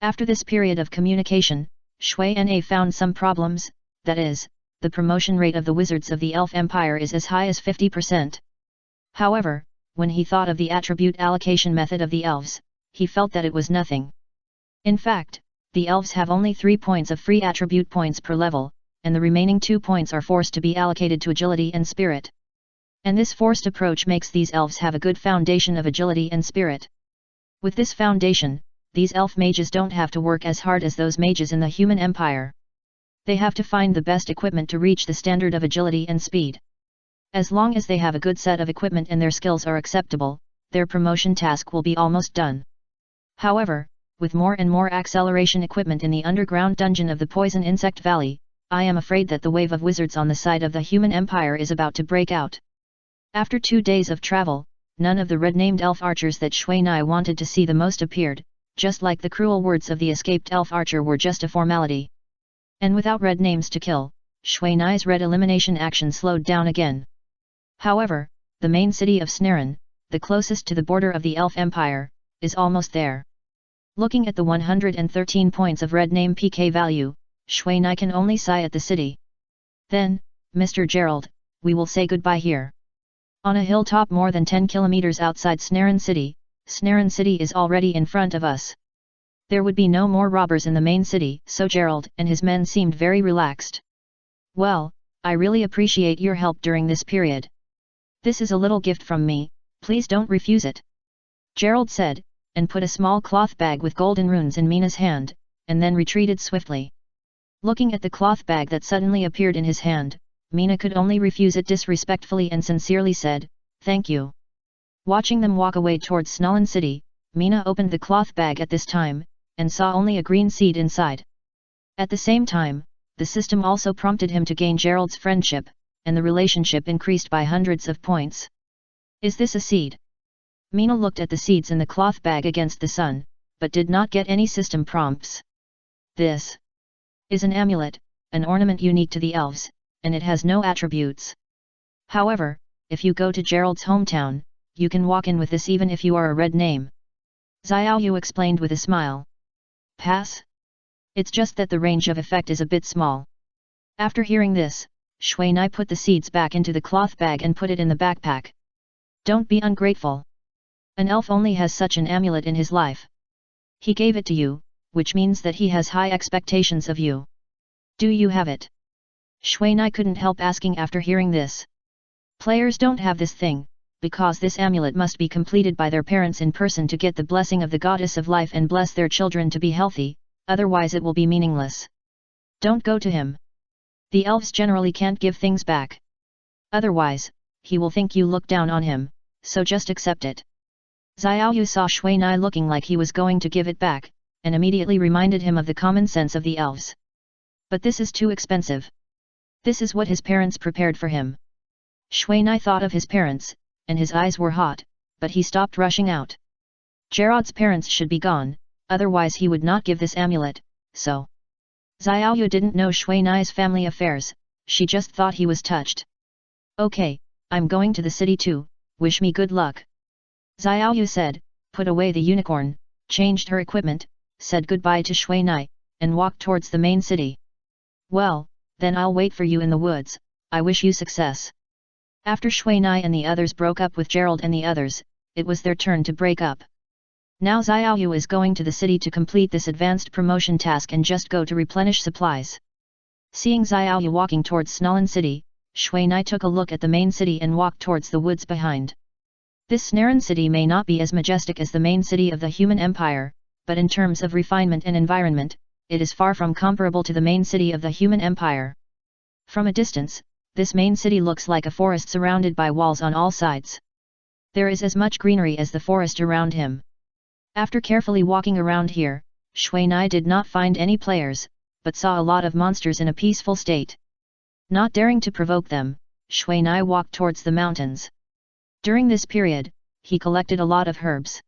Speaker 1: After this period of communication, Shui Na found some problems, that is, the promotion rate of the wizards of the Elf Empire is as high as 50%. However, when he thought of the attribute allocation method of the elves, he felt that it was nothing. In fact, the elves have only 3 points of free attribute points per level, and the remaining 2 points are forced to be allocated to agility and spirit. And this forced approach makes these elves have a good foundation of agility and spirit. With this foundation, these elf mages don't have to work as hard as those mages in the human empire. They have to find the best equipment to reach the standard of agility and speed. As long as they have a good set of equipment and their skills are acceptable, their promotion task will be almost done. However, with more and more acceleration equipment in the underground dungeon of the Poison Insect Valley, I am afraid that the wave of wizards on the side of the human empire is about to break out. After 2 days of travel, none of the red-named elf archers that Shui Na wanted to see the most appeared, just like the cruel words of the escaped elf archer were just a formality. And without red names to kill, Shui Na's red elimination action slowed down again. However, the main city of Snaren, the closest to the border of the elf empire, is almost there. Looking at the 113 points of red name PK value, Shui Na can only sigh at the city. Then, Mr. Gerald, we will say goodbye here. On a hilltop more than 10 kilometers outside Snaren City is already in front of us. There would be no more robbers in the main city, so Gerald and his men seemed very relaxed. Well, I really appreciate your help during this period. This is a little gift from me, please don't refuse it. Gerald said, and put a small cloth bag with golden runes in Mina's hand, and then retreated swiftly. Looking at the cloth bag that suddenly appeared in his hand, Mina could only refuse it disrespectfully and sincerely said, "Thank you." Watching them walk away towards Snallen City, Mina opened the cloth bag at this time, and saw only a green seed inside. At the same time, the system also prompted him to gain Gerald's friendship, and the relationship increased by hundreds of points. Is this a seed? Mina looked at the seeds in the cloth bag against the sun, but did not get any system prompts. This is an amulet, an ornament unique to the elves, and it has no attributes. However, if you go to Gerald's hometown, you can walk in with this even if you are a red name. Xiaoyu explained with a smile. Pass? It's just that the range of effect is a bit small. After hearing this, Shui Na put the seeds back into the cloth bag and put it in the backpack. Don't be ungrateful. An elf only has such an amulet in his life. He gave it to you, which means that he has high expectations of you. Do you have it? Shui Na couldn't help asking after hearing this. Players don't have this thing, because this amulet must be completed by their parents in person to get the blessing of the goddess of life and bless their children to be healthy, otherwise it will be meaningless. Don't go to him. The elves generally can't give things back. Otherwise, he will think you look down on him, so just accept it. Xiaoyu saw Shui Na looking like he was going to give it back, and immediately reminded him of the common sense of the elves. But this is too expensive. This is what his parents prepared for him. Shui Na thought of his parents, and his eyes were hot, but he stopped rushing out. Gerard's parents should be gone, otherwise he would not give this amulet, so. Xiaoyu didn't know Shui Na's family affairs, she just thought he was touched. Okay, I'm going to the city too, wish me good luck. Xiaoyu said, put away the unicorn, changed her equipment, said goodbye to Shui Na, and walked towards the main city. Well, then I'll wait for you in the woods, I wish you success. After Shui Na and the others broke up with Gerald and the others, it was their turn to break up. Now Xiaoyu is going to the city to complete this advanced promotion task and just go to replenish supplies. Seeing Xiaoyu walking towards Snallen City, Shui Na took a look at the main city and walked towards the woods behind. This Snaren city may not be as majestic as the main city of the human empire, but in terms of refinement and environment, it is far from comparable to the main city of the human empire. From a distance, this main city looks like a forest surrounded by walls on all sides. There is as much greenery as the forest around him. After carefully walking around here, Shui Na did not find any players, but saw a lot of monsters in a peaceful state. Not daring to provoke them, Shui Na walked towards the mountains. During this period, he collected a lot of herbs.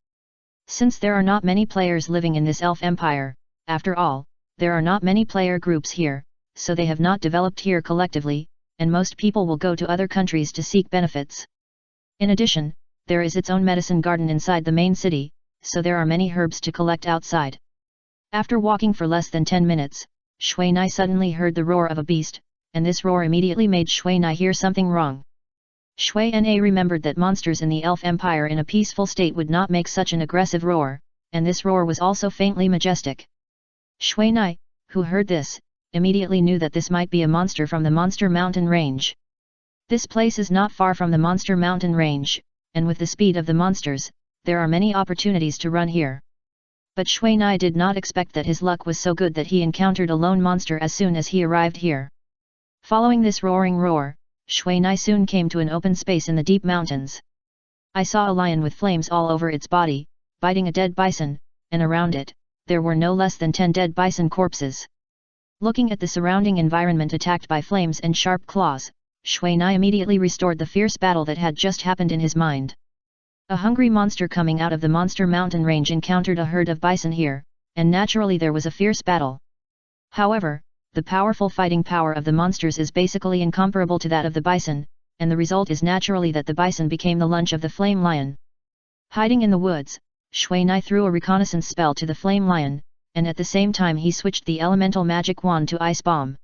Speaker 1: Since there are not many players living in this elf empire, after all, there are not many player groups here, so they have not developed here collectively, and most people will go to other countries to seek benefits. In addition, there is its own medicine garden inside the main city, so there are many herbs to collect outside. After walking for less than 10 minutes, Shui Nai suddenly heard the roar of a beast, and this roar immediately made Shui Nai hear something wrong. Shui Na remembered that monsters in the Elf Empire in a peaceful state would not make such an aggressive roar, and this roar was also faintly majestic. Shui Nai, who heard this, immediately knew that this might be a monster from the Monster Mountain Range. This place is not far from the Monster Mountain Range, and with the speed of the monsters, there are many opportunities to run here. But Shui Nai did not expect that his luck was so good that he encountered a lone monster as soon as he arrived here. Following this roaring roar, Shui Nai soon came to an open space in the deep mountains. I saw a lion with flames all over its body, biting a dead bison, and around it, there were no less than 10 dead bison corpses. Looking at the surrounding environment attacked by flames and sharp claws, Shui Nai immediately restored the fierce battle that had just happened in his mind. A hungry monster coming out of the Monster Mountain Range encountered a herd of bison here, and naturally there was a fierce battle. However, the powerful fighting power of the monsters is basically incomparable to that of the bison, and the result is naturally that the bison became the lunch of the flame lion. Hiding in the woods, Shui Nai threw a reconnaissance spell to the flame lion, and at the same time he switched the elemental magic wand to Ice Bomb.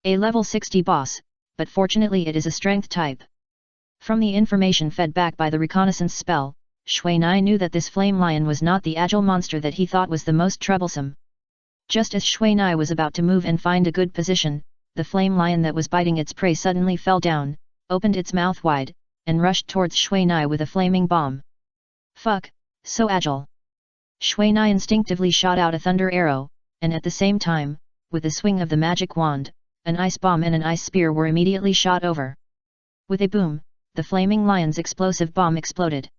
Speaker 1: A level 60 boss, but fortunately it is a strength type. From the information fed back by the reconnaissance spell, Shui Nai knew that this flame lion was not the agile monster that he thought was the most troublesome. Just as Shui Nai was about to move and find a good position, the flame lion that was biting its prey suddenly fell down, opened its mouth wide, and rushed towards Shui Nai with a flaming bomb. Fuck, so agile! Shui Nai instinctively shot out a thunder arrow, and at the same time, with the swing of the magic wand, an ice bomb and an ice spear were immediately shot over. With a boom, the flaming lion's explosive bomb exploded.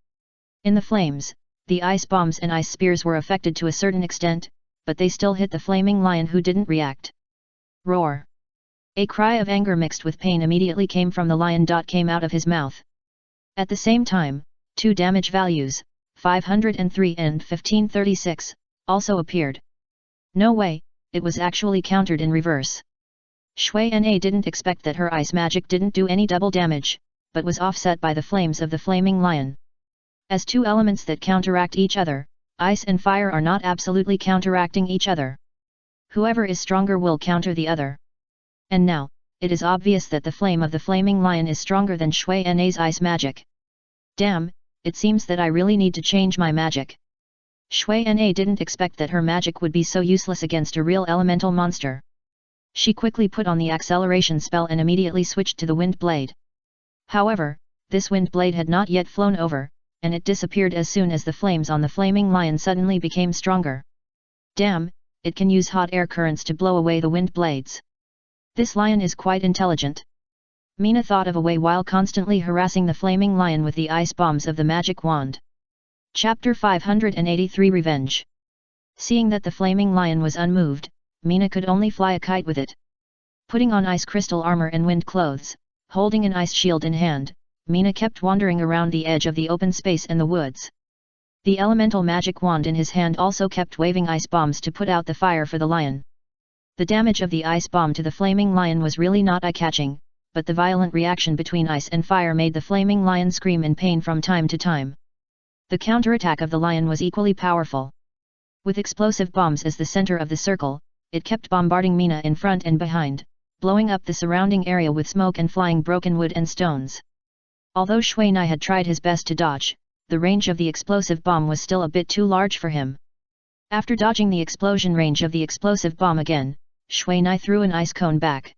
Speaker 1: In the flames, the ice bombs and ice spears were affected to a certain extent, but they still hit the flaming lion who didn't react. Roar! A cry of anger mixed with pain immediately came from the lion. Came out of his mouth. At the same time, two damage values, 503 and 1536, also appeared. No way, it was actually countered in reverse. Shui Na didn't expect that her ice magic didn't do any double damage, but was offset by the flames of the flaming lion. As two elements that counteract each other, ice and fire are not absolutely counteracting each other. Whoever is stronger will counter the other. And now, it is obvious that the flame of the flaming lion is stronger than Shui Na's ice magic. Damn, it seems that I really need to change my magic. Shui Na didn't expect that her magic would be so useless against a real elemental monster. She quickly put on the acceleration spell and immediately switched to the wind blade. However, this wind blade had not yet flown over, and it disappeared as soon as the flames on the flaming lion suddenly became stronger. Damn, it can use hot air currents to blow away the wind blades. This lion is quite intelligent. Mina thought of a way while constantly harassing the flaming lion with the ice bombs of the magic wand. Chapter 583 Revenge. Seeing that the flaming lion was unmoved, Mina could only fly a kite with it. Putting on ice crystal armor and wind clothes, holding an ice shield in hand, Mina kept wandering around the edge of the open space and the woods. The elemental magic wand in his hand also kept waving ice bombs to put out the fire for the lion. The damage of the ice bomb to the flaming lion was really not eye-catching, but the violent reaction between ice and fire made the flaming lion scream in pain from time to time. The counterattack of the lion was equally powerful. With explosive bombs as the center of the circle, it kept bombarding Mina in front and behind, blowing up the surrounding area with smoke and flying broken wood and stones. Although Shui Nai had tried his best to dodge, the range of the explosive bomb was still a bit too large for him. After dodging the explosion range of the explosive bomb again, Shui Nai threw an ice cone back.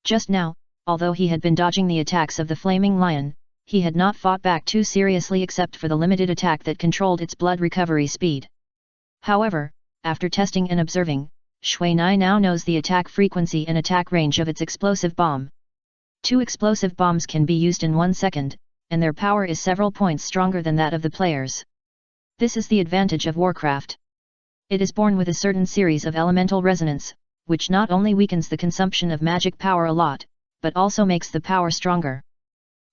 Speaker 1: Just now, although he had been dodging the attacks of the flaming lion, he had not fought back too seriously except for the limited attack that controlled its blood recovery speed. However, after testing and observing, Shui Nai now knows the attack frequency and attack range of its explosive bomb. 2 explosive bombs can be used in 1 second, and their power is several points stronger than that of the players. This is the advantage of Warcraft. It is born with a certain series of elemental resonance, which not only weakens the consumption of magic power a lot, but also makes the power stronger.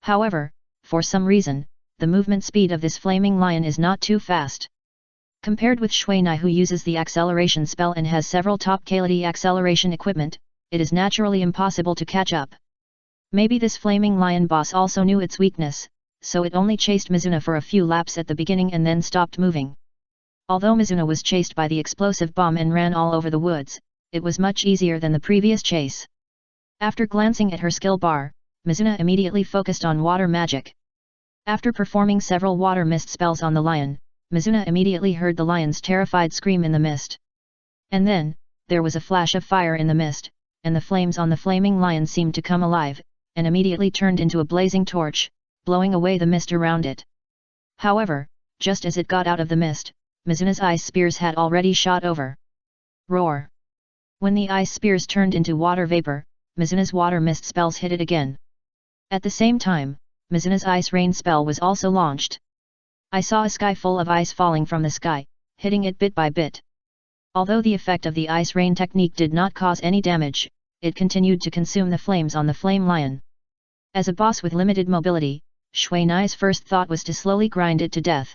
Speaker 1: However, for some reason, the movement speed of this flaming lion is not too fast. Compared with Shui Nai, who uses the acceleration spell and has several top-quality acceleration equipment, it is naturally impossible to catch up. Maybe this flaming lion boss also knew its weakness, so it only chased Mizuna for a few laps at the beginning and then stopped moving. Although Mizuna was chased by the explosive bomb and ran all over the woods, it was much easier than the previous chase. After glancing at her skill bar, Mizuna immediately focused on water magic. After performing several water mist spells on the lion, Mizuna immediately heard the lion's terrified scream in the mist. And then, there was a flash of fire in the mist, and the flames on the flaming lion seemed to come alive, and immediately turned into a blazing torch, blowing away the mist around it. However, just as it got out of the mist, Mizuna's ice spears had already shot over. Roar! When the ice spears turned into water vapor, Mizuna's water mist spells hit it again. At the same time, Mizuna's ice rain spell was also launched. I saw a sky full of ice falling from the sky, hitting it bit by bit. Although the effect of the ice rain technique did not cause any damage, it continued to consume the flames on the flame lion. As a boss with limited mobility, Shui Nai's first thought was to slowly grind it to death.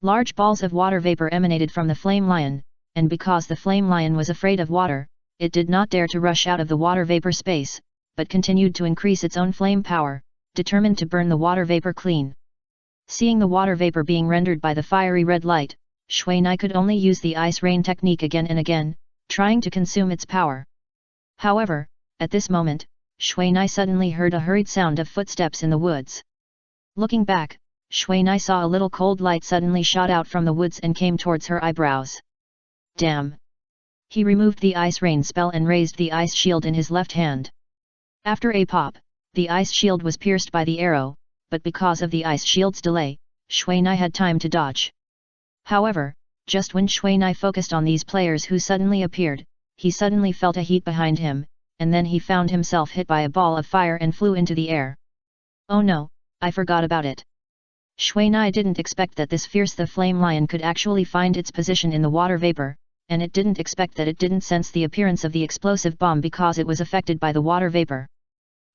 Speaker 1: Large balls of water vapor emanated from the flame lion, and because the flame lion was afraid of water, it did not dare to rush out of the water vapor space, but continued to increase its own flame power, determined to burn the water vapor clean. Seeing the water vapor being rendered by the fiery red light, Shui Nai could only use the ice rain technique again and again, trying to consume its power. However, at this moment, Shui Nai suddenly heard a hurried sound of footsteps in the woods. Looking back, Shui Nai saw a little cold light suddenly shot out from the woods and came towards her eyebrows. Damn! He removed the ice rain spell and raised the ice shield in his left hand. After a pop, the ice shield was pierced by the arrow, but because of the ice shield's delay, Shui Nai had time to dodge. However, just when Shui Nai focused on these players who suddenly appeared, he suddenly felt a heat behind him, and then he found himself hit by a ball of fire and flew into the air. Oh no, I forgot about it. Shui Nai didn't expect that this fierce the flame lion could actually find its position in the water vapor, and it didn't expect that it didn't sense the appearance of the explosive bomb because it was affected by the water vapor.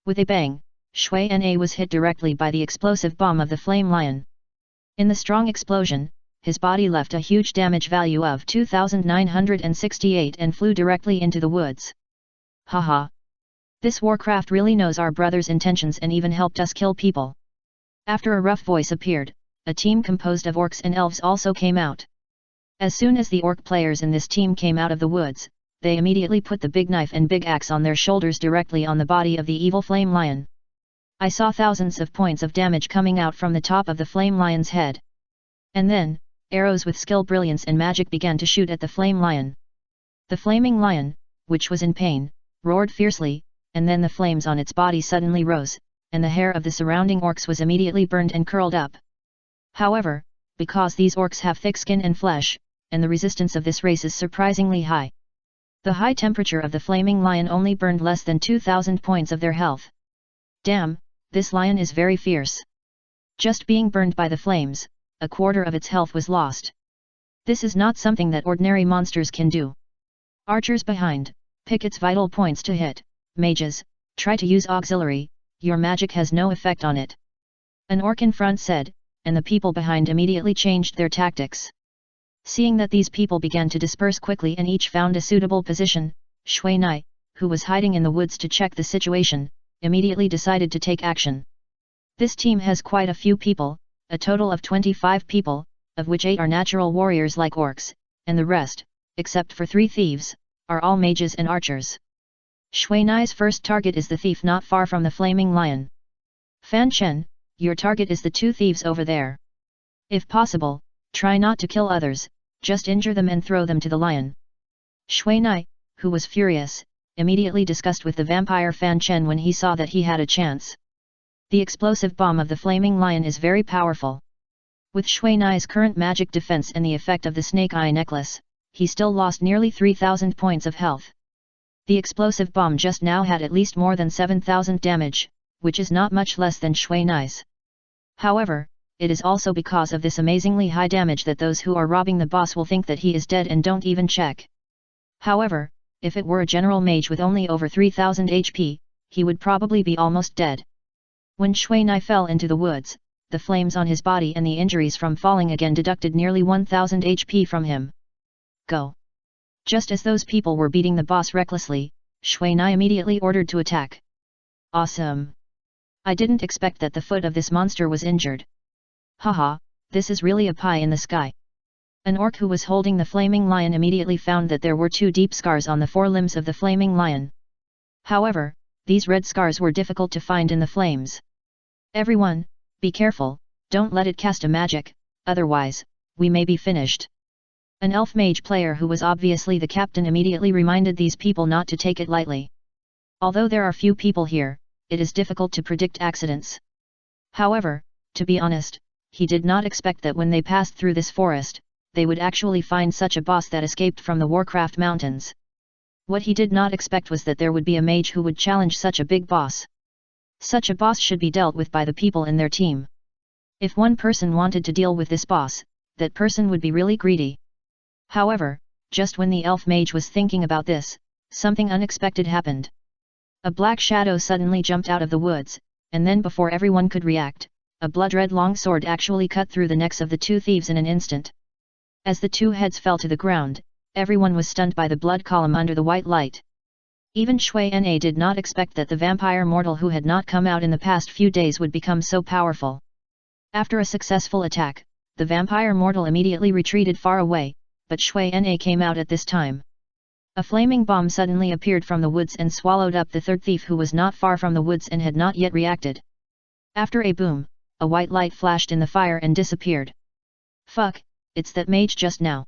Speaker 1: With a bang, Shui Na was hit directly by the explosive bomb of the flame lion. In the strong explosion, his body left a huge damage value of 2,968 and flew directly into the woods. Haha! This Warcraft really knows our brother's intentions and even helped us kill people. After a rough voice appeared, a team composed of orcs and elves also came out. As soon as the orc players in this team came out of the woods, they immediately put the big knife and big axe on their shoulders directly on the body of the evil flame lion. I saw thousands of points of damage coming out from the top of the flame lion's head. And then, arrows with skill, brilliance and magic began to shoot at the flame lion. The flaming lion, which was in pain, roared fiercely, and then the flames on its body suddenly rose, and the hair of the surrounding orcs was immediately burned and curled up. However, because these orcs have thick skin and flesh, and the resistance of this race is surprisingly high. The high temperature of the flaming lion only burned less than 2,000 points of their health. Damn, this lion is very fierce. Just being burned by the flames, a quarter of its health was lost. This is not something that ordinary monsters can do. Archers behind, pick its vital points to hit. Mages, try to use auxiliary, your magic has no effect on it. An orc in front said, and the people behind immediately changed their tactics. Seeing that these people began to disperse quickly and each found a suitable position, Shui Nai, who was hiding in the woods to check the situation, immediately decided to take action. This team has quite a few people, a total of 25 people, of which 8 are natural warriors like orcs, and the rest, except for 3 thieves, are all mages and archers. Shui Nai's first target is the thief not far from the flaming lion. Fan Chen, your target is the 2 thieves over there. If possible, try not to kill others, just injure them and throw them to the lion. Shui Nai, who was furious, immediately discussed with the vampire Fan Chen when he saw that he had a chance. The explosive bomb of the flaming lion is very powerful. With Shui Nai's current magic defense and the effect of the snake eye necklace, he still lost nearly 3,000 points of health. The explosive bomb just now had at least more than 7,000 damage, which is not much less than Shui Nai's. However, it is also because of this amazingly high damage that those who are robbing the boss will think that he is dead and don't even check. However, if it were a general mage with only over 3,000 HP, he would probably be almost dead. When Shui Nai fell into the woods, the flames on his body and the injuries from falling again deducted nearly 1,000 HP from him. Go! Just as those people were beating the boss recklessly, Shui Nai immediately ordered to attack. Awesome! I didn't expect that the foot of this monster was injured. Haha, this is really a pie in the sky. An orc who was holding the flaming lion immediately found that there were 2 deep scars on the forelimbs of the flaming lion. However, these red scars were difficult to find in the flames. Everyone, be careful, don't let it cast a magic, otherwise, we may be finished. An elf mage player who was obviously the captain immediately reminded these people not to take it lightly. Although there are few people here, it is difficult to predict accidents. However, to be honest, he did not expect that when they passed through this forest, they would actually find such a boss that escaped from the Warcraft mountains. What he did not expect was that there would be a mage who would challenge such a big boss. Such a boss should be dealt with by the people in their team. If one person wanted to deal with this boss, that person would be really greedy. However, just when the elf mage was thinking about this, something unexpected happened. A black shadow suddenly jumped out of the woods, and then before everyone could react, a blood-red longsword actually cut through the necks of the 2 thieves in an instant. As the 2 heads fell to the ground, everyone was stunned by the blood column under the white light. Even Shui Na did not expect that the vampire mortal who had not come out in the past few days would become so powerful. After a successful attack, the vampire mortal immediately retreated far away, but Shui Na came out at this time. A flaming bomb suddenly appeared from the woods and swallowed up the 3rd thief who was not far from the woods and had not yet reacted. After a boom, a white light flashed in the fire and disappeared. Fuck, it's that mage just now.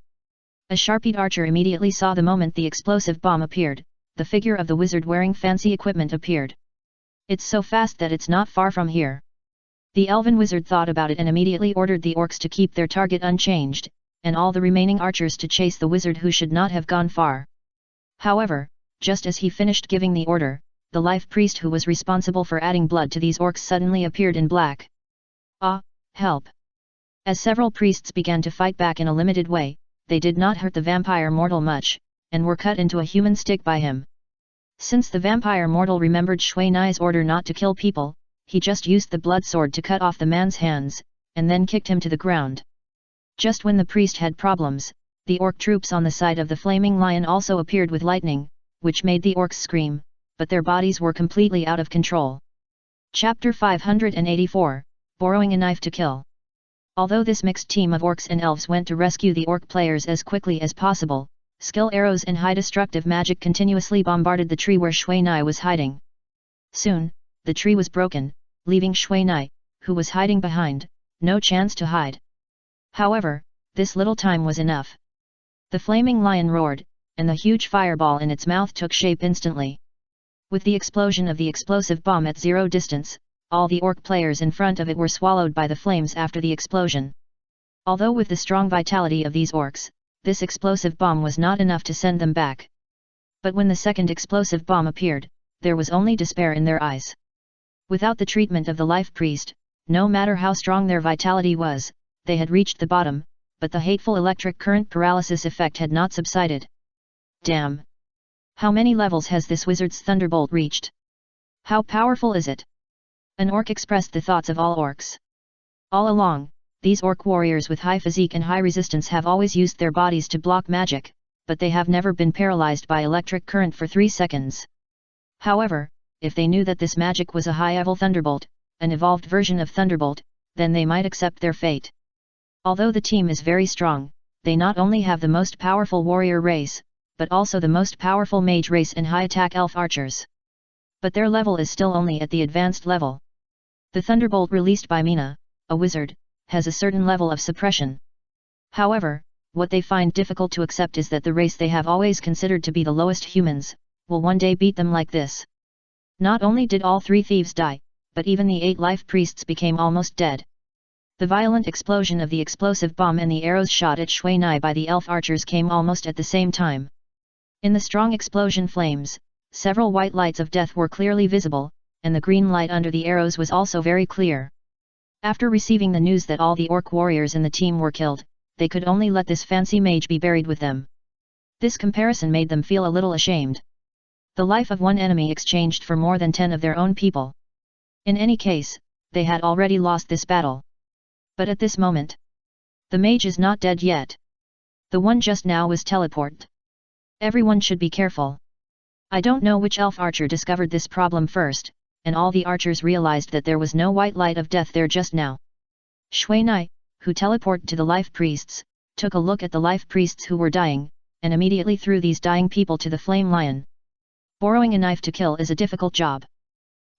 Speaker 1: A sharp-eyed archer immediately saw the moment the explosive bomb appeared, the figure of the wizard wearing fancy equipment appeared. It's so fast that it's not far from here. The elven wizard thought about it and immediately ordered the orcs to keep their target unchanged, and all the remaining archers to chase the wizard who should not have gone far. However, just as he finished giving the order, the life priest who was responsible for adding blood to these orcs suddenly appeared in black. Ah, help! As several priests began to fight back in a limited way, they did not hurt the vampire mortal much, and were cut into a human stick by him. Since the vampire mortal remembered Shui Nai's order not to kill people, he just used the blood sword to cut off the man's hands, and then kicked him to the ground. Just when the priest had problems, the orc troops on the side of the flaming lion also appeared with lightning, which made the orcs scream, but their bodies were completely out of control. Chapter 584, Borrowing a Knife to Kill. Although this mixed team of orcs and elves went to rescue the orc players as quickly as possible, skill arrows and high destructive magic continuously bombarded the tree where Shui Nai was hiding. Soon, the tree was broken, leaving Shui Nai, who was hiding behind, no chance to hide. However, this little time was enough. The flaming lion roared, and the huge fireball in its mouth took shape instantly. With the explosion of the explosive bomb at 0 distance, all the orc players in front of it were swallowed by the flames after the explosion. Although with the strong vitality of these orcs, this explosive bomb was not enough to send them back. But when the second explosive bomb appeared, there was only despair in their eyes. Without the treatment of the life priest, no matter how strong their vitality was, they had reached the bottom, but the hateful electric current paralysis effect had not subsided. Damn! How many levels has this wizard's thunderbolt reached? How powerful is it? An orc expressed the thoughts of all orcs. All along, these orc warriors with high physique and high resistance have always used their bodies to block magic, but they have never been paralyzed by electric current for 3 seconds. However, if they knew that this magic was a high-level thunderbolt, an evolved version of thunderbolt, then they might accept their fate. Although the team is very strong, they not only have the most powerful warrior race, but also the most powerful mage race and high-attack elf archers. But their level is still only at the advanced level. The thunderbolt released by Mina, a wizard, has a certain level of suppression. However, what they find difficult to accept is that the race they have always considered to be the lowest humans, will one day beat them like this. Not only did all 3 thieves die, but even the 8 life priests became almost dead. The violent explosion of the explosive bomb and the arrows shot at Shui Nai by the elf archers came almost at the same time. In the strong explosion flames, several white lights of death were clearly visible, and the green light under the arrows was also very clear. After receiving the news that all the orc warriors in the team were killed, they could only let this fancy mage be buried with them. This comparison made them feel a little ashamed. The life of one enemy exchanged for more than 10 of their own people. In any case, they had already lost this battle. But at this moment, the mage is not dead yet. The one just now was teleported. Everyone should be careful. I don't know which elf archer discovered this problem first, and all the archers realized that there was no white light of death there just now. Shui Nai, who teleported to the life priests, took a look at the life priests who were dying, and immediately threw these dying people to the flame lion. Borrowing a knife to kill is a difficult job.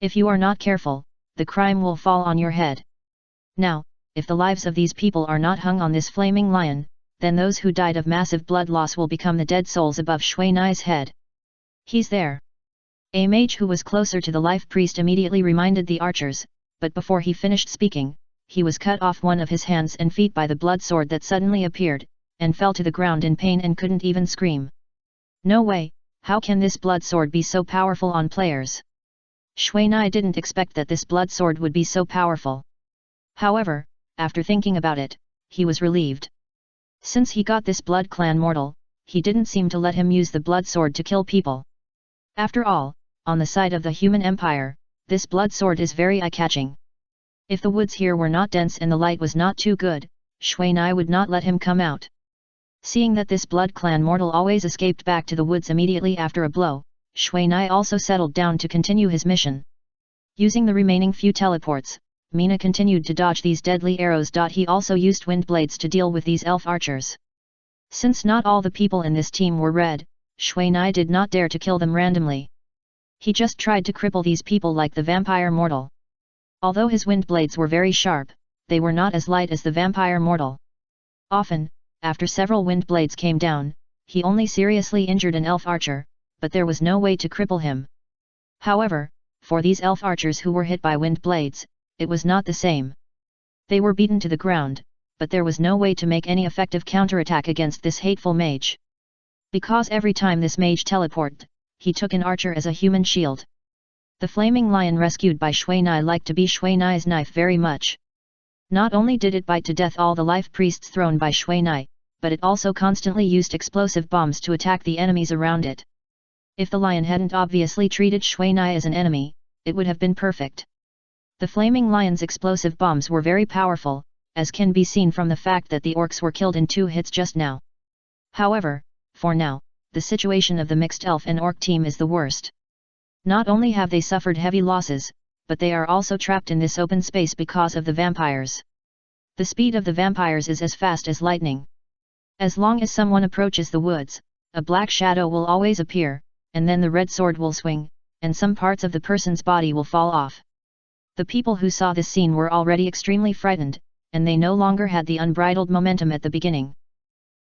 Speaker 1: If you are not careful, the crime will fall on your head. Now, if the lives of these people are not hung on this flaming lion, then those who died of massive blood loss will become the dead souls above Shui Nai's head. He's there. A mage who was closer to the life priest immediately reminded the archers, but before he finished speaking, he was cut off one of his hands and feet by the blood sword that suddenly appeared, and fell to the ground in pain and couldn't even scream. No way, how can this blood sword be so powerful on players? Shui Nai didn't expect that this blood sword would be so powerful. However, after thinking about it, he was relieved. Since he got this blood clan mortal, he didn't seem to let him use the blood sword to kill people. After all, on the side of the human empire, this blood sword is very eye-catching. If the woods here were not dense and the light was not too good, Shui Nai would not let him come out. Seeing that this blood clan mortal always escaped back to the woods immediately after a blow, Shui Nai also settled down to continue his mission. Using the remaining few teleports, Mina continued to dodge these deadly arrows. He also used wind blades to deal with these elf archers. Since not all the people in this team were red, Shui Nai did not dare to kill them randomly. He just tried to cripple these people like the vampire mortal. Although his wind blades were very sharp, they were not as light as the vampire mortal. Often, after several wind blades came down, he only seriously injured an elf archer, but there was no way to cripple him. However, for these elf archers who were hit by wind blades, it was not the same. They were beaten to the ground, but there was no way to make any effective counterattack against this hateful mage. Because every time this mage teleported, he took an archer as a human shield. The flaming lion rescued by Shui Nai liked to be Shui Nai's knife very much. Not only did it bite to death all the life priests thrown by Shui Nai, but it also constantly used explosive bombs to attack the enemies around it. If the lion hadn't obviously treated Shui Nai as an enemy, it would have been perfect. The flaming lion's explosive bombs were very powerful, as can be seen from the fact that the orcs were killed in 2 hits just now. However, for now, the situation of the mixed elf and orc team is the worst. Not only have they suffered heavy losses, but they are also trapped in this open space because of the vampires. The speed of the vampires is as fast as lightning. As long as someone approaches the woods, a black shadow will always appear, and then the red sword will swing, and some parts of the person's body will fall off. The people who saw this scene were already extremely frightened, and they no longer had the unbridled momentum at the beginning.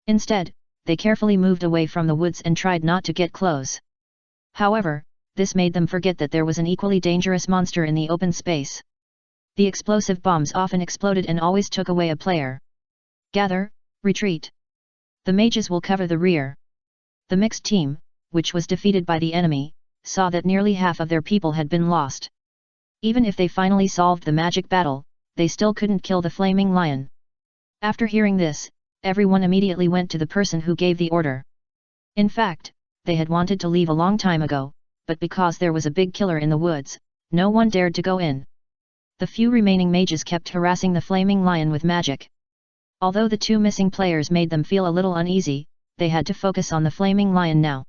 Speaker 1: Instead, they carefully moved away from the woods and tried not to get close. However, this made them forget that there was an equally dangerous monster in the open space. The explosive bombs often exploded and always took away a player. Gather, retreat. The mages will cover the rear. The mixed team, which was defeated by the enemy, saw that nearly half of their people had been lost. Even if they finally solved the magic battle, they still couldn't kill the flaming lion. After hearing this, everyone immediately went to the person who gave the order. In fact, they had wanted to leave a long time ago, but because there was a big killer in the woods, no one dared to go in. The few remaining mages kept harassing the flaming lion with magic. Although the 2 missing players made them feel a little uneasy, they had to focus on the flaming lion now.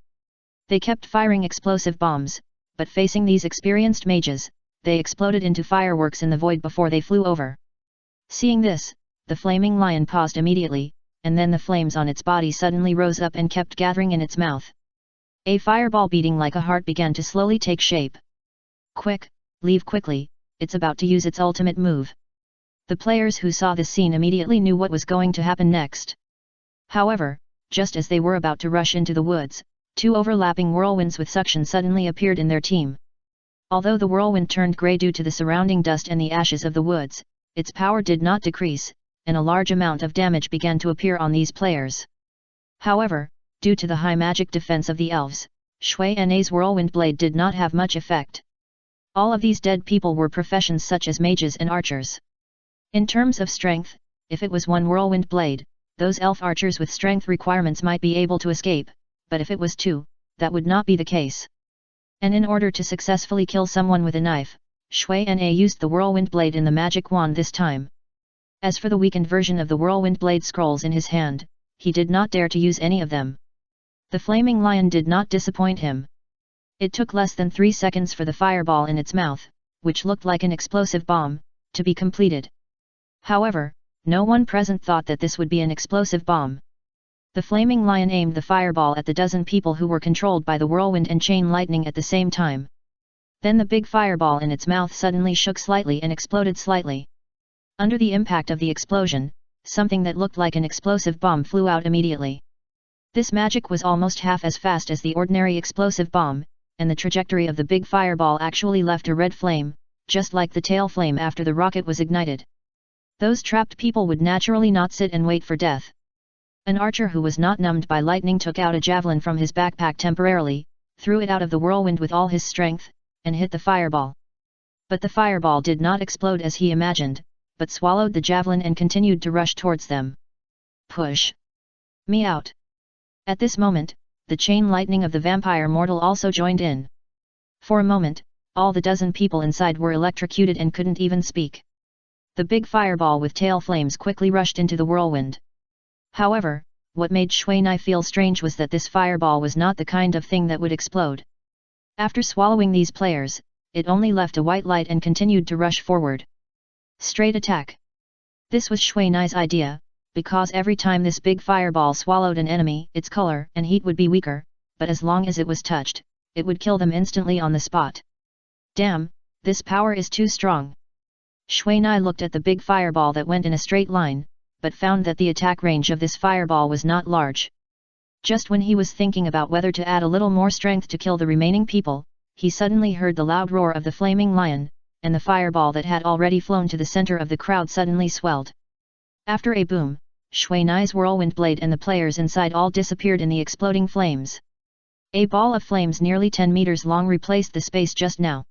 Speaker 1: They kept firing explosive bombs, but facing these experienced mages, they exploded into fireworks in the void before they flew over. Seeing this, the flaming lion paused immediately, and then the flames on its body suddenly rose up and kept gathering in its mouth. A fireball beating like a heart began to slowly take shape. Quick, leave quickly, it's about to use its ultimate move. The players who saw this scene immediately knew what was going to happen next. However, just as they were about to rush into the woods, 2 overlapping whirlwinds with suction suddenly appeared in their team. Although the whirlwind turned grey due to the surrounding dust and the ashes of the woods, its power did not decrease, and a large amount of damage began to appear on these players. However, due to the high magic defense of the elves, Shui Nai's whirlwind blade did not have much effect. All of these dead people were professions such as mages and archers. In terms of strength, if it was 1 whirlwind blade, those elf archers with strength requirements might be able to escape, but if it was 2, that would not be the case. And in order to successfully kill someone with a knife, Shui Nai used the whirlwind blade in the magic wand this time. As for the weakened version of the whirlwind blade scrolls in his hand, he did not dare to use any of them. The flaming lion did not disappoint him. It took less than 3 seconds for the fireball in its mouth, which looked like an explosive bomb, to be completed. However, no one present thought that this would be an explosive bomb. The flaming lion aimed the fireball at the dozen people who were controlled by the whirlwind and chain lightning at the same time. Then the big fireball in its mouth suddenly shook slightly and exploded slightly. Under the impact of the explosion, something that looked like an explosive bomb flew out immediately. This magic was almost half as fast as the ordinary explosive bomb, and the trajectory of the big fireball actually left a red flame, just like the tail flame after the rocket was ignited. Those trapped people would naturally not sit and wait for death. An archer who was not numbed by lightning took out a javelin from his backpack temporarily, threw it out of the whirlwind with all his strength, and hit the fireball. But the fireball did not explode as he imagined, but swallowed the javelin and continued to rush towards them. Push me out! At this moment, the chain lightning of the vampire mortal also joined in. For a moment, all the dozen people inside were electrocuted and couldn't even speak. The big fireball with tail flames quickly rushed into the whirlwind. However, what made Shuai feel strange was that this fireball was not the kind of thing that would explode. After swallowing these players, it only left a white light and continued to rush forward. Straight attack. This was Shuai's idea, because every time this big fireball swallowed an enemy, its color and heat would be weaker, but as long as it was touched, it would kill them instantly on the spot. Damn, this power is too strong. Shuai looked at the big fireball that went in a straight line, but found that the attack range of this fireball was not large. Just when he was thinking about whether to add a little more strength to kill the remaining people, he suddenly heard the loud roar of the flaming lion, and the fireball that had already flown to the center of the crowd suddenly swelled. After a boom, Shuai's whirlwind blade and the players inside all disappeared in the exploding flames. A ball of flames nearly 10 meters long replaced the space just now.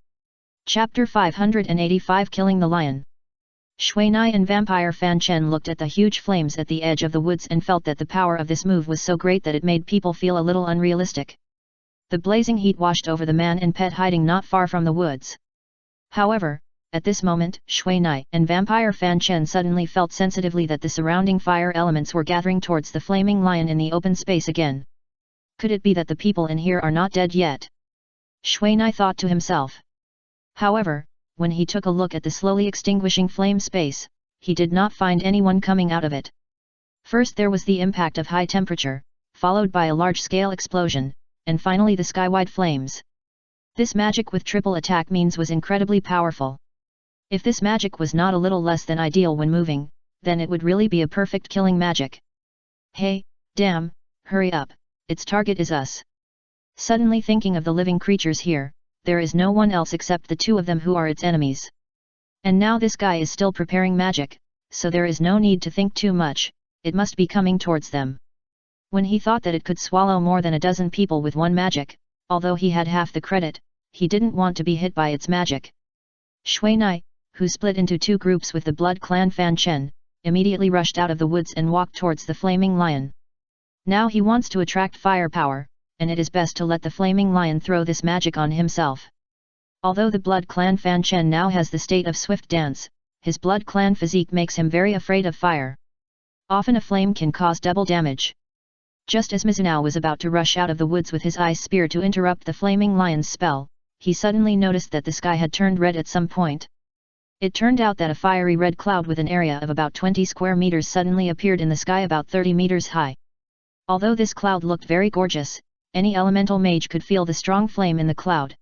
Speaker 1: Chapter 585 Killing the Lion. Shuai and Vampire Fan Chen looked at the huge flames at the edge of the woods and felt that the power of this move was so great that it made people feel a little unrealistic. The blazing heat washed over the man and pet hiding not far from the woods. However, at this moment, Shuai and Vampire Fan Chen suddenly felt sensitively that the surrounding fire elements were gathering towards the flaming lion in the open space again. Could it be that the people in here are not dead yet? Shuai thought to himself. However, when he took a look at the slowly extinguishing flame space, he did not find anyone coming out of it. First there was the impact of high temperature, followed by a large-scale explosion, and finally the skywide flames. This magic with triple attack means was incredibly powerful. If this magic was not a little less than ideal when moving, then it would really be a perfect killing magic. Hey, damn, hurry up, its target is us. Suddenly thinking of the living creatures here, there is no one else except the two of them who are its enemies. And now this guy is still preparing magic, so there is no need to think too much, it must be coming towards them. When he thought that it could swallow more than a dozen people with one magic, although he had half the credit, he didn't want to be hit by its magic. Shuai, who split into two groups with the Blood Clan Fan Chen, immediately rushed out of the woods and walked towards the flaming lion. Now he wants to attract firepower, and it is best to let the flaming lion throw this magic on himself. Although the Blood Clan Fan Chen now has the state of swift dance, his Blood Clan physique makes him very afraid of fire. Often a flame can cause double damage. Just as Mizunao was about to rush out of the woods with his ice spear to interrupt the flaming lion's spell, he suddenly noticed that the sky had turned red at some point. It turned out that a fiery red cloud with an area of about 20 square meters suddenly appeared in the sky about 30 meters high. Although this cloud looked very gorgeous, any elemental mage could feel the strong flame in the cloud.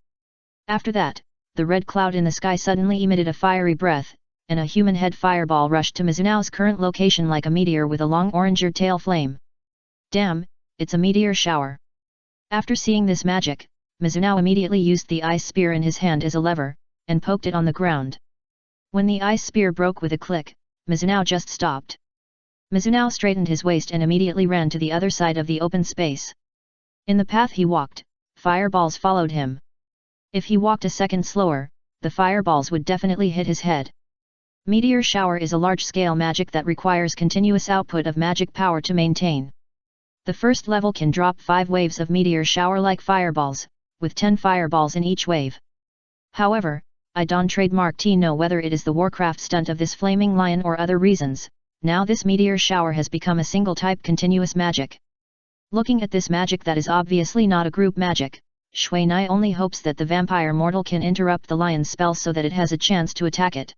Speaker 1: After that, the red cloud in the sky suddenly emitted a fiery breath, and a human head fireball rushed to Mizunao's current location like a meteor with a long oranger tail flame. Damn, it's a meteor shower. After seeing this magic, Mizunao immediately used the ice spear in his hand as a lever, and poked it on the ground. When the ice spear broke with a click, Mizunao just stopped. Mizunao straightened his waist and immediately ran to the other side of the open space. In the path he walked, fireballs followed him. If he walked a second slower, the fireballs would definitely hit his head. Meteor shower is a large-scale magic that requires continuous output of magic power to maintain. The first level can drop 5 waves of meteor shower like fireballs, with 10 fireballs in each wave. However, I don't trademark know whether it is the Warcraft stunt of this flaming lion or other reasons, now this meteor shower has become a single type continuous magic. Looking at this magic that is obviously not a group magic, Shui Nai only hopes that the vampire mortal can interrupt the lion's spell so that it has a chance to attack it.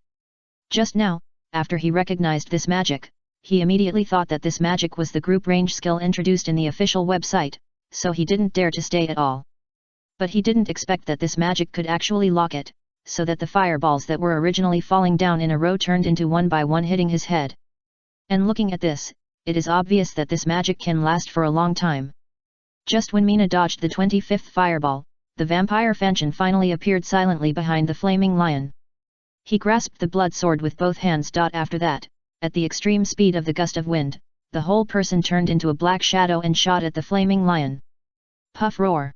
Speaker 1: Just now, after he recognized this magic, he immediately thought that this magic was the group range skill introduced in the official website, so he didn't dare to stay at all. But he didn't expect that this magic could actually lock it, so that the fireballs that were originally falling down in a row turned into one by one hitting his head. And looking at this, it is obvious that this magic can last for a long time. Just when Mina dodged the 25th fireball, the vampire Fanfiction finally appeared silently behind the flaming lion. He grasped the blood sword with both hands. After that, at the extreme speed of the gust of wind, the whole person turned into a black shadow and shot at the flaming lion. Puff roar.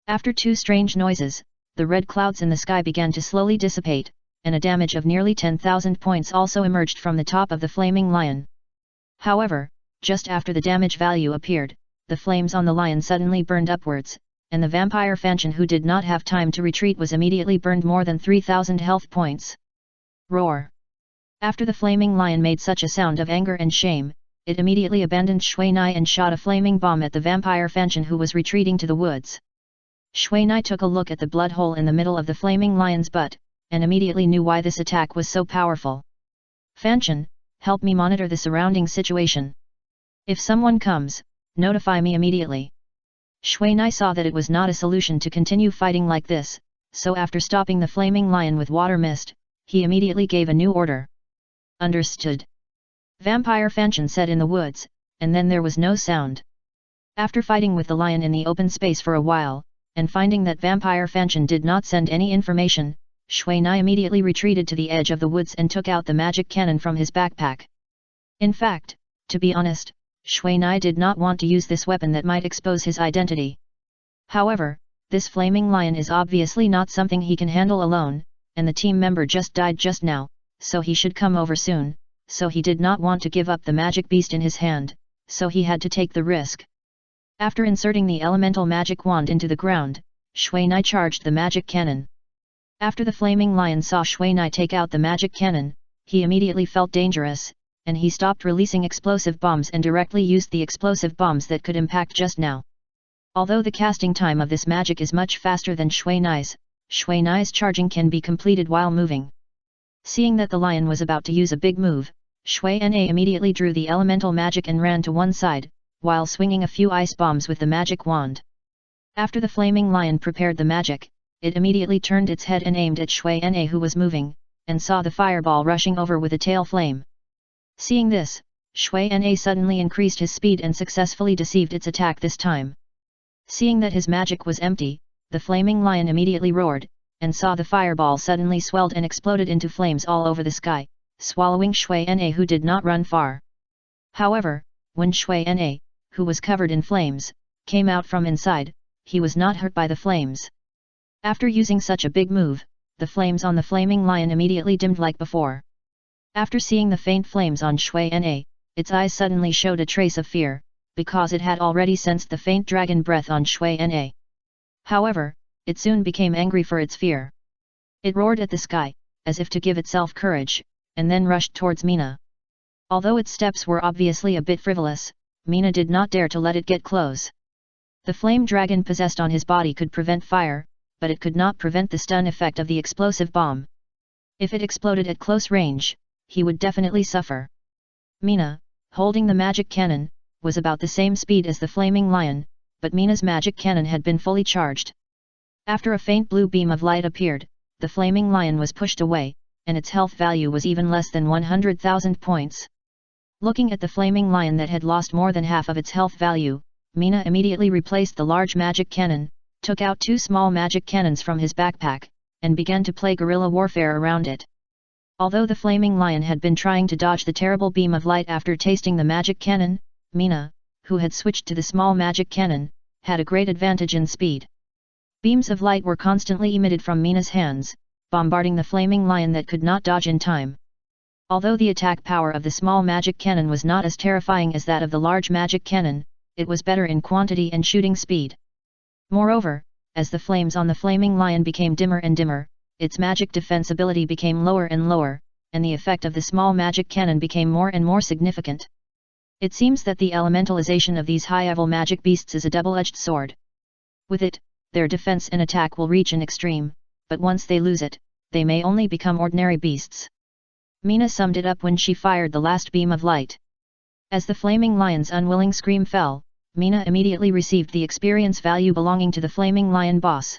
Speaker 1: After two strange noises, the red clouds in the sky began to slowly dissipate, and a damage of nearly 10,000 points also emerged from the top of the flaming lion. However, just after the damage value appeared, the flames on the lion suddenly burned upwards, and the vampire Fanfiction, who did not have time to retreat, was immediately burned more than 3,000 health points. Roar. After the flaming lion made such a sound of anger and shame, it immediately abandoned Shui Nai and shot a flaming bomb at the vampire Fanfiction, who was retreating to the woods. Shui Nai took a look at the blood hole in the middle of the flaming lion's butt, and immediately knew why this attack was so powerful. Fanfiction, help me monitor the surrounding situation. If someone comes, notify me immediately. Shui Nai saw that it was not a solution to continue fighting like this, so after stopping the flaming lion with water mist, he immediately gave a new order. Understood. Vampire Fanfiction said in the woods, and then there was no sound. After fighting with the lion in the open space for a while, and finding that Vampire Fanfiction did not send any information, Shui Nai immediately retreated to the edge of the woods and took out the magic cannon from his backpack. In fact, to be honest, Shui Nai did not want to use this weapon that might expose his identity. However, this flaming lion is obviously not something he can handle alone, and the team member just died just now, so he should come over soon, so he did not want to give up the magic beast in his hand, so he had to take the risk. After inserting the elemental magic wand into the ground, Shui Nai charged the magic cannon. After the flaming lion saw Shui Nai take out the magic cannon, he immediately felt dangerous, and he stopped releasing explosive bombs and directly used the explosive bombs that could impact just now. Although the casting time of this magic is much faster than Shui Nai's charging can be completed while moving. Seeing that the lion was about to use a big move, Shui Nai immediately drew the elemental magic and ran to one side, while swinging a few ice bombs with the magic wand. After the flaming lion prepared the magic, it immediately turned its head and aimed at Shui Nai, who was moving, and saw the fireball rushing over with a tail flame. Seeing this, Shui Nai suddenly increased his speed and successfully deceived its attack this time. Seeing that his magic was empty, the flaming lion immediately roared, and saw the fireball suddenly swelled and exploded into flames all over the sky, swallowing Shui Nai, who did not run far. However, when Shui Nai, who was covered in flames, came out from inside, he was not hurt by the flames. After using such a big move, the flames on the flaming lion immediately dimmed like before. After seeing the faint flames on Shui Nai, its eyes suddenly showed a trace of fear, because it had already sensed the faint dragon breath on Shui Nai. However, it soon became angry for its fear. It roared at the sky, as if to give itself courage, and then rushed towards Mina. Although its steps were obviously a bit frivolous, Mina did not dare to let it get close. The flame dragon possessed on his body could prevent fire, but it could not prevent the stun effect of the explosive bomb. If it exploded at close range, he would definitely suffer. Mina, holding the magic cannon, was about the same speed as the flaming lion, but Mina's magic cannon had been fully charged. After a faint blue beam of light appeared, the flaming lion was pushed away, and its health value was even less than 100,000 points. Looking at the flaming lion that had lost more than half of its health value, Mina immediately replaced the large magic cannon, took out two small magic cannons from his backpack, and began to play guerrilla warfare around it. Although the flaming lion had been trying to dodge the terrible beam of light after tasting the magic cannon, Mina, who had switched to the small magic cannon, had a great advantage in speed. Beams of light were constantly emitted from Mina's hands, bombarding the flaming lion that could not dodge in time. Although the attack power of the small magic cannon was not as terrifying as that of the large magic cannon, it was better in quantity and shooting speed. Moreover, as the flames on the flaming lion became dimmer and dimmer, its magic defense ability became lower and lower, and the effect of the small magic cannon became more and more significant. It seems that the elementalization of these high-level magic beasts is a double-edged sword. With it, their defense and attack will reach an extreme, but once they lose it, they may only become ordinary beasts. Mina summed it up when she fired the last beam of light. As the flaming lion's unwilling scream fell, Mina immediately received the experience value belonging to the flaming lion boss.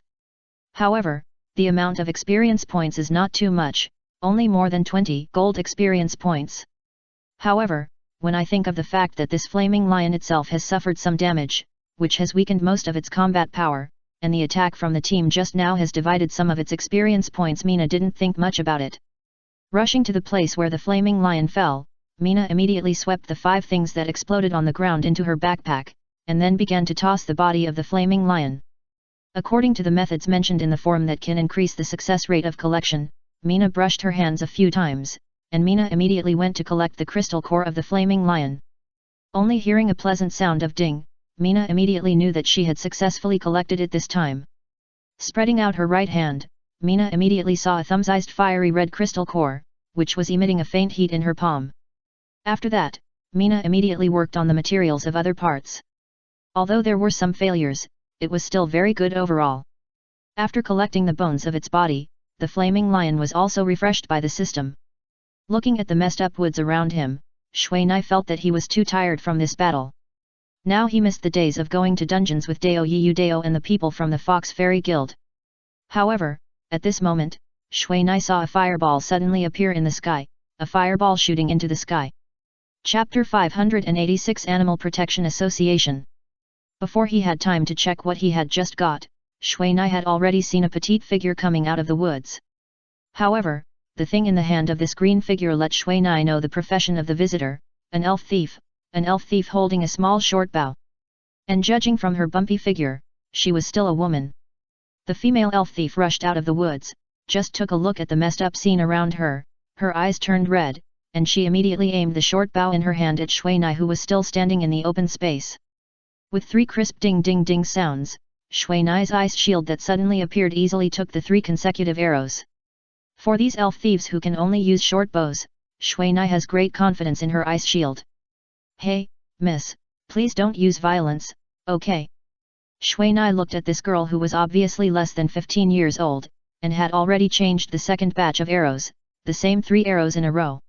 Speaker 1: However, the amount of experience points is not too much, only more than 20 gold experience points. However, when I think of the fact that this flaming lion itself has suffered some damage, which has weakened most of its combat power, and the attack from the team just now has divided some of its experience points, Mina didn't think much about it. Rushing to the place where the flaming lion fell, Mina immediately swept the 5 things that exploded on the ground into her backpack, and then began to toss the body of the flaming lion. According to the methods mentioned in the forum that can increase the success rate of collection, Mina brushed her hands a few times, and Mina immediately went to collect the crystal core of the flaming lion. Only hearing a pleasant sound of ding, Mina immediately knew that she had successfully collected it this time. Spreading out her right hand, Mina immediately saw a thumb-sized fiery red crystal core, which was emitting a faint heat in her palm. After that, Mina immediately worked on the materials of other parts. Although there were some failures, it was still very good overall. After collecting the bones of its body, the flaming lion was also refreshed by the system. Looking at the messed up woods around him, Xuanai felt that he was too tired from this battle. Now he missed the days of going to dungeons with Dao Yiyu Dao and the people from the Fox Fairy Guild. However, at this moment, Xuanai saw a fireball suddenly appear in the sky, a fireball shooting into the sky. Chapter 586 Animal Protection Association. Before he had time to check what he had just got, Xuanai had already seen a petite figure coming out of the woods. However, the thing in the hand of this green figure let Xuanai know the profession of the visitor, an elf thief holding a small short bow. And judging from her bumpy figure, she was still a woman. The female elf thief rushed out of the woods, just took a look at the messed up scene around her, her eyes turned red, and she immediately aimed the short bow in her hand at Xuanai, who was still standing in the open space. With 3 crisp ding-ding-ding sounds, Xuanai's ice shield that suddenly appeared easily took the 3 consecutive arrows. For these elf thieves who can only use short bows, Xuanai has great confidence in her ice shield. "Hey, miss, please don't use violence, okay?" Xuanai looked at this girl who was obviously less than 15 years old, and had already changed the second batch of arrows, the same 3 arrows in a row.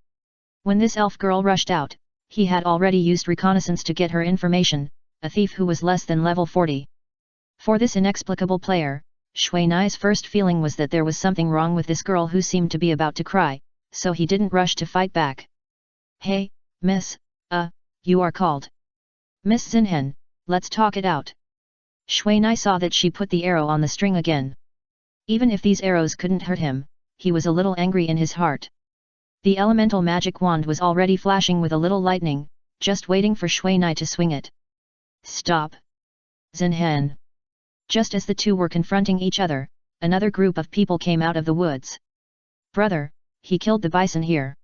Speaker 1: When this elf girl rushed out, he had already used reconnaissance to get her information, a thief who was less than level 40. For this inexplicable player, Xuanai's first feeling was that there was something wrong with this girl who seemed to be about to cry, so he didn't rush to fight back. "Hey, miss, you are called. Miss Xinhen, let's talk it out." Xuanai saw that she put the arrow on the string again. Even if these arrows couldn't hurt him, he was a little angry in his heart. The elemental magic wand was already flashing with a little lightning, just waiting for Xuanai to swing it. "Stop! Xinhen!" Just as the two were confronting each other, another group of people came out of the woods. "Brother, he killed the bison here."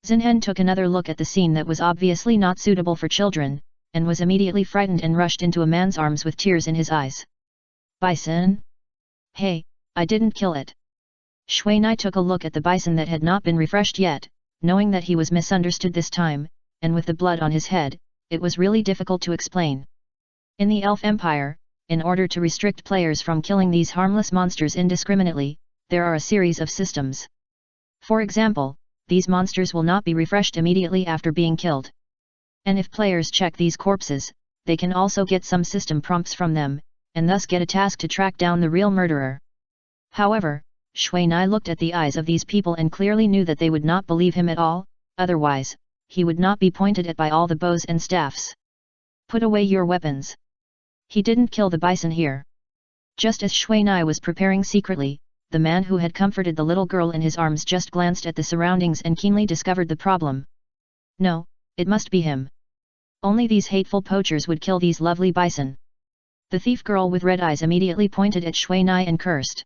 Speaker 1: Xinhen took another look at the scene that was obviously not suitable for children, and was immediately frightened and rushed into a man's arms with tears in his eyes. "Bison? Hey, I didn't kill it." Xuanai took a look at the bison that had not been refreshed yet, knowing that he was misunderstood this time, and with the blood on his head, it was really difficult to explain. In the Elf Empire, in order to restrict players from killing these harmless monsters indiscriminately, there are a series of systems. For example, these monsters will not be refreshed immediately after being killed. And if players check these corpses, they can also get some system prompts from them, and thus get a task to track down the real murderer. However, Xuanai looked at the eyes of these people and clearly knew that they would not believe him at all, otherwise, he would not be pointed at by all the bows and staffs. "Put away your weapons. He didn't kill the bison here." Just as Xuanai was preparing secretly, the man who had comforted the little girl in his arms just glanced at the surroundings and keenly discovered the problem. "No, it must be him. Only these hateful poachers would kill these lovely bison." The thief girl with red eyes immediately pointed at Xuanai and cursed.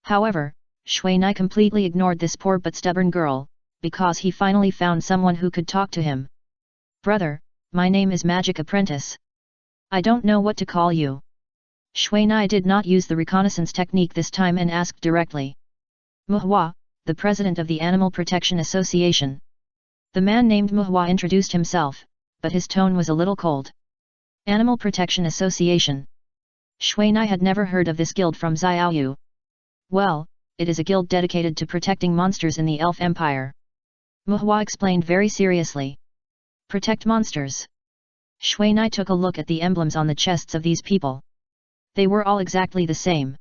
Speaker 1: However, Xuanai completely ignored this poor but stubborn girl, because he finally found someone who could talk to him. "Brother, my name is Magic Apprentice. I don't know what to call you." Xuanai did not use the reconnaissance technique this time and asked directly. "Muhua, the president of the Animal Protection Association." The man named Muhua introduced himself, but his tone was a little cold. "Animal Protection Association. Shui Nai had never heard of this guild from Xiaoyu. Well, it is a guild dedicated to protecting monsters in the Elf Empire. Muhua explained very seriously. Protect monsters. Shui Nai took a look at the emblems on the chests of these people. They were all exactly the same.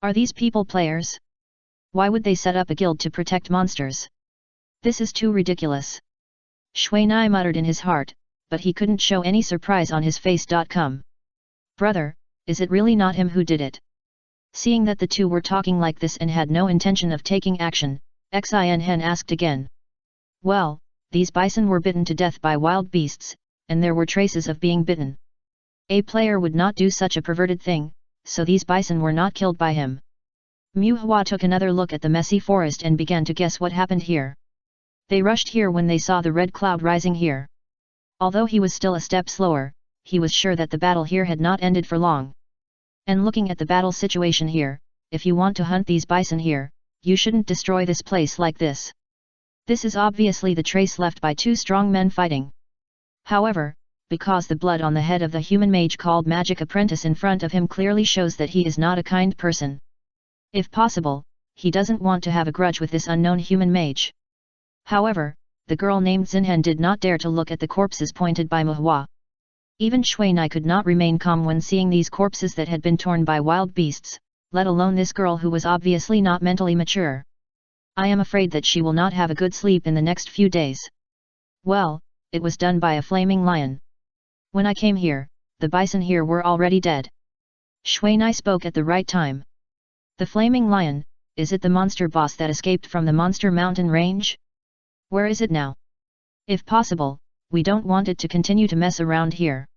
Speaker 1: Are these people players? Why would they set up a guild to protect monsters? This is too ridiculous. Shui Nai muttered in his heart, but he couldn't show any surprise on his face. Come. Brother, is it really not him who did it? Seeing that the two were talking like this and had no intention of taking action, Xin Hen asked again. Well, these bison were bitten to death by wild beasts, and there were traces of being bitten. A player would not do such a perverted thing, so these bison were not killed by him. Muhua took another look at the messy forest and began to guess what happened here. They rushed here when they saw the red cloud rising here. Although he was still a step slower, he was sure that the battle here had not ended for long. And looking at the battle situation here, if you want to hunt these bison here, you shouldn't destroy this place like this. This is obviously the trace left by two strong men fighting. However, because the blood on the head of the human mage called Magic Apprentice in front of him clearly shows that he is not a kind person. If possible, he doesn't want to have a grudge with this unknown human mage. However, the girl named Xinhen did not dare to look at the corpses pointed by Muhua. Even Shui Nai could not remain calm when seeing these corpses that had been torn by wild beasts, let alone this girl who was obviously not mentally mature. I am afraid that she will not have a good sleep in the next few days. Well, it was done by a flaming lion. When I came here, the bison here were already dead. Shui Nai spoke at the right time. The flaming lion, is it the monster boss that escaped from the monster mountain range? Where is it now? If possible, we don't want it to continue to mess around here.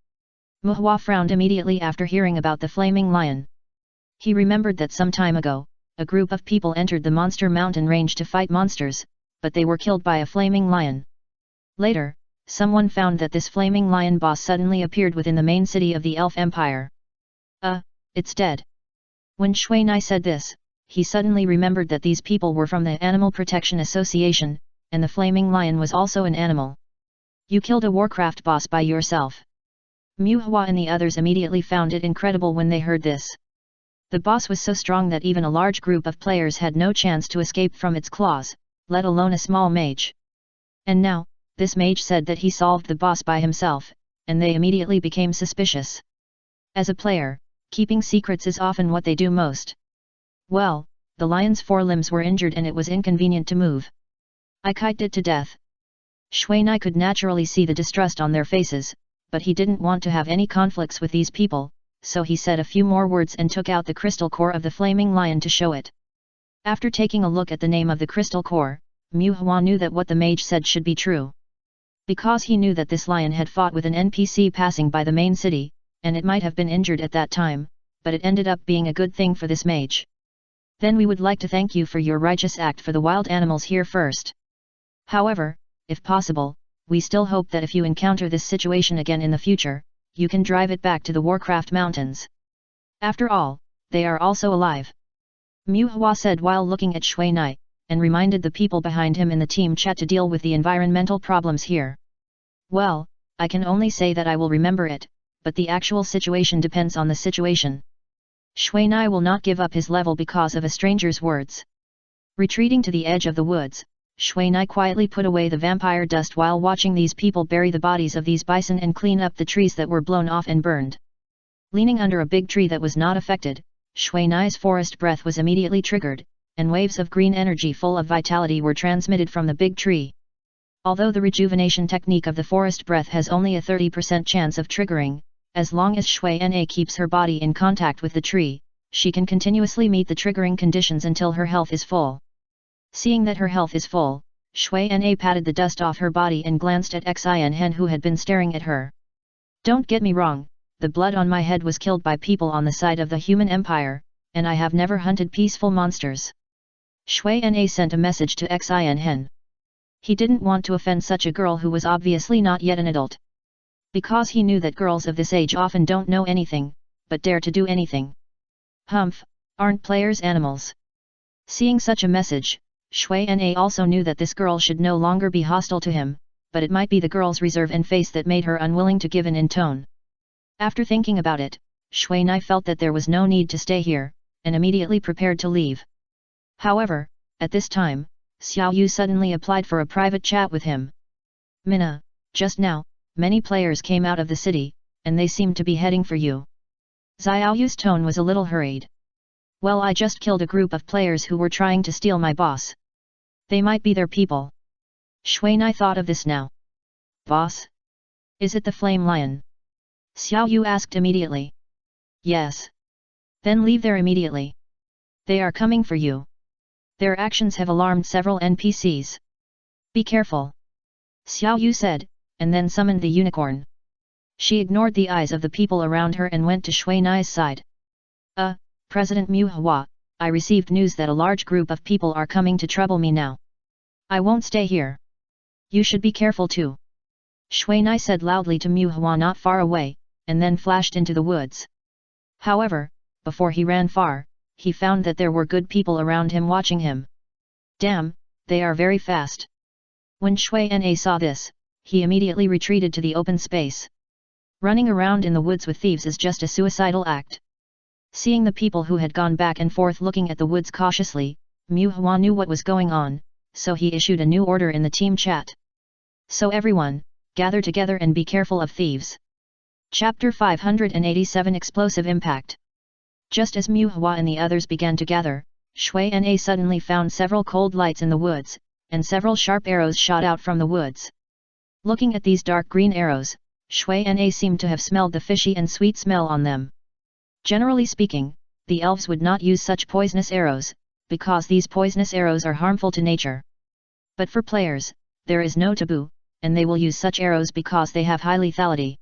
Speaker 1: Muhua frowned immediately after hearing about the flaming lion. He remembered that some time ago, a group of people entered the monster mountain range to fight monsters, but they were killed by a flaming lion. Later, someone found that this flaming lion boss suddenly appeared within the main city of the Elf Empire. It's dead. When Shui Nai said this, he suddenly remembered that these people were from the Animal Protection Association, and the flaming lion was also an animal. You killed a Warcraft boss by yourself. Muhua and the others immediately found it incredible when they heard this. The boss was so strong that even a large group of players had no chance to escape from its claws, let alone a small mage. And now, this mage said that he solved the boss by himself, and they immediately became suspicious. As a player, keeping secrets is often what they do most. Well, the lion's forelimbs were injured and it was inconvenient to move. I kicked it to death. Shui Nai could naturally see the distrust on their faces, but he didn't want to have any conflicts with these people, so he said a few more words and took out the crystal core of the flaming lion to show it. After taking a look at the name of the crystal core, Muhua knew that what the mage said should be true. Because he knew that this lion had fought with an NPC passing by the main city, and it might have been injured at that time, but it ended up being a good thing for this mage. Then we would like to thank you for your righteous act for the wild animals here first. However, if possible, we still hope that if you encounter this situation again in the future, you can drive it back to the Warcraft Mountains. After all, they are also alive. Muhua said while looking at Shui Nai, and reminded the people behind him in the team chat to deal with the environmental problems here. Well, I can only say that I will remember it, but the actual situation depends on the situation. Shui Nai will not give up his level because of a stranger's words. Retreating to the edge of the woods, Shui Nai quietly put away the vampire dust while watching these people bury the bodies of these bison and clean up the trees that were blown off and burned. Leaning under a big tree that was not affected, Shui Nai's forest breath was immediately triggered, and waves of green energy full of vitality were transmitted from the big tree. Although the rejuvenation technique of the forest breath has only a 30% chance of triggering, as long as Shui Na keeps her body in contact with the tree, she can continuously meet the triggering conditions until her health is full. Seeing that her health is full, Shui Na patted the dust off her body and glanced at Xin Hen who had been staring at her. Don't get me wrong, the blood on my head was killed by people on the side of the human empire, and I have never hunted peaceful monsters. Shui Na sent a message to Xin Hen. He didn't want to offend such a girl who was obviously not yet an adult. Because he knew that girls of this age often don't know anything, but dare to do anything. Humph, aren't players animals? Seeing such a message, Shui Na also knew that this girl should no longer be hostile to him, but it might be the girl's reserve and face that made her unwilling to give in tone. After thinking about it, Shui Nai felt that there was no need to stay here, and immediately prepared to leave. However, at this time, Xiao Yu suddenly applied for a private chat with him. Mina, just now, many players came out of the city, and they seemed to be heading for you. Xiao Yu's tone was a little hurried. Well, I just killed a group of players who were trying to steal my boss. They might be their people. Shui Nai thought of this now. Boss? Is it the Flame Lion? Xiao Yu asked immediately. Yes. Then leave there immediately. They are coming for you. Their actions have alarmed several NPCs. Be careful. Xiao Yu said, and then summoned the unicorn. She ignored the eyes of the people around her and went to Shui Nai's side. President Mu Hua, I received news that a large group of people are coming to trouble me now. I won't stay here. You should be careful too. Shui Nai said loudly to Mu Hua not far away, and then flashed into the woods. However, before he ran far, he found that there were good people around him watching him. Damn, they are very fast. When Shui Na saw this, he immediately retreated to the open space. Running around in the woods with thieves is just a suicidal act. Seeing the people who had gone back and forth looking at the woods cautiously, Mu Hua knew what was going on, so he issued a new order in the team chat. So everyone, gather together and be careful of thieves. Chapter 587 Explosive Impact. Just as Mu Hua and the others began to gather, Shui Na suddenly found several cold lights in the woods, and several sharp arrows shot out from the woods. Looking at these dark green arrows, Shui Na seemed to have smelled the fishy and sweet smell on them. Generally speaking, the elves would not use such poisonous arrows, because these poisonous arrows are harmful to nature. But for players, there is no taboo, and they will use such arrows because they have high lethality.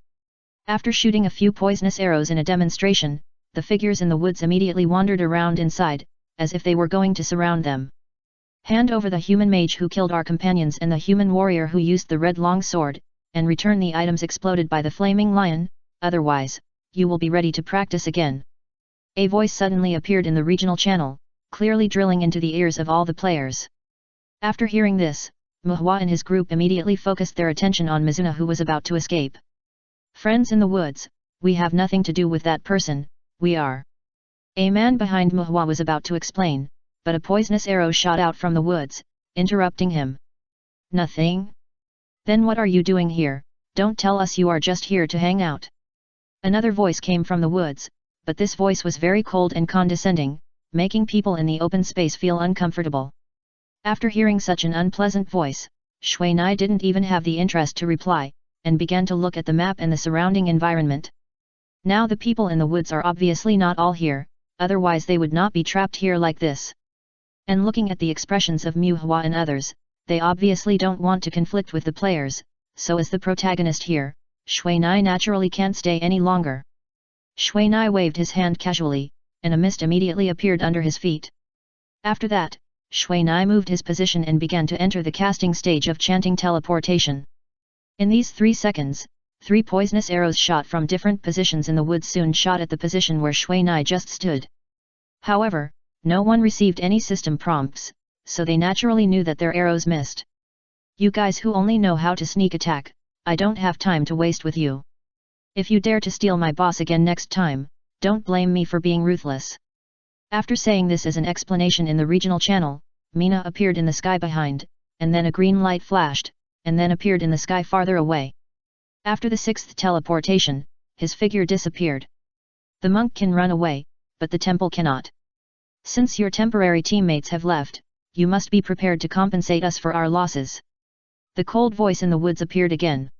Speaker 1: After shooting a few poisonous arrows in a demonstration, the figures in the woods immediately wandered around inside, as if they were going to surround them. Hand over the human mage who killed our companions and the human warrior who used the red long sword, and return the items exploded by the flaming lion, otherwise, you will be ready to practice again. A voice suddenly appeared in the regional channel, clearly drilling into the ears of all the players. After hearing this, Mu Hua and his group immediately focused their attention on Mizuna, who was about to escape. Friends in the woods, we have nothing to do with that person, we are. A man behind Mu Hua was about to explain, but a poisonous arrow shot out from the woods, interrupting him. Nothing? Then what are you doing here? Don't tell us you are just here to hang out. Another voice came from the woods, but this voice was very cold and condescending, making people in the open space feel uncomfortable. After hearing such an unpleasant voice, Shui Nai didn't even have the interest to reply, and began to look at the map and the surrounding environment. Now the people in the woods are obviously not all here, otherwise they would not be trapped here like this. And looking at the expressions of Mu Hua and others, they obviously don't want to conflict with the players, so as the protagonist here, Shui Nai naturally can't stay any longer. Shui Nai waved his hand casually, and a mist immediately appeared under his feet. After that, Shui Nai moved his position and began to enter the casting stage of chanting teleportation. In these 3 seconds, 3 poisonous arrows shot from different positions in the woods soon shot at the position where Shui Nai just stood. However, no one received any system prompts, so they naturally knew that their arrows missed. You guys who only know how to sneak attack, I don't have time to waste with you. If you dare to steal my boss again next time, don't blame me for being ruthless. After saying this as an explanation in the regional channel, Mina appeared in the sky behind, and then a green light flashed, and then appeared in the sky farther away. After the 6th teleportation, his figure disappeared. The monk can run away, but the temple cannot. Since your temporary teammates have left, you must be prepared to compensate us for our losses. The cold voice in the woods appeared again.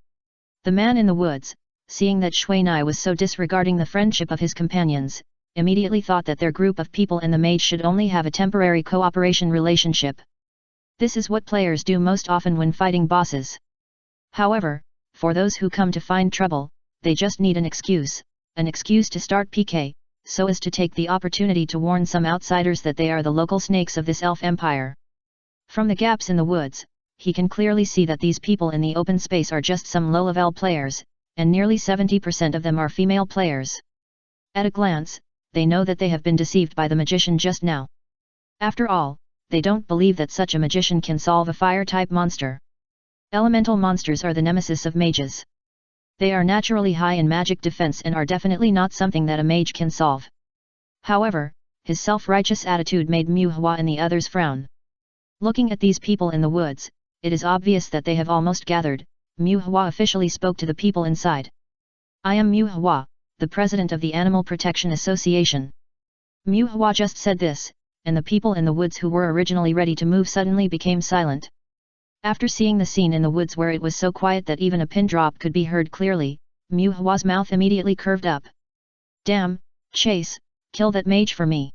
Speaker 1: The man in the woods, seeing that Shui Nai was so disregarding the friendship of his companions, immediately thought that their group of people and the mage should only have a temporary cooperation relationship. This is what players do most often when fighting bosses. However, for those who come to find trouble, they just need an excuse to start PK, so as to take the opportunity to warn some outsiders that they are the local snakes of this elf empire. From the gaps in the woods, he can clearly see that these people in the open space are just some low-level players, and nearly 70% of them are female players. At a glance, they know that they have been deceived by the magician just now. After all, they don't believe that such a magician can solve a fire-type monster. Elemental monsters are the nemesis of mages. They are naturally high in magic defense and are definitely not something that a mage can solve. However, his self-righteous attitude made Mu Hua and the others frown. Looking at these people in the woods, it is obvious that they have almost gathered. Mu Hua officially spoke to the people inside. I am Mu Hua, the president of the Animal Protection Association. Mu Hua just said this, and the people in the woods who were originally ready to move suddenly became silent. After seeing the scene in the woods where it was so quiet that even a pin drop could be heard clearly, Mu Hua's mouth immediately curved up. Damn, Chase, kill that mage for me.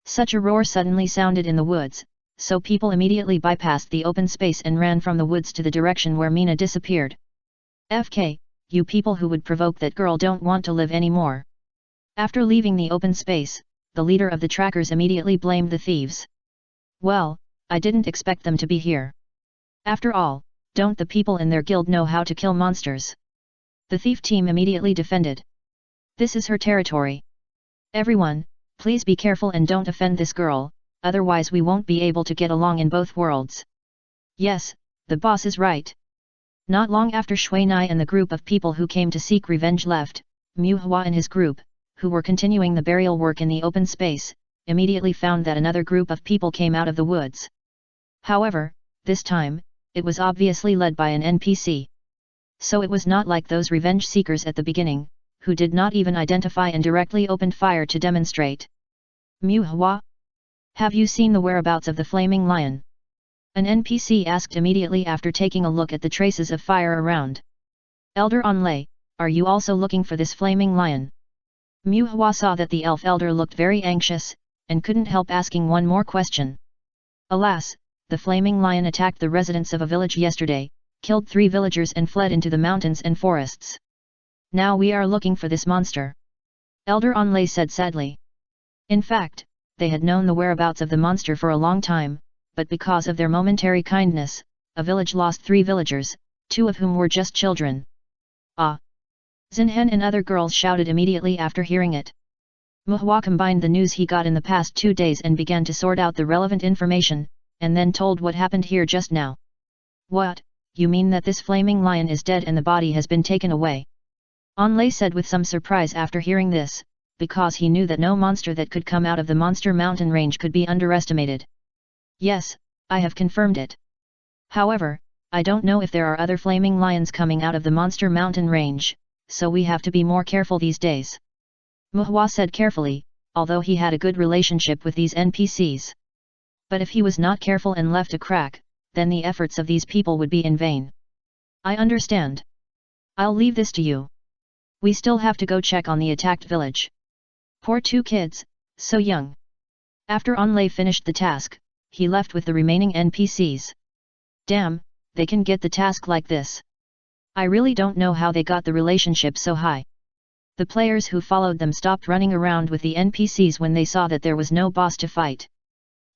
Speaker 1: Such a roar suddenly sounded in the woods, so people immediately bypassed the open space and ran from the woods to the direction where Mina disappeared. FK, you people who would provoke that girl don't want to live anymore. After leaving the open space, the leader of the trackers immediately blamed the thieves. Well, I didn't expect them to be here. After all, don't the people in their guild know how to kill monsters? The thief team immediately defended. This is her territory. Everyone, please be careful and don't offend this girl, otherwise we won't be able to get along in both worlds. Yes, the boss is right. Not long after Shui Nai and the group of people who came to seek revenge left, Mu Hua and his group, who were continuing the burial work in the open space, immediately found that another group of people came out of the woods. However, this time, it was obviously led by an NPC. So it was not like those revenge seekers at the beginning, who did not even identify and directly opened fire to demonstrate. Mu Hua? Have you seen the whereabouts of the flaming lion? An NPC asked immediately after taking a look at the traces of fire around. Elder Onlay, are you also looking for this flaming lion? Mu Hua saw that the elf elder looked very anxious, and couldn't help asking one more question. Alas, the flaming lion attacked the residents of a village yesterday, killed 3 villagers and fled into the mountains and forests. Now we are looking for this monster. Elder Onlay said sadly. In fact, they had known the whereabouts of the monster for a long time, but because of their momentary kindness, a village lost 3 villagers, 2 of whom were just children. Ah! Zinhen and other girls shouted immediately after hearing it. Mu Hua combined the news he got in the past 2 days and began to sort out the relevant information, and then told what happened here just now. What, you mean that this flaming lion is dead and the body has been taken away? Onlay said with some surprise after hearing this, because he knew that no monster that could come out of the monster mountain range could be underestimated. Yes, I have confirmed it. However, I don't know if there are other flaming lions coming out of the monster mountain range, so we have to be more careful these days. Mu Hua said carefully, although he had a good relationship with these NPCs. But if he was not careful and left a crack, then the efforts of these people would be in vain. I understand. I'll leave this to you. We still have to go check on the attacked village. Poor 2 kids, so young. After Onlay finished the task, he left with the remaining NPCs. Damn, they can get the task like this. I really don't know how they got the relationship so high. The players who followed them stopped running around with the NPCs when they saw that there was no boss to fight.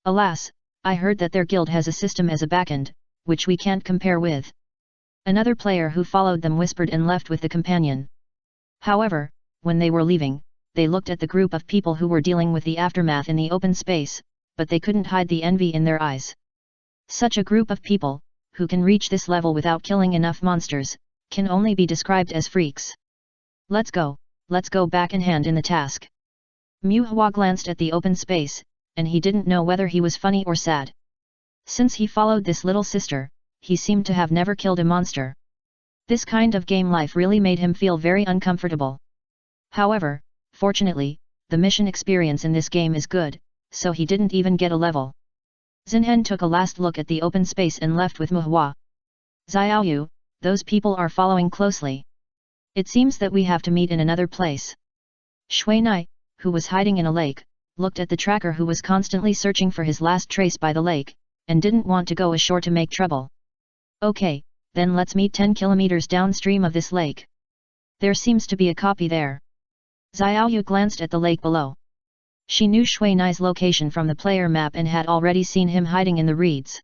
Speaker 1: Alas, I heard that their guild has a system as a backend, which we can't compare with. Another player who followed them whispered and left with the companion. However, when they were leaving, they looked at the group of people who were dealing with the aftermath in the open space, but they couldn't hide the envy in their eyes. Such a group of people, who can reach this level without killing enough monsters, can only be described as freaks. Let's go back in hand in the task. Mu Hua glanced at the open space, and he didn't know whether he was funny or sad. Since he followed this little sister, he seemed to have never killed a monster. This kind of game life really made him feel very uncomfortable. However, fortunately, the mission experience in this game is good, so he didn't even get a level. Zinhen took a last look at the open space and left with Mu Hua. Xiaoyu, those people are following closely. It seems that we have to meet in another place. Shui Nai, who was hiding in a lake, looked at the tracker who was constantly searching for his last trace by the lake, and didn't want to go ashore to make trouble. Okay, then let's meet 10 kilometers downstream of this lake. There seems to be a copy there. Xiaoyu glanced at the lake below. She knew Shui Nai's location from the player map and had already seen him hiding in the reeds.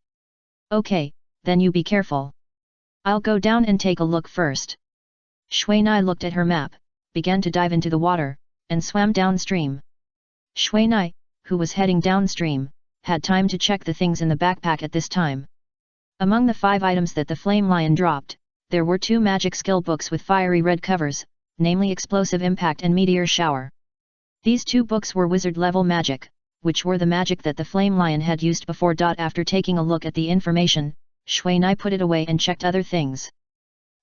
Speaker 1: Okay, then you be careful. I'll go down and take a look first. Shui Nai looked at her map, began to dive into the water, and swam downstream. Shui Nai, who was heading downstream, had time to check the things in the backpack at this time. Among the 5 items that the flame lion dropped, there were 2 magic skill books with fiery red covers, namely Explosive Impact and Meteor Shower. These 2 books were wizard-level magic, which were the magic that the Flame Lion had used before. After taking a look at the information, Shuai put it away and checked other things.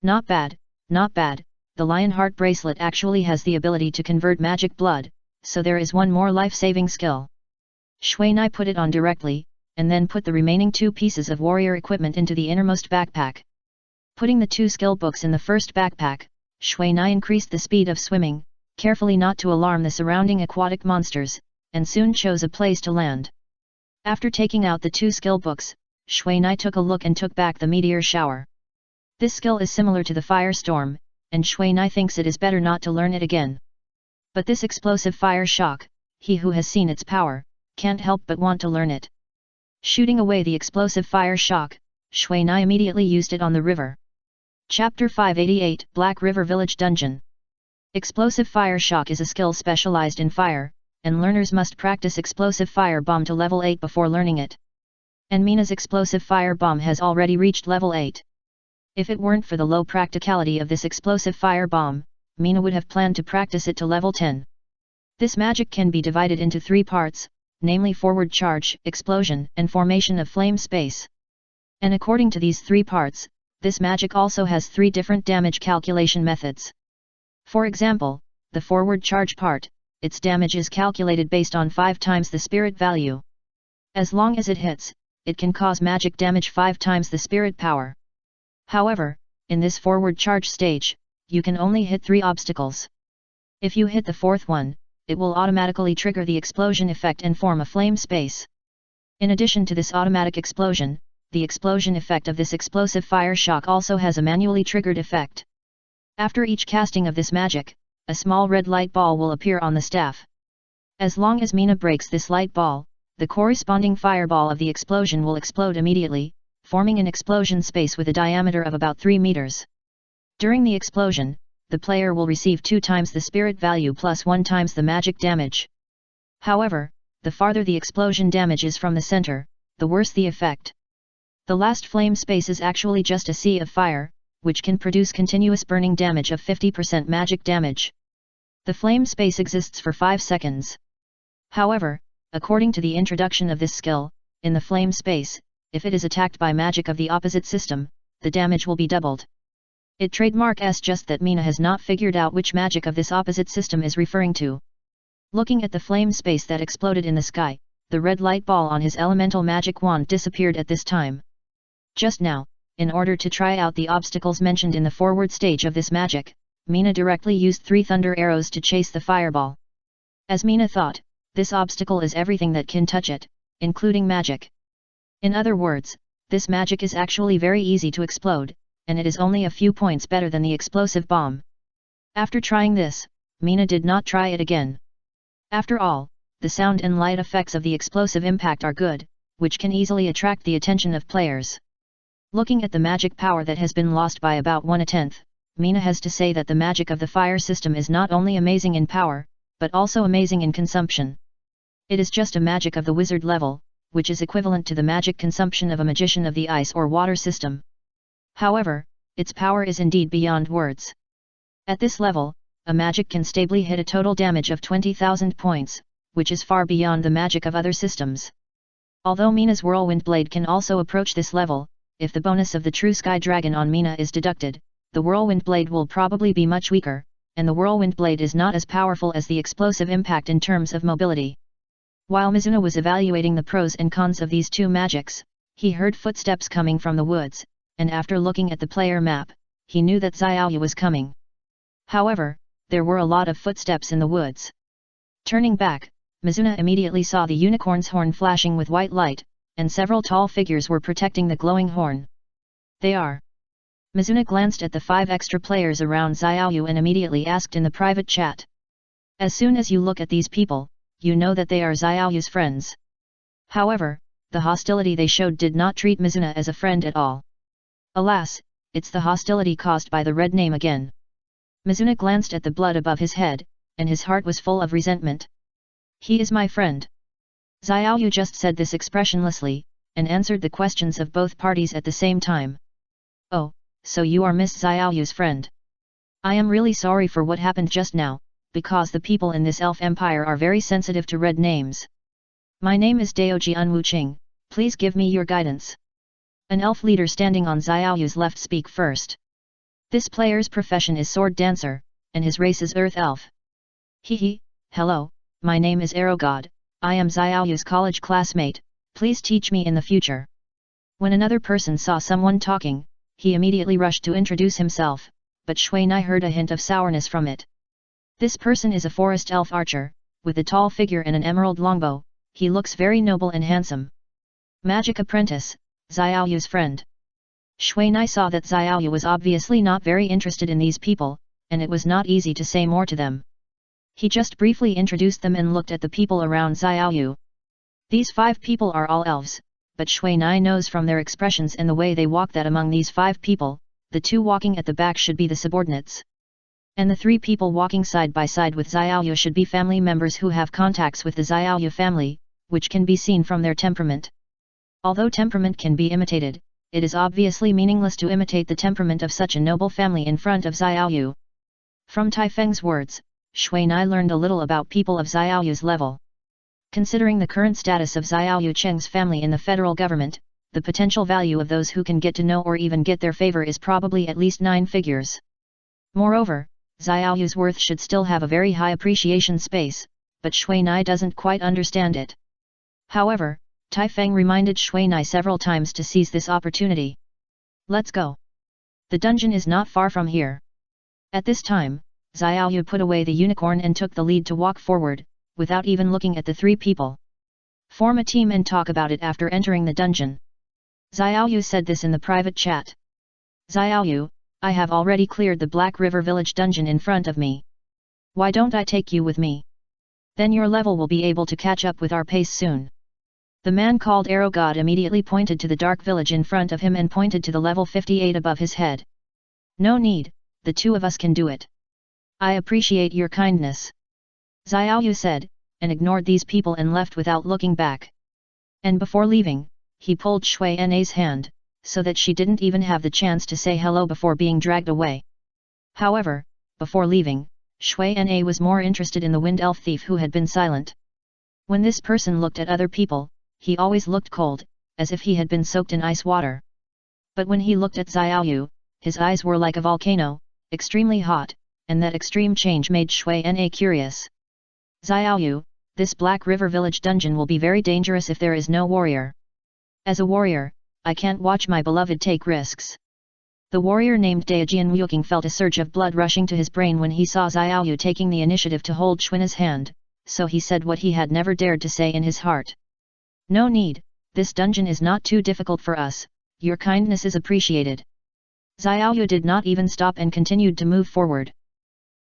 Speaker 1: Not bad, not bad, the Lion Heart Bracelet actually has the ability to convert magic blood, so there is one more life-saving skill. Shuai put it on directly, and then put the remaining 2 pieces of warrior equipment into the innermost backpack. Putting the 2 skill books in the first backpack, Shuai increased the speed of swimming, carefully not to alarm the surrounding aquatic monsters, and soon chose a place to land. After taking out the 2 skill books, Shuai took a look and took back the Meteor Shower. This skill is similar to the Firestorm, and Shuai thinks it is better not to learn it again. But this explosive fire shock, he who has seen its power, can't help but want to learn it. Shooting away the explosive fire shock, Shuai immediately used it on the river. Chapter 588, Black River Village Dungeon. Explosive fire shock is a skill specialized in fire, and learners must practice explosive fire bomb to level 8 before learning it. And Mina's explosive fire bomb has already reached level 8. If it weren't for the low practicality of this explosive fire bomb, Mina would have planned to practice it to level 10. This magic can be divided into 3 parts, namely forward charge, explosion, and formation of flame space. And according to these 3 parts, this magic also has 3 different damage calculation methods. For example, the forward charge part, its damage is calculated based on 5 times the spirit value. As long as it hits, it can cause magic damage 5 times the spirit power. However, in this forward charge stage, you can only hit 3 obstacles. If you hit the 4th one, it will automatically trigger the explosion effect and form a flame space. In addition to this automatic explosion, the explosion effect of this explosive fire shock also has a manually triggered effect. After each casting of this magic, a small red light ball will appear on the staff. As long as Mina breaks this light ball, the corresponding fireball of the explosion will explode immediately, forming an explosion space with a diameter of about 3 meters. During the explosion, the player will receive 2 times the spirit value plus 1 times the magic damage. However, the farther the explosion damage is from the center, the worse the effect. The last flame space is actually just a sea of fire, which can produce continuous burning damage of 50% magic damage. The flame space exists for 5 seconds. However, according to the introduction of this skill, in the flame space, if it is attacked by magic of the opposite system, the damage will be doubled. It trademarks just that Mina has not figured out which magic of this opposite system is referring to. Looking at the flame space that exploded in the sky, the red light ball on his elemental magic wand disappeared at this time. Just now, in order to try out the obstacles mentioned in the forward stage of this magic, Mina directly used 3 thunder arrows to chase the fireball. As Mina thought, this obstacle is everything that can touch it, including magic. In other words, this magic is actually very easy to explode, and it is only a few points better than the explosive bomb. After trying this, Mina did not try it again. After all, the sound and light effects of the explosive impact are good, which can easily attract the attention of players. Looking at the magic power that has been lost by about 1/10, Mina has to say that the magic of the fire system is not only amazing in power, but also amazing in consumption. It is just a magic of the wizard level, which is equivalent to the magic consumption of a magician of the ice or water system. However, its power is indeed beyond words. At this level, a magic can stably hit a total damage of 20,000 points, which is far beyond the magic of other systems. Although Mina's Whirlwind Blade can also approach this level, if the bonus of the True Sky Dragon on Mina is deducted, the Whirlwind Blade will probably be much weaker, and the Whirlwind Blade is not as powerful as the explosive impact in terms of mobility. While Mizuna was evaluating the pros and cons of these 2 magics, he heard footsteps coming from the woods, and after looking at the player map, he knew that Xiaoyu was coming. However, there were a lot of footsteps in the woods. Turning back, Mizuna immediately saw the unicorn's horn flashing with white light, and several tall figures were protecting the glowing horn. They are. Mizuna glanced at the 5 extra players around Xiaoyu and immediately asked in the private chat. As soon as you look at these people, you know that they are Xiaoyu's friends. However, the hostility they showed did not treat Mizuna as a friend at all. Alas, it's the hostility caused by the red name again. Mizuna glanced at the blood above his head, and his heart was full of resentment. He is my friend. Xiaoyu just said this expressionlessly, and answered the questions of both parties at the same time. Oh, so you are Miss Xiaoyu's friend. I am really sorry for what happened just now, because the people in this elf empire are very sensitive to red names. My name is Daojian Wuqing, please give me your guidance. An elf leader standing on Xiaoyu's left speak first. This player's profession is sword dancer, and his race is earth elf. Hehe, hello, my name is Arrowgod, I am Xiaoyu's college classmate, please teach me in the future. When another person saw someone talking, he immediately rushed to introduce himself, but Xuanai heard a hint of sourness from it. This person is a forest elf archer, with a tall figure and an emerald longbow, he looks very noble and handsome. Magic apprentice, Xiaoyu's friend. Xuanai saw that Xiaoyu was obviously not very interested in these people, and it was not easy to say more to them. He just briefly introduced them and looked at the people around Xiaoyu. These 5 people are all elves, but Xuanai knows from their expressions and the way they walk that among these 5 people, the 2 walking at the back should be the subordinates. And the 3 people walking side by side with Xiaoyu should be family members who have contacts with the Xiaoyu family, which can be seen from their temperament. Although temperament can be imitated, it is obviously meaningless to imitate the temperament of such a noble family in front of Xiaoyu. From Tai Feng's words, Xuanai learned a little about people of Xiaoyu's level. Considering the current status of Xiaoyu Cheng's family in the federal government, the potential value of those who can get to know or even get their favor is probably at least 9 figures. Moreover, Xiaoyu's worth should still have a very high appreciation space, but Xuanai doesn't quite understand it. However, Tai Feng reminded Xuanai several times to seize this opportunity. Let's go. The dungeon is not far from here. At this time, Xiaoyu put away the unicorn and took the lead to walk forward, without even looking at the 3 people. Form a team and talk about it after entering the dungeon. Xiaoyu said this in the private chat. Xiaoyu, I have already cleared the Black River Village dungeon in front of me. Why don't I take you with me? Then your level will be able to catch up with our pace soon. The man called Arrowgod immediately pointed to the dark village in front of him and pointed to the level 58 above his head. No need, the 2 of us can do it. I appreciate your kindness. Xiaoyu said, and ignored these people and left without looking back. And before leaving, he pulled Shui Nai's hand, so that she didn't even have the chance to say hello before being dragged away. However, before leaving, Shui Na was more interested in the wind elf thief who had been silent. When this person looked at other people, he always looked cold, as if he had been soaked in ice water. But when he looked at Xiaoyu, his eyes were like a volcano, extremely hot, and that extreme change made Shui Na curious. Xiaoyu, this Black River Village dungeon will be very dangerous if there is no warrior. As a warrior, I can't watch my beloved take risks. The warrior named Daojian Wuqing felt a surge of blood rushing to his brain when he saw Xiaoyu taking the initiative to hold Xuana's hand, so he said what he had never dared to say in his heart. No need, this dungeon is not too difficult for us, your kindness is appreciated. Xiaoyu did not even stop and continued to move forward.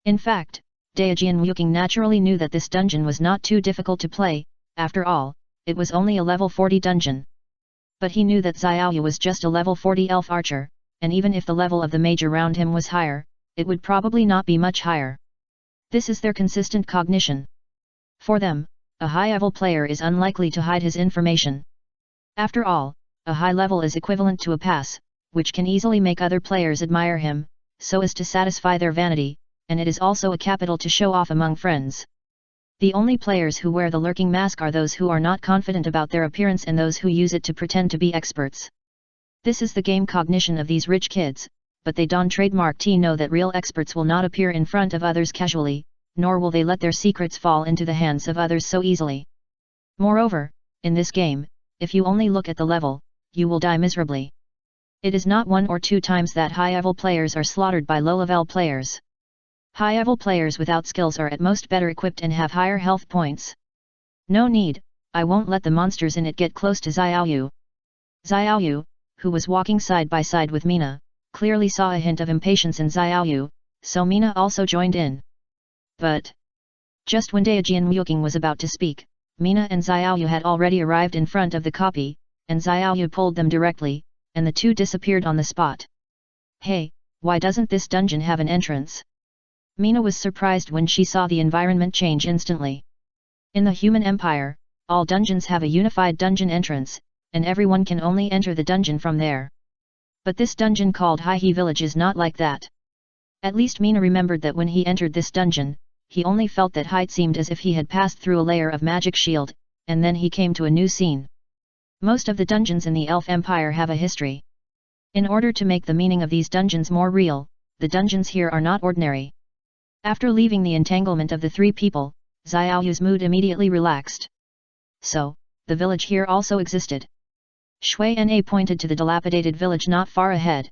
Speaker 1: In fact, Daojian Wuqing naturally knew that this dungeon was not too difficult to play, after all, it was only a level 40 dungeon. But he knew that Xiaoyu was just a level 40 elf archer, and even if the level of the mage around him was higher, it would probably not be much higher. This is their consistent cognition. For them, a high-level player is unlikely to hide his information. After all, a high level is equivalent to a pass, which can easily make other players admire him, so as to satisfy their vanity, and it is also a capital to show off among friends. The only players who wear the lurking mask are those who are not confident about their appearance and those who use it to pretend to be experts. This is the game cognition of these rich kids, but they don't trademark to know that real experts will not appear in front of others casually, nor will they let their secrets fall into the hands of others so easily. Moreover, in this game, if you only look at the level, you will die miserably. It is not 1 or 2 times that high-level players are slaughtered by low-level players. High-level players without skills are at most better equipped and have higher health points. No need, I won't let the monsters in it get close to Xiaoyu. Xiaoyu, who was walking side by side with Mina, clearly saw a hint of impatience in Xiaoyu, so Mina also joined in. But just when Daojian Wuqing was about to speak, Mina and Xiaoyu had already arrived in front of the copy, and Xiaoyu pulled them directly, and the 2 disappeared on the spot. Hey, why doesn't this dungeon have an entrance? Mina was surprised when she saw the environment change instantly. In the human empire, all dungeons have a unified dungeon entrance, and everyone can only enter the dungeon from there. But this dungeon called Hai Village is not like that. At least Mina remembered that when he entered this dungeon, he only felt that height seemed as if he had passed through a layer of magic shield, and then he came to a new scene. Most of the dungeons in the Elf Empire have a history. In order to make the meaning of these dungeons more real, the dungeons here are not ordinary. After leaving the entanglement of the three people, Xiaoyu's mood immediately relaxed. So, the village here also existed. Shui Na pointed to the dilapidated village not far ahead.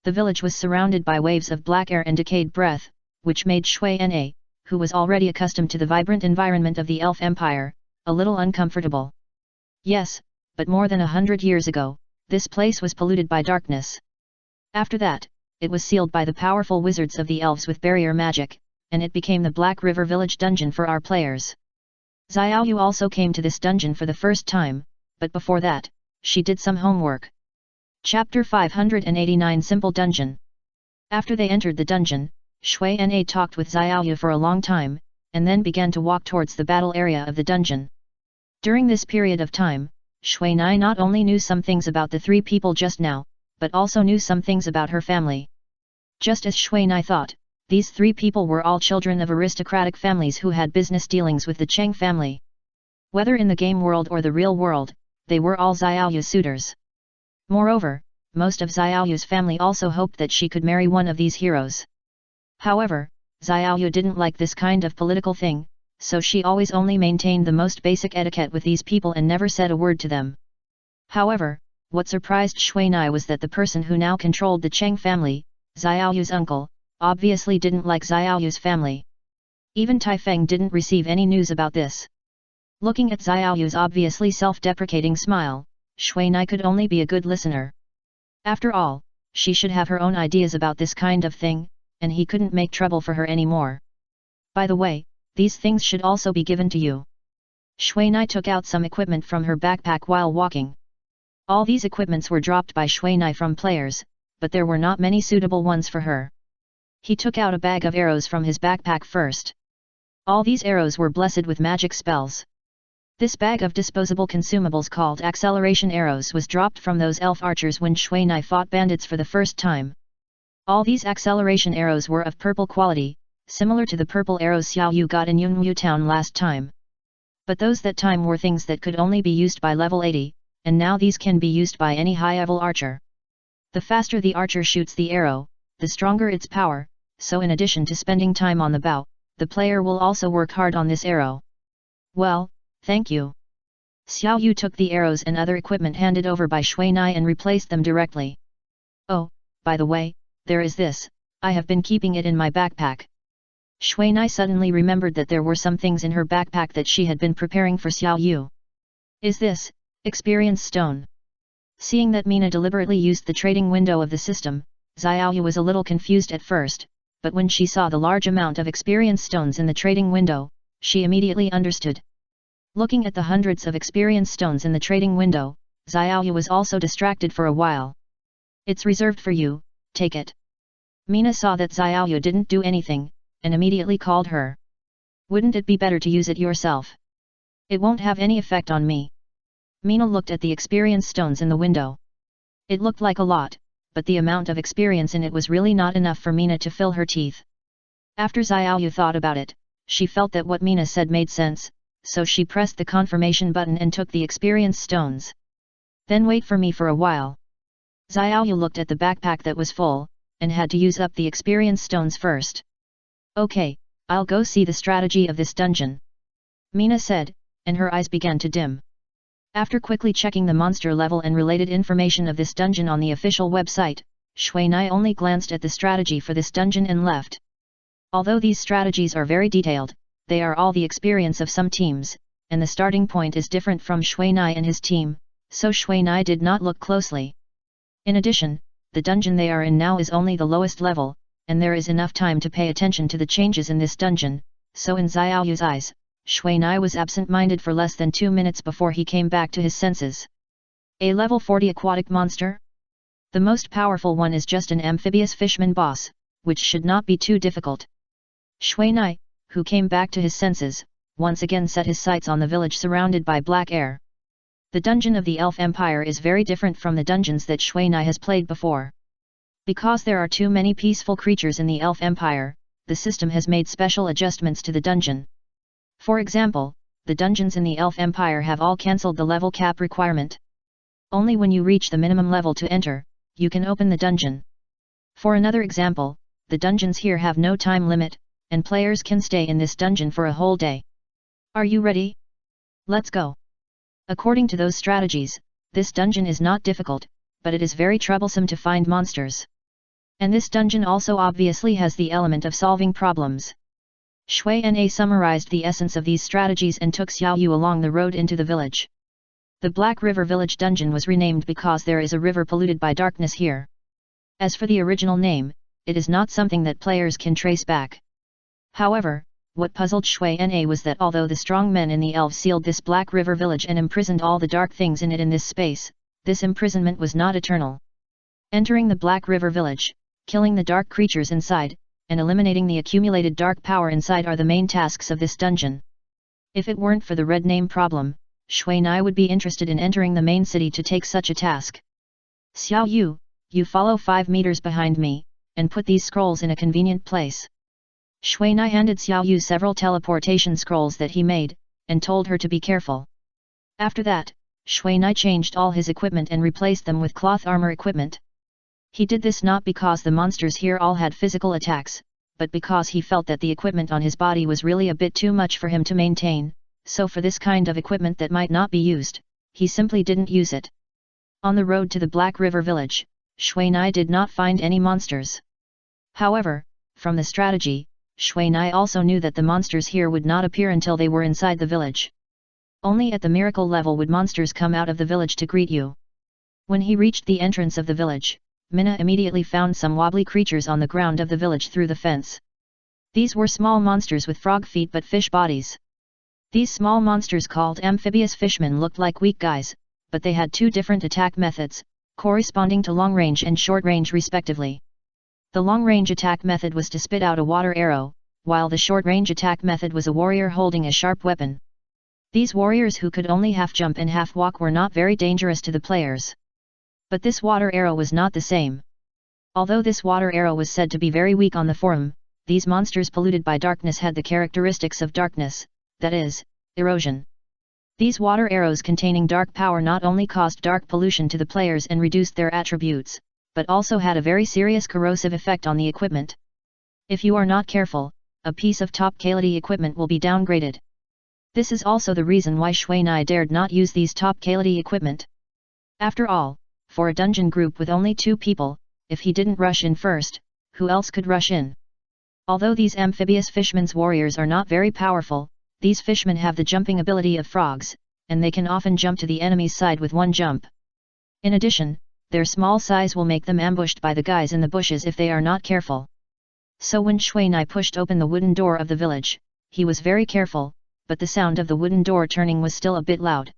Speaker 1: The village was surrounded by waves of black air and decayed breath, which made Shui Na, who was already accustomed to the vibrant environment of the Elf Empire, a little uncomfortable. Yes, but more than 100 years ago, this place was polluted by darkness. After that, it was sealed by the powerful wizards of the elves with barrier magic, and it became the Black River Village dungeon for our players. Xiaoyu also came to this dungeon for the first time, but before that, she did some homework. Chapter 589 Simple Dungeon. After they entered the dungeon, Shui Na talked with Xiaoyu for a long time, and then began to walk towards the battle area of the dungeon. During this period of time, Shui Na not only knew some things about the three people just now, but also knew some things about her family. Just as Shui Na thought, these three people were all children of aristocratic families who had business dealings with the Cheng family. Whether in the game world or the real world, they were all Xiaoyu's suitors. Moreover, most of Xiaoyu's family also hoped that she could marry one of these heroes. However, Xiaoyu didn't like this kind of political thing, so she always only maintained the most basic etiquette with these people and never said a word to them. However, what surprised Shui Na was that the person who now controlled the Cheng family, Xiaoyu's uncle, obviously didn't like Xiaoyu's family. Even Tai Feng didn't receive any news about this. Looking at Xiaoyu's obviously self-deprecating smile, Shui Na could only be a good listener. After all, she should have her own ideas about this kind of thing, and he couldn't make trouble for her anymore. By the way, these things should also be given to you. Shui Na took out some equipment from her backpack while walking. All these equipments were dropped by Shui Na from players, but there were not many suitable ones for her. He took out a bag of arrows from his backpack first. All these arrows were blessed with magic spells. This bag of disposable consumables called acceleration arrows was dropped from those elf archers when Shui Na fought bandits for the first time. All these acceleration arrows were of purple quality, similar to the purple arrows Xiaoyu got in Yunmu Town last time. But those that time were things that could only be used by level 80, and now these can be used by any high-level archer. The faster the archer shoots the arrow, the stronger its power, so in addition to spending time on the bow, the player will also work hard on this arrow. Well, thank you. Xiaoyu took the arrows and other equipment handed over by Shui Na and replaced them directly. Oh, by the way, there is this, I have been keeping it in my backpack. Shui Na suddenly remembered that there were some things in her backpack that she had been preparing for Xiaoyu. Is this experience stone? Seeing that Mina deliberately used the trading window of the system, Xiaoyu was a little confused at first, but when she saw the large amount of experience stones in the trading window, she immediately understood. Looking at the hundreds of experience stones in the trading window, Xiaoyu was also distracted for a while. It's reserved for you, take it. Mina saw that Xiaoyu didn't do anything, and immediately called her. Wouldn't it be better to use it yourself? It won't have any effect on me. Mina looked at the experience stones in the window. It looked like a lot, but the amount of experience in it was really not enough for Mina to fill her teeth. After Xiaoyu thought about it, she felt that what Mina said made sense, so she pressed the confirmation button and took the experience stones. Then wait for me for a while. Xiaoyu looked at the backpack that was full, and had to use up the experience stones first. Okay, I'll go see the strategy of this dungeon. Mina said, and her eyes began to dim. After quickly checking the monster level and related information of this dungeon on the official website, Shui Na only glanced at the strategy for this dungeon and left. Although these strategies are very detailed, they are all the experience of some teams, and the starting point is different from Shui Na and his team, so Shui Na did not look closely. In addition, the dungeon they are in now is only the lowest level, and there is enough time to pay attention to the changes in this dungeon, so in Xiaoyu's eyes, Shui Na was absent-minded for less than 2 minutes before he came back to his senses. A level 40 aquatic monster? The most powerful one is just an amphibious fishman boss, which should not be too difficult. Shui Na, who came back to his senses, once again set his sights on the village surrounded by black air. The dungeon of the Elf Empire is very different from the dungeons that Shuai has played before. Because there are too many peaceful creatures in the Elf Empire, the system has made special adjustments to the dungeon. For example, the dungeons in the Elf Empire have all cancelled the level cap requirement. Only when you reach the minimum level to enter, you can open the dungeon. For another example, the dungeons here have no time limit, and players can stay in this dungeon for a whole day. Are you ready? Let's go. According to those strategies, this dungeon is not difficult, but it is very troublesome to find monsters. And this dungeon also obviously has the element of solving problems. Shuai summarized the essence of these strategies and took Xiao Yu along the road into the village. The Black River Village dungeon was renamed because there is a river polluted by darkness here. As for the original name, it is not something that players can trace back. However, what puzzled Shuai was that although the strong men in the elves sealed this Black River Village and imprisoned all the dark things in it in this space, this imprisonment was not eternal. Entering the Black River Village, killing the dark creatures inside, and eliminating the accumulated dark power inside are the main tasks of this dungeon. If it weren't for the red name problem, Shuai would be interested in entering the main city to take such a task. Xiao Yu, you follow 5 meters behind me, and put these scrolls in a convenient place. Shuai handed Xiao Yu several teleportation scrolls that he made, and told her to be careful. After that, Shuai changed all his equipment and replaced them with cloth armor equipment. He did this not because the monsters here all had physical attacks, but because he felt that the equipment on his body was really a bit too much for him to maintain, so for this kind of equipment that might not be used, he simply didn't use it. On the road to the Black River Village, Shuai did not find any monsters. However, from the strategy, Shuai also knew that the monsters here would not appear until they were inside the village. Only at the miracle level would monsters come out of the village to greet you. When he reached the entrance of the village, Minna immediately found some wobbly creatures on the ground of the village through the fence. These were small monsters with frog feet but fish bodies. These small monsters called amphibious fishmen looked like weak guys, but they had 2 different attack methods, corresponding to long range and short range respectively. The long-range attack method was to spit out a water arrow, while the short-range attack method was a warrior holding a sharp weapon. These warriors who could only half jump and half walk were not very dangerous to the players. But this water arrow was not the same. Although this water arrow was said to be very weak on the forum, these monsters polluted by darkness had the characteristics of darkness, that is, erosion. These water arrows containing dark power not only caused dark pollution to the players and reduced their attributes, but also had a very serious corrosive effect on the equipment. If you are not careful, a piece of top quality equipment will be downgraded. This is also the reason why Shuai dared not use these top quality equipment. After all, for a dungeon group with only 2 people, if he didn't rush in first, who else could rush in? Although these amphibious fishmen's warriors are not very powerful, these fishmen have the jumping ability of frogs, and they can often jump to the enemy's side with 1 jump. In addition, their small size will make them ambushed by the guys in the bushes if they are not careful. So when Shuai pushed open the wooden door of the village, he was very careful, but the sound of the wooden door turning was still a bit loud.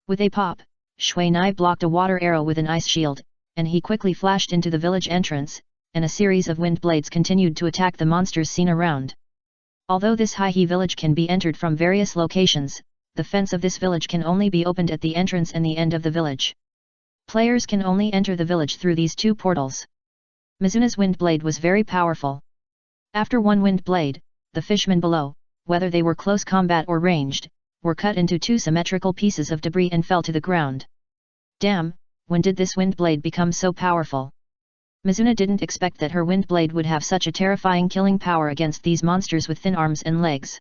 Speaker 1: With a pop, Shuai blocked a water arrow with an ice shield, and he quickly flashed into the village entrance, and a series of wind blades continued to attack the monsters seen around. Although this Haihe village can be entered from various locations, the fence of this village can only be opened at the entrance and the end of the village. Players can only enter the village through these 2 portals. Mizuna's wind blade was very powerful. After 1 wind blade, the fishmen below, whether they were close combat or ranged, were cut into 2 symmetrical pieces of debris and fell to the ground. Damn, when did this wind blade become so powerful? Mizuna didn't expect that her wind blade would have such a terrifying killing power against these monsters with thin arms and legs.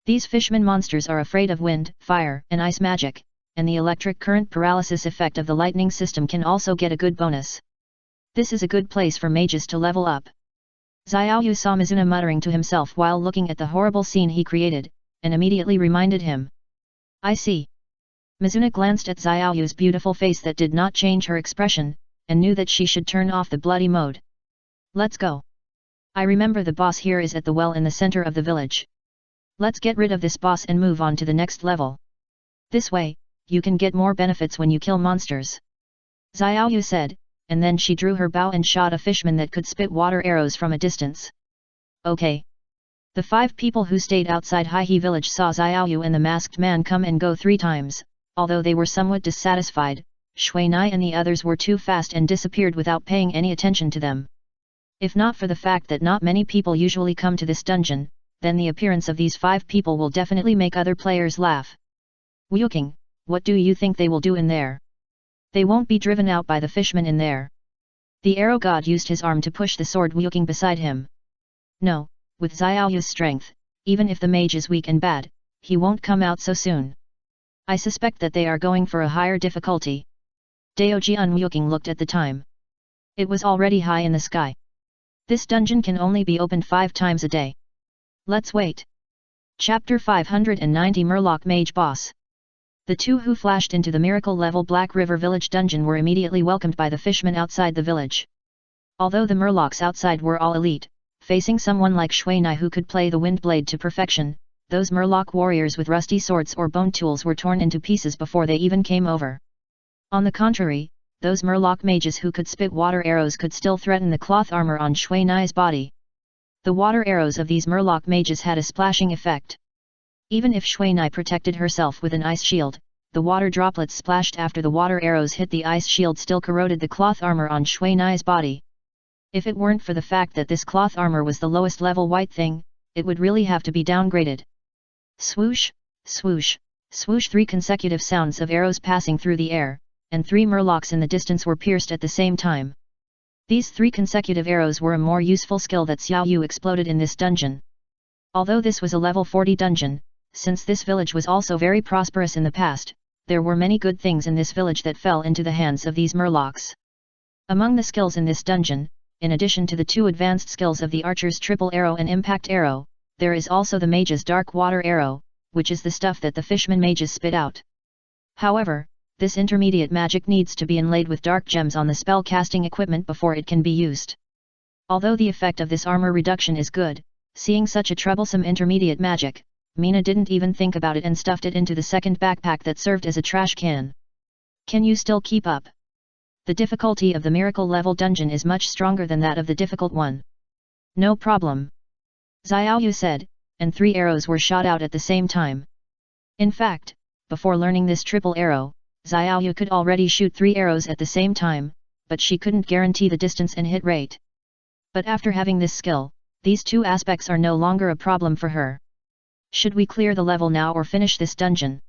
Speaker 1: These fishmen monsters are afraid of wind, fire, and ice magic, and the electric current paralysis effect of the lightning system can also get a good bonus. This is a good place for mages to level up. Xiaoyu saw Mizuna muttering to himself while looking at the horrible scene he created, and immediately reminded him. I see. Mizuna glanced at Xiaoyu's beautiful face that did not change her expression, and knew that she should turn off the bloody mode. Let's go. I remember the boss here is at the well in the center of the village. Let's get rid of this boss and move on to the next level. This way, you can get more benefits when you kill monsters. Xiaoyu said, and then she drew her bow and shot a fishman that could spit water arrows from a distance. Okay. The 5 people who stayed outside Haihe village saw Xiaoyu and the masked man come and go 3 times, although they were somewhat dissatisfied, Shui Nai and the others were too fast and disappeared without paying any attention to them. If not for the fact that not many people usually come to this dungeon, then the appearance of these 5 people will definitely make other players laugh. Wu King, what do you think they will do in there? They won't be driven out by the fishmen in there. The arrow god used his arm to push the sword Wu King beside him. No, with Xiaoyu's strength, even if the mage is weak and bad, he won't come out so soon. I suspect that they are going for a higher difficulty. Daojian Wu King looked at the time. It was already high in the sky. This dungeon can only be opened 5 times a day. Let's wait. Chapter 590 Murloc Mage Boss. The 2 who flashed into the miracle level Black River Village dungeon were immediately welcomed by the fishmen outside the village. Although the Murlocs outside were all elite, facing someone like Shui Nai who could play the wind blade to perfection, those Murloc warriors with rusty swords or bone tools were torn into pieces before they even came over. On the contrary, those Murloc mages who could spit water arrows could still threaten the cloth armor on Shui Nai's body. The water arrows of these Murloc mages had a splashing effect. Even if Shui Nai protected herself with an ice shield, the water droplets splashed after the water arrows hit the ice shield still corroded the cloth armor on Shui Nai's body. If it weren't for the fact that this cloth armor was the lowest level white thing, it would really have to be downgraded. Swoosh, swoosh, swoosh 3 consecutive sounds of arrows passing through the air, and 3 Murlocs in the distance were pierced at the same time. These 3 consecutive arrows were a more useful skill that Xiao Yu exploded in this dungeon. Although this was a level 40 dungeon, since this village was also very prosperous in the past, there were many good things in this village that fell into the hands of these Murlocs. Among the skills in this dungeon, in addition to the 2 advanced skills of the archer's triple arrow and impact arrow, there is also the mage's dark water arrow, which is the stuff that the fishman mages spit out. However, this intermediate magic needs to be inlaid with dark gems on the spell casting equipment before it can be used. Although the effect of this armor reduction is good, seeing such a troublesome intermediate magic, Mina didn't even think about it and stuffed it into the second backpack that served as a trash can. Can you still keep up? The difficulty of the miracle level dungeon is much stronger than that of the difficult one. No problem. Xiaoyu said, and 3 arrows were shot out at the same time. In fact, before learning this triple arrow, Xiaoyu could already shoot 3 arrows at the same time, but she couldn't guarantee the distance and hit rate. But after having this skill, these 2 aspects are no longer a problem for her. Should we clear the level now or finish this dungeon?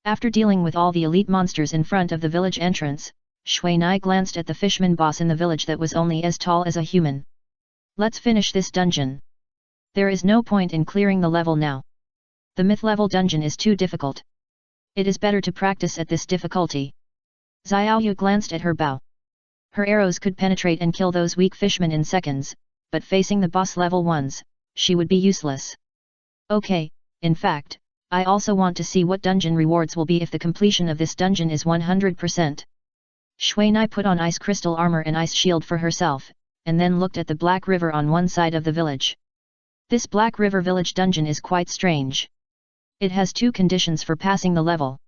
Speaker 1: After dealing with all the elite monsters in front of the village entrance, Shui Nai glanced at the fishman boss in the village that was only as tall as a human. Let's finish this dungeon. There is no point in clearing the level now. The myth level dungeon is too difficult. It is better to practice at this difficulty. Xiaoyu glanced at her bow. Her arrows could penetrate and kill those weak fishmen in seconds, but facing the boss level ones, she would be useless. Okay, in fact, I also want to see what dungeon rewards will be if the completion of this dungeon is 100%. Shui Nai put on ice crystal armor and ice shield for herself, and then looked at the Black River on one side of the village. This Black River village dungeon is quite strange. It has 2 conditions for passing the level.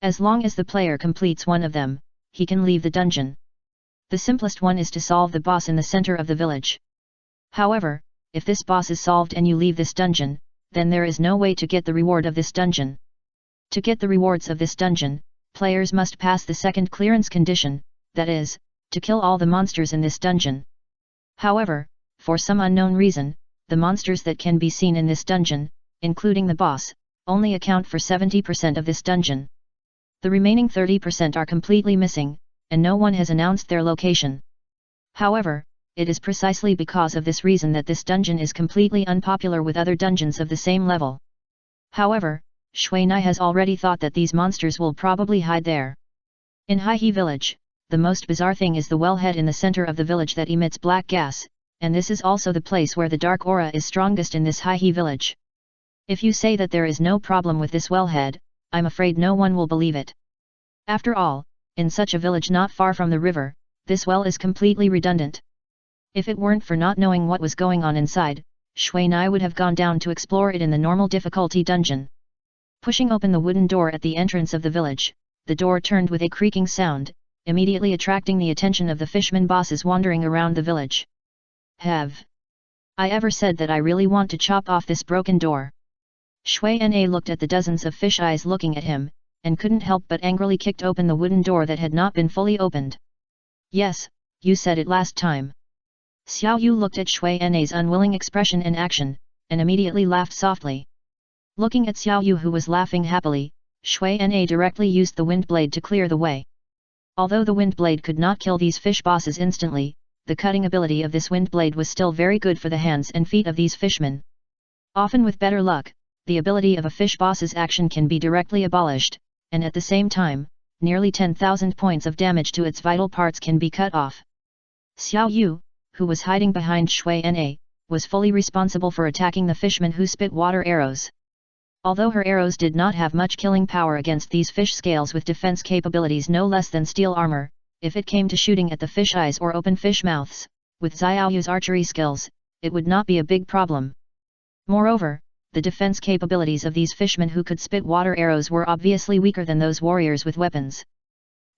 Speaker 1: As long as the player completes one of them, he can leave the dungeon. The simplest one is to solve the boss in the center of the village. However, if this boss is solved and you leave this dungeon, then there is no way to get the reward of this dungeon. To get the rewards of this dungeon, players must pass the second clearance condition, that is, to kill all the monsters in this dungeon. However, for some unknown reason, the monsters that can be seen in this dungeon, including the boss, only account for 70% of this dungeon. The remaining 30% are completely missing, and no one has announced their location. However, it is precisely because of this reason that this dungeon is completely unpopular with other dungeons of the same level. However, Shui Nai has already thought that these monsters will probably hide there. In Haihe village, the most bizarre thing is the wellhead in the center of the village that emits black gas, and this is also the place where the dark aura is strongest in this Haihe village. If you say that there is no problem with this wellhead, I'm afraid no one will believe it. After all, in such a village not far from the river, this well is completely redundant. If it weren't for not knowing what was going on inside, Shui Nai would have gone down to explore it in the normal difficulty dungeon. Pushing open the wooden door at the entrance of the village, the door turned with a creaking sound, immediately attracting the attention of the fishman bosses wandering around the village. Have I ever said that I really want to chop off this broken door? Shui Na looked at the dozens of fish eyes looking at him, and couldn't help but angrily kicked open the wooden door that had not been fully opened. Yes, you said it last time. Xiao Yu looked at Shui N's unwilling expression and action, and immediately laughed softly. Looking at Xiao Yu who was laughing happily, Shui Na directly used the wind blade to clear the way. Although the wind blade could not kill these fish bosses instantly, the cutting ability of this wind blade was still very good for the hands and feet of these fishmen. Often with better luck, the ability of a fish boss's action can be directly abolished, and at the same time, nearly 10,000 points of damage to its vital parts can be cut off. Xiao Yu, who was hiding behind Shui Na, was fully responsible for attacking the fishmen who spit water arrows. Although her arrows did not have much killing power against these fish scales with defense capabilities no less than steel armor, if it came to shooting at the fish eyes or open fish mouths, with Xiaoyu's archery skills, it would not be a big problem. Moreover, the defense capabilities of these fishmen who could spit water arrows were obviously weaker than those warriors with weapons.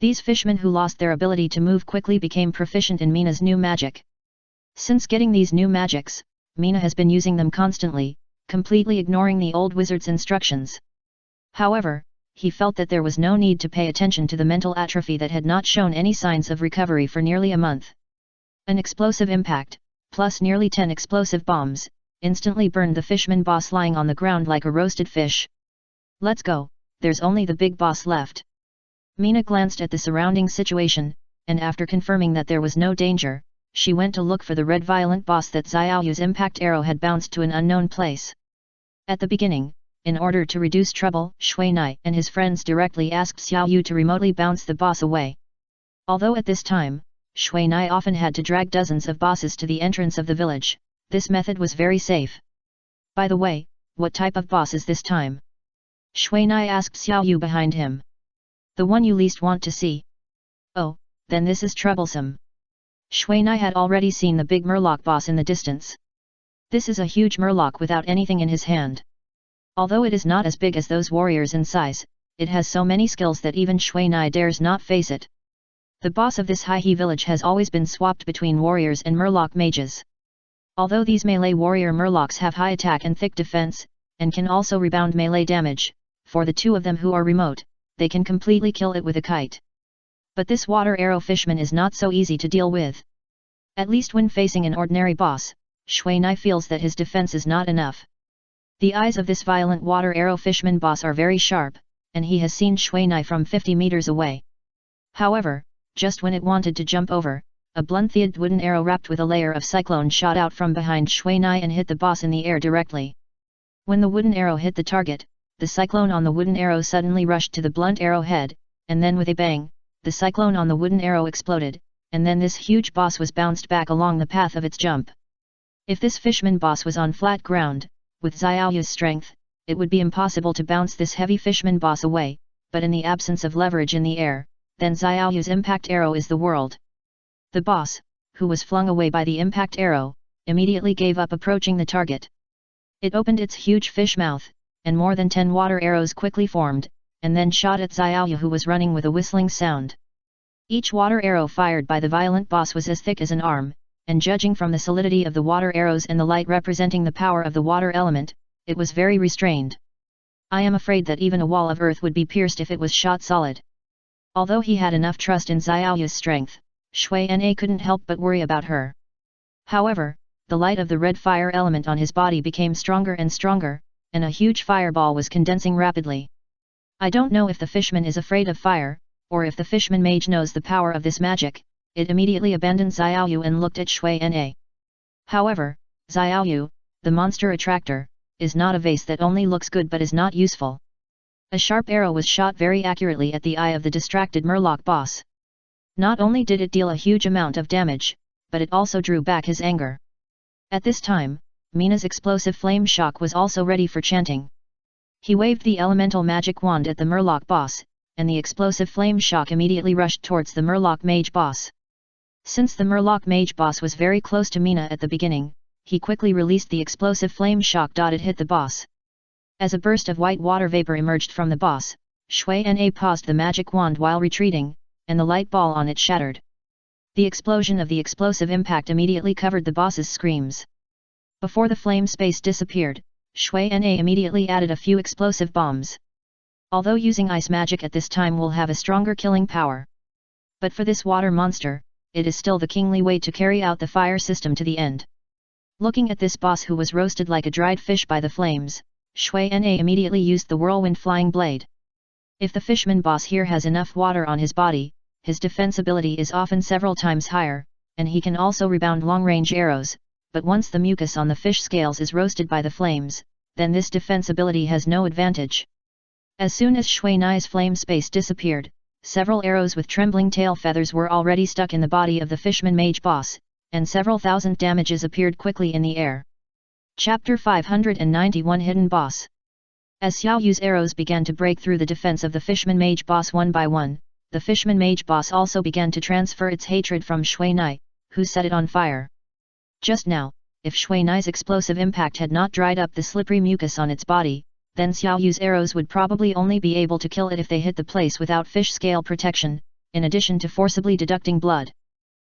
Speaker 1: These fishmen who lost their ability to move quickly became proficient in Mina's new magic. Since getting these new magics, Mina has been using them constantly, completely ignoring the old wizard's instructions. However, he felt that there was no need to pay attention to the mental atrophy that had not shown any signs of recovery for nearly a month. An explosive impact, plus nearly 10 explosive bombs, instantly burned the fishman boss lying on the ground like a roasted fish. Let's go, there's only the big boss left. Mina glanced at the surrounding situation, and after confirming that there was no danger, she went to look for the red violent boss that Xiaoyu's impact arrow had bounced to an unknown place. At the beginning, in order to reduce trouble, Shui Nai and his friends directly asked Xiao Yu to remotely bounce the boss away. Although at this time, Shui Nai often had to drag dozens of bosses to the entrance of the village, this method was very safe. By the way, what type of boss is this time? Shui Nai asked Xiao Yu behind him. The one you least want to see. Oh, then this is troublesome. Shui Nai had already seen the big murloc boss in the distance. This is a huge murloc without anything in his hand. Although it is not as big as those warriors in size, it has so many skills that even Shui Nai dares not face it. The boss of this Hai-He village has always been swapped between warriors and murloc mages. Although these melee warrior murlocs have high attack and thick defense, and can also rebound melee damage, for the two of them who are remote, they can completely kill it with a kite. But this water arrow fishman is not so easy to deal with. At least when facing an ordinary boss, Shui Nai feels that his defense is not enough. The eyes of this violent water arrow fishman boss are very sharp, and he has seen Shui Nai from 50 meters away. However, just when it wanted to jump over, a blunt-thied wooden arrow wrapped with a layer of cyclone shot out from behind Shui Nai and hit the boss in the air directly. When the wooden arrow hit the target, the cyclone on the wooden arrow suddenly rushed to the blunt arrow head, and then with a bang, the cyclone on the wooden arrow exploded, and then this huge boss was bounced back along the path of its jump. If this fishman boss was on flat ground, with Xiaoyu's strength, it would be impossible to bounce this heavy fishman boss away, but in the absence of leverage in the air, then Xiaoyu's impact arrow is the world. The boss, who was flung away by the impact arrow, immediately gave up approaching the target. It opened its huge fish mouth, and more than 10 water arrows quickly formed, and then shot at Xiaoyu who was running with a whistling sound. Each water arrow fired by the violent boss was as thick as an arm, and judging from the solidity of the water arrows and the light representing the power of the water element, it was very restrained. I am afraid that even a wall of earth would be pierced if it was shot solid. Although he had enough trust in Xiaoyu's strength, Shui Na couldn't help but worry about her. However, the light of the red fire element on his body became stronger and stronger, and a huge fireball was condensing rapidly. I don't know if the fishman is afraid of fire, or if the fishman mage knows the power of this magic. It immediately abandoned Xiaoyu and looked at Shui Na. However, Xiaoyu, the monster attractor, is not a vase that only looks good but is not useful. A sharp arrow was shot very accurately at the eye of the distracted murloc boss. Not only did it deal a huge amount of damage, but it also drew back his anger. At this time, Mina's explosive flame shock was also ready for chanting. He waved the elemental magic wand at the murloc boss, and the explosive flame shock immediately rushed towards the murloc mage boss. Since the murloc mage boss was very close to Mina at the beginning, he quickly released the explosive flame shock. It hit the boss. As a burst of white water vapor emerged from the boss, Shui Na paused the magic wand while retreating, and the light ball on it shattered. The explosion of the explosive impact immediately covered the boss's screams. Before the flame space disappeared, Shui Na immediately added a few explosive bombs. although using ice magic at this time will have a stronger killing power. But for this water monster, it is still the kingly way to carry out the fire system to the end. Looking at this boss who was roasted like a dried fish by the flames, Shui Na immediately used the whirlwind flying blade. If the fishman boss here has enough water on his body, his defense ability is often several times higher, and he can also rebound long-range arrows, but once the mucus on the fish scales is roasted by the flames, then this defense ability has no advantage. As soon as Shui Nai's flame space disappeared, several arrows with trembling tail feathers were already stuck in the body of the fishman mage boss, and several thousand damages appeared quickly in the air. Chapter 591 Hidden Boss. As Xiao Yu's arrows began to break through the defense of the fishman mage boss one by one, the fishman mage boss also began to transfer its hatred from Shui Nai, who set it on fire. Just now, if Shui Nai's explosive impact had not dried up the slippery mucus on its body, then Xiao Yu's arrows would probably only be able to kill it if they hit the place without fish scale protection, in addition to forcibly deducting blood.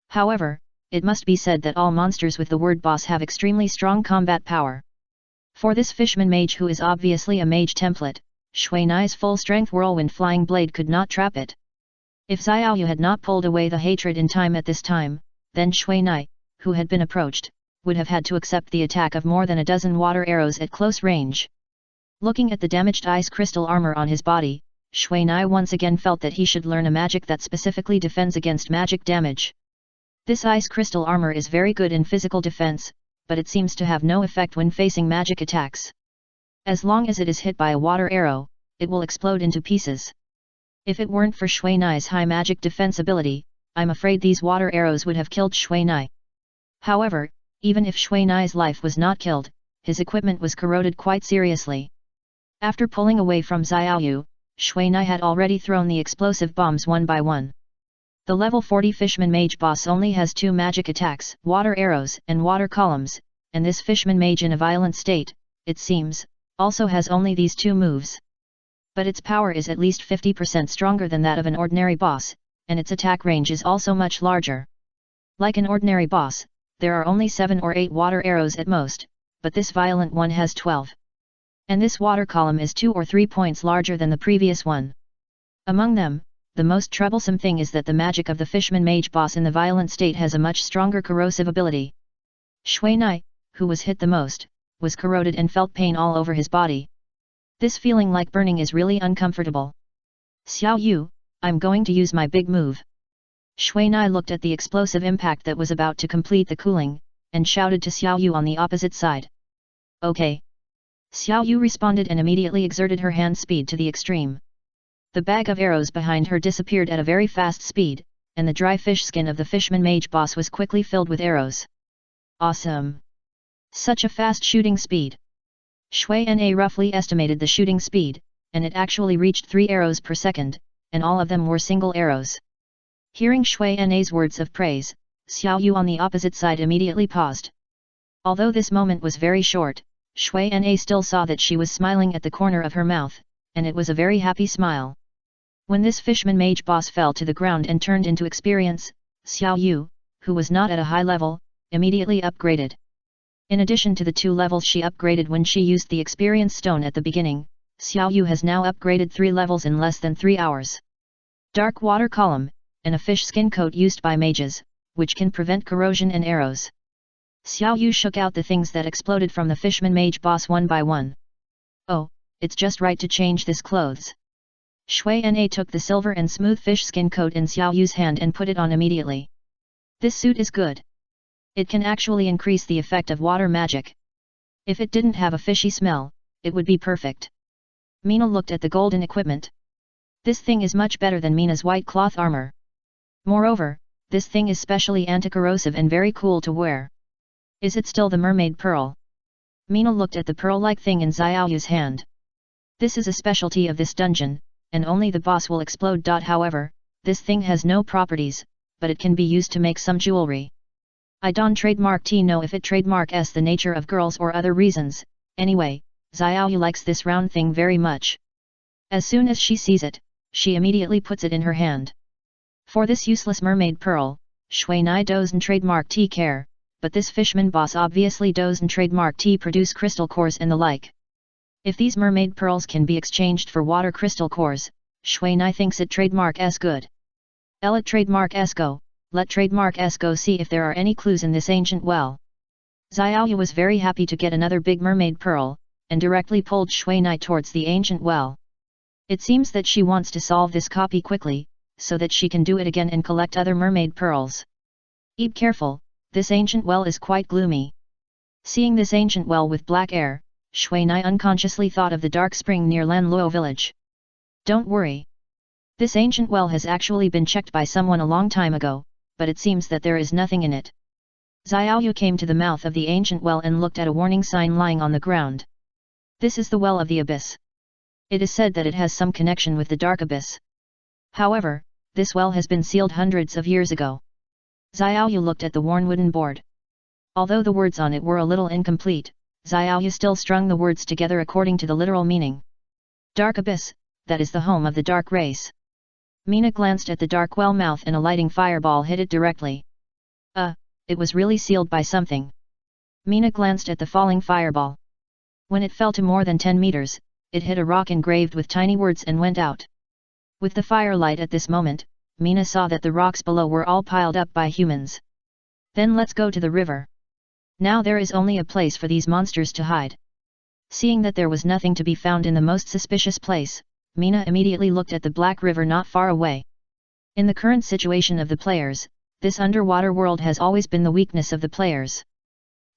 Speaker 1: However, it must be said that all monsters with the word boss have extremely strong combat power. For this fishman mage who is obviously a mage template, Shui Nai's full-strength whirlwind flying blade could not trap it. If Xiao Yu had not pulled away the hatred in time at this time, then Shui Nai, who had been approached, would have had to accept the attack of more than a dozen water arrows at close range. Looking at the damaged ice crystal armor on his body, Shui Nai once again felt that he should learn a magic that specifically defends against magic damage. This ice crystal armor is very good in physical defense, but it seems to have no effect when facing magic attacks. As long as it is hit by a water arrow, it will explode into pieces. If it weren't for Shui Nai's high magic defense ability, I'm afraid these water arrows would have killed Shui Nai. However, even if Shui Nai's life was not killed, his equipment was corroded quite seriously. After pulling away from Xiao Yu, Shui Nai had already thrown the explosive bombs one by one. The level 40 fishman mage boss only has 2 magic attacks, water arrows and water columns, and this fishman mage in a violent state, it seems, also has only these 2 moves. But its power is at least 50% stronger than that of an ordinary boss, and its attack range is also much larger. Like an ordinary boss, there are only 7 or 8 water arrows at most, but this violent one has 12. And this water column is 2 or 3 points larger than the previous one. Among them, the most troublesome thing is that the magic of the fishman mage boss in the violent state has a much stronger corrosive ability. Shui Nai, who was hit the most, was corroded and felt pain all over his body. This feeling like burning is really uncomfortable. Xiao Yu, I'm going to use my big move. Shui Nai looked at the explosive impact that was about to complete the cooling, and shouted to Xiao Yu on the opposite side. Okay. Xiao Yu responded and immediately exerted her hand speed to the extreme. The bag of arrows behind her disappeared at a very fast speed, and the dry fish skin of the fishman mage boss was quickly filled with arrows. Awesome! Such a fast shooting speed! Shui Na roughly estimated the shooting speed, and it actually reached 3 arrows per second, and all of them were single arrows. Hearing Shui Na's words of praise, Xiao Yu on the opposite side immediately paused. Although this moment was very short, Shui Na still saw that she was smiling at the corner of her mouth, and it was a very happy smile. When this fishman mage boss fell to the ground and turned into experience, Xiao Yu, who was not at a high level, immediately upgraded. In addition to the 2 levels she upgraded when she used the experience stone at the beginning, Xiao Yu has now upgraded 3 levels in less than 3 hours. Dark water column, and a fish skin coat used by mages, which can prevent corrosion and arrows. Xiao Yu shook out the things that exploded from the fishman mage boss one by one. Oh, it's just right to change this clothes. Shui Na took the silver and smooth fish skin coat in Xiao Yu's hand and put it on immediately. This suit is good. It can actually increase the effect of water magic. If it didn't have a fishy smell, it would be perfect. Mina looked at the golden equipment. This thing is much better than Mina's white cloth armor. Moreover, this thing is specially anti-corrosive and very cool to wear. Is it still the mermaid pearl? Mina looked at the pearl-like thing in Xiao Yu's hand. This is a specialty of this dungeon, and only the boss will explode. However, this thing has no properties, but it can be used to make some jewelry. I don't trademark know if it trademarks the nature of girls or other reasons. Anyway, Xiao Yu likes this round thing very much. As soon as she sees it, she immediately puts it in her hand. For this useless mermaid pearl, Shui Nai doesn't trademark care, but this fishman boss obviously doesn't trademark produce crystal cores and the like. If these mermaid pearls can be exchanged for water crystal cores, Shuai thinks it trademark S good. Let trademark S go, let trademark S go see if there are any clues in this ancient well. Xiaoyu was very happy to get another big mermaid pearl, and directly pulled Shuai towards the ancient well. It seems that she wants to solve this copy quickly, so that she can do it again and collect other mermaid pearls. Be careful, this ancient well is quite gloomy. Seeing this ancient well with black air, Shuai unconsciously thought of the dark spring near Lanluo village. Don't worry. This ancient well has actually been checked by someone a long time ago, but it seems that there is nothing in it. Xiaoyu came to the mouth of the ancient well and looked at a warning sign lying on the ground. This is the well of the abyss. It is said that it has some connection with the dark abyss. However, this well has been sealed hundreds of years ago. Xiaoyu looked at the worn wooden board. Although the words on it were a little incomplete, Xiaoyu still strung the words together according to the literal meaning. Dark abyss, that is the home of the dark race. Mina glanced at the dark well mouth and a lighting fireball hit it directly. It was really sealed by something. Mina glanced at the falling fireball. When it fell to more than 10 meters, it hit a rock engraved with tiny words and went out. With the firelight at this moment, Mina saw that the rocks below were all piled up by humans. Then let's go to the river. Now there is only a place for these monsters to hide. Seeing that there was nothing to be found in the most suspicious place, Mina immediately looked at the Black River not far away. In the current situation of the players, this underwater world has always been the weakness of the players.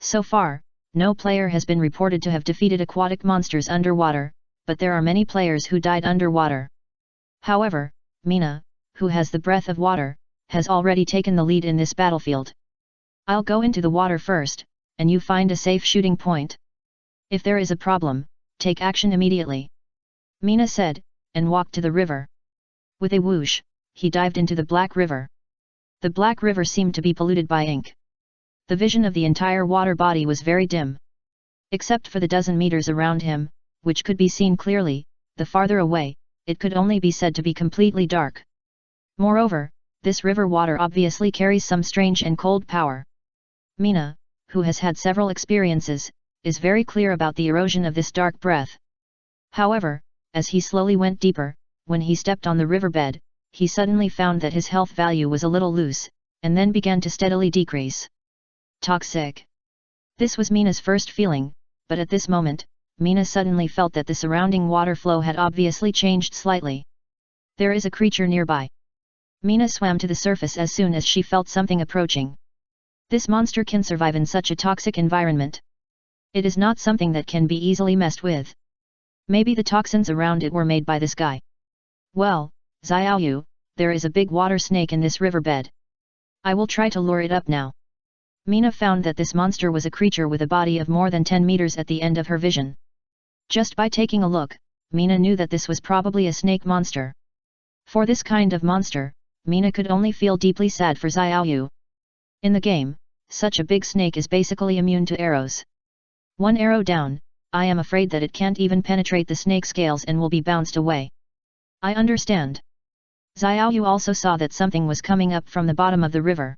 Speaker 1: So far, no player has been reported to have defeated aquatic monsters underwater, but there are many players who died underwater. However, Mina, who has the breath of water, has already taken the lead in this battlefield. I'll go into the water first, and you find a safe shooting point. If there is a problem, take action immediately. Mina said, and walked to the river. With a whoosh, he dived into the Black River. The Black River seemed to be polluted by ink. The vision of the entire water body was very dim. Except for the dozen meters around him, which could be seen clearly, the farther away, it could only be said to be completely dark. Moreover, this river water obviously carries some strange and cold power. Mina, who has had several experiences, is very clear about the erosion of this dark breath. However, as he slowly went deeper, when he stepped on the riverbed, he suddenly found that his health value was a little loose, and then began to steadily decrease. Toxic. This was Mina's first feeling, but at this moment, Mina suddenly felt that the surrounding water flow had obviously changed slightly. There is a creature nearby. Mina swam to the surface as soon as she felt something approaching. This monster can survive in such a toxic environment. It is not something that can be easily messed with. Maybe the toxins around it were made by this guy. Well, Xiaoyu, there is a big water snake in this riverbed. I will try to lure it up now. Mina found that this monster was a creature with a body of more than 10 meters at the end of her vision. Just by taking a look, Mina knew that this was probably a snake monster. For this kind of monster, Mina could only feel deeply sad for Xiaoyu. In the game, such a big snake is basically immune to arrows. One arrow down, I am afraid that it can't even penetrate the snake scales and will be bounced away. I understand. Xiaoyu also saw that something was coming up from the bottom of the river.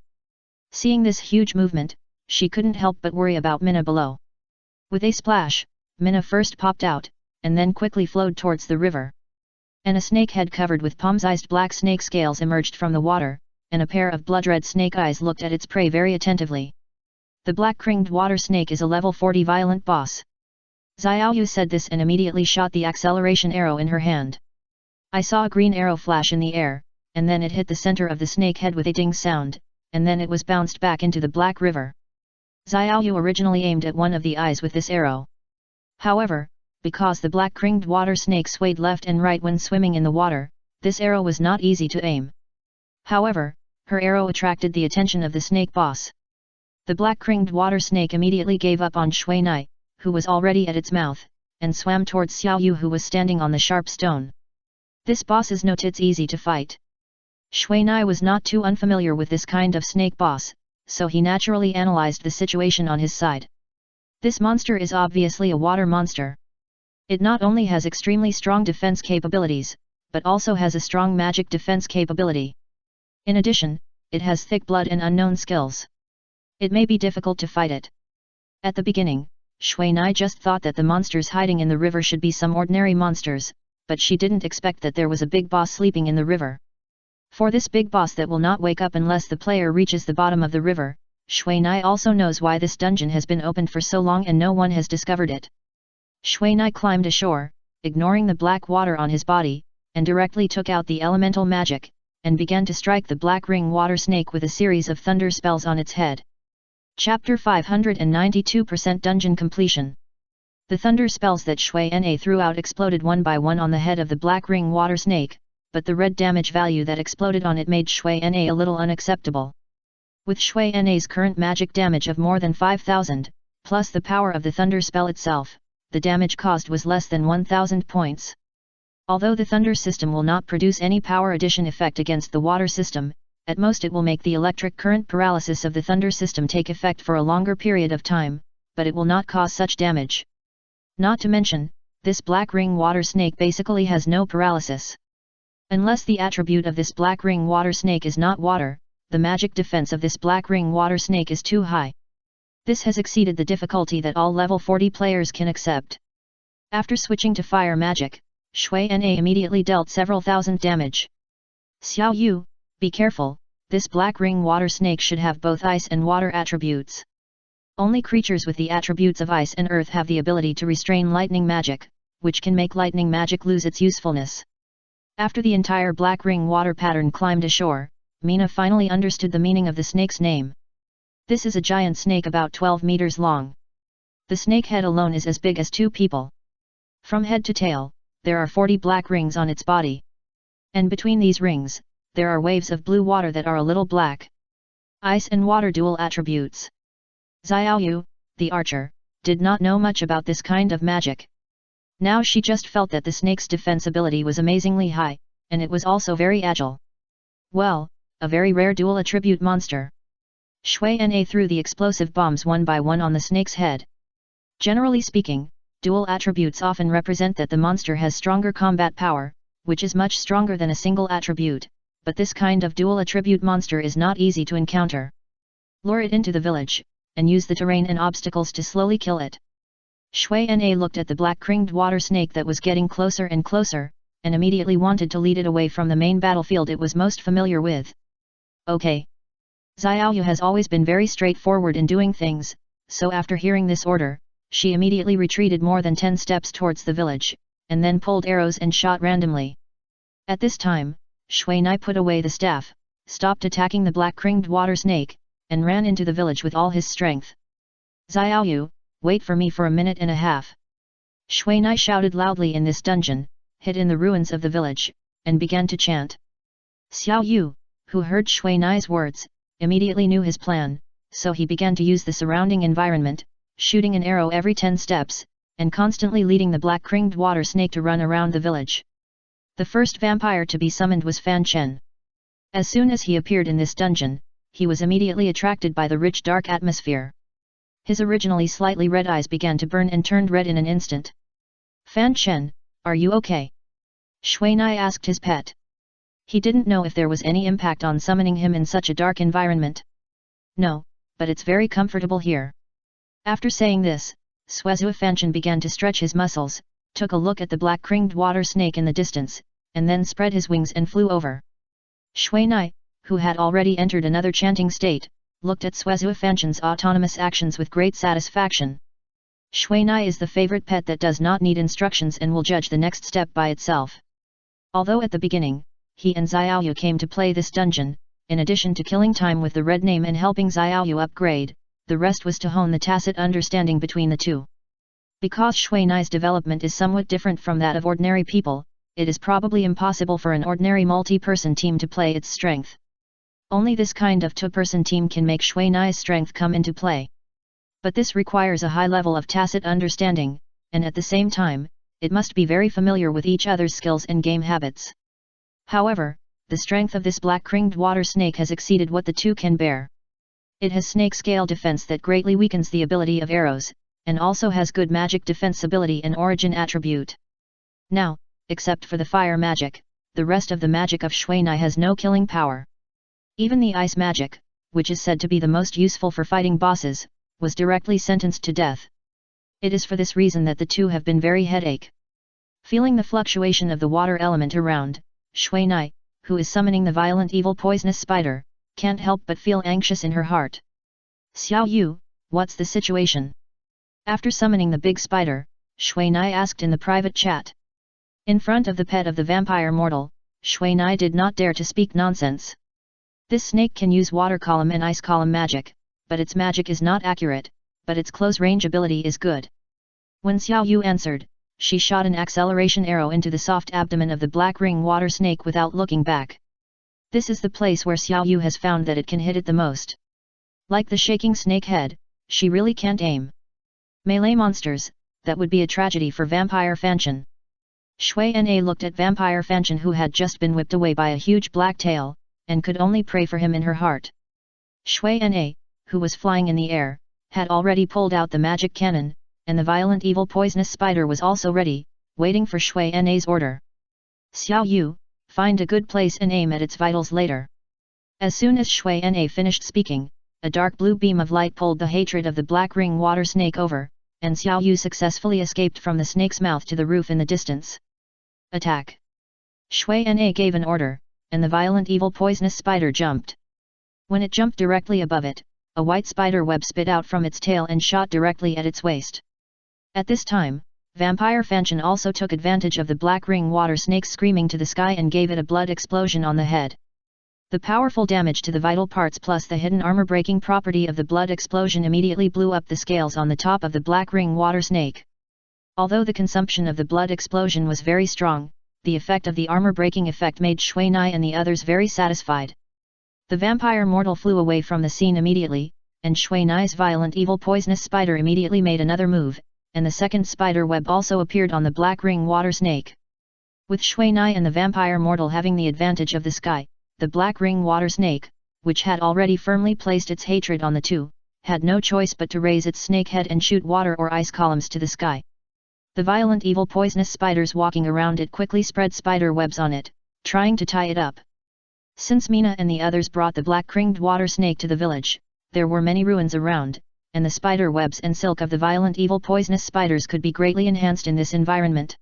Speaker 1: Seeing this huge movement, she couldn't help but worry about Mina below. With a splash, Mina first popped out, and then quickly flowed towards the river. And a snake head covered with palm-sized black snake scales emerged from the water, and a pair of blood-red snake eyes looked at its prey very attentively. The black-ringed water snake is a level 40 violent boss. Xiaoyu said this and immediately shot the acceleration arrow in her hand. I saw a green arrow flash in the air, and then it hit the center of the snake head with a ding sound, and then it was bounced back into the Black River. Xiaoyu originally aimed at one of the eyes with this arrow. However, because the black-ringed water snake swayed left and right when swimming in the water, this arrow was not easy to aim. However, her arrow attracted the attention of the snake boss. The black-ringed water snake immediately gave up on Shuai, who was already at its mouth, and swam towards Xiaoyu who was standing on the sharp stone. This boss is not easy to fight. Shuai was not too unfamiliar with this kind of snake boss, so he naturally analyzed the situation on his side. This monster is obviously a water monster. It not only has extremely strong defense capabilities, but also has a strong magic defense capability. In addition, it has thick blood and unknown skills. It may be difficult to fight it. At the beginning, Shui Nai just thought that the monsters hiding in the river should be some ordinary monsters, but she didn't expect that there was a big boss sleeping in the river. For this big boss that will not wake up unless the player reaches the bottom of the river, Shui Nai also knows why this dungeon has been opened for so long and no one has discovered it. Shui Nai climbed ashore, ignoring the black water on his body, and directly took out the elemental magic, and began to strike the black ring water snake with a series of thunder spells on its head. Chapter 592% Dungeon Completion. The thunder spells that Shui Na threw out exploded one by one on the head of the black ring water snake, but the red damage value that exploded on it made Shui Na a little unacceptable. With Shui Na's current magic damage of more than 5,000, plus the power of the thunder spell itself, the damage caused was less than 1,000 points. Although the thunder system will not produce any power addition effect against the water system, at most it will make the electric current paralysis of the thunder system take effect for a longer period of time, but it will not cause such damage. Not to mention, this black ring water snake basically has no paralysis. Unless the attribute of this black ring water snake is not water, the magic defense of this black ring water snake is too high. This has exceeded the difficulty that all level 40 players can accept. After switching to fire magic, Shui Na immediately dealt several thousand damage. Xiao Yu, be careful, this black ring water snake should have both ice and water attributes. Only creatures with the attributes of ice and earth have the ability to restrain lightning magic, which can make lightning magic lose its usefulness. After the entire black ring water pattern climbed ashore, Mina finally understood the meaning of the snake's name. This is a giant snake about 12 meters long. The snake head alone is as big as 2 people. From head to tail, there are 40 black rings on its body. And between these rings, there are waves of blue water that are a little black. Ice and water dual attributes. Xiaoyu, the archer, did not know much about this kind of magic. Now she just felt that the snake's defense ability was amazingly high, and it was also very agile. Well, a very rare dual attribute monster. Shui Na threw the explosive bombs one by one on the snake's head. Generally speaking, dual attributes often represent that the monster has stronger combat power, which is much stronger than a single attribute, but this kind of dual attribute monster is not easy to encounter. Lure it into the village, and use the terrain and obstacles to slowly kill it. Shui Na looked at the black-ringed water snake that was getting closer and closer, and immediately wanted to lead it away from the main battlefield it was most familiar with. Okay. Xiaoyu has always been very straightforward in doing things, so after hearing this order, she immediately retreated more than 10 steps towards the village, and then pulled arrows and shot randomly. At this time, Shui Na put away the staff, stopped attacking the black-ringed water snake, and ran into the village with all his strength. Xiaoyu, wait for me for a minute and a half. Shui Na shouted loudly in this dungeon, hid in the ruins of the village, and began to chant. Xiao Yu, who heard Shui Na's words, immediately knew his plan, so he began to use the surrounding environment, shooting an arrow every 10 steps, and constantly leading the black-ringed water snake to run around the village. The first vampire to be summoned was Fan Chen. As soon as he appeared in this dungeon, he was immediately attracted by the rich dark atmosphere. His originally slightly red eyes began to burn and turned red in an instant. Fan Chen, are you okay? Shui Na asked his pet. He didn't know if there was any impact on summoning him in such a dark environment. No, but it's very comfortable here. After saying this, Suezua Fanchen began to stretch his muscles, took a look at the black-ringed water snake in the distance, and then spread his wings and flew over. Shui Na, who had already entered another chanting state, looked at Suezua Fanchen's autonomous actions with great satisfaction. Shui Na is the favorite pet that does not need instructions and will judge the next step by itself. Although at the beginning, he and Xiaoyu came to play this dungeon, in addition to killing time with the red name and helping Xiaoyu upgrade, the rest was to hone the tacit understanding between the two. Because Shui Nai's development is somewhat different from that of ordinary people, it is probably impossible for an ordinary multi-person team to play its strength. Only this kind of two-person team can make Shui Nai's strength come into play. But this requires a high level of tacit understanding, and at the same time, it must be very familiar with each other's skills and game habits. However, the strength of this black-ringed water snake has exceeded what the two can bear. It has snake-scale defense that greatly weakens the ability of arrows, and also has good magic defense ability and origin attribute. Now, except for the fire magic, the rest of the magic of Shui Na has no killing power. Even the ice magic, which is said to be the most useful for fighting bosses, was directly sentenced to death. It is for this reason that the two have been very headache. Feeling the fluctuation of the water element around, Shui Nai, who is summoning the violent evil poisonous spider, can't help but feel anxious in her heart. Xiao Yu, what's the situation? After summoning the big spider, Shui Nai asked in the private chat. In front of the pet of the vampire mortal, Shui Nai did not dare to speak nonsense. This snake can use water column and ice column magic, but its magic is not accurate, but its close range ability is good. When Xiao Yu answered, she shot an acceleration arrow into the soft abdomen of the black ring water snake without looking back. This is the place where Xiao Yu has found that it can hit it the most. Like the shaking snake head, she really can't aim. Melee monsters, that would be a tragedy for Vampire Fanfiction. Shui Na looked at Vampire Fanfiction, who had just been whipped away by a huge black tail, and could only pray for him in her heart. Shui Na, who was flying in the air, had already pulled out the magic cannon, and the violent evil poisonous spider was also ready, waiting for Shui Na's order. Xiao Yu, find a good place and aim at its vitals later. As soon as Shui Na finished speaking, a dark blue beam of light pulled the hatred of the black ring water snake over, and Xiao Yu successfully escaped from the snake's mouth to the roof in the distance. Attack! Shui Na gave an order, and the violent evil poisonous spider jumped. When it jumped directly above it, a white spider web spit out from its tail and shot directly at its waist. At this time, Vampire Fanfiction also took advantage of the black ring water snake screaming to the sky and gave it a blood explosion on the head. The powerful damage to the vital parts plus the hidden armor-breaking property of the blood explosion immediately blew up the scales on the top of the black ring water snake. Although the consumption of the blood explosion was very strong, the effect of the armor-breaking effect made Shui Nai and the others very satisfied. The vampire mortal flew away from the scene immediately, and Shui Nai's violent evil poisonous spider immediately made another move, and the second spider web also appeared on the black ring water snake. With Shui Nai and the vampire mortal having the advantage of the sky, the black ring water snake, which had already firmly placed its hatred on the two, had no choice but to raise its snake head and shoot water or ice columns to the sky. The violent evil poisonous spiders walking around it quickly spread spider webs on it, trying to tie it up. Since Mina and the others brought the black ringed water snake to the village, there were many ruins around, and the spider webs and silk of the violent evil poisonous spiders could be greatly enhanced in this environment.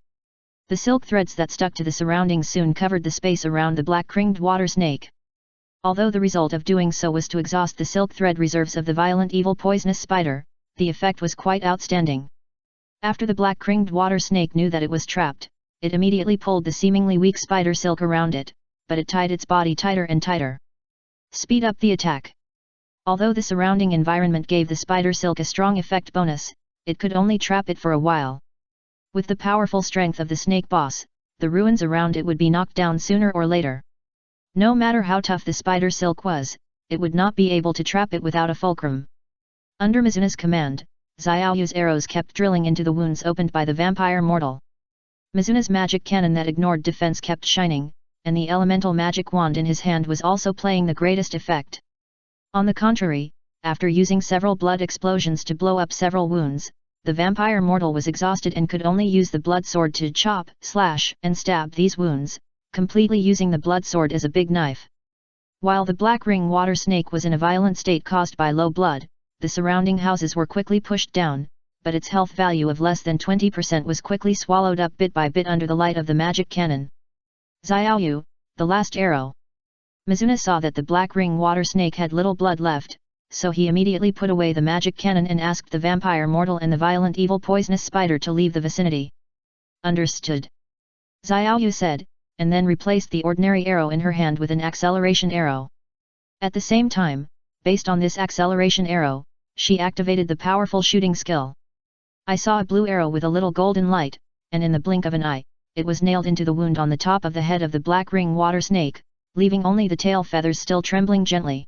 Speaker 1: The silk threads that stuck to the surroundings soon covered the space around the black ringed water snake. Although the result of doing so was to exhaust the silk thread reserves of the violent evil poisonous spider, the effect was quite outstanding. After the black ringed water snake knew that it was trapped, it immediately pulled the seemingly weak spider silk around it, but it tied its body tighter and tighter. Speed up the attack. Although the surrounding environment gave the spider silk a strong effect bonus, it could only trap it for a while. With the powerful strength of the snake boss, the ruins around it would be knocked down sooner or later. No matter how tough the spider silk was, it would not be able to trap it without a fulcrum. Under Mizuna's command, Xiaoyu's arrows kept drilling into the wounds opened by the vampire mortal. Mizuna's magic cannon that ignored defense kept shining, and the elemental magic wand in his hand was also playing the greatest effect. On the contrary, after using several blood explosions to blow up several wounds, the vampire mortal was exhausted and could only use the blood sword to chop, slash, and stab these wounds, completely using the blood sword as a big knife. While the black ring water snake was in a violent state caused by low blood, the surrounding houses were quickly pushed down, but its health value of less than 20% was quickly swallowed up bit by bit under the light of the magic cannon. Xiaoyu, the last arrow. Mizuna saw that the black ring water snake had little blood left, so he immediately put away the magic cannon and asked the vampire mortal and the violent evil poisonous spider to leave the vicinity. Understood. Xiaoyu said, and then replaced the ordinary arrow in her hand with an acceleration arrow. At the same time, based on this acceleration arrow, she activated the powerful shooting skill. I saw a blue arrow with a little golden light, and in the blink of an eye, it was nailed into the wound on the top of the head of the black ring water snake, leaving only the tail feathers still trembling gently.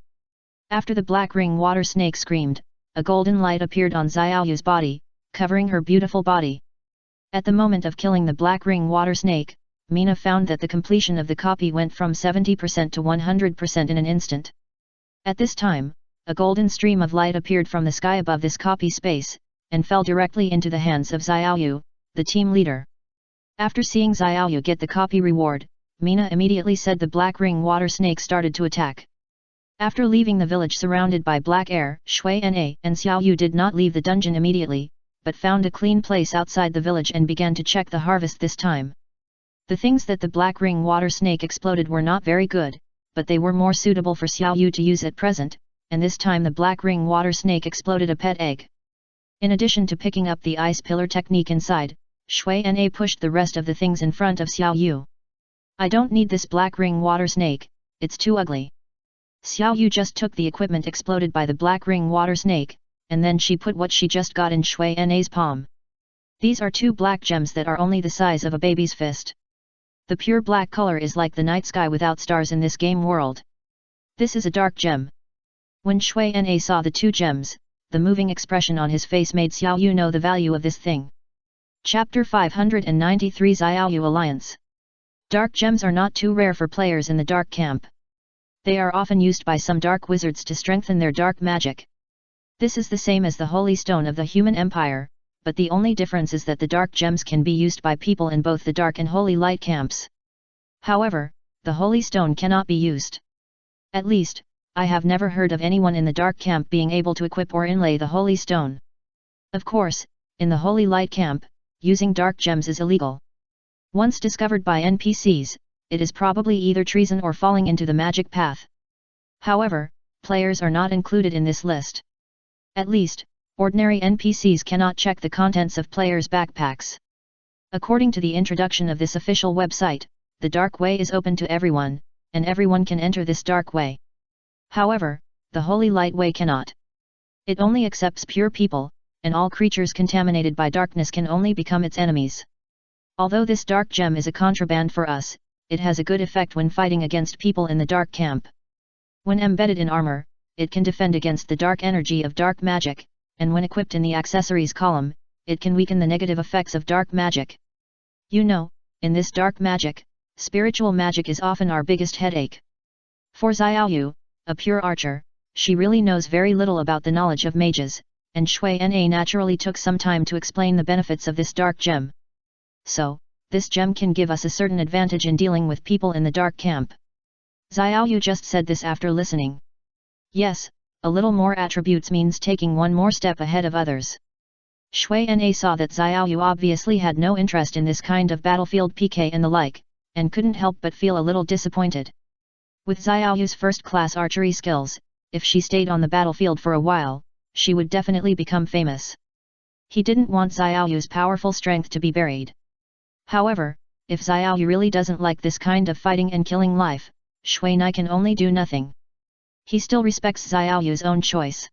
Speaker 1: After the black ring water snake screamed, a golden light appeared on Xiaoyu's body, covering her beautiful body. At the moment of killing the black ring water snake, Mina found that the completion of the copy went from 70% to 100% in an instant. At this time, a golden stream of light appeared from the sky above this copy space, and fell directly into the hands of Xiaoyu, the team leader. After seeing Xiaoyu get the copy reward, Mina immediately said the black ring water snake started to attack. After leaving the village surrounded by black air, Shui Na and Xiaoyu did not leave the dungeon immediately, but found a clean place outside the village and began to check the harvest this time. The things that the black ring water snake exploded were not very good, but they were more suitable for Xiao Yu to use at present, and this time the black ring water snake exploded a pet egg. In addition to picking up the ice pillar technique inside, Shui Na pushed the rest of the things in front of Xiao Yu. I don't need this black ring water snake, it's too ugly. Xiao Yu just took the equipment exploded by the black ring water snake, and then she put what she just got in Shui Na's palm. These are 2 black gems that are only the size of a baby's fist. The pure black color is like the night sky without stars in this game world. This is a dark gem. When Shui Na saw the 2 gems, the moving expression on his face made Xiao Yu know the value of this thing. Chapter 593 Xiao Yu Alliance. Dark gems are not too rare for players in the dark camp. They are often used by some dark wizards to strengthen their dark magic. This is the same as the Holy Stone of the Human Empire, but the only difference is that the dark gems can be used by people in both the dark and holy light camps. However, the Holy Stone cannot be used. At least, I have never heard of anyone in the dark camp being able to equip or inlay the Holy Stone. Of course, in the holy light camp, using dark gems is illegal. Once discovered by NPCs, it is probably either treason or falling into the magic path. However, players are not included in this list. At least, ordinary NPCs cannot check the contents of players' backpacks. According to the introduction of this official website, the dark way is open to everyone, and everyone can enter this dark way. However, the holy light way cannot. It only accepts pure people, and all creatures contaminated by darkness can only become its enemies. Although this dark gem is a contraband for us, it has a good effect when fighting against people in the dark camp. When embedded in armor, it can defend against the dark energy of dark magic, and when equipped in the accessories column, it can weaken the negative effects of dark magic. You know, in this dark magic, spiritual magic is often our biggest headache. For Xiao Yu, a pure archer, she really knows very little about the knowledge of mages, and Shui Na naturally took some time to explain the benefits of this dark gem. So, this gem can give us a certain advantage in dealing with people in the dark camp. Xiao Yu just said this after listening. Yes, a little more attributes means taking one more step ahead of others. Shui Na saw that Xiao Yu obviously had no interest in this kind of battlefield PK and the like, and couldn't help but feel a little disappointed. With Xiao Yu's first-class archery skills, if she stayed on the battlefield for a while, she would definitely become famous. He didn't want Xiao Yu's powerful strength to be buried. However, if Xiao Yu really doesn't like this kind of fighting and killing life, Shui Na can only do nothing. He still respects Xiao Yu's own choice.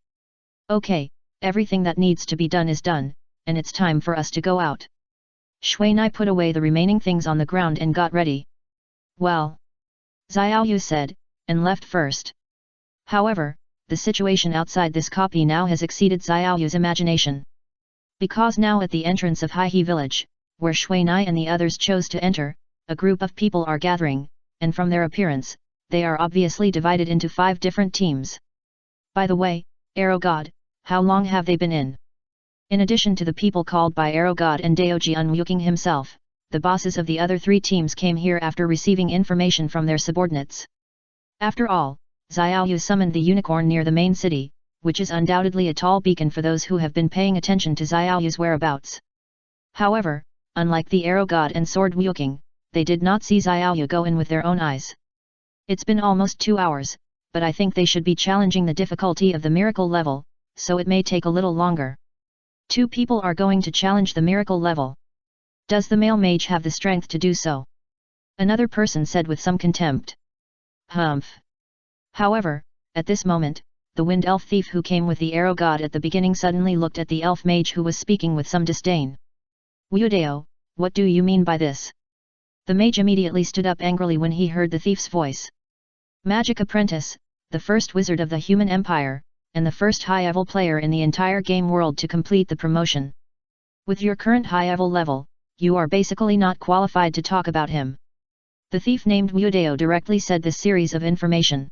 Speaker 1: Okay, everything that needs to be done is done, and it's time for us to go out. Shui Na put away the remaining things on the ground and got ready. Well, Xiao Yu said, and left first. However, the situation outside this copy now has exceeded Xiao Yu's imagination. Because now at the entrance of Haihe village, where Shui Na and the others chose to enter, a group of people are gathering, and from their appearance, they are obviously divided into 5 different teams. By the way, Arrow God, how long have they been in? In addition to the people called by Arrow God and Daoji Unwuking himself, the bosses of the other 3 teams came here after receiving information from their subordinates. After all, Xiao Yu summoned the unicorn near the main city, which is undoubtedly a tall beacon for those who have been paying attention to Xiao Yu's whereabouts. However, unlike the Arrow God and Sword Wuking, they did not see Xiao Yu go in with their own eyes. It's been almost 2 hours, but I think they should be challenging the difficulty of the miracle level, so it may take a little longer. 2 people are going to challenge the miracle level. Does the male mage have the strength to do so? Another person said with some contempt. Humph. However, at this moment, the wind elf thief who came with the Arrow God at the beginning suddenly looked at the elf mage who was speaking with some disdain. Wyudeo, what do you mean by this? The mage immediately stood up angrily when he heard the thief's voice. Magic Apprentice, the first wizard of the Human Empire, and the first high-level player in the entire game world to complete the promotion. With your current high-level level, you are basically not qualified to talk about him. The thief named Wyudeo directly said this series of information.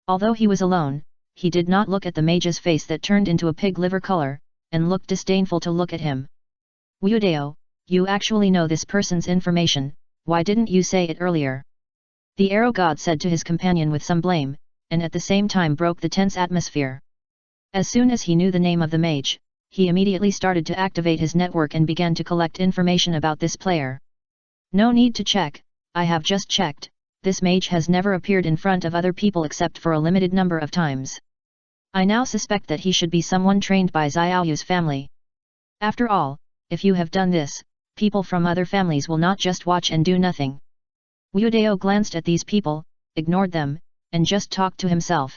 Speaker 1: Although he was alone, he did not look at the mage's face that turned into a pig liver color, and looked disdainful to look at him. Wyudeo, you actually know this person's information, why didn't you say it earlier? The Arrow God said to his companion with some blame, and at the same time broke the tense atmosphere. As soon as he knew the name of the mage, he immediately started to activate his network and began to collect information about this player. No need to check, I have just checked, this mage has never appeared in front of other people except for a limited number of times. I now suspect that he should be someone trained by Xiaoyu's family. After all, if you have done this, people from other families will not just watch and do nothing. Wu Dao glanced at these people, ignored them, and just talked to himself.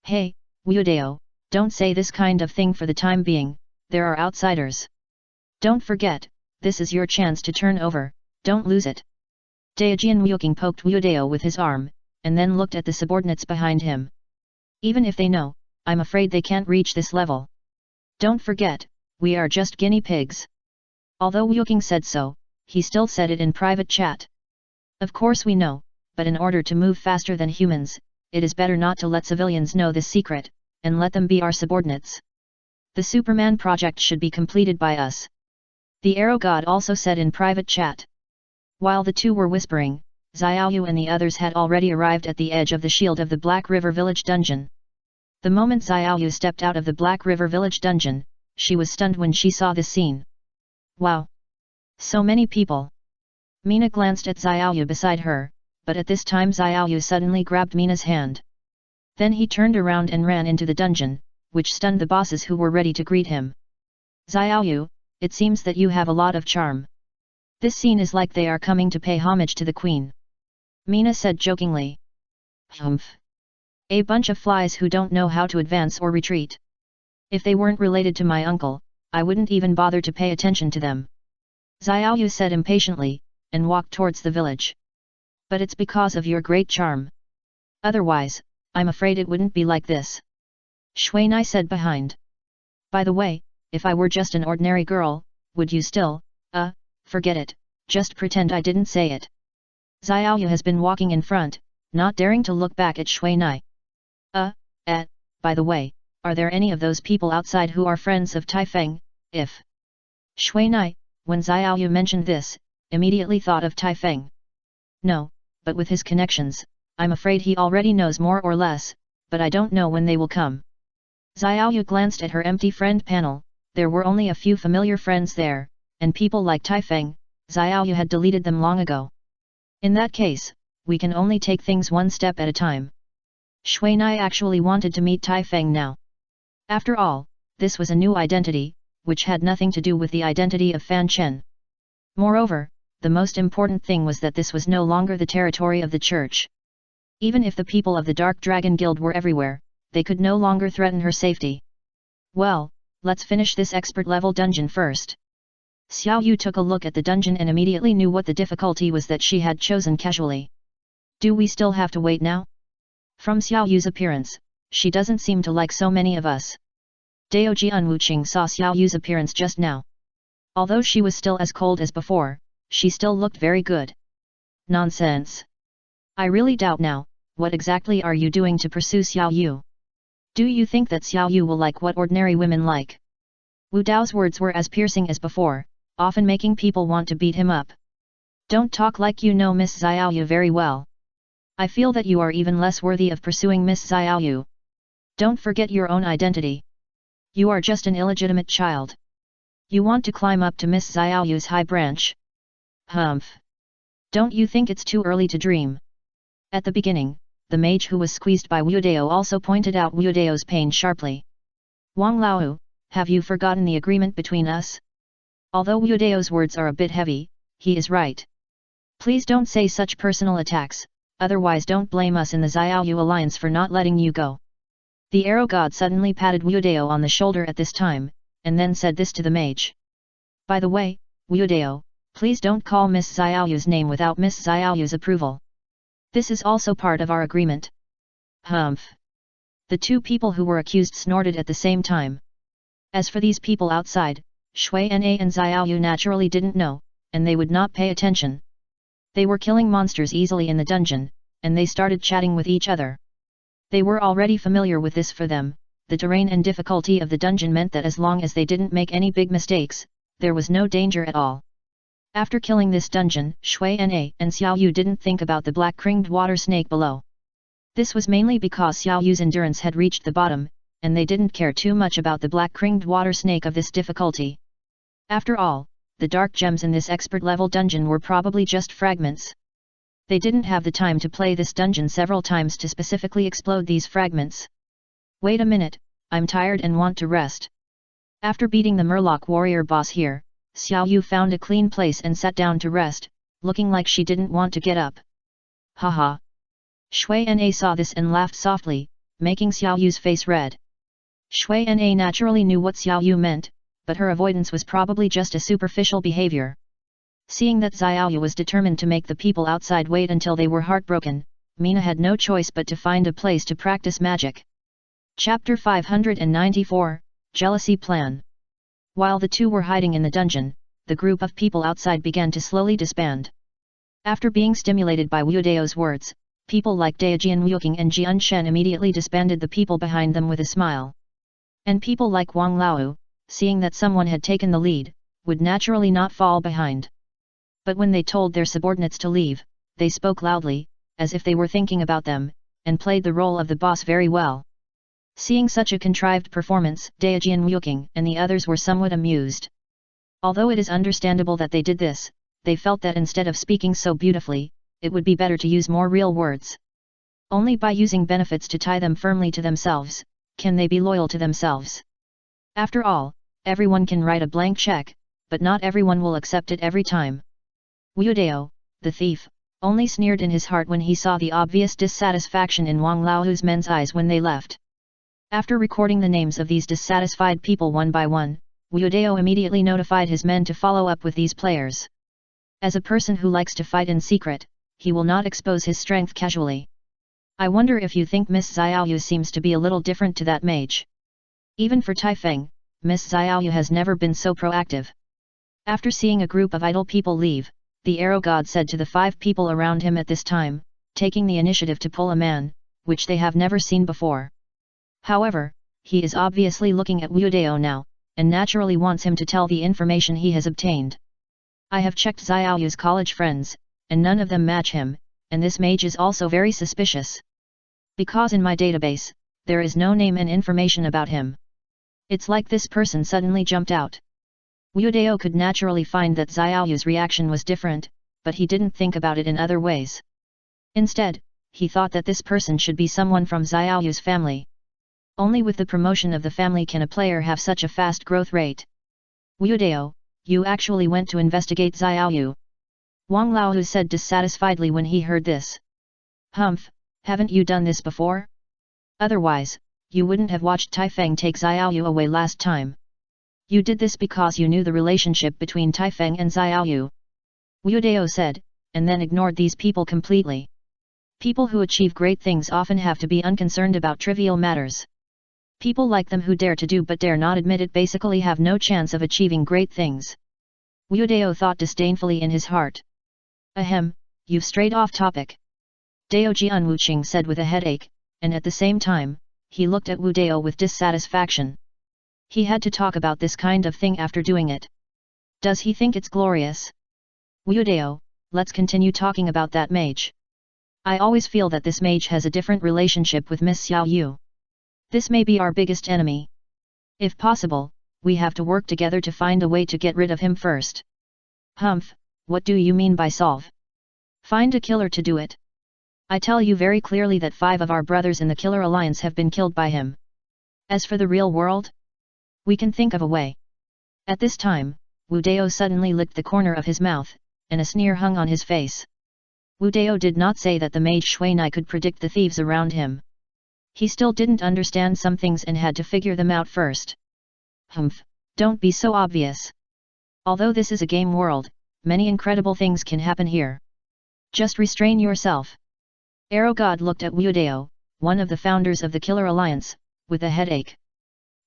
Speaker 1: Hey, Wu Dao, don't say this kind of thing for the time being, there are outsiders. Don't forget, this is your chance to turn over, don't lose it. Daojian Wuking poked Wu Dao with his arm, and then looked at the subordinates behind him. Even if they know, I'm afraid they can't reach this level. Don't forget, we are just guinea pigs. Although Wuking said so, he still said it in private chat. Of course we know, but in order to move faster than humans, it is better not to let civilians know this secret, and let them be our subordinates. The Superman project should be completed by us. The Arrow God also said in private chat. While the two were whispering, Xiaoyu and the others had already arrived at the edge of the shield of the Black River Village dungeon. The moment Xiaoyu stepped out of the Black River Village dungeon, she was stunned when she saw this scene. Wow! So many people! Mina glanced at Xiaoyu beside her, but at this time Xiaoyu suddenly grabbed Mina's hand. Then he turned around and ran into the dungeon, which stunned the bosses who were ready to greet him. Xiaoyu, it seems that you have a lot of charm. This scene is like they are coming to pay homage to the queen. Mina said jokingly. Humph! A bunch of flies who don't know how to advance or retreat. If they weren't related to my uncle, I wouldn't even bother to pay attention to them. Xiaoyu said impatiently, and walked towards the village. But it's because of your great charm. Otherwise, I'm afraid it wouldn't be like this. Shuinai said behind. By the way, if I were just an ordinary girl, would you still, forget it, just pretend I didn't say it. Xiaoyu has been walking in front, not daring to look back at Shuinai. By the way, are there any of those people outside who are friends of Taifeng, if? Shuinai, when Xiaoyu mentioned this, immediately thought of Taifeng. No, but with his connections, I'm afraid he already knows more or less, but I don't know when they will come. Xiaoyu glanced at her empty friend panel, there were only a few familiar friends there, and people like Taifeng, Xiaoyu had deleted them long ago. In that case, we can only take things one step at a time. Shuinai actually wanted to meet Taifeng now. After all, this was a new identity, which had nothing to do with the identity of Fan Chen. Moreover, the most important thing was that this was no longer the territory of the church. Even if the people of the Dark Dragon Guild were everywhere, they could no longer threaten her safety. Well, let's finish this expert-level dungeon first. Xiao Yu took a look at the dungeon and immediately knew what the difficulty was that she had chosen casually. Do we still have to wait now? From Xiao Yu's appearance, she doesn't seem to like so many of us. Daojian Wuqing saw Xiao Yu's appearance just now. Although she was still as cold as before, she still looked very good. Nonsense! I really doubt now, what exactly are you doing to pursue Xiao Yu? Do you think that Xiao Yu will like what ordinary women like? Wu Dao's words were as piercing as before, often making people want to beat him up. Don't talk like you know Miss Xiaoyu very well. I feel that you are even less worthy of pursuing Miss Xiaoyu. Don't forget your own identity. You are just an illegitimate child. You want to climb up to Miss Xiaoyu's high branch? Humph! Don't you think it's too early to dream? At the beginning, the mage who was squeezed by Wu Dao also pointed out Wu Dao's pain sharply. Wang Lao, have you forgotten the agreement between us? Although Wu Dao's words are a bit heavy, he is right. Please don't say such personal attacks, otherwise don't blame us in the Xiaoyu alliance for not letting you go. The Arrow God suddenly patted Wu Dao on the shoulder at this time, and then said this to the mage. By the way, Wu Dao, please don't call Miss Xiaoyu's name without Miss Xiaoyu's approval. This is also part of our agreement. Humph! The two people who were accused snorted at the same time. As for these people outside, Shui Na and Xiaoyu naturally didn't know, and they would not pay attention. They were killing monsters easily in the dungeon, and they started chatting with each other. They were already familiar with this. For them, the terrain and difficulty of the dungeon meant that as long as they didn't make any big mistakes, there was no danger at all. After killing this dungeon, Shui Na and Xiao Yu didn't think about the black-ringed water snake below. This was mainly because Xiao Yu's endurance had reached the bottom, and they didn't care too much about the black-ringed water snake of this difficulty. After all, the dark gems in this expert-level dungeon were probably just fragments. They didn't have the time to play this dungeon several times to specifically explode these fragments. Wait a minute, I'm tired and want to rest. After beating the Murloc warrior boss here, Xiao Yu found a clean place and sat down to rest, looking like she didn't want to get up. Haha. Shui Na saw this and laughed softly, making Xiao Yu's face red. Shui Na naturally knew what Xiao Yu meant, but her avoidance was probably just a superficial behavior. Seeing that Xiao Yu was determined to make the people outside wait until they were heartbroken, Mina had no choice but to find a place to practice magic. Chapter 594, Jealousy Plan. While the two were hiding in the dungeon, the group of people outside began to slowly disband. After being stimulated by Wu Dao's words, people like Daojian Wuqing and Jian Shen immediately disbanded the people behind them with a smile. And people like Wang Lao, seeing that someone had taken the lead, would naturally not fall behind. But when they told their subordinates to leave, they spoke loudly, as if they were thinking about them, and played the role of the boss very well. Seeing such a contrived performance, Daojian Wuqing and the others were somewhat amused. Although it is understandable that they did this, they felt that instead of speaking so beautifully, it would be better to use more real words. Only by using benefits to tie them firmly to themselves, can they be loyal to themselves. After all, everyone can write a blank check, but not everyone will accept it every time. Wu Dao, the thief, only sneered in his heart when he saw the obvious dissatisfaction in Wang Lao's men's eyes when they left. After recording the names of these dissatisfied people one by one, Wu Dao immediately notified his men to follow up with these players. As a person who likes to fight in secret, he will not expose his strength casually. I wonder if you think Miss Xiaoyu seems to be a little different to that mage. Even for Taifeng, Miss Xiaoyu has never been so proactive. After seeing a group of idle people leave, the arrow god said to the 5 people around him at this time, taking the initiative to pull a man, which they have never seen before. However, he is obviously looking at Wu Dao now, and naturally wants him to tell the information he has obtained. I have checked Xiaoyu's college friends, and none of them match him, and this mage is also very suspicious. Because in my database, there is no name and information about him. It's like this person suddenly jumped out. Wu Dao could naturally find that Xiaoyu's reaction was different, but he didn't think about it in other ways. Instead, he thought that this person should be someone from Xiaoyu's family. Only with the promotion of the family can a player have such a fast growth rate. Wu Dao, you actually went to investigate Xiaoyu. Wang Lao said dissatisfiedly when he heard this. Humph, haven't you done this before? Otherwise, you wouldn't have watched Taifeng take Xiaoyu away last time. You did this because you knew the relationship between Taifeng and Xiaoyu. Wu Dao said, and then ignored these people completely. People who achieve great things often have to be unconcerned about trivial matters. People like them who dare to do but dare not admit it basically have no chance of achieving great things. Wu Dao thought disdainfully in his heart. Ahem, you've strayed off topic. Daojian Wuqing said with a headache, and at the same time, he looked at Wu Dao with dissatisfaction. He had to talk about this kind of thing after doing it. Does he think it's glorious? Wu Dao, let's continue talking about that mage. I always feel that this mage has a different relationship with Miss Xiaoyu. This may be our biggest enemy. If possible, we have to work together to find a way to get rid of him first. Humph, what do you mean by solve? Find a killer to do it. I tell you very clearly that 5 of our brothers in the Killer Alliance have been killed by him. As for the real world, we can think of a way. At this time, Wu Dao suddenly licked the corner of his mouth, and a sneer hung on his face. Wu Dao did not say that the mage Shuinai could predict the thieves around him. He still didn't understand some things and had to figure them out first. Humph, don't be so obvious. Although this is a game world, many incredible things can happen here. Just restrain yourself. Arrow God looked at Wu Dao, one of the founders of the Killer Alliance, with a headache.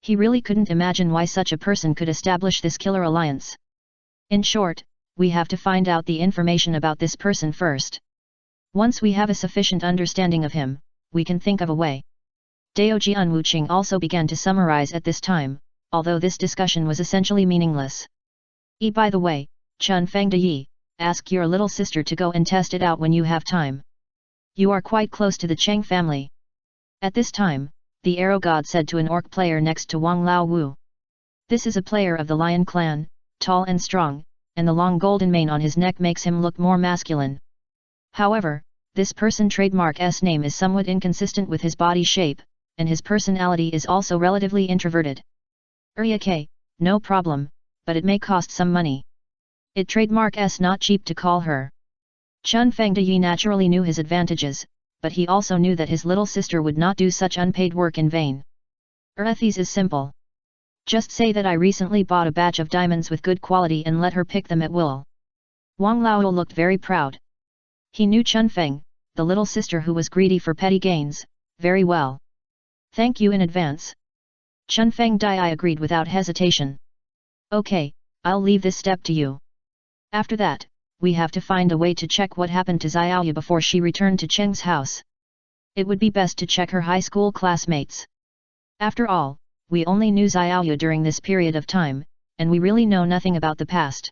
Speaker 1: He really couldn't imagine why such a person could establish this Killer Alliance. In short, we have to find out the information about this person first. Once we have a sufficient understanding of him, we can think of a way. Daojian Wuqing also began to summarize at this time, although this discussion was essentially meaningless. By the way, Chun Feng Yi, ask your little sister to go and test it out when you have time. You are quite close to the Cheng family. At this time, the arrow god said to an orc player next to Wang Lao Wu. This is a player of the Lion clan, tall and strong, and the long golden mane on his neck makes him look more masculine. However, this person trademark's name is somewhat inconsistent with his body shape, and his personality is also relatively introverted. Okay, no problem, but it may cost some money. It trademark's not cheap to call her. Chun Feng Deyi naturally knew his advantages, but he also knew that his little sister would not do such unpaid work in vain. Ethies is simple. Just say that I recently bought a batch of diamonds with good quality and let her pick them at will. Wang Lao looked very proud. He knew Chun Feng, the little sister who was greedy for petty gains, very well. Thank you in advance. Chun Feng Dai agreed without hesitation. Okay, I'll leave this step to you. After that, we have to find a way to check what happened to Xiaoyu before she returned to Cheng's house. It would be best to check her high school classmates. After all, we only knew Xiaoyu during this period of time, and we really know nothing about the past.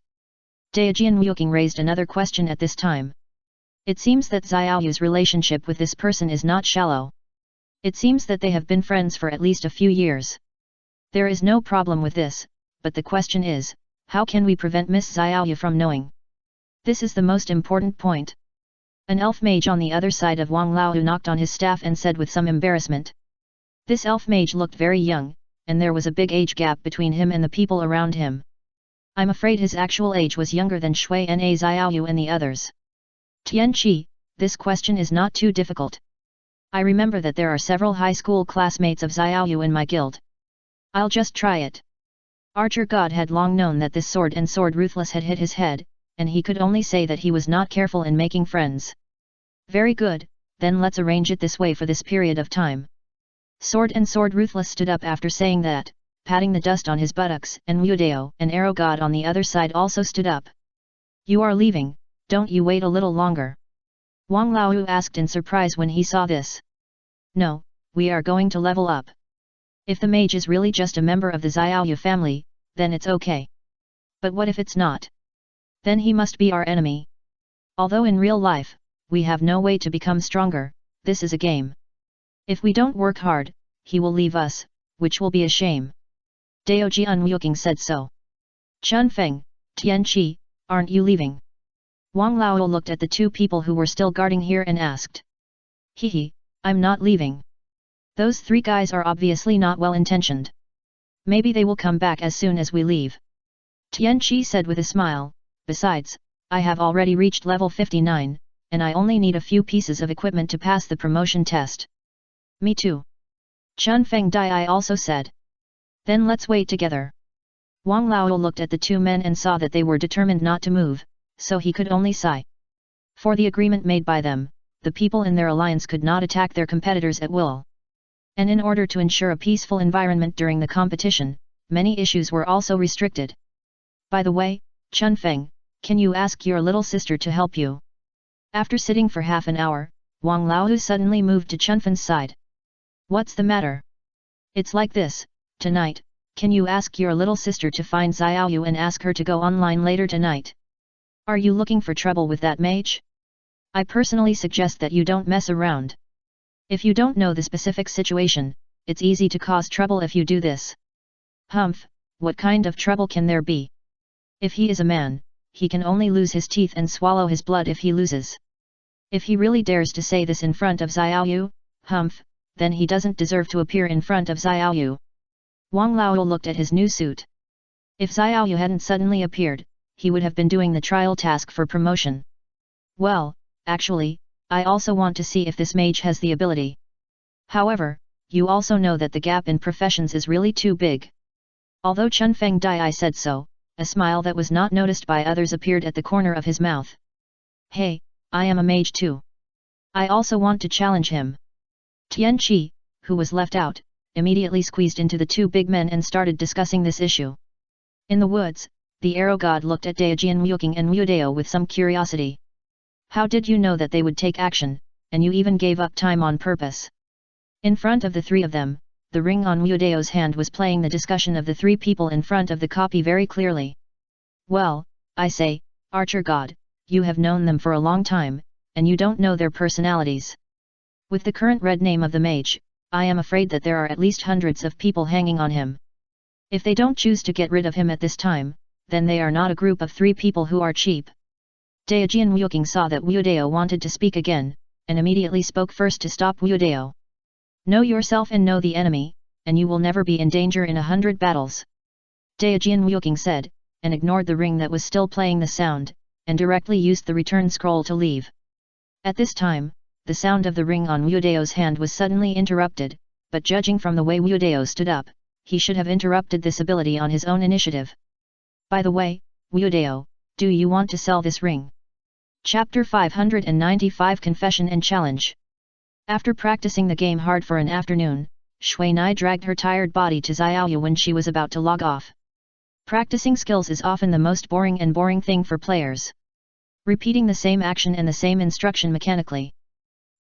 Speaker 1: Daejian Wuking raised another question at this time. It seems that Xiaoyu's relationship with this person is not shallow. It seems that they have been friends for at least a few years. There is no problem with this, but the question is, how can we prevent Miss Xiaoyu from knowing? This is the most important point. An elf mage on the other side of Wang Lao knocked on his staff and said with some embarrassment. This elf mage looked very young, and there was a big age gap between him and the people around him. I'm afraid his actual age was younger than Shui Na Xiaoyu and the others. Tianqi, this question is not too difficult. I remember that there are several high school classmates of Xiaoyu in my guild. I'll just try it. Archer God had long known that this sword and sword ruthless had hit his head, and he could only say that he was not careful in making friends. Very good, then let's arrange it this way for this period of time. Sword and sword ruthless stood up after saying that, patting the dust on his buttocks, and Wudeo, an arrow god on the other side also stood up. You are leaving, don't you wait a little longer? Wang Lao asked in surprise when he saw this. No, we are going to level up. If the mage is really just a member of the Xiaoyu family, then it's okay. But what if it's not? Then he must be our enemy. Although in real life, we have no way to become stronger, this is a game. If we don't work hard, he will leave us, which will be a shame. Daojian Wuking said so. Chun Feng, Tianqi, aren't you leaving? Wang Lao looked at the two people who were still guarding here and asked. Hehe, I'm not leaving. Those three guys are obviously not well-intentioned. Maybe they will come back as soon as we leave. Tianqi said with a smile, besides, I have already reached level 59, and I only need a few pieces of equipment to pass the promotion test. Me too. Chun Feng Dai also said. Then let's wait together. Wang Lao looked at the two men and saw that they were determined not to move, so he could only sigh. For the agreement made by them, the people in their alliance could not attack their competitors at will. And in order to ensure a peaceful environment during the competition, many issues were also restricted. By the way, Chun Feng, can you ask your little sister to help you? After sitting for half an hour, Wang Lao suddenly moved to Chun Feng's side. What's the matter? It's like this, tonight, can you ask your little sister to find Xiaoyu and ask her to go online later tonight? Are you looking for trouble with that mage? I personally suggest that you don't mess around. If you don't know the specific situation, it's easy to cause trouble if you do this. Humph, what kind of trouble can there be? If he is a man, he can only lose his teeth and swallow his blood if he loses. If he really dares to say this in front of Xiaoyu, humph, then he doesn't deserve to appear in front of Xiaoyu. Wang Lao looked at his new suit. If Xiaoyu hadn't suddenly appeared, he would have been doing the trial task for promotion. Well, actually, I also want to see if this mage has the ability. However, you also know that the gap in professions is really too big. Although Chun Feng Dai said so, a smile that was not noticed by others appeared at the corner of his mouth. Hey, I am a mage too. I also want to challenge him. Tianqi, who was left out, immediately squeezed into the two big men and started discussing this issue. In the woods, the arrow god looked at Daejian Wuking and Wudeo with some curiosity. How did you know that they would take action, and you even gave up time on purpose? In front of the three of them, the ring on Wudeo's hand was playing the discussion of the three people in front of the copy very clearly. Well, I say, Archer God, you have known them for a long time, and you don't know their personalities. With the current red name of the mage, I am afraid that there are at least hundreds of people hanging on him. If they don't choose to get rid of him at this time, then they are not a group of 3 people who are cheap. Daejeon Wooking saw that Wudeo wanted to speak again, and immediately spoke first to stop Wudeo. Know yourself and know the enemy, and you will never be in danger in 100 battles. Daejeon Wooking said, and ignored the ring that was still playing the sound, and directly used the return scroll to leave. At this time, the sound of the ring on Wudeo's hand was suddenly interrupted, but judging from the way Wudeo stood up, he should have interrupted this ability on his own initiative. By the way, Wudeo, do you want to sell this ring? Chapter 595 Confession and Challenge. After practicing the game hard for an afternoon, Shui Nai dragged her tired body to Xiaoyu when she was about to log off. Practicing skills is often the most boring thing for players. Repeating the same action and the same instruction mechanically.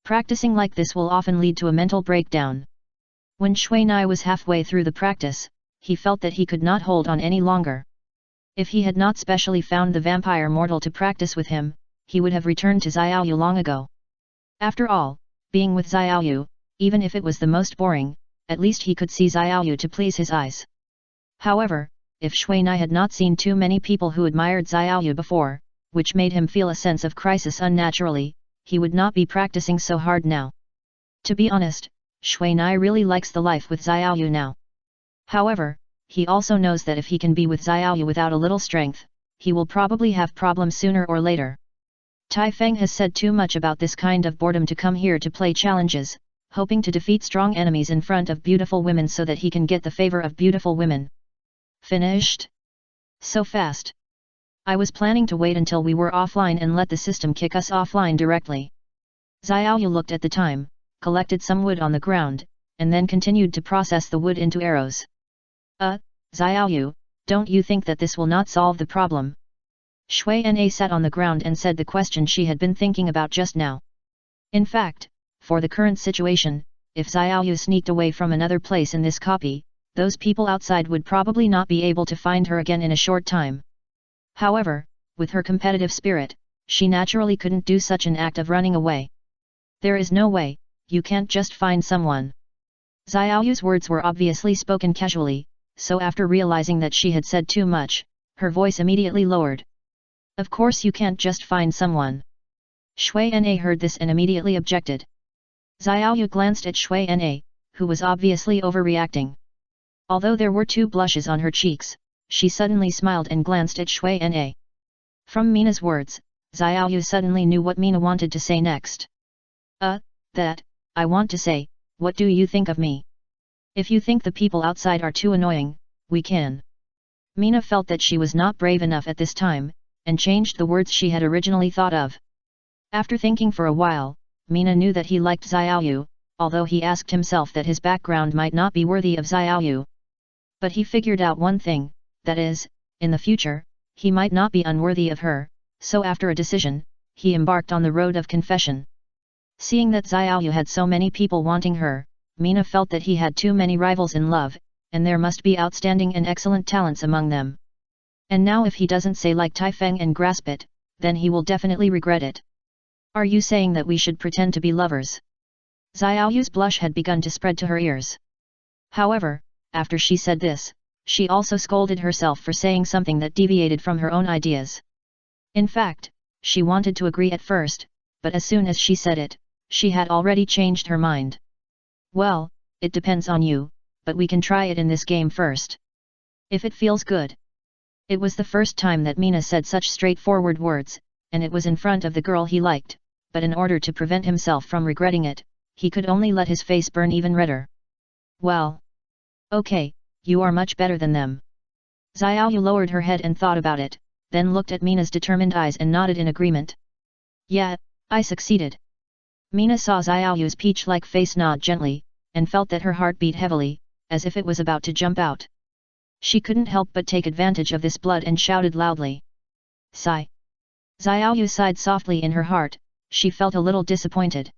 Speaker 1: Practicing like this will often lead to a mental breakdown. When Shui Nai was halfway through the practice, he felt that he could not hold on any longer. If he had not specially found the vampire mortal to practice with him, he would have returned to Xiaoyu long ago. After all, being with Xiaoyu, even if it was the most boring, at least he could see Xiaoyu to please his eyes. However, if Shui Nai had not seen too many people who admired Xiaoyu before, which made him feel a sense of crisis unnaturally, he would not be practicing so hard now. To be honest, Shui Nai really likes the life with Xiaoyu now. However, he also knows that if he can be with Xiaoyu without a little strength, he will probably have problems sooner or later. Tai Feng has said too much about this kind of boredom to come here to play challenges, hoping to defeat strong enemies in front of beautiful women so that he can get the favor of beautiful women. Finished? So fast. I was planning to wait until we were offline and let the system kick us offline directly. Xiaoyu looked at the time, collected some wood on the ground, and then continued to process the wood into arrows. Xiaoyu, don't you think that this will not solve the problem? Shui Na sat on the ground and said the question she had been thinking about just now. In fact, for the current situation, if Xiaoyu sneaked away from another place in this copy, those people outside would probably not be able to find her again in a short time. However, with her competitive spirit, she naturally couldn't do such an act of running away. There is no way, you can't just find someone. Xiaoyu's words were obviously spoken casually, so after realizing that she had said too much, her voice immediately lowered. Of course you can't just find someone. Shui Na heard this and immediately objected. Xiaoyu glanced at Shui Na, who was obviously overreacting. Although there were 2 blushes on her cheeks, she suddenly smiled and glanced at Shui Na. From Mina's words, Xiaoyu suddenly knew what Mina wanted to say next. That, I want to say, what do you think of me? If you think the people outside are too annoying, we can. Mina felt that she was not brave enough at this time, and changed the words she had originally thought of. After thinking for a while, Mina knew that he liked Xiaoyu, although he asked himself that his background might not be worthy of Xiaoyu. But he figured out one thing, that is, in the future, he might not be unworthy of her, so after a decision, he embarked on the road of confession. Seeing that Xiaoyu had so many people wanting her, Mina felt that he had too many rivals in love, and there must be outstanding and excellent talents among them. And now if he doesn't say like Tai Feng and grasp it, then he will definitely regret it. Are you saying that we should pretend to be lovers? Xiaoyu's blush had begun to spread to her ears. However, after she said this, she also scolded herself for saying something that deviated from her own ideas. In fact, she wanted to agree at first, but as soon as she said it, she had already changed her mind. Well, it depends on you, but we can try it in this game first. If it feels good. It was the first time that Mina said such straightforward words, and it was in front of the girl he liked, but in order to prevent himself from regretting it, he could only let his face burn even redder. Well. Okay, you are much better than them. Xiaoyu lowered her head and thought about it, then looked at Mina's determined eyes and nodded in agreement. Yeah, I succeeded. Mina saw Xiaoyu's peach-like face nod gently, and felt that her heart beat heavily, as if it was about to jump out. She couldn't help but take advantage of this blood and shouted loudly. Sigh. Xiaoyu sighed softly in her heart, she felt a little disappointed.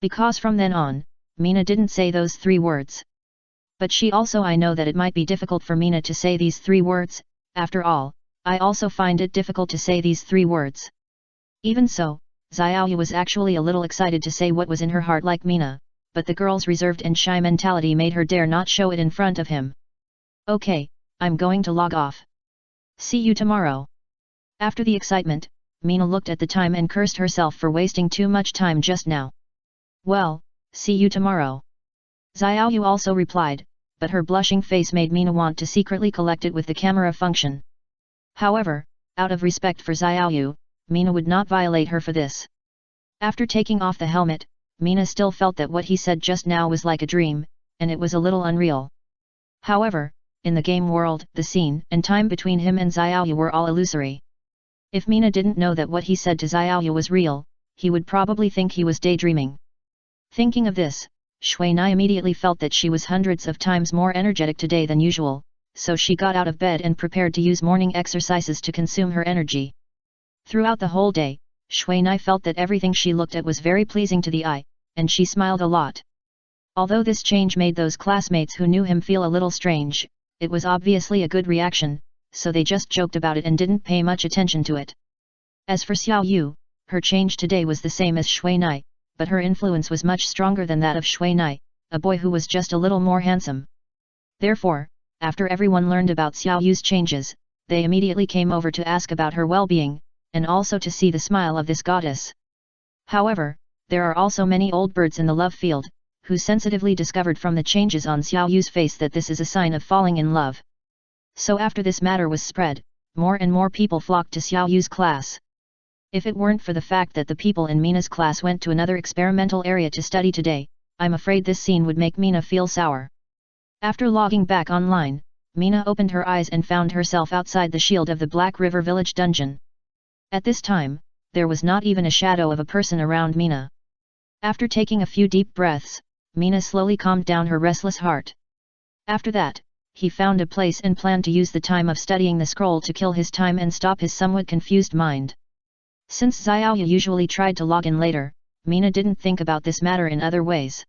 Speaker 1: Because from then on, Mina didn't say those 3 words. But I know that it might be difficult for Mina to say these 3 words, after all, I also find it difficult to say these 3 words. Even so, Xiaoyu was actually a little excited to say what was in her heart like Mina, but the girl's reserved and shy mentality made her dare not show it in front of him. Okay, I'm going to log off. See you tomorrow. After the excitement, Mina looked at the time and cursed herself for wasting too much time just now. Well, see you tomorrow. Xiaoyu also replied, but her blushing face made Mina want to secretly collect it with the camera function. However, out of respect for Xiaoyu, Mina would not violate her for this. After taking off the helmet, Mina still felt that what he said just now was like a dream, and it was a little unreal. However, in the game world, the scene and time between him and Xiaoyu were all illusory. If Mina didn't know that what he said to Xiaoyu was real, he would probably think he was daydreaming. Thinking of this, Xuanai immediately felt that she was hundreds of times more energetic today than usual, so she got out of bed and prepared to use morning exercises to consume her energy. Throughout the whole day, Xuanai felt that everything she looked at was very pleasing to the eye, and she smiled a lot. Although this change made those classmates who knew him feel a little strange, it was obviously a good reaction, so they just joked about it and didn't pay much attention to it. As for Xiaoyu, her change today was the same as Xuanai, but her influence was much stronger than that of Xuanai, a boy who was just a little more handsome. Therefore, after everyone learned about Xiaoyu's changes, they immediately came over to ask about her well-being, and also to see the smile of this goddess. However, there are also many old birds in the love field, who sensitively discovered from the changes on Xiaoyu's face that this is a sign of falling in love. So after this matter was spread, more and more people flocked to Xiaoyu's class. If it weren't for the fact that the people in Mina's class went to another experimental area to study today, I'm afraid this scene would make Mina feel sour. After logging back online, Mina opened her eyes and found herself outside the shield of the Black River village dungeon. At this time, there was not even a shadow of a person around Mina. After taking a few deep breaths, Mina slowly calmed down her restless heart. After that, he found a place and planned to use the time of studying the scroll to kill his time and stop his somewhat confused mind. Since Xiaoyu usually tried to log in later, Mina didn't think about this matter in other ways.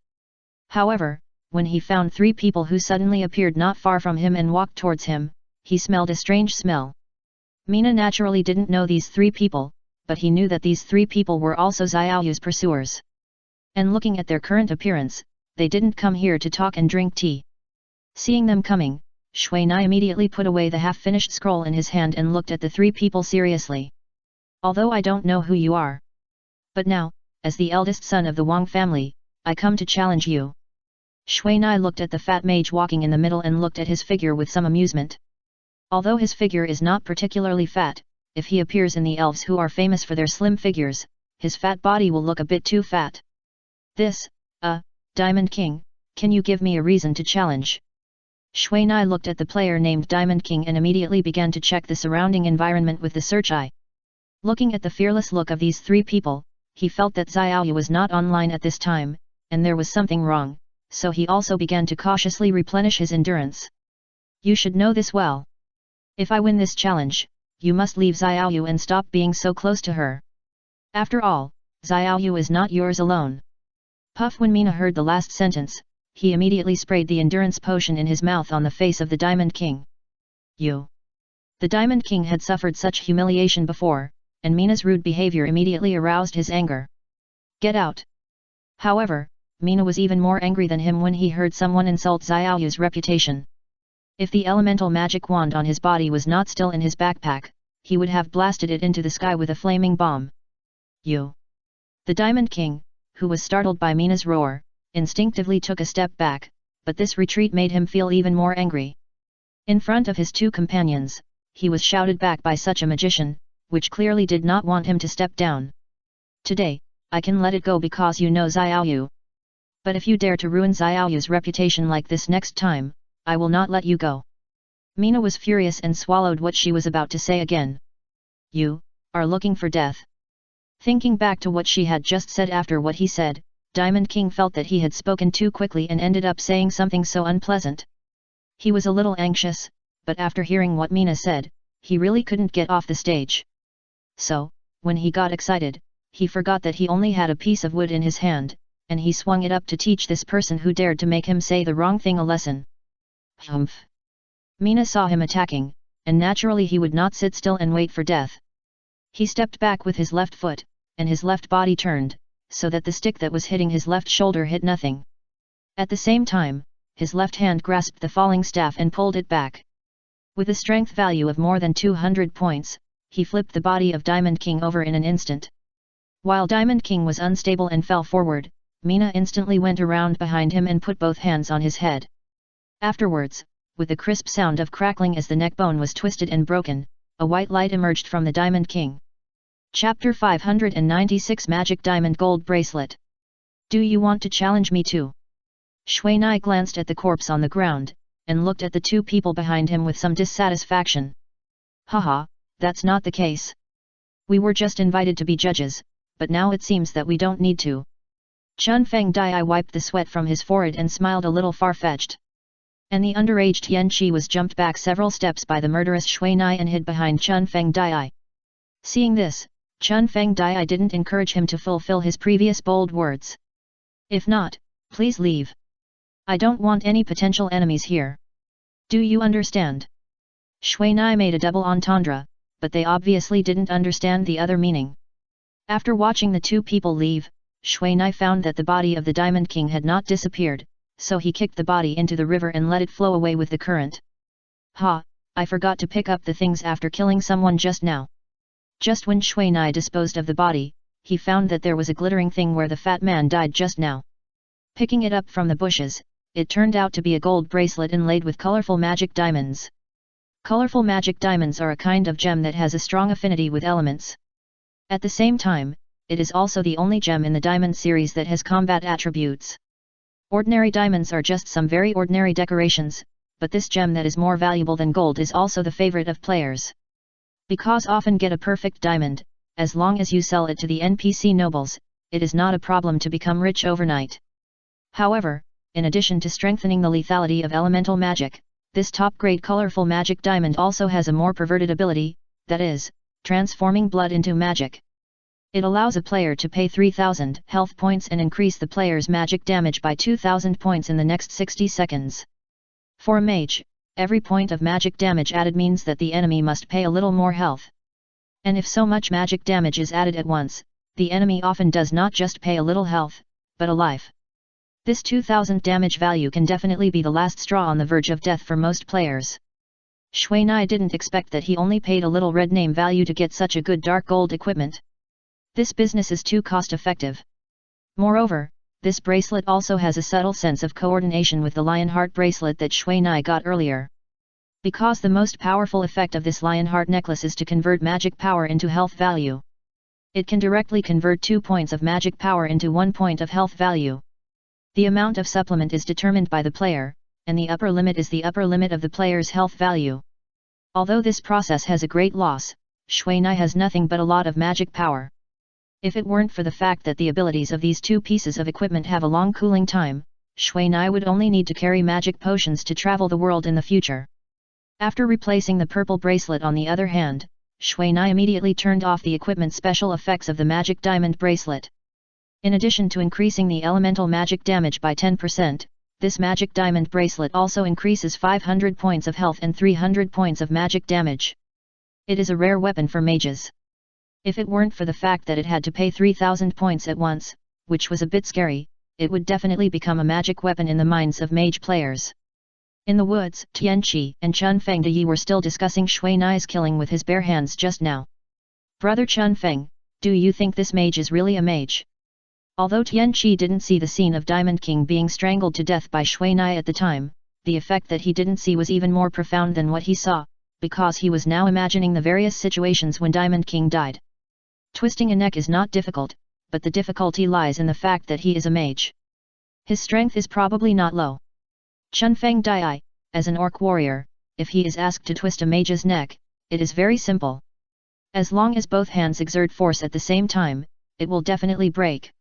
Speaker 1: However, when he found three people who suddenly appeared not far from him and walked towards him, he smelled a strange smell. Mina naturally didn't know these three people, but he knew that these three people were also Xiaoyu's pursuers. And looking at their current appearance, they didn't come here to talk and drink tea. Seeing them coming, Xuanai immediately put away the half-finished scroll in his hand and looked at the three people seriously. Although I don't know who you are. But now, as the eldest son of the Wang family, I come to challenge you. Xuanai looked at the fat mage walking in the middle and looked at his figure with some amusement. Although his figure is not particularly fat, if he appears in the elves who are famous for their slim figures, his fat body will look a bit too fat. This, Diamond King, can you give me a reason to challenge? Xuanai looked at the player named Diamond King and immediately began to check the surrounding environment with the search eye. Looking at the fearless look of these three people, he felt that Xiaoyu was not online at this time, and there was something wrong, so he also began to cautiously replenish his endurance. You should know this well. If I win this challenge, you must leave Xiaoyu and stop being so close to her. After all, Xiaoyu is not yours alone. Puff. When Mina heard the last sentence, he immediately sprayed the endurance potion in his mouth on the face of the Diamond King. You. The Diamond King had suffered such humiliation before, and Mina's rude behavior immediately aroused his anger. Get out! However, Mina was even more angry than him when he heard someone insult Xiaoyu's reputation. If the elemental magic wand on his body was not still in his backpack, he would have blasted it into the sky with a flaming bomb. You. The Diamond King, who was startled by Mina's roar, instinctively took a step back, but this retreat made him feel even more angry. In front of his two companions, he was shouted back by such a magician, which clearly did not want him to step down. Today, I can let it go because you know Xiaoyu. But if you dare to ruin Xiaoyu's reputation like this next time, I will not let you go. Mina was furious and swallowed what she was about to say again. You are looking for death. Thinking back to what she had just said after what he said, Diamond King felt that he had spoken too quickly and ended up saying something so unpleasant. He was a little anxious, but after hearing what Mina said, he really couldn't get off the stage. So, when he got excited, he forgot that he only had a piece of wood in his hand, and he swung it up to teach this person who dared to make him say the wrong thing a lesson. Humph! Mina saw him attacking, and naturally he would not sit still and wait for death. He stepped back with his left foot, and his left body turned, so that the stick that was hitting his left shoulder hit nothing. At the same time, his left hand grasped the falling staff and pulled it back. With a strength value of more than 200 points, he flipped the body of Diamond King over in an instant. While Diamond King was unstable and fell forward, Mina instantly went around behind him and put both hands on his head. Afterwards, with a crisp sound of crackling as the neck bone was twisted and broken, a white light emerged from the Diamond King. Chapter 596 Magic Diamond Gold Bracelet. Do you want to challenge me too? Shui Nai glanced at the corpse on the ground, and looked at the two people behind him with some dissatisfaction. Haha, that's not the case. We were just invited to be judges, but now it seems that we don't need to. Chun Feng Dai wiped the sweat from his forehead and smiled a little far-fetched. And the underage Tian Qi was jumped back several steps by the murderous Shui Nai and hid behind Chun Feng Dai. Seeing this, Chun Feng Dai didn't encourage him to fulfill his previous bold words. If not, please leave. I don't want any potential enemies here. Do you understand? Shui Nai made a double entendre, but they obviously didn't understand the other meaning. After watching the two people leave, Shui Nai found that the body of the Diamond King had not disappeared, so he kicked the body into the river and let it flow away with the current. Ha, I forgot to pick up the things after killing someone just now. Just when Shui Nai disposed of the body, he found that there was a glittering thing where the fat man died just now. Picking it up from the bushes, it turned out to be a gold bracelet inlaid with colorful magic diamonds. Colorful magic diamonds are a kind of gem that has a strong affinity with elements. At the same time, it is also the only gem in the diamond series that has combat attributes. Ordinary diamonds are just some very ordinary decorations, but this gem that is more valuable than gold is also the favorite of players. Because often get a perfect diamond, as long as you sell it to the NPC nobles, it is not a problem to become rich overnight. However, in addition to strengthening the lethality of elemental magic, this top-grade colorful magic diamond also has a more perverted ability, that is, transforming blood into magic. It allows a player to pay 3,000 health points and increase the player's magic damage by 2,000 points in the next 60 seconds. For a mage, every point of magic damage added means that the enemy must pay a little more health. And if so much magic damage is added at once, the enemy often does not just pay a little health, but a life. This 2,000 damage value can definitely be the last straw on the verge of death for most players. Shui Nai didn't expect that he only paid a little red name value to get such a good dark gold equipment. This business is too cost-effective. Moreover, this bracelet also has a subtle sense of coordination with the Lionheart bracelet that Shui Nai got earlier. Because the most powerful effect of this Lionheart necklace is to convert magic power into health value. It can directly convert 2 points of magic power into 1 point of health value. The amount of supplement is determined by the player, and the upper limit is the upper limit of the player's health value. Although this process has a great loss, Shui Nai has nothing but a lot of magic power. If it weren't for the fact that the abilities of these two pieces of equipment have a long cooling time, Shui Nai would only need to carry magic potions to travel the world in the future. After replacing the purple bracelet on the other hand, Shui Nai immediately turned off the equipment special effects of the magic diamond bracelet. In addition to increasing the elemental magic damage by 10%, this magic diamond bracelet also increases 500 points of health and 300 points of magic damage. It is a rare weapon for mages. If it weren't for the fact that it had to pay 3,000 points at once, which was a bit scary, it would definitely become a magic weapon in the minds of mage players. In the woods, Tian Qi and Chun Feng Dai were still discussing Shui Nai's killing with his bare hands just now. Brother Chun Feng, do you think this mage is really a mage? Although Tian Qi didn't see the scene of Diamond King being strangled to death by Shui Nai at the time, the effect that he didn't see was even more profound than what he saw, because he was now imagining the various situations when Diamond King died. Twisting a neck is not difficult, but the difficulty lies in the fact that he is a mage. His strength is probably not low. Chun Feng Dai, as an orc warrior, if he is asked to twist a mage's neck, it is very simple. As long as both hands exert force at the same time, it will definitely break.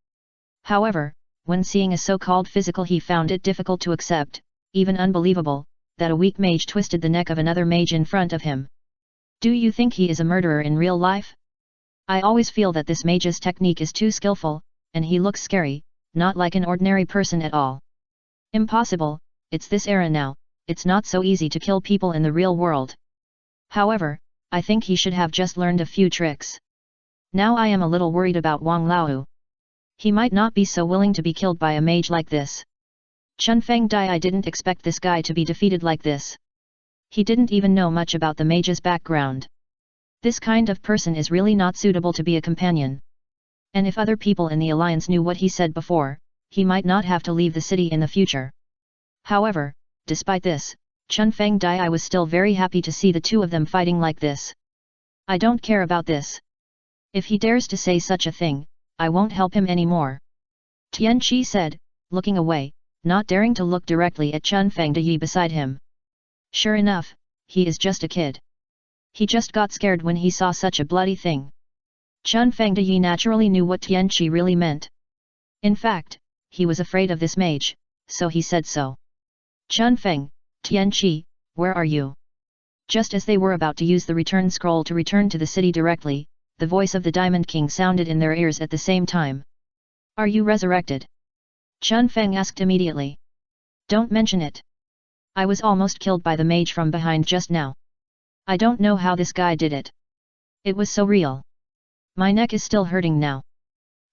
Speaker 1: However, when seeing a so-called physical he found it difficult to accept, even unbelievable, that a weak mage twisted the neck of another mage in front of him. Do you think he is a murderer in real life? I always feel that this mage's technique is too skillful, and he looks scary, not like an ordinary person at all. Impossible, it's this era now, it's not so easy to kill people in the real world. However, I think he should have just learned a few tricks. Now I am a little worried about Wang Lao. He might not be so willing to be killed by a mage like this. Chun Feng Dai, I didn't expect this guy to be defeated like this. He didn't even know much about the mage's background. This kind of person is really not suitable to be a companion. And if other people in the alliance knew what he said before, he might not have to leave the city in the future. However, despite this, Chun Feng Dai, I was still very happy to see the two of them fighting like this. I don't care about this. If he dares to say such a thing, I won't help him anymore. Tian Qi said, looking away, not daring to look directly at Chun Feng Dai beside him. Sure enough, he is just a kid. He just got scared when he saw such a bloody thing. Chun Feng Dai naturally knew what Tian Qi really meant. In fact, he was afraid of this mage, so he said so. Chun Feng, Tian Qi, where are you? Just as they were about to use the return scroll to return to the city directly, the voice of the Diamond King sounded in their ears at the same time. Are you resurrected? Chun Feng asked immediately. Don't mention it. I was almost killed by the mage from behind just now. I don't know how this guy did it. It was so real. My neck is still hurting now.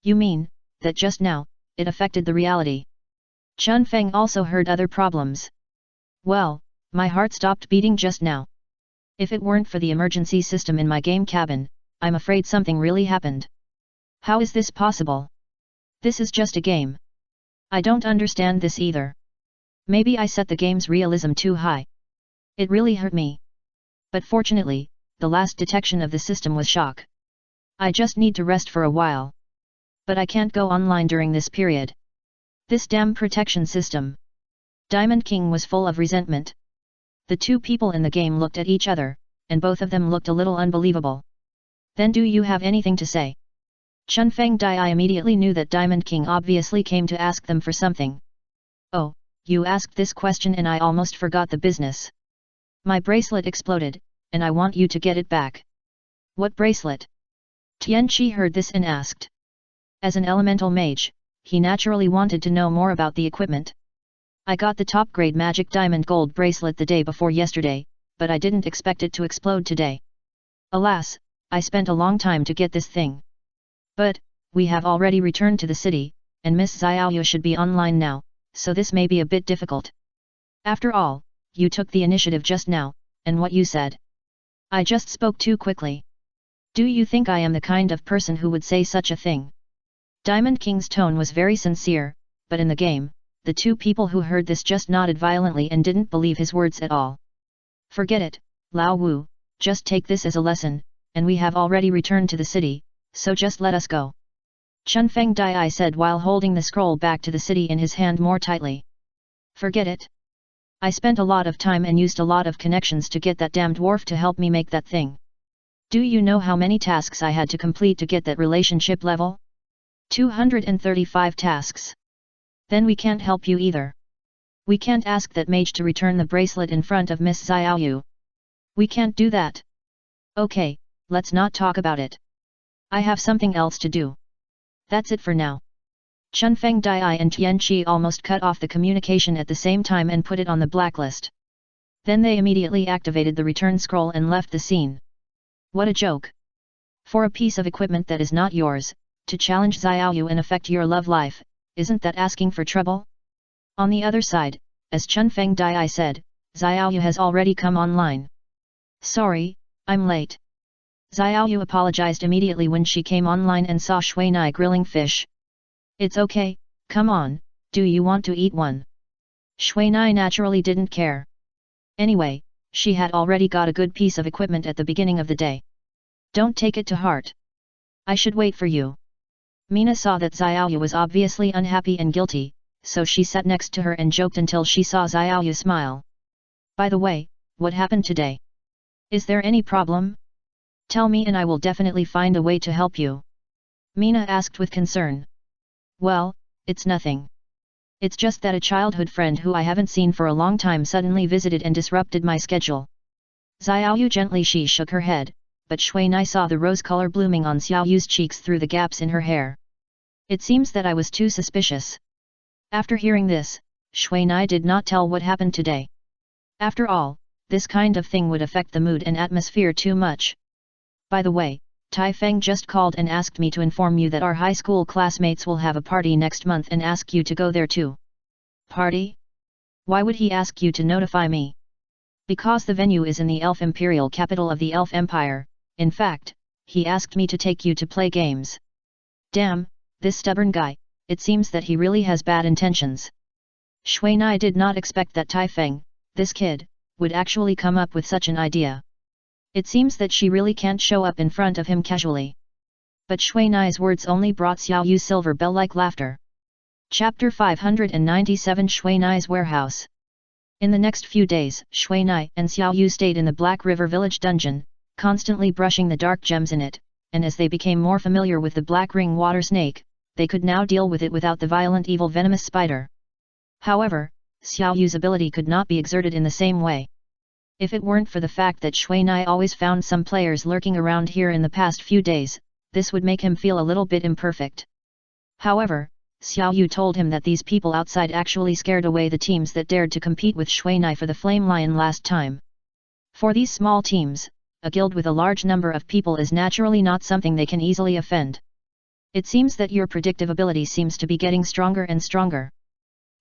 Speaker 1: You mean, that just now, it affected the reality? Chun Feng also heard other problems. Well, my heart stopped beating just now. If it weren't for the emergency system in my game cabin, I'm afraid something really happened. How is this possible? This is just a game. I don't understand this either. Maybe I set the game's realism too high. It really hurt me. But fortunately, the last detection of the system was shock. I just need to rest for a while. But I can't go online during this period. This damn protection system. Diamond King was full of resentment. The two people in the game looked at each other, and both of them looked a little unbelievable. Then do you have anything to say? Chun Feng Dai, I immediately knew that Diamond King obviously came to ask them for something. Oh, you asked this question and I almost forgot the business. My bracelet exploded, and I want you to get it back. What bracelet? Tian Qi heard this and asked. As an elemental mage, he naturally wanted to know more about the equipment. I got the top-grade magic diamond gold bracelet the day before yesterday, but I didn't expect it to explode today. Alas, I spent a long time to get this thing. But, we have already returned to the city, and Miss Xiaoyu should be online now, so this may be a bit difficult. After all, you took the initiative just now, and what you said. I just spoke too quickly. Do you think I am the kind of person who would say such a thing? Diamond King's tone was very sincere, but in the game, the two people who heard this just nodded violently and didn't believe his words at all. Forget it, Lao Wu, just take this as a lesson, and we have already returned to the city, so just let us go. Chun Feng Dai said while holding the scroll back to the city in his hand more tightly. Forget it. I spent a lot of time and used a lot of connections to get that damn dwarf to help me make that thing. Do you know how many tasks I had to complete to get that relationship level? 235 tasks. Then we can't help you either. We can't ask that mage to return the bracelet in front of Miss Xiaoyu. We can't do that. Okay, let's not talk about it. I have something else to do. That's it for now. Chun Feng Dai and Tian Qi almost cut off the communication at the same time and put it on the blacklist. Then they immediately activated the return scroll and left the scene. What a joke. For a piece of equipment that is not yours, to challenge Xiaoyu and affect your love life, isn't that asking for trouble? On the other side, as Chun Feng Dai said, Xiaoyu has already come online. Sorry, I'm late. Xiaoyu apologized immediately when she came online and saw Shui Nai grilling fish. It's okay, come on, do you want to eat one? Shui Nai naturally didn't care. Anyway, she had already got a good piece of equipment at the beginning of the day. Don't take it to heart. I should wait for you. Mina saw that Xiaoyu was obviously unhappy and guilty, so she sat next to her and joked until she saw Xiaoyu smile. By the way, what happened today? Is there any problem? Tell me and I will definitely find a way to help you. Mina asked with concern. Well, it's nothing. It's just that a childhood friend who I haven't seen for a long time suddenly visited and disrupted my schedule. Xiaoyu gently shook her head, but Shui Nai saw the rose color blooming on Xiaoyu's cheeks through the gaps in her hair. It seems that I was too suspicious. After hearing this, Shui Nai did not tell what happened today. After all, this kind of thing would affect the mood and atmosphere too much. By the way, Tai Feng just called and asked me to inform you that our high school classmates will have a party next month and ask you to go there too. Party? Why would he ask you to notify me? Because the venue is in the Elf Imperial capital of the Elf Empire. In fact, he asked me to take you to play games. Damn, this stubborn guy, it seems that he really has bad intentions. Shui Nai did not expect that Tai Feng, this kid, would actually come up with such an idea. It seems that she really can't show up in front of him casually. But Shui Nai's words only brought Xiao Yu's silver bell-like laughter. Chapter 597 Shui Nai's Warehouse. In the next few days, Shui Nai and Xiao Yu stayed in the Black River Village dungeon, constantly brushing the dark gems in it, and as they became more familiar with the Black Ring water snake, they could now deal with it without the violent evil venomous spider. However, Xiao Yu's ability could not be exerted in the same way. If it weren't for the fact that Shui Nai always found some players lurking around here in the past few days, this would make him feel a little bit imperfect. However, Xiao Yu told him that these people outside actually scared away the teams that dared to compete with Shui Nai for the Flame Lion last time. For these small teams, a guild with a large number of people is naturally not something they can easily offend. It seems that your predictive ability seems to be getting stronger and stronger.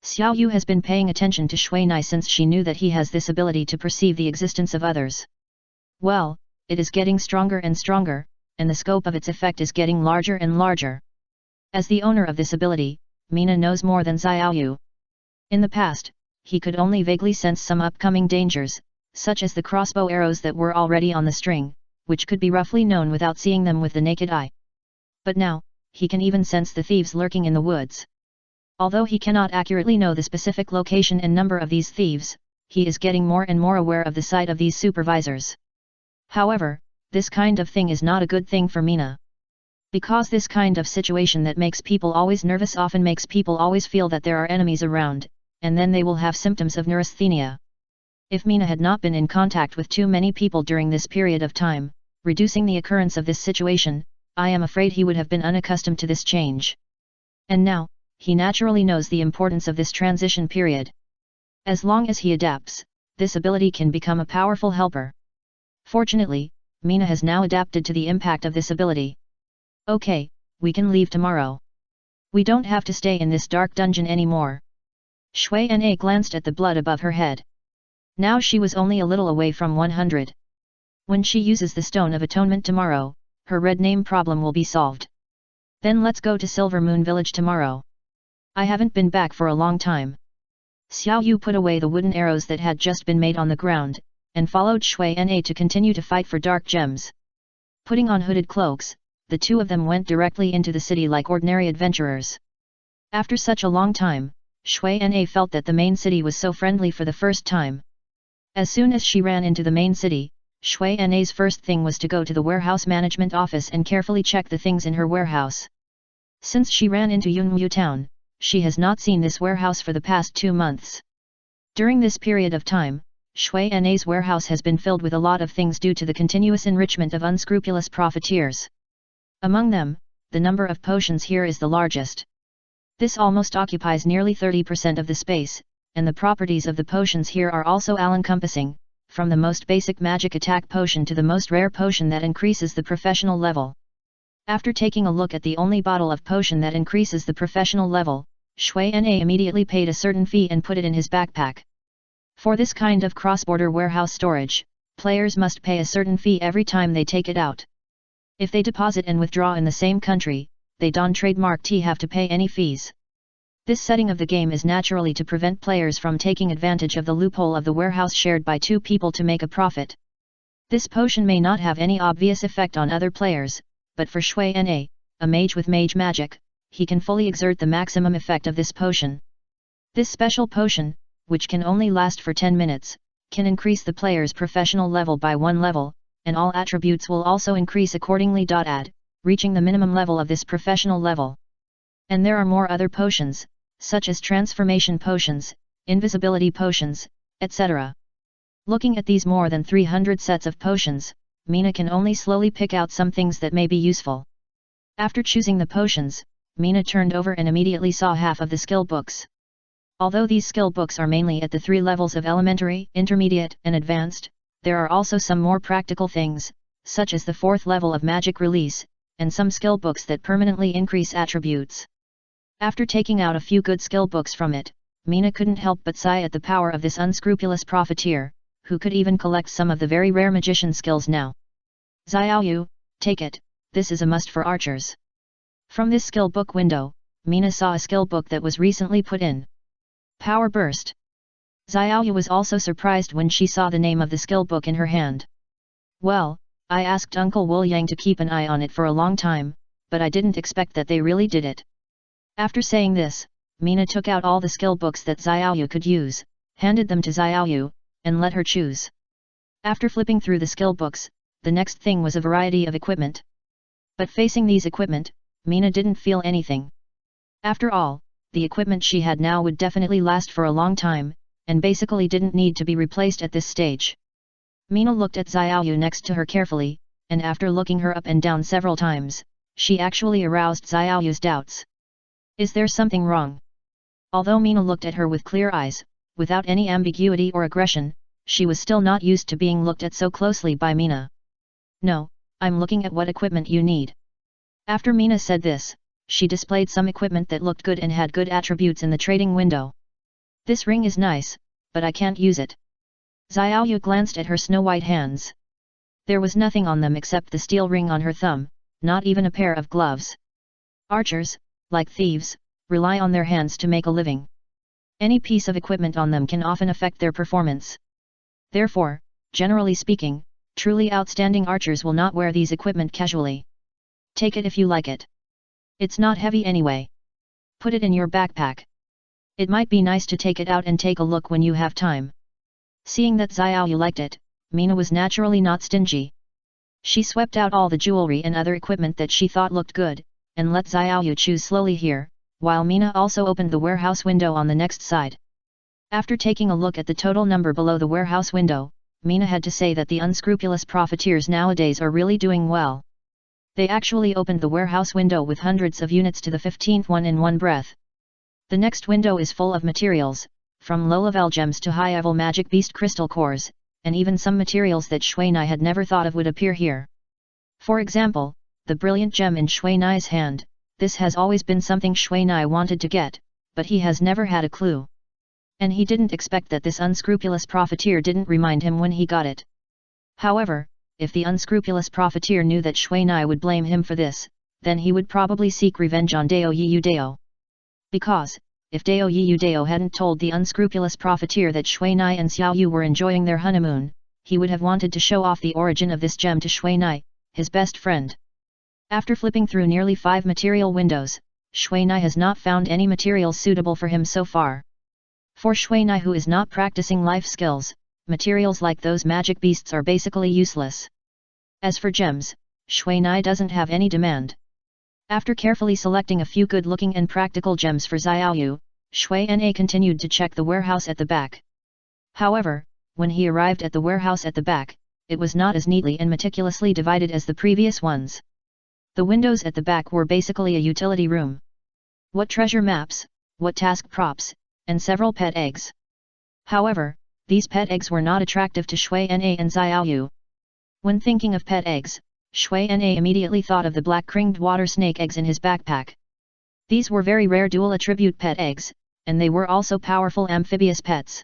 Speaker 1: Xiao Yu has been paying attention to Shui Nai since she knew that he has this ability to perceive the existence of others. Well, it is getting stronger and stronger, and the scope of its effect is getting larger and larger. As the owner of this ability, Mina knows more than Xiao Yu. In the past, he could only vaguely sense some upcoming dangers, such as the crossbow arrows that were already on the string, which could be roughly known without seeing them with the naked eye. But now, he can even sense the thieves lurking in the woods. Although he cannot accurately know the specific location and number of these thieves, he is getting more and more aware of the sight of these supervisors. However, this kind of thing is not a good thing for Mina. Because this kind of situation that makes people always nervous often makes people always feel that there are enemies around, and then they will have symptoms of neurasthenia. If Mina had not been in contact with too many people during this period of time, reducing the occurrence of this situation, I am afraid he would have been unaccustomed to this change. And now, he naturally knows the importance of this transition period. As long as he adapts, this ability can become a powerful helper. Fortunately, Mina has now adapted to the impact of this ability. Okay, we can leave tomorrow. We don't have to stay in this dark dungeon anymore. Shui Na glanced at the blood above her head. Now she was only a little away from 100. When she uses the Stone of Atonement tomorrow, her red name problem will be solved. Then let's go to Silver Moon Village tomorrow. I haven't been back for a long time. Xiao Yu put away the wooden arrows that had just been made on the ground, and followed Shui Na to continue to fight for dark gems. Putting on hooded cloaks, the two of them went directly into the city like ordinary adventurers. After such a long time, Shui Na felt that the main city was so friendly for the first time. As soon as she ran into the main city, Shui Na's first thing was to go to the warehouse management office and carefully check the things in her warehouse. Since she ran into Yunmu town, she has not seen this warehouse for the past 2 months. During this period of time, Shui Na's warehouse has been filled with a lot of things due to the continuous enrichment of unscrupulous profiteers. Among them, the number of potions here is the largest. This almost occupies nearly 30% of the space, and the properties of the potions here are also all-encompassing, from the most basic magic attack potion to the most rare potion that increases the professional level. After taking a look at the only bottle of potion that increases the professional level, Shui Na immediately paid a certain fee and put it in his backpack. For this kind of cross-border warehouse storage, players must pay a certain fee every time they take it out. If they deposit and withdraw in the same country, they don't trademark T have to pay any fees. This setting of the game is naturally to prevent players from taking advantage of the loophole of the warehouse shared by 2 people to make a profit. This potion may not have any obvious effect on other players, but for Shui Na, a mage with mage magic, he can fully exert the maximum effect of this potion. This special potion, which can only last for 10 minutes, can increase the player's professional level by 1 level, and all attributes will also increase accordingly. Reaching the minimum level of this professional level. And there are more other potions, such as transformation potions, invisibility potions, etc. Looking at these more than 300 sets of potions, Mina can only slowly pick out some things that may be useful. After choosing the potions, Mina turned over and immediately saw half of the skill books. Although these skill books are mainly at the 3 levels of elementary, intermediate, and advanced, there are also some more practical things, such as the 4th level of magic release, and some skill books that permanently increase attributes. After taking out a few good skill books from it, Mina couldn't help but sigh at the power of this unscrupulous profiteer, who could even collect some of the very rare magician skills now. Xiaoyu, take it, this is a must for archers. From this skill book window, Mina saw a skill book that was recently put in. Power Burst. Xiaoyu was also surprised when she saw the name of the skill book in her hand. Well, I asked Uncle Wu Yang to keep an eye on it for a long time, but I didn't expect that they really did it. After saying this, Mina took out all the skill books that Xiaoyu could use, handed them to Xiaoyu, and let her choose. After flipping through the skill books, the next thing was a variety of equipment. But facing these equipment, Mina didn't feel anything. After all, the equipment she had now would definitely last for a long time, and basically didn't need to be replaced at this stage. Mina looked at Xiaoyu next to her carefully, and after looking her up and down several times, she actually aroused Xiaoyu's doubts. Is there something wrong? Although Mina looked at her with clear eyes, without any ambiguity or aggression, she was still not used to being looked at so closely by Mina. No, I'm looking at what equipment you need. After Mina said this, she displayed some equipment that looked good and had good attributes in the trading window. This ring is nice, but I can't use it. Xiaoyu glanced at her snow-white hands. There was nothing on them except the steel ring on her thumb, not even a pair of gloves. Archers, like thieves, rely on their hands to make a living. Any piece of equipment on them can often affect their performance. Therefore, generally speaking, truly outstanding archers will not wear these equipment casually. Take it if you like it. It's not heavy anyway. Put it in your backpack. It might be nice to take it out and take a look when you have time. Seeing that Xiaoyu liked it, Mina was naturally not stingy. She swept out all the jewelry and other equipment that she thought looked good, and let Xiaoyu choose slowly here, while Mina also opened the warehouse window on the next side. After taking a look at the total number below the warehouse window, Mina had to say that the unscrupulous profiteers nowadays are really doing well. They actually opened the warehouse window with hundreds of units to the 15th one in one breath. The next window is full of materials, from low-level gems to high-level magic beast crystal cores, and even some materials that Shui Nai had never thought of would appear here. For example, the brilliant gem in Shui Nai's hand, this has always been something Shui Nai wanted to get, but he has never had a clue. And he didn't expect that this unscrupulous profiteer didn't remind him when he got it. However, if the unscrupulous profiteer knew that Shui Nai would blame him for this, then he would probably seek revenge on Dao Yiyu Dao. Because, if Dao Yiyu Dao hadn't told the unscrupulous profiteer that Shui Nai and Xiaoyu were enjoying their honeymoon, he would have wanted to show off the origin of this gem to Shui Nai, his best friend. After flipping through nearly 5 material windows, Shui Nai has not found any materials suitable for him so far. For Shui Nai, who is not practicing life skills, materials like those magic beasts are basically useless. As for gems, Shui Nai doesn't have any demand. After carefully selecting a few good-looking and practical gems for Xiaoyu, Shui Na continued to check the warehouse at the back. However, when he arrived at the warehouse at the back, it was not as neatly and meticulously divided as the previous ones. The windows at the back were basically a utility room. What treasure maps, what task props, and several pet eggs. However, these pet eggs were not attractive to Shui Na and Xiaoyu. When thinking of pet eggs, Shui Na immediately thought of the black-ringed water snake eggs in his backpack. These were very rare dual-attribute pet eggs, and they were also powerful amphibious pets.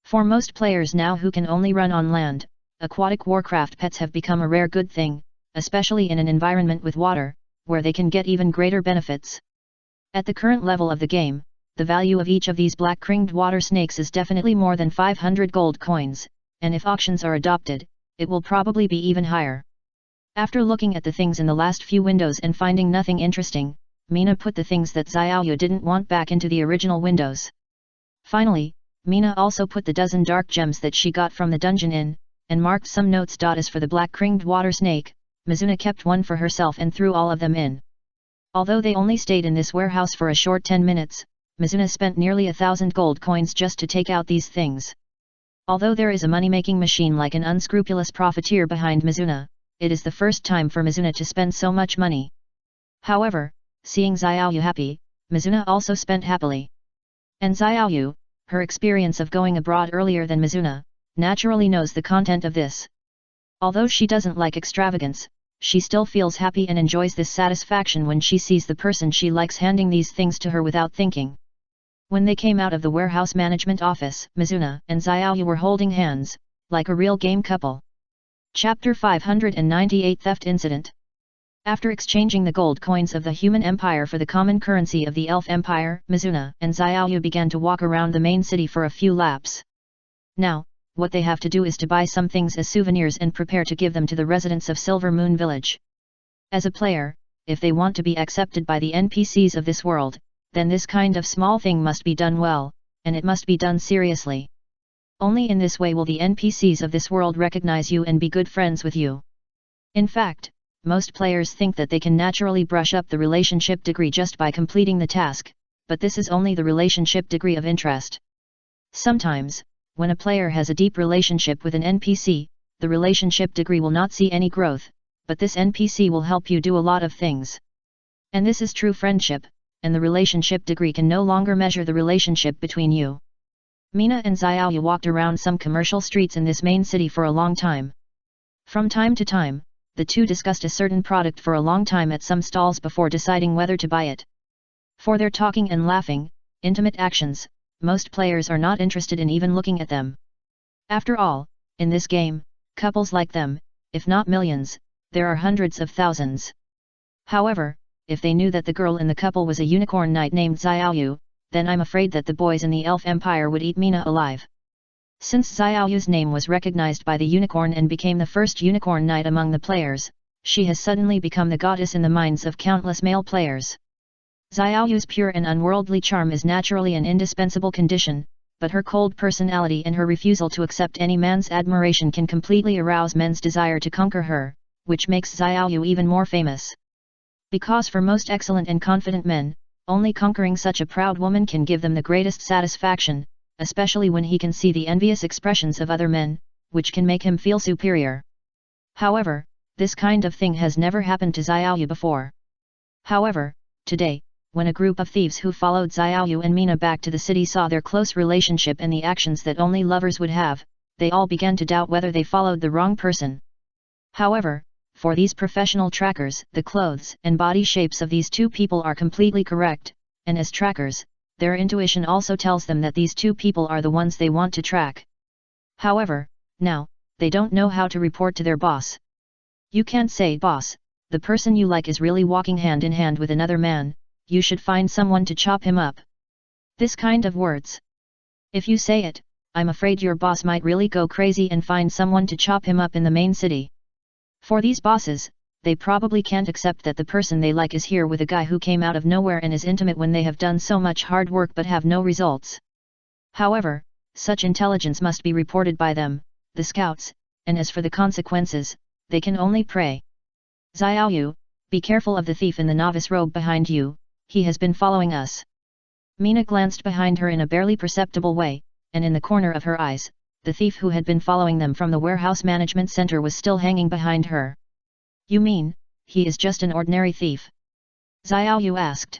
Speaker 1: For most players now who can only run on land, aquatic Warcraft pets have become a rare good thing, especially in an environment with water, where they can get even greater benefits. At the current level of the game, the value of each of these black-ringed water snakes is definitely more than 500 gold coins, and if auctions are adopted, it will probably be even higher. After looking at the things in the last few windows and finding nothing interesting, Mina put the things that Xiaoyu didn't want back into the original windows. Finally, Mina also put the dozen dark gems that she got from the dungeon in, and marked some notes. As for the black-ringed water snake, Mizuna kept one for herself and threw all of them in. Although they only stayed in this warehouse for a short 10 minutes, Mizuna spent nearly 1,000 gold coins just to take out these things. Although there is a money-making machine like an unscrupulous profiteer behind Mizuna, it is the first time for Mizuna to spend so much money. However, seeing Xiaoyu happy, Mizuna also spent happily. And Xiaoyu, her experience of going abroad earlier than Mizuna, naturally knows the content of this. Although she doesn't like extravagance, she still feels happy and enjoys this satisfaction when she sees the person she likes handing these things to her without thinking. When they came out of the warehouse management office, Mizuna and Xiaoyu were holding hands, like a real game couple. Chapter 598 Theft Incident. After exchanging the gold coins of the human empire for the common currency of the elf empire, Mizuna and Xiaoyu began to walk around the main city for a few laps. Now, what they have to do is to buy some things as souvenirs and prepare to give them to the residents of Silver Moon Village. As a player, if they want to be accepted by the NPCs of this world, then this kind of small thing must be done well, and it must be done seriously. Only in this way will the NPCs of this world recognize you and be good friends with you. In fact, most players think that they can naturally brush up the relationship degree just by completing the task, but this is only the relationship degree of interest. Sometimes, when a player has a deep relationship with an NPC, the relationship degree will not see any growth, but this NPC will help you do a lot of things. And this is true friendship, and the relationship degree can no longer measure the relationship between you. Mina and Xiaoyu walked around some commercial streets in this main city for a long time. From time to time, the two discussed a certain product for a long time at some stalls before deciding whether to buy it. For their talking and laughing, intimate actions, most players are not interested in even looking at them. After all, in this game, couples like them, if not millions, there are hundreds of thousands. However, if they knew that the girl in the couple was a unicorn knight named Xiaoyu, then I'm afraid that the boys in the elf empire would eat Mina alive. Since Xiaoyu's name was recognized by the unicorn and became the first unicorn knight among the players, she has suddenly become the goddess in the minds of countless male players. Xiaoyu's pure and unworldly charm is naturally an indispensable condition, but her cold personality and her refusal to accept any man's admiration can completely arouse men's desire to conquer her, which makes Xiaoyu even more famous. Because for most excellent and confident men, only conquering such a proud woman can give them the greatest satisfaction, especially when he can see the envious expressions of other men, which can make him feel superior. However, this kind of thing has never happened to Xiaoyu before. However, today, when a group of thieves who followed Xiaoyu and Mina back to the city saw their close relationship and the actions that only lovers would have, they all began to doubt whether they followed the wrong person. However, for these professional trackers, the clothes and body shapes of these two people are completely correct, and as trackers, their intuition also tells them that these two people are the ones they want to track. However, now, they don't know how to report to their boss. You can't say, "Boss, the person you like is really walking hand in hand with another man, you should find someone to chop him up." This kind of words. If you say it, I'm afraid your boss might really go crazy and find someone to chop him up in the main city. For these bosses, they probably can't accept that the person they like is here with a guy who came out of nowhere and is intimate when they have done so much hard work but have no results. However, such intelligence must be reported by them, the scouts, and as for the consequences, they can only pray. Xiaoyu, be careful of the thief in the novice robe behind you, he has been following us. Mina glanced behind her in a barely perceptible way, and in the corner of her eyes, the thief who had been following them from the warehouse management center was still hanging behind her. You mean, he is just an ordinary thief? Xiaoyu asked.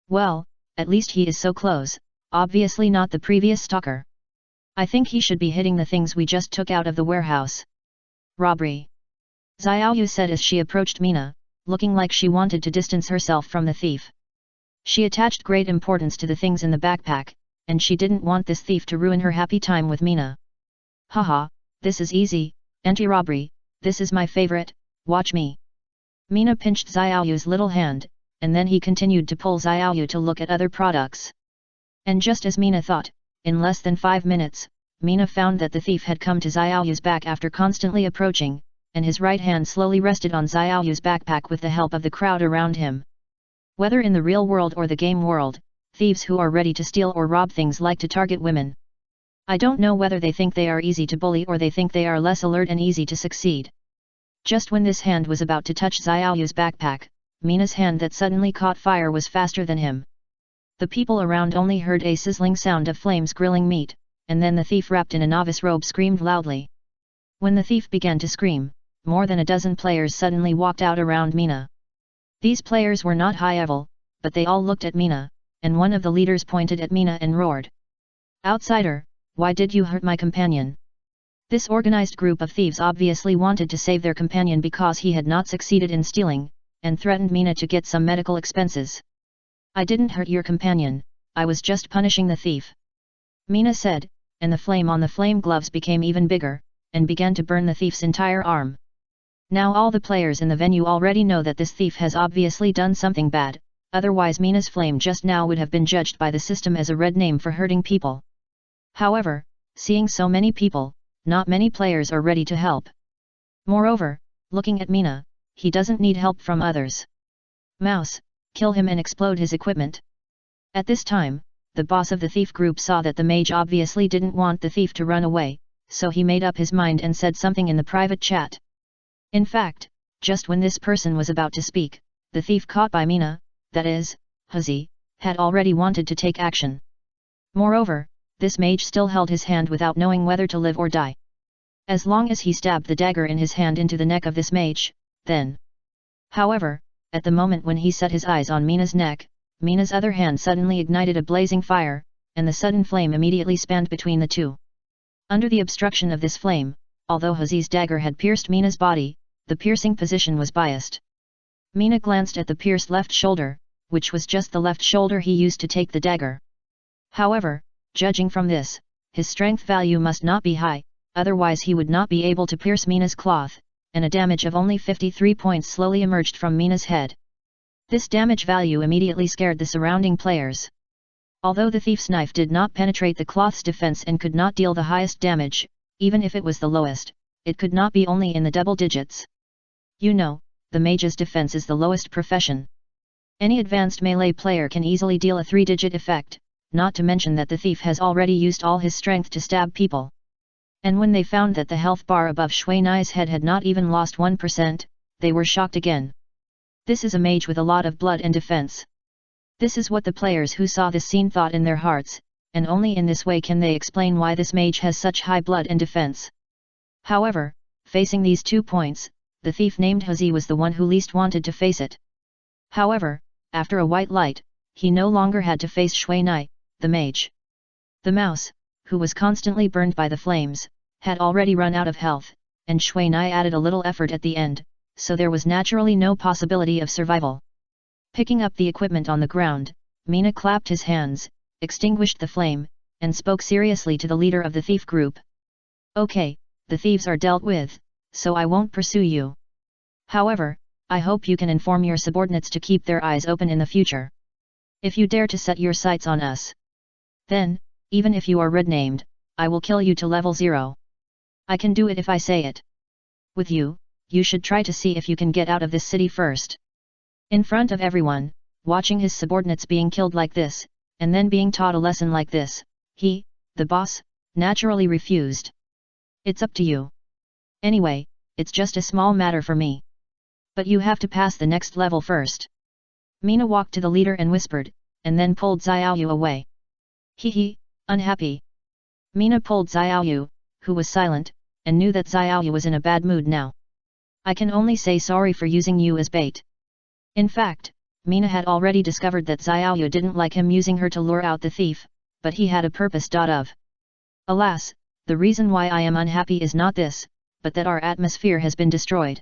Speaker 1: Well, at least he is so close, obviously not the previous stalker. I think he should be hitting the things we just took out of the warehouse. Robbery. Xiaoyu said as she approached Mina, looking like she wanted to distance herself from the thief. She attached great importance to the things in the backpack, and she didn't want this thief to ruin her happy time with Mina. Haha, this is easy, anti-robbery, this is my favorite, watch me. Mina pinched Xiaoyu's little hand, and then he continued to pull Xiaoyu to look at other products. And just as Mina thought, in less than 5 minutes, Mina found that the thief had come to Xiaoyu's back after constantly approaching, and his right hand slowly rested on Xiaoyu's backpack with the help of the crowd around him. Whether in the real world or the game world, thieves who are ready to steal or rob things like to target women. I don't know whether they think they are easy to bully or they think they are less alert and easy to succeed. Just when this hand was about to touch Xiaoyu's backpack, Mina's hand that suddenly caught fire was faster than him. The people around only heard a sizzling sound of flames grilling meat, and then the thief wrapped in a novice robe screamed loudly. When the thief began to scream, more than a dozen players suddenly walked out around Mina. These players were not high level, but they all looked at Mina, and one of the leaders pointed at Mina and roared. "Outsider, why did you hurt my companion?" This organized group of thieves obviously wanted to save their companion because he had not succeeded in stealing, and threatened Mina to get some medical expenses. "I didn't hurt your companion, I was just punishing the thief," Mina said, and the flame on the flame gloves became even bigger, and began to burn the thief's entire arm. Now all the players in the venue already know that this thief has obviously done something bad, otherwise Mina's flame just now would have been judged by the system as a red name for hurting people. However, seeing so many people, not many players are ready to help. Moreover, looking at Mina, he doesn't need help from others. "Mouse, kill him and explode his equipment." At this time, the boss of the thief group saw that the mage obviously didn't want the thief to run away, so he made up his mind and said something in the private chat. In fact, just when this person was about to speak, the thief caught by Mina, that is, Hazi, had already wanted to take action. Moreover, this mage still held his hand without knowing whether to live or die. As long as he stabbed the dagger in his hand into the neck of this mage, then. However, at the moment when he set his eyes on Mina's neck, Mina's other hand suddenly ignited a blazing fire, and the sudden flame immediately spanned between the two. Under the obstruction of this flame, although Hazi's dagger had pierced Mina's body, the piercing position was biased. Mina glanced at the pierced left shoulder, which was just the left shoulder he used to take the dagger. However, judging from this, his strength value must not be high, otherwise he would not be able to pierce Mina's cloth, and a damage of only 53 points slowly emerged from Mina's head. This damage value immediately scared the surrounding players. Although the thief's knife did not penetrate the cloth's defense and could not deal the highest damage, even if it was the lowest, it could not be only in the double digits. You know, the mage's defense is the lowest profession. Any advanced melee player can easily deal a 3-digit effect, not to mention that the thief has already used all his strength to stab people. And when they found that the health bar above Shui Nai's head had not even lost 1%, they were shocked again. This is a mage with a lot of blood and defense. This is what the players who saw this scene thought in their hearts, and only in this way can they explain why this mage has such high blood and defense. However, facing these 2 points, the thief named Hazi was the one who least wanted to face it. However, after a white light, he no longer had to face Shui Nai, the mage. The mouse, who was constantly burned by the flames, had already run out of health, and Shui Nai added a little effort at the end, so there was naturally no possibility of survival. Picking up the equipment on the ground, Mina clapped his hands, extinguished the flame, and spoke seriously to the leader of the thief group. "Okay, the thieves are dealt with, so I won't pursue you. However, I hope you can inform your subordinates to keep their eyes open in the future. If you dare to set your sights on us, then, even if you are red-named, I will kill you to level 0. I can do it if I say it. With you, you should try to see if you can get out of this city first." In front of everyone, watching his subordinates being killed like this, and then being taught a lesson like this, he, the boss, naturally refused. "It's up to you. Anyway, it's just a small matter for me. But you have to pass the next level first." Mina walked to the leader and whispered, and then pulled Xiaoyu away. "Hee, unhappy." Mina pulled Xiaoyu, who was silent, and knew that Xiaoyu was in a bad mood now. "I can only say sorry for using you as bait." In fact, Mina had already discovered that Xiaoyu didn't like him using her to lure out the thief, but he had a purpose. Alas, the reason why I am unhappy is not this, but that our atmosphere has been destroyed."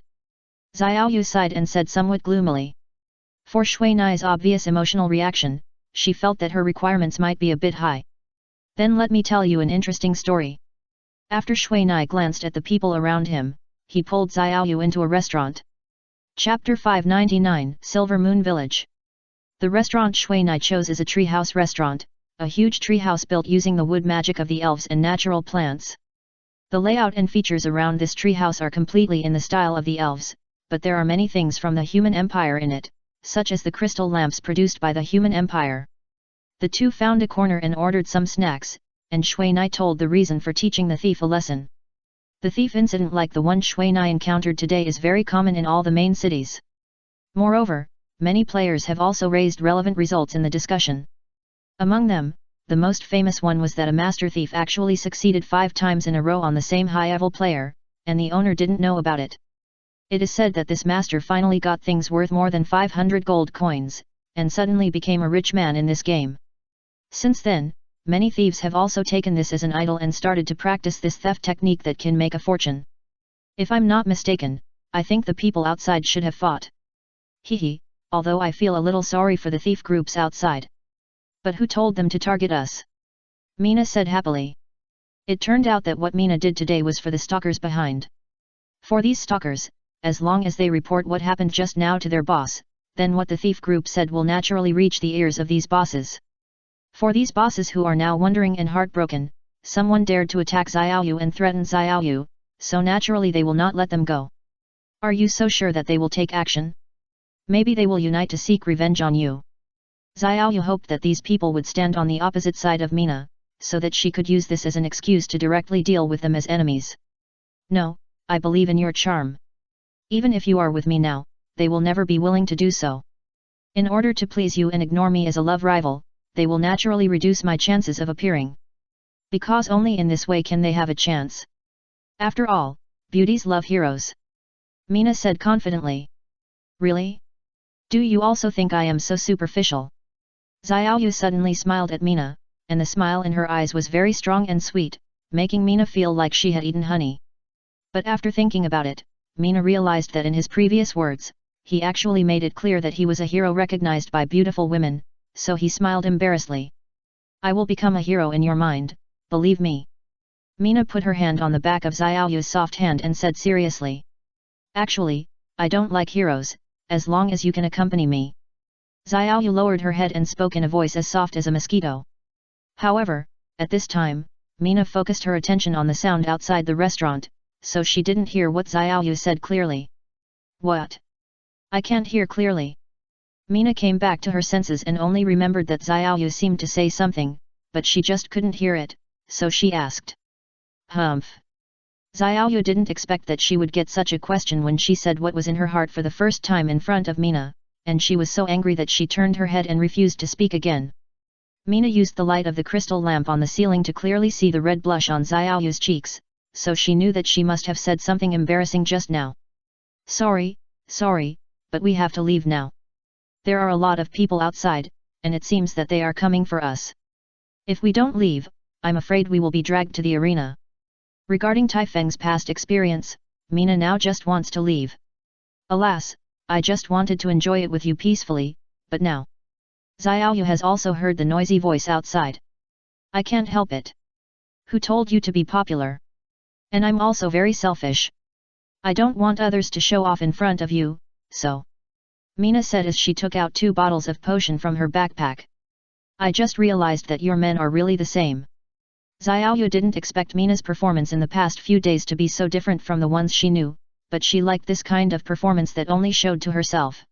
Speaker 1: Xiaoyu sighed and said somewhat gloomily. For Shui Nai's obvious emotional reaction, she felt that her requirements might be a bit high. "Then let me tell you an interesting story." After Shui Nai glanced at the people around him, he pulled Xiaoyu into a restaurant. Chapter 599, Silver Moon Village. The restaurant Shui Nai chose is a treehouse restaurant, a huge treehouse built using the wood magic of the elves and natural plants. The layout and features around this treehouse are completely in the style of the elves, but there are many things from the human empire in it, such as the crystal lamps produced by the human empire. The two found a corner and ordered some snacks, and Shui Nai told the reason for teaching the thief a lesson. The thief incident like the one Shui Nai encountered today is very common in all the main cities. Moreover, many players have also raised relevant results in the discussion. Among them, the most famous one was that a master thief actually succeeded 5 times in a row on the same high-level player, and the owner didn't know about it. It is said that this master finally got things worth more than 500 gold coins, and suddenly became a rich man in this game. Since then, many thieves have also taken this as an idol and started to practice this theft technique that can make a fortune. If I'm not mistaken, I think the people outside should have fought. Although I feel a little sorry for the thief groups outside. But who told them to target us? Mina said happily. It turned out that what Mina did today was for the stalkers behind. For these stalkers, as long as they report what happened just now to their boss, then what the thief group said will naturally reach the ears of these bosses. For these bosses who are now wondering and heartbroken, someone dared to attack Xiaoyu and threaten Xiaoyu, so naturally they will not let them go. Are you so sure that they will take action? Maybe they will unite to seek revenge on you. Xiaoyu hoped that these people would stand on the opposite side of Mina, so that she could use this as an excuse to directly deal with them as enemies. No, I believe in your charm. Even if you are with me now, they will never be willing to do so. In order to please you and ignore me as a love rival, they will naturally reduce my chances of appearing. Because only in this way can they have a chance. After all, beauties love heroes. Mina said confidently. Really? Do you also think I am so superficial? Xiaoyu suddenly smiled at Mina, and the smile in her eyes was very strong and sweet, making Mina feel like she had eaten honey. But after thinking about it, Mina realized that in his previous words, he actually made it clear that he was a hero recognized by beautiful women, so he smiled embarrassedly. I will become a hero in your mind, believe me. Mina put her hand on the back of Xiaoyu's soft hand and said seriously. Actually, I don't like heroes, as long as you can accompany me. Xiaoyu lowered her head and spoke in a voice as soft as a mosquito. However, at this time, Mina focused her attention on the sound outside the restaurant, so she didn't hear what Xiaoyu said clearly. What? I can't hear clearly. Mina came back to her senses and only remembered that Xiaoyu seemed to say something, but she just couldn't hear it, so she asked. Humph. Xiaoyu didn't expect that she would get such a question when she said what was in her heart for the first time in front of Mina, and she was so angry that she turned her head and refused to speak again. Mina used the light of the crystal lamp on the ceiling to clearly see the red blush on Xiaoyu's cheeks, so she knew that she must have said something embarrassing just now. Sorry, but we have to leave now. There are a lot of people outside, and it seems that they are coming for us. If we don't leave, I'm afraid we will be dragged to the arena. Regarding Taifeng's past experience, Mina now just wants to leave. Alas, I just wanted to enjoy it with you peacefully, but now. Xiaoyu has also heard the noisy voice outside. I can't help it. Who told you to be popular? And I'm also very selfish. I don't want others to show off in front of you, so. Mina said as she took out 2 bottles of potion from her backpack. I just realized that your men are really the same. Xiaoyu didn't expect Mina's performance in the past few days to be so different from the ones she knew, but she liked this kind of performance that only showed to herself.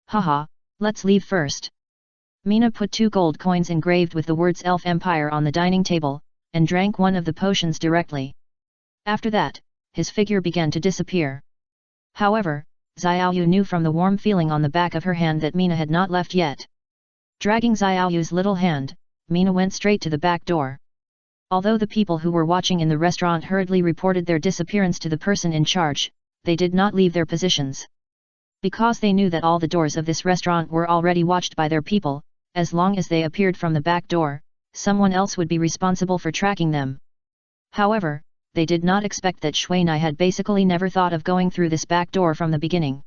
Speaker 1: Haha, let's leave first. Mina put 2 gold coins engraved with the words Elf Empire on the dining table, and drank one of the potions directly. After that, his figure began to disappear. However, Xiaoyu knew from the warm feeling on the back of her hand that Mina had not left yet. Dragging Xiaoyu's little hand, Mina went straight to the back door. Although the people who were watching in the restaurant hurriedly reported their disappearance to the person in charge, they did not leave their positions. Because they knew that all the doors of this restaurant were already watched by their people, as long as they appeared from the back door, someone else would be responsible for tracking them. However, they did not expect that Xuanai had basically never thought of going through this back door from the beginning.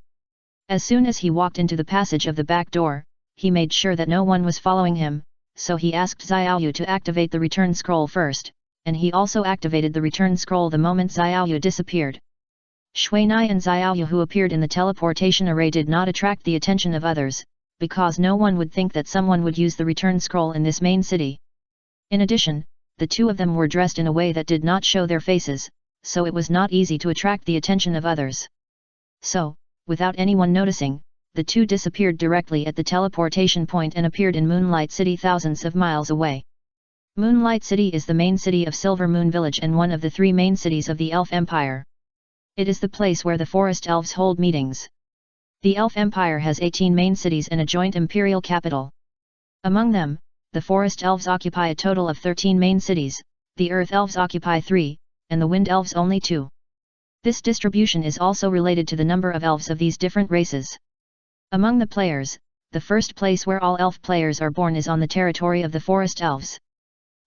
Speaker 1: As soon as he walked into the passage of the back door, he made sure that no one was following him, so he asked Xiaoyu to activate the return scroll first, and he also activated the return scroll the moment Xiaoyu disappeared. Xuanai and Xiaoyu who appeared in the teleportation array did not attract the attention of others, because no one would think that someone would use the return scroll in this main city. In addition, the 2 of them were dressed in a way that did not show their faces, so it was not easy to attract the attention of others. So, without anyone noticing, the 2 disappeared directly at the teleportation point and appeared in Moonlight City thousands of miles away. Moonlight City is the main city of Silver Moon Village and one of the 3 main cities of the Elf Empire. It is the place where the forest elves hold meetings. The Elf Empire has 18 main cities and a joint imperial capital. Among them, the forest elves occupy a total of 13 main cities, the earth elves occupy 3, and the wind elves only 2. This distribution is also related to the number of elves of these different races. Among the players, the first place where all elf players are born is on the territory of the forest elves.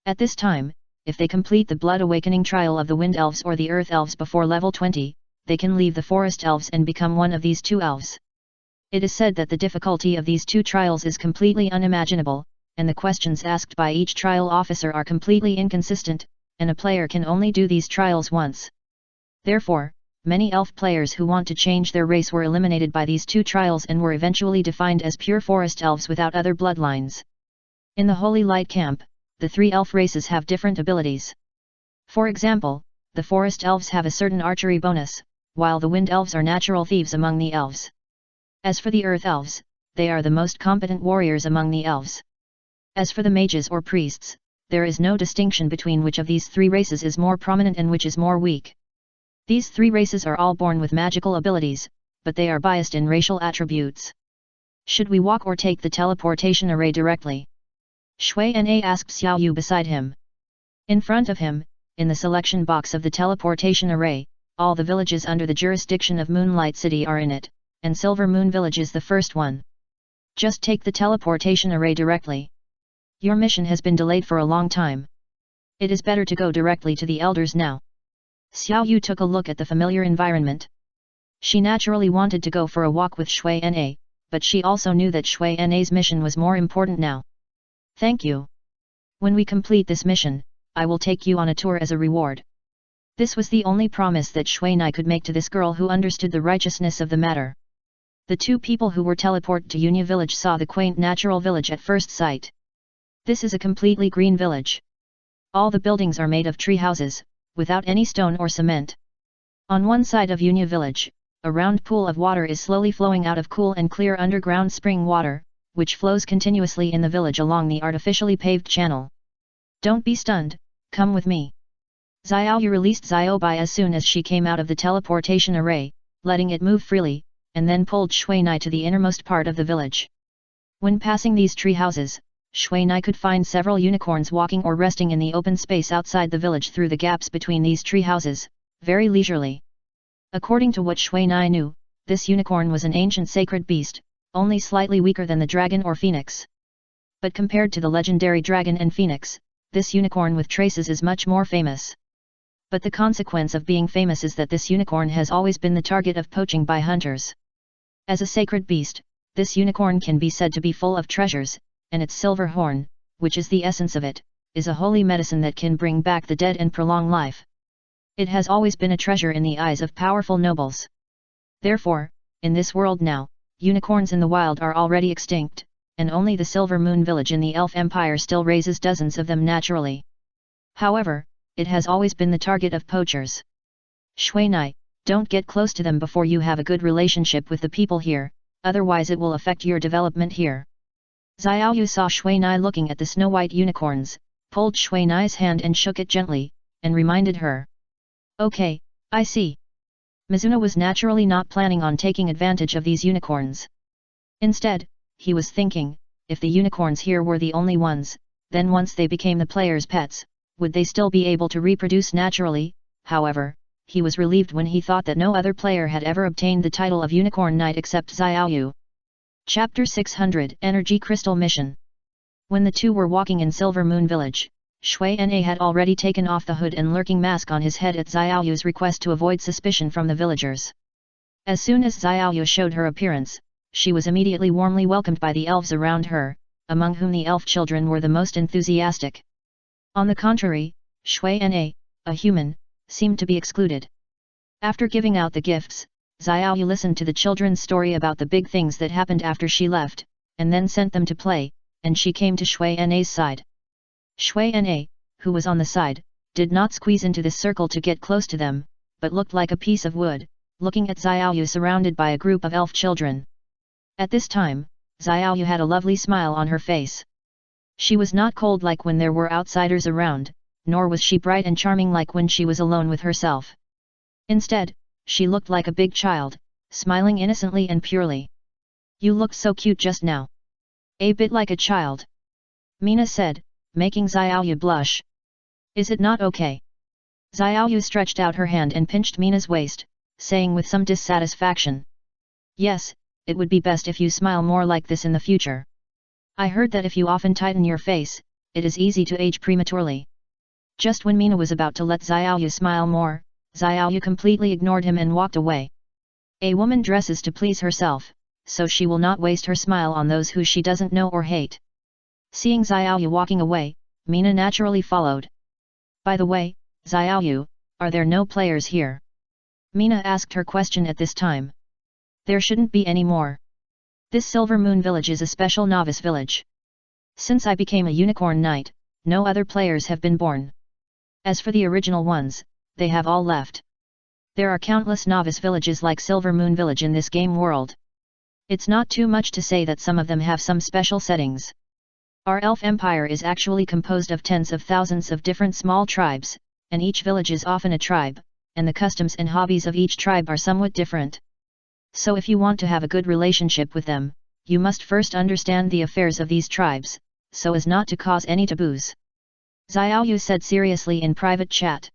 Speaker 1: At this time, if they complete the Blood Awakening trial of the wind elves or the earth elves before level 20, they can leave the forest elves and become one of these 2 elves. It is said that the difficulty of these 2 trials is completely unimaginable, and the questions asked by each trial officer are completely inconsistent, and a player can only do these trials once. Therefore, many elf players who want to change their race were eliminated by these 2 trials and were eventually defined as pure forest elves without other bloodlines. In the Holy Light Camp, the 3 elf races have different abilities. For example, the forest elves have a certain archery bonus, while the wind elves are natural thieves among the elves. As for the earth elves, they are the most competent warriors among the elves. As for the mages or priests, there is no distinction between which of these 3 races is more prominent and which is more weak. These 3 races are all born with magical abilities, but they are biased in racial attributes. Should we walk or take the teleportation array directly? Shui Na asked Xiao Yu beside him. In front of him, in the selection box of the teleportation array, all the villages under the jurisdiction of Moonlight City are in it, and Silver Moon Village is the first one. Just take the teleportation array directly. Your mission has been delayed for a long time. It is better to go directly to the elders now. Xiao Yu took a look at the familiar environment. She naturally wanted to go for a walk with Shui Na, but she also knew that Shui Na's mission was more important now. Thank you. When we complete this mission, I will take you on a tour as a reward. This was the only promise that Shui Na could make to this girl who understood the righteousness of the matter. The 2 people who were teleported to Yunya village saw the quaint natural village at first sight. This is a completely green village. All the buildings are made of tree houses, without any stone or cement. On one side of Yunya village, a round pool of water is slowly flowing out of cool and clear underground spring water, which flows continuously in the village along the artificially paved channel. Don't be stunned, come with me. Xiao Yu released Xiao Bai as soon as she came out of the teleportation array, letting it move freely, and then pulled Shui Na to the innermost part of the village. When passing these tree houses, Shui Na could find several unicorns walking or resting in the open space outside the village through the gaps between these tree houses, very leisurely. According to what Shui Na knew, this unicorn was an ancient sacred beast, only slightly weaker than the dragon or phoenix. But compared to the legendary dragon and phoenix, this unicorn with traces is much more famous. But the consequence of being famous is that this unicorn has always been the target of poaching by hunters. As a sacred beast, this unicorn can be said to be full of treasures, and its silver horn, which is the essence of it, is a holy medicine that can bring back the dead and prolong life. It has always been a treasure in the eyes of powerful nobles. Therefore, in this world now, unicorns in the wild are already extinct, and only the Silver Moon village in the Elf Empire still raises dozens of them naturally. However, it has always been the target of poachers. Shui Na, don't get close to them before you have a good relationship with the people here, otherwise it will affect your development here. Xiao Yu saw Shui Na looking at the snow-white unicorns, pulled Shui Na's hand and shook it gently, and reminded her. Okay, I see. Mizuna was naturally not planning on taking advantage of these unicorns. Instead, he was thinking, if the unicorns here were the only ones, then once they became the players' pets, would they still be able to reproduce naturally? However, he was relieved when he thought that no other player had ever obtained the title of Unicorn Knight except Xiao Yu. Chapter 600 Energy Crystal Mission. When the 2 were walking in Silver Moon Village, Shui Na had already taken off the hood and lurking mask on his head at Xiao Yu's request to avoid suspicion from the villagers. As soon as Xiao Yu showed her appearance, she was immediately warmly welcomed by the elves around her, among whom the elf children were the most enthusiastic. On the contrary, Shui Na, a human, seemed to be excluded. After giving out the gifts, Xiao Yu listened to the children's story about the big things that happened after she left, and then sent them to play, and she came to Shui Na's side. Shui Na, who was on the side, did not squeeze into this circle to get close to them, but looked like a piece of wood, looking at Xiao Yu surrounded by a group of elf children. At this time, Xiao Yu had a lovely smile on her face. She was not cold like when there were outsiders around, nor was she bright and charming like when she was alone with herself. Instead, she looked like a big child, smiling innocently and purely. You looked so cute just now. A bit like a child. Mina said, making Xiao Yu blush. Is it not okay? Xiao Yu stretched out her hand and pinched Mina's waist, saying with some dissatisfaction. Yes, it would be best if you smile more like this in the future. I heard that if you often tighten your face, it is easy to age prematurely. Just when Mina was about to let Xiao Yu smile more, Xiao Yu completely ignored him and walked away. A woman dresses to please herself, so she will not waste her smile on those who she doesn't know or hate. Seeing Xiaoyu walking away, Mina naturally followed. By the way, Xiaoyu, are there no players here? Mina asked her question at this time. There shouldn't be any more. This Silver Moon village is a special novice village. Since I became a unicorn knight, no other players have been born. As for the original ones, they have all left. There are countless novice villages like Silver Moon village in this game world. It's not too much to say that some of them have some special settings. Our elf empire is actually composed of tens of thousands of different small tribes, and each village is often a tribe, and the customs and hobbies of each tribe are somewhat different. So if you want to have a good relationship with them, you must first understand the affairs of these tribes, so as not to cause any taboos. Xiaoyu said seriously in private chat.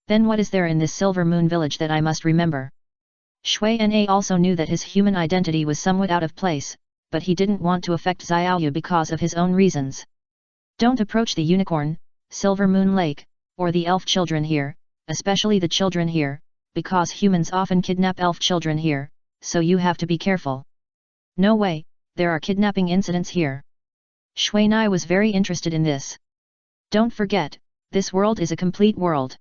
Speaker 1: Then what is there in this Silver Moon village that I must remember? Shui Na also knew that his human identity was somewhat out of place, but he didn't want to affect Xiaoyu because of his own reasons. Don't approach the unicorn, Silver Moon Lake, or the elf children here, especially the children here, because humans often kidnap elf children here, so you have to be careful. No way, there are kidnapping incidents here. Shui Na was very interested in this. Don't forget, this world is a complete world.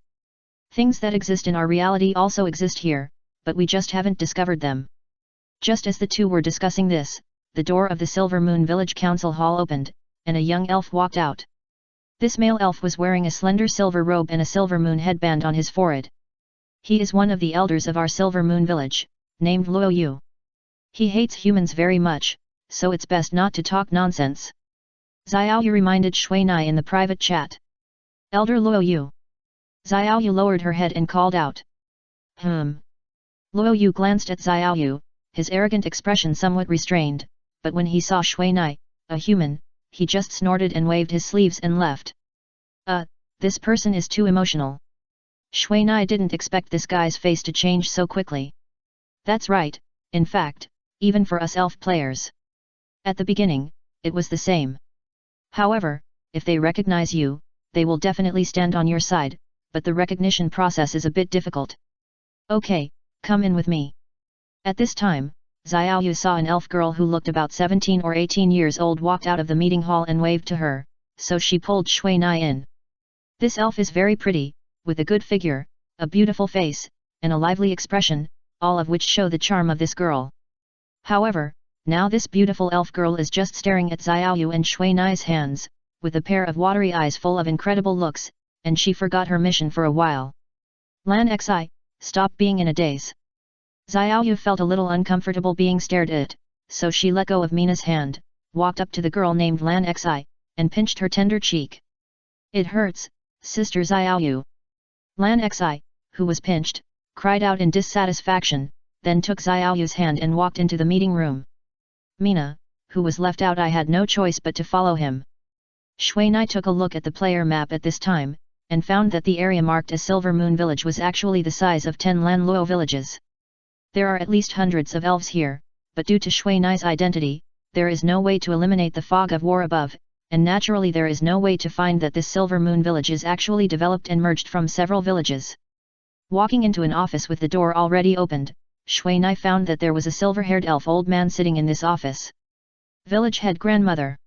Speaker 1: Things that exist in our reality also exist here, but we just haven't discovered them. Just as the two were discussing this, the door of the Silver Moon Village Council Hall opened, and a young elf walked out. This male elf was wearing a slender silver robe and a silver moon headband on his forehead. He is one of the elders of our Silver Moon Village, named Luo Yu. He hates humans very much, so it's best not to talk nonsense. Xiaoyu reminded Shui Na in the private chat. Elder Luo Yu. Xiaoyu lowered her head and called out. Luo Yu glanced at Xiaoyu, his arrogant expression somewhat restrained, but when he saw Shui Na, a human, he just snorted and waved his sleeves and left. This person is too emotional. Shui Na didn't expect this guy's face to change so quickly. That's right, in fact, even for us elf players. At the beginning, it was the same. However, if they recognize you, they will definitely stand on your side, but the recognition process is a bit difficult. Okay, come in with me. At this time, Xiaoyu saw an elf girl who looked about 17 or 18 years old walked out of the meeting hall and waved to her, so she pulled Shui Na in. This elf is very pretty, with a good figure, a beautiful face, and a lively expression, all of which show the charm of this girl. However, now this beautiful elf girl is just staring at Xiaoyu and Shui Na's hands, with a pair of watery eyes full of incredible looks, and she forgot her mission for a while. Lan Xi, stop being in a daze. Xiaoyu felt a little uncomfortable being stared at, so she let go of Mina's hand, walked up to the girl named Lan Xi, and pinched her tender cheek. It hurts, Sister Xiaoyu. Lan Xi, who was pinched, cried out in dissatisfaction, then took Xiaoyu's hand and walked into the meeting room. Mina, who was left out, I had no choice but to follow him. Shui Na took a look at the player map at this time, and found that the area marked as Silver Moon Village was actually the size of 10 Lan Luo villages. There are at least hundreds of elves here, but due to Shui Na's identity, there is no way to eliminate the fog of war above, and naturally there is no way to find that this Silver Moon Village is actually developed and merged from several villages. Walking into an office with the door already opened, Shui Na found that there was a silver-haired elf old man sitting in this office. Village head grandmother.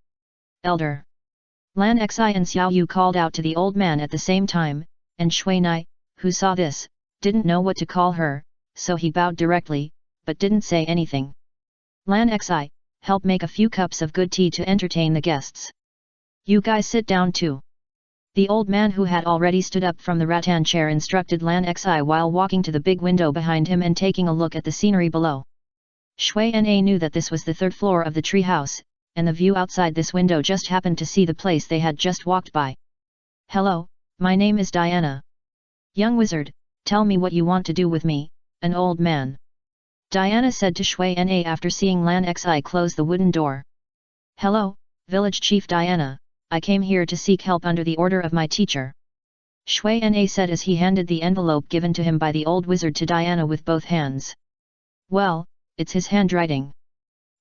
Speaker 1: Elder. Lan Xi and Xiaoyu called out to the old man at the same time, and Shui Na, who saw this, didn't know what to call her, so he bowed directly, but didn't say anything. Lan Xi, help make a few cups of good tea to entertain the guests. You guys sit down too. The old man who had already stood up from the rattan chair instructed Lan Xi while walking to the big window behind him and taking a look at the scenery below. Shui Na knew that this was the third floor of the tree house, and the view outside this window just happened to see the place they had just walked by. Hello, my name is Diana. Young wizard, tell me what you want to do with me, an old man. Diana said to Shui Na after seeing Lan Xi close the wooden door. Hello, village chief Diana, I came here to seek help under the order of my teacher. Shui Na said as he handed the envelope given to him by the old wizard to Diana with both hands. Well, it's his handwriting.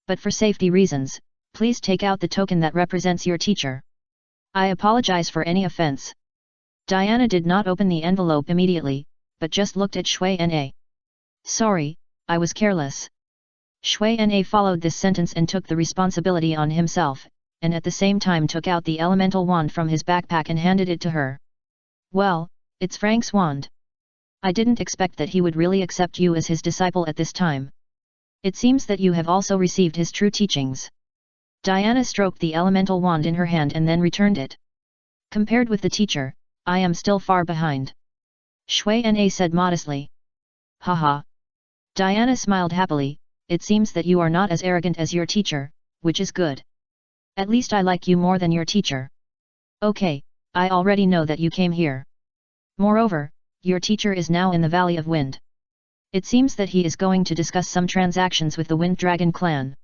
Speaker 1: But for safety reasons, please take out the token that represents your teacher. I apologize for any offense. Diana did not open the envelope immediately, but just looked at Shui Na. Sorry, I was careless. Shui Na followed this sentence and took the responsibility on himself, and at the same time took out the elemental wand from his backpack and handed it to her. Well, it's Frank's wand. I didn't expect that he would really accept you as his disciple at this time. It seems that you have also received his true teachings. Diana stroked the elemental wand in her hand and then returned it. Compared with the teacher, I am still far behind. Shui Na said modestly. Haha. Diana smiled happily, it seems that you are not as arrogant as your teacher, which is good. At least I like you more than your teacher. Okay, I already know that you came here. Moreover, your teacher is now in the Valley of Wind. It seems that he is going to discuss some transactions with the Wind Dragon clan.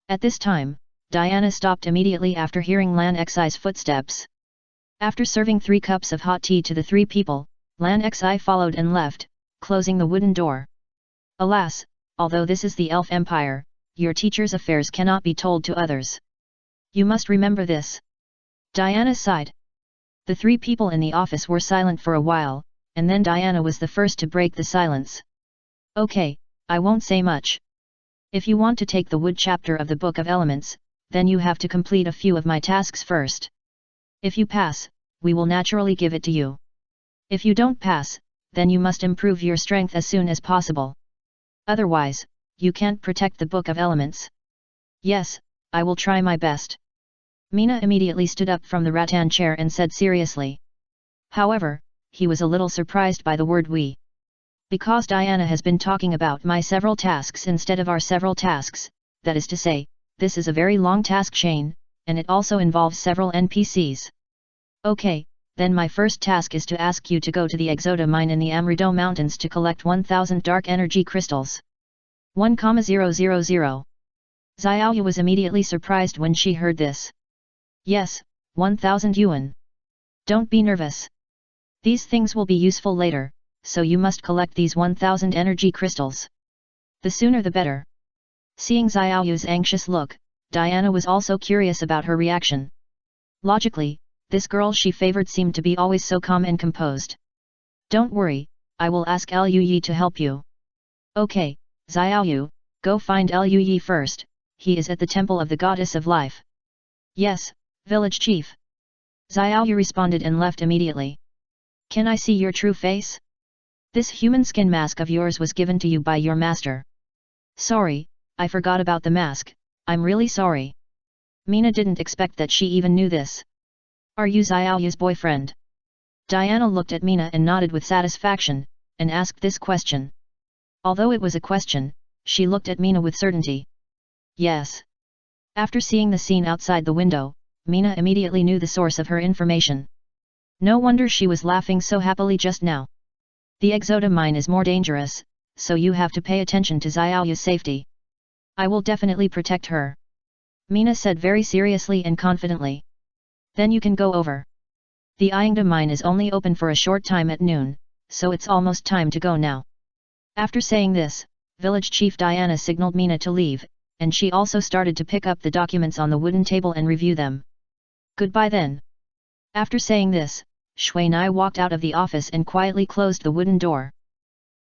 Speaker 1: At this time, Diana stopped immediately after hearing Lan Xi's footsteps. After serving 3 cups of hot tea to the 3 people, Lan Xi followed and left, closing the wooden door. Alas, although this is the Elf Empire, your teacher's affairs cannot be told to others. You must remember this. Diana sighed. The 3 people in the office were silent for a while, and then Diana was the first to break the silence. Okay, I won't say much. If you want to take the wood chapter of the Book of Elements, then you have to complete a few of my tasks first. If you pass, we will naturally give it to you. If you don't pass, then you must improve your strength as soon as possible. Otherwise, you can't protect the Book of Elements. Yes, I will try my best. Mina immediately stood up from the rattan chair and said seriously. However, he was a little surprised by the word we. Because Diana has been talking about my several tasks instead of our several tasks, that is to say, this is a very long task chain, and it also involves several NPCs. Okay, then my first task is to ask you to go to the Exoda mine in the Amrido Mountains to collect 1000 dark energy crystals. 1,000. Xiaoyu was immediately surprised when she heard this. Yes, 1000 yuan. Don't be nervous. These things will be useful later, so you must collect these 1000 energy crystals. The sooner the better. Seeing Xiaoyu's anxious look, Diana was also curious about her reaction. Logically, this girl she favored seemed to be always so calm and composed. Don't worry, I will ask Liu Yi to help you. Okay, Xiaoyu, go find Liu Yi first, he is at the temple of the goddess of life. Yes, village chief. Xiaoyu responded and left immediately. Can I see your true face? This human skin mask of yours was given to you by your master. Sorry, I forgot about the mask, I'm really sorry. Mina didn't expect that she even knew this. Are you Xiaoyu's boyfriend? Diana looked at Mina and nodded with satisfaction, and asked this question. Although it was a question, she looked at Mina with certainty. Yes. After seeing the scene outside the window, Mina immediately knew the source of her information. No wonder she was laughing so happily just now. The Exoda mine is more dangerous, so you have to pay attention to Xiaoyu's safety. I will definitely protect her. Mina said very seriously and confidently. Then you can go over. The Iangda mine is only open for a short time at noon, so it's almost time to go now. After saying this, village chief Diana signaled Mina to leave, and she also started to pick up the documents on the wooden table and review them. Goodbye then. After saying this, Shui Nai walked out of the office and quietly closed the wooden door.